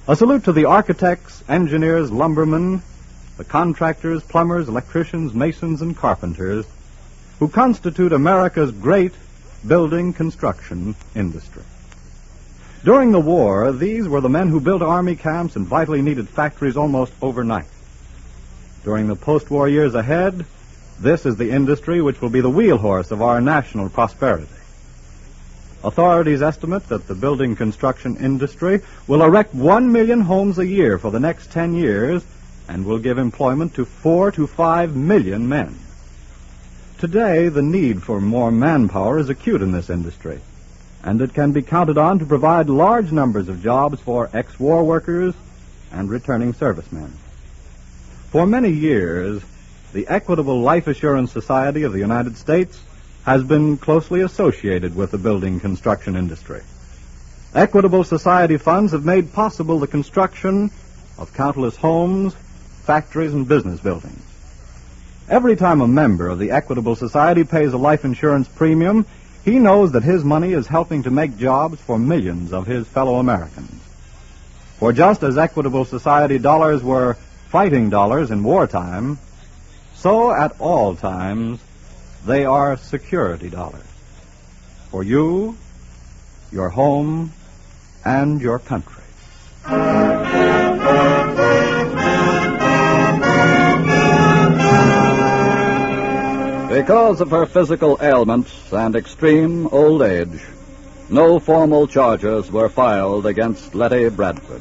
A salute to the architects, engineers, lumbermen, the contractors, plumbers, electricians, masons, and carpenters who constitute America's great building construction industry. During the war, these were the men who built army camps and vitally needed factories almost overnight. During the post-war years ahead, this is the industry which will be the wheelhorse of our national prosperity. Authorities estimate that the building construction industry will erect 1 million homes a year for the next 10 years and will give employment to 4 to 5 million men. Today, the need for more manpower is acute in this industry, and it can be counted on to provide large numbers of jobs for ex-war workers and returning servicemen. For many years, the Equitable Life Assurance Society of the United States has been closely associated with the building construction industry. Equitable Society funds have made possible the construction of countless homes, factories, and business buildings. Every time a member of the Equitable Society pays a life insurance premium, he knows that his money is helping to make jobs for millions of his fellow Americans. For just as Equitable Society dollars were fighting dollars in wartime, so at all times they are security dollars for you, your home, and your country. Because of her physical ailments and extreme old age, no formal charges were filed against Letty Bradford.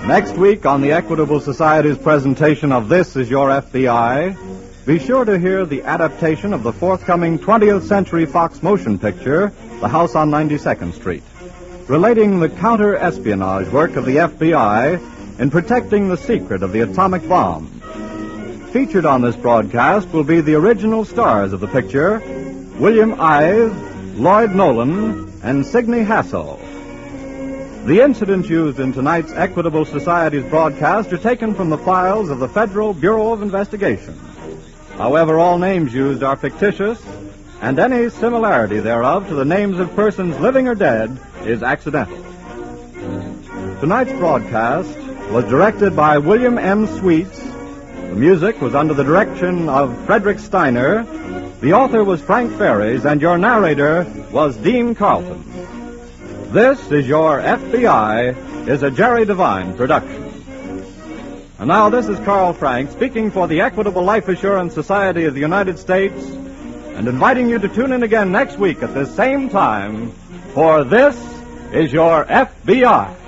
Next week on the Equitable Society's presentation of This Is Your FBI, be sure to hear the adaptation of the forthcoming 20th Century Fox motion picture, The House on 92nd Street, relating the counter-espionage work of the FBI in protecting the secret of the atomic bomb. Featured on this broadcast will be the original stars of the picture, William Ives, Lloyd Nolan, and Signe Hasso. The incidents used in tonight's Equitable Society's broadcast are taken from the files of the Federal Bureau of Investigation. However, all names used are fictitious, and any similarity thereof to the names of persons living or dead is accidental. Tonight's broadcast was directed by William M. Sweets. The music was under the direction of Frederick Steiner. The author was Frank Ferries, and your narrator was Dean Carlton. This Is Your FBI is a Jerry Devine production. And now this is Carl Frank speaking for the Equitable Life Assurance Society of the United States and inviting you to tune in again next week at this same time for This Is Your FBI.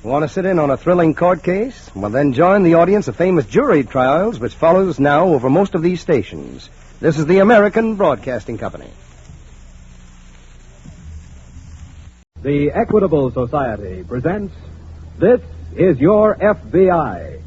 Want to sit in on a thrilling court case? Well, then join the audience of famous jury trials, which follows now over most of these stations. This is the American Broadcasting Company. The Equitable Society presents This Is Your FBI.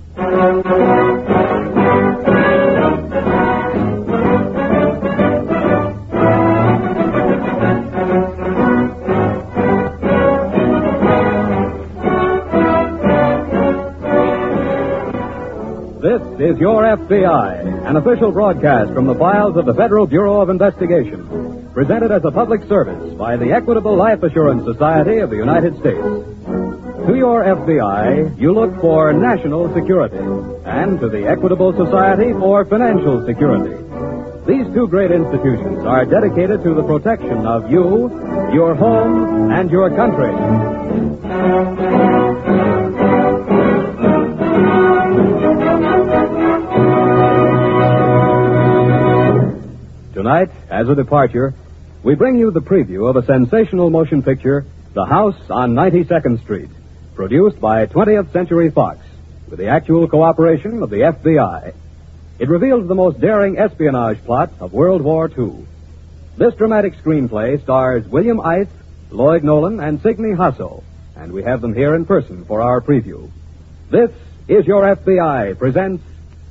This is Your FBI, an official broadcast from the files of the Federal Bureau of Investigation, presented as a public service by the Equitable Life Assurance Society of the United States. To your FBI, you look for national security, and to the Equitable Society for financial security. These two great institutions are dedicated to the protection of you, your home, and your country. Tonight, as a departure, we bring you the preview of a sensational motion picture, The House on 92nd Street, produced by 20th Century Fox, with the actual cooperation of the FBI. It reveals the most daring espionage plot of World War II. This dramatic screenplay stars William Ives, Lloyd Nolan, and Signe Hasso, and we have them here in person for our preview. This Is Your FBI presents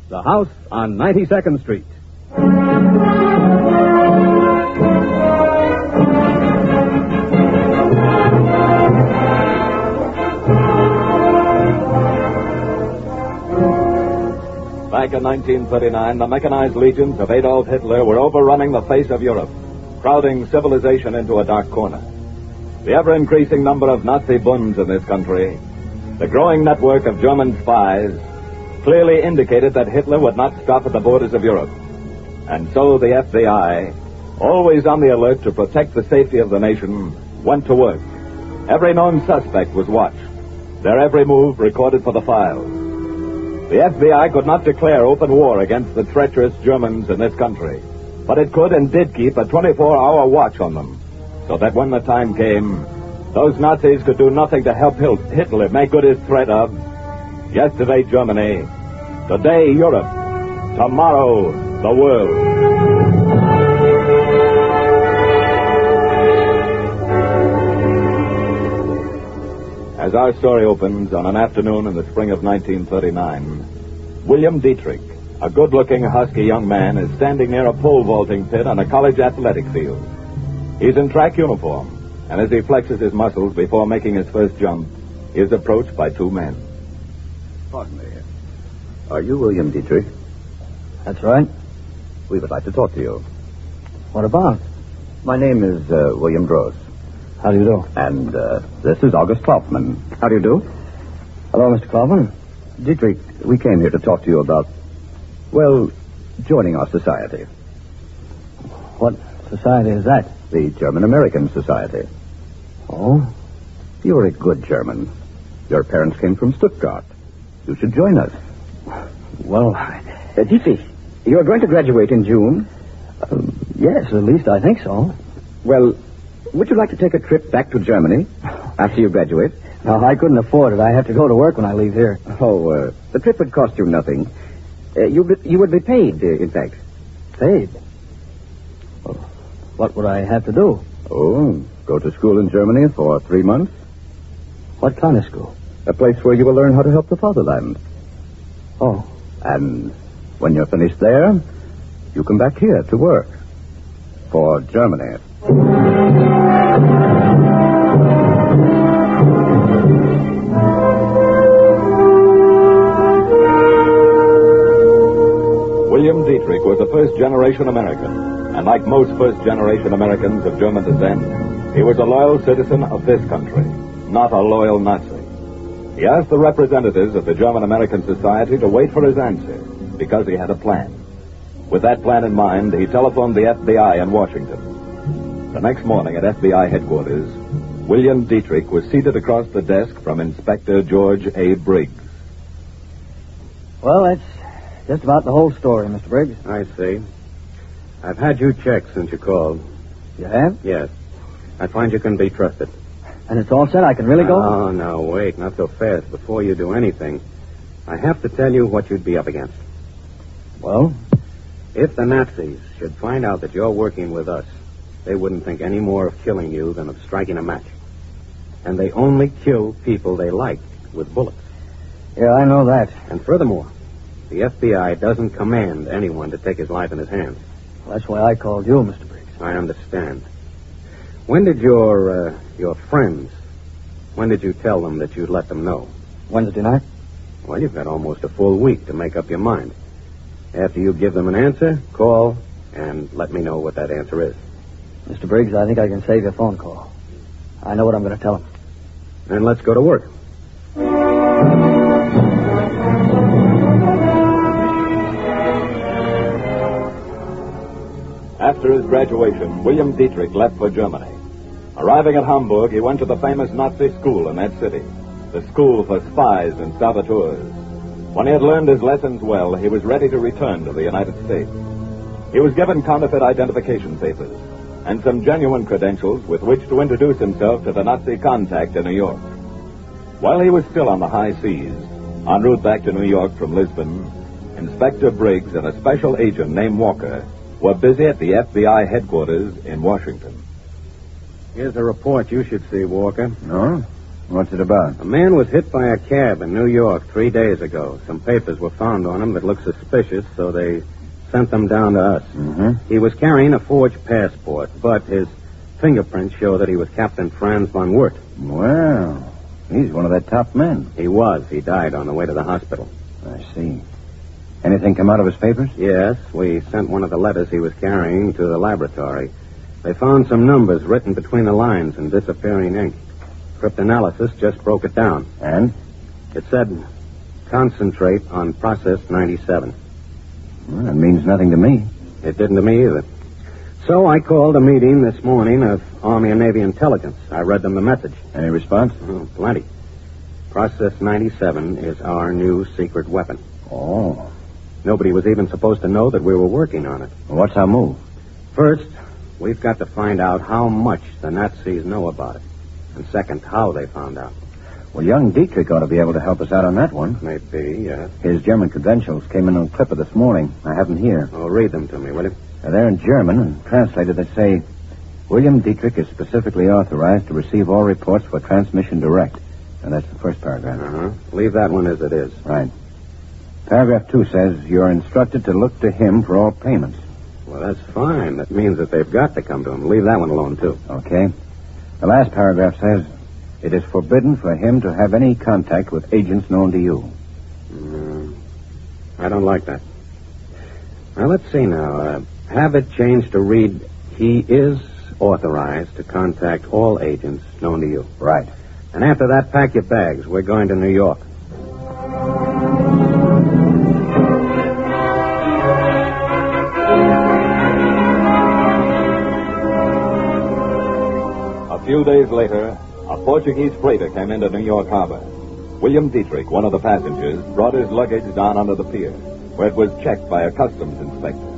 The House on 92nd Street. Back in 1939, the mechanized legions of Adolf Hitler were overrunning the face of Europe, crowding civilization into a dark corner. The ever-increasing number of Nazi Bunds in this country, the growing network of German spies, clearly indicated that Hitler would not stop at the borders of Europe. And so the FBI, always on the alert to protect the safety of the nation, went to work. Every known suspect was watched, their every move recorded for the files. The FBI could not declare open war against the treacherous Germans in this country, but it could and did keep a 24-hour watch on them, so that when the time came, those Nazis could do nothing to help Hitler make good his threat of yesterday Germany, today Europe, tomorrow the world. As our story opens on an afternoon in the spring of 1939, William Dietrich, a good-looking, husky young man, is standing near a pole vaulting pit on a college athletic field. He's in track uniform, and as he flexes his muscles before making his first jump, he is approached by two men. Pardon me. Are you William Dietrich? That's right. We would like to talk to you. What about? My name is William Droz. How do you do? And this is August Kaufman. How do you do? Hello, Mr. Kaufman. Dietrich, we came here to talk to you about, well, joining our society. What society is that? The German-American Society. Oh? You're a good German. Your parents came from Stuttgart. You should join us. Well, Dietrich, you're going to graduate in June? Yes, at least I think so. Well, would you like to take a trip back to Germany after you graduate? No, I couldn't afford it. I have to go to work when I leave here. Oh, the trip would cost you nothing. You would be paid, in fact. Paid? Well, what would I have to do? Oh, go to school in Germany for 3 months. What kind of school? A place where you will learn how to help the fatherland. Oh. And when you're finished there, you come back here to work. For Germany. William Dietrich was a first-generation American, and like most first-generation Americans of German descent, he was a loyal citizen of this country, not a loyal Nazi. He asked the representatives of the German-American Society to wait for his answer, because he had a plan. With that plan in mind, he telephoned the FBI in Washington. The next morning at FBI headquarters, William Dietrich was seated across the desk from Inspector George A. Briggs. Well, that's just about the whole story, Mr. Briggs. I see. I've had you checked since you called. You have? Yes. I find you can be trusted. And it's all set? I can really go? Oh, no, wait. Not so fast. Before you do anything, I have to tell you what you'd be up against. Well? If the Nazis should find out that you're working with us, they wouldn't think any more of killing you than of striking a match. And they only kill people they like with bullets. Yeah, I know that. And furthermore, the FBI doesn't command anyone to take his life in his hands. Well, that's why I called you, Mr. Briggs. I understand. When did your friends, when did you tell them that you'd let them know? Wednesday night. Well, you've got almost a full week to make up your mind. After you give them an answer, call and let me know what that answer is. Mr. Briggs, I think I can save you a phone call. I know what I'm going to tell them. Then let's go to work. After his graduation, William Dietrich left for Germany. Arriving at Hamburg, he went to the famous Nazi school in that city, the school for spies and saboteurs. When he had learned his lessons well, he was ready to return to the United States. He was given counterfeit identification papers and some genuine credentials with which to introduce himself to the Nazi contact in New York. While he was still on the high seas, en route back to New York from Lisbon, Inspector Briggs and a special agent named Walker were busy at the FBI headquarters in Washington. Here's a report you should see, Walker. No? What's it about? A man was hit by a cab in New York 3 days ago. Some papers were found on him that looked suspicious, so they sent them down to us. Mm-hmm. He was carrying a forged passport, but his fingerprints show that he was Captain Franz von Wert. Well, he's one of the top men. He was. He died on the way to the hospital. I see. Anything come out of his papers? Yes, we sent one of the letters he was carrying to the laboratory. They found some numbers written between the lines in disappearing ink. Cryptanalysis just broke it down. And? It said, concentrate on process 97. Well, that means nothing to me. It didn't to me either. So I called a meeting this morning of Army and Navy intelligence. I read them the message. Any response? Oh, plenty. Process 97 is our new secret weapon. Oh. Nobody was even supposed to know that we were working on it. Well, what's our move? First, we've got to find out how much the Nazis know about it. And second, how they found out. Well, young Dietrich ought to be able to help us out on that one. Maybe, yes. His German credentials came in on Clipper this morning. I have them here. Oh, read them to me, will you? They're in German, and translated they say, William Dietrich is specifically authorized to receive all reports for transmission direct. And that's the first paragraph. Uh-huh. Leave that one as it is. Right. Paragraph 2 says you're instructed to look to him for all payments. Well, that's fine. That means that they've got to come to him. Leave that one alone, too. Okay. The last paragraph says it is forbidden for him to have any contact with agents known to you. I don't like that. Now, let's see now. Have it changed to read, he is authorized to contact all agents known to you. Right. And after that, pack your bags. We're going to New York. A few days later, a Portuguese freighter came into New York Harbor. William Dietrich, one of the passengers, brought his luggage down onto the pier, where it was checked by a customs inspector.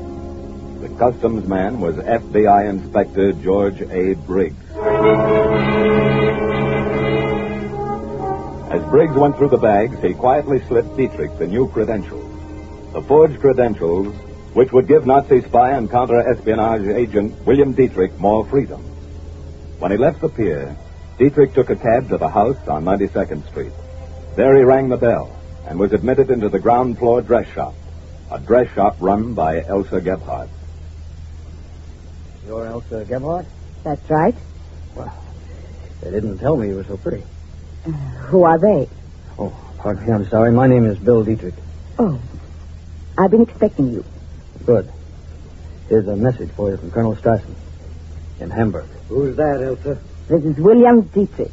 The customs man was FBI Inspector George A. Briggs. As Briggs went through the bags, he quietly slipped Dietrich the new credentials. The forged credentials, which would give Nazi spy and counter-espionage agent William Dietrich more freedom. When he left the pier, Dietrich took a cab to the house on 92nd Street. There he rang the bell and was admitted into the ground floor dress shop, a dress shop run by Elsa Gebhardt. You're Elsa Gebhardt? That's right. Well, they didn't tell me you were so pretty. Who are they? Oh, pardon me, I'm sorry. My name is Bill Dietrich. Oh, I've been expecting you. Good. Here's a message for you from Colonel Strassen in Hamburg. Who's that, Elsa? This is William Dietrich.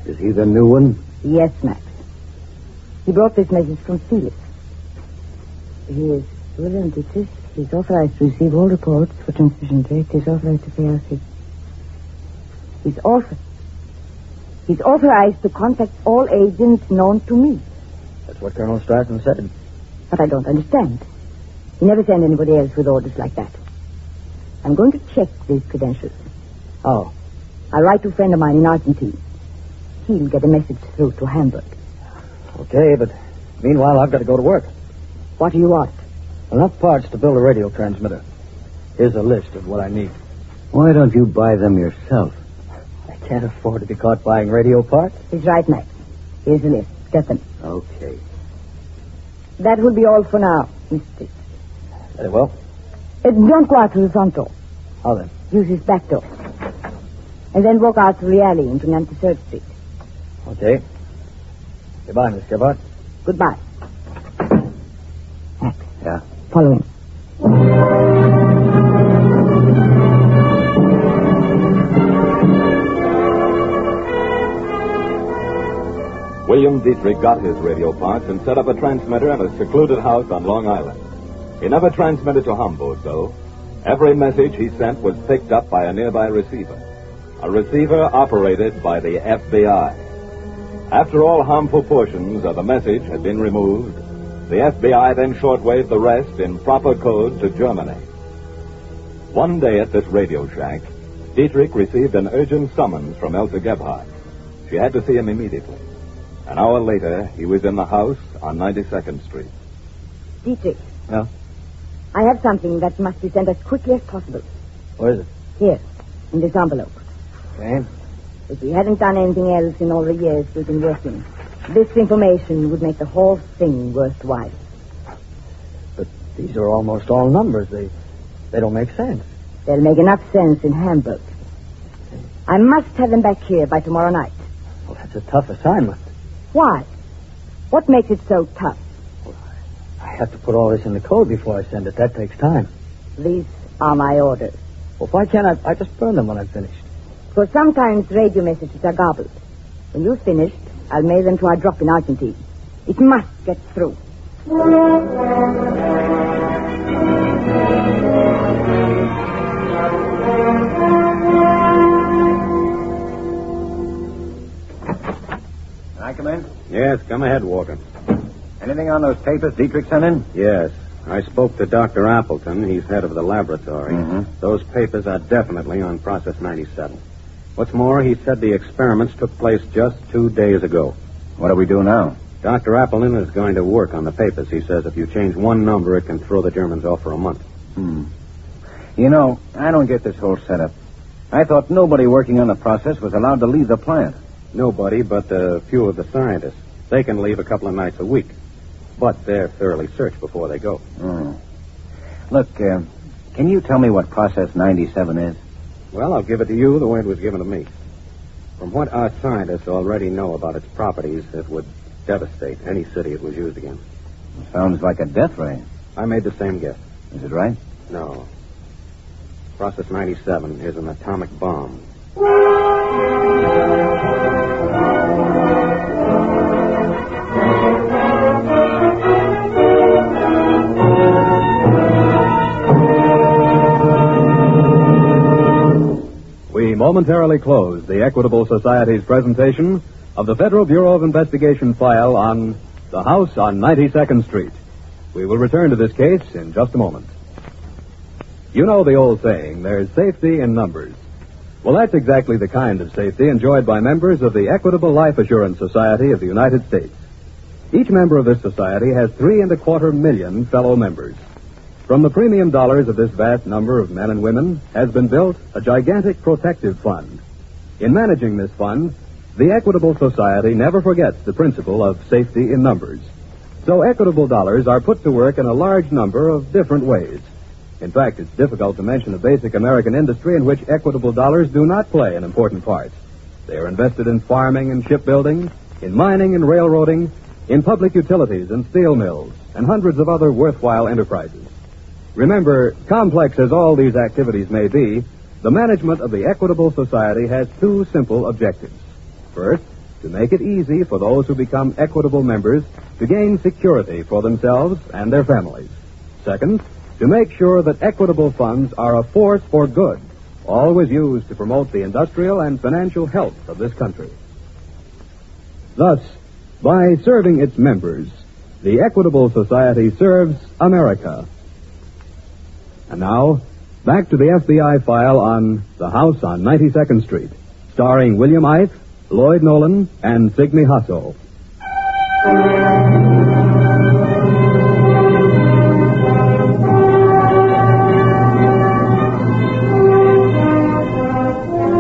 Is he the new one? Yes, Max. He brought this message from Felix. He is William Dietrich. He's authorized to receive all reports for transmission direct. He's authorized to pay out his... He's authorized to contact all agents known to me. That's what Colonel Strassen said. But I don't understand. He never sent anybody else with orders like that. I'm going to check these credentials. Oh. I'll write to a friend of mine in Argentina. He'll get a message through to Hamburg. Okay, but meanwhile, I've got to go to work. What do you want? Enough parts to build a radio transmitter. Here's a list of what I need. Why don't you buy them yourself? I can't afford to be caught buying radio parts. He's right, Max. Here's the list. Get them. Okay. That will be all for now, Mr. Very well. Don't go out through the front door. How then? Use this back door. And then walk out through the alley into 93rd Street. Okay. Goodbye, Miss Gebhardt. Goodbye. Max. Yeah? Follow him. William Dietrich got his radio parts and set up a transmitter in a secluded house on Long Island. He never transmitted to Hamburg, though. Every message he sent was picked up by a nearby receiver. A receiver operated by the FBI. After all harmful portions of the message had been removed, the FBI then shortwaved the rest in proper code to Germany. One day at this radio shack, Dietrich received an urgent summons from Elsa Gebhardt. She had to see him immediately. An hour later, he was in the house on 92nd Street. Dietrich. Yeah? I have something that must be sent as quickly as possible. Where is it? Here, in this envelope. Okay. If we hadn't done anything else in all the years we've been working, this information would make the whole thing worthwhile. But these are almost all numbers. They don't make sense. They'll make enough sense in Hamburg. I must have them back here by tomorrow night. Well, that's a tough assignment. Why? What makes it so tough? I have to put all this in the code before I send it. That takes time. These are my orders. Well, why can't I just burn them when I'm finished? Because sometimes radio messages are gobbled. When you're finished, I'll mail them to our drop in Argentina. It must get through. Can I come in? Yes, come ahead, Walker. Anything on those papers Dietrich sent in? Yes. I spoke to Dr. Appleton. He's head of the laboratory. Those papers are definitely on Process 97. What's more, he said the experiments took place just 2 days ago. What do we do now? Dr. Appleton is going to work on the papers. He says if you change one number, it can throw the Germans off for a month. You know, I don't get this whole setup. I thought nobody working on the process was allowed to leave the plant. Nobody but a few of the scientists. They can leave a couple of nights a week. But they're thoroughly searched before they go. Look, can you tell me what Process 97 is? Well, I'll give it to you the way it was given to me. From what our scientists already know about its properties, it would devastate any city it was used against. Sounds like a death ray. I made the same guess. Is it right? No. Process 97 is an atomic bomb. We momentarily close the Equitable Society's presentation of the Federal Bureau of Investigation file on the house on 92nd Street. We will return to this case in just a moment. You know the old saying, there's safety in numbers. Well, that's exactly the kind of safety enjoyed by members of the Equitable Life Assurance Society of the United States. Each member of this society has 3.25 million fellow members. From the premium dollars of this vast number of men and women has been built a gigantic protective fund. In managing this fund, the Equitable Society never forgets the principle of safety in numbers. So equitable dollars are put to work in a large number of different ways. In fact, it's difficult to mention a basic American industry in which equitable dollars do not play an important part. They are invested in farming and shipbuilding, in mining and railroading, in public utilities and steel mills, and hundreds of other worthwhile enterprises. Remember, complex as all these activities may be, the management of the Equitable Society has two simple objectives. First, to make it easy for those who become equitable members to gain security for themselves and their families. Second, to make sure that equitable funds are a force for good, always used to promote the industrial and financial health of this country. Thus, by serving its members, the Equitable Society serves America. And now, back to the FBI file on The House on 92nd Street, starring William Ife, Lloyd Nolan, and Signe Hasso.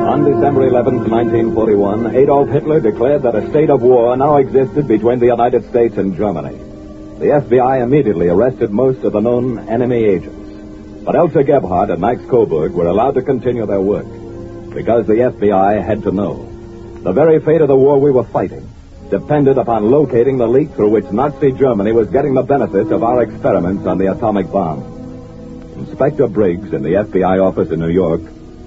On December 11th, 1941, Adolf Hitler declared that a state of war now existed between the United States and Germany. The FBI immediately arrested most of the known enemy agents. But Elsa Gebhardt and Max Coburg were allowed to continue their work because the FBI had to know. The very fate of the war we were fighting depended upon locating the leak through which Nazi Germany was getting the benefits of our experiments on the atomic bomb. Inspector Briggs in the FBI office in New York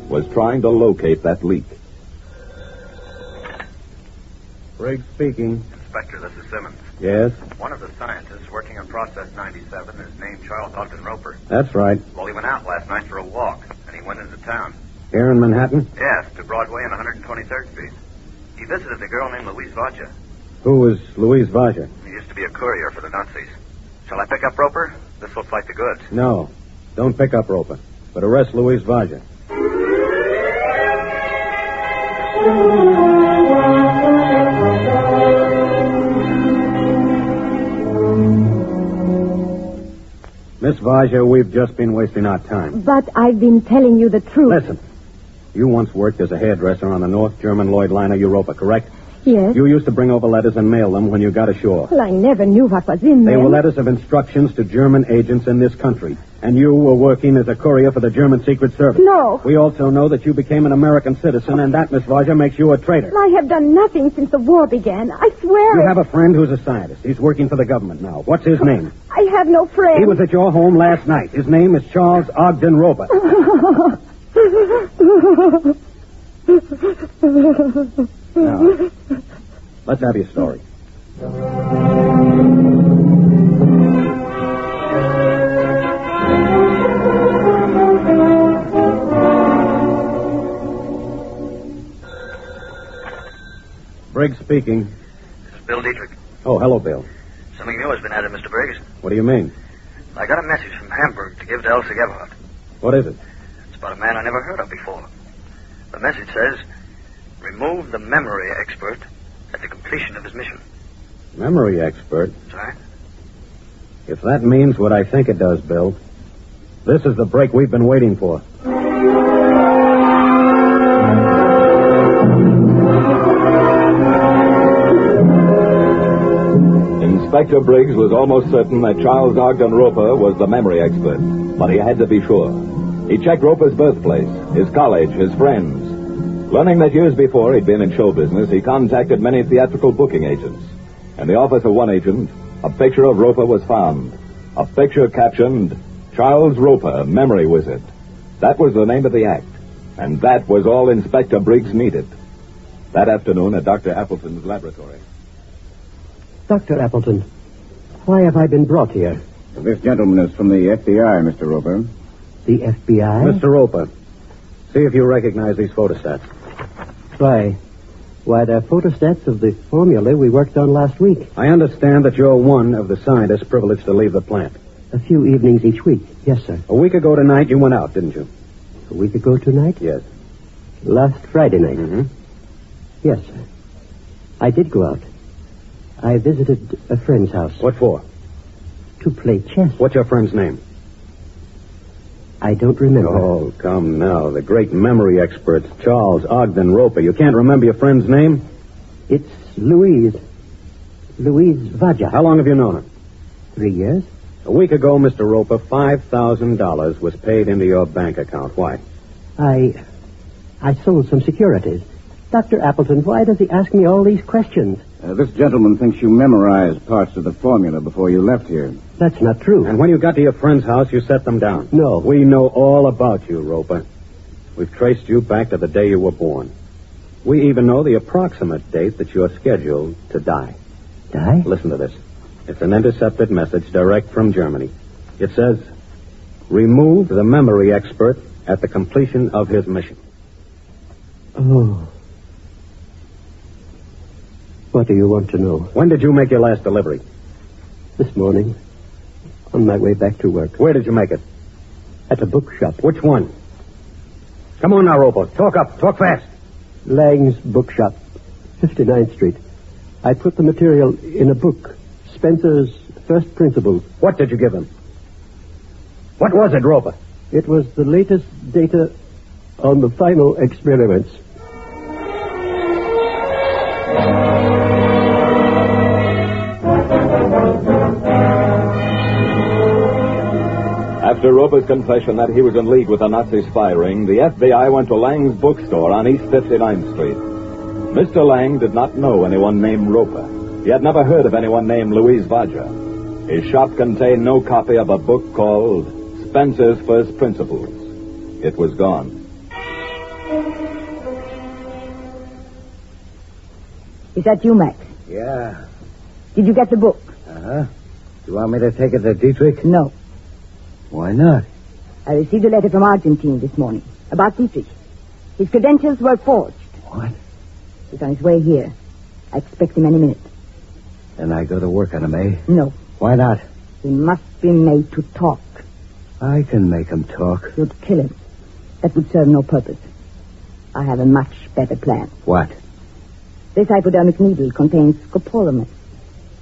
was trying to locate that leak. Briggs speaking. Inspector, this is Simmons. Yes? One of the scientists working on Process 97 is named Charles Ogden Roper. That's right. Well, he went out last night for a walk, and he went into town. Here in Manhattan? Yes, to Broadway and 123rd Street. He visited a girl named Louise Vacha. Who was Louise Vacha? He used to be a courier for the Nazis. Shall I pick up Roper? This looks like the goods. No. Don't pick up Roper, but arrest Louise Vacha. Miss Vacha, we've just been wasting our time. But I've been telling you the truth. Listen. You once worked as a hairdresser on the North German Lloyd liner Europa, correct? Yes. You used to bring over letters and mail them when you got ashore. Well, I never knew what was in They them. were letters of instructions to German agents in this country. And you were working as a courier for the German Secret Service. No. We also know that you became an American citizen, and that, Miss Vaja, makes you a traitor. I have done nothing since the war began. I swear You it. have a friend who's a scientist. He's working for the government now. What's his name? I have no friend. He was at your home last night. His name is Charles Ogden Roper. Now, let's have your story. Briggs speaking. This is Bill Dietrich. Oh, hello, Bill. Something new has been added, Mr. Briggs. What do you mean? I got a message from Hamburg to give to Elsa Gebhardt. What is it? It's about a man I never heard of before. The message says, remove the memory expert at the completion of his mission. Memory expert? That's right. If that means what I think it does, Bill, this is the break we've been waiting for. Inspector Briggs was almost certain that Charles Ogden Roper was the memory expert, but he had to be sure. He checked Roper's birthplace, his college, his friends. Learning that years before he'd been in show business, he contacted many theatrical booking agents. In the office of one agent, a picture of Roper was found. A picture captioned, Charles Roper, Memory Wizard. That was the name of the act, and that was all Inspector Briggs needed. That afternoon at Dr. Appleton's laboratory. Dr. Appleton, why have I been brought here? This gentleman is from the FBI, Mr. Roper. The FBI? Mr. Roper, see if you recognize these photostats. Why, they're photostats of the formula we worked on last week. I understand that you're one of the scientists privileged to leave the plant. A few evenings each week. Yes, sir. A week ago tonight, you went out, didn't you? A week ago tonight? Yes. Last Friday night? Mm-hmm. Yes, sir. I did go out. I visited a friend's house. What for? To play chess. What's your friend's name? I don't remember. Oh, come now. The great memory expert, Charles Ogden Roper. You can't remember your friend's name? It's Louise. Louise Vaja. How long have you known her? 3 years. A week ago, Mr. Roper, $5,000 was paid into your bank account. Why? I sold some securities. Dr. Appleton, why does he ask me all these questions? This gentleman thinks you memorized parts of the formula before you left here. That's not true. And when you got to your friend's house, you set them down. No. We know all about you, Roper. We've traced you back to the day you were born. We even know the approximate date that you're scheduled to die. Die? Listen to this. It's an intercepted message direct from Germany. It says, remove the memory expert at the completion of his mission. Oh. What do you want to know? When did you make your last delivery? This morning. On my way back to work. Where did you make it? At a bookshop. Which one? Come on now, Roper. Talk up. Talk fast. Lang's bookshop, 59th Street. I put the material in a book. Spencer's First Principles. What did you give him? What was it, Roper? It was the latest data on the final experiments. After Roper's confession that he was in league with the Nazi spy ring, the FBI went to Lang's bookstore on East 59th Street. Mr. Lang did not know anyone named Roper. He had never heard of anyone named Louise Vaja. His shop contained no copy of a book called Spencer's First Principles. It was gone. Is that you, Max? Yeah. Did you get the book? Uh-huh. You want me to take it to Dietrich? No. Why not? I received a letter from Argentine this morning about Dietrich. His credentials were forged. What? He's on his way here. I expect him any minute. Then I go to work on him, eh? No. Why not? He must be made to talk. I can make him talk. You'd kill him. That would serve no purpose. I have a much better plan. What? This hypodermic needle contains scopolamine.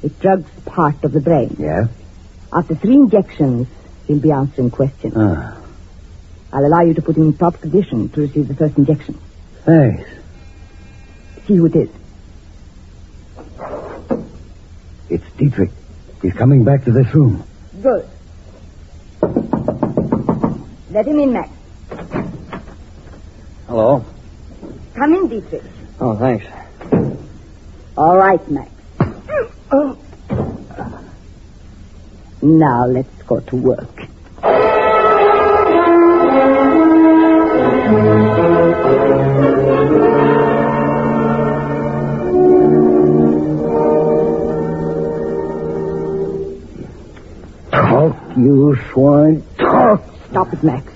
It drugs part of the brain. Yeah? After 3 injections, he'll be answering questions. I'll allow you to put him in proper condition to receive the first injection. Thanks. See who it is. It's Dietrich. He's coming back to this room. Good. Let him in, Max. Hello. Come in, Dietrich. Oh, thanks. All right, Max. Now let's go to work. Talk, you swine. Talk. Stop it, Max.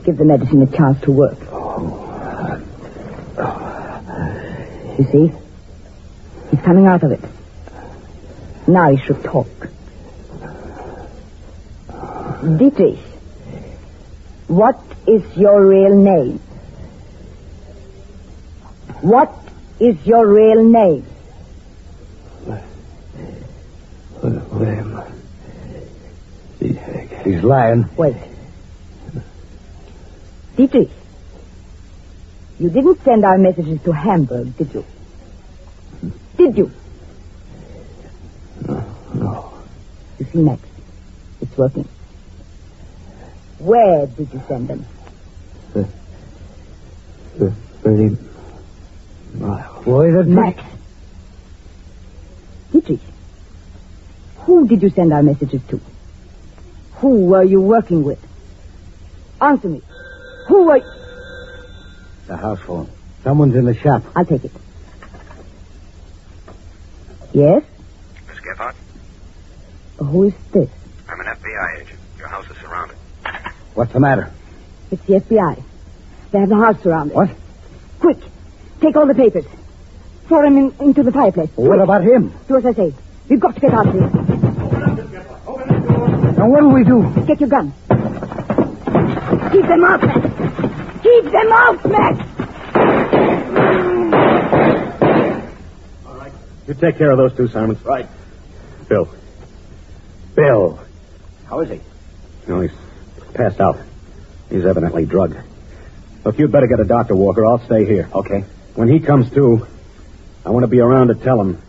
Give the medicine a chance to work. You see? He's coming out of it. Now he should talk. Dietrich, what is your real name? What is your real name? William. He's lying. Wait. Dietrich, you didn't send our messages to Hamburg, did you? Did you? No. You see, Max, it's working. Where did you send them? 30 miles. Boy, that's Max. Dietrich, who did you send our messages to? Who were you working with? Answer me. Who were you? The house phone. Someone's in the shop. I'll take it. Yes? Miss Gephardt? Who is this? I'm an FBI agent. Your house is surrounded. What's the matter? It's the FBI. They have the house surrounded. What? Quick. Take all the papers. Throw them into the fireplace. What about him? Do as I say. We've got to get out of here. Now, what'll we do? Get your gun. Keep them out, Max. Keep them out, Max. All right. You take care of those two, Simons. Right. Bill. How is he? No, he's passed out. He's evidently drugged. Look, you'd better get a doctor, Walker. I'll stay here. Okay. When he comes to, I want to be around to tell him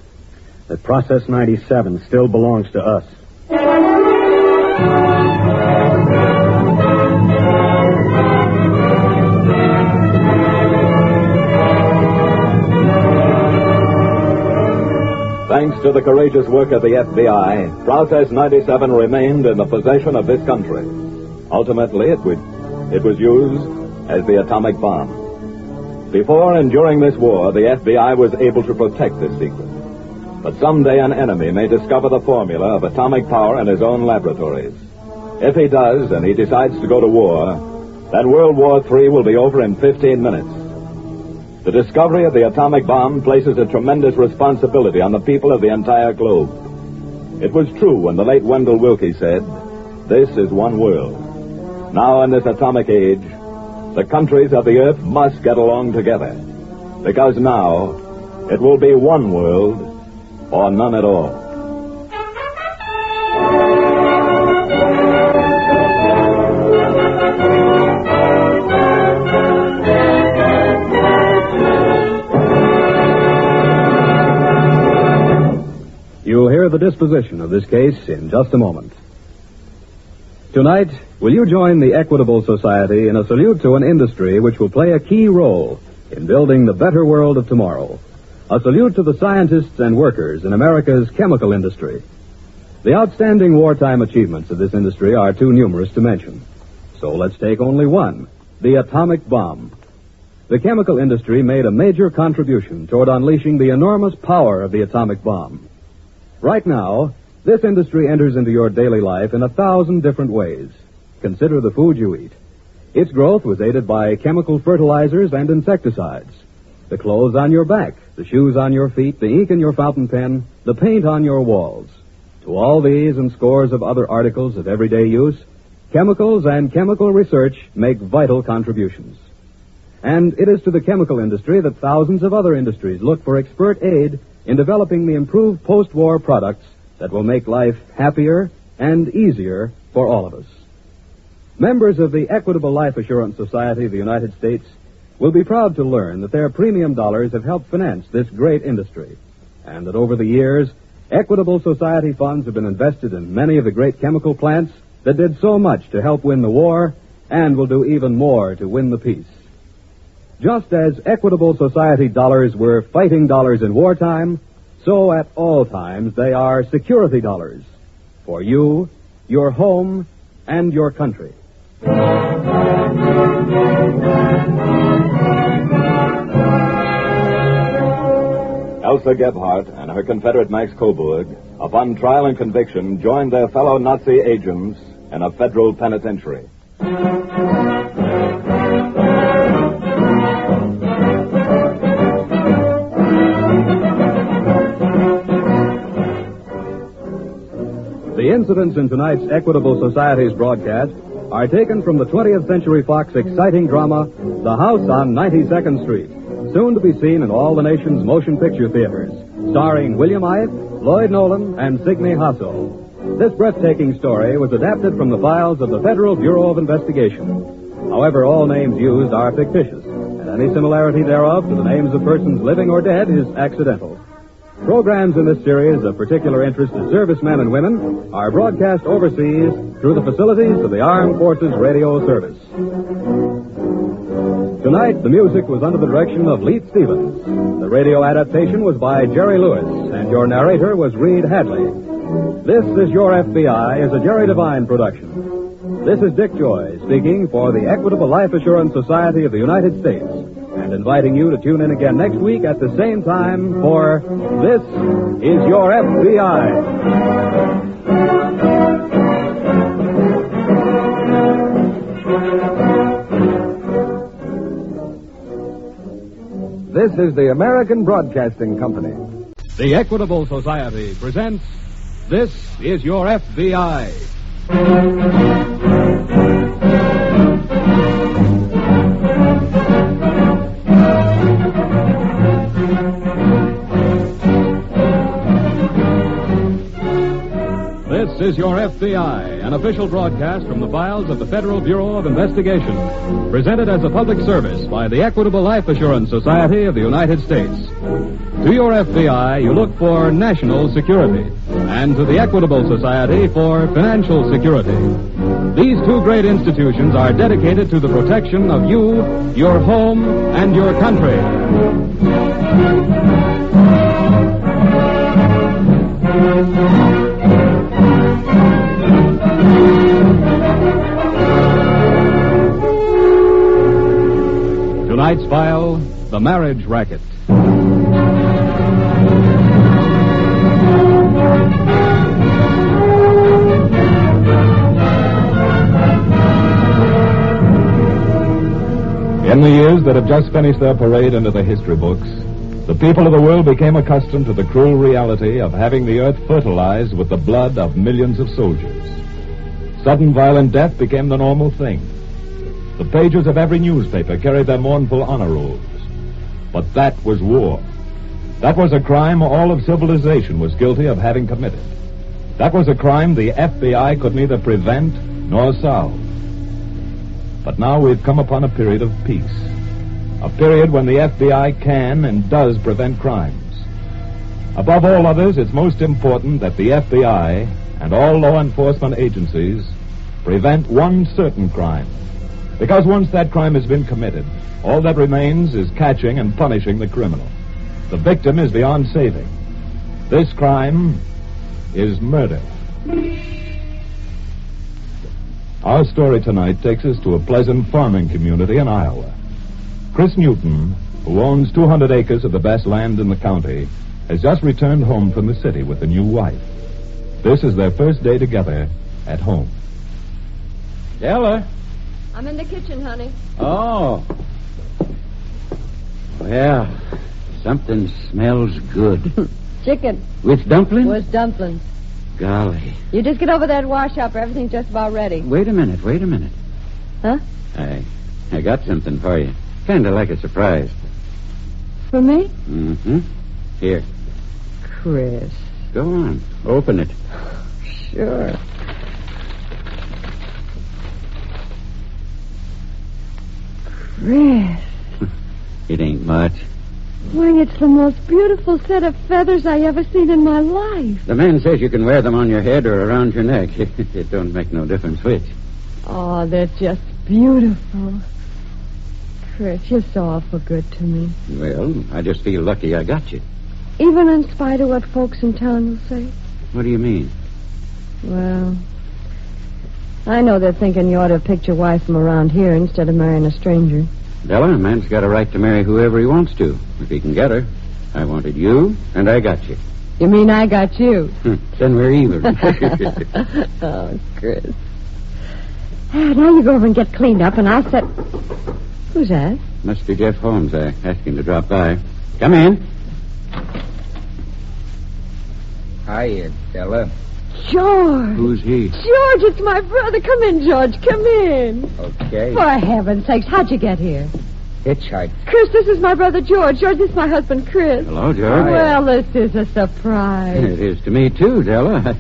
that Process 97 still belongs to us. Thanks to the courageous work of the FBI, Process 97 remained in the possession of this country. Ultimately, it was used as the atomic bomb. Before and during this war, the FBI was able to protect this secret. But someday an enemy may discover the formula of atomic power in his own laboratories. If he does, and he decides to go to war, then World War III will be over in 15 minutes. The discovery of the atomic bomb places a tremendous responsibility on the people of the entire globe. It was true when the late Wendell Willkie said, "This is one world." Now in this atomic age, the countries of the earth must get along together. Because now, it will be one world or none at all. You'll hear the disposition of this case in just a moment. Tonight, will you join the Equitable Society in a salute to an industry which will play a key role in building the better world of tomorrow? A salute to the scientists and workers in America's chemical industry. The outstanding wartime achievements of this industry are too numerous to mention. So let's take only one, the atomic bomb. The chemical industry made a major contribution toward unleashing the enormous power of the atomic bomb. Right now, this industry enters into your daily life in 1,000 different ways. Consider the food you eat. Its growth was aided by chemical fertilizers and insecticides. The clothes on your back, the shoes on your feet, the ink in your fountain pen, the paint on your walls. To all these and scores of other articles of everyday use, chemicals and chemical research make vital contributions. And it is to the chemical industry that thousands of other industries look for expert aid in developing the improved post-war products that will make life happier and easier for all of us. Members of the Equitable Life Assurance Society of the United States will be proud to learn that their premium dollars have helped finance this great industry, and that over the years, Equitable Society funds have been invested in many of the great chemical plants that did so much to help win the war and will do even more to win the peace. Just as Equitable Society dollars were fighting dollars in wartime, so at all times they are security dollars for you, your home, and your country. Elsa Gebhardt and her Confederate Max Coburg, upon trial and conviction, joined their fellow Nazi agents in a federal penitentiary. The incidents in tonight's Equitable Society's broadcast are taken from the 20th Century Fox exciting drama, The House on 92nd Street, soon to be seen in all the nation's motion picture theaters, starring William Ike, Lloyd Nolan, and Signe Hasso. This breathtaking story was adapted from the files of the Federal Bureau of Investigation. However, all names used are fictitious, and any similarity thereof to the names of persons living or dead is accidental. Programs in this series of particular interest to servicemen and women are broadcast overseas through the facilities of the Armed Forces Radio Service. Tonight, the music was under the direction of Leith Stevens. The radio adaptation was by Jerry Lewis, and your narrator was Reed Hadley. This Is Your FBI is a Jerry Devine production. This is Dick Joy speaking for the Equitable Life Assurance Society of the United States, and inviting you to tune in again next week at the same time for This Is Your FBI. This is the American Broadcasting Company. The Equitable Society presents This Is Your FBI. This is Your FBI, an official broadcast from the files of the Federal Bureau of Investigation, presented as a public service by the Equitable Life Assurance Society of the United States. To your FBI, you look for national security, and to the Equitable Society for financial security. These two great institutions are dedicated to the protection of you, your home, and your country. Tonight's file, The Marriage Racket. In the years that have just finished their parade into the history books, the people of the world became accustomed to the cruel reality of having the earth fertilized with the blood of millions of soldiers. Sudden violent death became the normal thing. The pages of every newspaper carried their mournful honor rolls. But that was war. That was a crime all of civilization was guilty of having committed. That was a crime the FBI could neither prevent nor solve. But now we've come upon a period of peace. A period when the FBI can and does prevent crimes. Above all others, it's most important that the FBI and all law enforcement agencies prevent one certain crime. Because once that crime has been committed, all that remains is catching and punishing the criminal. The victim is beyond saving. This crime is murder. Our story tonight takes us to a pleasant farming community in Iowa. Chris Newton, who owns 200 acres of the best land in the county, has just returned home from the city with a new wife. This is their first day together at home. Ella? I'm in the kitchen, honey. Oh. Well, something smells good. Chicken. With dumplings? With dumplings. Golly. You just get over there and wash up. Everything's just about ready. Wait a minute. Huh? I got something for you. Kind of like a surprise. For me? Mm-hmm. Here. Chris. Go on. Open it. Sure. Chris. It ain't much. Why, it's the most beautiful set of feathers I ever seen in my life. The man says you can wear them on your head or around your neck. It don't make no difference which. Oh, they're just beautiful. Chris, you're so awful good to me. Well, I just feel lucky I got you. Even in spite of what folks in town will say? What do you mean? Well, I know they're thinking you ought to have picked your wife from around here instead of marrying a stranger. Della, a man's got a right to marry whoever he wants to, if he can get her. I wanted you, and I got you. You mean I got you? Then we're even. Oh, Chris. Now you go over and get cleaned up, and I'll set... Who's that? Must be Jeff Holmes. I asked him to drop by. Come in. Hiya, Della. George. Who's he? George, it's my brother. Come in, George. Come in. Okay. For heaven's sakes, how'd you get here? Hitchhike. Chris, this is my brother George. George, this is my husband Chris. Hello, George. Well, this is a surprise. It is to me, too, Della.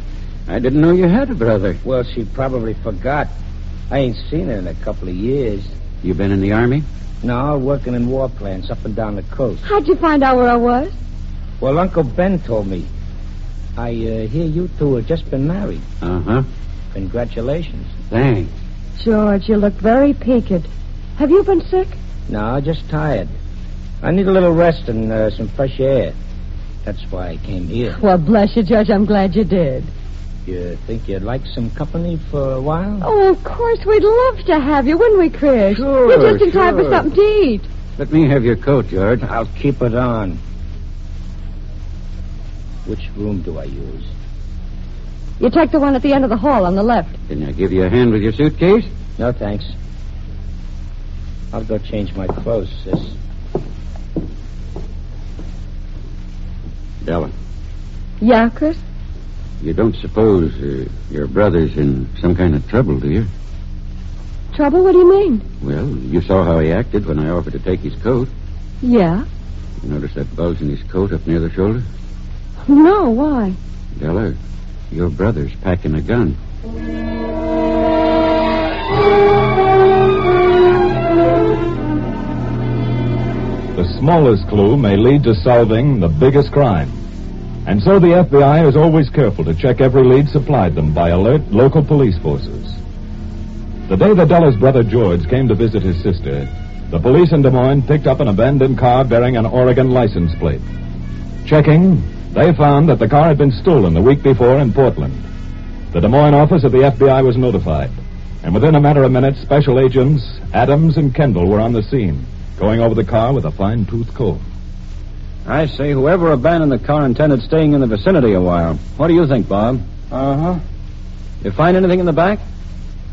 I didn't know you had a brother. Well, she probably forgot. I ain't seen her in a couple of years. You been in the Army? No, working in war plants up and down the coast. How'd you find out where I was? Well, Uncle Ben told me. I hear you two have just been married. Uh-huh. Congratulations. Thanks. George, you look very peaked. Have you been sick? No, just tired. I need a little rest and some fresh air. That's why I came here. Well, bless you, George. I'm glad you did. You think you'd like some company for a while? Oh, of course. We'd love to have you, wouldn't we, Chris? Sure, You're just in time for something to eat. Let me have your coat, George. I'll keep it on. Which room do I use? You take the one at the end of the hall on the left. Can I give you a hand with your suitcase? No, thanks. I'll go change my clothes, sis. Della. Yeah, Chris? You don't suppose your brother's in some kind of trouble, do you? Trouble? What do you mean? Well, you saw how he acted when I offered to take his coat. Yeah? You notice that bulge in his coat up near the shoulder? No, why? Della, your brother's packing a gun. The smallest clue may lead to solving the biggest crime. And so the FBI is always careful to check every lead supplied them by alert local police forces. The day that Della's brother George came to visit his sister, the police in Des Moines picked up an abandoned car bearing an Oregon license plate. Checking, they found that the car had been stolen the week before in Portland. The Des Moines office of the FBI was notified, and within a matter of minutes, special agents Adams and Kendall were on the scene, going over the car with a fine-tooth comb. I say whoever abandoned the car intended staying in the vicinity a while. What do you think, Bob? Uh-huh. You find anything in the back?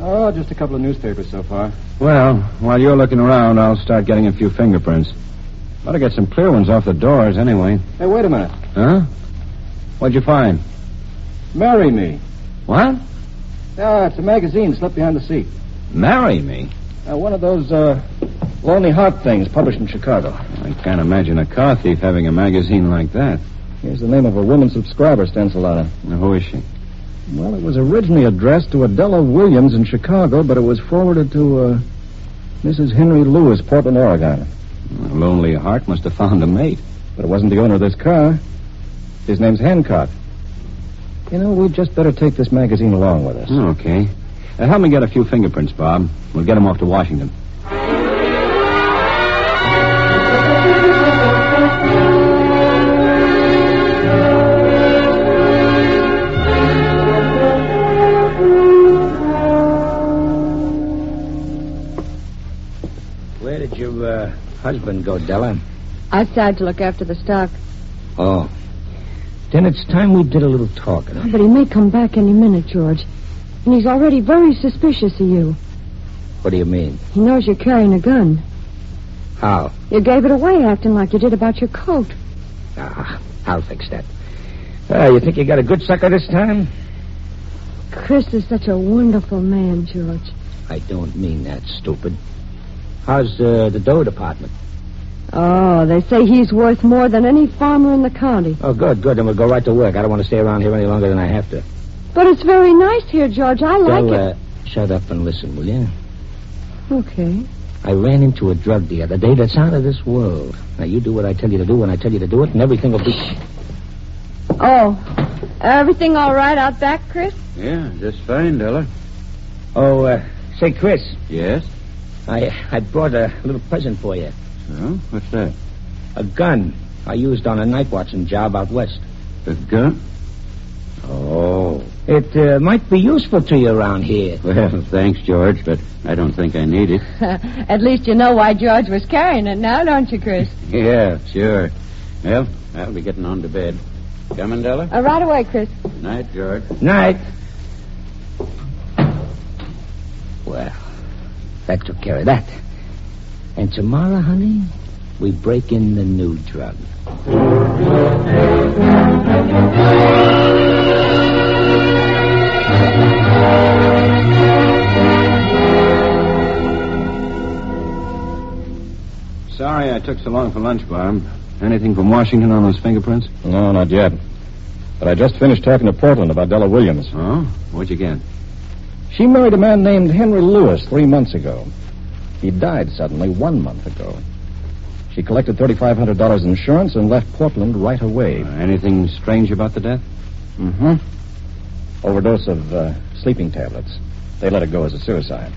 Oh, just a couple of newspapers so far. Well, while you're looking around, I'll start getting a few fingerprints. Ought to get some clear ones off the doors anyway. Hey, wait a minute. Huh? What'd you find? Marry Me. What? Yeah, it's a magazine slipped behind the seat. Marry Me? One of those, Lonely Heart things published in Chicago. I can't imagine a car thief having a magazine like that. Here's the name of a woman subscriber stenciled on it. Now, who is she? Well, it was originally addressed to Adela Williams in Chicago, but it was forwarded to, Mrs. Henry Lewis, Portland, Oregon. A Lonely Heart must have found a mate. But it wasn't the owner of this car. His name's Hancock. You know, we'd just better take this magazine along with us. Okay. Help me get a few fingerprints, Bob. We'll get them off to Washington. Where did your husband go, Della? Outside to look after the stock. Oh. Then it's time we did a little talking. But he may come back any minute, George. And he's already very suspicious of you. What do you mean? He knows you're carrying a gun. How? You gave it away acting like you did about your coat. I'll fix that. You think you got a good sucker this time? Chris is such a wonderful man, George. I don't mean that, stupid. How's the dough department? Oh, they say he's worth more than any farmer in the county. Oh, good. Then we'll go right to work. I don't want to stay around here any longer than I have to. But it's very nice here, George. I like it. Shut up and listen, will you? Okay. I ran into a drug the other day that's out of this world. Now, you do what I tell you to do when I tell you to do it, and everything will be... Oh, everything all right out back, Chris? Yeah, just fine, Della. Oh, say, Chris. Yes? I brought a little present for you. Oh, what's that? A gun I used on a night watching job out west. A gun? Oh. It might be useful to you around here. Well, thanks, George, but I don't think I need it. At least you know why George was carrying it now, don't you, Chris? Yeah, sure. Well, I'll be getting on to bed. Coming, Della? Right away, Chris. Night, George. Night. Well, that took care of that. And tomorrow, honey, we break in the new drug. Sorry I took so long for lunch, Bob. Anything from Washington on those fingerprints? No, not yet. But I just finished talking to Portland about Della Williams. Oh? What'd you get? She married a man named Henry Lewis 3 months ago. He died suddenly 1 month ago. She collected $3,500 insurance and left Portland right away. Anything strange about the death? Mm-hmm. Overdose of sleeping tablets. They let it go as a suicide.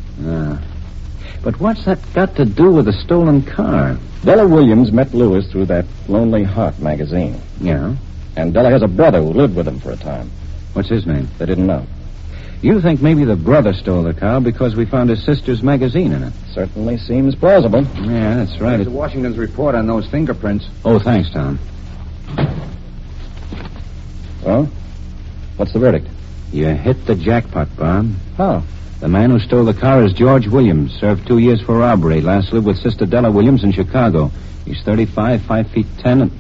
But what's that got to do with the stolen car? Della Williams met Lewis through that Lonely Heart magazine. Yeah? And Della has a brother who lived with him for a time. What's his name? They didn't know. You think maybe the brother stole the car because we found his sister's magazine in it? Certainly seems plausible. Yeah, that's right. There's Washington's report on those fingerprints. Oh, thanks, Tom. Well, what's the verdict? You hit the jackpot, Bob. How? The man who stole the car is George Williams. Served 2 years for robbery. Last lived with Sister Della Williams in Chicago. He's 35, 5 feet 10, and...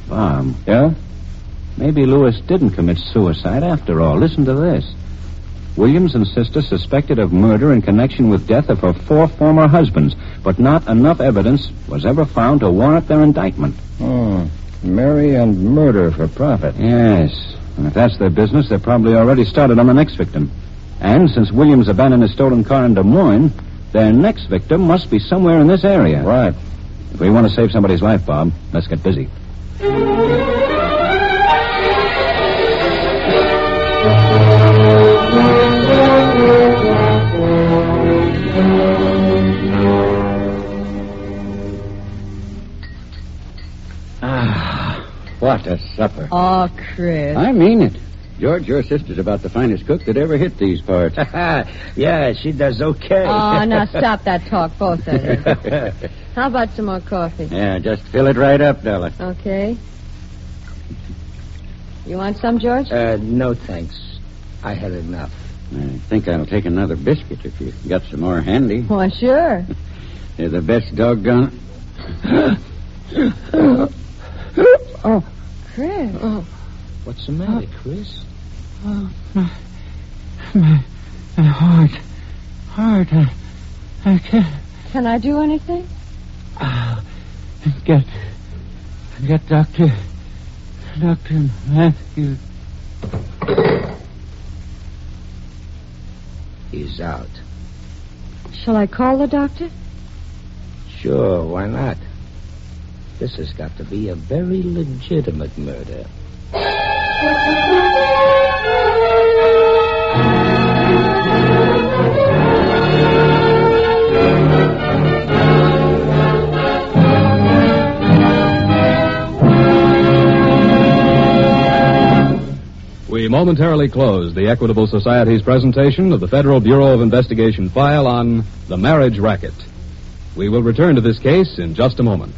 Bob. Yeah? Maybe Lewis didn't commit suicide after all. Listen to this. Williams and Sister suspected of murder in connection with death of her 4 former husbands, but not enough evidence was ever found to warrant their indictment. Oh, marry and murder for profit. Yes. And if that's their business, they've probably already started on the next victim. And since Williams abandoned his stolen car in Des Moines, their next victim must be somewhere in this area. Right. If we want to save somebody's life, Bob, let's get busy. What a supper. Oh, Chris. I mean it. George, your sister's about the finest cook that ever hit these parts. Yeah, she does okay. Oh, now stop that talk, both of you. How about some more coffee? Yeah, just fill it right up, Della. Okay. You want some, George? No, thanks. I had enough. I think I'll take another biscuit if you got some more handy. Why, sure. They're the best doggone... Oh, Chris. Oh, what's the matter, Chris? Oh, my heart. I can't... Can I do anything? Get Dr. Matthews. He's out. Shall I call the doctor? Sure, why not? This has got to be a very legitimate murder. We momentarily close the Equitable Society's presentation of the Federal Bureau of Investigation file on the Marriage Racket. We will return to this case in just a moment.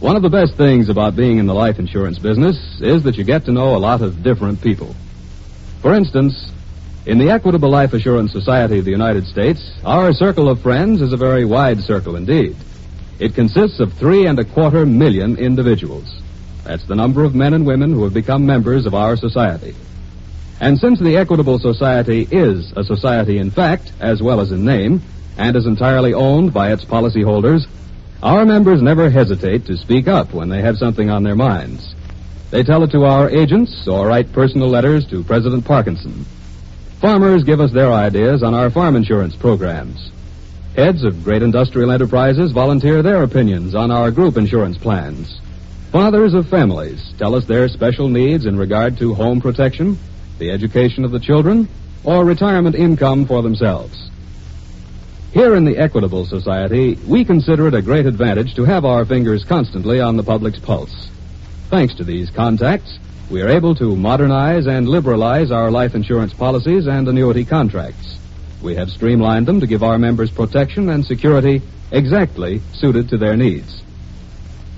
One of the best things about being in the life insurance business is that you get to know a lot of different people. For instance, in the Equitable Life Assurance Society of the United States, our circle of friends is a very wide circle indeed. It consists of 3.25 million individuals. That's the number of men and women who have become members of our society. And since the Equitable Society is a society in fact, as well as in name, and is entirely owned by its policyholders, our members never hesitate to speak up when they have something on their minds. They tell it to our agents or write personal letters to President Parkinson. Farmers give us their ideas on our farm insurance programs. Heads of great industrial enterprises volunteer their opinions on our group insurance plans. Fathers of families tell us their special needs in regard to home protection, the education of the children, or retirement income for themselves. Here in the Equitable Society, we consider it a great advantage to have our fingers constantly on the public's pulse. Thanks to these contacts, we are able to modernize and liberalize our life insurance policies and annuity contracts. We have streamlined them to give our members protection and security exactly suited to their needs.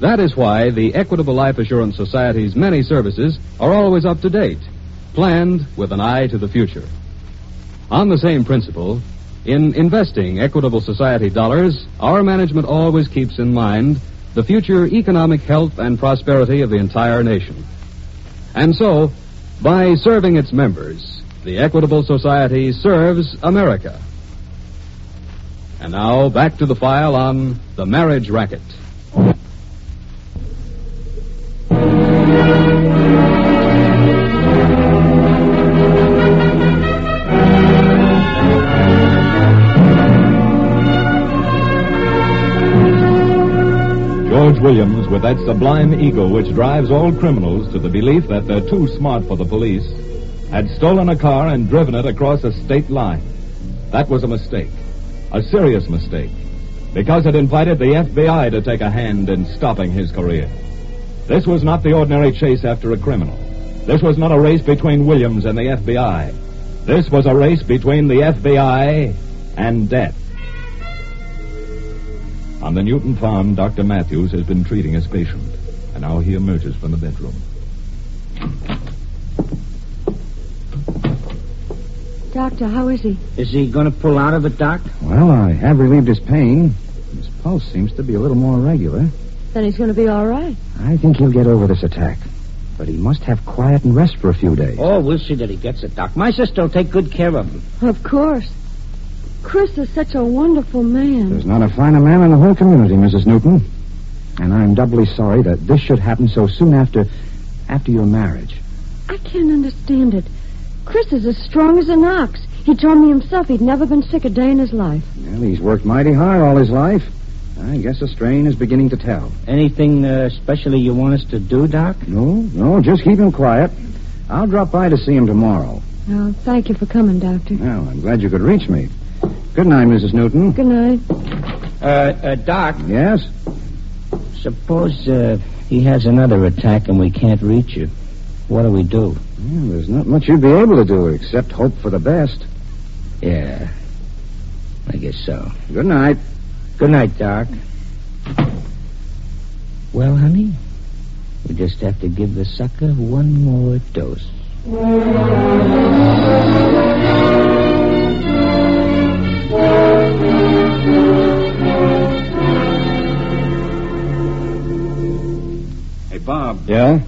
That is why the Equitable Life Assurance Society's many services are always up to date, planned with an eye to the future. On the same principle, in investing Equitable Society dollars, our management always keeps in mind the future economic health and prosperity of the entire nation. And so, by serving its members, the Equitable Society serves America. And now, back to the file on the Marriage Racket. George Williams, with that sublime ego which drives all criminals to the belief that they're too smart for the police, had stolen a car and driven it across a state line. That was a mistake, a serious mistake, because it invited the FBI to take a hand in stopping his career. This was not the ordinary chase after a criminal. This was not a race between Williams and the FBI. This was a race between the FBI and death. On the Newton farm, Dr. Matthews has been treating his patient, and now he emerges from the bedroom. Doctor, how is he? Is he going to pull out of it, Doc? Well, I have relieved his pain. His pulse seems to be a little more regular. Then he's going to be all right. I think he'll get over this attack. But he must have quiet and rest for a few days. Oh, we'll see that he gets it, Doc. My sister will take good care of him. Of course. Chris is such a wonderful man. There's not a finer man in the whole community, Mrs. Newton. And I'm doubly sorry that this should happen so soon after your marriage. I can't understand it. Chris is as strong as an ox. He told me himself he'd never been sick a day in his life. Well, he's worked mighty hard all his life. I guess the strain is beginning to tell. Anything specially you want us to do, Doc? No, just keep him quiet. I'll drop by to see him tomorrow. Oh, thank you for coming, Doctor. Well, I'm glad you could reach me. Good night, Mrs. Newton. Good night. Doc. Yes? Suppose he has another attack and we can't reach you. What do we do? Well, there's not much you'd be able to do except hope for the best. Yeah, I guess so. Good night. Good night, Doc. Well, honey, we just have to give the sucker one more dose. Hey, Bob. Yeah?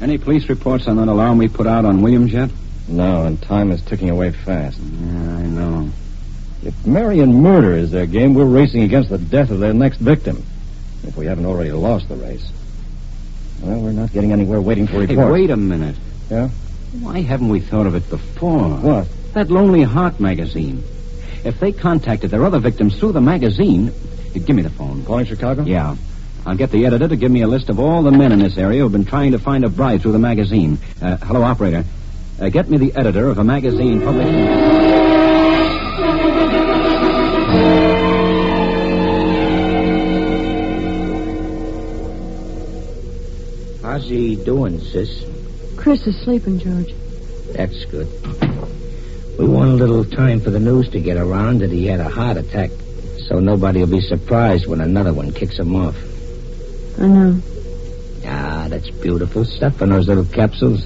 Any police reports on that alarm we put out on Williams yet? No, and time is ticking away fast. Yeah, I know. If Marion murder is their game, we're racing against the death of their next victim. If we haven't already lost the race. Well, we're not getting anywhere waiting for reports. Hey, wait a minute. Yeah? Why haven't we thought of it before? What? That Lonely Heart magazine. If they contacted their other victims through the magazine... Give me the phone. Calling Chicago? Yeah. I'll get the editor to give me a list of all the men in this area who've been trying to find a bride through the magazine. Hello, operator. Get me the editor of a magazine published... How's he doing, sis? Chris is sleeping, George. That's good. We want a little time for the news to get around that he had a heart attack, so nobody will be surprised when another one kicks him off. I know. Ah, that's beautiful stuff in those little capsules.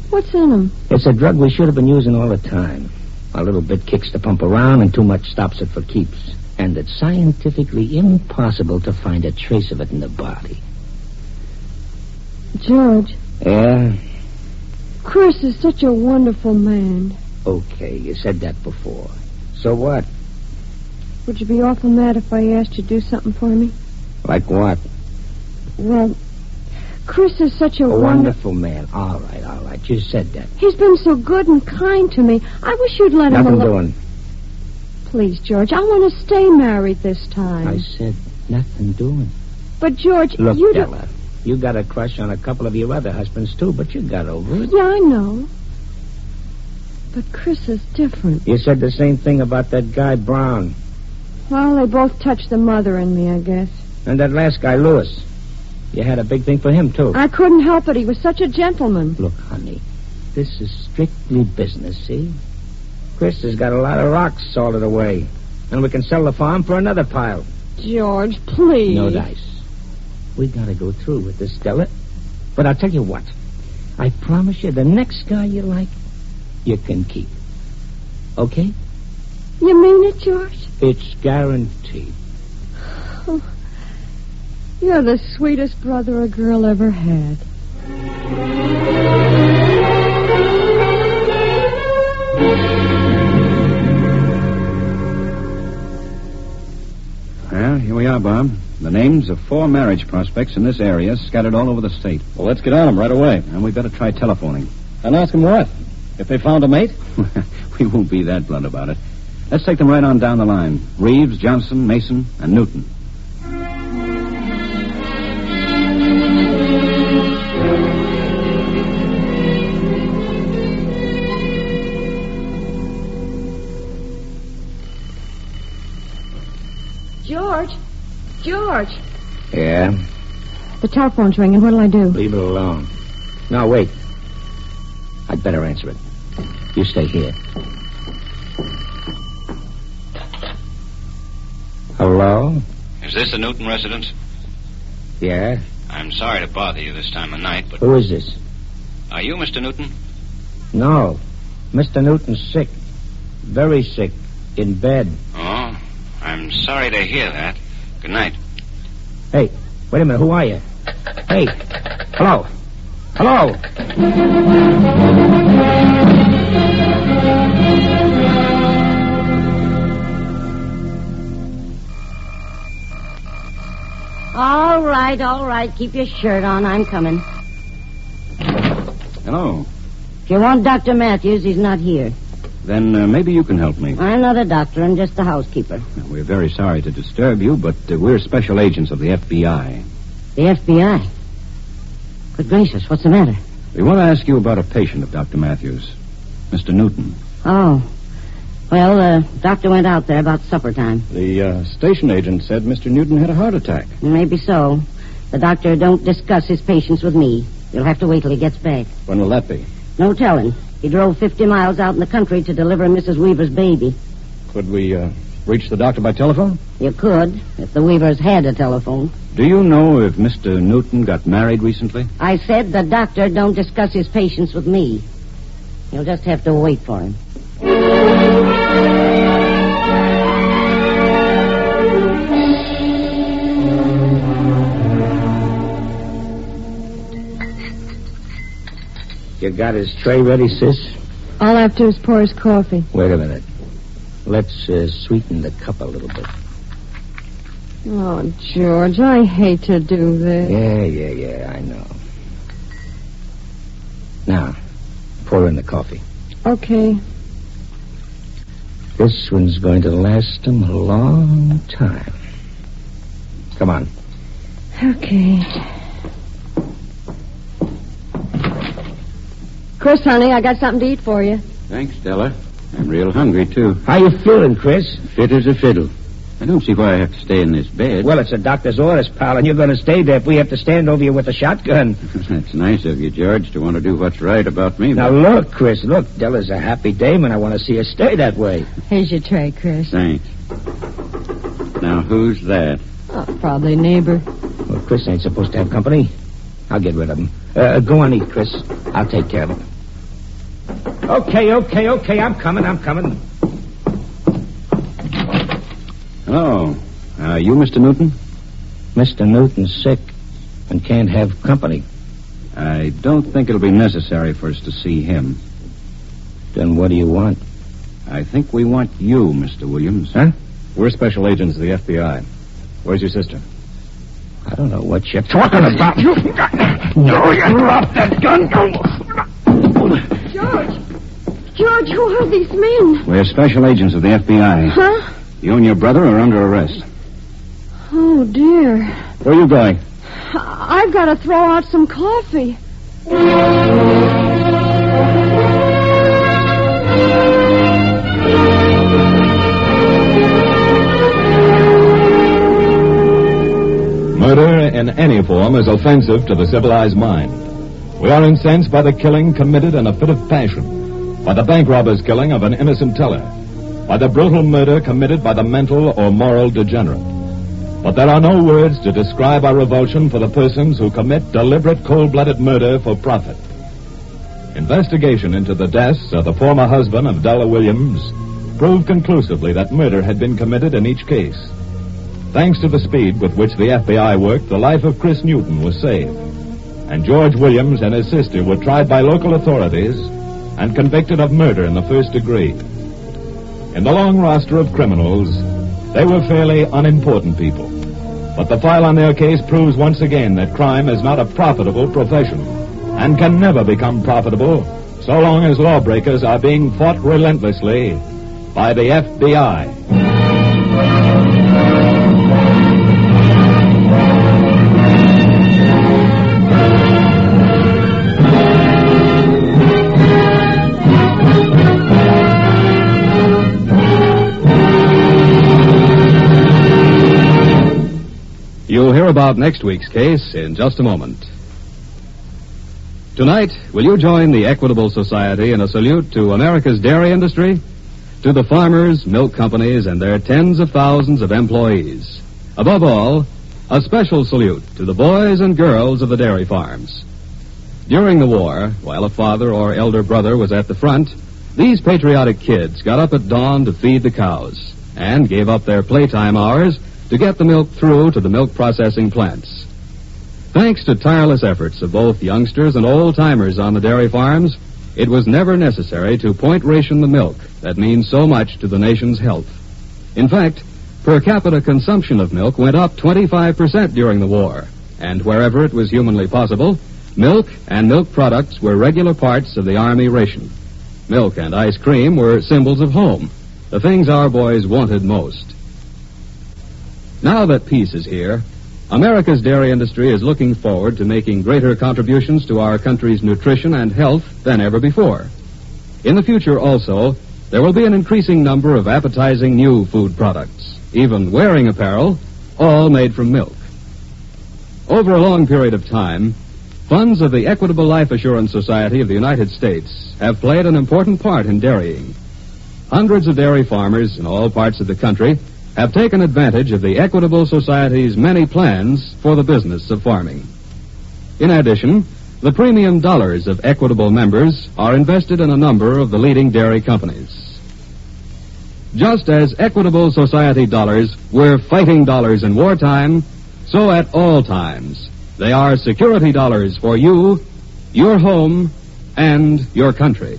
What's in them? It's a drug we should have been using all the time. A little bit kicks the pump around and too much stops it for keeps. And it's scientifically impossible to find a trace of it in the body. George. Yeah? Chris is such a wonderful man. Okay, you said that before. So what? Would you be awful mad if I asked you to do something for me? Like what? Well, Chris is such a wonderful man. All right. You said that. He's been so good and kind to me. I wish you'd let him Nothing alone. doing. Please, George, I want to stay married this time. I said nothing doing. But, George, Look, you Della, you got a crush on a couple of your other husbands, too, but you got over it. Yeah, I know. But Chris is different. You said the same thing about that guy, Brown. Well, they both touched the mother in me, I guess. And that last guy, Lewis. You had a big thing for him, too. I couldn't help it. He was such a gentleman. Look, honey, this is strictly business, see? Chris has got a lot of rocks salted away. And we can sell the farm for another pile. George, please. No dice. We gotta go through with this, Stella. But I'll tell you what. I promise you the next guy you like, you can keep. Okay? You mean it, George? It's guaranteed. Oh, you're the sweetest brother a girl ever had. Well, here we are, Bob. The names of 4 marriage prospects in this area scattered all over the state. Well, let's get on them right away. And we better try telephoning. And ask them what? If they found a mate? We won't be that blunt about it. Let's take them right on down the line. Reeves, Johnson, Mason, and Newton. George. Yeah? The telephone's ringing. What'll I do? Leave it alone. No, wait. I'd better answer it. You stay here. Hello? Is this the Newton residence? Yeah? I'm sorry to bother you this time of night, but... Who is this? Are you Mr. Newton? No. Mr. Newton's sick. Very sick. In bed. Oh, I'm sorry to hear that. Good night. Hey, wait a minute. Who are you? Hey. Hello. Hello. All right. Keep your shirt on. I'm coming. Hello. If you want Dr. Matthews, he's not here. Then maybe you can help me. I'm not a doctor. I'm just the housekeeper. We're very sorry to disturb you, but we're special agents of the FBI. The FBI? Good gracious, what's the matter? We want to ask you about a patient of Dr. Matthews, Mr. Newton. Oh. Well, the doctor went out there about supper time. The station agent said Mr. Newton had a heart attack. Maybe so. The doctor don't discuss his patients with me. You'll have to wait till he gets back. When will that be? No telling. He drove 50 miles out in the country to deliver Mrs. Weaver's baby. Could we reach the doctor by telephone? You could, if the Weavers had a telephone. Do you know if Mr. Newton got married recently? I said the doctor don't discuss his patients with me. You'll just have to wait for him. You got his tray ready, sis? All I have to do is pour his coffee. Wait a minute. Let's sweeten the cup a little bit. Oh, George, I hate to do this. Yeah, I know. Now, pour in the coffee. Okay. This one's going to last him a long time. Come on. Okay. Chris, honey, I got something to eat for you. Thanks, Stella. I'm real hungry, too. How you feeling, Chris? Fit as a fiddle. I don't see why I have to stay in this bed. Well, it's a doctor's orders, pal, and you're going to stay there if we have to stand over you with a shotgun. That's nice of you, George, to want to do what's right about me. Now, look, Chris, look. Della's a happy dame, and I want to see her stay that way. Here's your tray, Chris. Thanks. Now, who's that? Oh, probably a neighbor. Well, Chris ain't supposed to have company. I'll get rid of him. Go on, eat, Chris. I'll take care of him. Okay. I'm coming. Hello. You Mr. Newton? Mr. Newton's sick and can't have company. I don't think it'll be necessary for us to see him. Then what do you want? I think we want you, Mr. Williams. Huh? We're special agents of the FBI. Where's your sister? I don't know what you're talking about. No, you dropped that gun. George, who are these men? We're special agents of the FBI. Huh? You and your brother are under arrest. Oh, dear. Where are you going? I've got to throw out some coffee. Murder in any form is offensive to the civilized mind. We are incensed by the killing committed in a fit of passion, by the bank robber's killing of an innocent teller, by the brutal murder committed by the mental or moral degenerate. But there are no words to describe our revulsion for the persons who commit deliberate cold-blooded murder for profit. Investigation into the deaths of the former husband of Della Williams proved conclusively that murder had been committed in each case. Thanks to the speed with which the FBI worked, the life of Chris Newton was saved, and George Williams and his sister were tried by local authorities and convicted of murder in the first degree. In the long roster of criminals, they were fairly unimportant people, but the file on their case proves once again that crime is not a profitable profession and can never become profitable so long as lawbreakers are being fought relentlessly by the FBI. You'll hear about next week's case in just a moment. Tonight, will you join the Equitable Society in a salute to America's dairy industry, to the farmers, milk companies, and their tens of thousands of employees? Above all, a special salute to the boys and girls of the dairy farms. During the war, while a father or elder brother was at the front, these patriotic kids got up at dawn to feed the cows and gave up their playtime hours to get the milk through to the milk processing plants. Thanks to tireless efforts of both youngsters and old-timers on the dairy farms, it was never necessary to point ration the milk that means so much to the nation's health. In fact, per capita consumption of milk went up 25% during the war, and wherever it was humanly possible, milk and milk products were regular parts of the Army ration. Milk and ice cream were symbols of home, the things our boys wanted most. Now that peace is here, America's dairy industry is looking forward to making greater contributions to our country's nutrition and health than ever before. In the future also, there will be an increasing number of appetizing new food products, even wearing apparel, all made from milk. Over a long period of time, funds of the Equitable Life Assurance Society of the United States have played an important part in dairying. Hundreds of dairy farmers in all parts of the country have taken advantage of the Equitable Society's many plans for the business of farming. In addition, the premium dollars of Equitable members are invested in a number of the leading dairy companies. Just as Equitable Society dollars were fighting dollars in wartime, so at all times, they are security dollars for you, your home, and your country.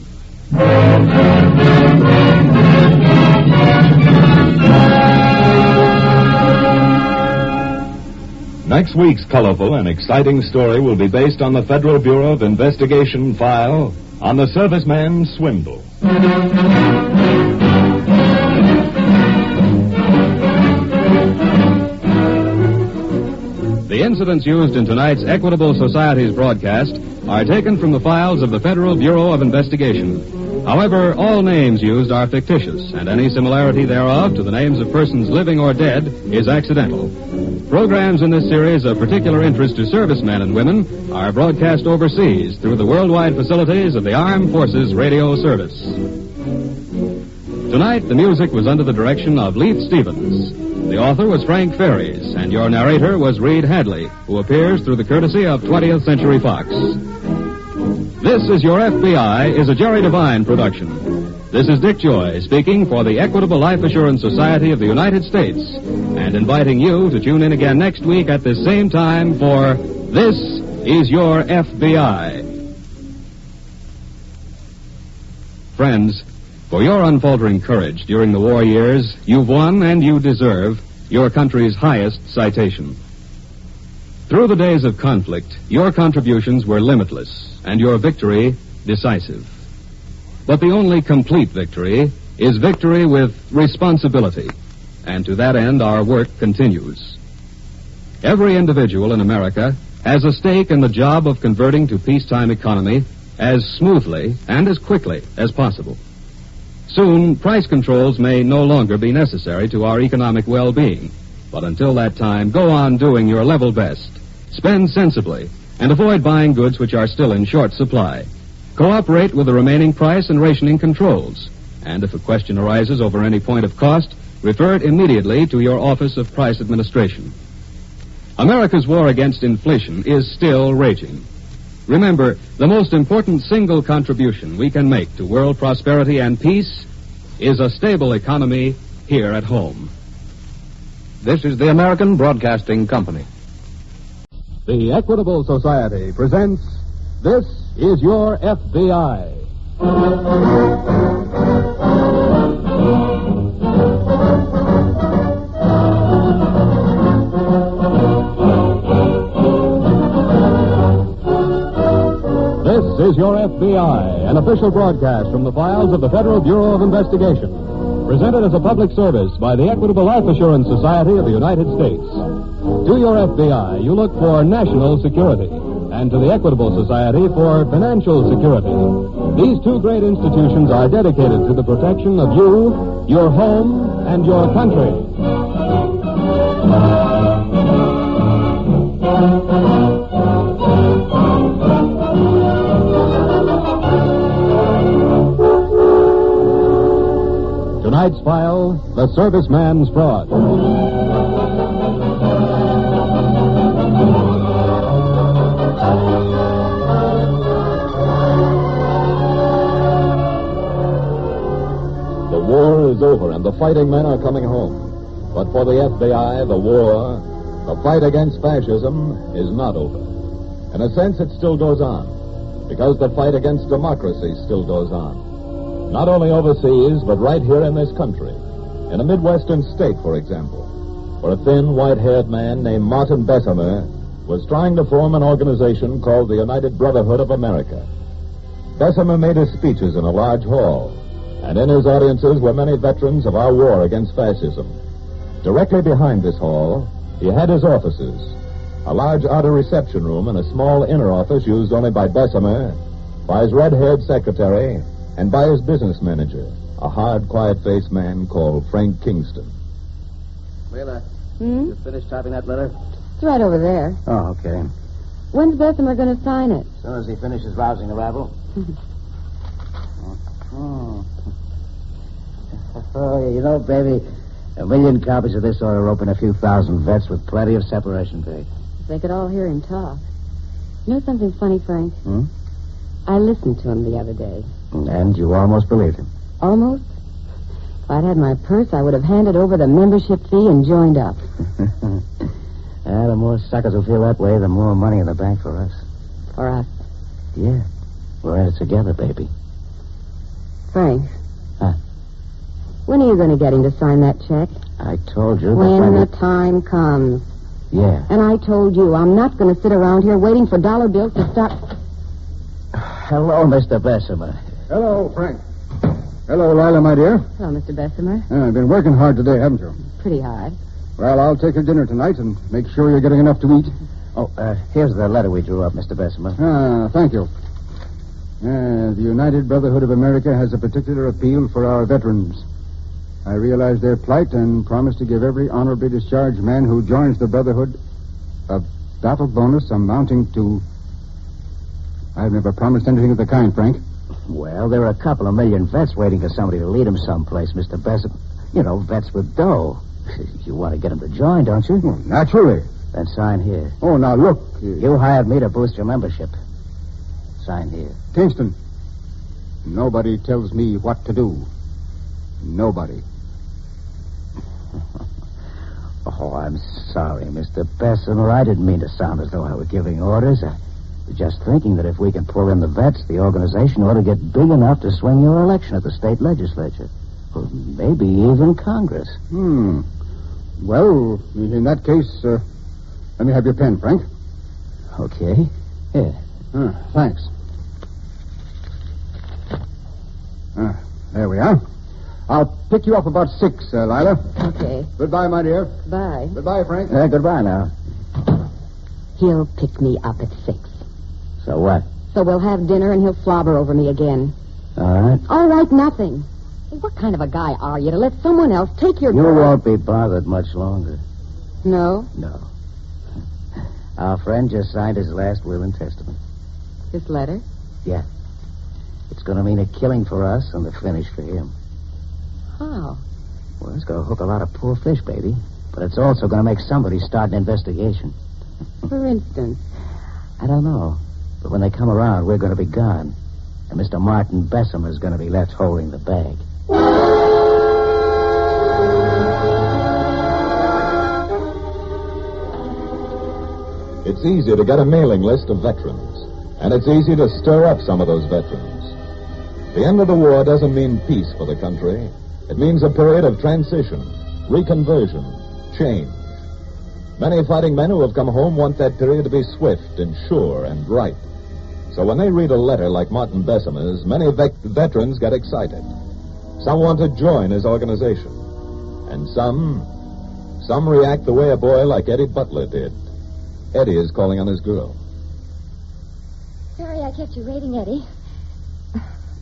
Next week's colorful and exciting story will be based on the Federal Bureau of Investigation file on the Serviceman Swindle. The incidents used in tonight's Equitable Society's broadcast are taken from the files of the Federal Bureau of Investigation. However, all names used are fictitious, and any similarity thereof to the names of persons living or dead is accidental. Programs in this series of particular interest to servicemen and women are broadcast overseas through the worldwide facilities of the Armed Forces Radio Service. Tonight, the music was under the direction of Leith Stevens. The author was Frank Ferries, and your narrator was Reed Hadley, who appears through the courtesy of 20th Century Fox. This is Your FBI is a Jerry Devine production. This is Dick Joy speaking for the Equitable Life Assurance Society of the United States and inviting you to tune in again next week at this same time for This is Your FBI. Friends, for your unfaltering courage during the war years, you've won and you deserve your country's highest citation. Through the days of conflict, your contributions were limitless and your victory decisive. But the only complete victory is victory with responsibility. And to that end, our work continues. Every individual in America has a stake in the job of converting to peacetime economy as smoothly and as quickly as possible. Soon, price controls may no longer be necessary to our economic well-being. But until that time, go on doing your level best. Spend sensibly and avoid buying goods which are still in short supply. Cooperate with the remaining price and rationing controls. And if a question arises over any point of cost, refer it immediately to your Office of Price Administration. America's war against inflation is still raging. Remember, the most important single contribution we can make to world prosperity and peace is a stable economy here at home. This is the American Broadcasting Company. The Equitable Society presents This is Your FBI. This is Your FBI, an official broadcast from the files of the Federal Bureau of Investigation. Presented as a public service by the Equitable Life Assurance Society of the United States. To your FBI, you look for national security, and to the Equitable Society for financial security. These two great institutions are dedicated to the protection of you, your home, and your country. Tonight's file, the Serviceman's Fraud. The war is over and the fighting men are coming home. But for the FBI, the war, the fight against fascism, is not over. In a sense, it still goes on, because the fight against democracy still goes on. Not only overseas, but right here in this country. In a Midwestern state, for example, where a thin, white-haired man named Martin Bessemer was trying to form an organization called the United Brotherhood of America. Bessemer made his speeches in a large hall, and in his audiences were many veterans of our war against fascism. Directly behind this hall, he had his offices, a large outer reception room and a small inner office used only by Bessemer, by his red-haired secretary, and by his business manager, a hard, quiet-faced man called Frank Kingston. Wheeler, you finished typing that letter? It's right over there. Oh, okay. When's Bessemer going to sign it? As soon as he finishes rousing the rabble. Oh, you know, baby, 1 million copies of this ought to open a few thousand vets with plenty of separation pay. If they could all hear him talk. You know something funny, Frank? Hmm? I listened to him the other day. And you almost believed him. Almost? If I'd had my purse, I would have handed over the membership fee and joined up. The more suckers who feel that way, the more money in the bank for us. For us? Yeah. We're in it together, baby. Frank. Huh? When are you going to get him to sign that check? I told you. When the time comes. Yeah. And I told you, I'm not going to sit around here waiting for dollar bills to start... Hello, Mr. Bessemer. Hello, Frank. Hello, Lila, my dear. Hello, Mr. Bessemer. I've been working hard today, haven't you? Pretty hard. Well, I'll take your dinner tonight and make sure you're getting enough to eat. Oh, here's the letter we drew up, Mr. Bessemer. Thank you. The United Brotherhood of America has a particular appeal for our veterans. I realize their plight and promise to give every honorably discharged man who joins the Brotherhood a battle bonus amounting to... I've never promised anything of the kind, Frank. Well, there are a couple of million vets waiting for somebody to lead them someplace, Mr. Bessemer. You know, vets with dough. You want to get them to join, don't you? Well, naturally. Then sign here. Oh, now look. You hired me to boost your membership. Sign here. Kingston, nobody tells me what to do. Nobody. Oh, I'm sorry, Mr. Bessemer. I didn't mean to sound as though I were giving orders. I was just thinking that if we can pull in the vets, the organization ought to get big enough to swing your election at the state legislature. Or maybe even Congress. Well, in that case, let me have your pen, Frank. Okay. Here. Thanks. There we are. I'll pick you up about 6, Lila. Okay. Goodbye, my dear. Bye. Goodbye, Frank. Goodbye now. He'll pick me up at 6. So what? So we'll have dinner and he'll slobber over me again. All right. All right, nothing. Hey, what kind of a guy are you to let someone else take your... You won't be bothered much longer. No? No. Our friend just signed his last will and testament. This letter? Yeah. It's going to mean a killing for us and the finish for him. How? Well, it's going to hook a lot of poor fish, baby. But it's also going to make somebody start an investigation. For instance? I don't know. But when they come around, we're going to be gone. And Mr. Martin Bessemer's going to be left holding the bag. It's easy to get a mailing list of veterans, and it's easy to stir up some of those veterans. The end of the war doesn't mean peace for the country. It means a period of transition, reconversion, change. Many fighting men who have come home want that period to be swift and sure and ripe. So when they read a letter like Martin Bessemer's, many veterans get excited. Some want to join his organization. And some react the way a boy like Eddie Butler did. Eddie is calling on his girl. Sorry I kept you waiting, Eddie.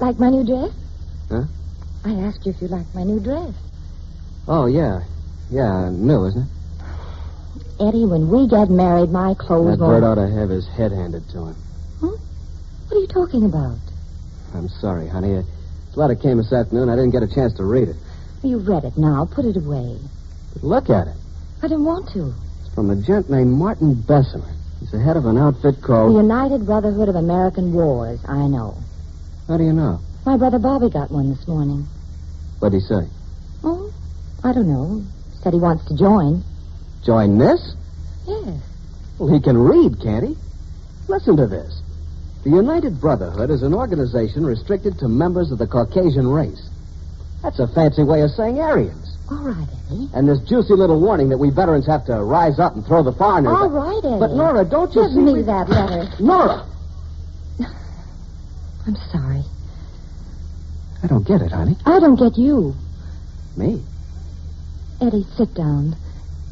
Like my new dress? Huh? I asked you if you liked my new dress. Oh, yeah. Yeah, new, isn't it? Eddie, when we get married, my clothes That bird ought to have his head handed to him. Huh? What are you talking about? I'm sorry, honey. This letter came this afternoon. I didn't get a chance to read it. You read it now. Put it away. But look at it. I don't want to. It's from a gent named Martin Bessemer. He's the head of an outfit The called... United Brotherhood of American Wars. I know. How do you know? My brother Bobby got one this morning. What'd he say? Oh, I don't know. Said he wants to join. Join this? Yes. Well, he can read, can't he? Listen to this. The United Brotherhood is an organization restricted to members of the Caucasian race. That's a fancy way of saying Aryans. All right, Eddie. And this juicy little warning that we veterans have to rise up and throw the foreigners... All right, Eddie. But, Nora, don't you Give me that letter. Nora! I'm sorry. I don't get it, honey. I don't get you. Me? Eddie, sit down.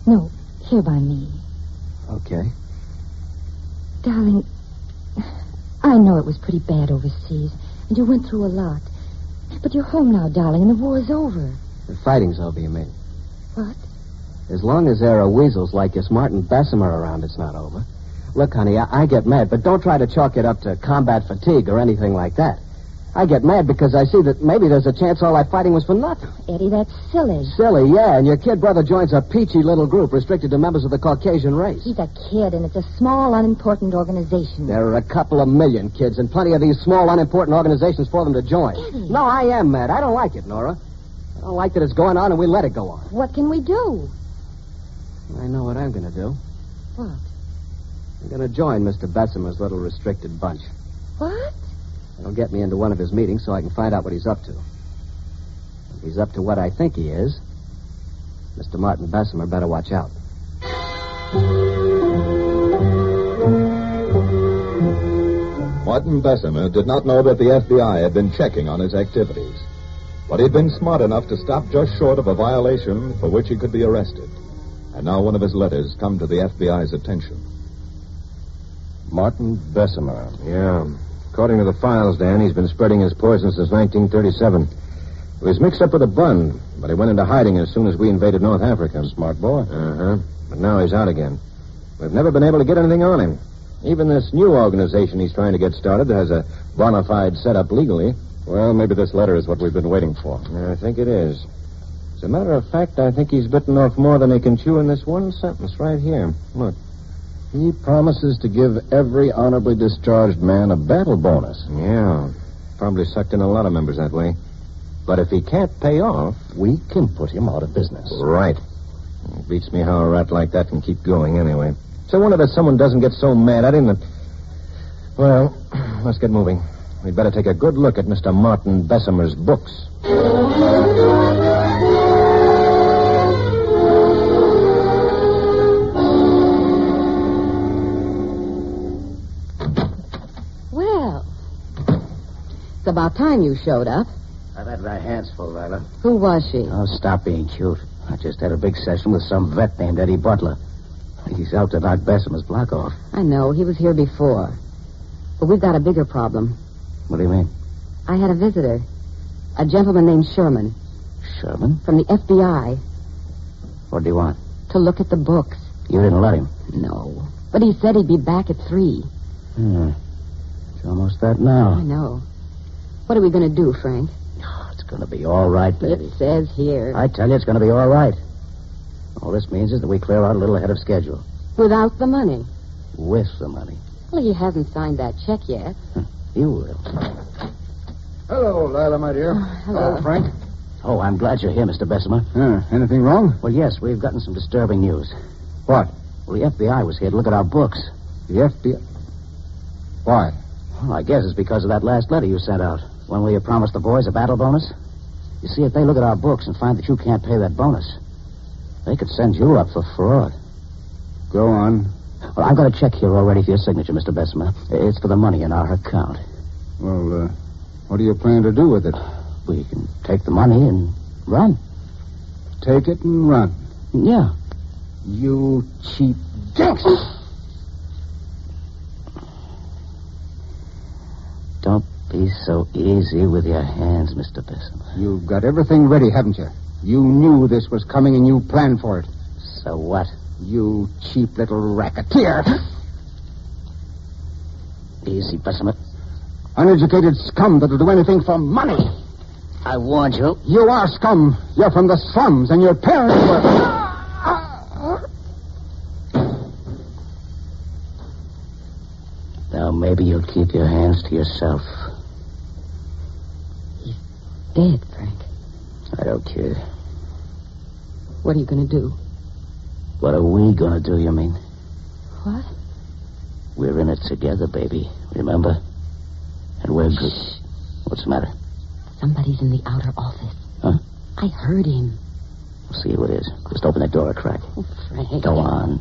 No, here by me. Okay. Darling, I know it was pretty bad overseas, and you went through a lot. But you're home now, darling, and the war's over. The fighting's over, you mean? What? As long as there are weasels like this Martin Bessemer around, it's not over. Look, honey, I get mad, but don't try to chalk it up to combat fatigue or anything like that. I get mad because I see that maybe there's a chance all that fighting was for nothing. Eddie, that's silly. Silly, yeah, and your kid brother joins a peachy little group restricted to members of the Caucasian race. He's a kid, and it's a small, unimportant organization. There are a couple of million kids and plenty of these small, unimportant organizations for them to join. Eddie. No, I am mad. I don't like it, Nora. I don't like that it's going on and we let it go on. What can we do? I know what I'm going to do. What? I'm going to join Mr. Bessemer's little restricted bunch. What? It'll get me into one of his meetings so I can find out what he's up to. If he's up to what I think he is, Mr. Martin Bessemer better watch out. Martin Bessemer did not know that the FBI had been checking on his activities. But he'd been smart enough to stop just short of a violation for which he could be arrested. And now one of his letters come to the FBI's attention. Martin Bessemer. Yeah. According to the files, Dan, he's been spreading his poison since 1937. He was mixed up with a bun, but he went into hiding as soon as we invaded North Africa. Smart boy. Uh-huh. But now he's out again. We've never been able to get anything on him. Even this new organization he's trying to get started has a bona fide setup legally. Well, maybe this letter is what we've been waiting for. I think it is. As a matter of fact, I think he's bitten off more than he can chew in this one sentence right here. Look. He promises to give every honorably discharged man a battle bonus. Yeah. Probably sucked in a lot of members that way. But if he can't pay off... we can put him out of business. Right. It beats me how a rat like that can keep going anyway. So I wonder that someone doesn't get so mad at him that... Well, let's get moving. We'd better take a good look at Mr. Martin Bessemer's books. Well, it's about time you showed up. That had my hands full, Lila. Who was she? Oh, stop being cute. I just had a big session with some vet named Eddie Butler. He's out to knock Bessimer's block off. I know. He was here before. But we've got a bigger problem. What do you mean? I had a visitor. A gentleman named Sherman. Sherman? From the FBI. What do you want? To look at the books. You didn't let him? No. But he said he'd be back at 3. It's almost that now. I know. What are we going to do, Frank? Oh, it's going to be all right, baby. It says here. I tell you, it's going to be all right. All this means is that we clear out a little ahead of schedule. Without the money? With the money. Well, he hasn't signed that check yet. You will. Hello, Lila, my dear. Hello. Frank. Oh, I'm glad you're here, Mr. Bessemer. Anything wrong? Well, yes, we've gotten some disturbing news. What? Well, the FBI was here to look at our books. The FBI? Why? Well, I guess it's because of that last letter you sent out. One where you promised the boys a battle bonus. You see, if they look at our books and find that you can't pay that bonus, they could send you up for fraud. Go on. Well, I've got a check here already for your signature, Mr. Bessemer. It's for the money in our account. Well, what do you plan to do with it? We can take the money and run. Take it and run? Yeah. You cheap dinks! Don't be so easy with your hands, Mr. Bessemer. You've got everything ready, haven't you? You knew this was coming and you planned for it. So what? You cheap little racketeer. Easy, Bessemer. Uneducated scum that'll do anything for money. I warned you. You are scum. You're from the slums, and your parents were... Now, maybe you'll keep your hands to yourself. He's dead, Frank. I don't care. What are you going to do? What are we going to do, you mean? What? We're in it together, baby. Remember? And we're good. What's the matter? Somebody's in the outer office. Huh? I heard him. We'll see who it is. Just open that door a crack. Oh, Frank. Go on.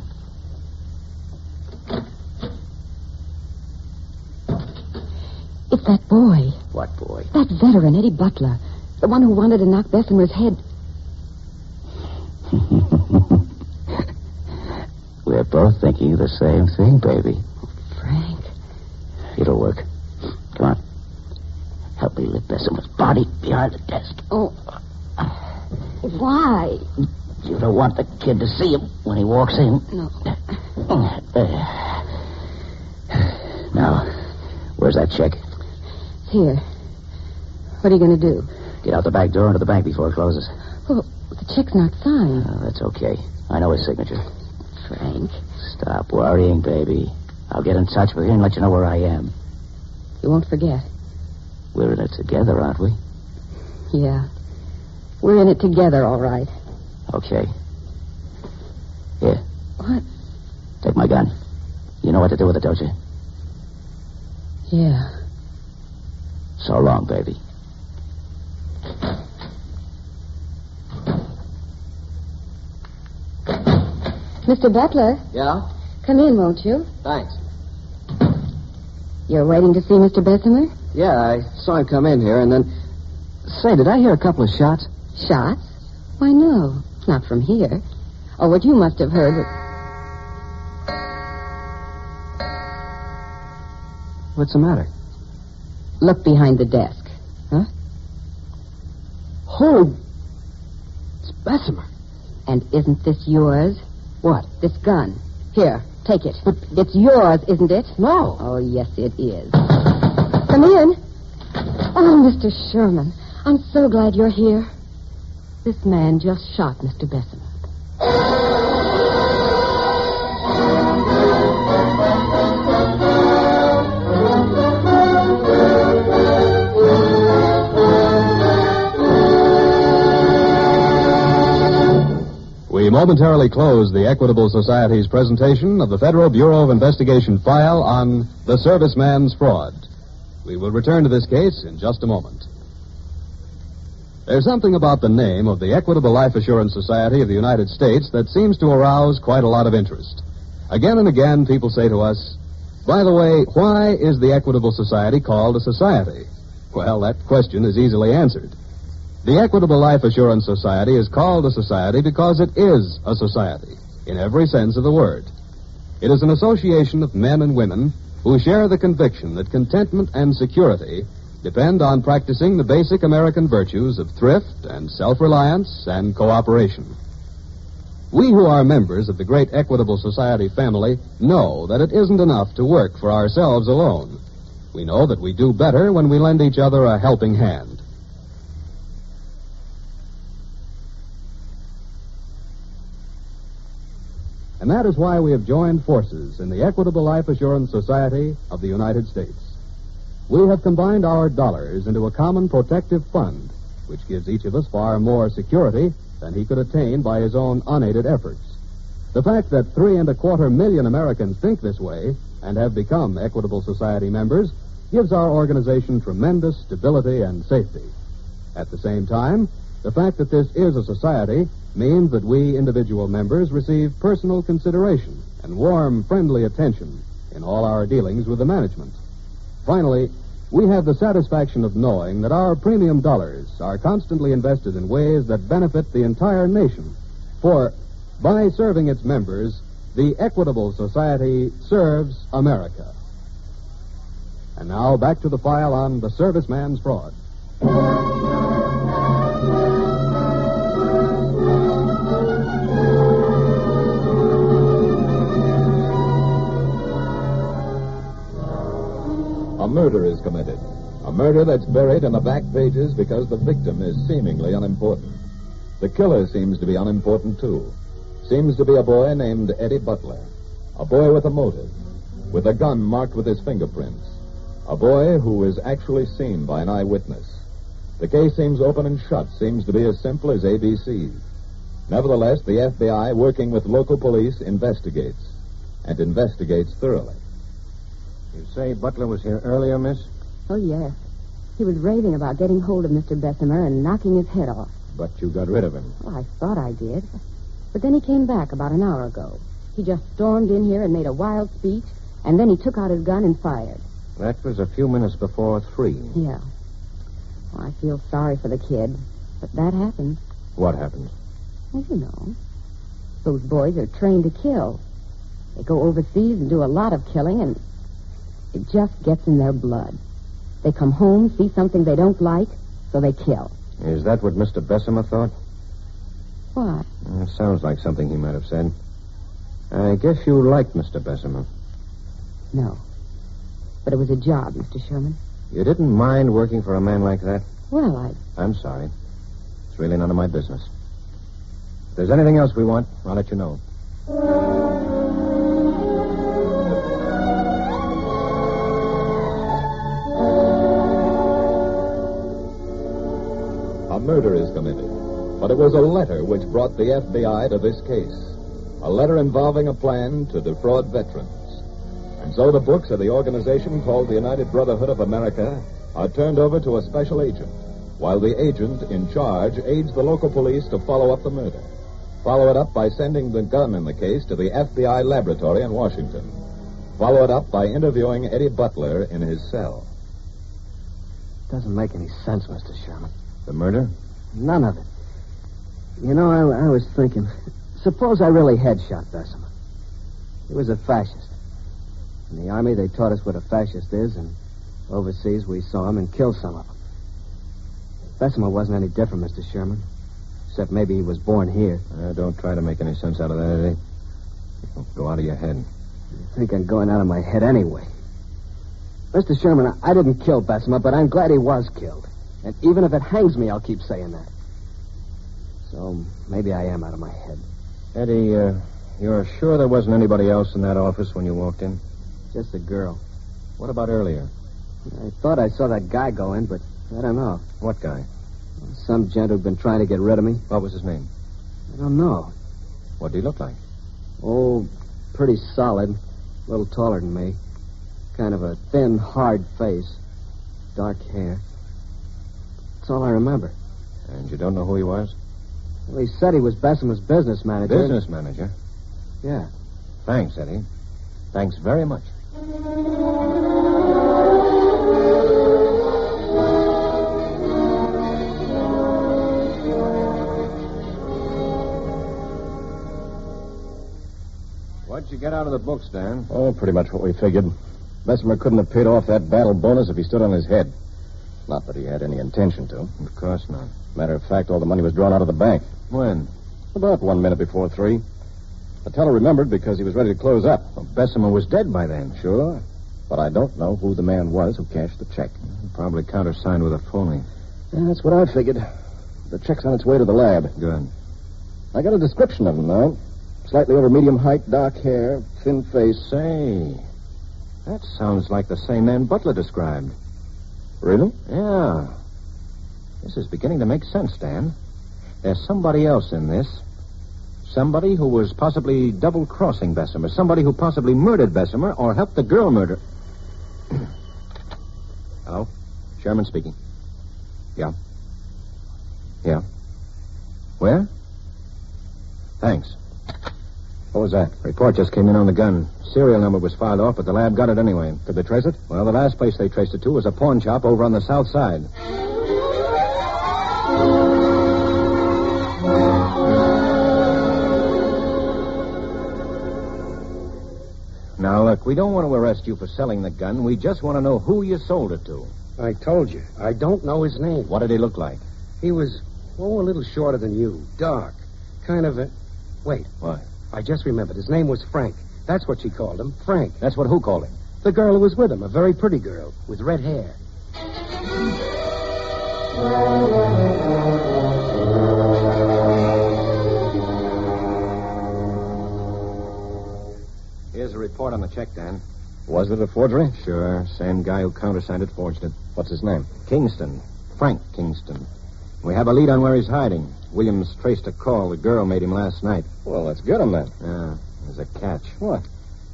It's that boy. What boy? That veteran, Eddie Butler. The one who wanted to knock Bessimer's head. We're both thinking the same thing, baby. Oh, Frank. It'll work. Come on. Help me lift Bessimer's body behind the desk. Oh. Why? You don't want the kid to see him when he walks in. No. Now, where's that check? It's here. What are you going to do? Get out the back door into the bank before it closes. Well, the check's not signed. Oh, that's okay. I know his signature. Frank. Stop worrying, baby. I'll get in touch with you and let you know where I am. You won't forget. We're in it together, aren't we? Yeah. We're in it together, all right. Okay. Here. What? Take my gun. You know what to do with it, don't you? Yeah. So long, baby. Mr. Butler? Yeah? Come in, won't you? Thanks. You're waiting to see Mr. Bessemer? Yeah, I saw him come in here, and then... Say, did I hear a couple of shots? Shots? Why, no. Not from here. Oh, what you must have heard was... What's the matter? Look behind the desk. Huh? Oh, it's Bessemer. And isn't this yours? What? This gun. Here, take it. But it's yours, isn't it? No. Oh, yes, it is. Come in. Oh, Mr. Sherman, I'm so glad you're here. This man just shot Mr. Bessemer. We momentarily close the Equitable Society's presentation of the Federal Bureau of Investigation file on the Serviceman's fraud. We will return to this case in just a moment. There's something about the name of the Equitable Life Assurance Society of the United States that seems to arouse quite a lot of interest. Again and again, people say to us, by the way, why is the Equitable Society called a society? Well, that question is easily answered. The Equitable Life Assurance Society is called a society because it is a society, in every sense of the word. It is an association of men and women who share the conviction that contentment and security depend on practicing the basic American virtues of thrift and self-reliance and cooperation. We who are members of the great Equitable Society family know that it isn't enough to work for ourselves alone. We know that we do better when we lend each other a helping hand. And that is why we have joined forces in the Equitable Life Assurance Society of the United States. We have combined our dollars into a common protective fund, which gives each of us far more security than he could attain by his own unaided efforts. The fact that 3.25 million Americans think this way and have become Equitable Society members gives our organization tremendous stability and safety. At the same time, the fact that this is a society means that we individual members receive personal consideration and warm, friendly attention in all our dealings with the management. Finally, we have the satisfaction of knowing that our premium dollars are constantly invested in ways that benefit the entire nation. For, by serving its members, the Equitable Society serves America. And now, back to the file on the Serviceman's fraud. A murder is committed. A murder that's buried in the back pages because the victim is seemingly unimportant. The killer seems to be unimportant, too. Seems to be a boy named Eddie Butler. A boy with a motive, with a gun marked with his fingerprints. A boy who is actually seen by an eyewitness. The case seems open and shut, seems to be as simple as ABC. Nevertheless, the FBI, working with local police, investigates. And investigates thoroughly. You say Butler was here earlier, miss? Oh, yes. He was raving about getting hold of Mr. Bessemer and knocking his head off. But you got rid of him. Well, I thought I did. But then he came back about an hour ago. He just stormed in here and made a wild speech, and then he took out his gun and fired. That was a few minutes before 3. Yeah. Well, I feel sorry for the kid, but that happened. What happened? Well, you know. Those boys are trained to kill. They go overseas and do a lot of killing, and it just gets in their blood. They come home, see something they don't like, so they kill. Is that what Mr. Bessemer thought? What? It sounds like something he might have said. I guess you liked Mr. Bessemer. No. But it was a job, Mr. Sherman. You didn't mind working for a man like that? Well, I'm sorry. It's really none of my business. If there's anything else we want, I'll let you know. A murder is committed. But it was a letter which brought the FBI to this case. A letter involving a plan to defraud veterans. And so the books of the organization called the United Brotherhood of America are turned over to a special agent, while the agent in charge aids the local police to follow up the murder. Follow it up by sending the gun in the case to the FBI laboratory in Washington. Follow it up by interviewing Eddie Butler in his cell. Doesn't make any sense, Mr. Sherman. The murder? None of it. You know, I was thinking, suppose I really had shot Bessemer. He was a fascist. In the Army, they taught us what a fascist is, and overseas we saw him and killed some of them. Bessemer wasn't any different, Mr. Sherman. Except maybe he was born here. Don't try to make any sense out of that, Eddie. It'll go out of your head. I think I'm going out of my head anyway. Mr. Sherman, I didn't kill Bessemer, but I'm glad he was killed. And even if it hangs me, I'll keep saying that. So maybe I am out of my head. Eddie, you're sure there wasn't anybody else in that office when you walked in? Just a girl. What about earlier? I thought I saw that guy go in, but I don't know. What guy? Some gent who'd been trying to get rid of me. What was his name? I don't know. What did he look like? Oh, pretty solid. A little taller than me. Kind of a thin, hard face. Dark hair. That's all I remember. And you don't know who he was? Well, he said he was Bessemer's business manager. Business manager? Yeah. Thanks, Eddie. Thanks very much. What'd you get out of the books, Dan? Oh, pretty much what we figured. Bessemer couldn't have paid off that battle bonus if he stood on his head. Not that he had any intention to. Of course not. Matter of fact, all the money was drawn out of the bank. When? About 1 minute before 3. The teller remembered because he was ready to close up. Well, Bessemer was dead by then. Sure. But I don't know who the man was who cashed the check. Probably countersigned with a phony. Yeah, that's what I figured. The check's on its way to the lab. Good. I got a description of him now. Slightly over medium height, dark hair, thin face. Say, that sounds like the same man Butler described. Really? Yeah. This is beginning to make sense, Dan. There's somebody else in this. Somebody who was possibly double-crossing Bessemer. Somebody who possibly murdered Bessemer or helped the girl murder. Hello? Sherman speaking. Yeah. Yeah. Where? Thanks. What was that? Report just came in on the gun. Serial number was filed off, but the lab got it anyway. Could they trace it? Well, the last place they traced it to was a pawn shop over on the south side. Now, look, we don't want to arrest you for selling the gun. We just want to know who you sold it to. I told you. I don't know his name. What did he look like? He was, a little shorter than you. Dark. Kind of a... Wait. What? I just remembered. His name was Frank. That's what she called him. Frank. That's what who called him? The girl who was with him. A very pretty girl with red hair. Here's a report on the check, Dan. Was it a forgery? Sure. Same guy who countersigned it forged it. What's his name? Kingston. Frank Kingston. We have a lead on where he's hiding. Williams traced a call the girl made him last night. Well, let's get him then. Yeah, there's a catch. What?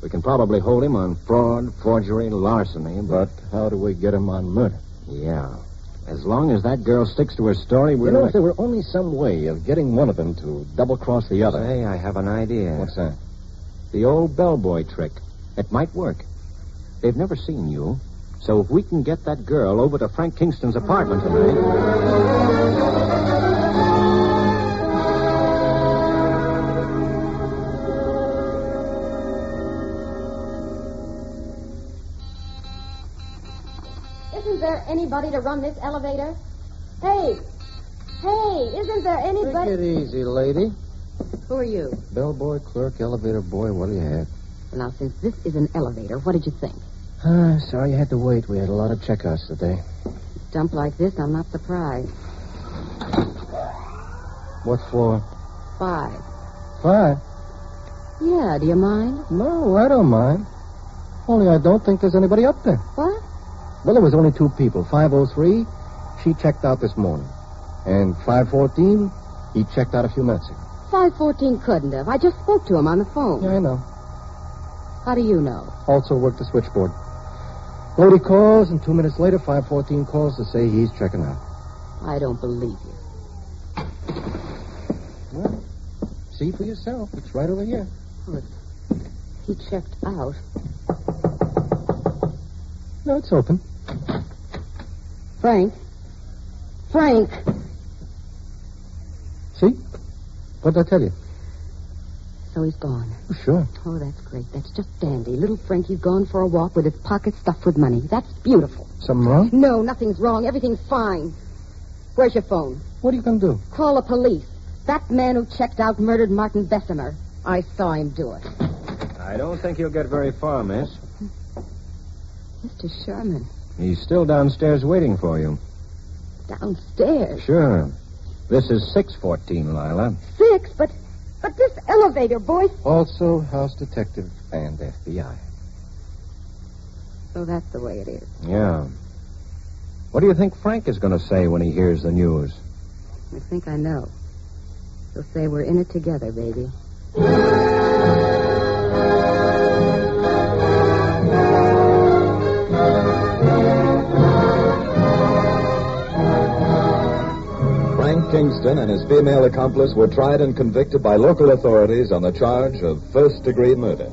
We can probably hold him on fraud, forgery, larceny, but how do we get him on murder? Yeah. As long as that girl sticks to her story, we're... You know, if there were only some way of getting one of them to double-cross the other... Say, I have an idea. What's that? The old bellboy trick. It might work. They've never seen you. So if we can get that girl over to Frank Kingston's apartment tonight... Isn't there anybody to run this elevator? Hey, isn't there anybody... Take it easy, lady. Who are you? Bellboy, clerk, elevator boy, what do you have? Now, since this is an elevator, what did you think? Sorry you had to wait. We had a lot of checkouts today. Dump like this, I'm not surprised. What floor? 5. 5? Yeah, do you mind? No, I don't mind. Only I don't think there's anybody up there. What? Well, there was only 2 people. 503, she checked out this morning. And 514, he checked out a few minutes ago. 514 couldn't have. I just spoke to him on the phone. Yeah, I know. How do you know? Also worked the switchboard. Lady calls, and 2 minutes later, 514 calls to say he's checking out. I don't believe you. Well, see for yourself. It's right over here. Good. He checked out. No, it's open. Frank. See? What did I tell you? So he's gone. Oh, sure. Oh, that's great. That's just dandy. Little Frankie's gone for a walk with his pockets stuffed with money. That's beautiful. Something wrong? No, nothing's wrong. Everything's fine. Where's your phone? What are you going to do? Call the police. That man who checked out murdered Martin Bessemer. I saw him do it. I don't think he'll get very far, miss. Mr. Sherman. He's still downstairs waiting for you. Downstairs? Sure. This is 614, Lila. 6? But this elevator, boy... Also house detective and FBI. So that's the way it is. Yeah. What do you think Frank is going to say when he hears the news? I think I know. He'll say we're in it together, baby. Frank Kingston and his female accomplice were tried and convicted by local authorities on the charge of first-degree murder.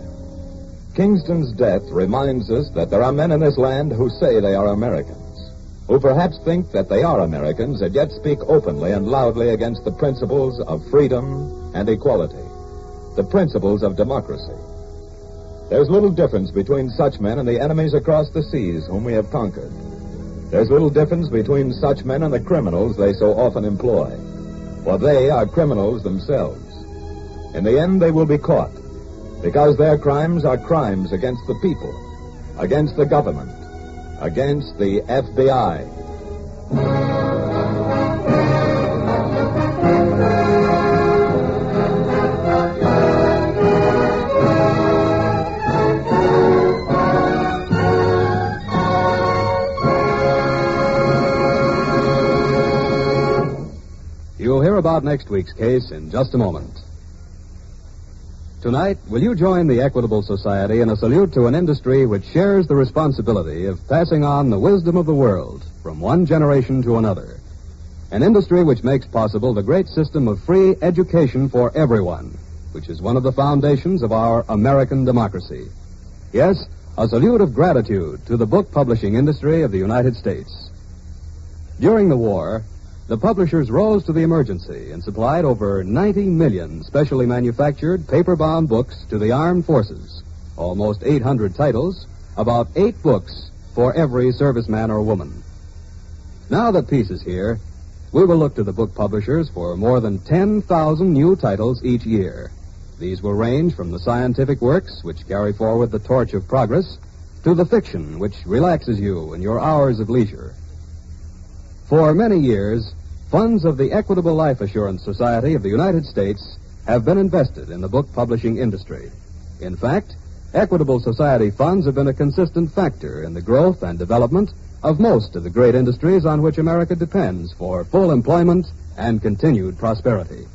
Kingston's death reminds us that there are men in this land who say they are Americans, who perhaps think that they are Americans and yet speak openly and loudly against the principles of freedom and equality, the principles of democracy. There's little difference between such men and the enemies across the seas whom we have conquered. There's little difference between such men and the criminals they so often employ. For they are criminals themselves. In the end, they will be caught, because their crimes are crimes against the people, against the government, against the FBI. You'll hear about next week's case in just a moment. Tonight, will you join the Equitable Society in a salute to an industry which shares the responsibility of passing on the wisdom of the world from one generation to another? An industry which makes possible the great system of free education for everyone, which is one of the foundations of our American democracy. Yes, a salute of gratitude to the book publishing industry of the United States. During the war, the publishers rose to the emergency and supplied over 90 million specially manufactured paper-bound books to the armed forces, almost 800 titles, about 8 books for every serviceman or woman. Now that peace is here, we will look to the book publishers for more than 10,000 new titles each year. These will range from the scientific works, which carry forward the torch of progress, to the fiction, which relaxes you in your hours of leisure. For many years, funds of the Equitable Life Assurance Society of the United States have been invested in the book publishing industry. In fact, Equitable Society funds have been a consistent factor in the growth and development of most of the great industries on which America depends for full employment and continued prosperity.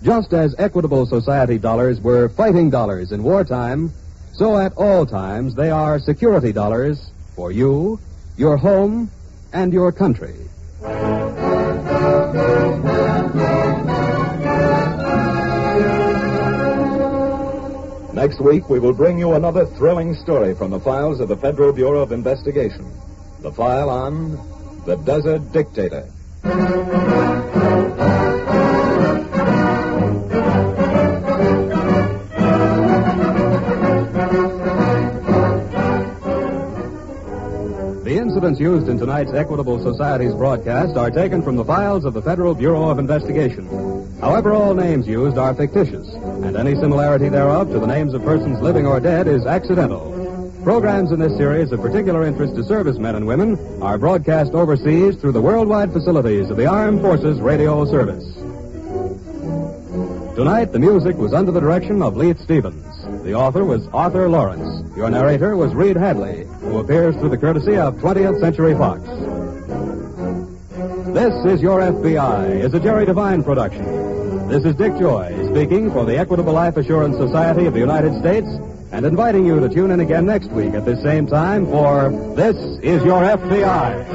Just as Equitable Society dollars were fighting dollars in wartime, so at all times they are security dollars for you, your home, and your country. Next week, we will bring you another thrilling story from the files of the Federal Bureau of Investigation. The file on the Desert Dictator. The incidents used in tonight's Equitable Society's broadcast are taken from the files of the Federal Bureau of Investigation. However, all names used are fictitious, and any similarity thereof to the names of persons living or dead is accidental. Programs in this series of particular interest to servicemen and women are broadcast overseas through the worldwide facilities of the Armed Forces Radio Service. Tonight, the music was under the direction of Leith Stevens. The author was Arthur Lawrence. Your narrator was Reed Hadley, who appears through the courtesy of 20th Century Fox. This is Your FBI is a Jerry Devine production. This is Dick Joy speaking for the Equitable Life Assurance Society of the United States and inviting you to tune in again next week at this same time for This is Your FBI.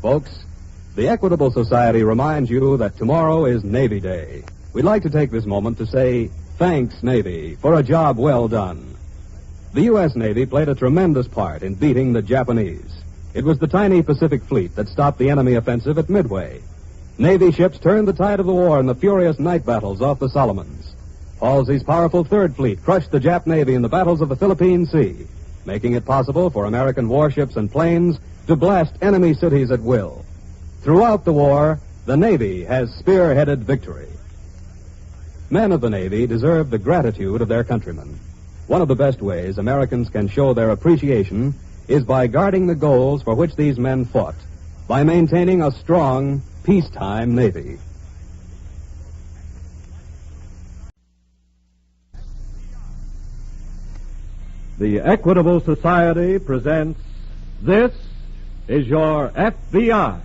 Folks, the Equitable Society reminds you that tomorrow is Navy Day. We'd like to take this moment to say thanks, Navy, for a job well done. The U.S. Navy played a tremendous part in beating the Japanese. It was the tiny Pacific Fleet that stopped the enemy offensive at Midway. Navy ships turned the tide of the war in the furious night battles off the Solomons. Halsey's powerful Third Fleet crushed the Jap Navy in the battles of the Philippine Sea, making it possible for American warships and planes to blast enemy cities at will. Throughout the war, the Navy has spearheaded victory. Men of the Navy deserve the gratitude of their countrymen. One of the best ways Americans can show their appreciation is by guarding the goals for which these men fought, by maintaining a strong, peacetime Navy. The Equitable Society presents This is Your FBI.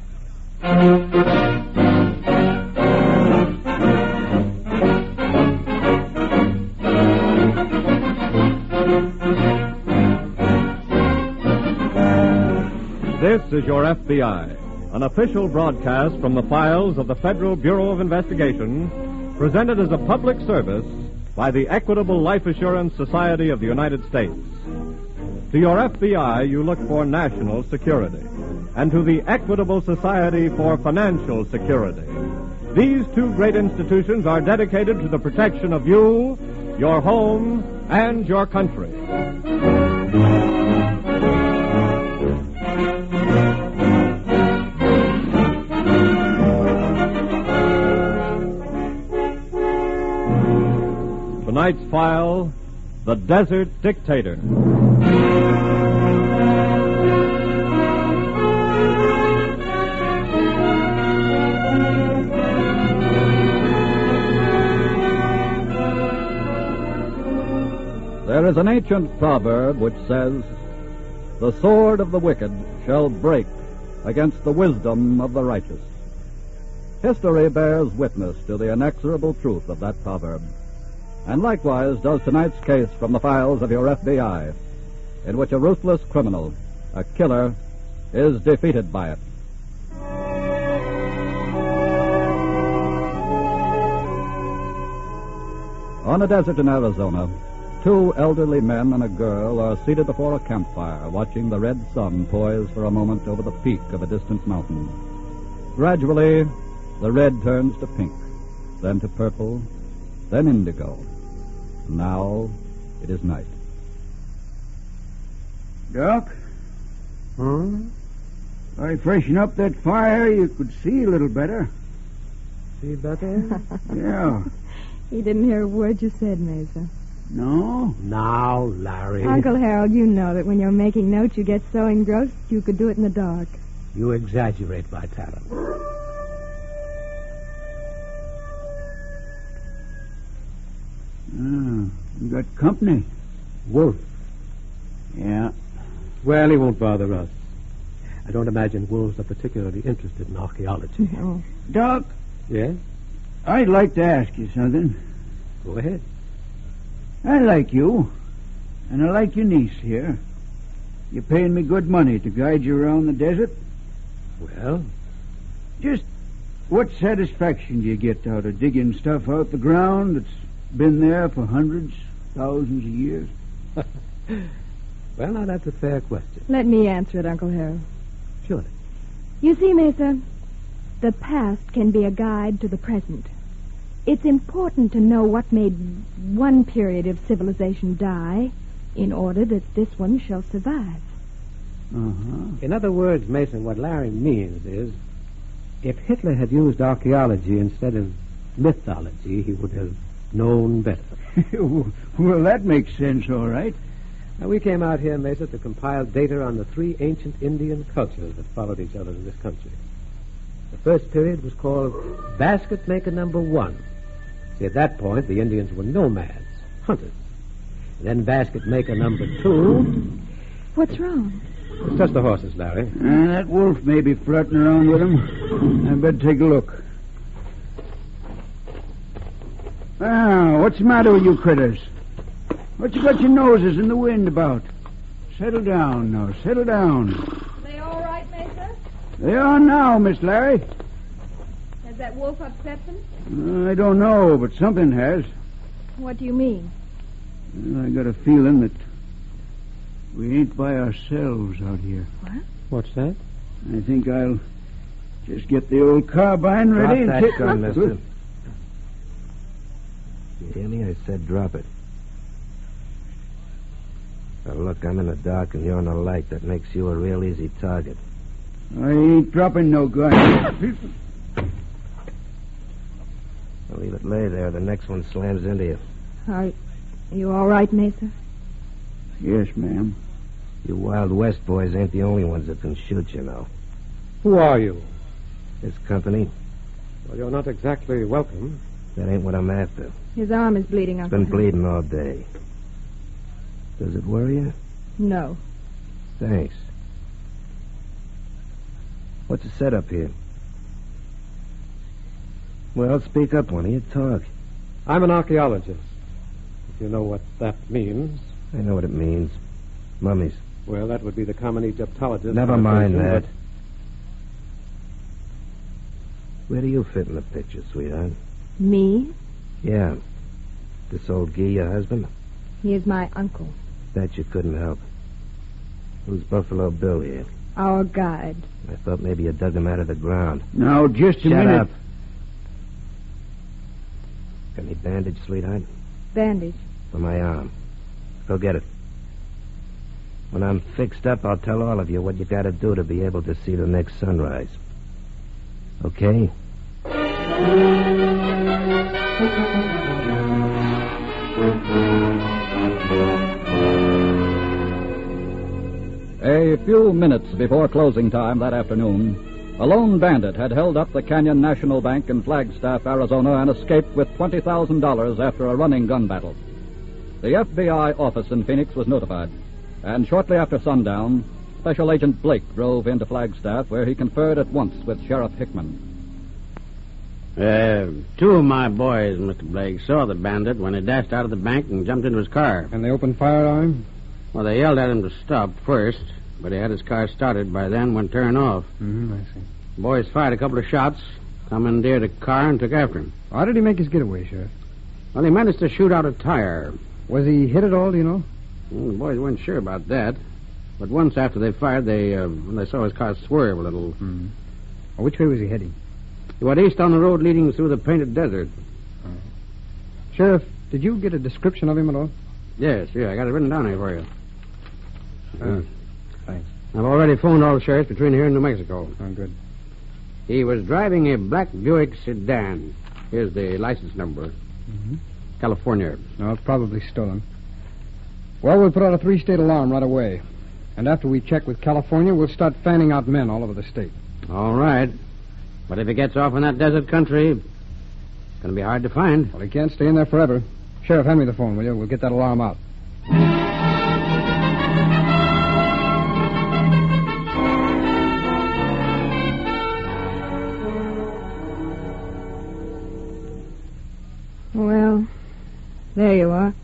This is Your FBI, an official broadcast from the files of the Federal Bureau of Investigation, presented as a public service by the Equitable Life Assurance Society of the United States. To your FBI, you look for national security, and to the Equitable Society for Financial Security. These two great institutions are dedicated to the protection of you, your home, and your country. Tonight's file, The Desert Dictator. There is an ancient proverb which says, "The sword of the wicked shall break against the wisdom of the righteous." History bears witness to the inexorable truth of that proverb. And likewise does tonight's case from the files of your FBI, in which a ruthless criminal, a killer, is defeated by it. On a desert in Arizona, two elderly men and a girl are seated before a campfire, watching the red sun poise for a moment over the peak of a distant mountain. Gradually, the red turns to pink, then to purple, then indigo. Now it is night. Doc? If I freshen up that fire, you could see a little better. See better? Yeah. He didn't hear a word you said, Mesa. No? Now, Larry. Uncle Harold, you know that when you're making notes, you get so engrossed you could do it in the dark. You exaggerate my talent. You got company. Wolf. Yeah. Well, he won't bother us. I don't imagine wolves are particularly interested in archaeology. No. Doc? Yes? I'd like to ask you something. Go ahead. I like you, and I like your niece here. You're paying me good money to guide you around the desert. Well? Just what satisfaction do you get out of digging stuff out the ground that's been there for hundreds, thousands of years? Well, now, that's a fair question. Let me answer it, Uncle Harold. Sure. You see, Mesa, the past can be a guide to the present. It's important to know what made one period of civilization die in order that this one shall survive. In other words, Mason, what Larry means is, if Hitler had used archaeology instead of mythology, he would have known better. Well, that makes sense, all right. Now, we came out here, Mesa, to compile data on the three ancient Indian cultures that followed each other in this country. The first period was called Basket Maker Number 1. See, at that point, the Indians were nomads, hunters. And then Basket Maker Number 2... What's wrong? It's just the horses, Larry. That wolf may be flirting around with them. I better take a look. What's the matter with you critters? What you got your noses in the wind about? Settle down now, settle down. They all right, Mesa? They are now, Miss Larry. Has that wolf upset them? I don't know, but something has. What do you mean? I got a feeling that we ain't by ourselves out here. What? What's that? I think I'll just get the old carbine ready Drop and that gun, mister. You hear me? I said drop it. Now, look, I'm in the dark and you're in the light. That makes you a real easy target. I ain't dropping no gun. I'll leave it lay there. The next one slams into you. Are you all right, Mesa? Yes, ma'am. You Wild West boys ain't the only ones that can shoot, you know. Who are you? This company, Well, you're not exactly welcome. that ain't what I'm after. His arm is bleeding, It's Uncle. been bleeding all day. Does it worry you? No. Thanks. What's the setup here? Well, speak up, one of you. Talk. I'm an archaeologist. If you know what that means. I know what it means. Mummies. Well, that would be the common Egyptologist. Never mind connotation, that. Where do you fit in the picture, sweetheart? Me? Yeah. This old Guy your husband? He is my uncle, That you couldn't help. Who's Buffalo Bill here? our guide. I thought maybe you dug him out of the ground. Now, just a Shut minute. up. Got any bandage, sweetheart? Bandage. For my arm. Go get it. When I'm fixed up, I'll tell all of you what you gotta do to be able to see the next sunrise. Okay? A few minutes before closing time that afternoon, a lone bandit had held up the Canyon National Bank in Flagstaff, Arizona, and escaped with $20,000 after a running gun battle. The FBI office in Phoenix was notified, and shortly after sundown, Special Agent Blake drove into Flagstaff, where he conferred at once with Sheriff Hickman. Two of my boys, Mr. Blake, saw the bandit when he dashed out of the bank and jumped into his car. And they opened fire on him? Well, they yelled at him to stop first, but he had his car started by then when turned off. I see. The boys fired a couple of shots, commandeered a car, and took after him. How did he make his getaway, Sheriff? Well, he managed to shoot out a tire. Was he hit at all, do you know? Well, the boys weren't sure about that. But once after they fired, when they saw his car swerve a little. Which way was he heading? He went east on the road leading through the Painted Desert. Sheriff, did you get a description of him at all? Yes, I got it written down here for you. Thanks. I've already phoned all the sheriffs between here and New Mexico. Oh, good. He was driving a black Buick sedan. Here's the license number. California. No, it's probably stolen. Well, we'll put out a 3-state alarm right away. And after we check with California, we'll start fanning out men all over the state. All right. But if he gets off in that desert country, it's going to be hard to find. Well, he can't stay in there forever. Sheriff, hand me the phone, will you? We'll get that alarm out. Well, there you are.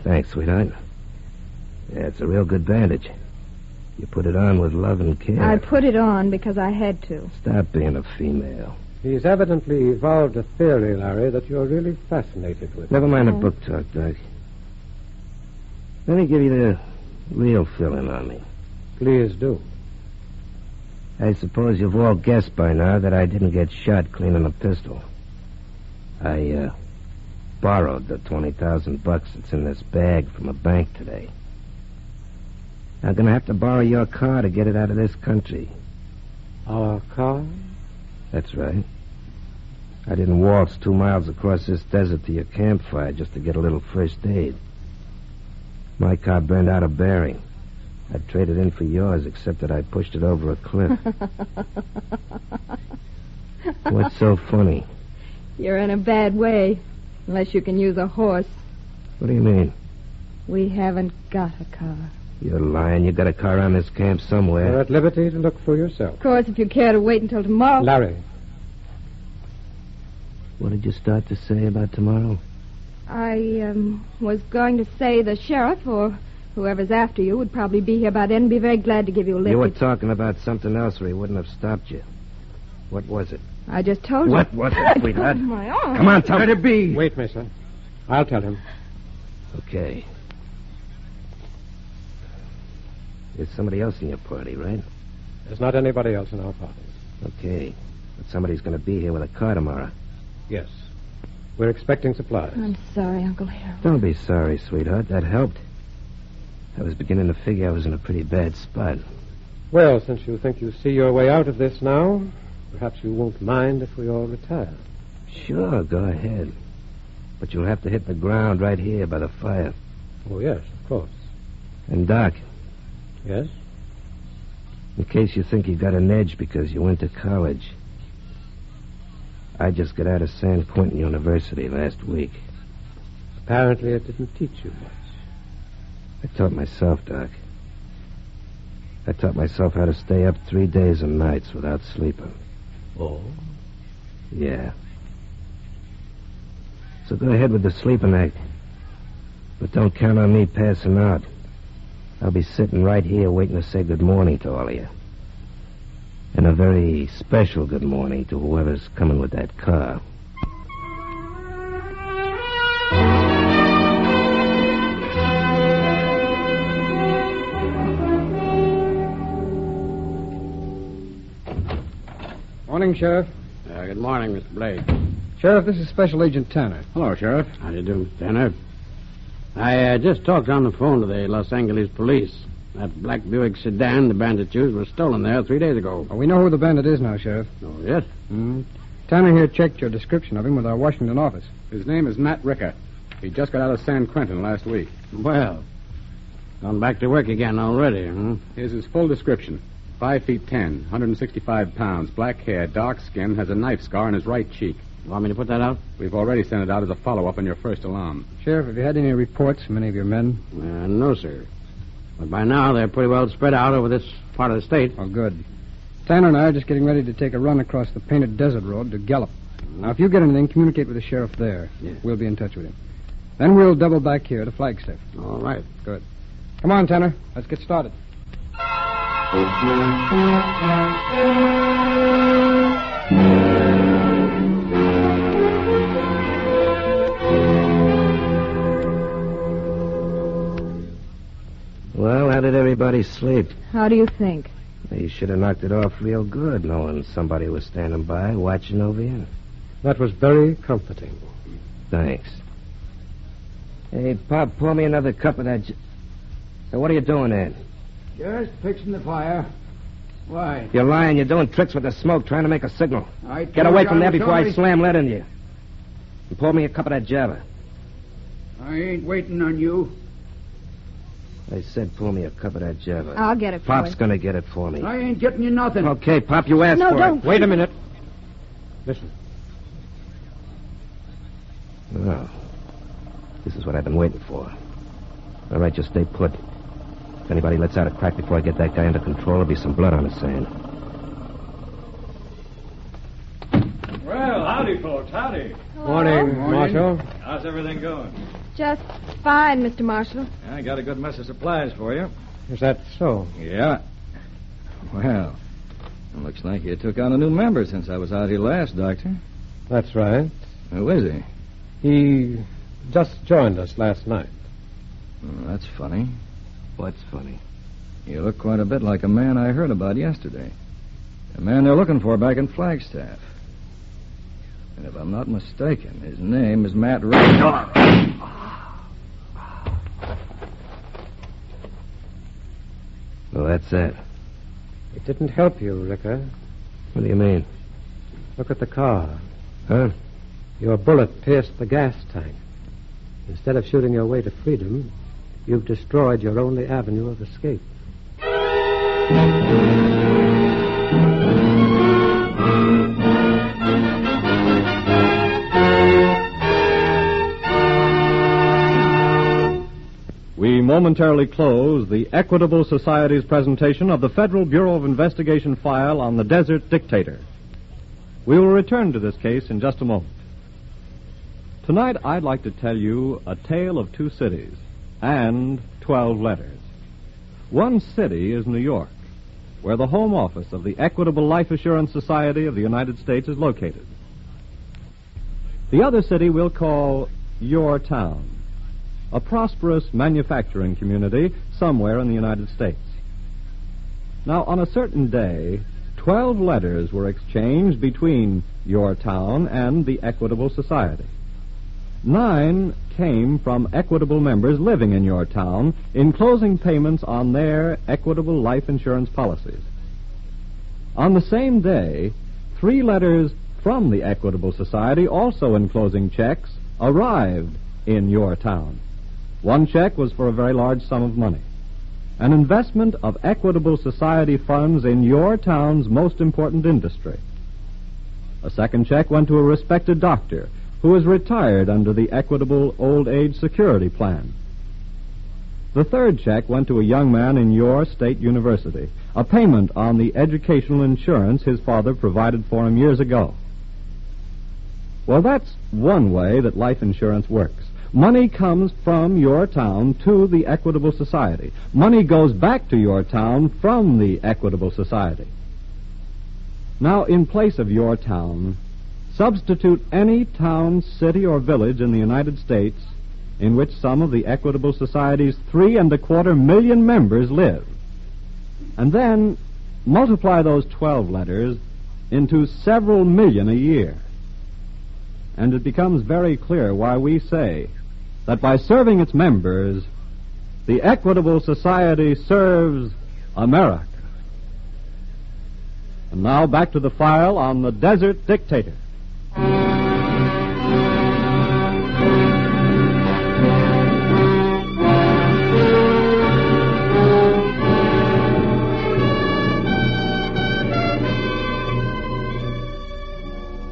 Thanks, sweetheart. Yeah, it's a real good bandage. You put it on with love and care. I put it on because I had to. Stop being a female. He's evidently evolved a theory, Larry, that you're really fascinated with. Never mind the book talk, Doc. Let me give you the real fill-in on me. Please do. I suppose you've all guessed by now that I didn't get shot cleaning a pistol. I borrowed the $20,000 that's in this bag from a bank today. I'm going to have to borrow your car to get it out of this country. Our car? That's right. I didn't waltz 2 miles across this desert to your campfire just to get a little first aid. My car burned out of bearing. I'd trade it in for yours, except that I pushed it over a cliff. What's so funny? You're in a bad way, unless you can use a horse. What do you mean? We haven't got a car. You're lying. You got a car around this camp somewhere. You're at liberty to look for yourself. Of course, if you care to wait until tomorrow... Larry. What did you start to say about tomorrow? I was going to say the sheriff or whoever's after you would probably be here by then and be very glad to give you a lift. You were talking about something else or he wouldn't have stopped you. What was it? I just told you. What was it, sweetheart? My arm. Come on, tell me. Let it be. Wait, Mason. I'll tell him. Okay. There's somebody else in your party, right? There's not anybody else in our party. Okay. But somebody's going to be here with a car tomorrow. Yes. We're expecting supplies. I'm sorry, Uncle Harold. Don't be sorry, sweetheart. That helped. I was beginning to figure I was in a pretty bad spot. Well, since you think you see your way out of this now, perhaps you won't mind if we all retire. Sure, go ahead. But you'll have to hit the ground right here by the fire. Oh, yes, of course. And Doc. Yes? In case you think you got an edge because you went to college, I just got out of San Quentin University last week. Apparently it didn't teach you much. I taught myself, Doc. I taught myself how to stay up 3 days and nights without sleeping. Oh? Yeah. So go ahead with the sleeping act. But don't count on me passing out. I'll be sitting right here waiting to say good morning to all of you. And a very special good morning to whoever's coming with that car. morning, Sheriff. Good morning, Mr. Blake. Sheriff, this is Special Agent Tanner. Hello, Sheriff. How do you do, Mr. Tanner? I just talked on the phone to the Los Angeles police. That black Buick sedan the bandit used was stolen there 3 days ago. Well, we know who the bandit is now, Sheriff. Oh, yes? Tanner here checked your description of him with our Washington office. His name is Matt Ricker. He just got out of San Quentin last week. Well, gone back to work again already, huh? Here's his full description. 5 feet 10, 165 pounds, black hair, dark skin, has a knife scar on his right cheek. Want me to put that out? We've already sent it out as a follow-up on your first alarm. Sheriff, have you had any reports from any of your men? No, sir. But by now, they're pretty well spread out over this part of the state. Oh, good. Tanner and I are just getting ready to take a run across the Painted Desert Road to Gallup. Now, if you get anything, communicate with the sheriff there. Yeah. We'll be in touch with him. Then we'll double back here to Flagstaff. All right. Good. Come on, Tanner. Let's get started. Well, how did everybody sleep? How do you think? You should have knocked it off real good, knowing somebody was standing by, watching over you. That was very comforting. Thanks. Hey, Pop, pour me another cup of that... So what are you doing, Ed? Just fixing the fire. Why? You're lying. You're doing tricks with the smoke, trying to make a signal. I Get away from there was before I only- slam lead into you. And pour me a cup of that Java. I ain't waiting on you. I said pour me a cup of that Java. I'll get it for Pop's you. gonna get it for me. I ain't getting you nothing. Okay, Pop, you asked No, for don't. it. Wait a minute. Listen. Oh. This is what I've been waiting for. All right, just stay put. If anybody lets out a crack before I get that guy under control, there'll be some blood on the sand. Well, howdy, folks. Howdy. Morning, Marshal. How's everything going? Just fine, Mr. Marshal. I got a good mess of supplies for you. Is that so? Yeah. Well, it looks like you took on a new member since I was out here last, Doctor. That's right. Who is he? He just joined us last night. Oh, that's funny. What's funny? You look quite a bit like a man I heard about yesterday. A man they're looking for back in Flagstaff. And if I'm not mistaken, his name is Matt Racket. Well, that's it. It didn't help you, Ricker. What do you mean? Look at the car. Huh? Your bullet pierced the gas tank. Instead of shooting your way to freedom, you've destroyed your only avenue of escape. We momentarily close the Equitable Society's presentation of the Federal Bureau of Investigation file on the Desert Dictator. We will return to this case in just a moment. Tonight, I'd like to tell you a tale of 2 cities and 12 letters. One city is New York, where the home office of the Equitable Life Assurance Society of the United States is located. The other city we'll call Your Town, a prosperous manufacturing community somewhere in the United States. Now, on a certain day, 12 letters were exchanged between Your Town and the Equitable Society. 9 came from Equitable members living in Your Town, enclosing payments on their Equitable life insurance policies. On the same day, 3 letters from the Equitable Society, also enclosing checks, arrived in Your Town. One check was for a very large sum of money, an investment of Equitable Society funds in Your Town's most important industry. A second check went to a respected doctor who is retired under the Equitable Old Age Security Plan. The third check went to a young man in Your State University, a payment on the educational insurance his father provided for him years ago. Well, that's one way that life insurance works. Money comes from Your Town to the Equitable Society. Money goes back to Your Town from the Equitable Society. Now, in place of Your Town, substitute any town, city, or village in the United States in which some of the Equitable Society's 3.25 million members live. And then multiply those 12 letters into several million a year. And it becomes very clear why we say that by serving its members, the Equitable Society serves America. And now back to the file on the Desert Dictator.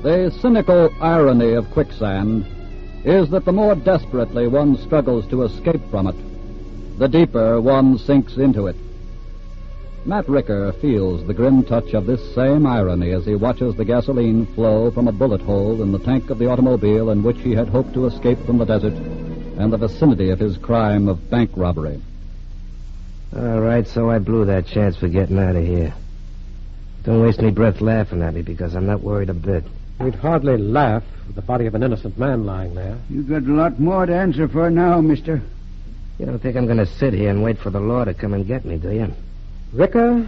The cynical irony of quicksand is that the more desperately one struggles to escape from it, the deeper one sinks into it. Matt Ricker feels the grim touch of this same irony as he watches the gasoline flow from a bullet hole in the tank of the automobile in which he had hoped to escape from the desert and the vicinity of his crime of bank robbery. All right, so I blew that chance for getting out of here. Don't waste any breath laughing at me, because I'm not worried a bit. We'd hardly laugh with the body of an innocent man lying there. You got a lot more to answer for now, mister. You don't think I'm going to sit here and wait for the law to come and get me, do you? Ricker,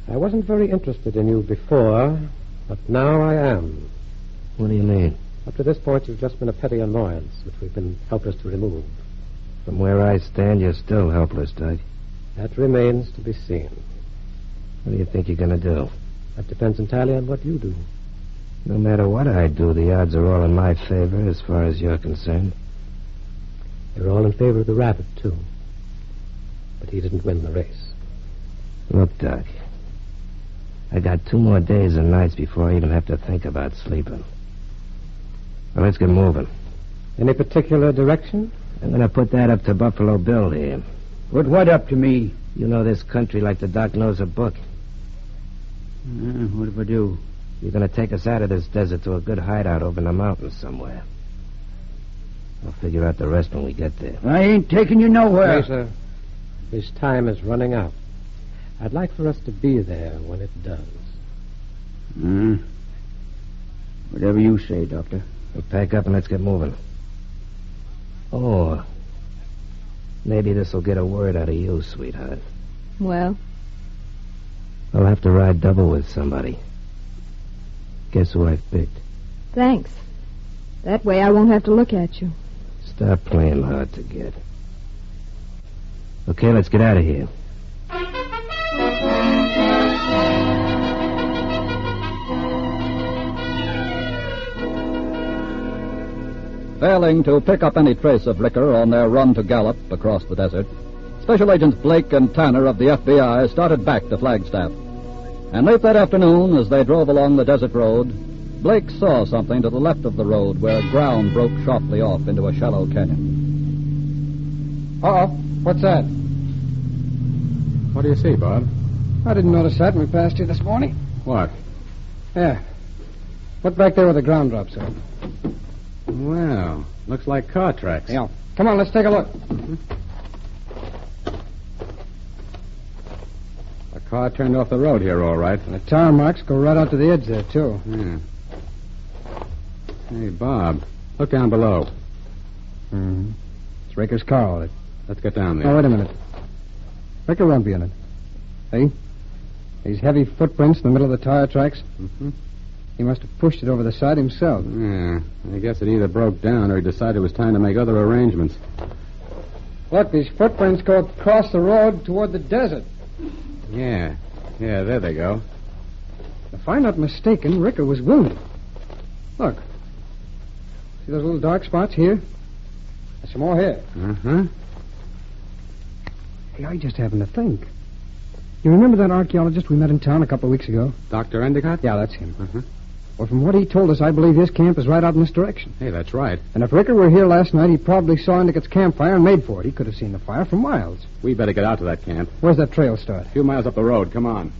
I wasn't very interested in you before, but now I am. What do you mean? Up to this point, you've just been a petty annoyance, which we've been helpless to remove. From where I stand, you're still helpless, Doug. That remains to be seen. What do you think you're going to do? That depends entirely on what you do. No matter what I do, the odds are all in my favor as far as you're concerned. You're all in favor of the rabbit, too. But he didn't win the race. Look, Doc, I got 2 more days and nights before I even have to think about sleeping. Well, let's get moving. Any particular direction? I'm going to put that up to Buffalo Bill here. Put what up to me? You know this country like the Doc knows a book. What if I do? You're going to take us out of this desert to a good hideout over in the mountains somewhere. I'll figure out the rest when we get there. I ain't taking you nowhere. Mesa, his time is running out. I'd like for us to be there when it does. Whatever you say, Doctor. We'll pack up and let's get moving. Oh, maybe this will get a word out of you, sweetheart. Well? I'll have to ride double with somebody. Guess who I've picked? Thanks. That way I won't have to look at you. Stop playing hard to get. Okay, let's get out of here. Failing to pick up any trace of Ricker on their run to Gallup across the desert, Special Agents Blake and Tanner of the FBI started back to Flagstaff. And late that afternoon, as they drove along the desert road, Blake saw something to the left of the road where ground broke sharply off into a shallow canyon. Uh-oh. What's that? What do you see, Bob? I didn't notice that when we passed you this morning. What? Yeah. Look back there where the ground drops off. Well, looks like car tracks. Yeah. Come on, let's take a look. A car turned off the road here, all right. And the tire marks go right out to the edge there, too. Yeah. Hey, Bob, look down below. Mm-hmm. It's Ricker's car, all right. Let's get down there. Oh, wait a minute. Ricker won't be in it. See? These heavy footprints in the middle of the tire tracks. Mm-hmm. He must have pushed it over the side himself. Yeah, I guess it either broke down or he decided it was time to make other arrangements. Look, these footprints go across the road toward the desert. Yeah, there they go. If I'm not mistaken, Ricker was wounded. Look. See those little dark spots here? There's some more here. Uh-huh. Hey, I just happened to think. You remember that archaeologist we met in town a couple of weeks ago? Dr. Endicott? Yeah, that's him. Uh-huh. Well, from what he told us, I believe his camp is right out in this direction. Hey, that's right. And if Ricker were here last night, he probably saw Endicott's campfire and made for it. He could have seen the fire for miles. We better get out to that camp. Where's that trail start? A few miles up the road. Come on.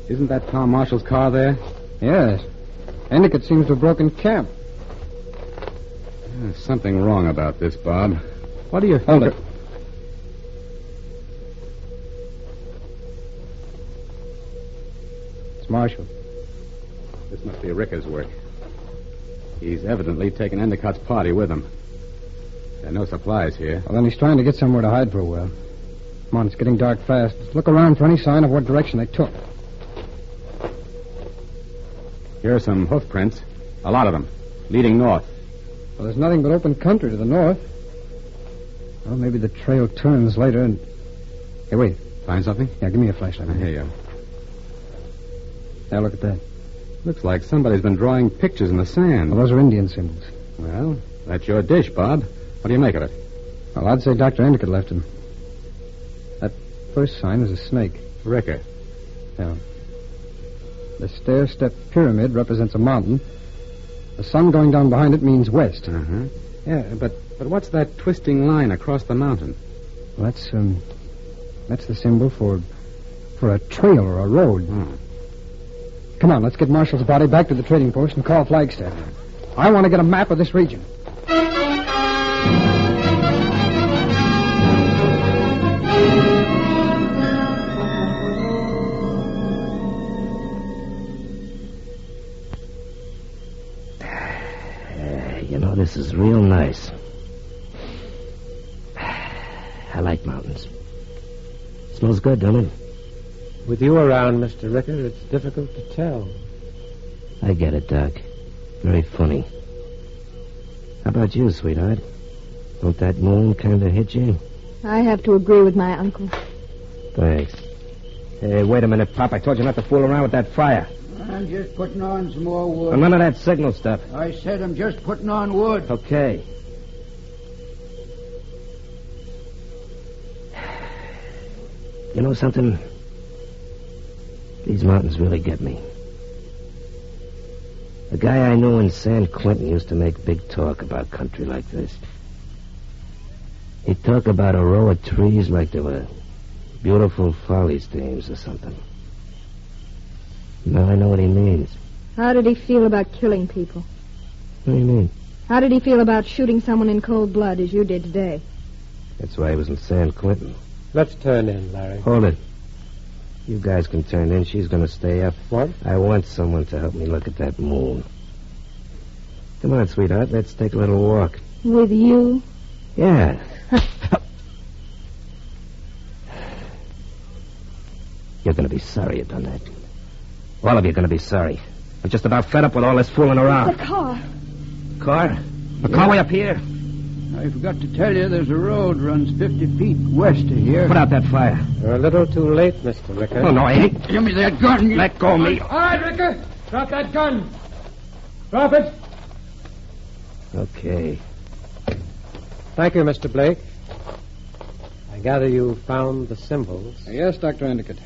Isn't that Tom Marshall's car there? Yes. Endicott seems to have broken camp. There's something wrong about this, Bob. What do you think? Hold it. It's Marshall. This must be Ricker's work. He's evidently taken Endicott's party with him. There are no supplies here. Well, then he's trying to get somewhere to hide for a while. Come on, it's getting dark fast. Let's look around for any sign of what direction they took. Here are some hoof prints. A lot of them. Leading north. Well, there's nothing but open country to the north. Well, maybe the trail turns later and... Hey, wait. Find something? Yeah, give me a flashlight. Here you are. Now, look at that. Looks like somebody's been drawing pictures in the sand. Well, those are Indian symbols. Well, that's your dish, Bob. What do you make of it? Well, I'd say Dr. Endicott left him. That first sign is a snake. Ricker. Yeah. The stair-step pyramid represents a mountain. The sun going down behind it means west. Uh-huh. Yeah, but what's that twisting line across the mountain? Well, that's the symbol for a trail or a road. Hmm. Come on, let's get Marshall's body back to the trading post and call Flagstaff. I want to get a map of this region. This is real nice. I like mountains. Smells good, don't it? With you around, Mr. Ricker, it's difficult to tell. I get it, Doc. Very funny. How about you, sweetheart? Don't that moon kind of hit you? I have to agree with my uncle. Thanks. Hey, wait a minute, Pop. I told you not to fool around with that fire. I'm just putting on some more wood. Oh, none of that signal stuff. I said I'm just putting on wood. Okay. You know something? These mountains really get me. A guy I knew in San Quentin used to make big talk about country like this. He'd talk about a row of trees like they were beautiful follies themes or something. Now I know what he means. How did he feel about killing people? What do you mean? How did he feel about shooting someone in cold blood as you did today? That's why he was in San Quentin. Let's turn in, Larry. Hold it. You guys can turn in. She's going to stay up. What? I want someone to help me look at that moon. Come on, sweetheart. Let's take a little walk. With you? Yeah. You're going to be sorry you done that. All of you are going to be sorry. I'm just about fed up with all this fooling around. The car. Car? A car way up here? I forgot to tell you there's a road runs 50 feet west of here. Put out that fire. You're a little too late, Mr. Ricker. Oh, no, I ain't. Give me that gun. Let go of me. All right, Ricker. Drop that gun. Drop it. Okay. Thank you, Mr. Blake. I gather you found the symbols. Yes, Dr. Endicott.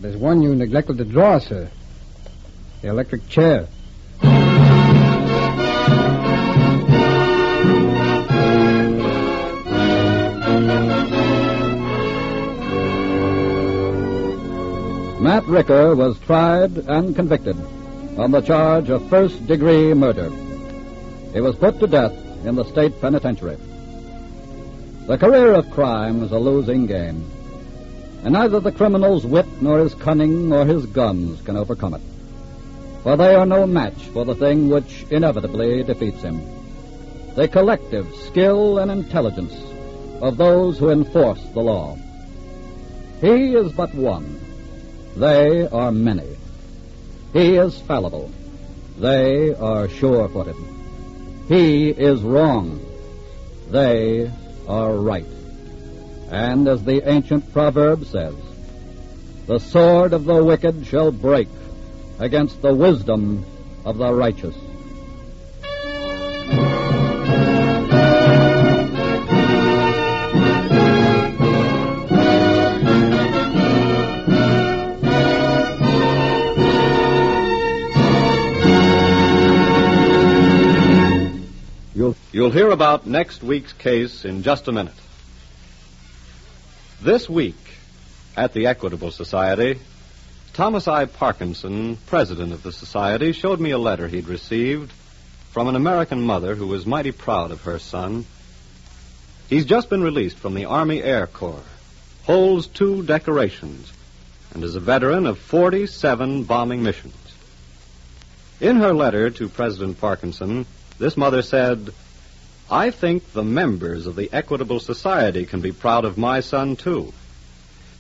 There's one you neglected to draw, sir. The electric chair. Matt Ricker was tried and convicted on the charge of first-degree murder. He was put to death in the state penitentiary. The career of crime is a losing game, and neither the criminal's wit nor his cunning nor his guns can overcome it. For they are no match for the thing which inevitably defeats him: the collective skill and intelligence of those who enforce the law. He is but one. They are many. He is fallible. They are sure-footed. He is wrong. They are right. And as the ancient proverb says, the sword of the wicked shall break against the wisdom of the righteous. You'll hear about next week's case in just a minute. This week, at the Equitable Society, Thomas I. Parkinson, president of the Society, showed me a letter he'd received from an American mother who was mighty proud of her son. He's just been released from the Army Air Corps, holds 2 decorations, and is a veteran of 47 bombing missions. In her letter to President Parkinson, this mother said, "I think the members of the Equitable Society can be proud of my son, too,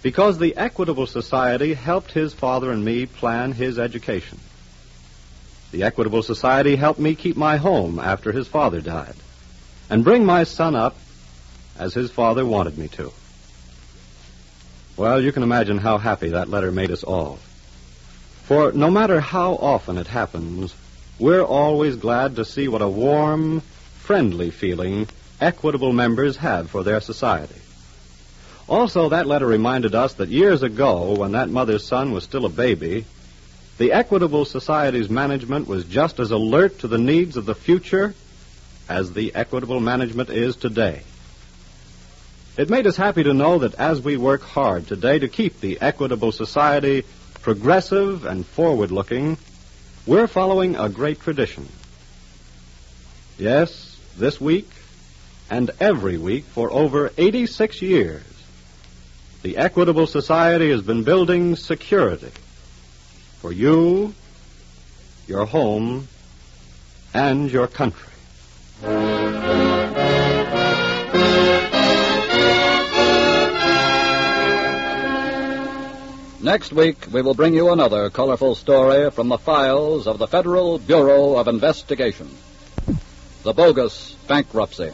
because the Equitable Society helped his father and me plan his education. The Equitable Society helped me keep my home after his father died and bring my son up as his father wanted me to." Well, you can imagine how happy that letter made us all. For no matter how often it happens, we're always glad to see what a warm, friendly feeling Equitable members have for their society. Also, that letter reminded us that years ago, when that mother's son was still a baby, the Equitable Society's management was just as alert to the needs of the future as the Equitable management is today. It made us happy to know that as we work hard today to keep the Equitable Society progressive and forward-looking, we're following a great tradition. Yes, this week and every week for over 86 years, the Equitable Society has been building security for you, your home, and your country. Next week, we will bring you another colorful story from the files of the Federal Bureau of Investigation. The Bogus Bankruptcy.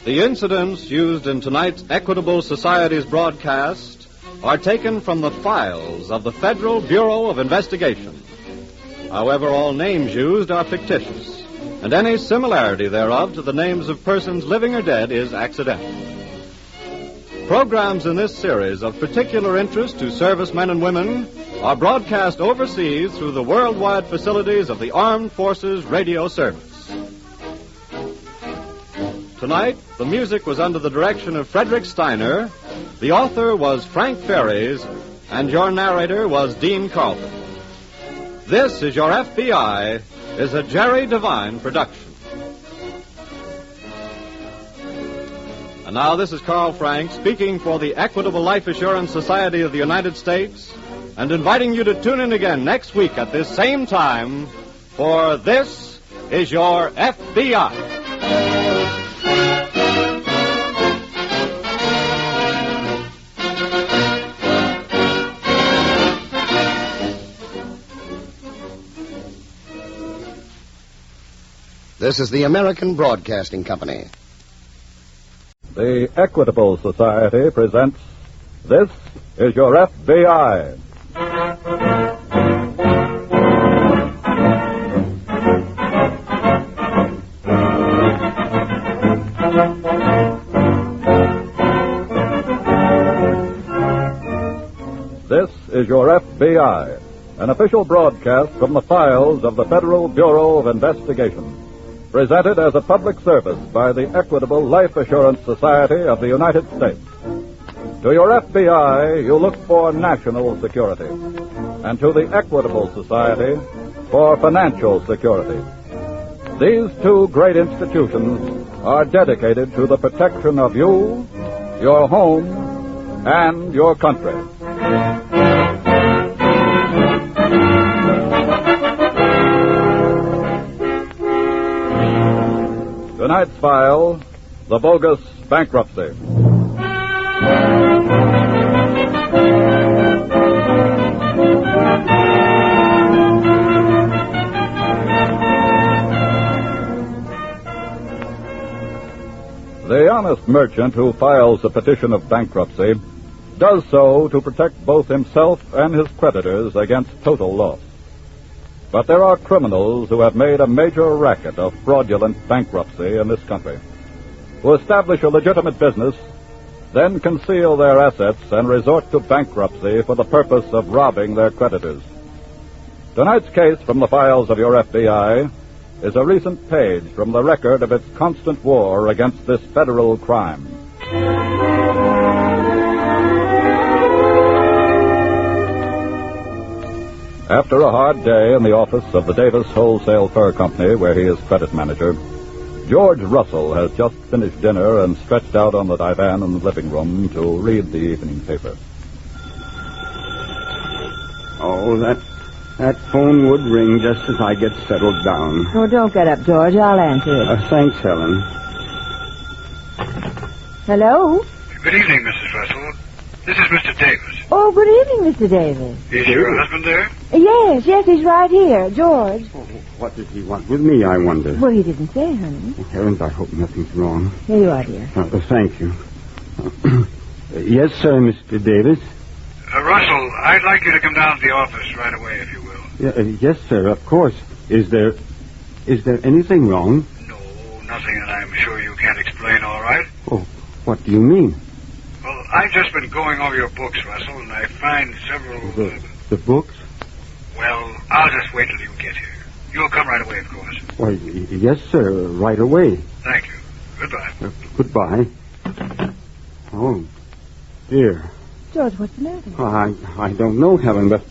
The incidents used in tonight's Equitable Society's broadcast are taken from the files of the Federal Bureau of Investigation. However, all names used are fictitious, and any similarity thereof to the names of persons living or dead is accidental. Programs in this series of particular interest to servicemen and women are broadcast overseas through the worldwide facilities of the Armed Forces Radio Service. Tonight, the music was under the direction of Frederick Steiner, the author was Frank Ferries, and your narrator was Dean Carlton. This is Your FBI is a Jerry Devine production. And now this is Carl Frank speaking for the Equitable Life Assurance Society of the United States and inviting you to tune in again next week at this same time for This is Your FBI. This is the American Broadcasting Company. The Equitable Society presents This is Your FBI. This is Your FBI, an official broadcast from the files of the Federal Bureau of Investigation. Presented as a public service by the Equitable Life Assurance Society of the United States. To your FBI, you look for national security, and to the Equitable Society for financial security. These two great institutions are dedicated to the protection of you, your home, and your country. Tonight's file, The Bogus Bankruptcy. The honest merchant who files a petition of bankruptcy does so to protect both himself and his creditors against total loss. But there are criminals who have made a major racket of fraudulent bankruptcy in this country, who establish a legitimate business, then conceal their assets and resort to bankruptcy for the purpose of robbing their creditors. Tonight's case from the files of your FBI is a recent page from the record of its constant war against this federal crime. After a hard day in the office of the Davis Wholesale Fur Company, where he is credit manager, George Russell has just finished dinner and stretched out on the divan in the living room to read the evening paper. Oh, that phone would ring just as I get settled down. Oh, don't get up, George. I'll answer it. Thanks, Helen. Hello? Good evening, Mrs. Russell. This is Mr. Davis. Oh, good evening, Mr. Davis. Is your husband there? Yes, he's right here. George. What does he want with me, I wonder? Well, he didn't say, honey. Oh, heavens, I hope nothing's wrong. Here you are, dear. Thank you. Yes, sir, Mr. Davis. Russell, I'd like you to come down to the office right away, if you will. Yes, sir, of course. Is there anything wrong? No, nothing that I'm sure you can't explain all right. Oh, what do you mean? Well, I've just been going over your books, Russell, and I find several... The books? Well, I'll just wait till you get here. You'll come right away, of course. Why, yes, sir, right away. Thank you. Goodbye. Goodbye. Oh, dear. George, what's the matter? I don't know, Helen, but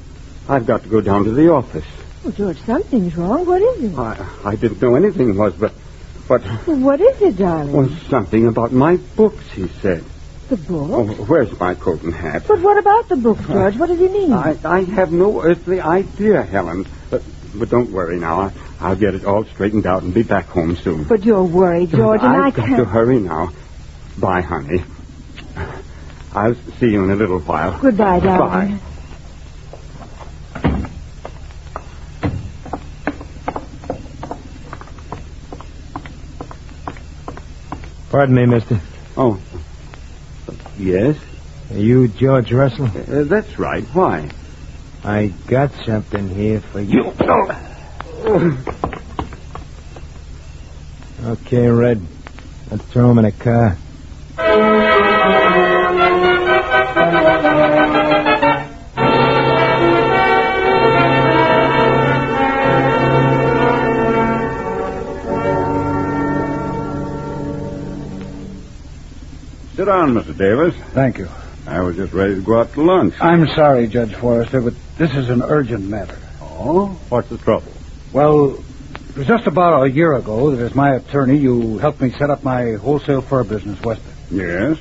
I've got to go down to the office. Oh, George, something's wrong. What is it? I didn't know anything was, but... Well, what is it, darling? Well, something about my books, he said. The books? Oh, where's my coat and hat? But what about the books, George? What does he mean? I have no earthly idea, Helen. But don't worry now. I'll get it all straightened out and be back home soon. But you're worried, George, and I can't... I've got to hurry now. Bye, honey. I'll see you in a little while. Goodbye, darling. Bye. Pardon me, mister. Oh. Yes? Are you George Russell? That's right. Why? I got something here for you. Okay, Red. Let's throw him in a car. Sit down, Mr. Davis. Thank you. I was just ready to go out to lunch. I'm sorry, Judge Forrester, but this is an urgent matter. Oh? What's the trouble? Well, it was just about a year ago that as my attorney, you helped me set up my wholesale fur business, Western. Yes?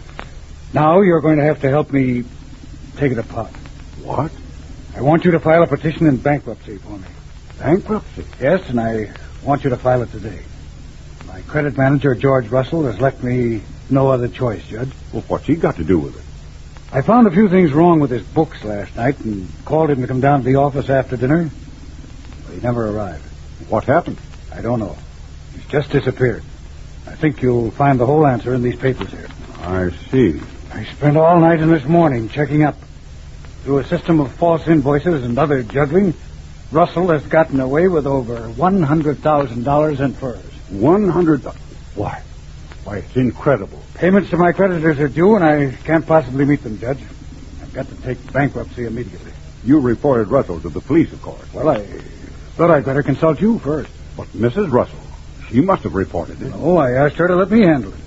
Now you're going to have to help me take it apart. What? I want you to file a petition in bankruptcy for me. Bankruptcy? Yes, and I want you to file it today. My credit manager, George Russell, has left me no other choice, Judge. Well, what's he got to do with it? I found a few things wrong with his books last night and called him to come down to the office after dinner. But he never arrived. What happened? I don't know. He's just disappeared. I think you'll find the whole answer in these papers here. I see. I spent all night and this morning checking up. Through a system of false invoices and other juggling, Russell has gotten away with over $100,000 in furs. 100? Why, it's incredible. Payments to my creditors are due, and I can't possibly meet them, Judge. I've got to take bankruptcy immediately. You reported Russell to the police, of course. Well, I thought I'd better consult you first. But Mrs. Russell, she must have reported it. Oh, I asked her to let me handle it.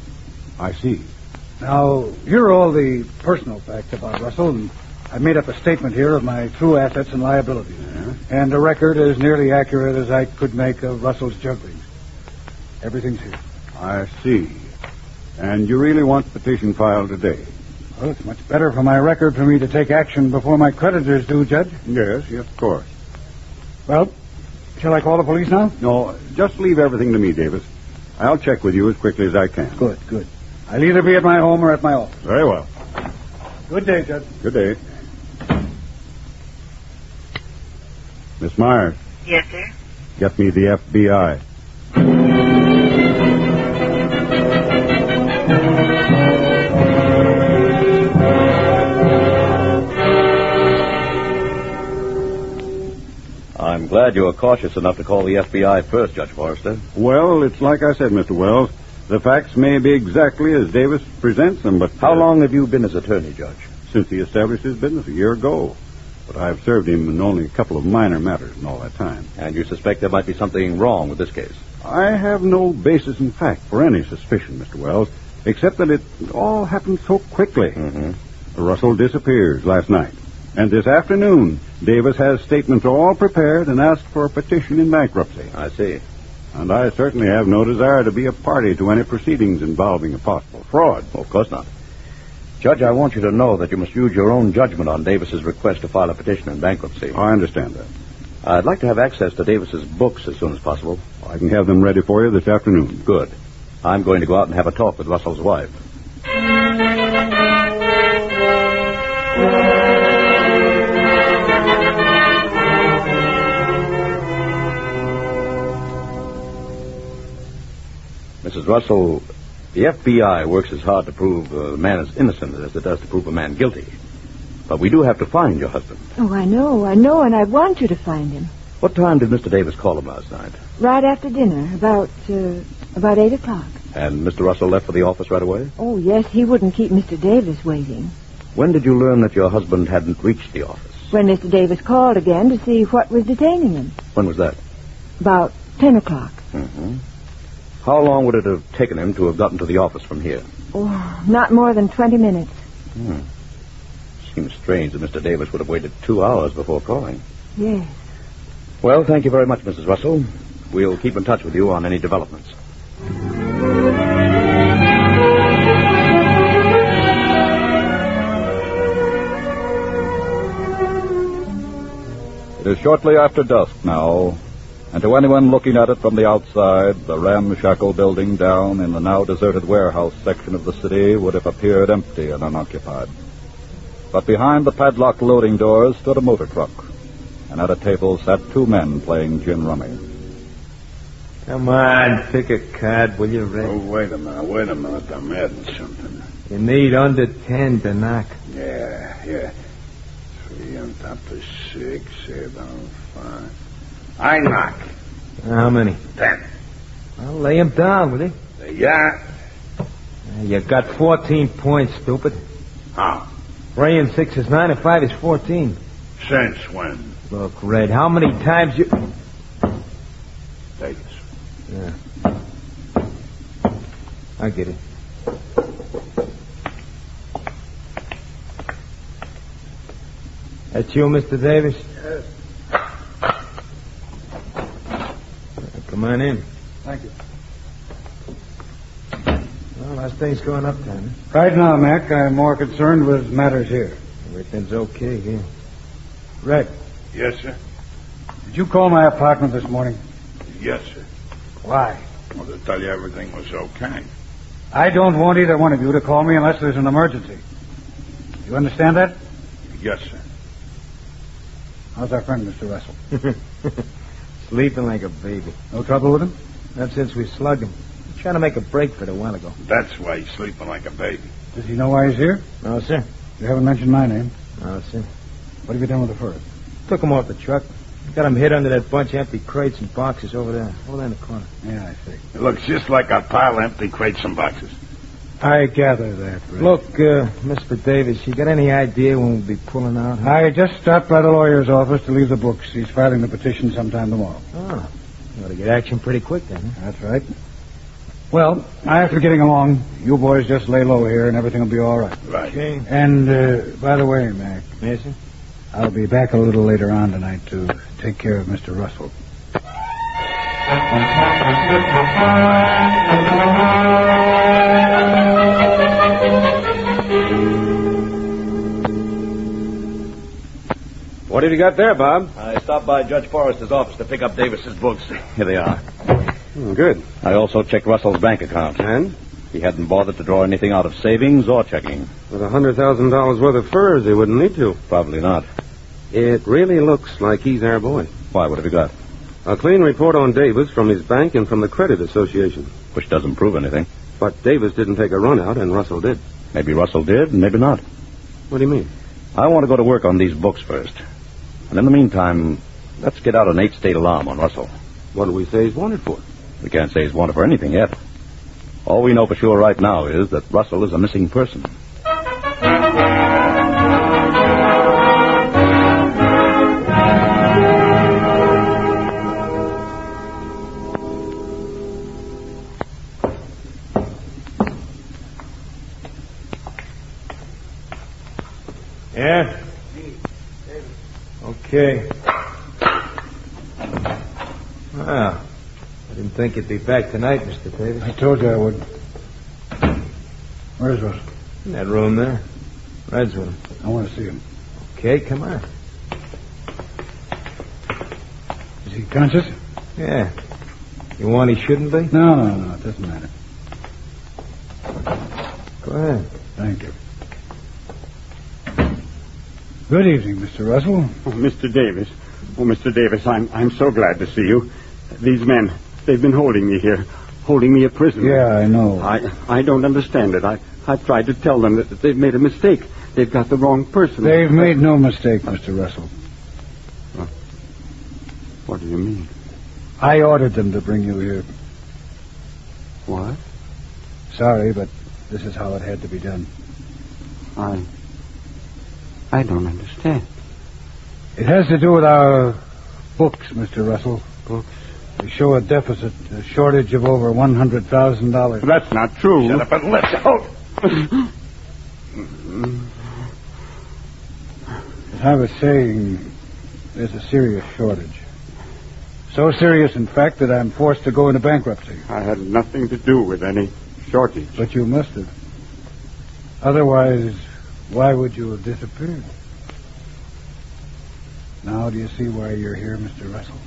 I see. Now, here are all the personal facts about Russell, and I made up a statement here of my true assets and liabilities. Yeah. And a record as nearly accurate as I could make of Russell's jugglings. Everything's here. I see. And you really want the petition filed today? Well, it's much better for my record for me to take action before my creditors do, Judge. Yes, of course. Well, shall I call the police now? No, just leave everything to me, Davis. I'll check with you as quickly as I can. Good. I'll either be at my home or at my office. Very well. Good day, Judge. Good day. Miss Myers. Yes, sir? Get me the FBI. I'm glad you were cautious enough to call the FBI first, Judge Forrester. Well, it's like I said, Mr. Wells. The facts may be exactly as Davis presents them, but... How long have you been his attorney, Judge? Since he established his business a year ago. But I've served him in only a couple of minor matters in all that time. And you suspect there might be something wrong with this case? I have no basis in fact for any suspicion, Mr. Wells, except that it all happened so quickly. Mm-hmm. Russell disappears last night. And this afternoon, Davis has statements all prepared and asked for a petition in bankruptcy. I see. And I certainly have no desire to be a party to any proceedings involving a possible fraud. Well, of course not. Judge, I want you to know that you must use your own judgment on Davis's request to file a petition in bankruptcy. I understand that. I'd like to have access to Davis's books as soon as possible. I can have them ready for you this afternoon. Good. I'm going to go out and have a talk with Russell's wife. Mrs. Russell, the FBI works as hard to prove a man is innocent as it does to prove a man guilty. But we do have to find your husband. Oh, I know, and I want you to find him. What time did Mr. Davis call him last night? Right after dinner, about 8 o'clock. And Mr. Russell left for the office right away? Oh, yes, he wouldn't keep Mr. Davis waiting. When did you learn that your husband hadn't reached the office? When Mr. Davis called again to see what was detaining him. When was that? About 10 o'clock. Mm-hmm. How long would it have taken him to have gotten to the office from here? Oh, not more than 20 minutes. Seems strange that Mr. Davis would have waited 2 hours before calling. Yes. Well, thank you very much, Mrs. Russell. We'll keep in touch with you on any developments. It is shortly after dusk now, and to anyone looking at it from the outside, the ramshackle building down in the now deserted warehouse section of the city would have appeared empty and unoccupied. But behind the padlocked loading doors stood a motor truck, and at a table sat two men playing gin rummy. Come on, pick a card, will you, Red? Oh, wait a minute. I'm adding something. You need under 10 to knock. Yeah. 3 on top of 6, 7 on 5. I knock. How many? 10. Well, lay him down, will you? Yeah. You got 14 points, stupid. How? 3 and 6 is 9, and 5 is 14. Since when? Look, Red, how many times you... Davis. Yeah. I get it. That's you, Mr. Davis? Yes. Come on in. Thank you. Well, how's things going uptown? Right now, Mac, I'm more concerned with matters here. Everything's okay here. Red. Yes, sir. Did you call my apartment this morning? Yes, sir. Why? Well, to tell you everything was okay. I don't want either one of you to call me unless there's an emergency. You understand that? Yes, sir. How's our friend, Mr. Russell? Sleeping like a baby. No trouble with him? Not since we slugged him. He's trying to make a break for it a while ago. That's why he's sleeping like a baby. Does he know why he's here? No, sir. You haven't mentioned my name. No, sir. What have you done with the first? Took him off the truck. Got him hid under that bunch of empty crates and boxes over there in the corner. Yeah, I see. It looks just like a pile of empty crates and boxes. I gather that, Red. Look, Mr. Davis, you got any idea when we'll be pulling out? Huh? I just stopped by the lawyer's office to leave the books. He's filing the petition sometime tomorrow. Oh, you ought to get action pretty quick then, huh? That's right. Well, after getting along, you boys just lay low here and everything will be all right. Right. Okay. And, by the way, Mac. Yes, sir? I'll be back a little later on tonight to take care of Mr. Russell. What have you got there, Bob? I stopped by Judge Forrester's office to pick up Davis's books. Here they are. Good. I also checked Russell's bank account. And? He hadn't bothered to draw anything out of savings or checking. With $100,000 worth of furs, they wouldn't need to. Probably not. It really looks like he's our boy. Why? What have you got? A clean report on Davis from his bank and from the Credit Association. Which doesn't prove anything. But Davis didn't take a run out, and Russell did. Maybe Russell did, and maybe not. What do you mean? I want to go to work on these books first. And in the meantime, let's get out an 8-state alarm on Russell. What do we say he's wanted for? We can't say he's wanted for anything yet. All we know for sure right now is that Russell is a missing person. Yeah? Okay. Well, what Didn't think you'd be back tonight, Mr. Davis. I told you I would. Where's Russell? In that room there. Red's with him. I want to see him. Okay, come on. Is he conscious? Yeah. You want he shouldn't be? No. It doesn't matter. Go ahead. Thank you. Good evening, Mr. Russell. Oh, Mr. Davis, I'm so glad to see you. These men, they've been holding me here, holding me a prisoner. Yeah, I know. I don't understand it. I've tried to tell them that they've made a mistake. They've got the wrong person. They've made no mistake, Mr. Russell. What do you mean? I ordered them to bring you here. What? Sorry, but this is how it had to be done. I don't understand. It has to do with our books, Mr. Russell. Books? We show a deficit, a shortage of over $100,000. That's not true. Shut up and listen. As I was saying, there's a serious shortage. So serious, in fact, that I'm forced to go into bankruptcy. I had nothing to do with any shortage. But you must have. Otherwise, why would you have disappeared? Now do you see why you're here, Mr. Russell?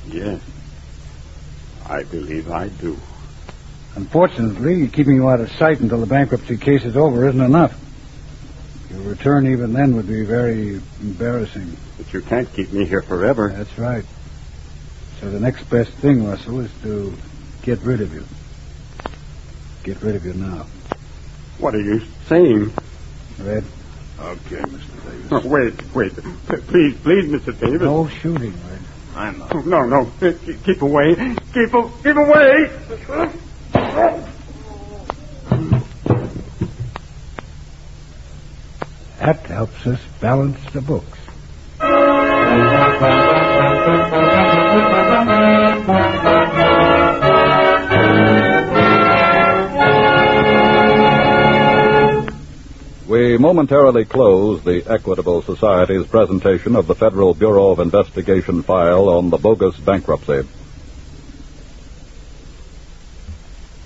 Yes. I believe I do. Unfortunately, keeping you out of sight until the bankruptcy case is over isn't enough. Your return even then would be very embarrassing. But you can't keep me here forever. That's right. So the next best thing, Russell, is to get rid of you. Get rid of you now. What are you saying? Red? Okay, Mr. Davis. Oh, wait. Please, Mr. Davis. No shooting, Red. I'm not. No. Keep away. Keep away. That helps us balance the books. We momentarily close the Equitable Society's presentation of the Federal Bureau of Investigation file on the Bogus Bankruptcy.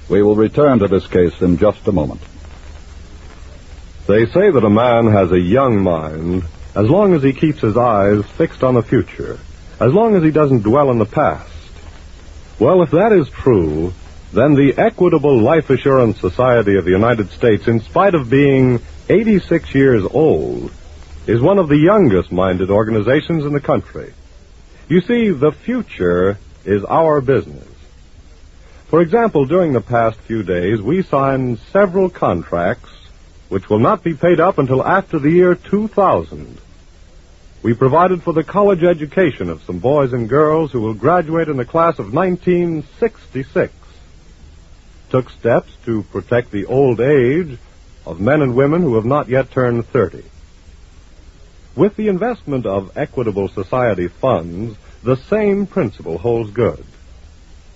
We will return to this case in just a moment. They say that a man has a young mind as long as he keeps his eyes fixed on the future, as long as he doesn't dwell in the past. Well, if that is true, then the Equitable Life Assurance Society of the United States, in spite of being 86 years old, is one of the youngest-minded organizations in the country. You see, the future is our business. For example, during the past few days, we signed several contracts which will not be paid up until after the year 2000. We provided for the college education of some boys and girls who will graduate in the class of 1966. Took steps to protect the old age of men and women who have not yet turned 30. With the investment of Equitable Society funds, the same principle holds good.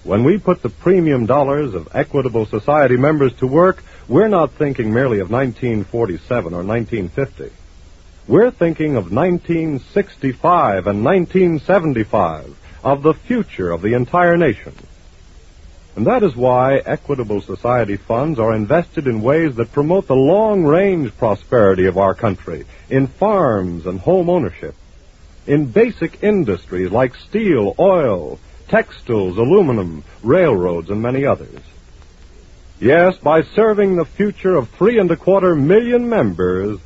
When we put the premium dollars of Equitable Society members to work, we're not thinking merely of 1947 or 1950. We're thinking of 1965 and 1975, of the future of the entire nation. And that is why Equitable Society funds are invested in ways that promote the long-range prosperity of our country, in farms and home ownership, in basic industries like steel, oil, textiles, aluminum, railroads, and many others. Yes, by serving the future of 3.25 million members,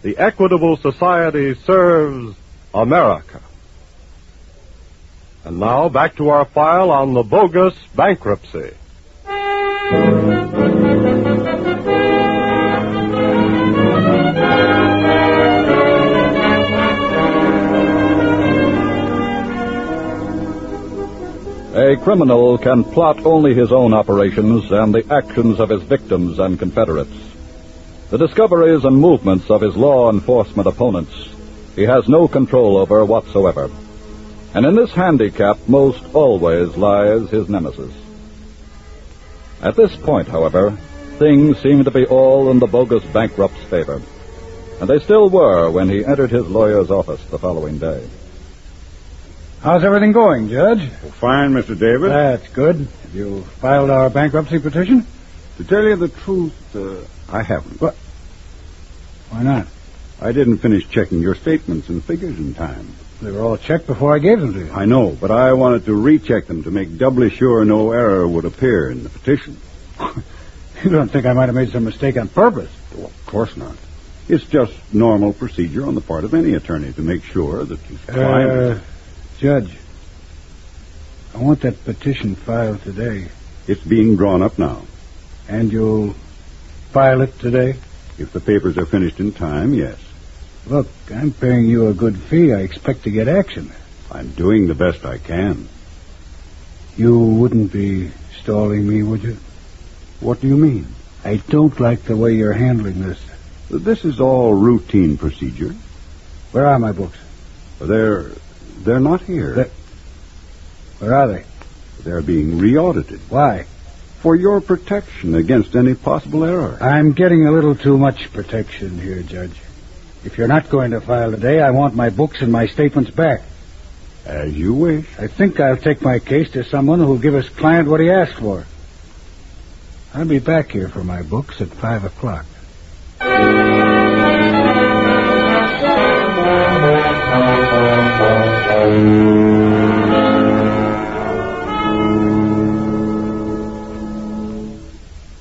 the Equitable Society serves America. And now, back to our file on the Bogus Bankruptcy. A criminal can plot only his own operations and the actions of his victims and confederates. The discoveries and movements of his law enforcement opponents he has no control over whatsoever. And in this handicap most always lies his nemesis. At this point, however, things seem to be all in the bogus bankrupt's favor. And they still were when he entered his lawyer's office the following day. How's everything going, Judge? Fine, Mr. Davis. That's good. Have you filed our bankruptcy petition? To tell you the truth, I haven't. What? Why not? I didn't finish checking your statements and figures in time. They were all checked before I gave them to you. I know, but I wanted to recheck them to make doubly sure no error would appear in the petition. You don't think I might have made some mistake on purpose? Well, of course not. It's just normal procedure on the part of any attorney to make sure that his client... Judge, I want that petition filed today. It's being drawn up now. And you'll file it today? If the papers are finished in time, yes. Look, I'm paying you a good fee. I expect to get action. I'm doing the best I can. You wouldn't be stalling me, would you? What do you mean? I don't like the way you're handling this. This is all routine procedure. Where are my books? They're not here. Where are they? They're being re-audited. Why? For your protection against any possible error. I'm getting a little too much protection here, Judge. If you're not going to file today, I want my books and my statements back. As you wish. I think I'll take my case to someone who'll give his client what he asked for. I'll be back here for my books at 5 o'clock.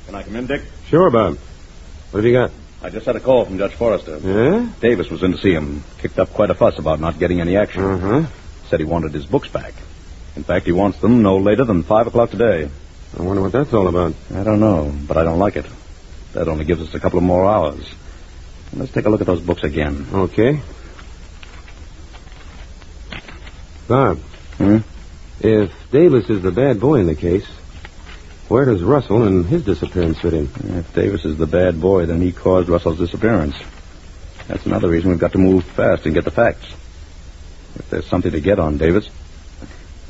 Can I come in, Dick? Sure, Bob. What have you got? I just had a call from Judge Forrester. Yeah? Davis was in to see him. Kicked up quite a fuss about not getting any action. Uh-huh. Said he wanted his books back. In fact, he wants them no later than 5 o'clock today. I wonder what that's all about. I don't know, but I don't like it. That only gives us a couple of more hours. Let's take a look at those books again. Okay. Bob. If Davis is the bad boy in the case, where does Russell and his disappearance fit in? If Davis is the bad boy, then he caused Russell's disappearance. That's another reason we've got to move fast and get the facts. If there's something to get on Davis...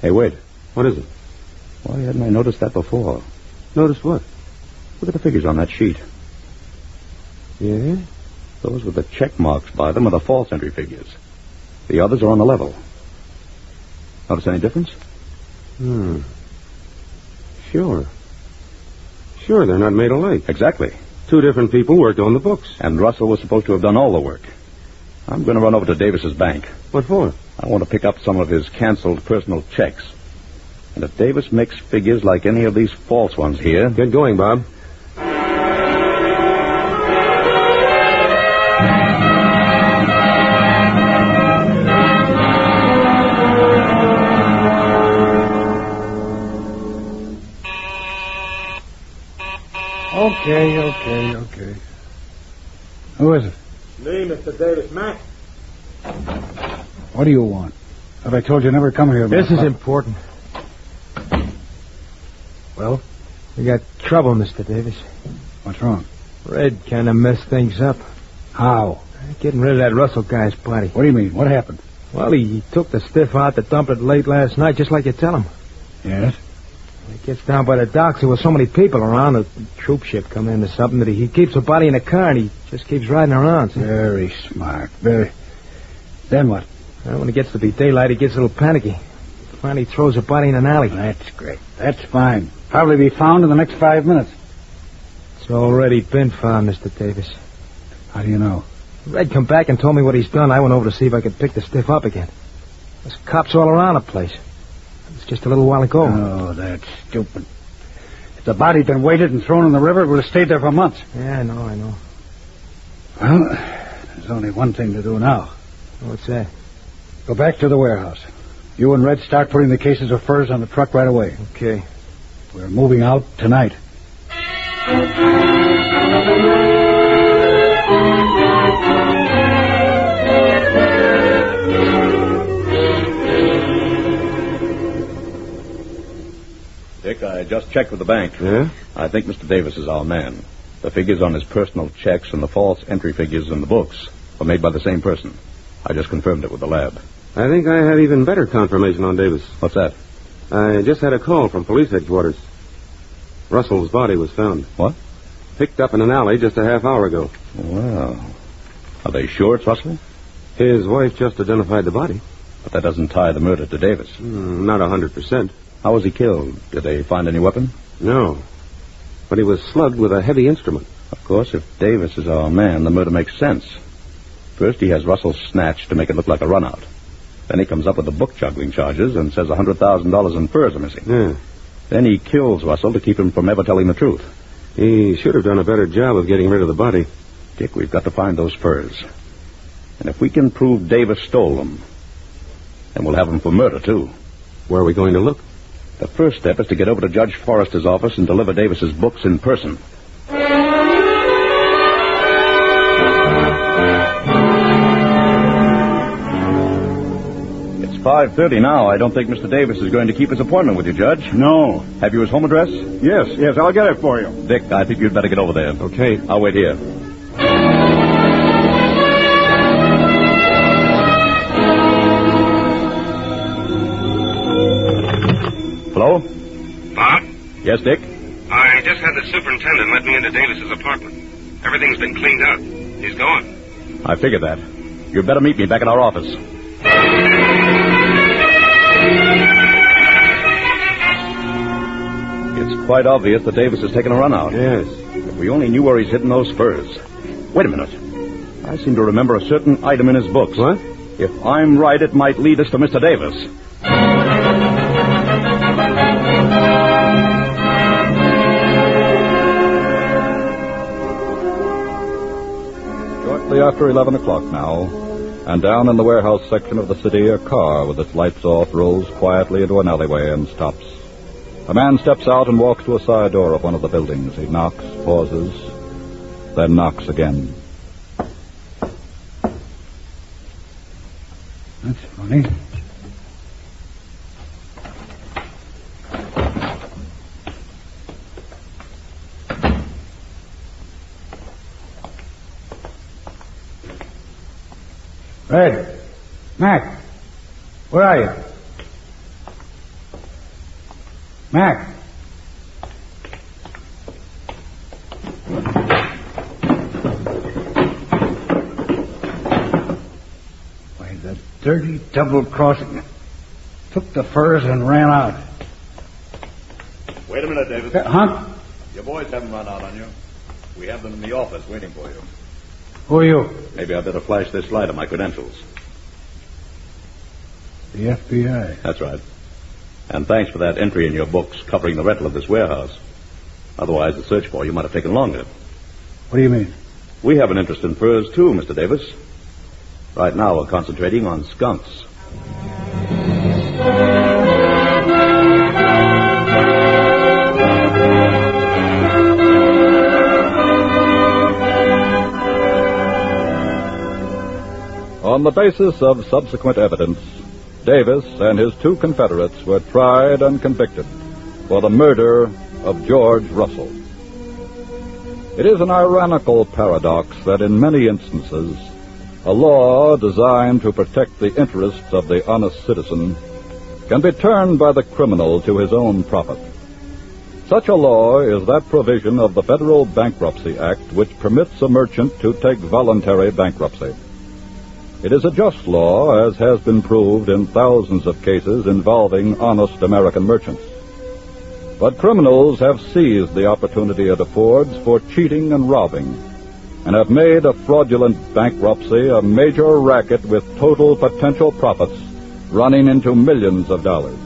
Hey, wait. What is it? Why hadn't I noticed that before? Noticed what? Look at the figures on that sheet. Yeah? Those with the check marks by them are the false entry figures. The others are on the level. Notice any difference? Sure. Sure, they're not made alike. Exactly. 2 different people worked on the books. And Russell was supposed to have done all the work. I'm going to run over to Davis's bank. What for? I want to pick up some of his canceled personal checks. And if Davis makes figures like any of these false ones here... Get going, Bob. Okay. Who is it? Me, Mr. Davis, Mac. What do you want? Have I told you never come here? This is important. Well? We got trouble, Mr. Davis. What's wrong? Red kind of messed things up. How? Getting rid of that Russell guy's body. What do you mean? What happened? Well, he took the stiff out to dump it late last night, just like you tell him. Yes? When he gets down by the docks, there were so many people around, a troop ship come in or something, that he keeps the body in the car and he just keeps riding around. So. Very smart. Very. Then what? Well, when it gets to be daylight, he gets a little panicky. Finally throws the body in an alley. That's great. That's fine. Probably be found in the next 5 minutes. It's already been found, Mr. Davis. How do you know? Red come back and told me what he's done. I went over to see if I could pick the stiff up again. There's cops all around the place. It was just a little while ago. Oh, that's stupid. If the body'd been weighted and thrown in the river, it would have stayed there for months. Yeah, I know. Well, there's only one thing to do now. What's that? Go back to the warehouse. You and Red start putting the cases of furs on the truck right away. Okay. We're moving out tonight. Dick, I just checked with the bank. Yeah? I think Mr. Davis is our man. The figures on his personal checks and the false entry figures in the books were made by the same person. I just confirmed it with the lab. I think I have even better confirmation on Davis. What's that? I just had a call from police headquarters. Russell's body was found. What? Picked up in an alley just a half hour ago. Well, are they sure it's Russell? His wife just identified the body. But that doesn't tie the murder to Davis. Not 100%. How was he killed? Did they find any weapon? No. But he was slugged with a heavy instrument. Of course, if Davis is our man, the murder makes sense. First, he has Russell snatched to make it look like a runout. Then he comes up with the book juggling charges and says $100,000 in furs are missing. Yeah. Then he kills Russell to keep him from ever telling the truth. He should have done a better job of getting rid of the body. Dick, we've got to find those furs. And if we can prove Davis stole them, then we'll have him for murder, too. Where are we going to look? The first step is to get over to Judge Forrester's office and deliver Davis's books in person. It's 5:30 now. I don't think Mr. Davis is going to keep his appointment with you, Judge. No. Have you his home address? Yes, I'll get it for you. Dick, I think you'd better get over there. Okay. I'll wait here. Hello? Bob? Yes, Dick? I just had the superintendent let me into Davis's apartment. Everything's been cleaned up. He's gone. I figured that. You'd better meet me back at our office. It's quite obvious that Davis has taken a run out. Yes. If we only knew where he's hidden those furs. Wait a minute. I seem to remember a certain item in his books. What? If I'm right, it might lead us to Mr. Davis. Shortly after 11 o'clock now, and down in the warehouse section of the city, a car with its lights off rolls quietly into an alleyway and stops. A man steps out and walks to a side door of one of the buildings. He knocks, pauses, then knocks again. That's funny. Red. Mac. Where are you? Mac. Why, the dirty double-crossing. Took the furs and ran out. Wait a minute, Davis. Huh? Your boys haven't run out on you. We have them in the office waiting for you. Who are you? Maybe I better flash this light on my credentials. The FBI. That's right. And thanks for that entry in your books covering the rental of this warehouse. Otherwise, the search for you might have taken longer. What do you mean? We have an interest in furs, too, Mr. Davis. Right now, we're concentrating on skunks. On the basis of subsequent evidence, Davis and his two Confederates were tried and convicted for the murder of George Russell. It is an ironical paradox that in many instances, a law designed to protect the interests of the honest citizen can be turned by the criminal to his own profit. Such a law is that provision of the Federal Bankruptcy Act which permits a merchant to take voluntary bankruptcy. It is a just law, as has been proved in thousands of cases involving honest American merchants. But criminals have seized the opportunity it affords for cheating and robbing, and have made a fraudulent bankruptcy a major racket with total potential profits running into millions of dollars.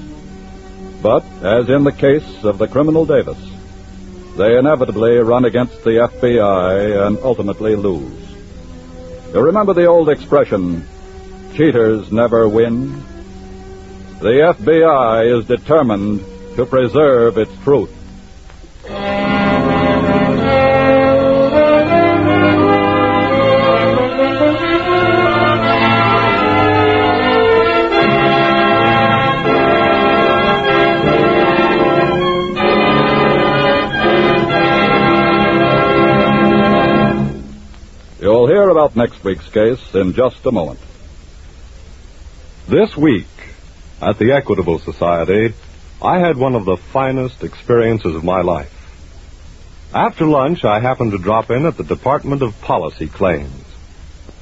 But, as in the case of the criminal Davis, they inevitably run against the FBI and ultimately lose. You remember the old expression, cheaters never win? The FBI is determined to preserve its truth. You'll hear about next week's case in just a moment. This week, at the Equitable Society, I had one of the finest experiences of my life. After lunch, I happened to drop in at the Department of Policy Claims.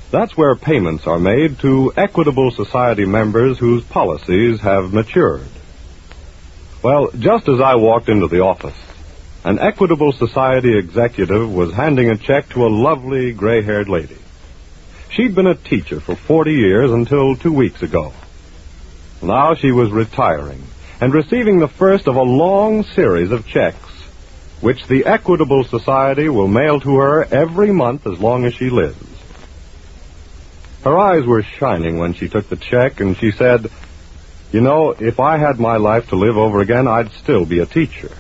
That's where payments are made to Equitable Society members whose policies have matured. Well, just as I walked into the office, an Equitable Society executive was handing a check to a lovely gray-haired lady. She'd been a teacher for 40 years until 2 weeks ago. Now she was retiring and receiving the first of a long series of checks, which the Equitable Society will mail to her every month as long as she lives. Her eyes were shining when she took the check, and she said, "You know, if I had my life to live over again, I'd still be a teacher.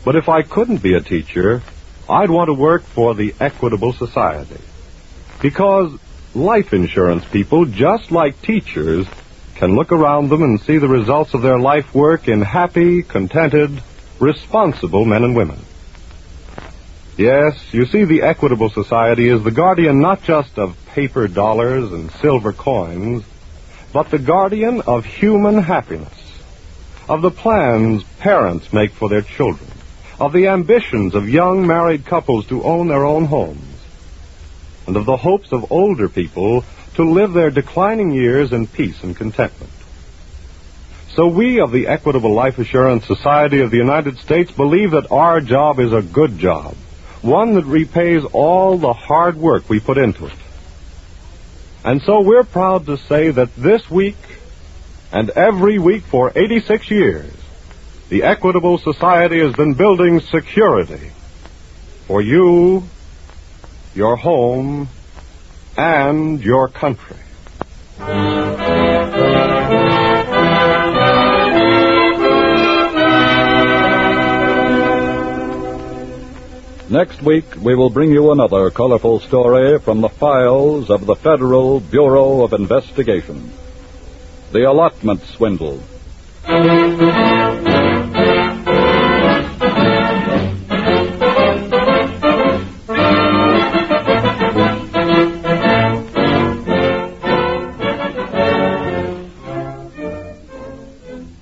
But if I couldn't be a teacher, I'd want to work for the Equitable Society. Because life insurance people, just like teachers, can look around them and see the results of their life work in happy, contented, responsible men and women." Yes, you see, the Equitable Society is the guardian not just of paper dollars and silver coins, but the guardian of human happiness, of the plans parents make for their children, of the ambitions of young married couples to own their own homes, and of the hopes of older people to live their declining years in peace and contentment. So we of the Equitable Life Assurance Society of the United States believe that our job is a good job, one that repays all the hard work we put into it. And so we're proud to say that this week and every week for 86 years, the Equitable Society has been building security for you, your home, and your country. Next week, we will bring you another colorful story from the files of the Federal Bureau of Investigation. The Allotment Swindle.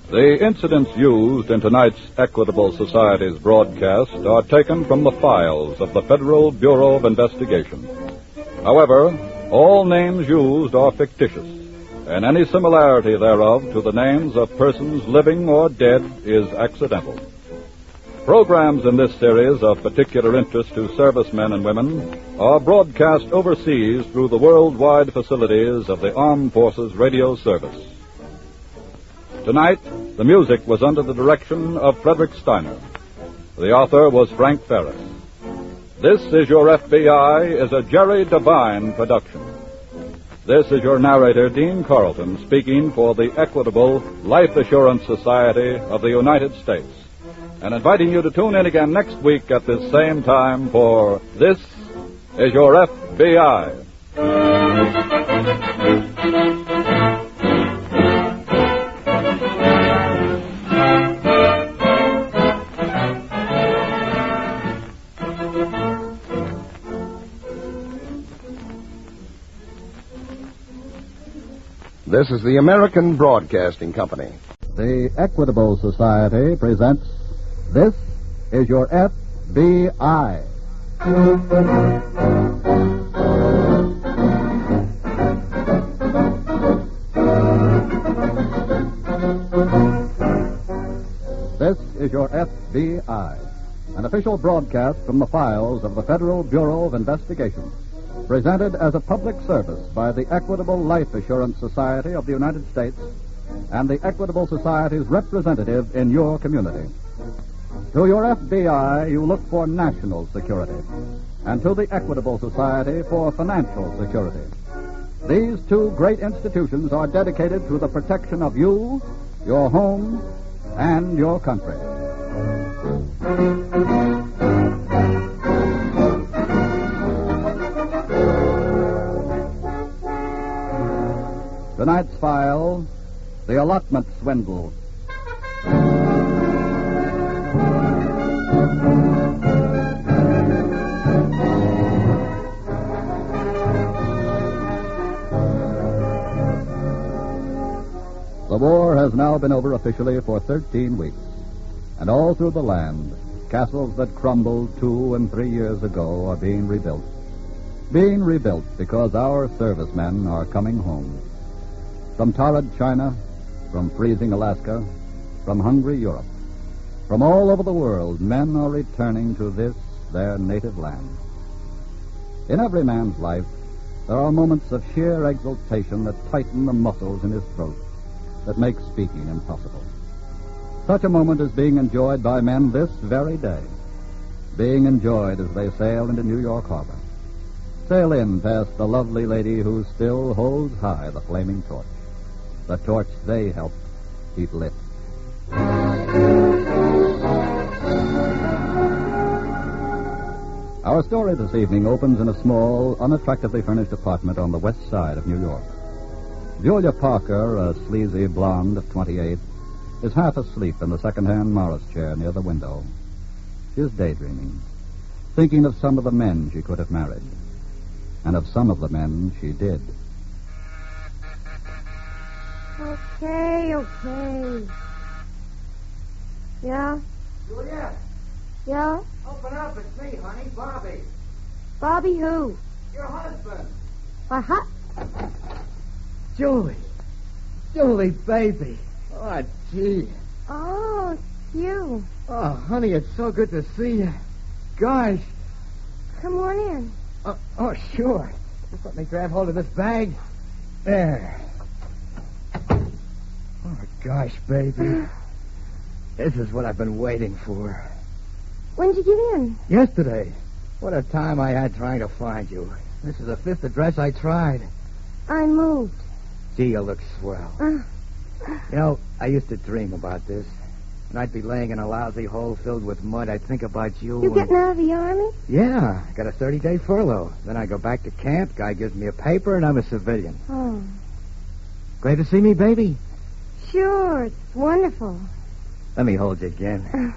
The incidents used in tonight's Equitable Society's broadcast are taken from the files of the Federal Bureau of Investigation. However, all names used are fictitious, and any similarity thereof to the names of persons living or dead is accidental. Programs in this series of particular interest to servicemen and women are broadcast overseas through the worldwide facilities of the Armed Forces Radio Service. Tonight, the music was under the direction of Frederick Steiner. The author was Frank Ferris. This Is Your FBI is a Jerry Devine production. This is your narrator, Dean Carlton, speaking for the Equitable Life Assurance Society of the United States, and inviting you to tune in again next week at this same time for This Is Your FBI. This is the American Broadcasting Company. The Equitable Society presents This Is Your FBI. This is Your FBI, an official broadcast from the files of the Federal Bureau of Investigation, presented as a public service by the Equitable Life Assurance Society of the United States and the Equitable Society's representative in your community. To your FBI, you look for national security, and to the Equitable Society for financial security. These two great institutions are dedicated to the protection of you, your home, and your country. Tonight's file, The Allotment Swindle. The war has now been over officially for 13 weeks, and all through the land, castles that crumbled 2 and 3 years ago are being rebuilt. being rebuilt because our servicemen are coming home. From torrid China, from freezing Alaska, from hungry Europe, from all over the world, men are returning to this, their native land. In every man's life, there are moments of sheer exultation that tighten the muscles in his throat, that make speaking impossible. Such a moment is being enjoyed by men this very day, being enjoyed as they sail into New York Harbor. Sail in past the lovely lady who still holds high the flaming torch, the torch they helped keep lit. Our story this evening opens in a small, unattractively furnished apartment on the west side of New York. Julia Parker, a sleazy blonde of 28, is half asleep in the second-hand Morris chair near the window. She is daydreaming, thinking of some of the men she could have married, and of some of the men she did. Okay. Yeah? Julia? Yeah? Open up. It's me, honey. Bobby. Bobby who? Your husband. What? Julie, baby. Oh, gee. Oh, it's you. Oh, honey, it's so good to see you. Gosh. Come on in. Oh, sure. Just let me grab hold of this bag. There. Oh, gosh, baby. This is what I've been waiting for. When'd you get in? Yesterday. What a time I had trying to find you. This is the 5th address I tried. I moved. Gee, you look swell. You know, I used to dream about this. When I'd be laying in a lousy hole filled with mud, I'd think about you. You getting out of the Army? Yeah, I got a 30-day furlough. Then I go back to camp, guy gives me a paper, and I'm a civilian. Oh. Glad to see me, baby? Sure, it's wonderful. Let me hold you again.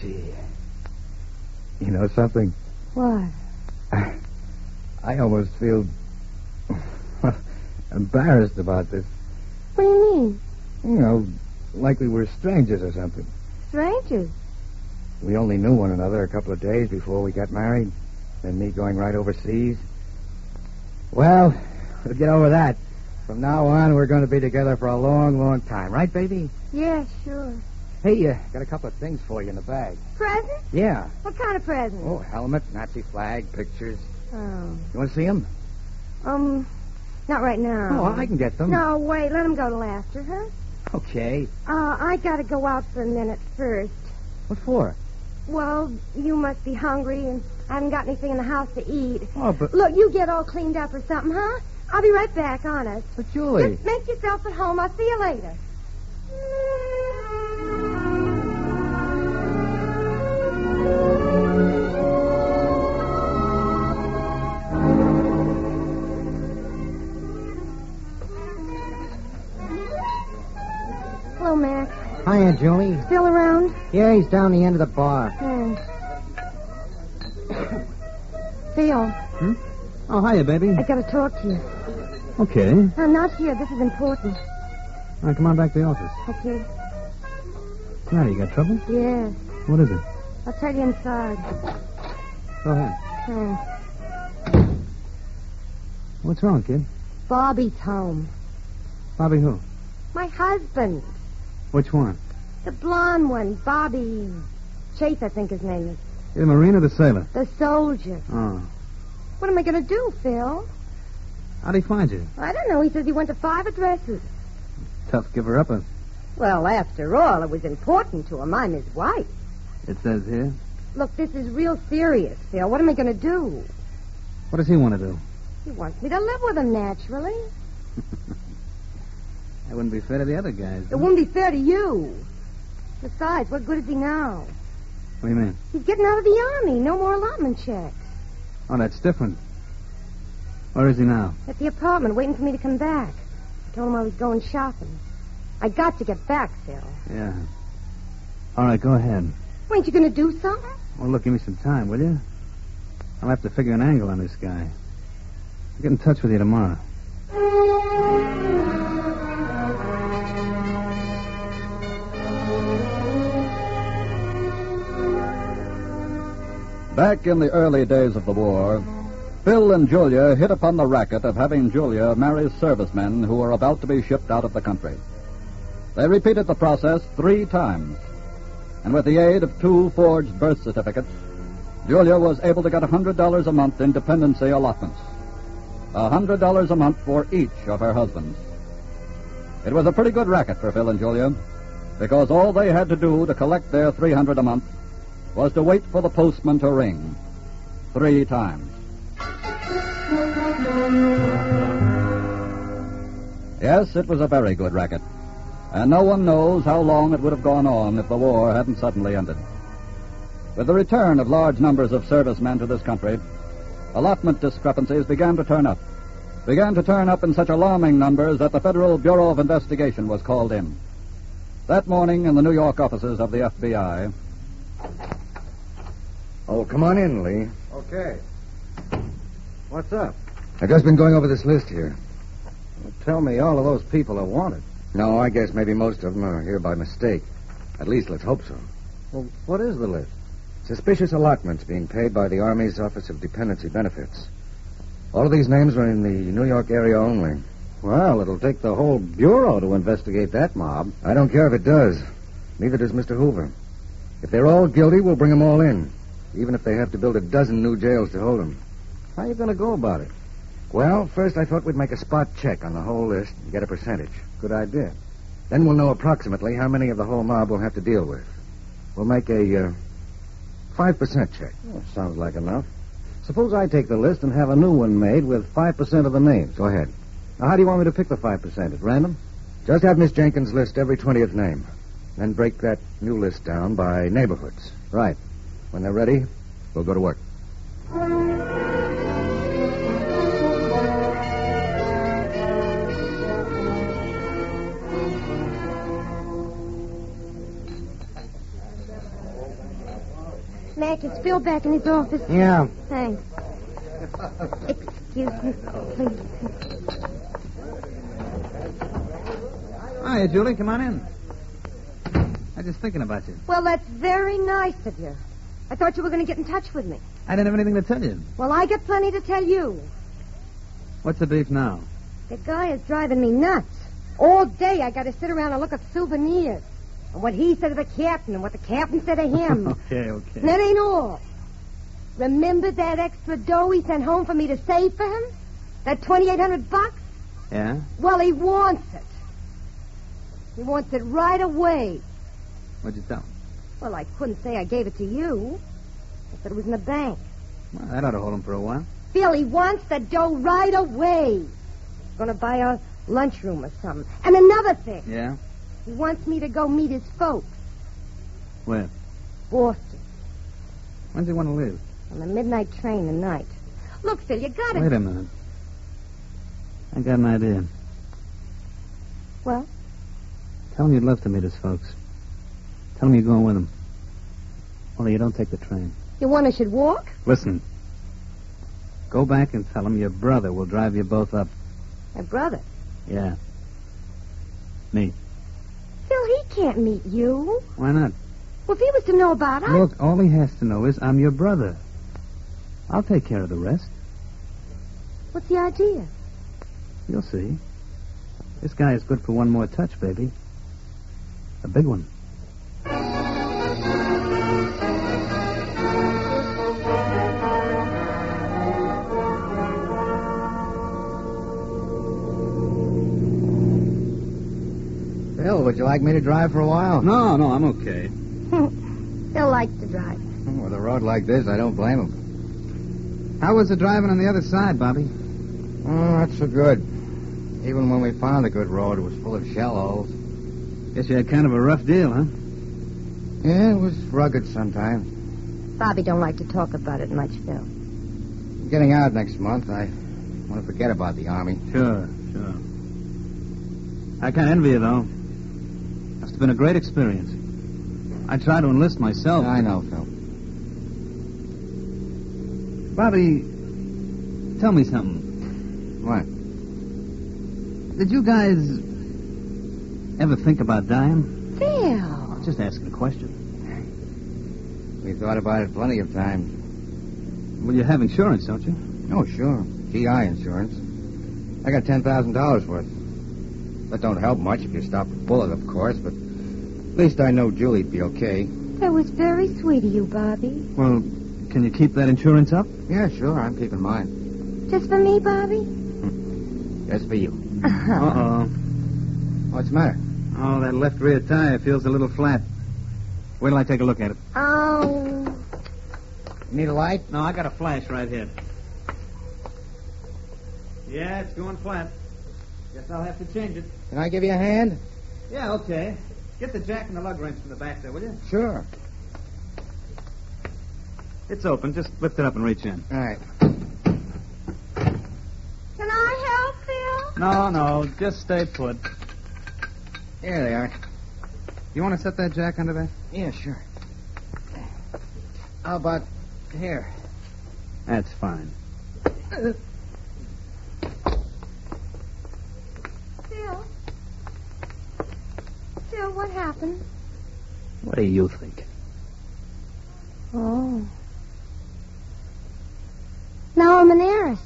Gee. You know something? What? I almost feel embarrassed about this. What do you mean? You know, like we were strangers or something. Strangers? We only knew one another a couple of days before we got married. Then me going right overseas. Well, we'll get over that. From now on, we're going to be together for a long, long time. Right, baby? Yeah, sure. Hey, got a couple of things for you in the bag. Present? Yeah. What kind of present? Oh, helmet, Nazi flag, pictures. Oh. You want to see them? Not right now. Oh, I can get them. No, wait, let them go till after, huh? Okay. I gotta go out for a minute first. What for? Well, you must be hungry, and I haven't got anything in the house to eat. Oh, but... Look, you get all cleaned up or something, huh? I'll be right back, honest. But, Julie... Just make yourself at home. I'll see you later. Hello, Mac. Hiya, Julie. Still around? Yeah, he's down the end of the bar. Phil. Oh, hiya, baby. I gotta talk to you. Okay. I'm not here. This is important. All right, come on back to the office. Okay. What's the matter? You got trouble? Yes. What is it? I'll tell you inside. Go ahead. What's wrong, kid? Bobby's home. Bobby who? My husband. Which one? The blonde one. Bobby Chase, I think his name is. The Marine or the sailor? The soldier. Oh. What am I going to do, Phil? How'd he find you? I don't know. He says he went to 5 addresses. Tough give her up. Well, after all, it was important to him. I'm his wife. It says here. Look, this is real serious, Phil. What am I going to do? What does he want to do? He wants me to live with him, naturally. That wouldn't be fair to the other guys. It wouldn't be fair to you. Besides, what good is he now? What do you mean? He's getting out of the Army. No more allotment checks. Oh, that's different. Where is he now? At the apartment, waiting for me to come back. I told him I was going shopping. I got to get back, Phil. Yeah. All right, go ahead. Well, ain't you going to do something? Well, look, give me some time, will you? I'll have to figure an angle on this guy. I'll get in touch with you tomorrow. Back in the early days of the war, Phil and Julia hit upon the racket of having Julia marry servicemen who were about to be shipped out of the country. They repeated the process 3 times, and with the aid of 2 forged birth certificates, Julia was able to get $100 a month in dependency allotments. $100 a month for each of her husbands. It was a pretty good racket for Phil and Julia, because all they had to do to collect their $300 a month was to wait for the postman to ring 3 times. Yes, it was a very good racket, and no one knows how long it would have gone on if the war hadn't suddenly ended. With the return of large numbers of servicemen to this country, allotment discrepancies began to turn up in such alarming numbers that the Federal Bureau of Investigation was called in. That morning in the New York offices of the FBI... Oh, come on in, Lee. Okay. What's up? I've just been going over this list here. Well, tell me all of those people are wanted. No, I guess maybe most of them are here by mistake. At least let's hope so. Well, what is the list? Suspicious allotments being paid by the Army's Office of Dependency Benefits. All of these names are in the New York area only. Well, it'll take the whole Bureau to investigate that mob. I don't care if it does. Neither does Mr. Hoover. If they're all guilty, we'll bring them all in, even if they have to build a dozen new jails to hold them. How are you going to go about it? Well, first I thought we'd make a spot check on the whole list and get a percentage. Good idea. Then we'll know approximately how many of the whole mob we'll have to deal with. We'll make a 5% check. Oh, sounds like enough. Suppose I take the list and have a new one made with 5% of the names. Go ahead. Now, how do you want me to pick the 5%? At random? Just have Miss Jenkins list every 20th name. Then break that new list down by neighborhoods. Right. When they're ready, we'll go to work. Mac, is Phil back in his office? Yeah. Thanks. Excuse me, please. Hiya, Julie. Come on in. I was just thinking about you. Well, that's very nice of you. I thought you were going to get in touch with me. I didn't have anything to tell you. Well, I got plenty to tell you. What's the beef now? The guy is driving me nuts. All day I got to sit around and look at souvenirs. And what he said to the captain and what the captain said to him. Okay. And that ain't all. Remember that extra dough he sent home for me to save for him? That $2,800? Yeah? Well, he wants it. He wants it right away. What'd you tell him? Well, I couldn't say I gave it to you. I said it was in the bank. Well, that ought to hold him for a while. Phil, he wants the dough right away. He's going to buy a lunchroom or something. And another thing. Yeah? He wants me to go meet his folks. Where? Boston. When does he want to leave? On the midnight train tonight. Look, Phil, you got to... Wait a minute. I got an idea. Well? Tell him you'd love to meet his folks. Tell him you're going with him. Only you don't take the train. You want I should walk? Listen. Go back and tell him your brother will drive you both up. My brother? Yeah. Me. Phil, he can't meet you. Why not? Well, if he was to know about us... Look, all he has to know is I'm your brother. I'll take care of the rest. What's the idea? You'll see. This guy is good for one more touch, baby. A big one. Phil, would you like me to drive for a while? No, I'm okay. Phil likes to drive. With a road like this, I don't blame him. How was the driving on the other side, Bobby? Oh, not so good. Even when we found a good road, it was full of shell holes. Guess you had kind of a rough deal, huh? Yeah, it was rugged sometimes. Bobby don't like to talk about it much, Phil. I'm getting out next month. I want to forget about the Army. Sure. I can't envy you, though. Must have been a great experience. I tried to enlist myself. I know, Phil. Bobby, tell me something. What? Did you guys ever think about dying? Phil! Just asking a question. We thought about it plenty of times. Well, you have insurance, don't you? Oh, sure. GI insurance. I got $10,000 worth. That don't help much if you stop a bullet, of course, but at least I know Julie'd be okay. That was very sweet of you, Bobby. Well, can you keep that insurance up? Yeah, sure. I'm keeping mine. Just for me, Bobby? Just for you. Uh-oh. What's the matter? Oh, that left rear tire feels a little flat. Wait till I take a look at it. Oh. Need a light? No, I got a flash right here. Yeah, it's going flat. Guess I'll have to change it. Can I give you a hand? Yeah, okay. Get the jack and the lug wrench from the back there, will you? Sure. It's open. Just lift it up and reach in. All right. Can I help, Phil? No, just stay put. Here they are. You want to set that jack under there? Yeah, sure. How about here? That's fine. Phil, what happened? What do you think? Oh. Now I'm an heiress.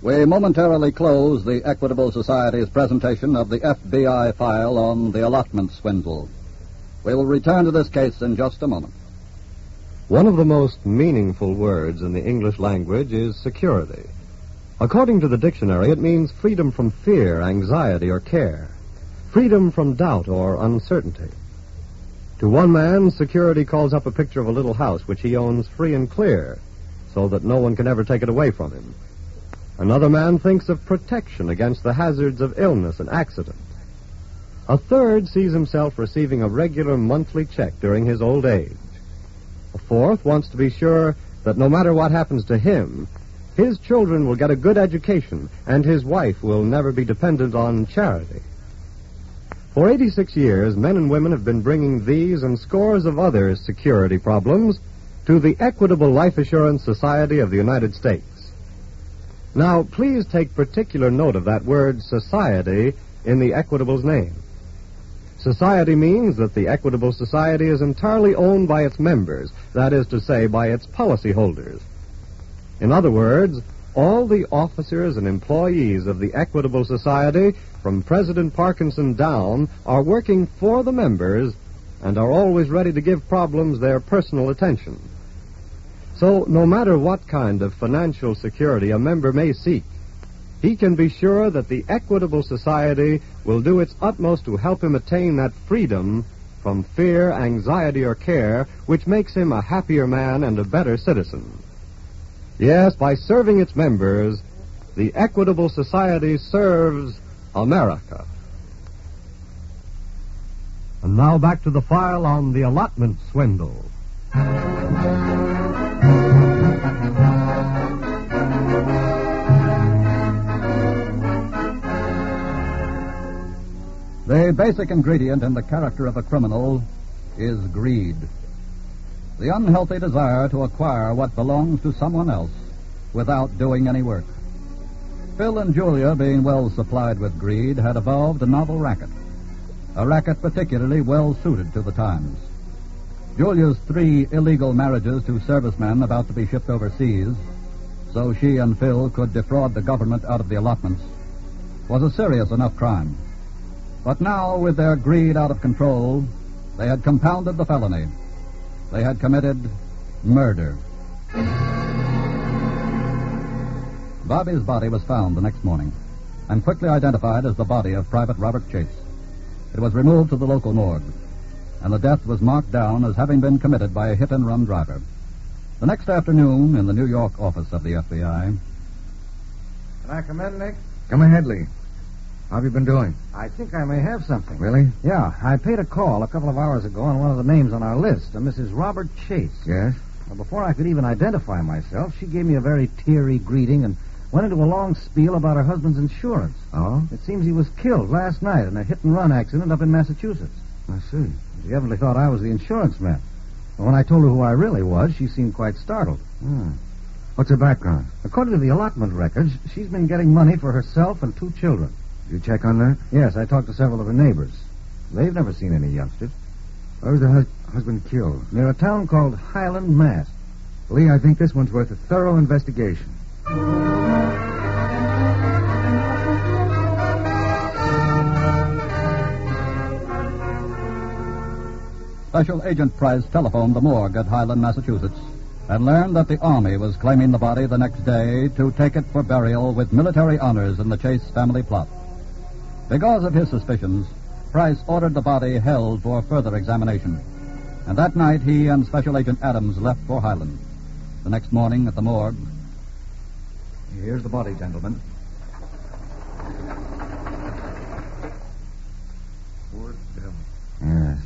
We momentarily close the Equitable Society's presentation of the FBI file on the Allotment Swindle. We will return to this case in just a moment. One of the most meaningful words in the English language is security. According to the dictionary, it means freedom from fear, anxiety, or care. Freedom from doubt or uncertainty. To one man, security calls up a picture of a little house which he owns free and clear, so that no one can ever take it away from him. Another man thinks of protection against the hazards of illness and accident. A third sees himself receiving a regular monthly check during his old age. A fourth wants to be sure that no matter what happens to him, his children will get a good education and his wife will never be dependent on charity. For 86 years, men and women have been bringing these and scores of other security problems to the Equitable Life Assurance Society of the United States. Now, please take particular note of that word society in the Equitable's name. Society means that the Equitable Society is entirely owned by its members, that is to say, by its policyholders. In other words, all the officers and employees of the Equitable Society, from President Parkinson down, are working for the members and are always ready to give problems their personal attention. So, no matter what kind of financial security a member may seek, he can be sure that the Equitable Society will do its utmost to help him attain that freedom from fear, anxiety, or care which makes him a happier man and a better citizen. Yes, by serving its members, the Equitable Society serves America. And now back to the file on the Allotment Swindle. The basic ingredient in the character of a criminal is greed. The unhealthy desire to acquire what belongs to someone else without doing any work. Phil and Julia, being well supplied with greed, had evolved a novel racket. A racket particularly well suited to the times. Julia's 3 illegal marriages to servicemen about to be shipped overseas, so she and Phil could defraud the government out of the allotments, was a serious enough crime. But now, with their greed out of control, they had compounded the felony. They had committed murder. Bobby's body was found the next morning and quickly identified as the body of Private Robert Chase. It was removed to the local morgue, and the death was marked down as having been committed by a hit-and-run driver. The next afternoon, in the New York office of the FBI... Can I come in, Nick? Come ahead, Lee. How have you been doing? I think I may have something. Really? Yeah, I paid a call a couple of hours ago on one of the names on our list, a Mrs. Robert Chase. Yes? Well, before I could even identify myself, she gave me a very teary greeting and went into a long spiel about her husband's insurance. Oh? It seems he was killed last night in a hit-and-run accident up in Massachusetts. I see. She evidently thought I was the insurance man. But when I told her who I really was, she seemed quite startled. What's her background? According to the allotment records, she's been getting money for herself and 2 children. Did you check on that? Yes, I talked to several of her neighbors. They've never seen any youngsters. Where was the husband killed? Near a town called Highland, Mass. Lee, I think this one's worth a thorough investigation. Special Agent Price telephoned the morgue at Highland, Massachusetts, and learned that the Army was claiming the body the next day to take it for burial with military honors in the Chase family plot. Because of his suspicions, Price ordered the body held for further examination. And that night, he and Special Agent Adams left for Highland. The next morning at the morgue... Here's the body, gentlemen. Poor devil. Yes.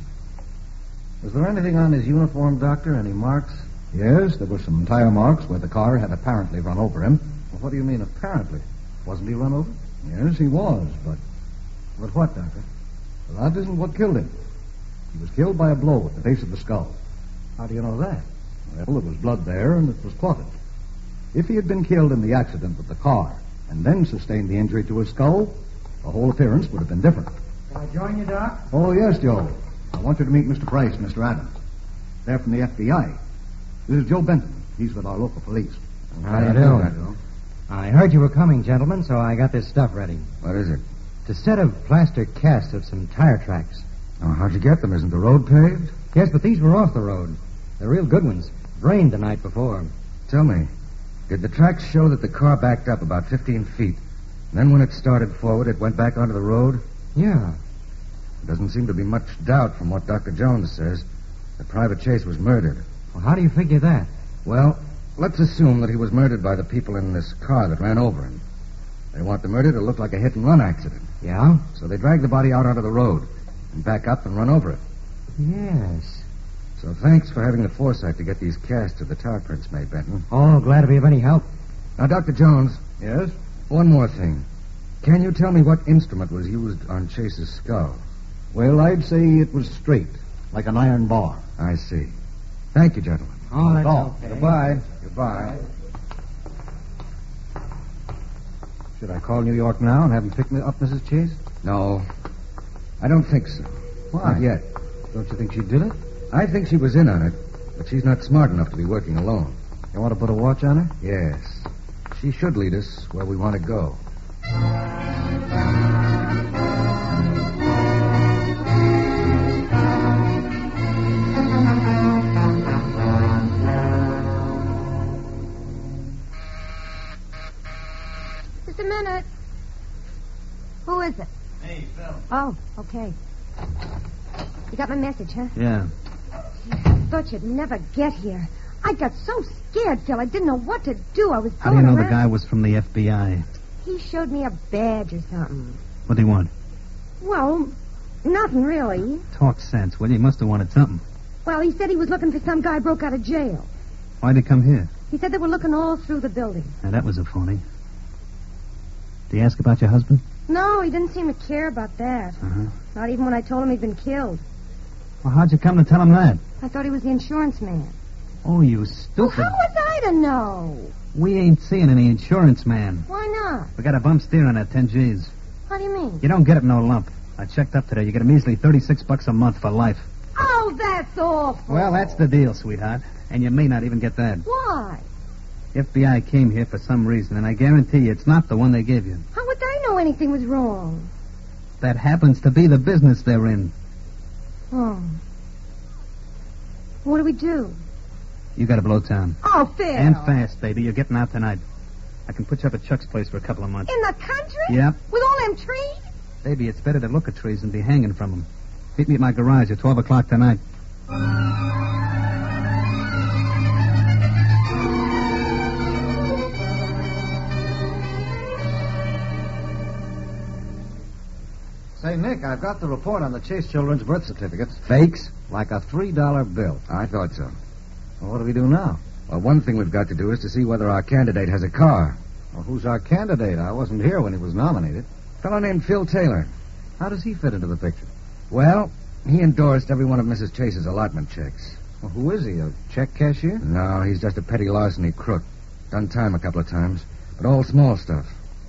Was there anything on his uniform, Doctor? Any marks? Yes, there were some tire marks where the car had apparently run over him. Well, what do you mean, apparently? Wasn't he run over? Yes, he was, but... But what, Doctor? Well, that isn't what killed him. He was killed by a blow at the base of the skull. How do you know that? Well, there was blood there, and it was clotted. If he had been killed in the accident with the car, and then sustained the injury to his skull, the whole appearance would have been different. Can I join you, Doc? Oh, yes, Joe. I want you to meet Mr. Price and Mr. Adams. They're from the FBI. This is Joe Benton. He's with our local police. How do you do? I heard you were coming, gentlemen, so I got this stuff ready. What is it? It's a set of plaster casts of some tire tracks. Oh, how'd you get them? Isn't the road paved? Yes, but these were off the road. They're real good ones. Drained the night before. Tell me, did the tracks show that the car backed up about 15 feet? And then when it started forward, it went back onto the road? Yeah. There doesn't seem to be much doubt from what Dr. Jones says that Private Chase was murdered. Well, how do you figure that? Well, let's assume that he was murdered by the people in this car that ran over him. They want the murder to look like a hit-and-run accident. Yeah? So they drag the body out onto the road and back up and run over it. Yes. So thanks for having the foresight to get these casts of the tar prints made, Benton. Oh, glad to be of any help. Now, Dr. Jones. Yes? One more thing. Can you tell me what instrument was used on Chase's skull? Well, I'd say it was straight, like an iron bar. I see. Thank you, gentlemen. Oh, that's okay. Goodbye. Goodbye. Should I call New York now and have him pick me up, Mrs. Chase? No. I don't think so. Why? Not yet. Don't you think she did it? I think she was in on it, but she's not smart enough to be working alone. You want to put a watch on her? Yes. She should lead us where we want to go. Just a minute. Who is it? Hey, Phil. Oh, okay. You got my message, huh? Yeah. I thought you'd never get here. I got so scared, Phil. I didn't know what to do. I was going How do you know around. the guy was from the FBI? He showed me a badge or something. What do you want? Well, nothing really. Talk sense, will you? He must have wanted something. Well, he said he was looking for some guy broke out of jail. Why'd he come here? He said they were looking all through the building. Now, that was a phony. Did he ask about your husband? No, he didn't seem to care about that. Uh-huh. Not even when I told him he'd been killed. Well, how'd you come to tell him that? I thought he was the insurance man. Oh, you stupid. Well, how was I to know? We ain't seeing any insurance man. Why not? We got a bump steer on that 10 G's. How do you mean? You don't get it no lump. I checked up today. You get a measly $36 a month for life. Oh, that's awful. Well, that's the deal, sweetheart. And you may not even get that. Why? FBI came here for some reason, and I guarantee you it's not the one they gave you. How would they know anything was wrong? That happens to be the business they're in. Oh. What do we do? You got to blow town. Oh, Phil. And fast, baby. You're getting out tonight. I can put you up at Chuck's place for a couple of months. In the country? Yep. With all them trees? Baby, it's better to look at trees than be hanging from them. Meet me at my garage at 12 o'clock tonight. Say, Nick, I've got the report on the Chase children's birth certificates. Fakes? Like a $3 bill. I thought so. Well, what do we do now? Well, one thing we've got to do is to see whether our candidate has a car. Well, who's our candidate? I wasn't here when he was nominated. A fellow named Phil Taylor. How does he fit into the picture? Well, he endorsed every one of Mrs. Chase's allotment checks. Well, who is he, a check cashier? No, he's just a petty larceny crook. Done time a couple of times, but all small stuff.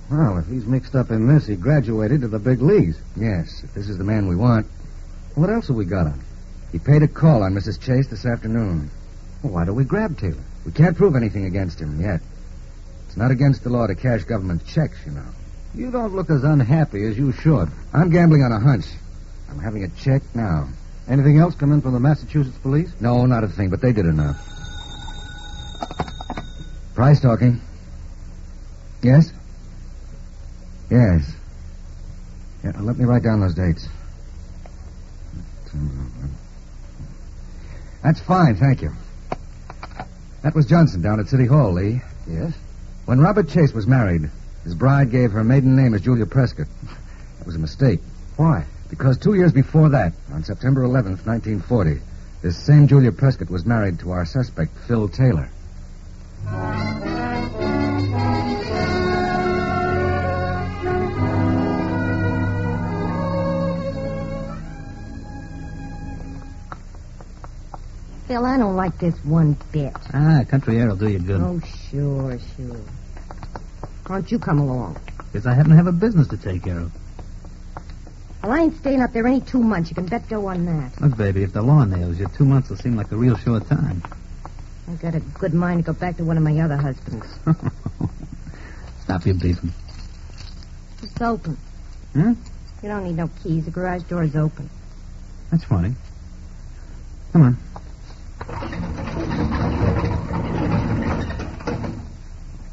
Well, if he's mixed up in this, he graduated to the big leagues. Yes, if this is the man we want. What else have we got on? He paid a call on Mrs. Chase this afternoon. Well, why don't we grab Taylor? We can't prove anything against him yet. It's not against the law to cash government checks, you know. You don't look as unhappy as you should. I'm gambling on a hunch. I'm having a check now. Anything else come in from the Massachusetts police? No, not a thing, but they did enough. Price talking. Yes? Yes. Yeah, let me write down those dates. That's fine, thank you. That was Johnson down at City Hall, Lee. Yes? When Robert Chase was married, his bride gave her maiden name as Julia Prescott. That was a mistake. Why? Because 2 years before that, on September 11th, 1940, this same Julia Prescott was married to our suspect, Phil Taylor. Phil, I don't like this one bit. Country air will do you good. Oh, sure. Why don't you come along? Because I happen to have a business to take care of. Well, I ain't staying up there any 2 months. You can bet go on that. Look, baby, if the law nails you, 2 months will seem like a real short time. I got a good mind to go back to one of my other husbands. Stop your beefing. It's open. Hmm? You don't need no keys. The garage door is open. That's funny. Come on.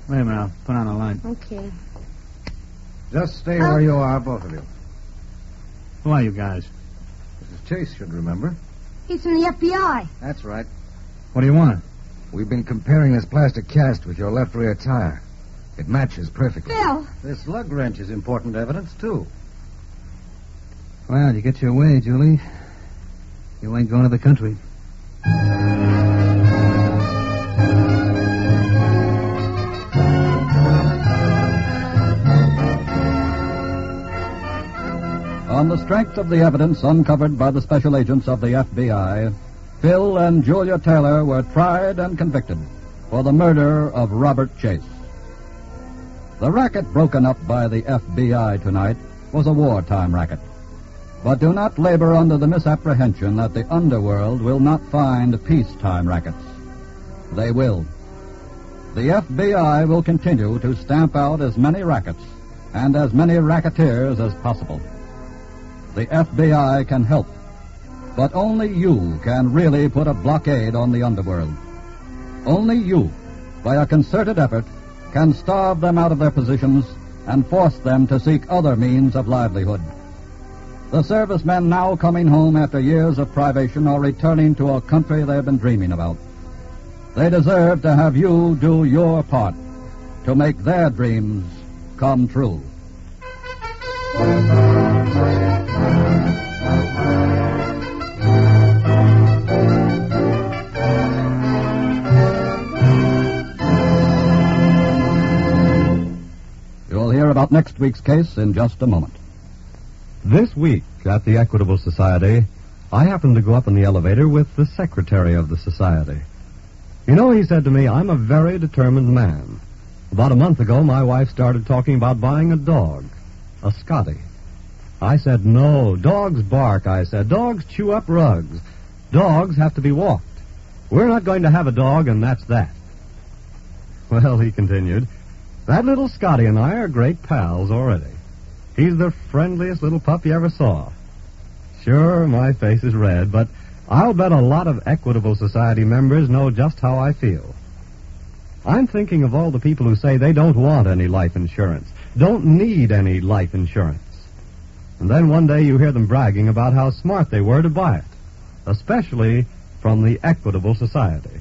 Wait a minute, I'll put on a light. Okay. Just stay where you are, both of you. Who are you guys? Mrs. Chase should remember. He's from the FBI. That's right. What do you want? We've been comparing this plastic cast with your left rear tire. It matches perfectly. Phil! This lug wrench is important evidence, too. Well, you get your way, Julie. You ain't going to the country. On the strength of the evidence uncovered by the special agents of the FBI, Phil and Julia Taylor were tried and convicted for the murder of Robert Chase. The racket broken up by the FBI tonight was a wartime racket. But do not labor under the misapprehension that the underworld will not find peacetime rackets. They will. The FBI will continue to stamp out as many rackets and as many racketeers as possible. The FBI can help, but only you can really put a blockade on the underworld. Only you, by a concerted effort, can starve them out of their positions and force them to seek other means of livelihood. The servicemen now coming home after years of privation are returning to a country they've been dreaming about. They deserve to have you do your part to make their dreams come true. You'll hear about next week's case in just a moment. This week at the Equitable Society, I happened to go up in the elevator with the secretary of the society. You know, he said to me, I'm a very determined man. About a month ago, my wife started talking about buying a dog, a Scottie. I said, no, dogs bark, I said. Dogs chew up rugs. Dogs have to be walked. We're not going to have a dog, and that's that. Well, he continued, that little Scottie and I are great pals already. He's the friendliest little pup you ever saw. Sure, my face is red, but I'll bet a lot of Equitable Society members know just how I feel. I'm thinking of all the people who say they don't want any life insurance, don't need any life insurance. And then one day you hear them bragging about how smart they were to buy it, especially from the Equitable Society.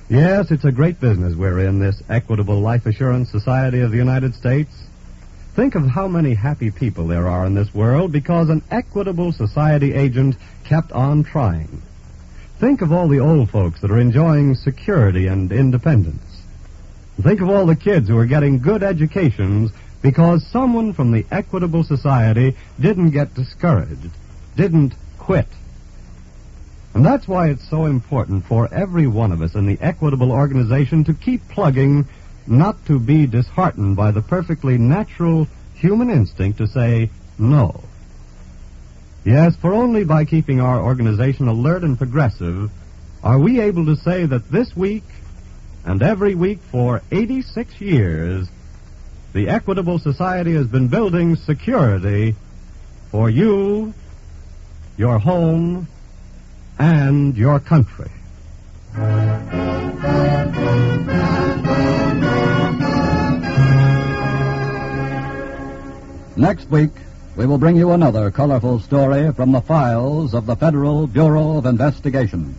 Yes, it's a great business we're in, this Equitable Life Assurance Society of the United States. Think of how many happy people there are in this world because an Equitable Society agent kept on trying. Think of all the old folks that are enjoying security and independence. Think of all the kids who are getting good educations because someone from the Equitable Society didn't get discouraged, didn't quit. And that's why it's so important for every one of us in the Equitable organization to keep plugging not to be disheartened by the perfectly natural human instinct to say no. Yes, for only by keeping our organization alert and progressive are we able to say that this week and every week for 86 years, the Equitable Society has been building security for you, your home, and your country. Next week, we will bring you another colorful story from the files of the Federal Bureau of Investigation.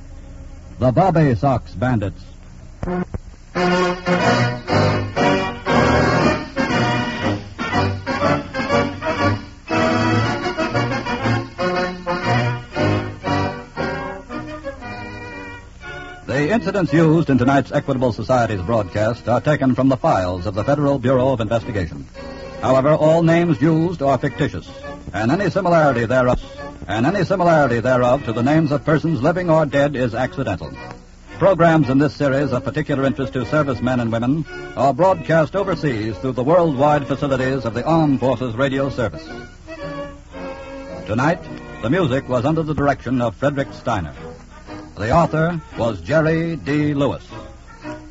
The Bobby Sox Bandits. The incidents used in tonight's Equitable Society's broadcast are taken from the files of the Federal Bureau of Investigation. However, all names used are fictitious, and any similarity thereof to the names of persons living or dead is accidental. Programs in this series of particular interest to servicemen and women are broadcast overseas through the worldwide facilities of the Armed Forces Radio Service. Tonight, the music was under the direction of Frederick Steiner. The author was Jerry D. Lewis.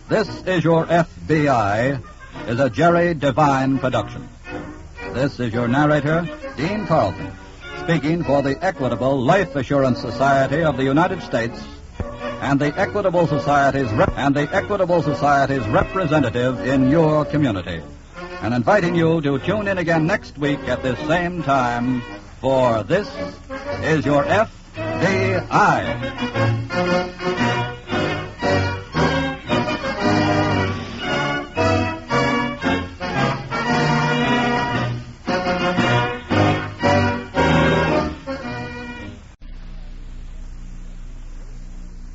This Is Your FBI is a Jerry Devine production. This is your narrator, Dean Carlton, speaking for the Equitable Life Assurance Society of the United States and the Equitable Society's representative in your community, and inviting you to tune in again next week at this same time for This Is Your FBI.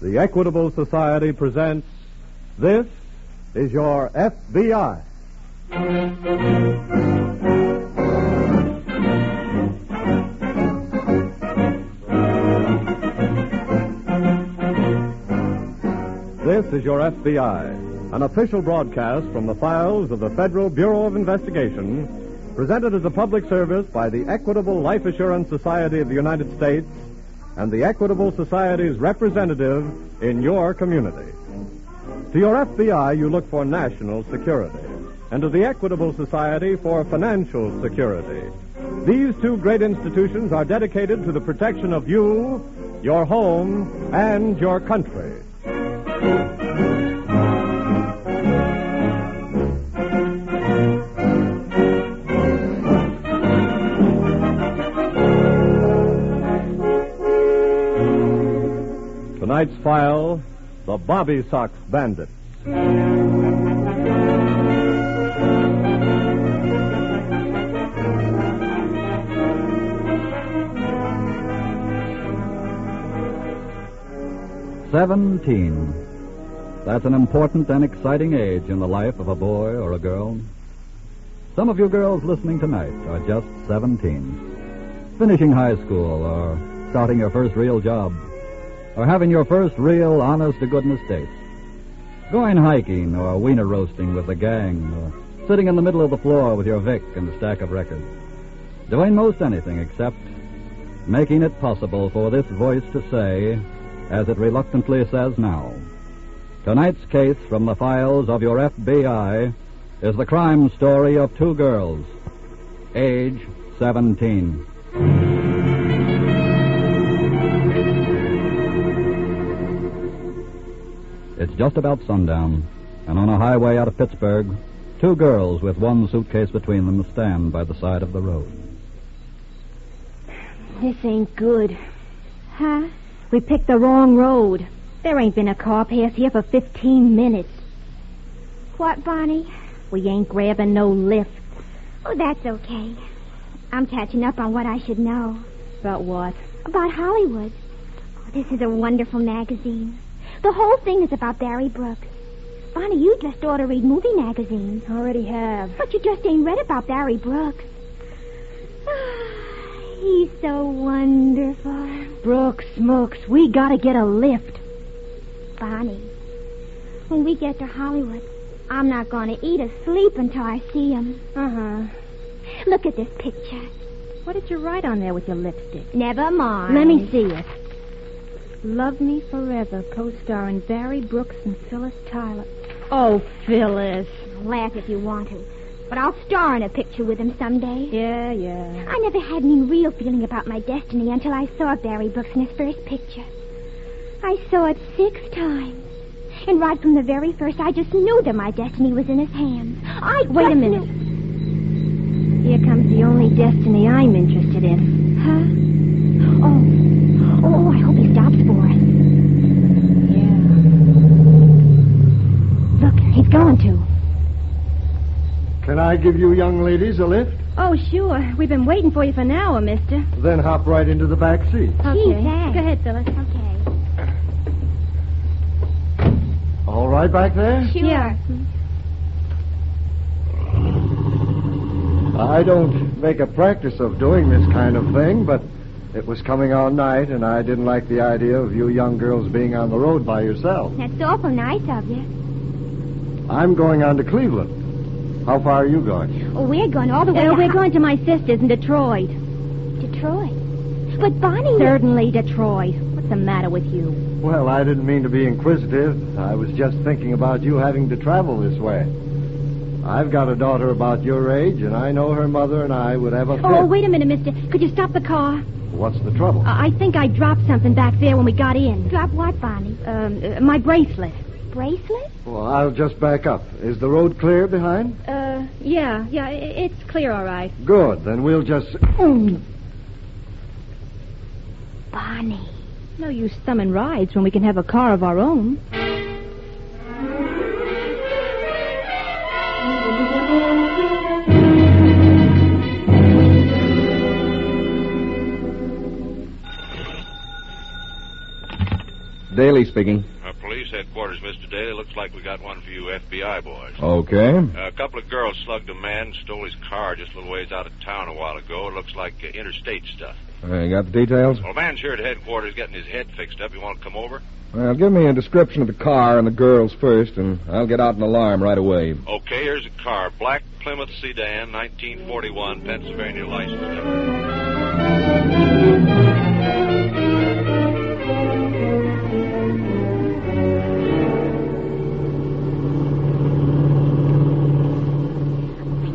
The Equitable Society presents This Is Your FBI. This is Your FBI, an official broadcast from the files of the Federal Bureau of Investigation, presented as a public service by the Equitable Life Assurance Society of the United States and the Equitable Society's representative in your community. To your FBI, you look for national security, and to the Equitable Society for financial security. These two great institutions are dedicated to the protection of you, your home, and your country. Tonight's file, the Bobby Sox Bandits. "17. That's an important and exciting age in the life of a boy or a girl. Some of you girls listening tonight are just 17. Finishing high school or starting your first real job, or having your first real honest-to-goodness date. Going hiking or wiener roasting with the gang, or sitting in the middle of the floor with your Vic and a stack of records. Doing most anything except making it possible for this voice to say, as it reluctantly says now, tonight's case from the files of your FBI is the crime story of two girls, age 17. It's just about sundown, and on a highway out of Pittsburgh, two girls with one suitcase between them stand by the side of the road. This ain't good. Huh? We picked the wrong road. There ain't been a car pass here for 15 minutes. What, Bonnie? We ain't grabbing no lift. Oh, that's okay. I'm catching up on what I should know. About what? About Hollywood. Oh, this is a wonderful magazine. The whole thing is about Barry Brooks. Bonnie, you just ought to read movie magazines. Already have. But you just ain't read about Barry Brooks. He's so wonderful. Brooks, Smokes, we gotta get a lift. Bonnie, when we get to Hollywood, I'm not going to eat or sleep until I see him. Uh-huh. Look at this picture. What did you write on there with your lipstick? Never mind. Let me see it. Love Me Forever, co-starring Barry Brooks and Phyllis Tyler. Oh, Phyllis. Laugh if you want to. But I'll star in a picture with him someday. Yeah. I never had any real feeling about my destiny until I saw Barry Brooks in his first picture. I saw it 6 times. And right from the very first, I just knew that my destiny was in his hands. Wait a minute. Here comes the only destiny I'm interested in. Huh? Oh, I hope he stops for us. Yeah. Look, he's going to. Can I give you young ladies a lift? Oh, sure. We've been waiting for you for an hour, mister. Then hop right into the back seat. Okay. Go ahead, Phyllis. Okay. All right back there? Sure. Yeah. I don't make a practice of doing this kind of thing, but it was coming on night, and I didn't like the idea of you young girls being on the road by yourself. That's awful nice of you. I'm going on to Cleveland. How far are you going? Oh, we're going all the way We're going to my sister's in Detroit. Detroit? But Bonnie... Certainly Detroit. What's the matter with you? Well, I didn't mean to be inquisitive. I was just thinking about you having to travel this way. I've got a daughter about your age, and I know her mother and I would have a fit. Oh, wait a minute, mister. Could you stop the car? What's the trouble? I think I dropped something back there when we got in. Drop what, Bonnie? My bracelet. Bracelet? Well, I'll just back up. Is the road clear behind? Yeah, it's clear, all right. Good, then we'll just... Bonnie. No use thumbing rides when we can have a car of our own. Daly speaking. Police headquarters, Mr. Daly. Looks like we got one for you FBI boys. Okay. A couple of girls slugged a man, stole his car just a little ways out of town a while ago. It looks like interstate stuff. You got the details? Well, a man's here at headquarters getting his head fixed up. You want to come over? Well, give me a description of the car and the girls first, and I'll get out an alarm right away. Okay, here's a car. Black Plymouth sedan, 1941, Pennsylvania license number.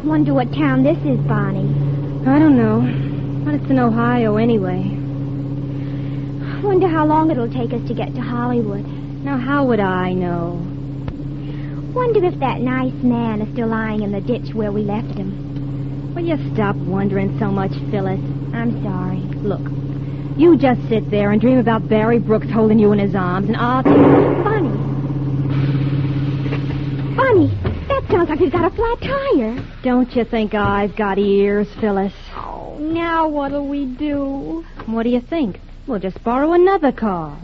Wonder what town this is, Bonnie. I don't know. But it's in Ohio anyway. Wonder how long it'll take us to get to Hollywood. Now, how would I know? Wonder if that nice man is still lying in the ditch where we left him. Will you stop wondering so much, Phyllis? I'm sorry. Look, you just sit there and dream about Barry Brooks holding you in his arms, and I'll... Bonnie! Bonnie! That sounds like we've got a flat tire. Don't you think I've got ears, Phyllis? Oh, now what'll we do? What do you think? We'll just borrow another car.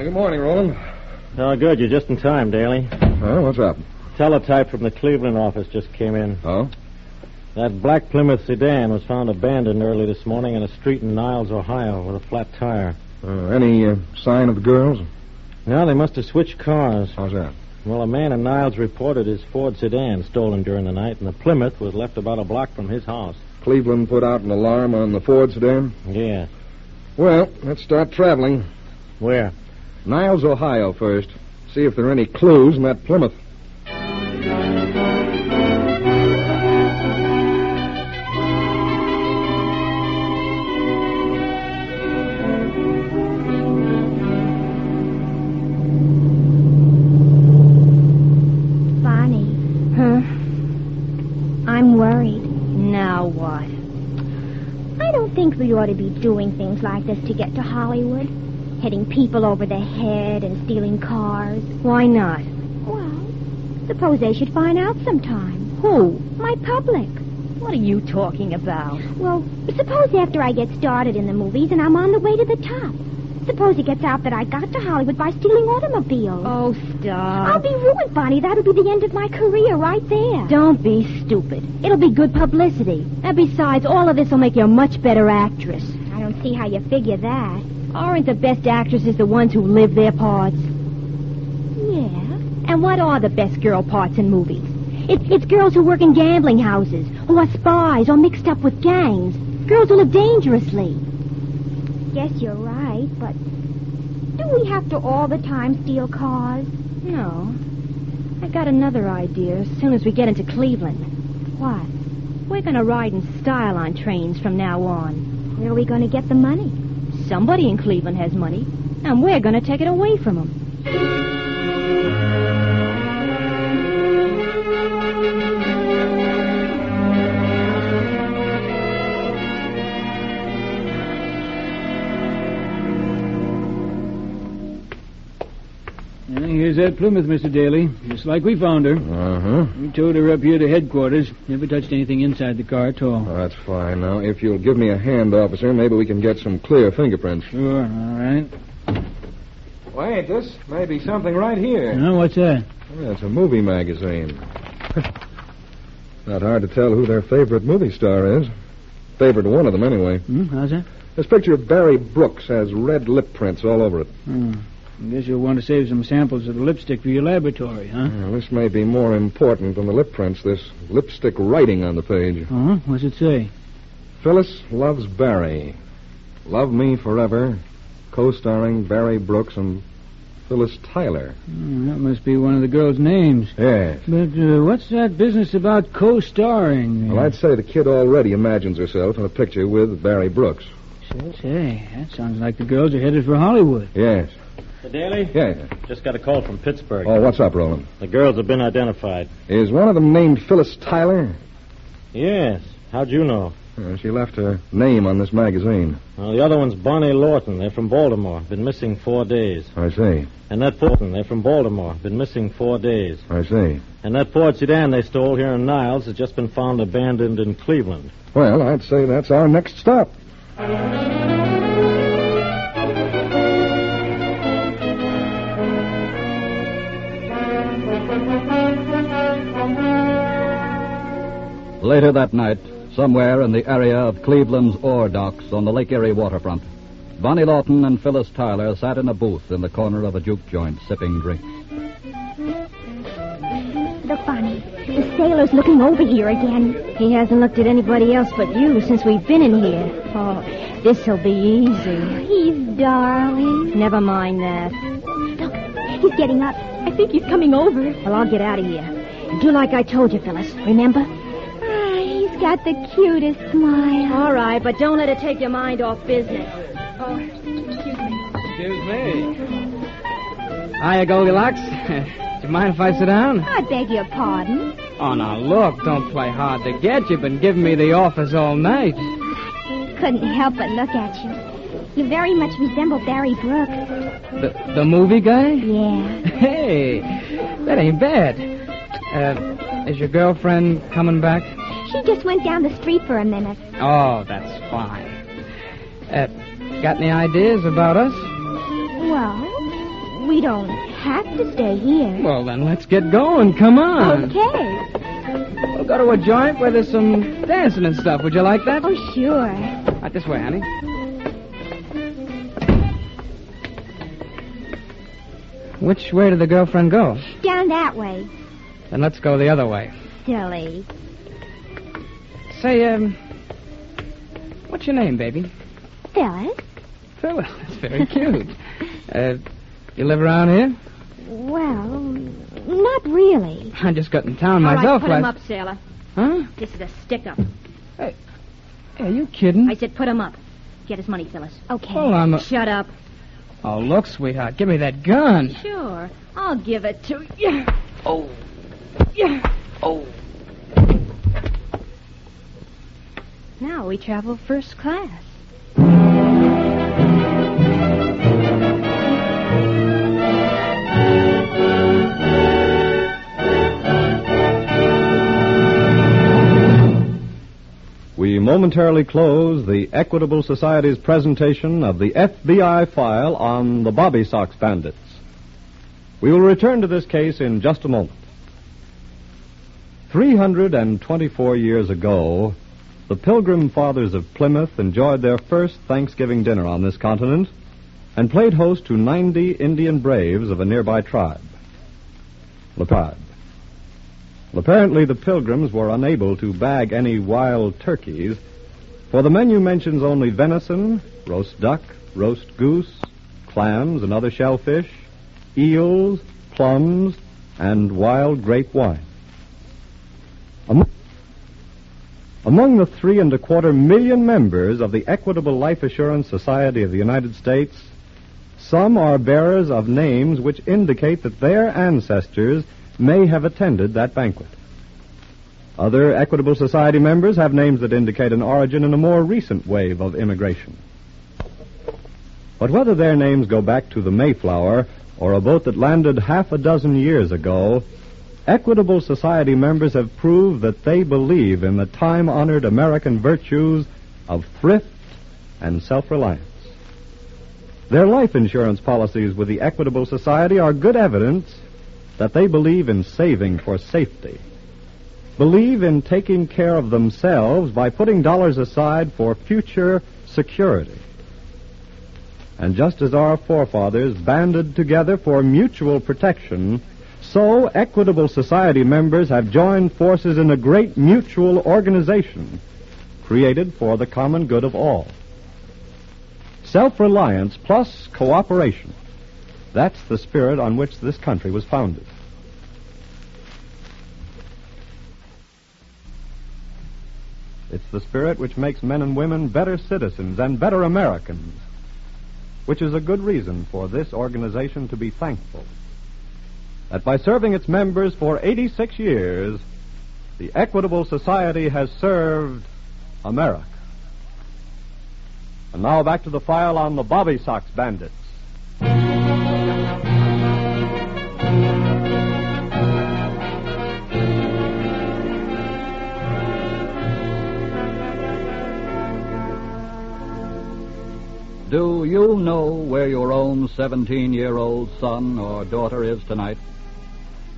Good morning, Roland. Oh, good. You're just in time, Daly. Oh, what's up? Teletype from the Cleveland office just came in. Oh? That black Plymouth sedan was found abandoned early this morning in a street in Niles, Ohio, with a flat tire. Any sign of the girls? No, they must have switched cars. How's that? Well, a man in Niles reported his Ford sedan stolen during the night, and the Plymouth was left about a block from his house. Cleveland put out an alarm on the Ford sedan? Yeah. Well, let's start traveling. Where? Niles, Ohio first. See if there are any clues in that Plymouth. We ought to be doing things like this to get to Hollywood. Hitting people over the head and stealing cars. Why not? Well, suppose they should find out sometime. Who? My public. What are you talking about? Well, suppose after I get started in the movies and I'm on the way to the top, Suppose he gets out that I got to Hollywood by stealing automobiles. Oh, stop. I'll be ruined, Bonnie. That'll be the end of my career right there. Don't be stupid. It'll be good publicity. And besides, all of this will make you a much better actress. I don't see how you figure that. Aren't the best actresses the ones who live their parts? Yeah. And what are the best girl parts in movies? It's girls who work in gambling houses, who are spies or mixed up with gangs. Girls who live dangerously. Guess you're right, but do we have to all the time steal cars? No. I got another idea as soon as we get into Cleveland. What? We're going to ride in style on trains from now on. Where are we going to get the money? Somebody in Cleveland has money, and we're going to take it away from them. Here's that Plymouth, Mr. Daly. Just like we found her. Uh-huh. We towed her up here to headquarters. Never touched anything inside the car at all. Oh, that's fine. Now, if you'll give me a hand, officer, maybe we can get some clear fingerprints. Sure, all right. Wait, this may be something right here. No, what's that? Yeah, it's a movie magazine. Not hard to tell who their favorite movie star is. Favorite one of them, anyway. How's that? This picture of Barry Brooks has red lip prints all over it. I guess you'll want to save some samples of the lipstick for your laboratory, huh? Well, this may be more important than the lip prints, this lipstick writing on the page. What's it say? Phyllis loves Barry. Love me forever. Co-starring Barry Brooks and Phyllis Tyler. That must be one of the girls' names. Yes. But what's that business about co-starring? Well, I'd say the kid already imagines herself in a picture with Barry Brooks. Say, that sounds like the girls are headed for Hollywood. Yes. Daly? Yeah. Just got a call from Pittsburgh. Oh, what's up, Roland? The girls have been identified. Is one of them named Phyllis Tyler? Yes. How'd you know? She left her name on this magazine. Well, the other one's Bonnie Lawton. They're from Baltimore. Been missing 4 days. I see. And that Fulton, they're from Baltimore. Been missing 4 days. I see. And that Ford sedan they stole here in Niles has just been found abandoned in Cleveland. Well, I'd say that's our next stop. Later that night, somewhere in the area of Cleveland's ore docks on the Lake Erie waterfront, Bonnie Lawton and Phyllis Tyler sat in a booth in the corner of a juke joint sipping drinks. Look, Bonnie, the sailor's looking over here again. He hasn't looked at anybody else but you since we've been in here. Oh, this'll be easy. He's darling. Never mind that. Look, he's getting up. I think he's coming over. Well, I'll get out of here. Do like I told you, Phyllis. Remember? He's got the cutest smile. All right, but don't let it take your mind off business. Oh, excuse me. Hiya, Goldilocks. Do you mind if I sit down? I beg your pardon. Oh, now, look, don't play hard to get. You've been giving me the office all night. Couldn't help but look at you. You very much resemble Barry Brooks. The movie guy? Yeah. Hey, that ain't bad. Is your girlfriend coming back? She just went down the street for a minute. Oh, that's fine. Got any ideas about us? Well, we don't have to stay here. Well, then let's get going. Come on. Okay. We'll go to a joint where there's some dancing and stuff. Would you like that? Oh, sure. Right this way, honey. Which way did the girlfriend go? Down that way. Then let's go the other way. Silly. Say, what's your name, baby? Phyllis. Phyllis. That's very cute. You live around here? Well, not really. I just got in town All myself. Right, put him up, sailor. Huh? This is a stick-up. Hey, are you kidding? I said put him up. Get his money, Phyllis. Okay. Hold on. Shut up. Oh, look, sweetheart. Give me that gun. Sure. I'll give it to you. Oh. Yeah. Oh. Now we travel first class. We momentarily close the Equitable Society's presentation of the FBI file on the Bobby Sox bandits. We will return to this case in just a moment. 324 years ago, the Pilgrim Fathers of Plymouth enjoyed their first Thanksgiving dinner on this continent and played host to 90 Indian braves of a nearby tribe. Apparently, the Pilgrims were unable to bag any wild turkeys, for the menu mentions only venison, roast duck, roast goose, clams and other shellfish, eels, plums, and wild grape wine. Among the 3.25 million members of the Equitable Life Assurance Society of the United States, some are bearers of names which indicate that their ancestors may have attended that banquet. Other Equitable Society members have names that indicate an origin in a more recent wave of immigration. But whether their names go back to the Mayflower or a boat that landed half a dozen years ago, Equitable Society members have proved that they believe in the time-honored American virtues of thrift and self-reliance. Their life insurance policies with the Equitable Society are good evidence that they believe in saving for safety, believe in taking care of themselves by putting dollars aside for future security. And just as our forefathers banded together for mutual protection, so Equitable Society members have joined forces in a great mutual organization created for the common good of all. Self-reliance plus cooperation. That's the spirit on which this country was founded. It's the spirit which makes men and women better citizens and better Americans, which is a good reason for this organization to be thankful that by serving its members for 86 years, the Equitable Society has served America. And now back to the file on the Bobby Sox bandits. Do you know where your own 17-year-old son or daughter is tonight?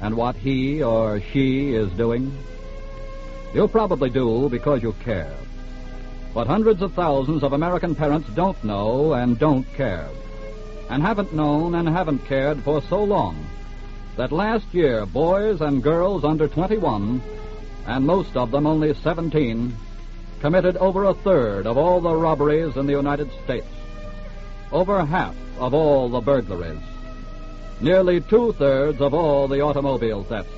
And what he or she is doing? You probably do because you care. But hundreds of thousands of American parents don't know and don't care, and haven't known and haven't cared for so long that last year boys and girls under 21, and most of them only 17, committed over a third of all the robberies in the United States, over half of all the burglaries, nearly 2/3 of all the automobile thefts.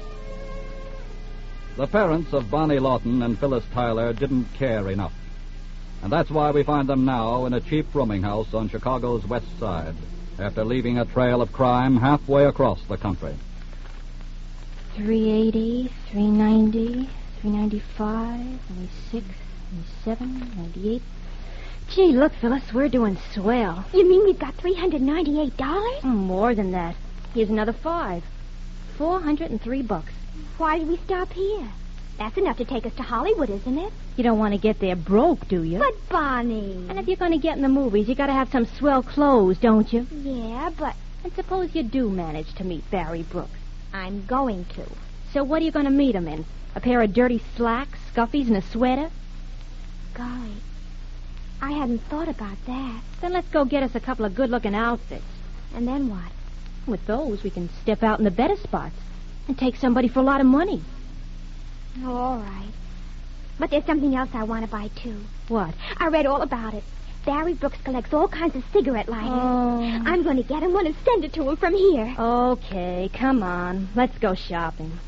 The parents of Bonnie Lawton and Phyllis Tyler didn't care enough, and that's why we find them now in a cheap rooming house on Chicago's west side, after leaving a trail of crime halfway across the country. 380, 390, 395, 96, 97, 98. Gee, look, Phyllis, we're doing swell. You mean we've got $398? More than that. Here's another 5. $403. Why did we stop here? That's enough to take us to Hollywood, isn't it? You don't want to get there broke, do you? But, Bonnie... And if you're going to get in the movies, you got to have some swell clothes, don't you? Yeah, but... And suppose you do manage to meet Barry Brooks. I'm going to. So what are you going to meet him in? A pair of dirty slacks, scuffies, and a sweater? Golly, I hadn't thought about that. Then let's go get us a couple of good-looking outfits. And then what? With those, we can step out in the better spots and take somebody for a lot of money. Oh, all right. But there's something else I want to buy, too. What? I read all about it. Barry Brooks collects all kinds of cigarette lighters. Oh. I'm going to get him one and send it to him from here. Okay, come on. Let's go shopping.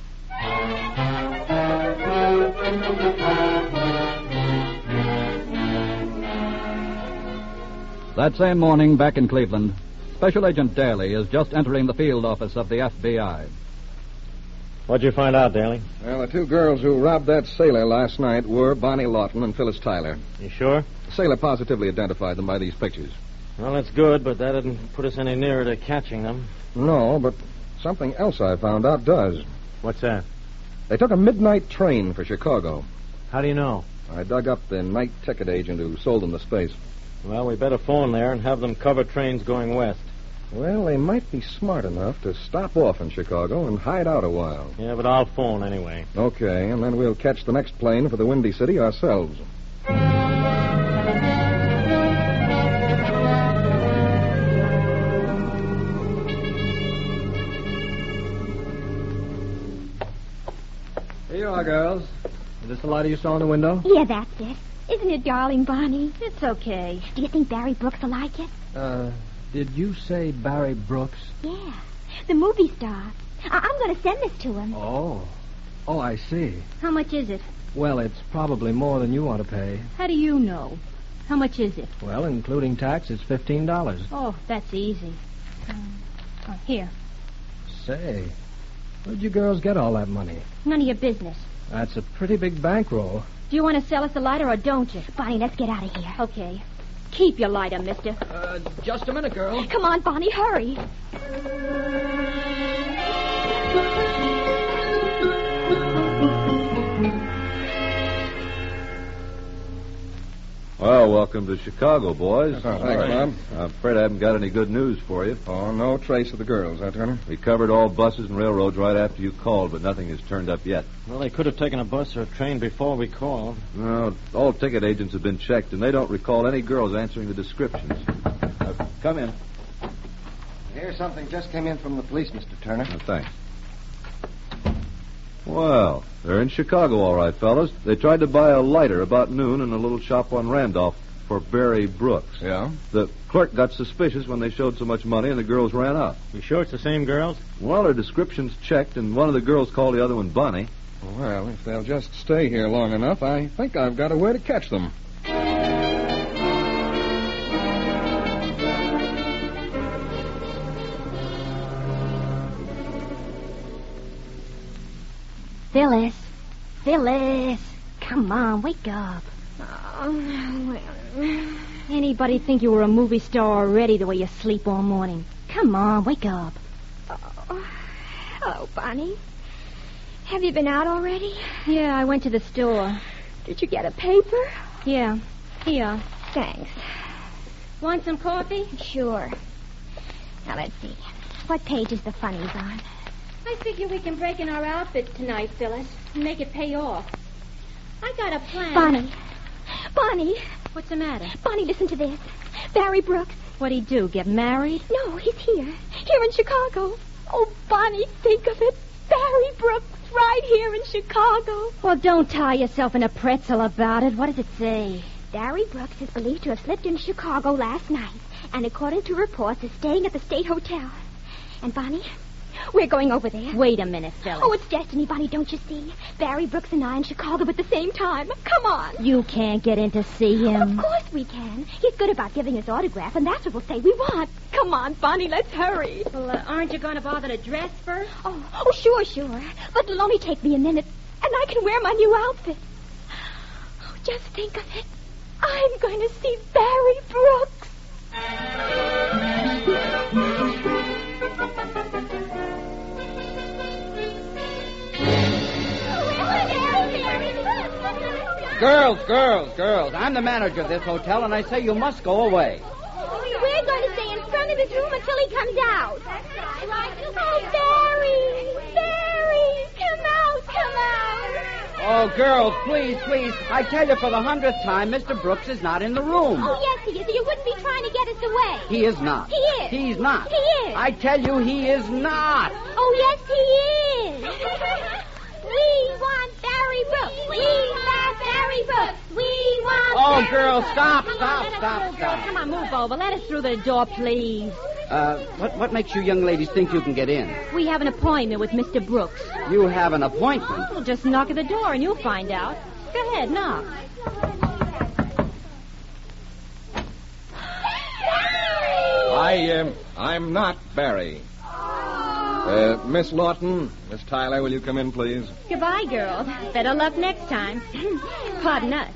That same morning, back in Cleveland, Special Agent Daly is just entering the field office of the FBI. What'd you find out, Daly? Well, the two girls who robbed that sailor last night were Bonnie Lawton and Phyllis Tyler. You sure? The sailor positively identified them by these pictures. Well, that's good, but that didn't put us any nearer to catching them. No, but something else I found out does. What's that? They took a midnight train for Chicago. How do you know? I dug up the night ticket agent who sold them the space. Well, we better phone there and have them cover trains going west. Well, they might be smart enough to stop off in Chicago and hide out a while. Yeah, but I'll phone anyway. Okay, and then we'll catch the next plane for the Windy City ourselves. Here you are, girls. Is this the lighter you saw in the window? Yeah, that's it. Isn't it darling, Bonnie? It's okay. Do you think Barry Brooks will like it? Did you say Barry Brooks? Yeah, the movie star. I'm going to send this to him. Oh, I see. How much is it? Well, it's probably more than you want to pay. How do you know? How much is it? Well, including tax, it's $15. Oh, that's easy. Here. Say, where'd you girls get all that money? None of your business. That's a pretty big bankroll. Do you want to sell us the lighter or don't you? Bonnie, let's get out of here. Okay. Keep your lighter, mister. Just a minute, girl. Come on, Bonnie, hurry. Well, welcome to Chicago, boys. Thanks, Bob. I'm afraid I haven't got any good news for you. Oh, no trace of the girls, huh, Turner? We covered all buses and railroads right after you called, but nothing has turned up yet. Well, they could have taken a bus or a train before we called. No, all ticket agents have been checked, and they don't recall any girls answering the descriptions. Come in. Here's something just came in from the police, Mr. Turner. Oh, thanks. Well, they're in Chicago, all right, fellas. They tried to buy a lighter about noon in a little shop on Randolph for Barry Brooks. Yeah? The clerk got suspicious when they showed so much money, and the girls ran out. You sure it's the same girls? Well, their descriptions checked, and one of the girls called the other one Bonnie. Well, if they'll just stay here long enough, I think I've got a way to catch them. Phyllis, come on, wake up. Anybody think you were a movie star already the way you sleep all morning? Come on, wake up. Hello, Bonnie. Have you been out already? Yeah, I went to the store. Did you get a paper? Yeah, here. Thanks. Want some coffee? Sure. Now, let's see. What page is the funnies on? I figure we can break in our outfit tonight, Phyllis, and make it pay off. I got a plan. Bonnie. What's the matter? Bonnie, listen to this. Barry Brooks. What'd he do, get married? No, he's here. Here in Chicago. Oh, Bonnie, think of it. Barry Brooks, right here in Chicago. Well, don't tie yourself in a pretzel about it. What does it say? Barry Brooks is believed to have slipped into Chicago last night, and according to reports, is staying at the State Hotel. And, Bonnie, we're going over there. Wait a minute, Phyllis. Oh, it's destiny, Bonnie, don't you see? Barry Brooks and I in Chicago at the same time. Come on. You can't get in to see him. Of course we can. He's good about giving us autograph, and that's what we'll say we want. Come on, Bonnie, let's hurry. Well, aren't you going to bother to dress first? Oh, sure. But it'll only take me a minute, and I can wear my new outfit. Oh, just think of it. I'm going to see Barry Brooks. Girls, I'm the manager of this hotel, and I say you must go away. We're going to stay in front of his room until he comes out. Oh, Barry, come out. Oh, girls, please. I tell you for the 100th time, Mr. Brooks is not in the room. Oh, yes, he is. You wouldn't be trying to get us away. He is not. He is. He's not. He is. I tell you, he is not. Oh, yes, he is. We want Barry Brooks. We want Barry Brooks. We want Oh, girls, stop. Come on, move over. Let us through the door, please. What makes you young ladies think you can get in? We have an appointment with Mr. Brooks. You have an appointment? Well, just knock at the door and you'll find out. Go ahead, knock. I'm not Barry. Miss Lawton, Miss Tyler, will you come in, please? Goodbye, girls. Better luck next time. Pardon us.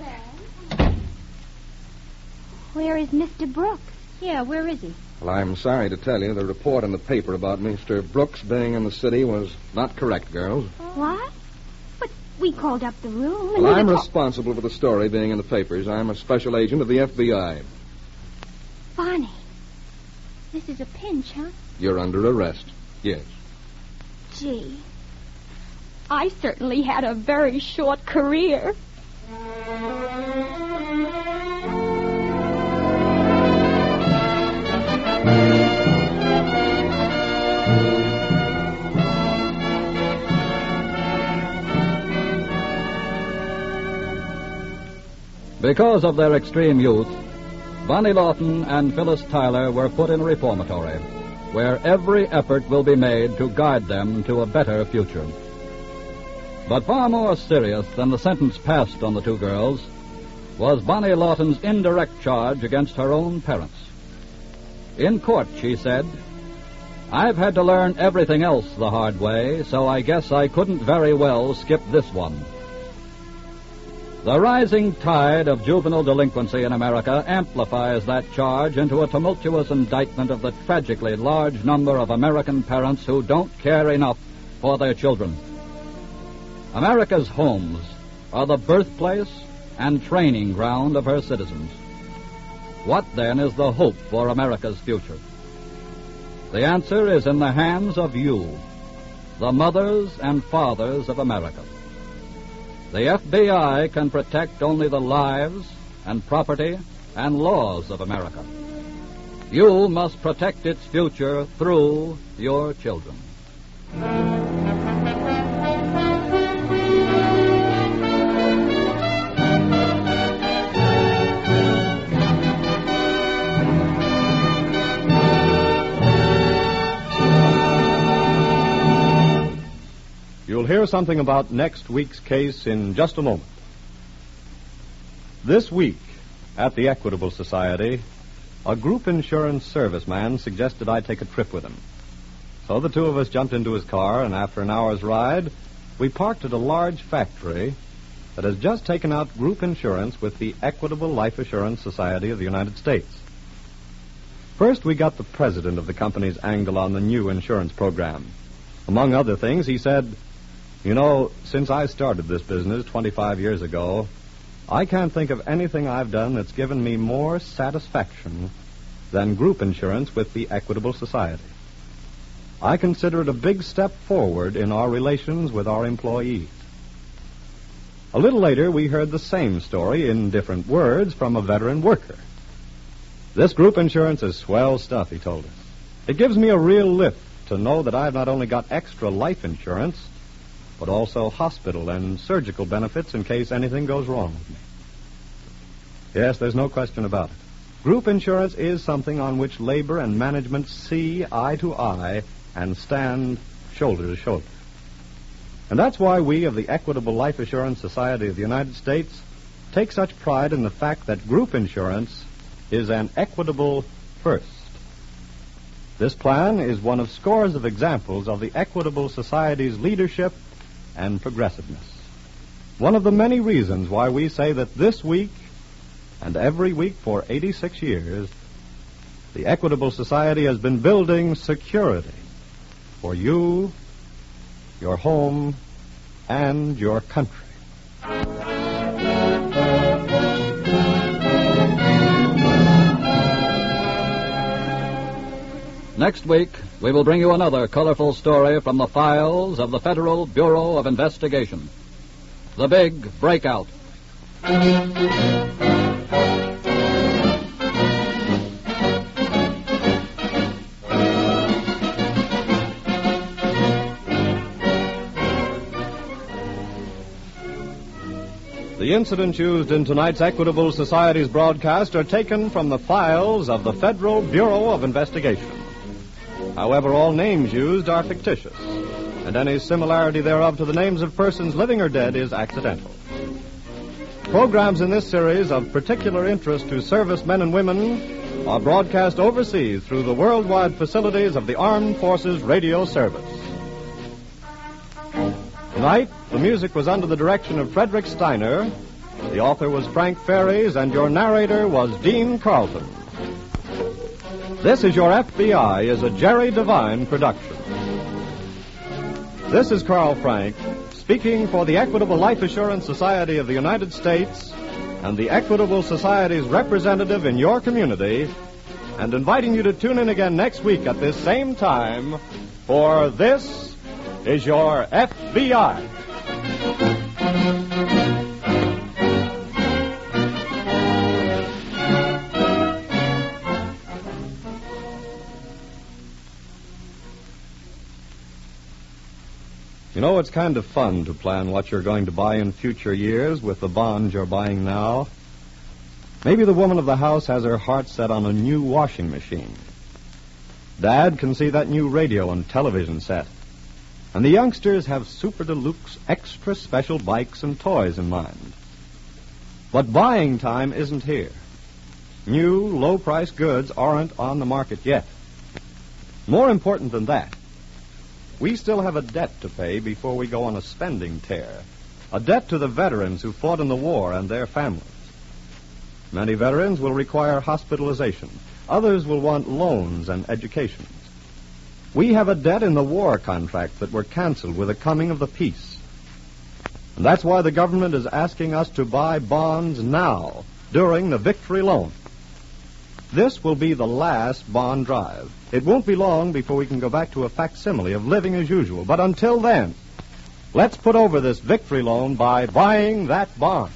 Where is Mr. Brooks? Yeah, where is he? Well, I'm sorry to tell you, the report in the paper about Mr. Brooks being in the city was not correct, girls. What? We called up the room. Well, I'm responsible for the story being in the papers. I'm a special agent of the FBI. Bonnie, this is a pinch, huh? You're under arrest. Yes. Gee, I certainly had a very short career. Because of their extreme youth, Bonnie Lawton and Phyllis Tyler were put in a reformatory, where every effort will be made to guide them to a better future. But far more serious than the sentence passed on the two girls was Bonnie Lawton's indirect charge against her own parents. In court, she said, "I've had to learn everything else the hard way, so I guess I couldn't very well skip this one." The rising tide of juvenile delinquency in America amplifies that charge into a tumultuous indictment of the tragically large number of American parents who don't care enough for their children. America's homes are the birthplace and training ground of her citizens. What, then, is the hope for America's future? The answer is in the hands of you, the mothers and fathers of America. The FBI can protect only the lives and property and laws of America. You must protect its future through your children. You'll hear something about next week's case in just a moment. This week, at the Equitable Society, a group insurance serviceman suggested I take a trip with him. So the two of us jumped into his car, and after an hour's ride, we parked at a large factory that has just taken out group insurance with the Equitable Life Assurance Society of the United States. First, we got the president of the company's angle on the new insurance program. Among other things, he said, "You know, since I started this business 25 years ago, I can't think of anything I've done that's given me more satisfaction than group insurance with the Equitable Society. I consider it a big step forward in our relations with our employees." A little later, we heard the same story in different words from a veteran worker. "This group insurance is swell stuff," he told us. "It gives me a real lift to know that I've not only got extra life insurance, but also hospital and surgical benefits in case anything goes wrong with me." Yes, there's no question about it. Group insurance is something on which labor and management see eye to eye and stand shoulder to shoulder. And that's why we of the Equitable Life Assurance Society of the United States take such pride in the fact that group insurance is an equitable first. This plan is one of scores of examples of the Equitable Society's leadership and progressiveness. One of the many reasons why we say that this week and every week for 86 years, the Equitable Society has been building security for you, your home, and your country. Next week, we will bring you another colorful story from the files of the Federal Bureau of Investigation. The Big Breakout. The incidents used in tonight's Equitable Society's broadcast are taken from the files of the Federal Bureau of Investigation. However, all names used are fictitious, and any similarity thereof to the names of persons living or dead is accidental. Programs in this series of particular interest to servicemen and women are broadcast overseas through the worldwide facilities of the Armed Forces Radio Service. Tonight, the music was under the direction of Frederick Steiner, the author was Frank Ferries, and your narrator was Dean Carlton. This is Your FBI is a Jerry Devine production. This is Carl Frank, speaking for the Equitable Life Assurance Society of the United States and the Equitable Society's representative in your community, and inviting you to tune in again next week at this same time for This Is Your FBI. You know, it's kind of fun to plan what you're going to buy in future years with the bonds you're buying now. Maybe the woman of the house has her heart set on a new washing machine. Dad can see that new radio and television set. And the youngsters have super deluxe, extra special bikes and toys in mind. But buying time isn't here. New, low-price goods aren't on the market yet. More important than that, we still have a debt to pay before we go on a spending tear. A debt to the veterans who fought in the war and their families. Many veterans will require hospitalization. Others will want loans and educations. We have a debt in the war contracts that were canceled with the coming of the peace. And that's why the government is asking us to buy bonds now, during the victory loan. This will be the last bond drive. It won't be long before we can go back to a facsimile of living as usual. But until then, let's put over this victory loan by buying that bond.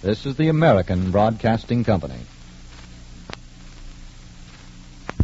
This is the American Broadcasting Company.